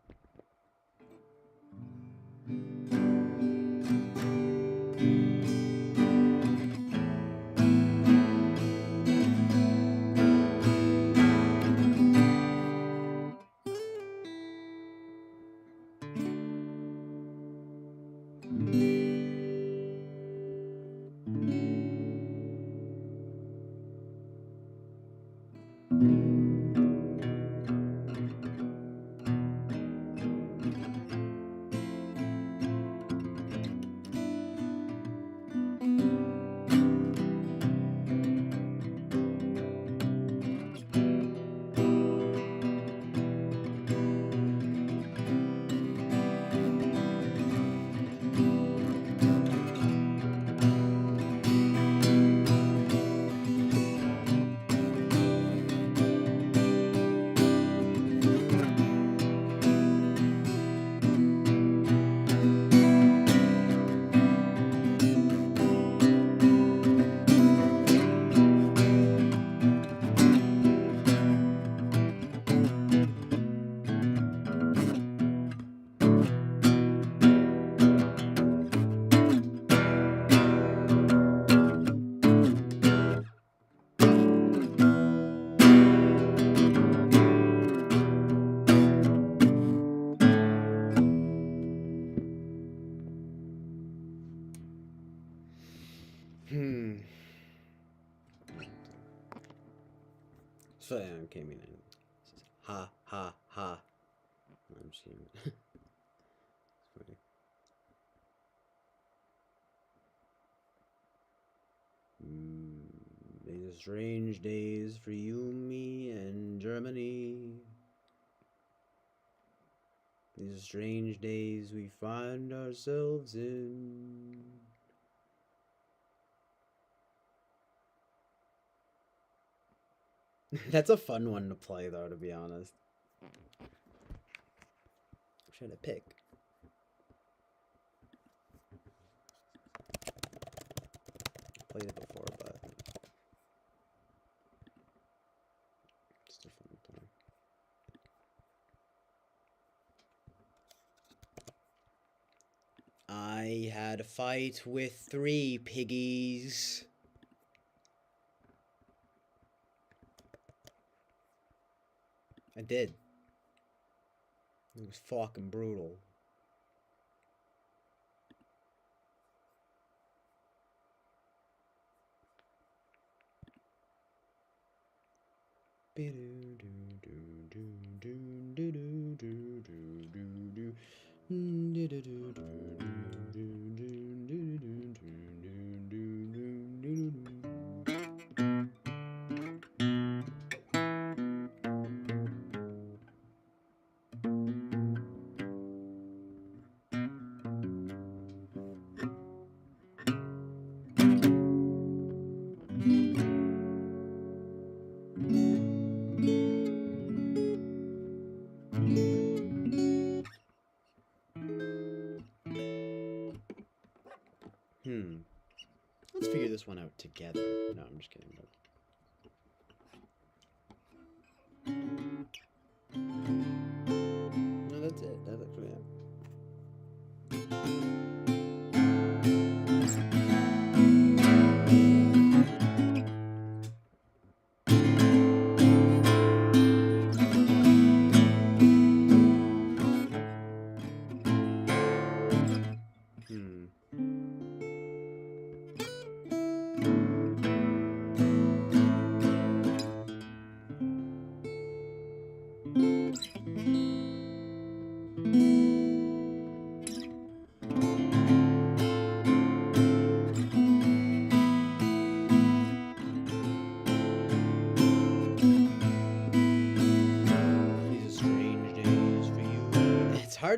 So yeah, came in. Ha ha ha. I'm just kidding. It's funny. These are strange days for you, me, and Germany. These are strange days we find ourselves in. That's a fun one to play, though, to be honest. I'm trying to pick. Played it before, but it's a fun time. I had a fight with 3 piggies. I did. It was fucking brutal. Let's figure this one out together. No, I'm just kidding. No, that's it. That's actually it.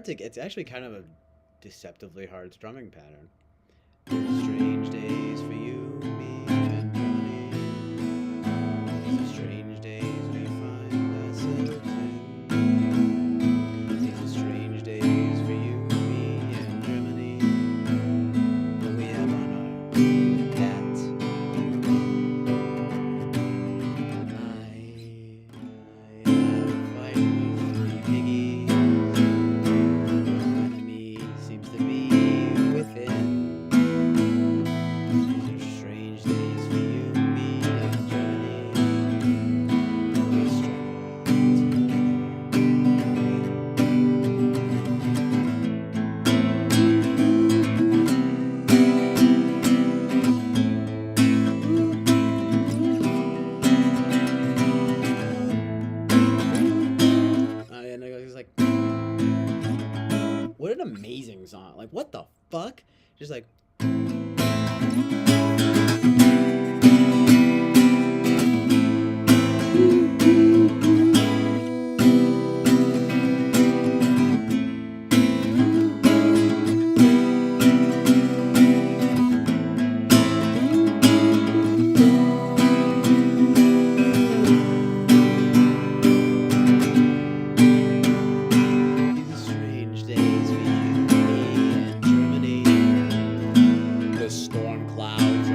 It's actually kind of a deceptively hard strumming pattern. Strange days for you, me, and Johnny. These are strange days we find ourselves in. These are strange days for you, me, and Germany. When we have on our hat. I have a fight with 3 piggies. Seems to be within. These are strange days for you, me, and Johnny. We struggle together. And it was like, what an amazing song. Like, what the fuck? Just like... Clouds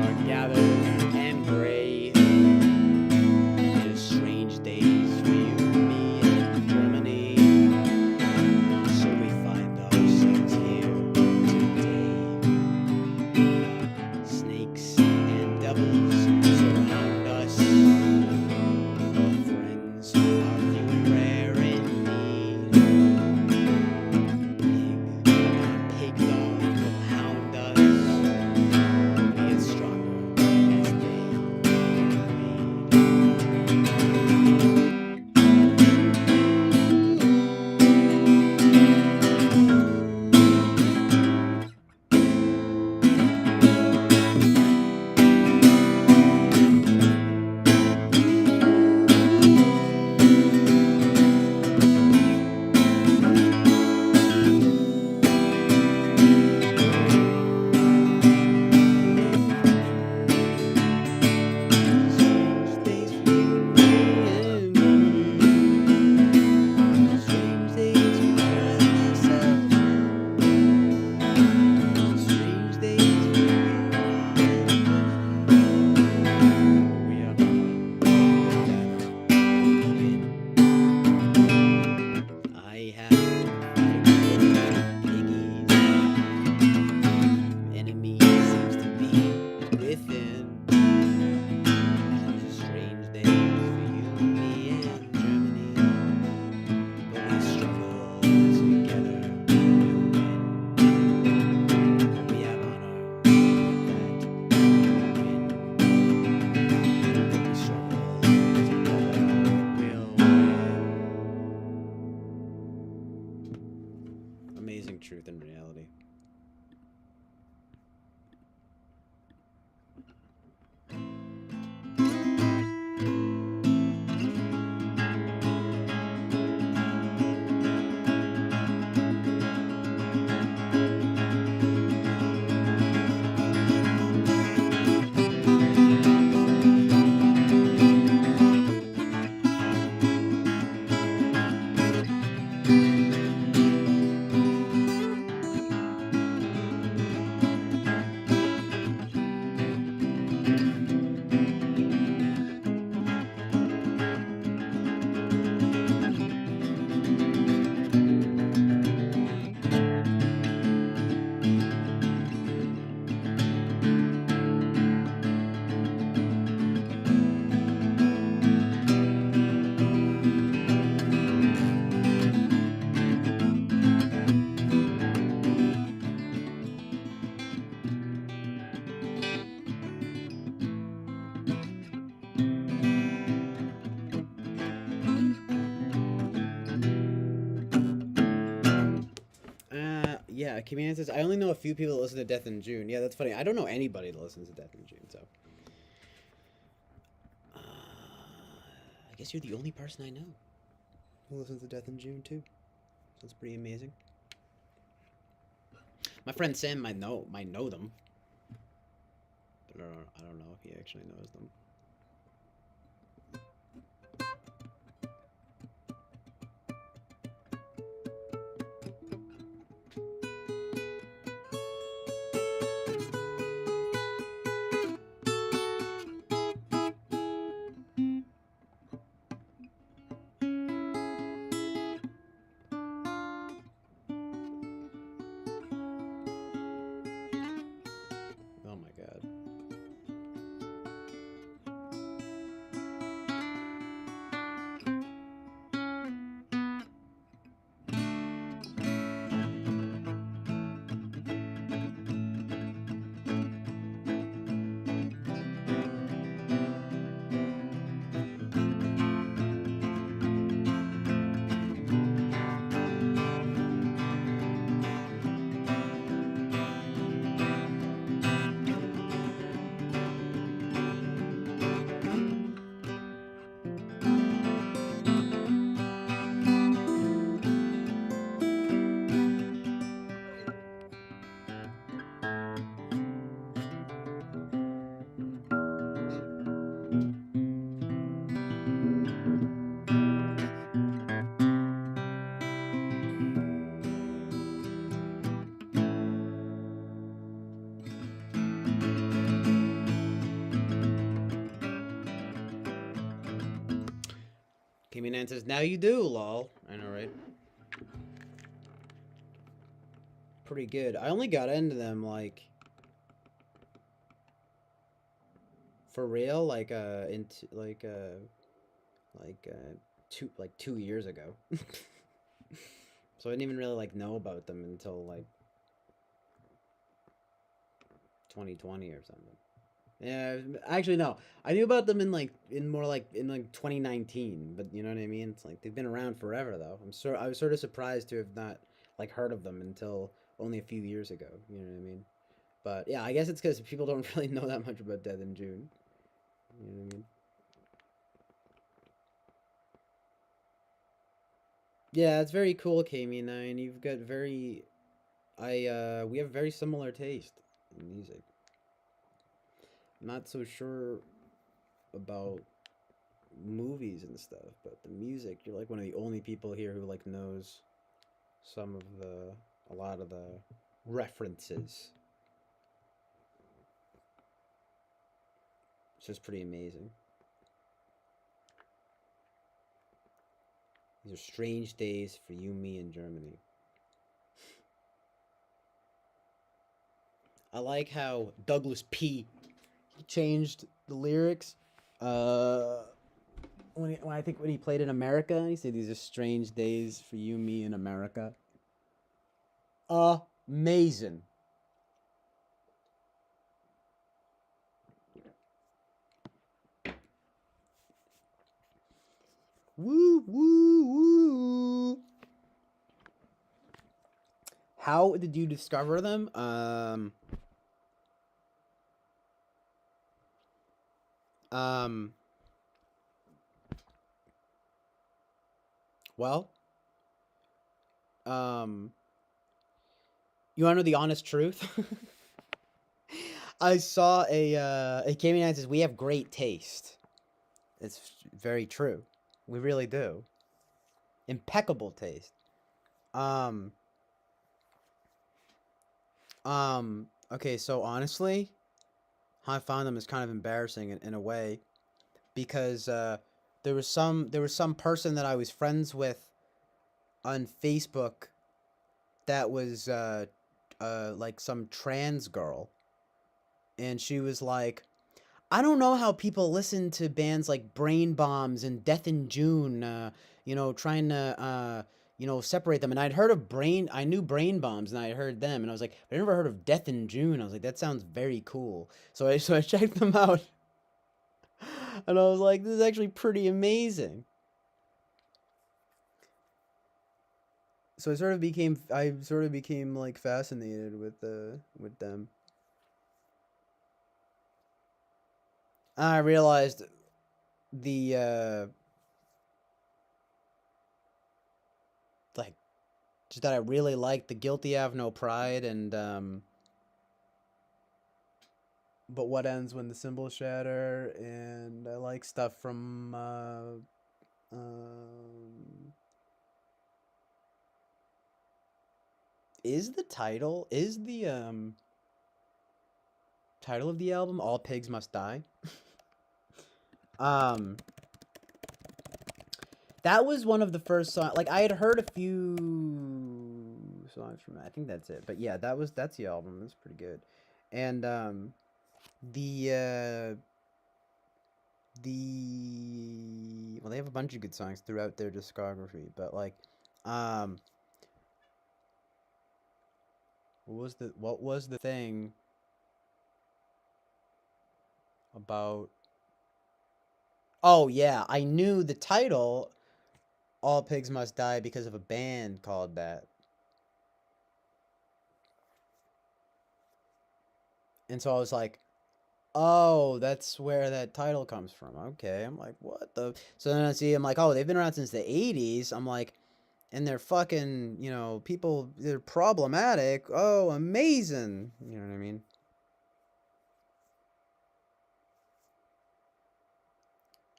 Comedian says, I only know a few people that listen to Death in June. Yeah, that's funny. I don't know anybody that listens to Death in June, so. I guess you're the only person I know who listens to Death in June, too. So it's pretty amazing. My friend Sam might know them. But I don't know if he actually knows them. Oh my god. Came in says, now you do, lol. I know, right? Pretty good. I only got into them, like, for real, like, into, like 2 years ago. So I didn't even really, like, know about them until, like, 2020 or something. Yeah, actually, no. I knew about them in 2019, but you know what I mean? It's like, they've been around forever, though. I was sort of surprised to have not, like, heard of them until only a few years ago, you know what I mean? But, yeah, I guess it's because people don't really know that much about Death in June. You know what I mean? Yeah, it's very cool, Kami9. You've got we have very similar taste in music. I'm not so sure about movies and stuff, but the music, you're like one of the only people here who like knows a lot of the references. It's just pretty amazing. These are strange days for you, me, and Germany. I like how Douglas P. he changed the lyrics. When he played in America, he said these are strange days for you, me, and America. Amazing. Woo, woo, woo. How did you discover them? Well, you want to know the honest truth? I saw a Gaming Night says we have great taste. It's very true. We really do. Impeccable taste. Okay, so honestly, how I found them is kind of embarrassing in a way, because there was some person that I was friends with on Facebook that was like some trans girl, and she was like, I don't know how people listen to bands like Brain Bombs and Death in June, trying to separate them. And I knew Brain Bombs, and I heard them, and I was like, I never heard of Death in June. I was like, that sounds very cool. So I checked them out, and I was like, this is actually pretty amazing. I sort of became like fascinated with them. I realized the like just that I really liked the Guilty Have No Pride and but what ends when the symbols shatter, and I like stuff from is the title of the album All Pigs Must Die? That was one of the first songs. Like, I had heard a few songs from it. I think that's it. But yeah, that's the album. It's pretty good. And well, they have a bunch of good songs throughout their discography, but like what was the thing about? Oh yeah, I knew the title All Pigs Must Die because of a band called that. And so I was like, oh, that's where that title comes from. Okay. I'm like, what the? So then I see, I'm like, oh, they've been around since the 80s. I'm like, and they're fucking, people, they're problematic. Oh, amazing. You know what I mean?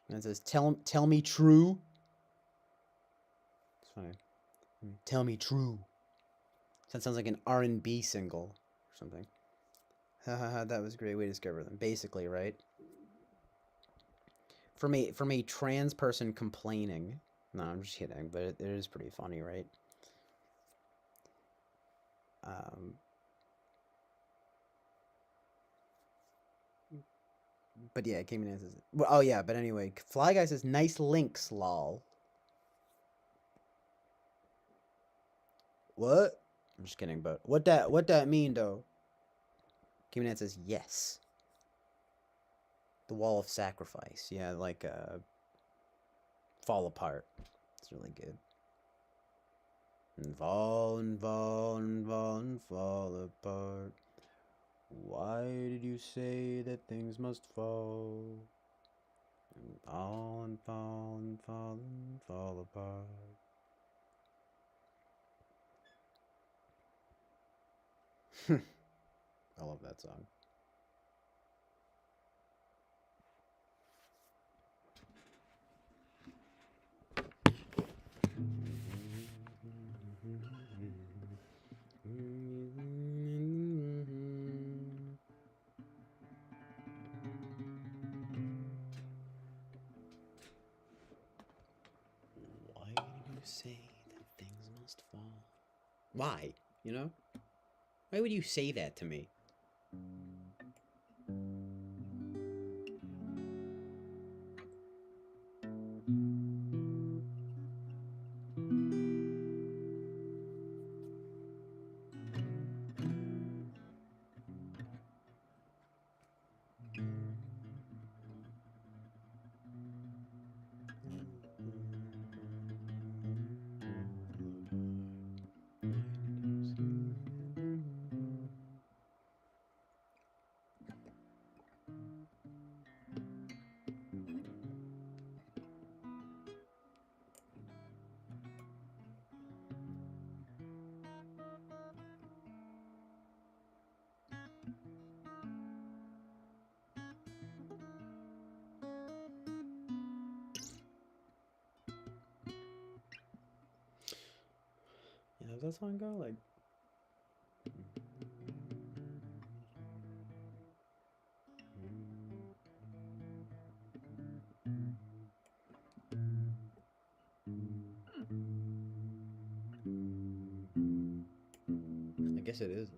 And it says, tell me true. It's funny. Tell me true. That sounds like an R&B single or something. Haha, that was a great way to discover them. Basically, right? From a trans person complaining. No, I'm just kidding, but it is pretty funny, right? But yeah, King Man says. Well, oh yeah, but anyway, Fly Guy says nice links, lol. What? I'm just kidding, but what that mean though? King Man says yes. The Wall of Sacrifice, yeah, like Fall Apart. It's really good. And fall and fall and fall and fall apart. Why did you say that things must fall? And fall and fall and fall and fall apart. I love that song. Why did you say that things must fall? Why? Why would you say that to me? How's that song go? Like. I guess it is.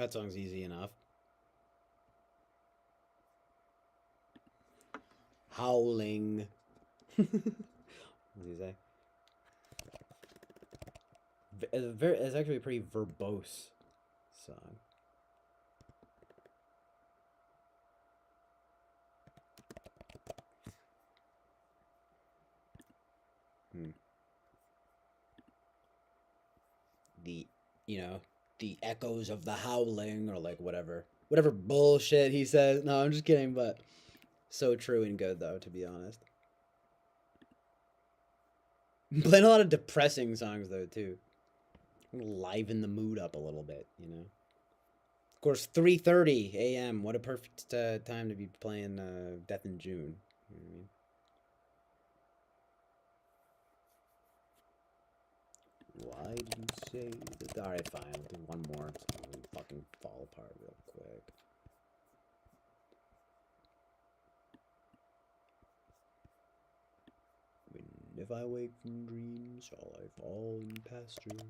That song's easy enough. Howling. What did he say? It's actually a pretty verbose song. The, the echoes of the howling, or like whatever bullshit he says. No, I'm just kidding, but so true and good though, to be honest. Playing a lot of depressing songs though too. Liven the mood up a little bit, Of course, 3:30 a.m. What a perfect time to be playing Death in June. You know what I mean? Why did you say that? Alright, fine. I'll do one more. It's gonna fucking fall apart real quick. If I wake from dreams, shall I fall in pastures?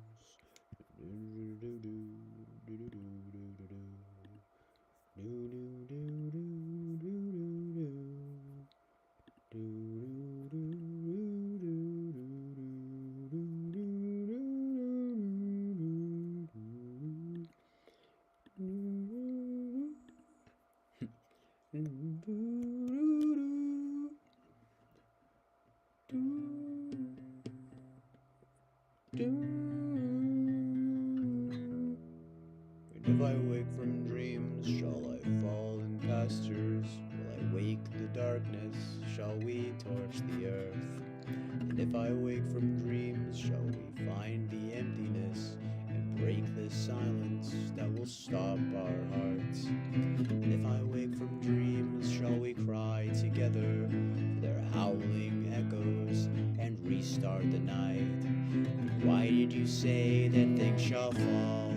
If I wake from dreams, shall I fall in pastures? Will I wake the darkness? Shall we torch the earth? And if I wake from dreams, shall we find the emptiness and break the silence that will stop our hearts? And if I wake from dreams, shall we cry together for their howling echoes and restart the night? Why did you say that things shall fall?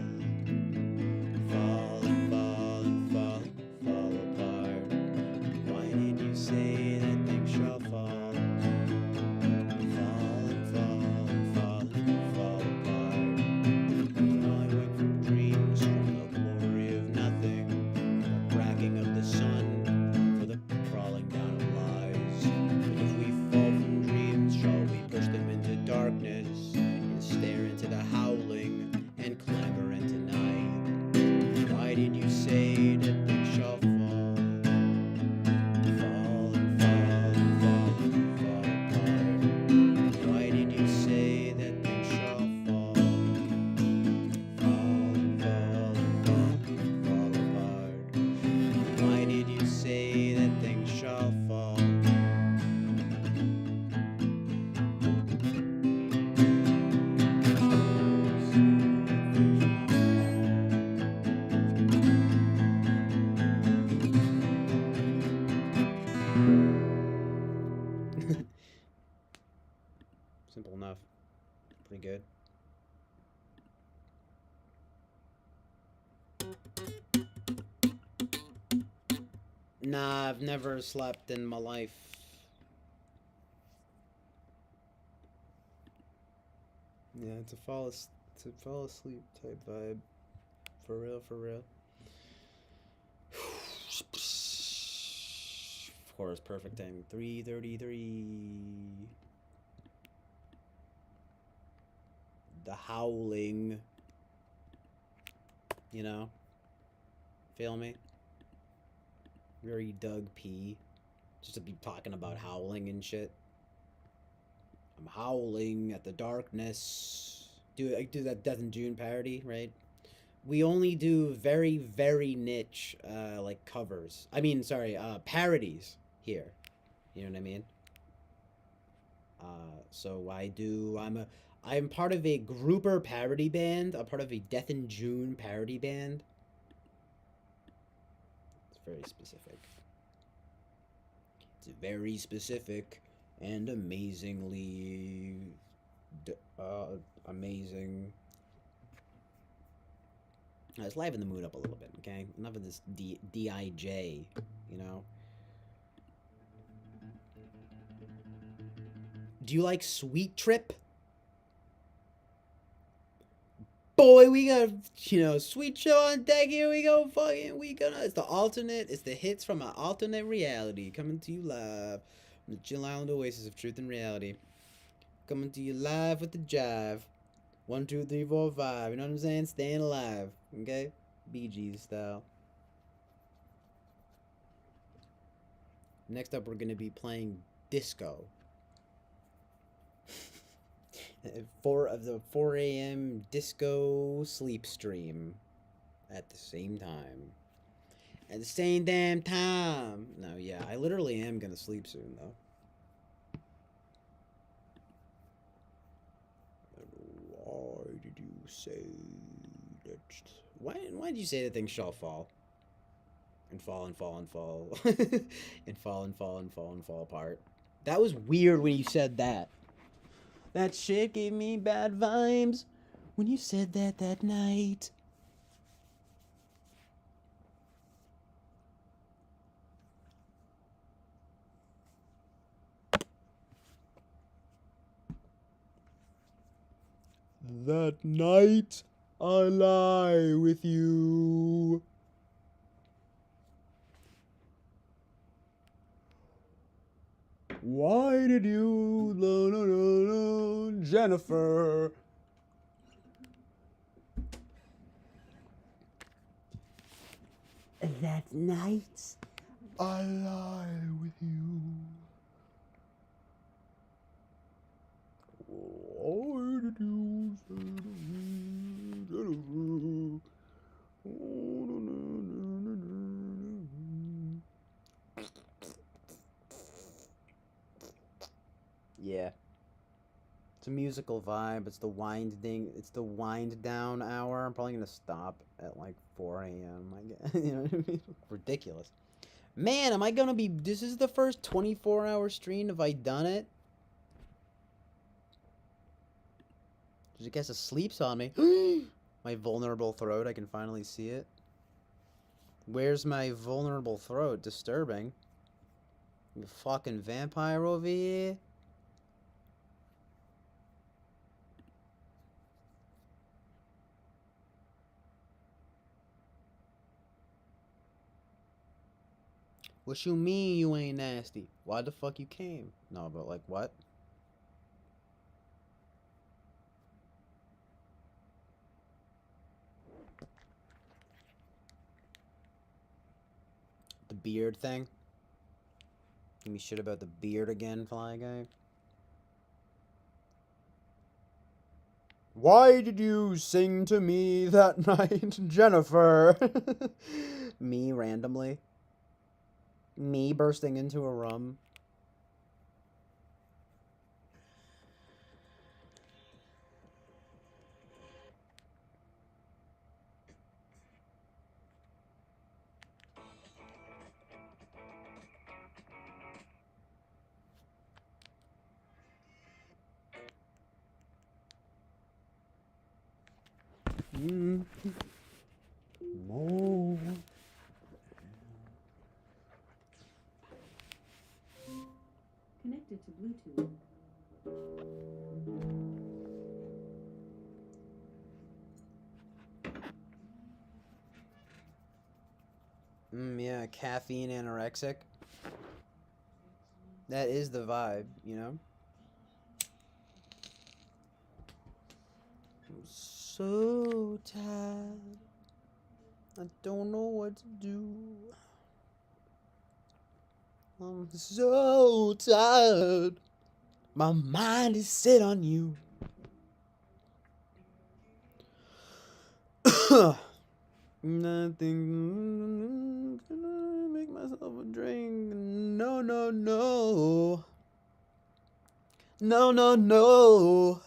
Fall and fall and fall and fall apart. Why did you say that things shall fall? Fall and fall and fall and fall apart. I wake from dreams from the glory of nothing, the cracking of the sun, for the crawling down of lies. But if we fall from dreams, shall we push them into darkness and stare into the howling and clamor into night? Why did you say that things shall fall? Fall and fall and fall and fall apart. Why did you say that things shall fall? Fall and fall and fall and fall apart. Why did you say that things shall fall? Simple enough. Pretty good. Nah, I've never slept in my life. Yeah, it's a fall asleep type vibe. For real, for real. Of course, perfect timing. 3:33. The howling. Feel me? Very Doug P. Just to be talking about howling and shit. I'm howling at the darkness. I do that Death in June parody, right? We only do very, very niche, like covers. Parodies here. You know what I mean? So I'm part of a grouper parody band. I'm part of a Death in June parody band. It's very specific. It's very specific and amazingly amazing. Let's liven the mood up a little bit, okay? Enough of this DIJ, Do you like Sweet Trip? boy, we got, sweet show on deck. Here we go. It's the alternate. It's the hits from an alternate reality coming to you live from the Chill Island Oasis of Truth and Reality. Coming to you live with the jive. 1, 2, 3, 4, 5. You know what I'm saying? Staying alive. Okay? Bee Gees style. Next up, we're going to be playing disco. 4 a.m. disco sleep stream at the same time. At the same damn time. No, yeah, I literally am going to sleep soon, though. Why did you say that? Why did you say that things shall fall? And fall and fall and fall. And fall and fall and fall and fall apart. That was weird when you said that. That shit gave me bad vibes when you said that night. That night I lie with you. Why did you, Jennifer? That night I lie with you. Why did you say to me, Jennifer? Yeah. It's a musical vibe. It's the wind down hour. I'm probably gonna stop at like 4 a.m. I guess. You know what I mean? Ridiculous. Man, am I gonna be? This is the first 24-hour stream. Have I done it? I guess it sleeps on me. My vulnerable throat. I can finally see it. Where's my vulnerable throat? Disturbing. You fucking vampire over here. What you mean you ain't nasty? Why the fuck you came? No, but like what? The beard thing? Give me shit about the beard again, Fly Guy. Why did you sing to me that night, Jennifer? Me randomly. Me bursting into a room. More. Connected to Bluetooth. Yeah, caffeine anorexic. That is the vibe, you know? I'm so tired. I don't know what to do. I'm so tired. My mind is set on you. Nothing. Gonna make myself a drink. No, no, no. No, no, no.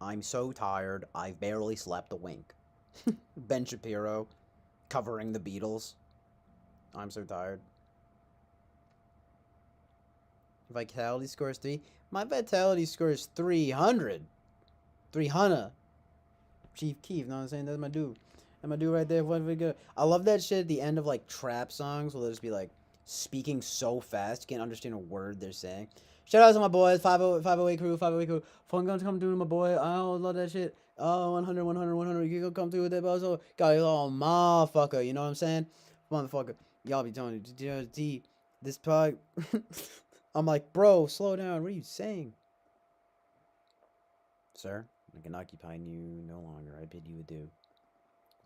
I'm so tired. I've barely slept a wink. Ben Shapiro covering the Beatles. I'm so tired. Vitality score is 3. My vitality score is 300. 300. Chief Keef, know what I'm saying? That's my dude. That's my dude right there. What we go? I love that shit at the end of like trap songs where they'll just be like speaking so fast you can't understand a word they're saying. Shout out to my boys, 508 crew, 508 crew. Fun guns come through, my boy. I love that shit. Oh, 100, 100, 100. You can come through with that, also. Got you all motherfucker, you know what I'm saying? Motherfucker. Y'all be telling me, this pod. I'm like, bro, slow down. What are you saying? Sir, I can occupy you no longer. I bid you adieu.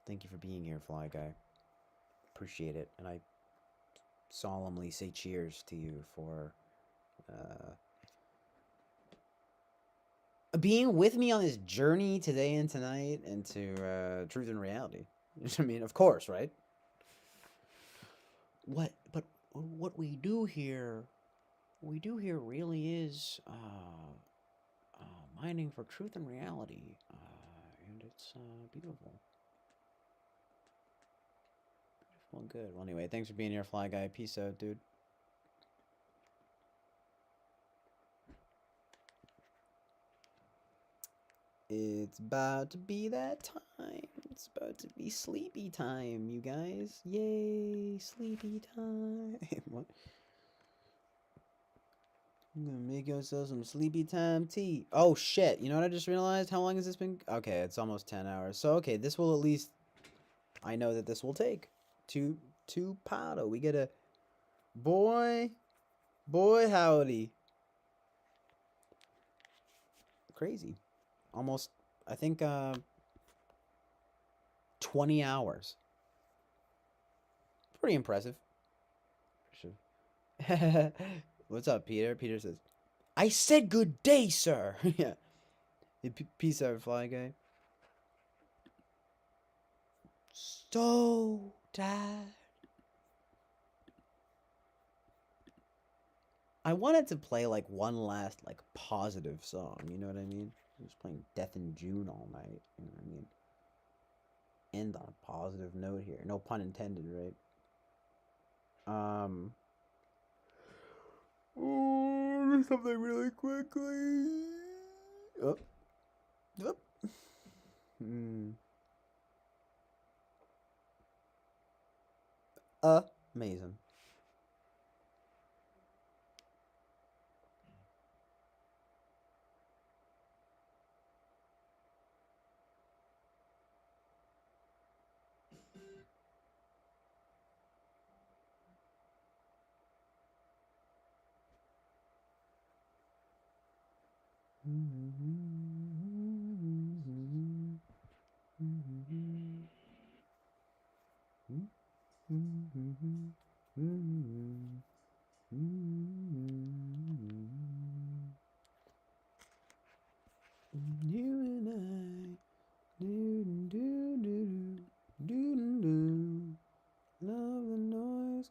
Thank you for being here, Fly Guy. Appreciate it. And I solemnly say cheers to you for being with me on this journey today and tonight into truth and reality. I mean, of course, right? What we do here really is mining for truth and reality, and it's beautiful. Well, good. Well, anyway, thanks for being here, Fly Guy. Peace out, dude. It's about to be that time. It's about to be sleepy time, you guys. Yay, sleepy time. What? I'm gonna make yourself some sleepy time tea. Oh, shit. You know what I just realized? How long has this been? Okay, it's almost 10 hours. So, okay, this will at least... I know that this will take. Two powder. We get a... Boy, howdy. Crazy. Almost, I think, 20 hours. Pretty impressive. What's up, Peter? Peter says, I said good day, sir. Yeah. Peace out, Fly Guy. So tired. I wanted to play like one last like positive song, you know what I mean? I'm just playing Death in June all night, you know what I mean? End on a positive note here. No pun intended, right? Oh, something really quickly. Oh. Amazing. You and I, love the noise.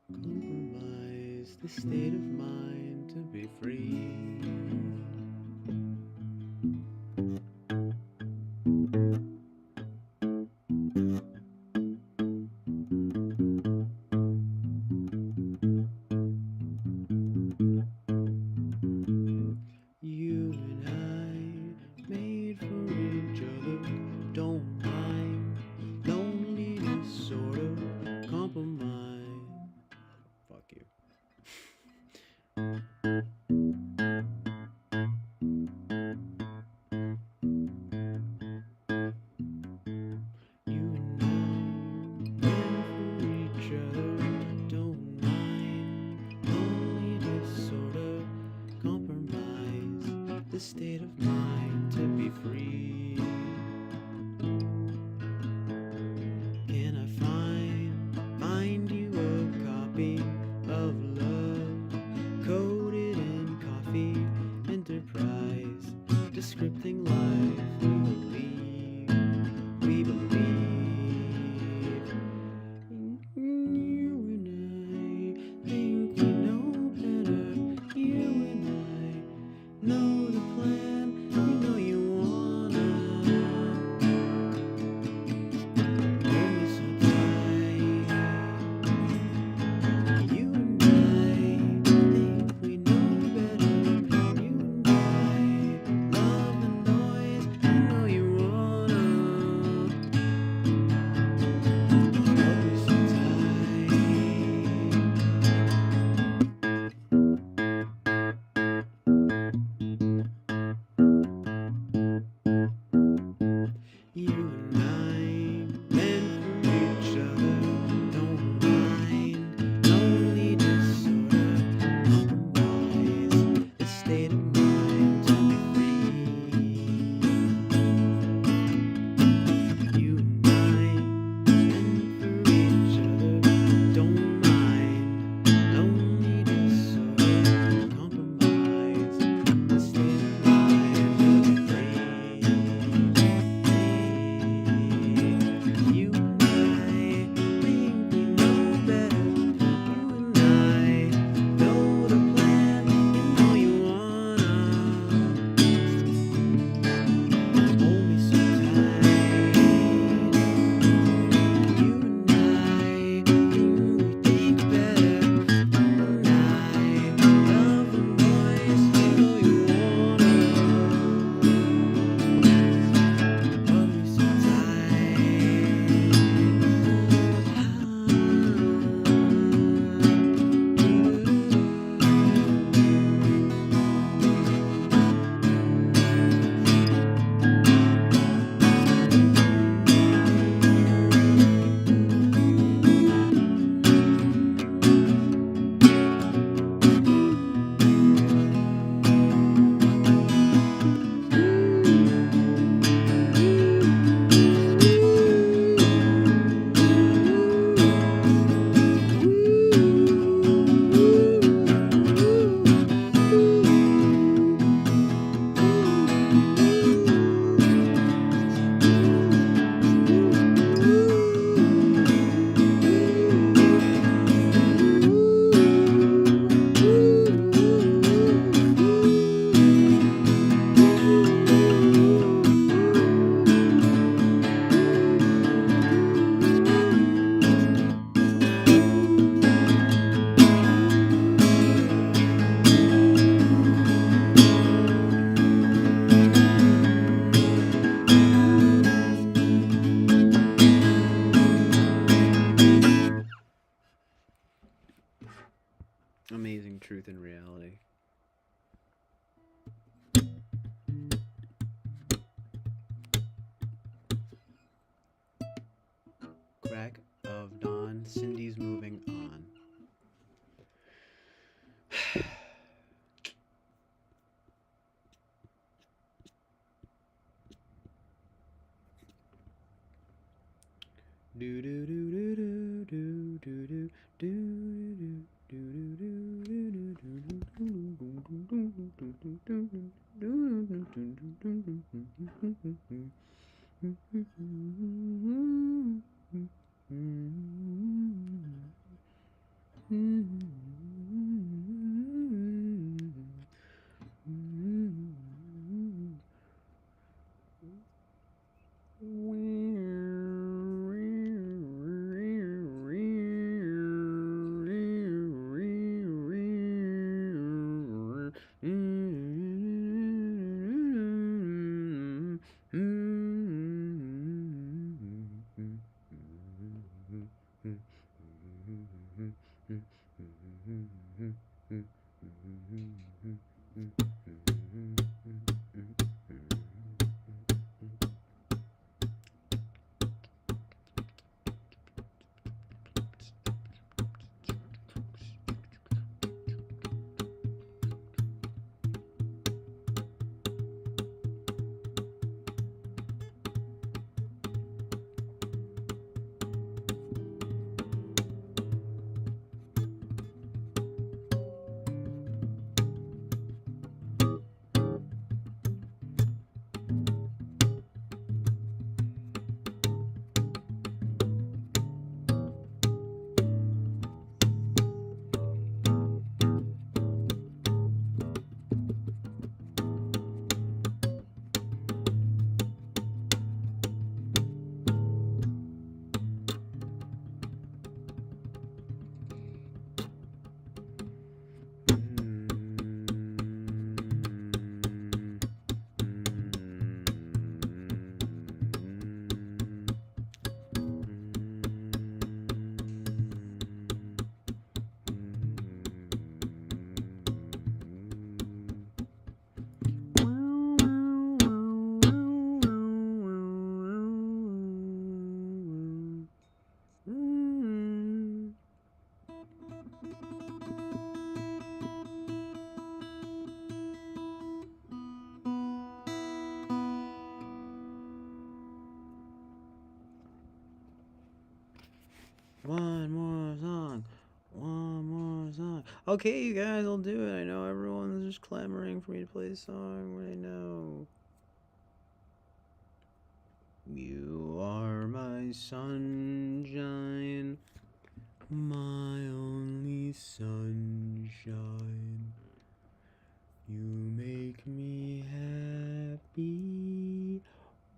Compromise the state of mind to be free. You and I made for each other, don't mind loneliness, sort of compromise. Fuck you. You and I made for each other, don't mind loneliness, sort of compromise the state of mind to be free. Can I find you a copy of love, coated in coffee, enterprise, descripting life we believe. You and I think we know better. You and I know the plan. You know you wanna hold me so tight. You and I think we know better. You and I love the noise. You know you wanna hold me so tight. You and I meant for each other, don't mind loneliness, sort of compromise the state of mind to be free. You and I meant for each other, don't mind loneliness, sort of compromise the state of mind to be free. You and I think we know better. You and I know the plan. You know you wanna hold me so tight. You and I we think better. You and I love the noise. You know you wanna hold me so Amazing Truth and Reality. Crack of dawn, Cindy's moving on. Do do do do do. One more song. One more song. Okay, you guys, I'll do it. I know everyone's just clamoring for me to play a song right now. You are my sunshine, my only sunshine. You make me happy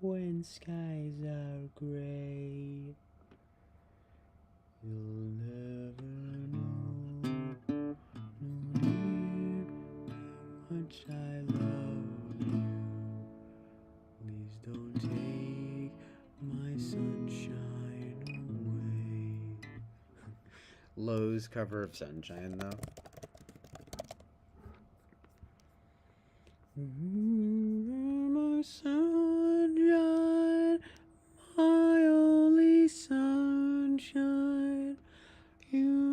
when skies are gray. You'll never know, no dear, how much I love you. Please don't take my sunshine away. Lowe's cover of Sunshine, though. My sunshine, my only sunshine. You.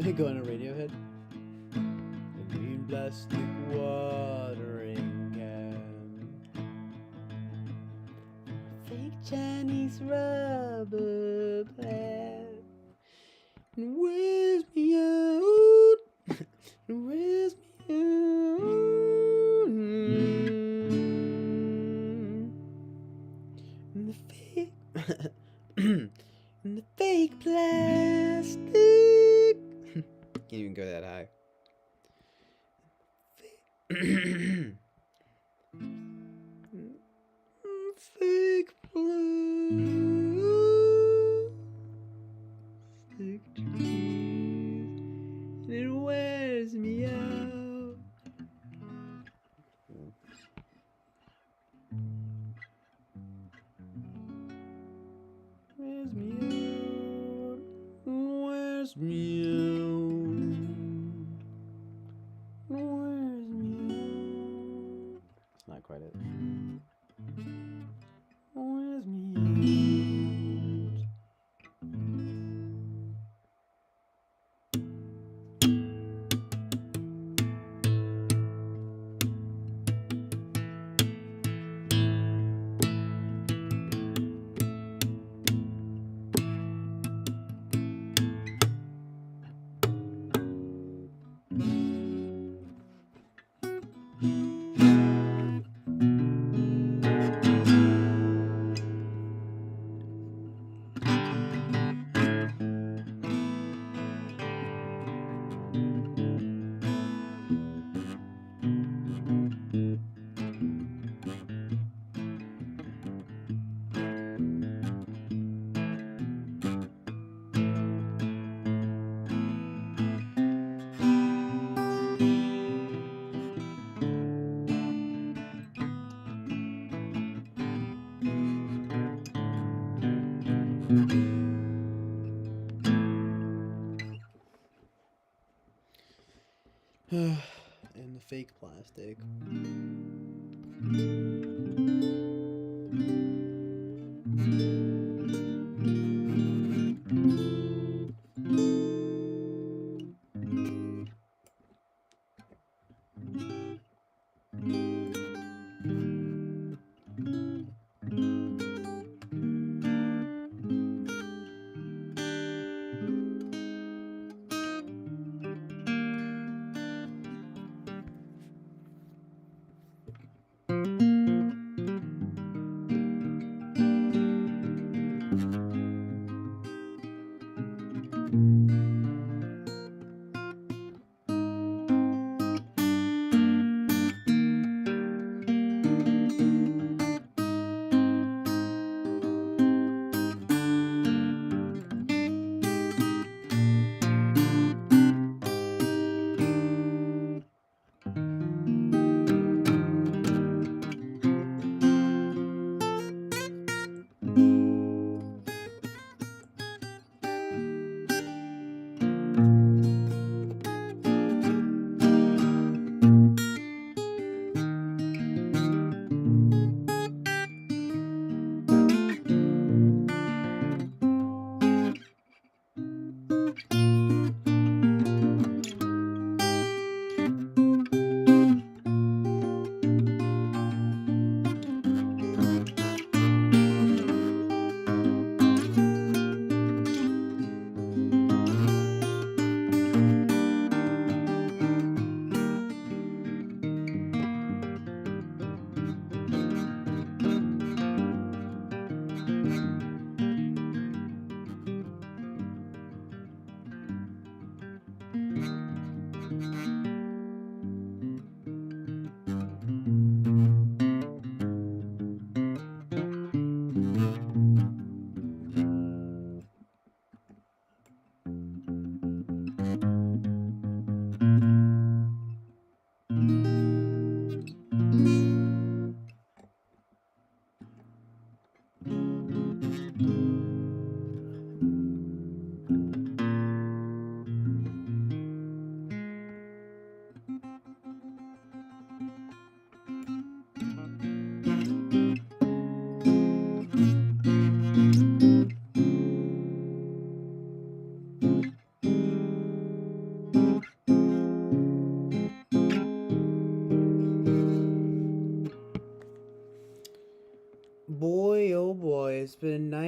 Going to Radiohead. The green plastic watering can. Fake Chinese rubber plant. And wears me out. And wears me out. And the fake. And the fake plastic. Can't even go that high. Fake plastic trees, and it wears me out. Wears me out. Wears me out. Wears me out. It's not quite it. Wears me out. And the fake plastic.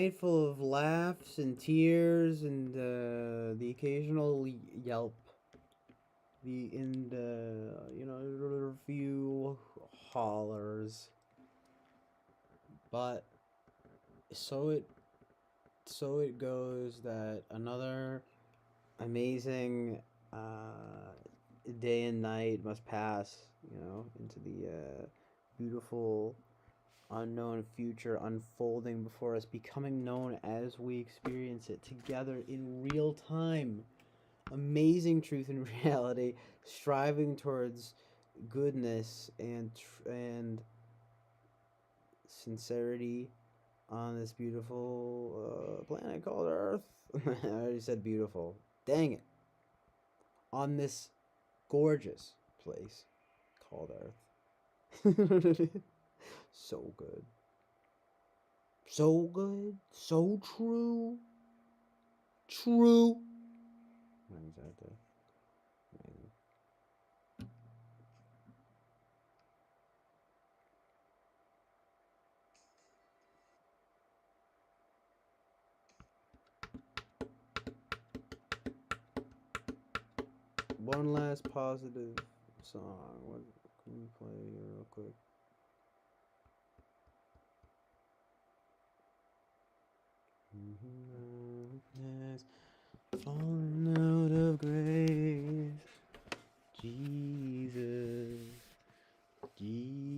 night full of laughs and tears and the occasional yelp. A few hollers. But so it goes that another amazing day and night must pass, into the beautiful unknown future unfolding before us, becoming known as we experience it together in real time. Amazing truth and reality, striving towards goodness and sincerity on this beautiful planet called Earth. I already said beautiful. Dang it. On this gorgeous place called Earth. So good. So good. So true. True. Exactly. One last positive song. What can we play here real quick? Falling out of grace. Jesus. Jesus.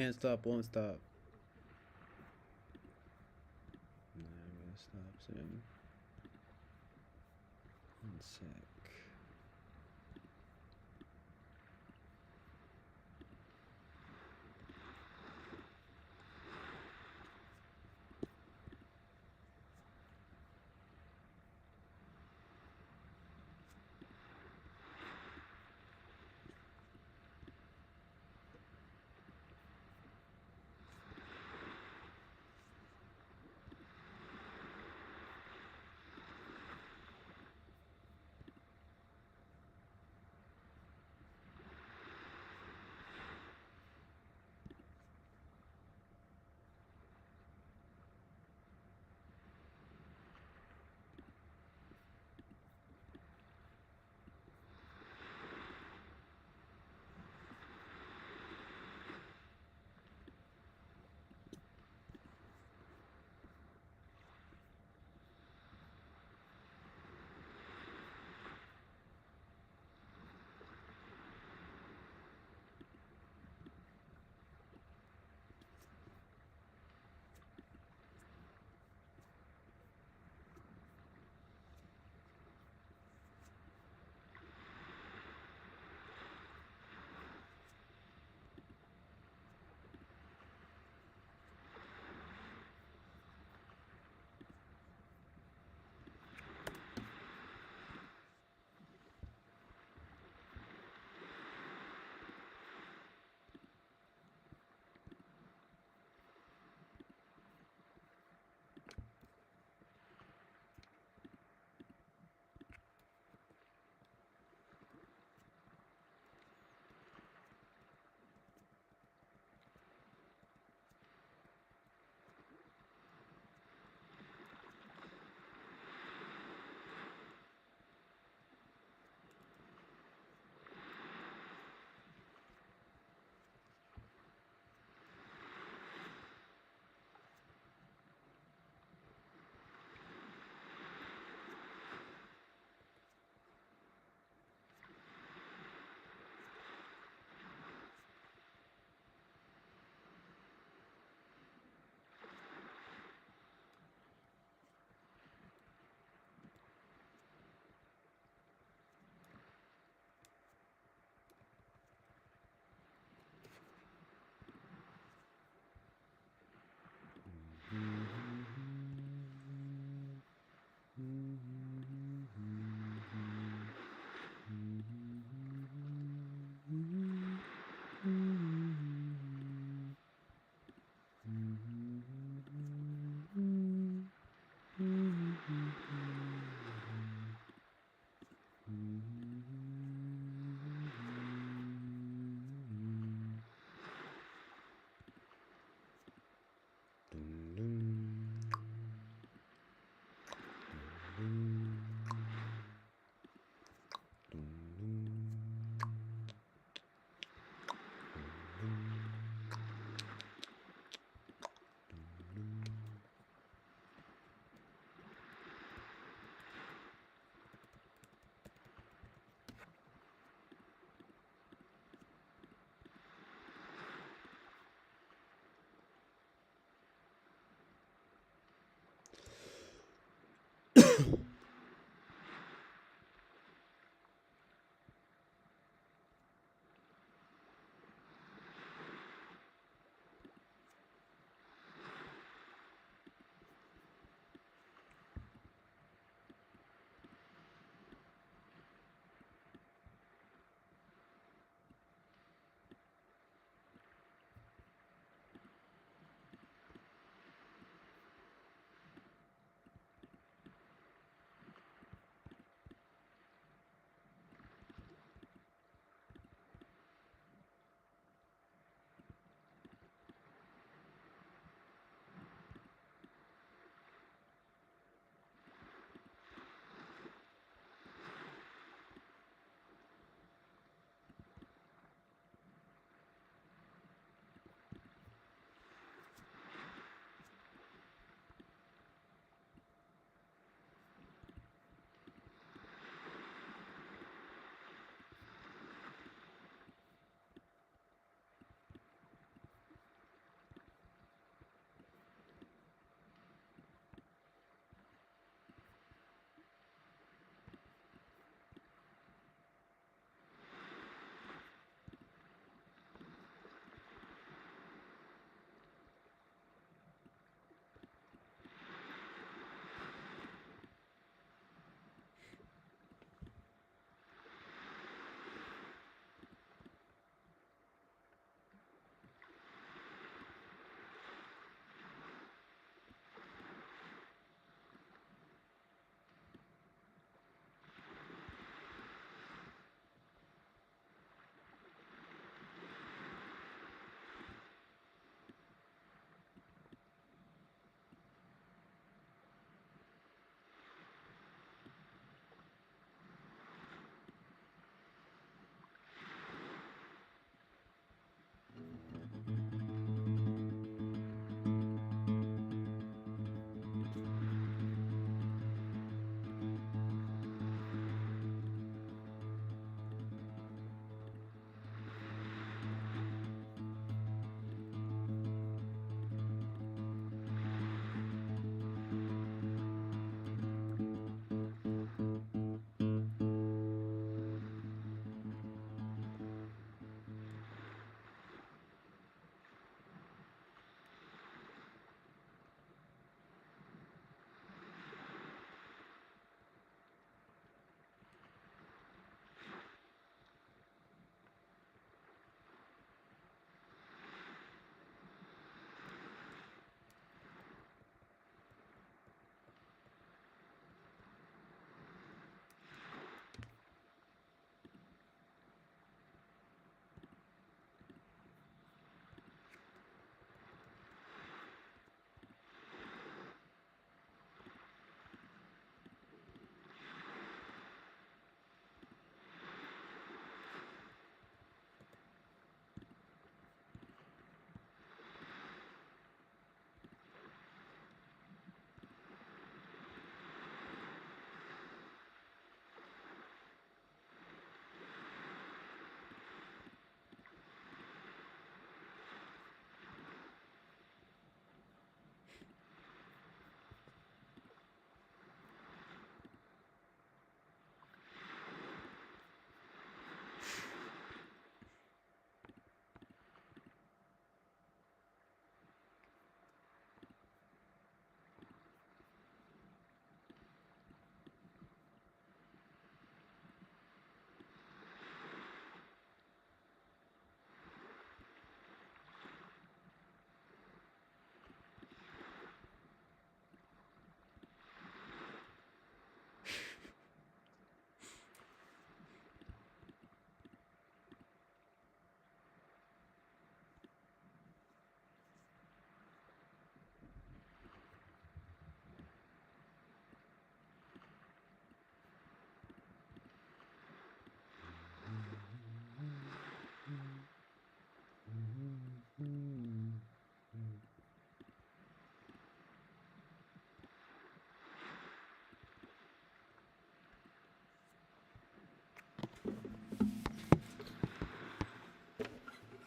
Can't stop, won't stop. I'm gonna stop soon. 1 sec.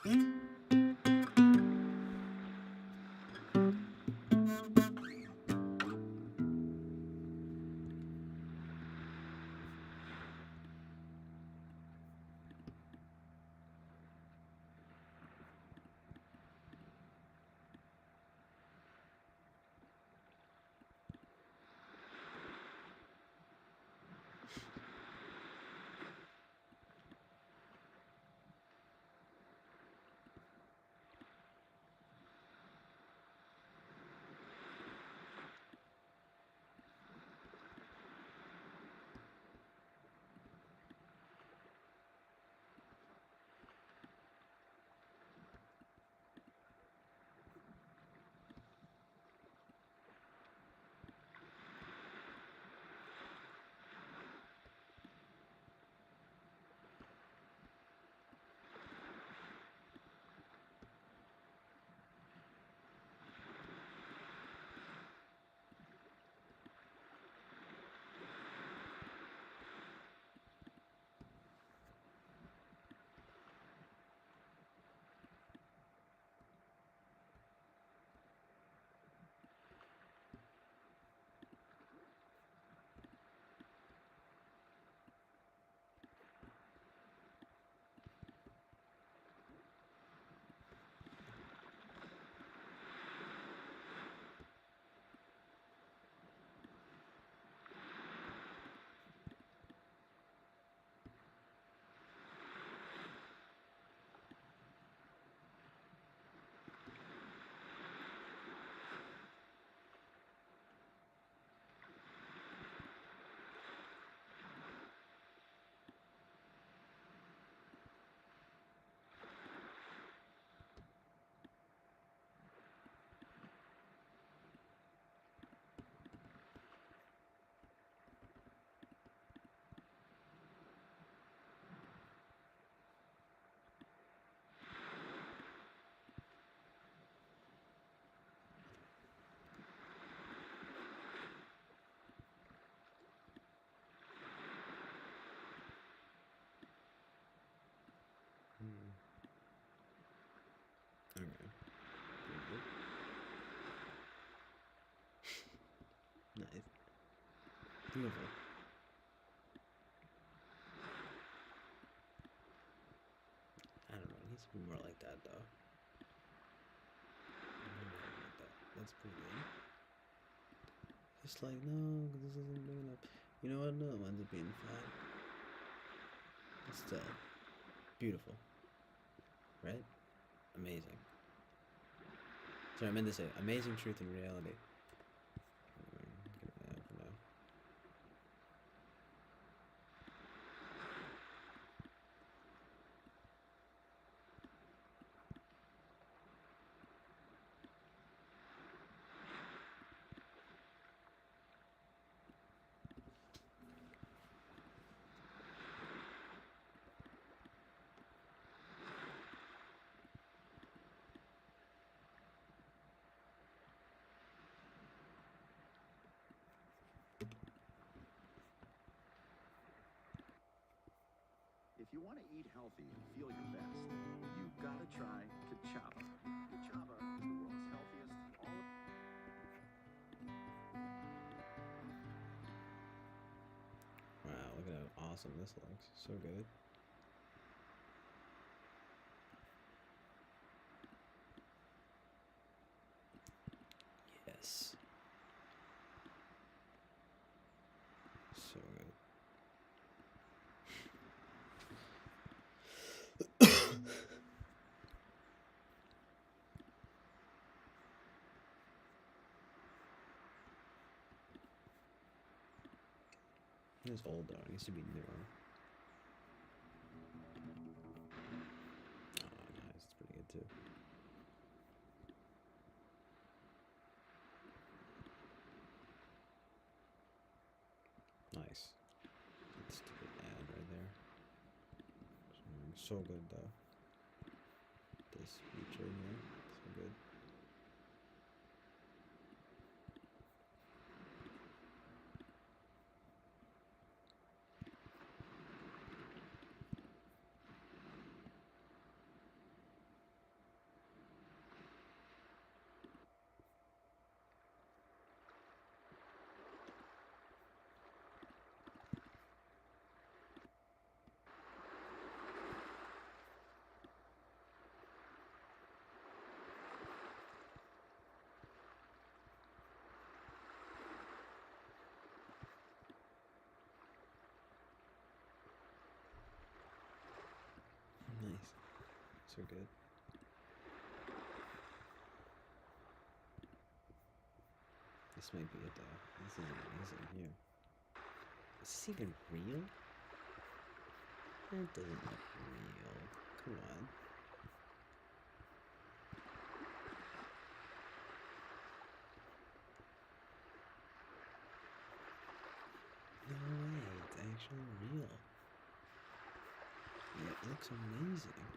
Okay. Nice. Beautiful. I don't know. It needs to be more like that, though. That's pretty good. Just like, no, because this isn't big enough. You know what? No, it winds up being fine. But still, beautiful. Right? Amazing. Sorry, I meant to say amazing truth and reality. For now. If you want to eat healthy and feel your best, you've got to try Kachava. Kachava is the world's healthiest Wow, look at how awesome this looks. So good. Yes. So good. It's old though, it needs to be newer. Oh, nice, it's pretty good too. Nice. That's a good ad right there. So good though. This beach right here, so good. So good. This might be it though. This is amazing here. Is this even real? It doesn't look real. Come on. No way, it's actually real. Yeah, it looks amazing.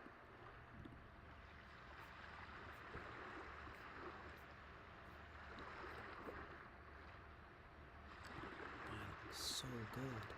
God, it looks so good.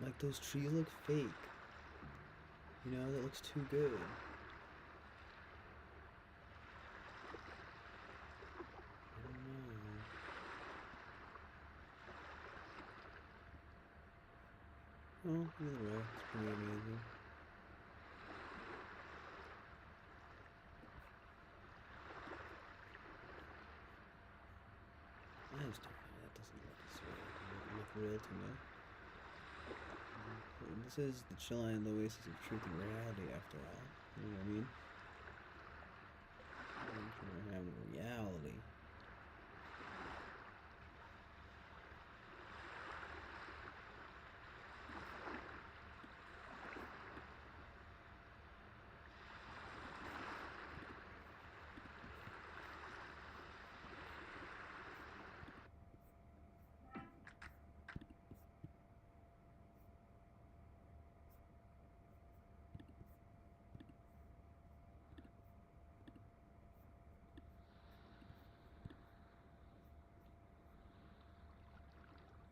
Like, those trees look fake. You know, that looks too good. I don't know. Well, either way, it's pretty amazing. I just don't know, that doesn't look real to me. This is the Chilean Oasis of truth and reality, after all. You know what I mean? We're having reality.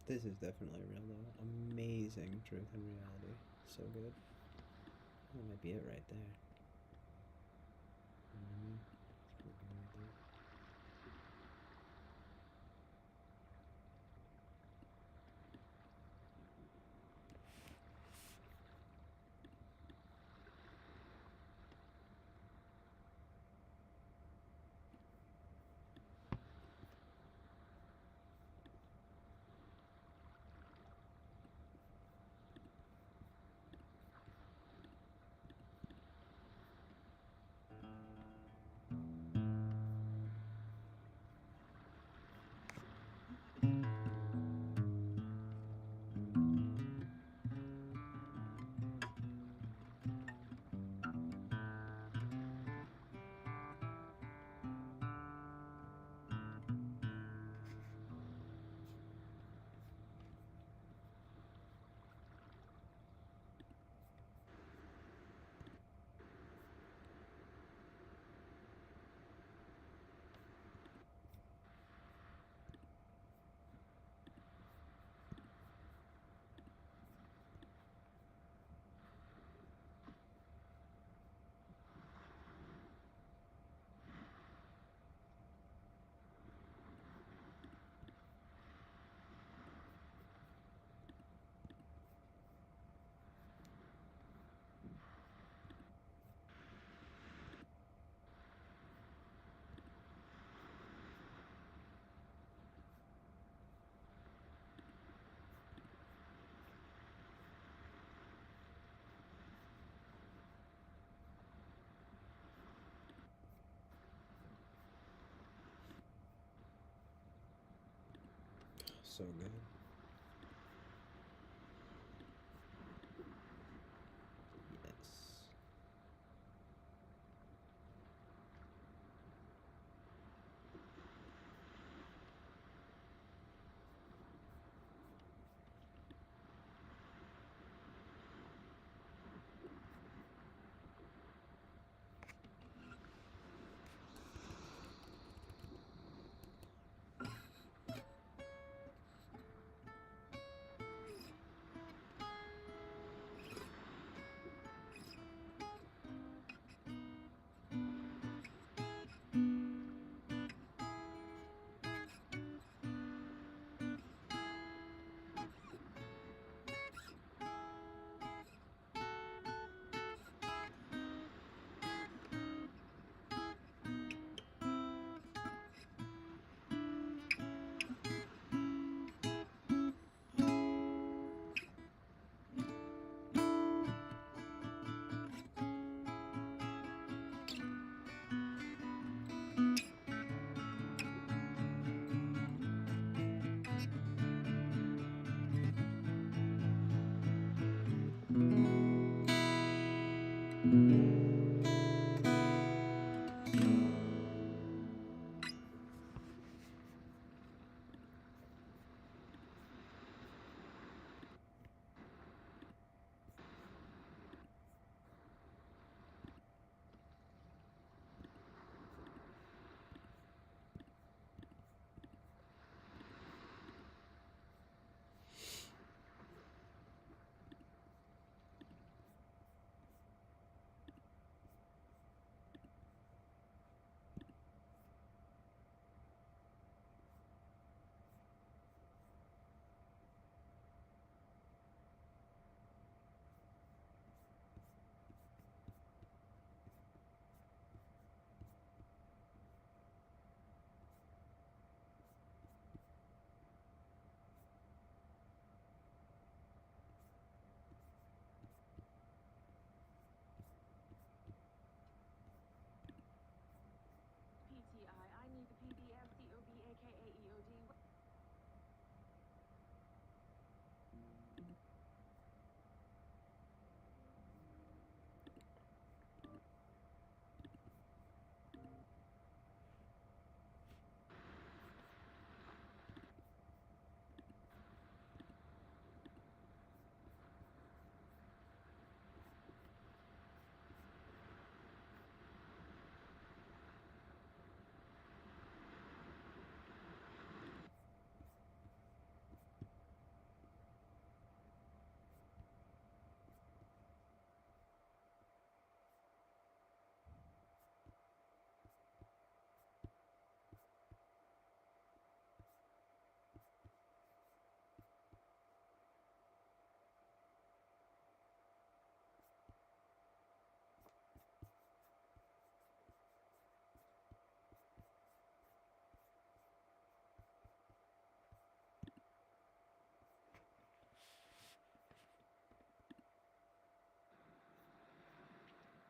This is definitely real though. Amazing truth and reality. So good. That might be it right there. It's pretty good right there. So good. Yes.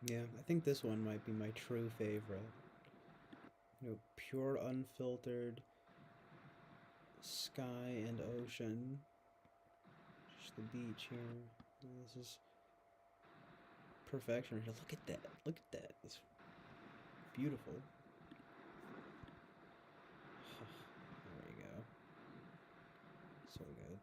Yeah, I think this one might be my true favorite. You know, pure unfiltered sky and ocean. Just the beach here. This is perfection. Look at that. Look at that. It's beautiful. There we go. So good.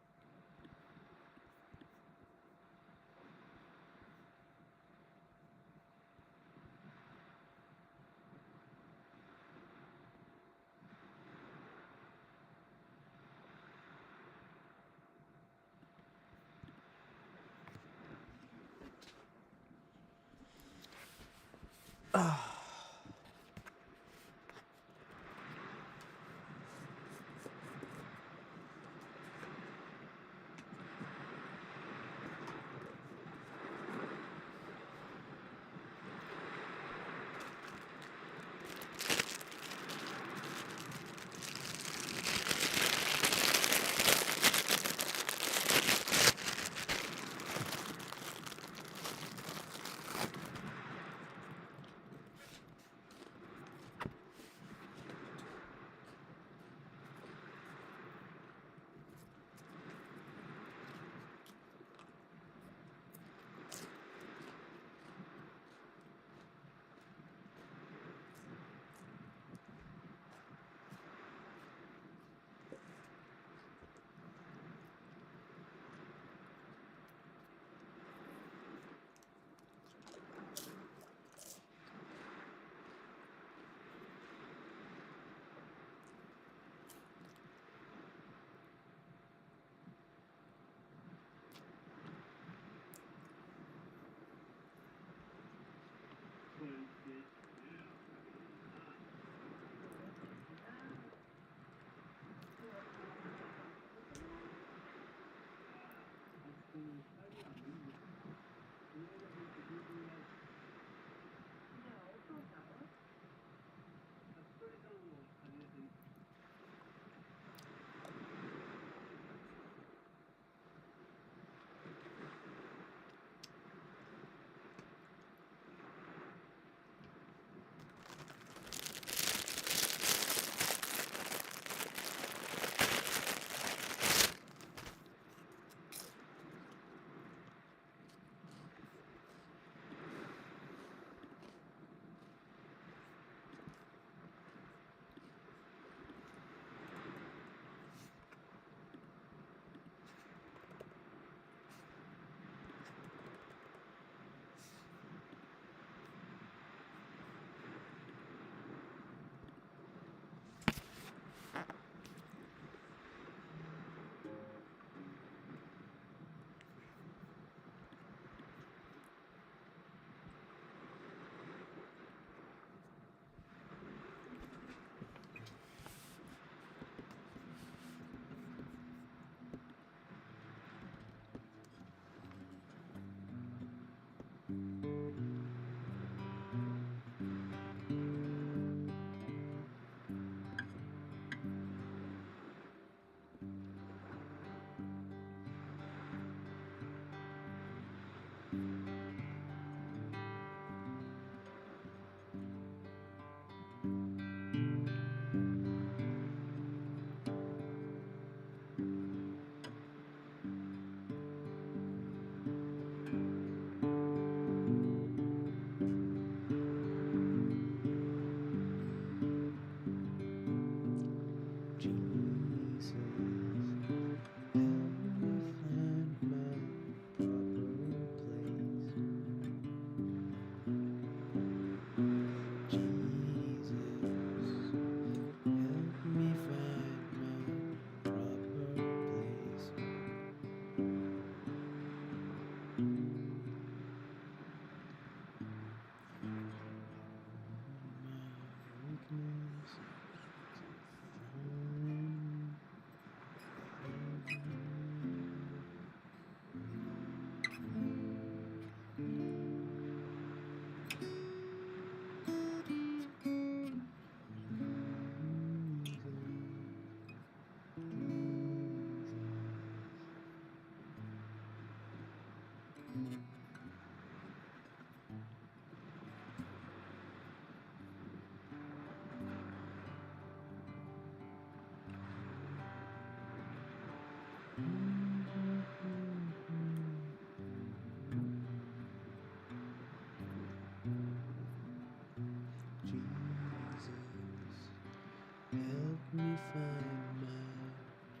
me find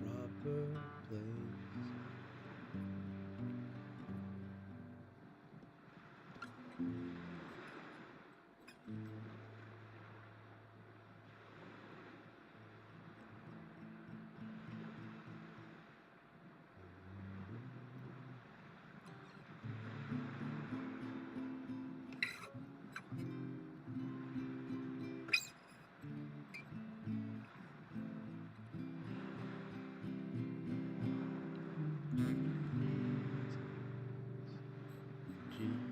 my proper place. Jesus.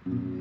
Oh man.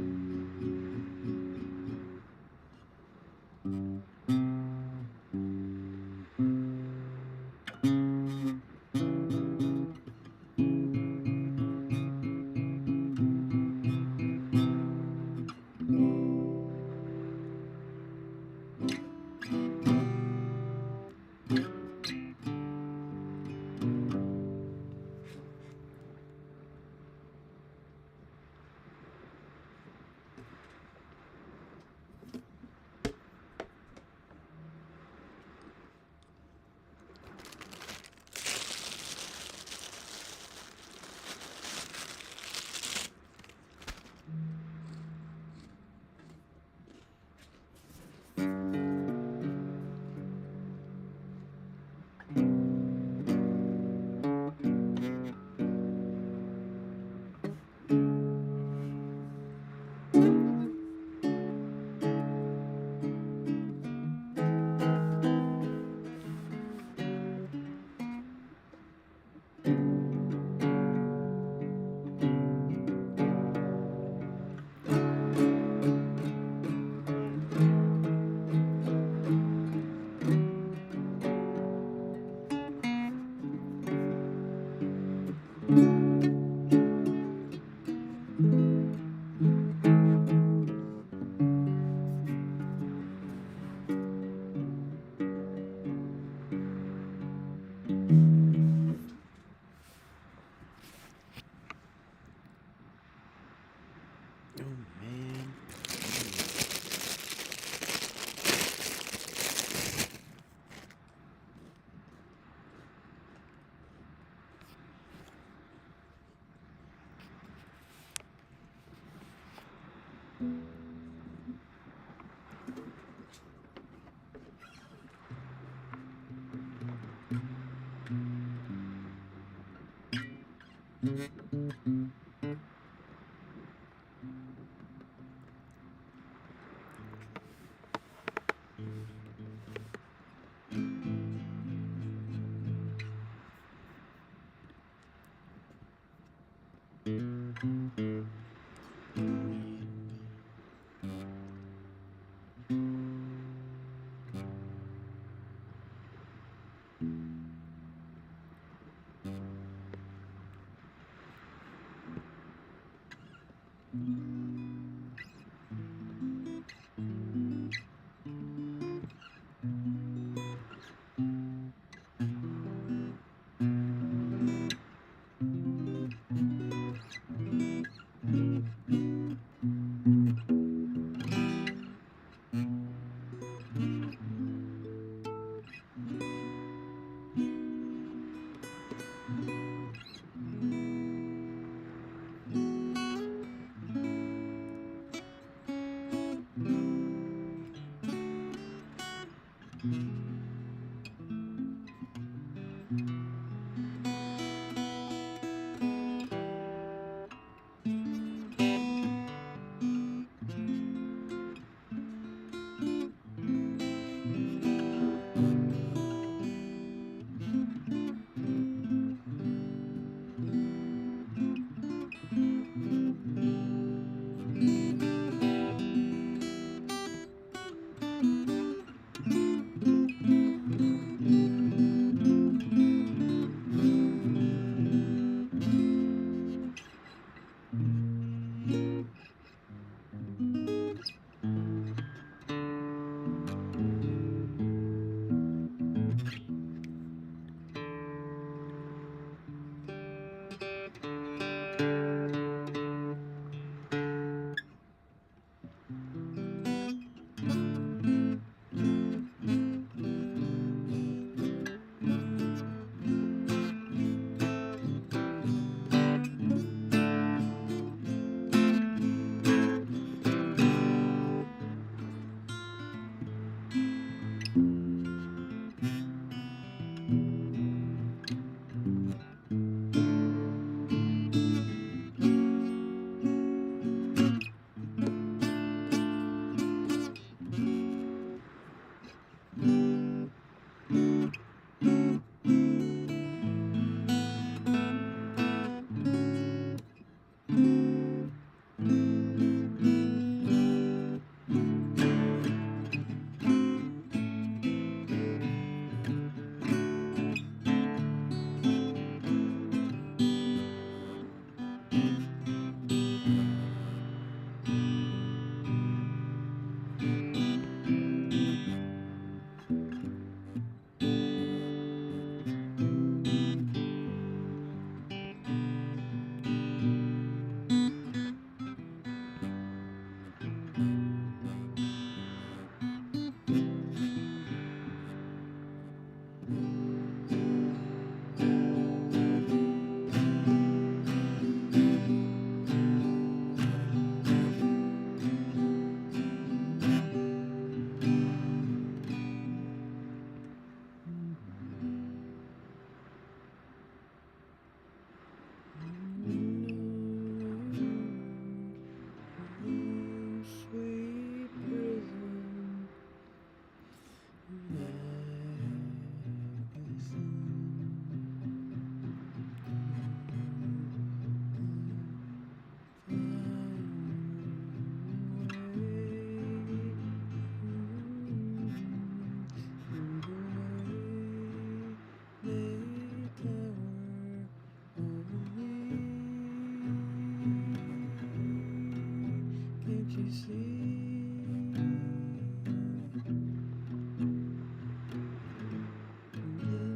you see?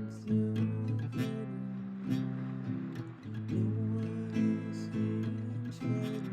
It's your fighting. No one seems frightened.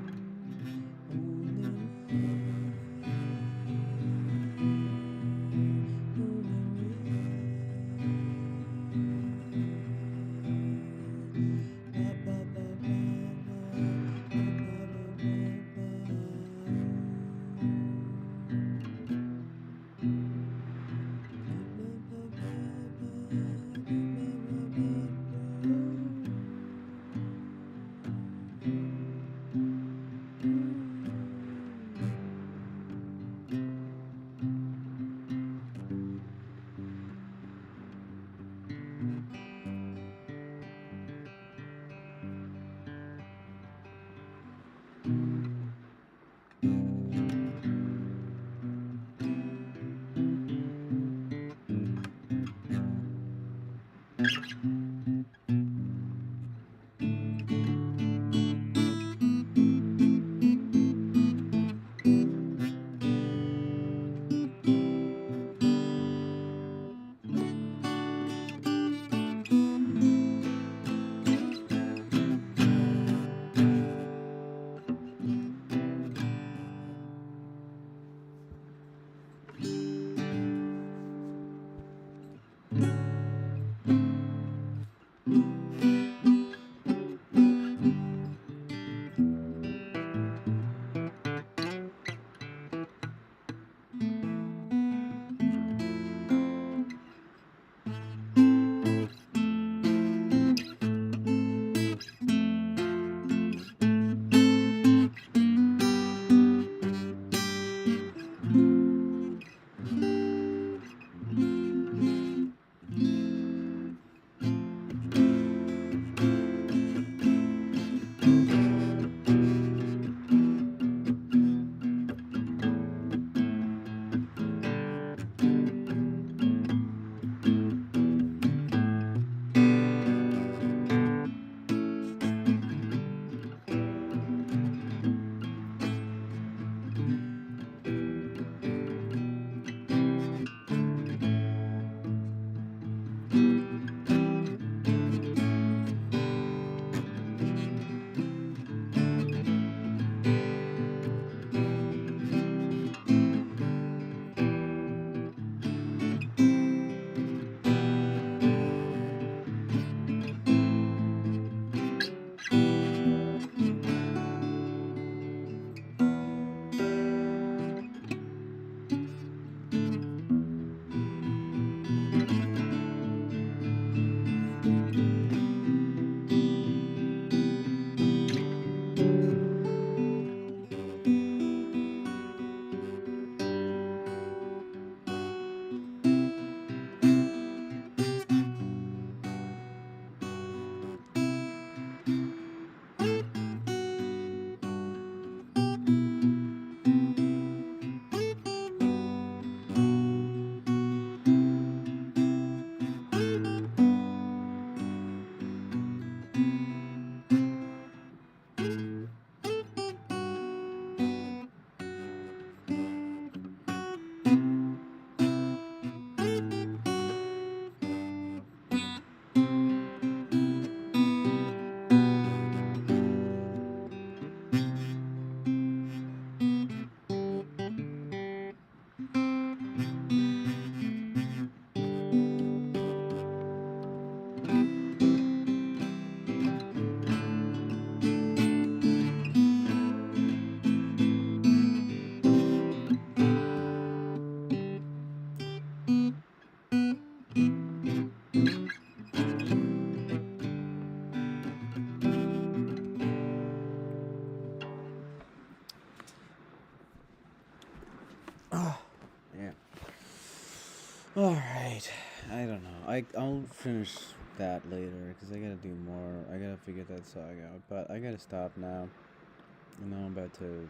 Yeah. All right. I don't know. I'll finish that later because I gotta do more. I gotta figure that song out. But I gotta stop now. And now I'm about to,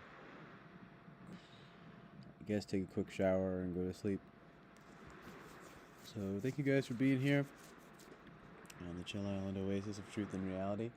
I guess, take a quick shower and go to sleep. So thank you guys for being here on the Chill Island Oasis of Truth and Reality.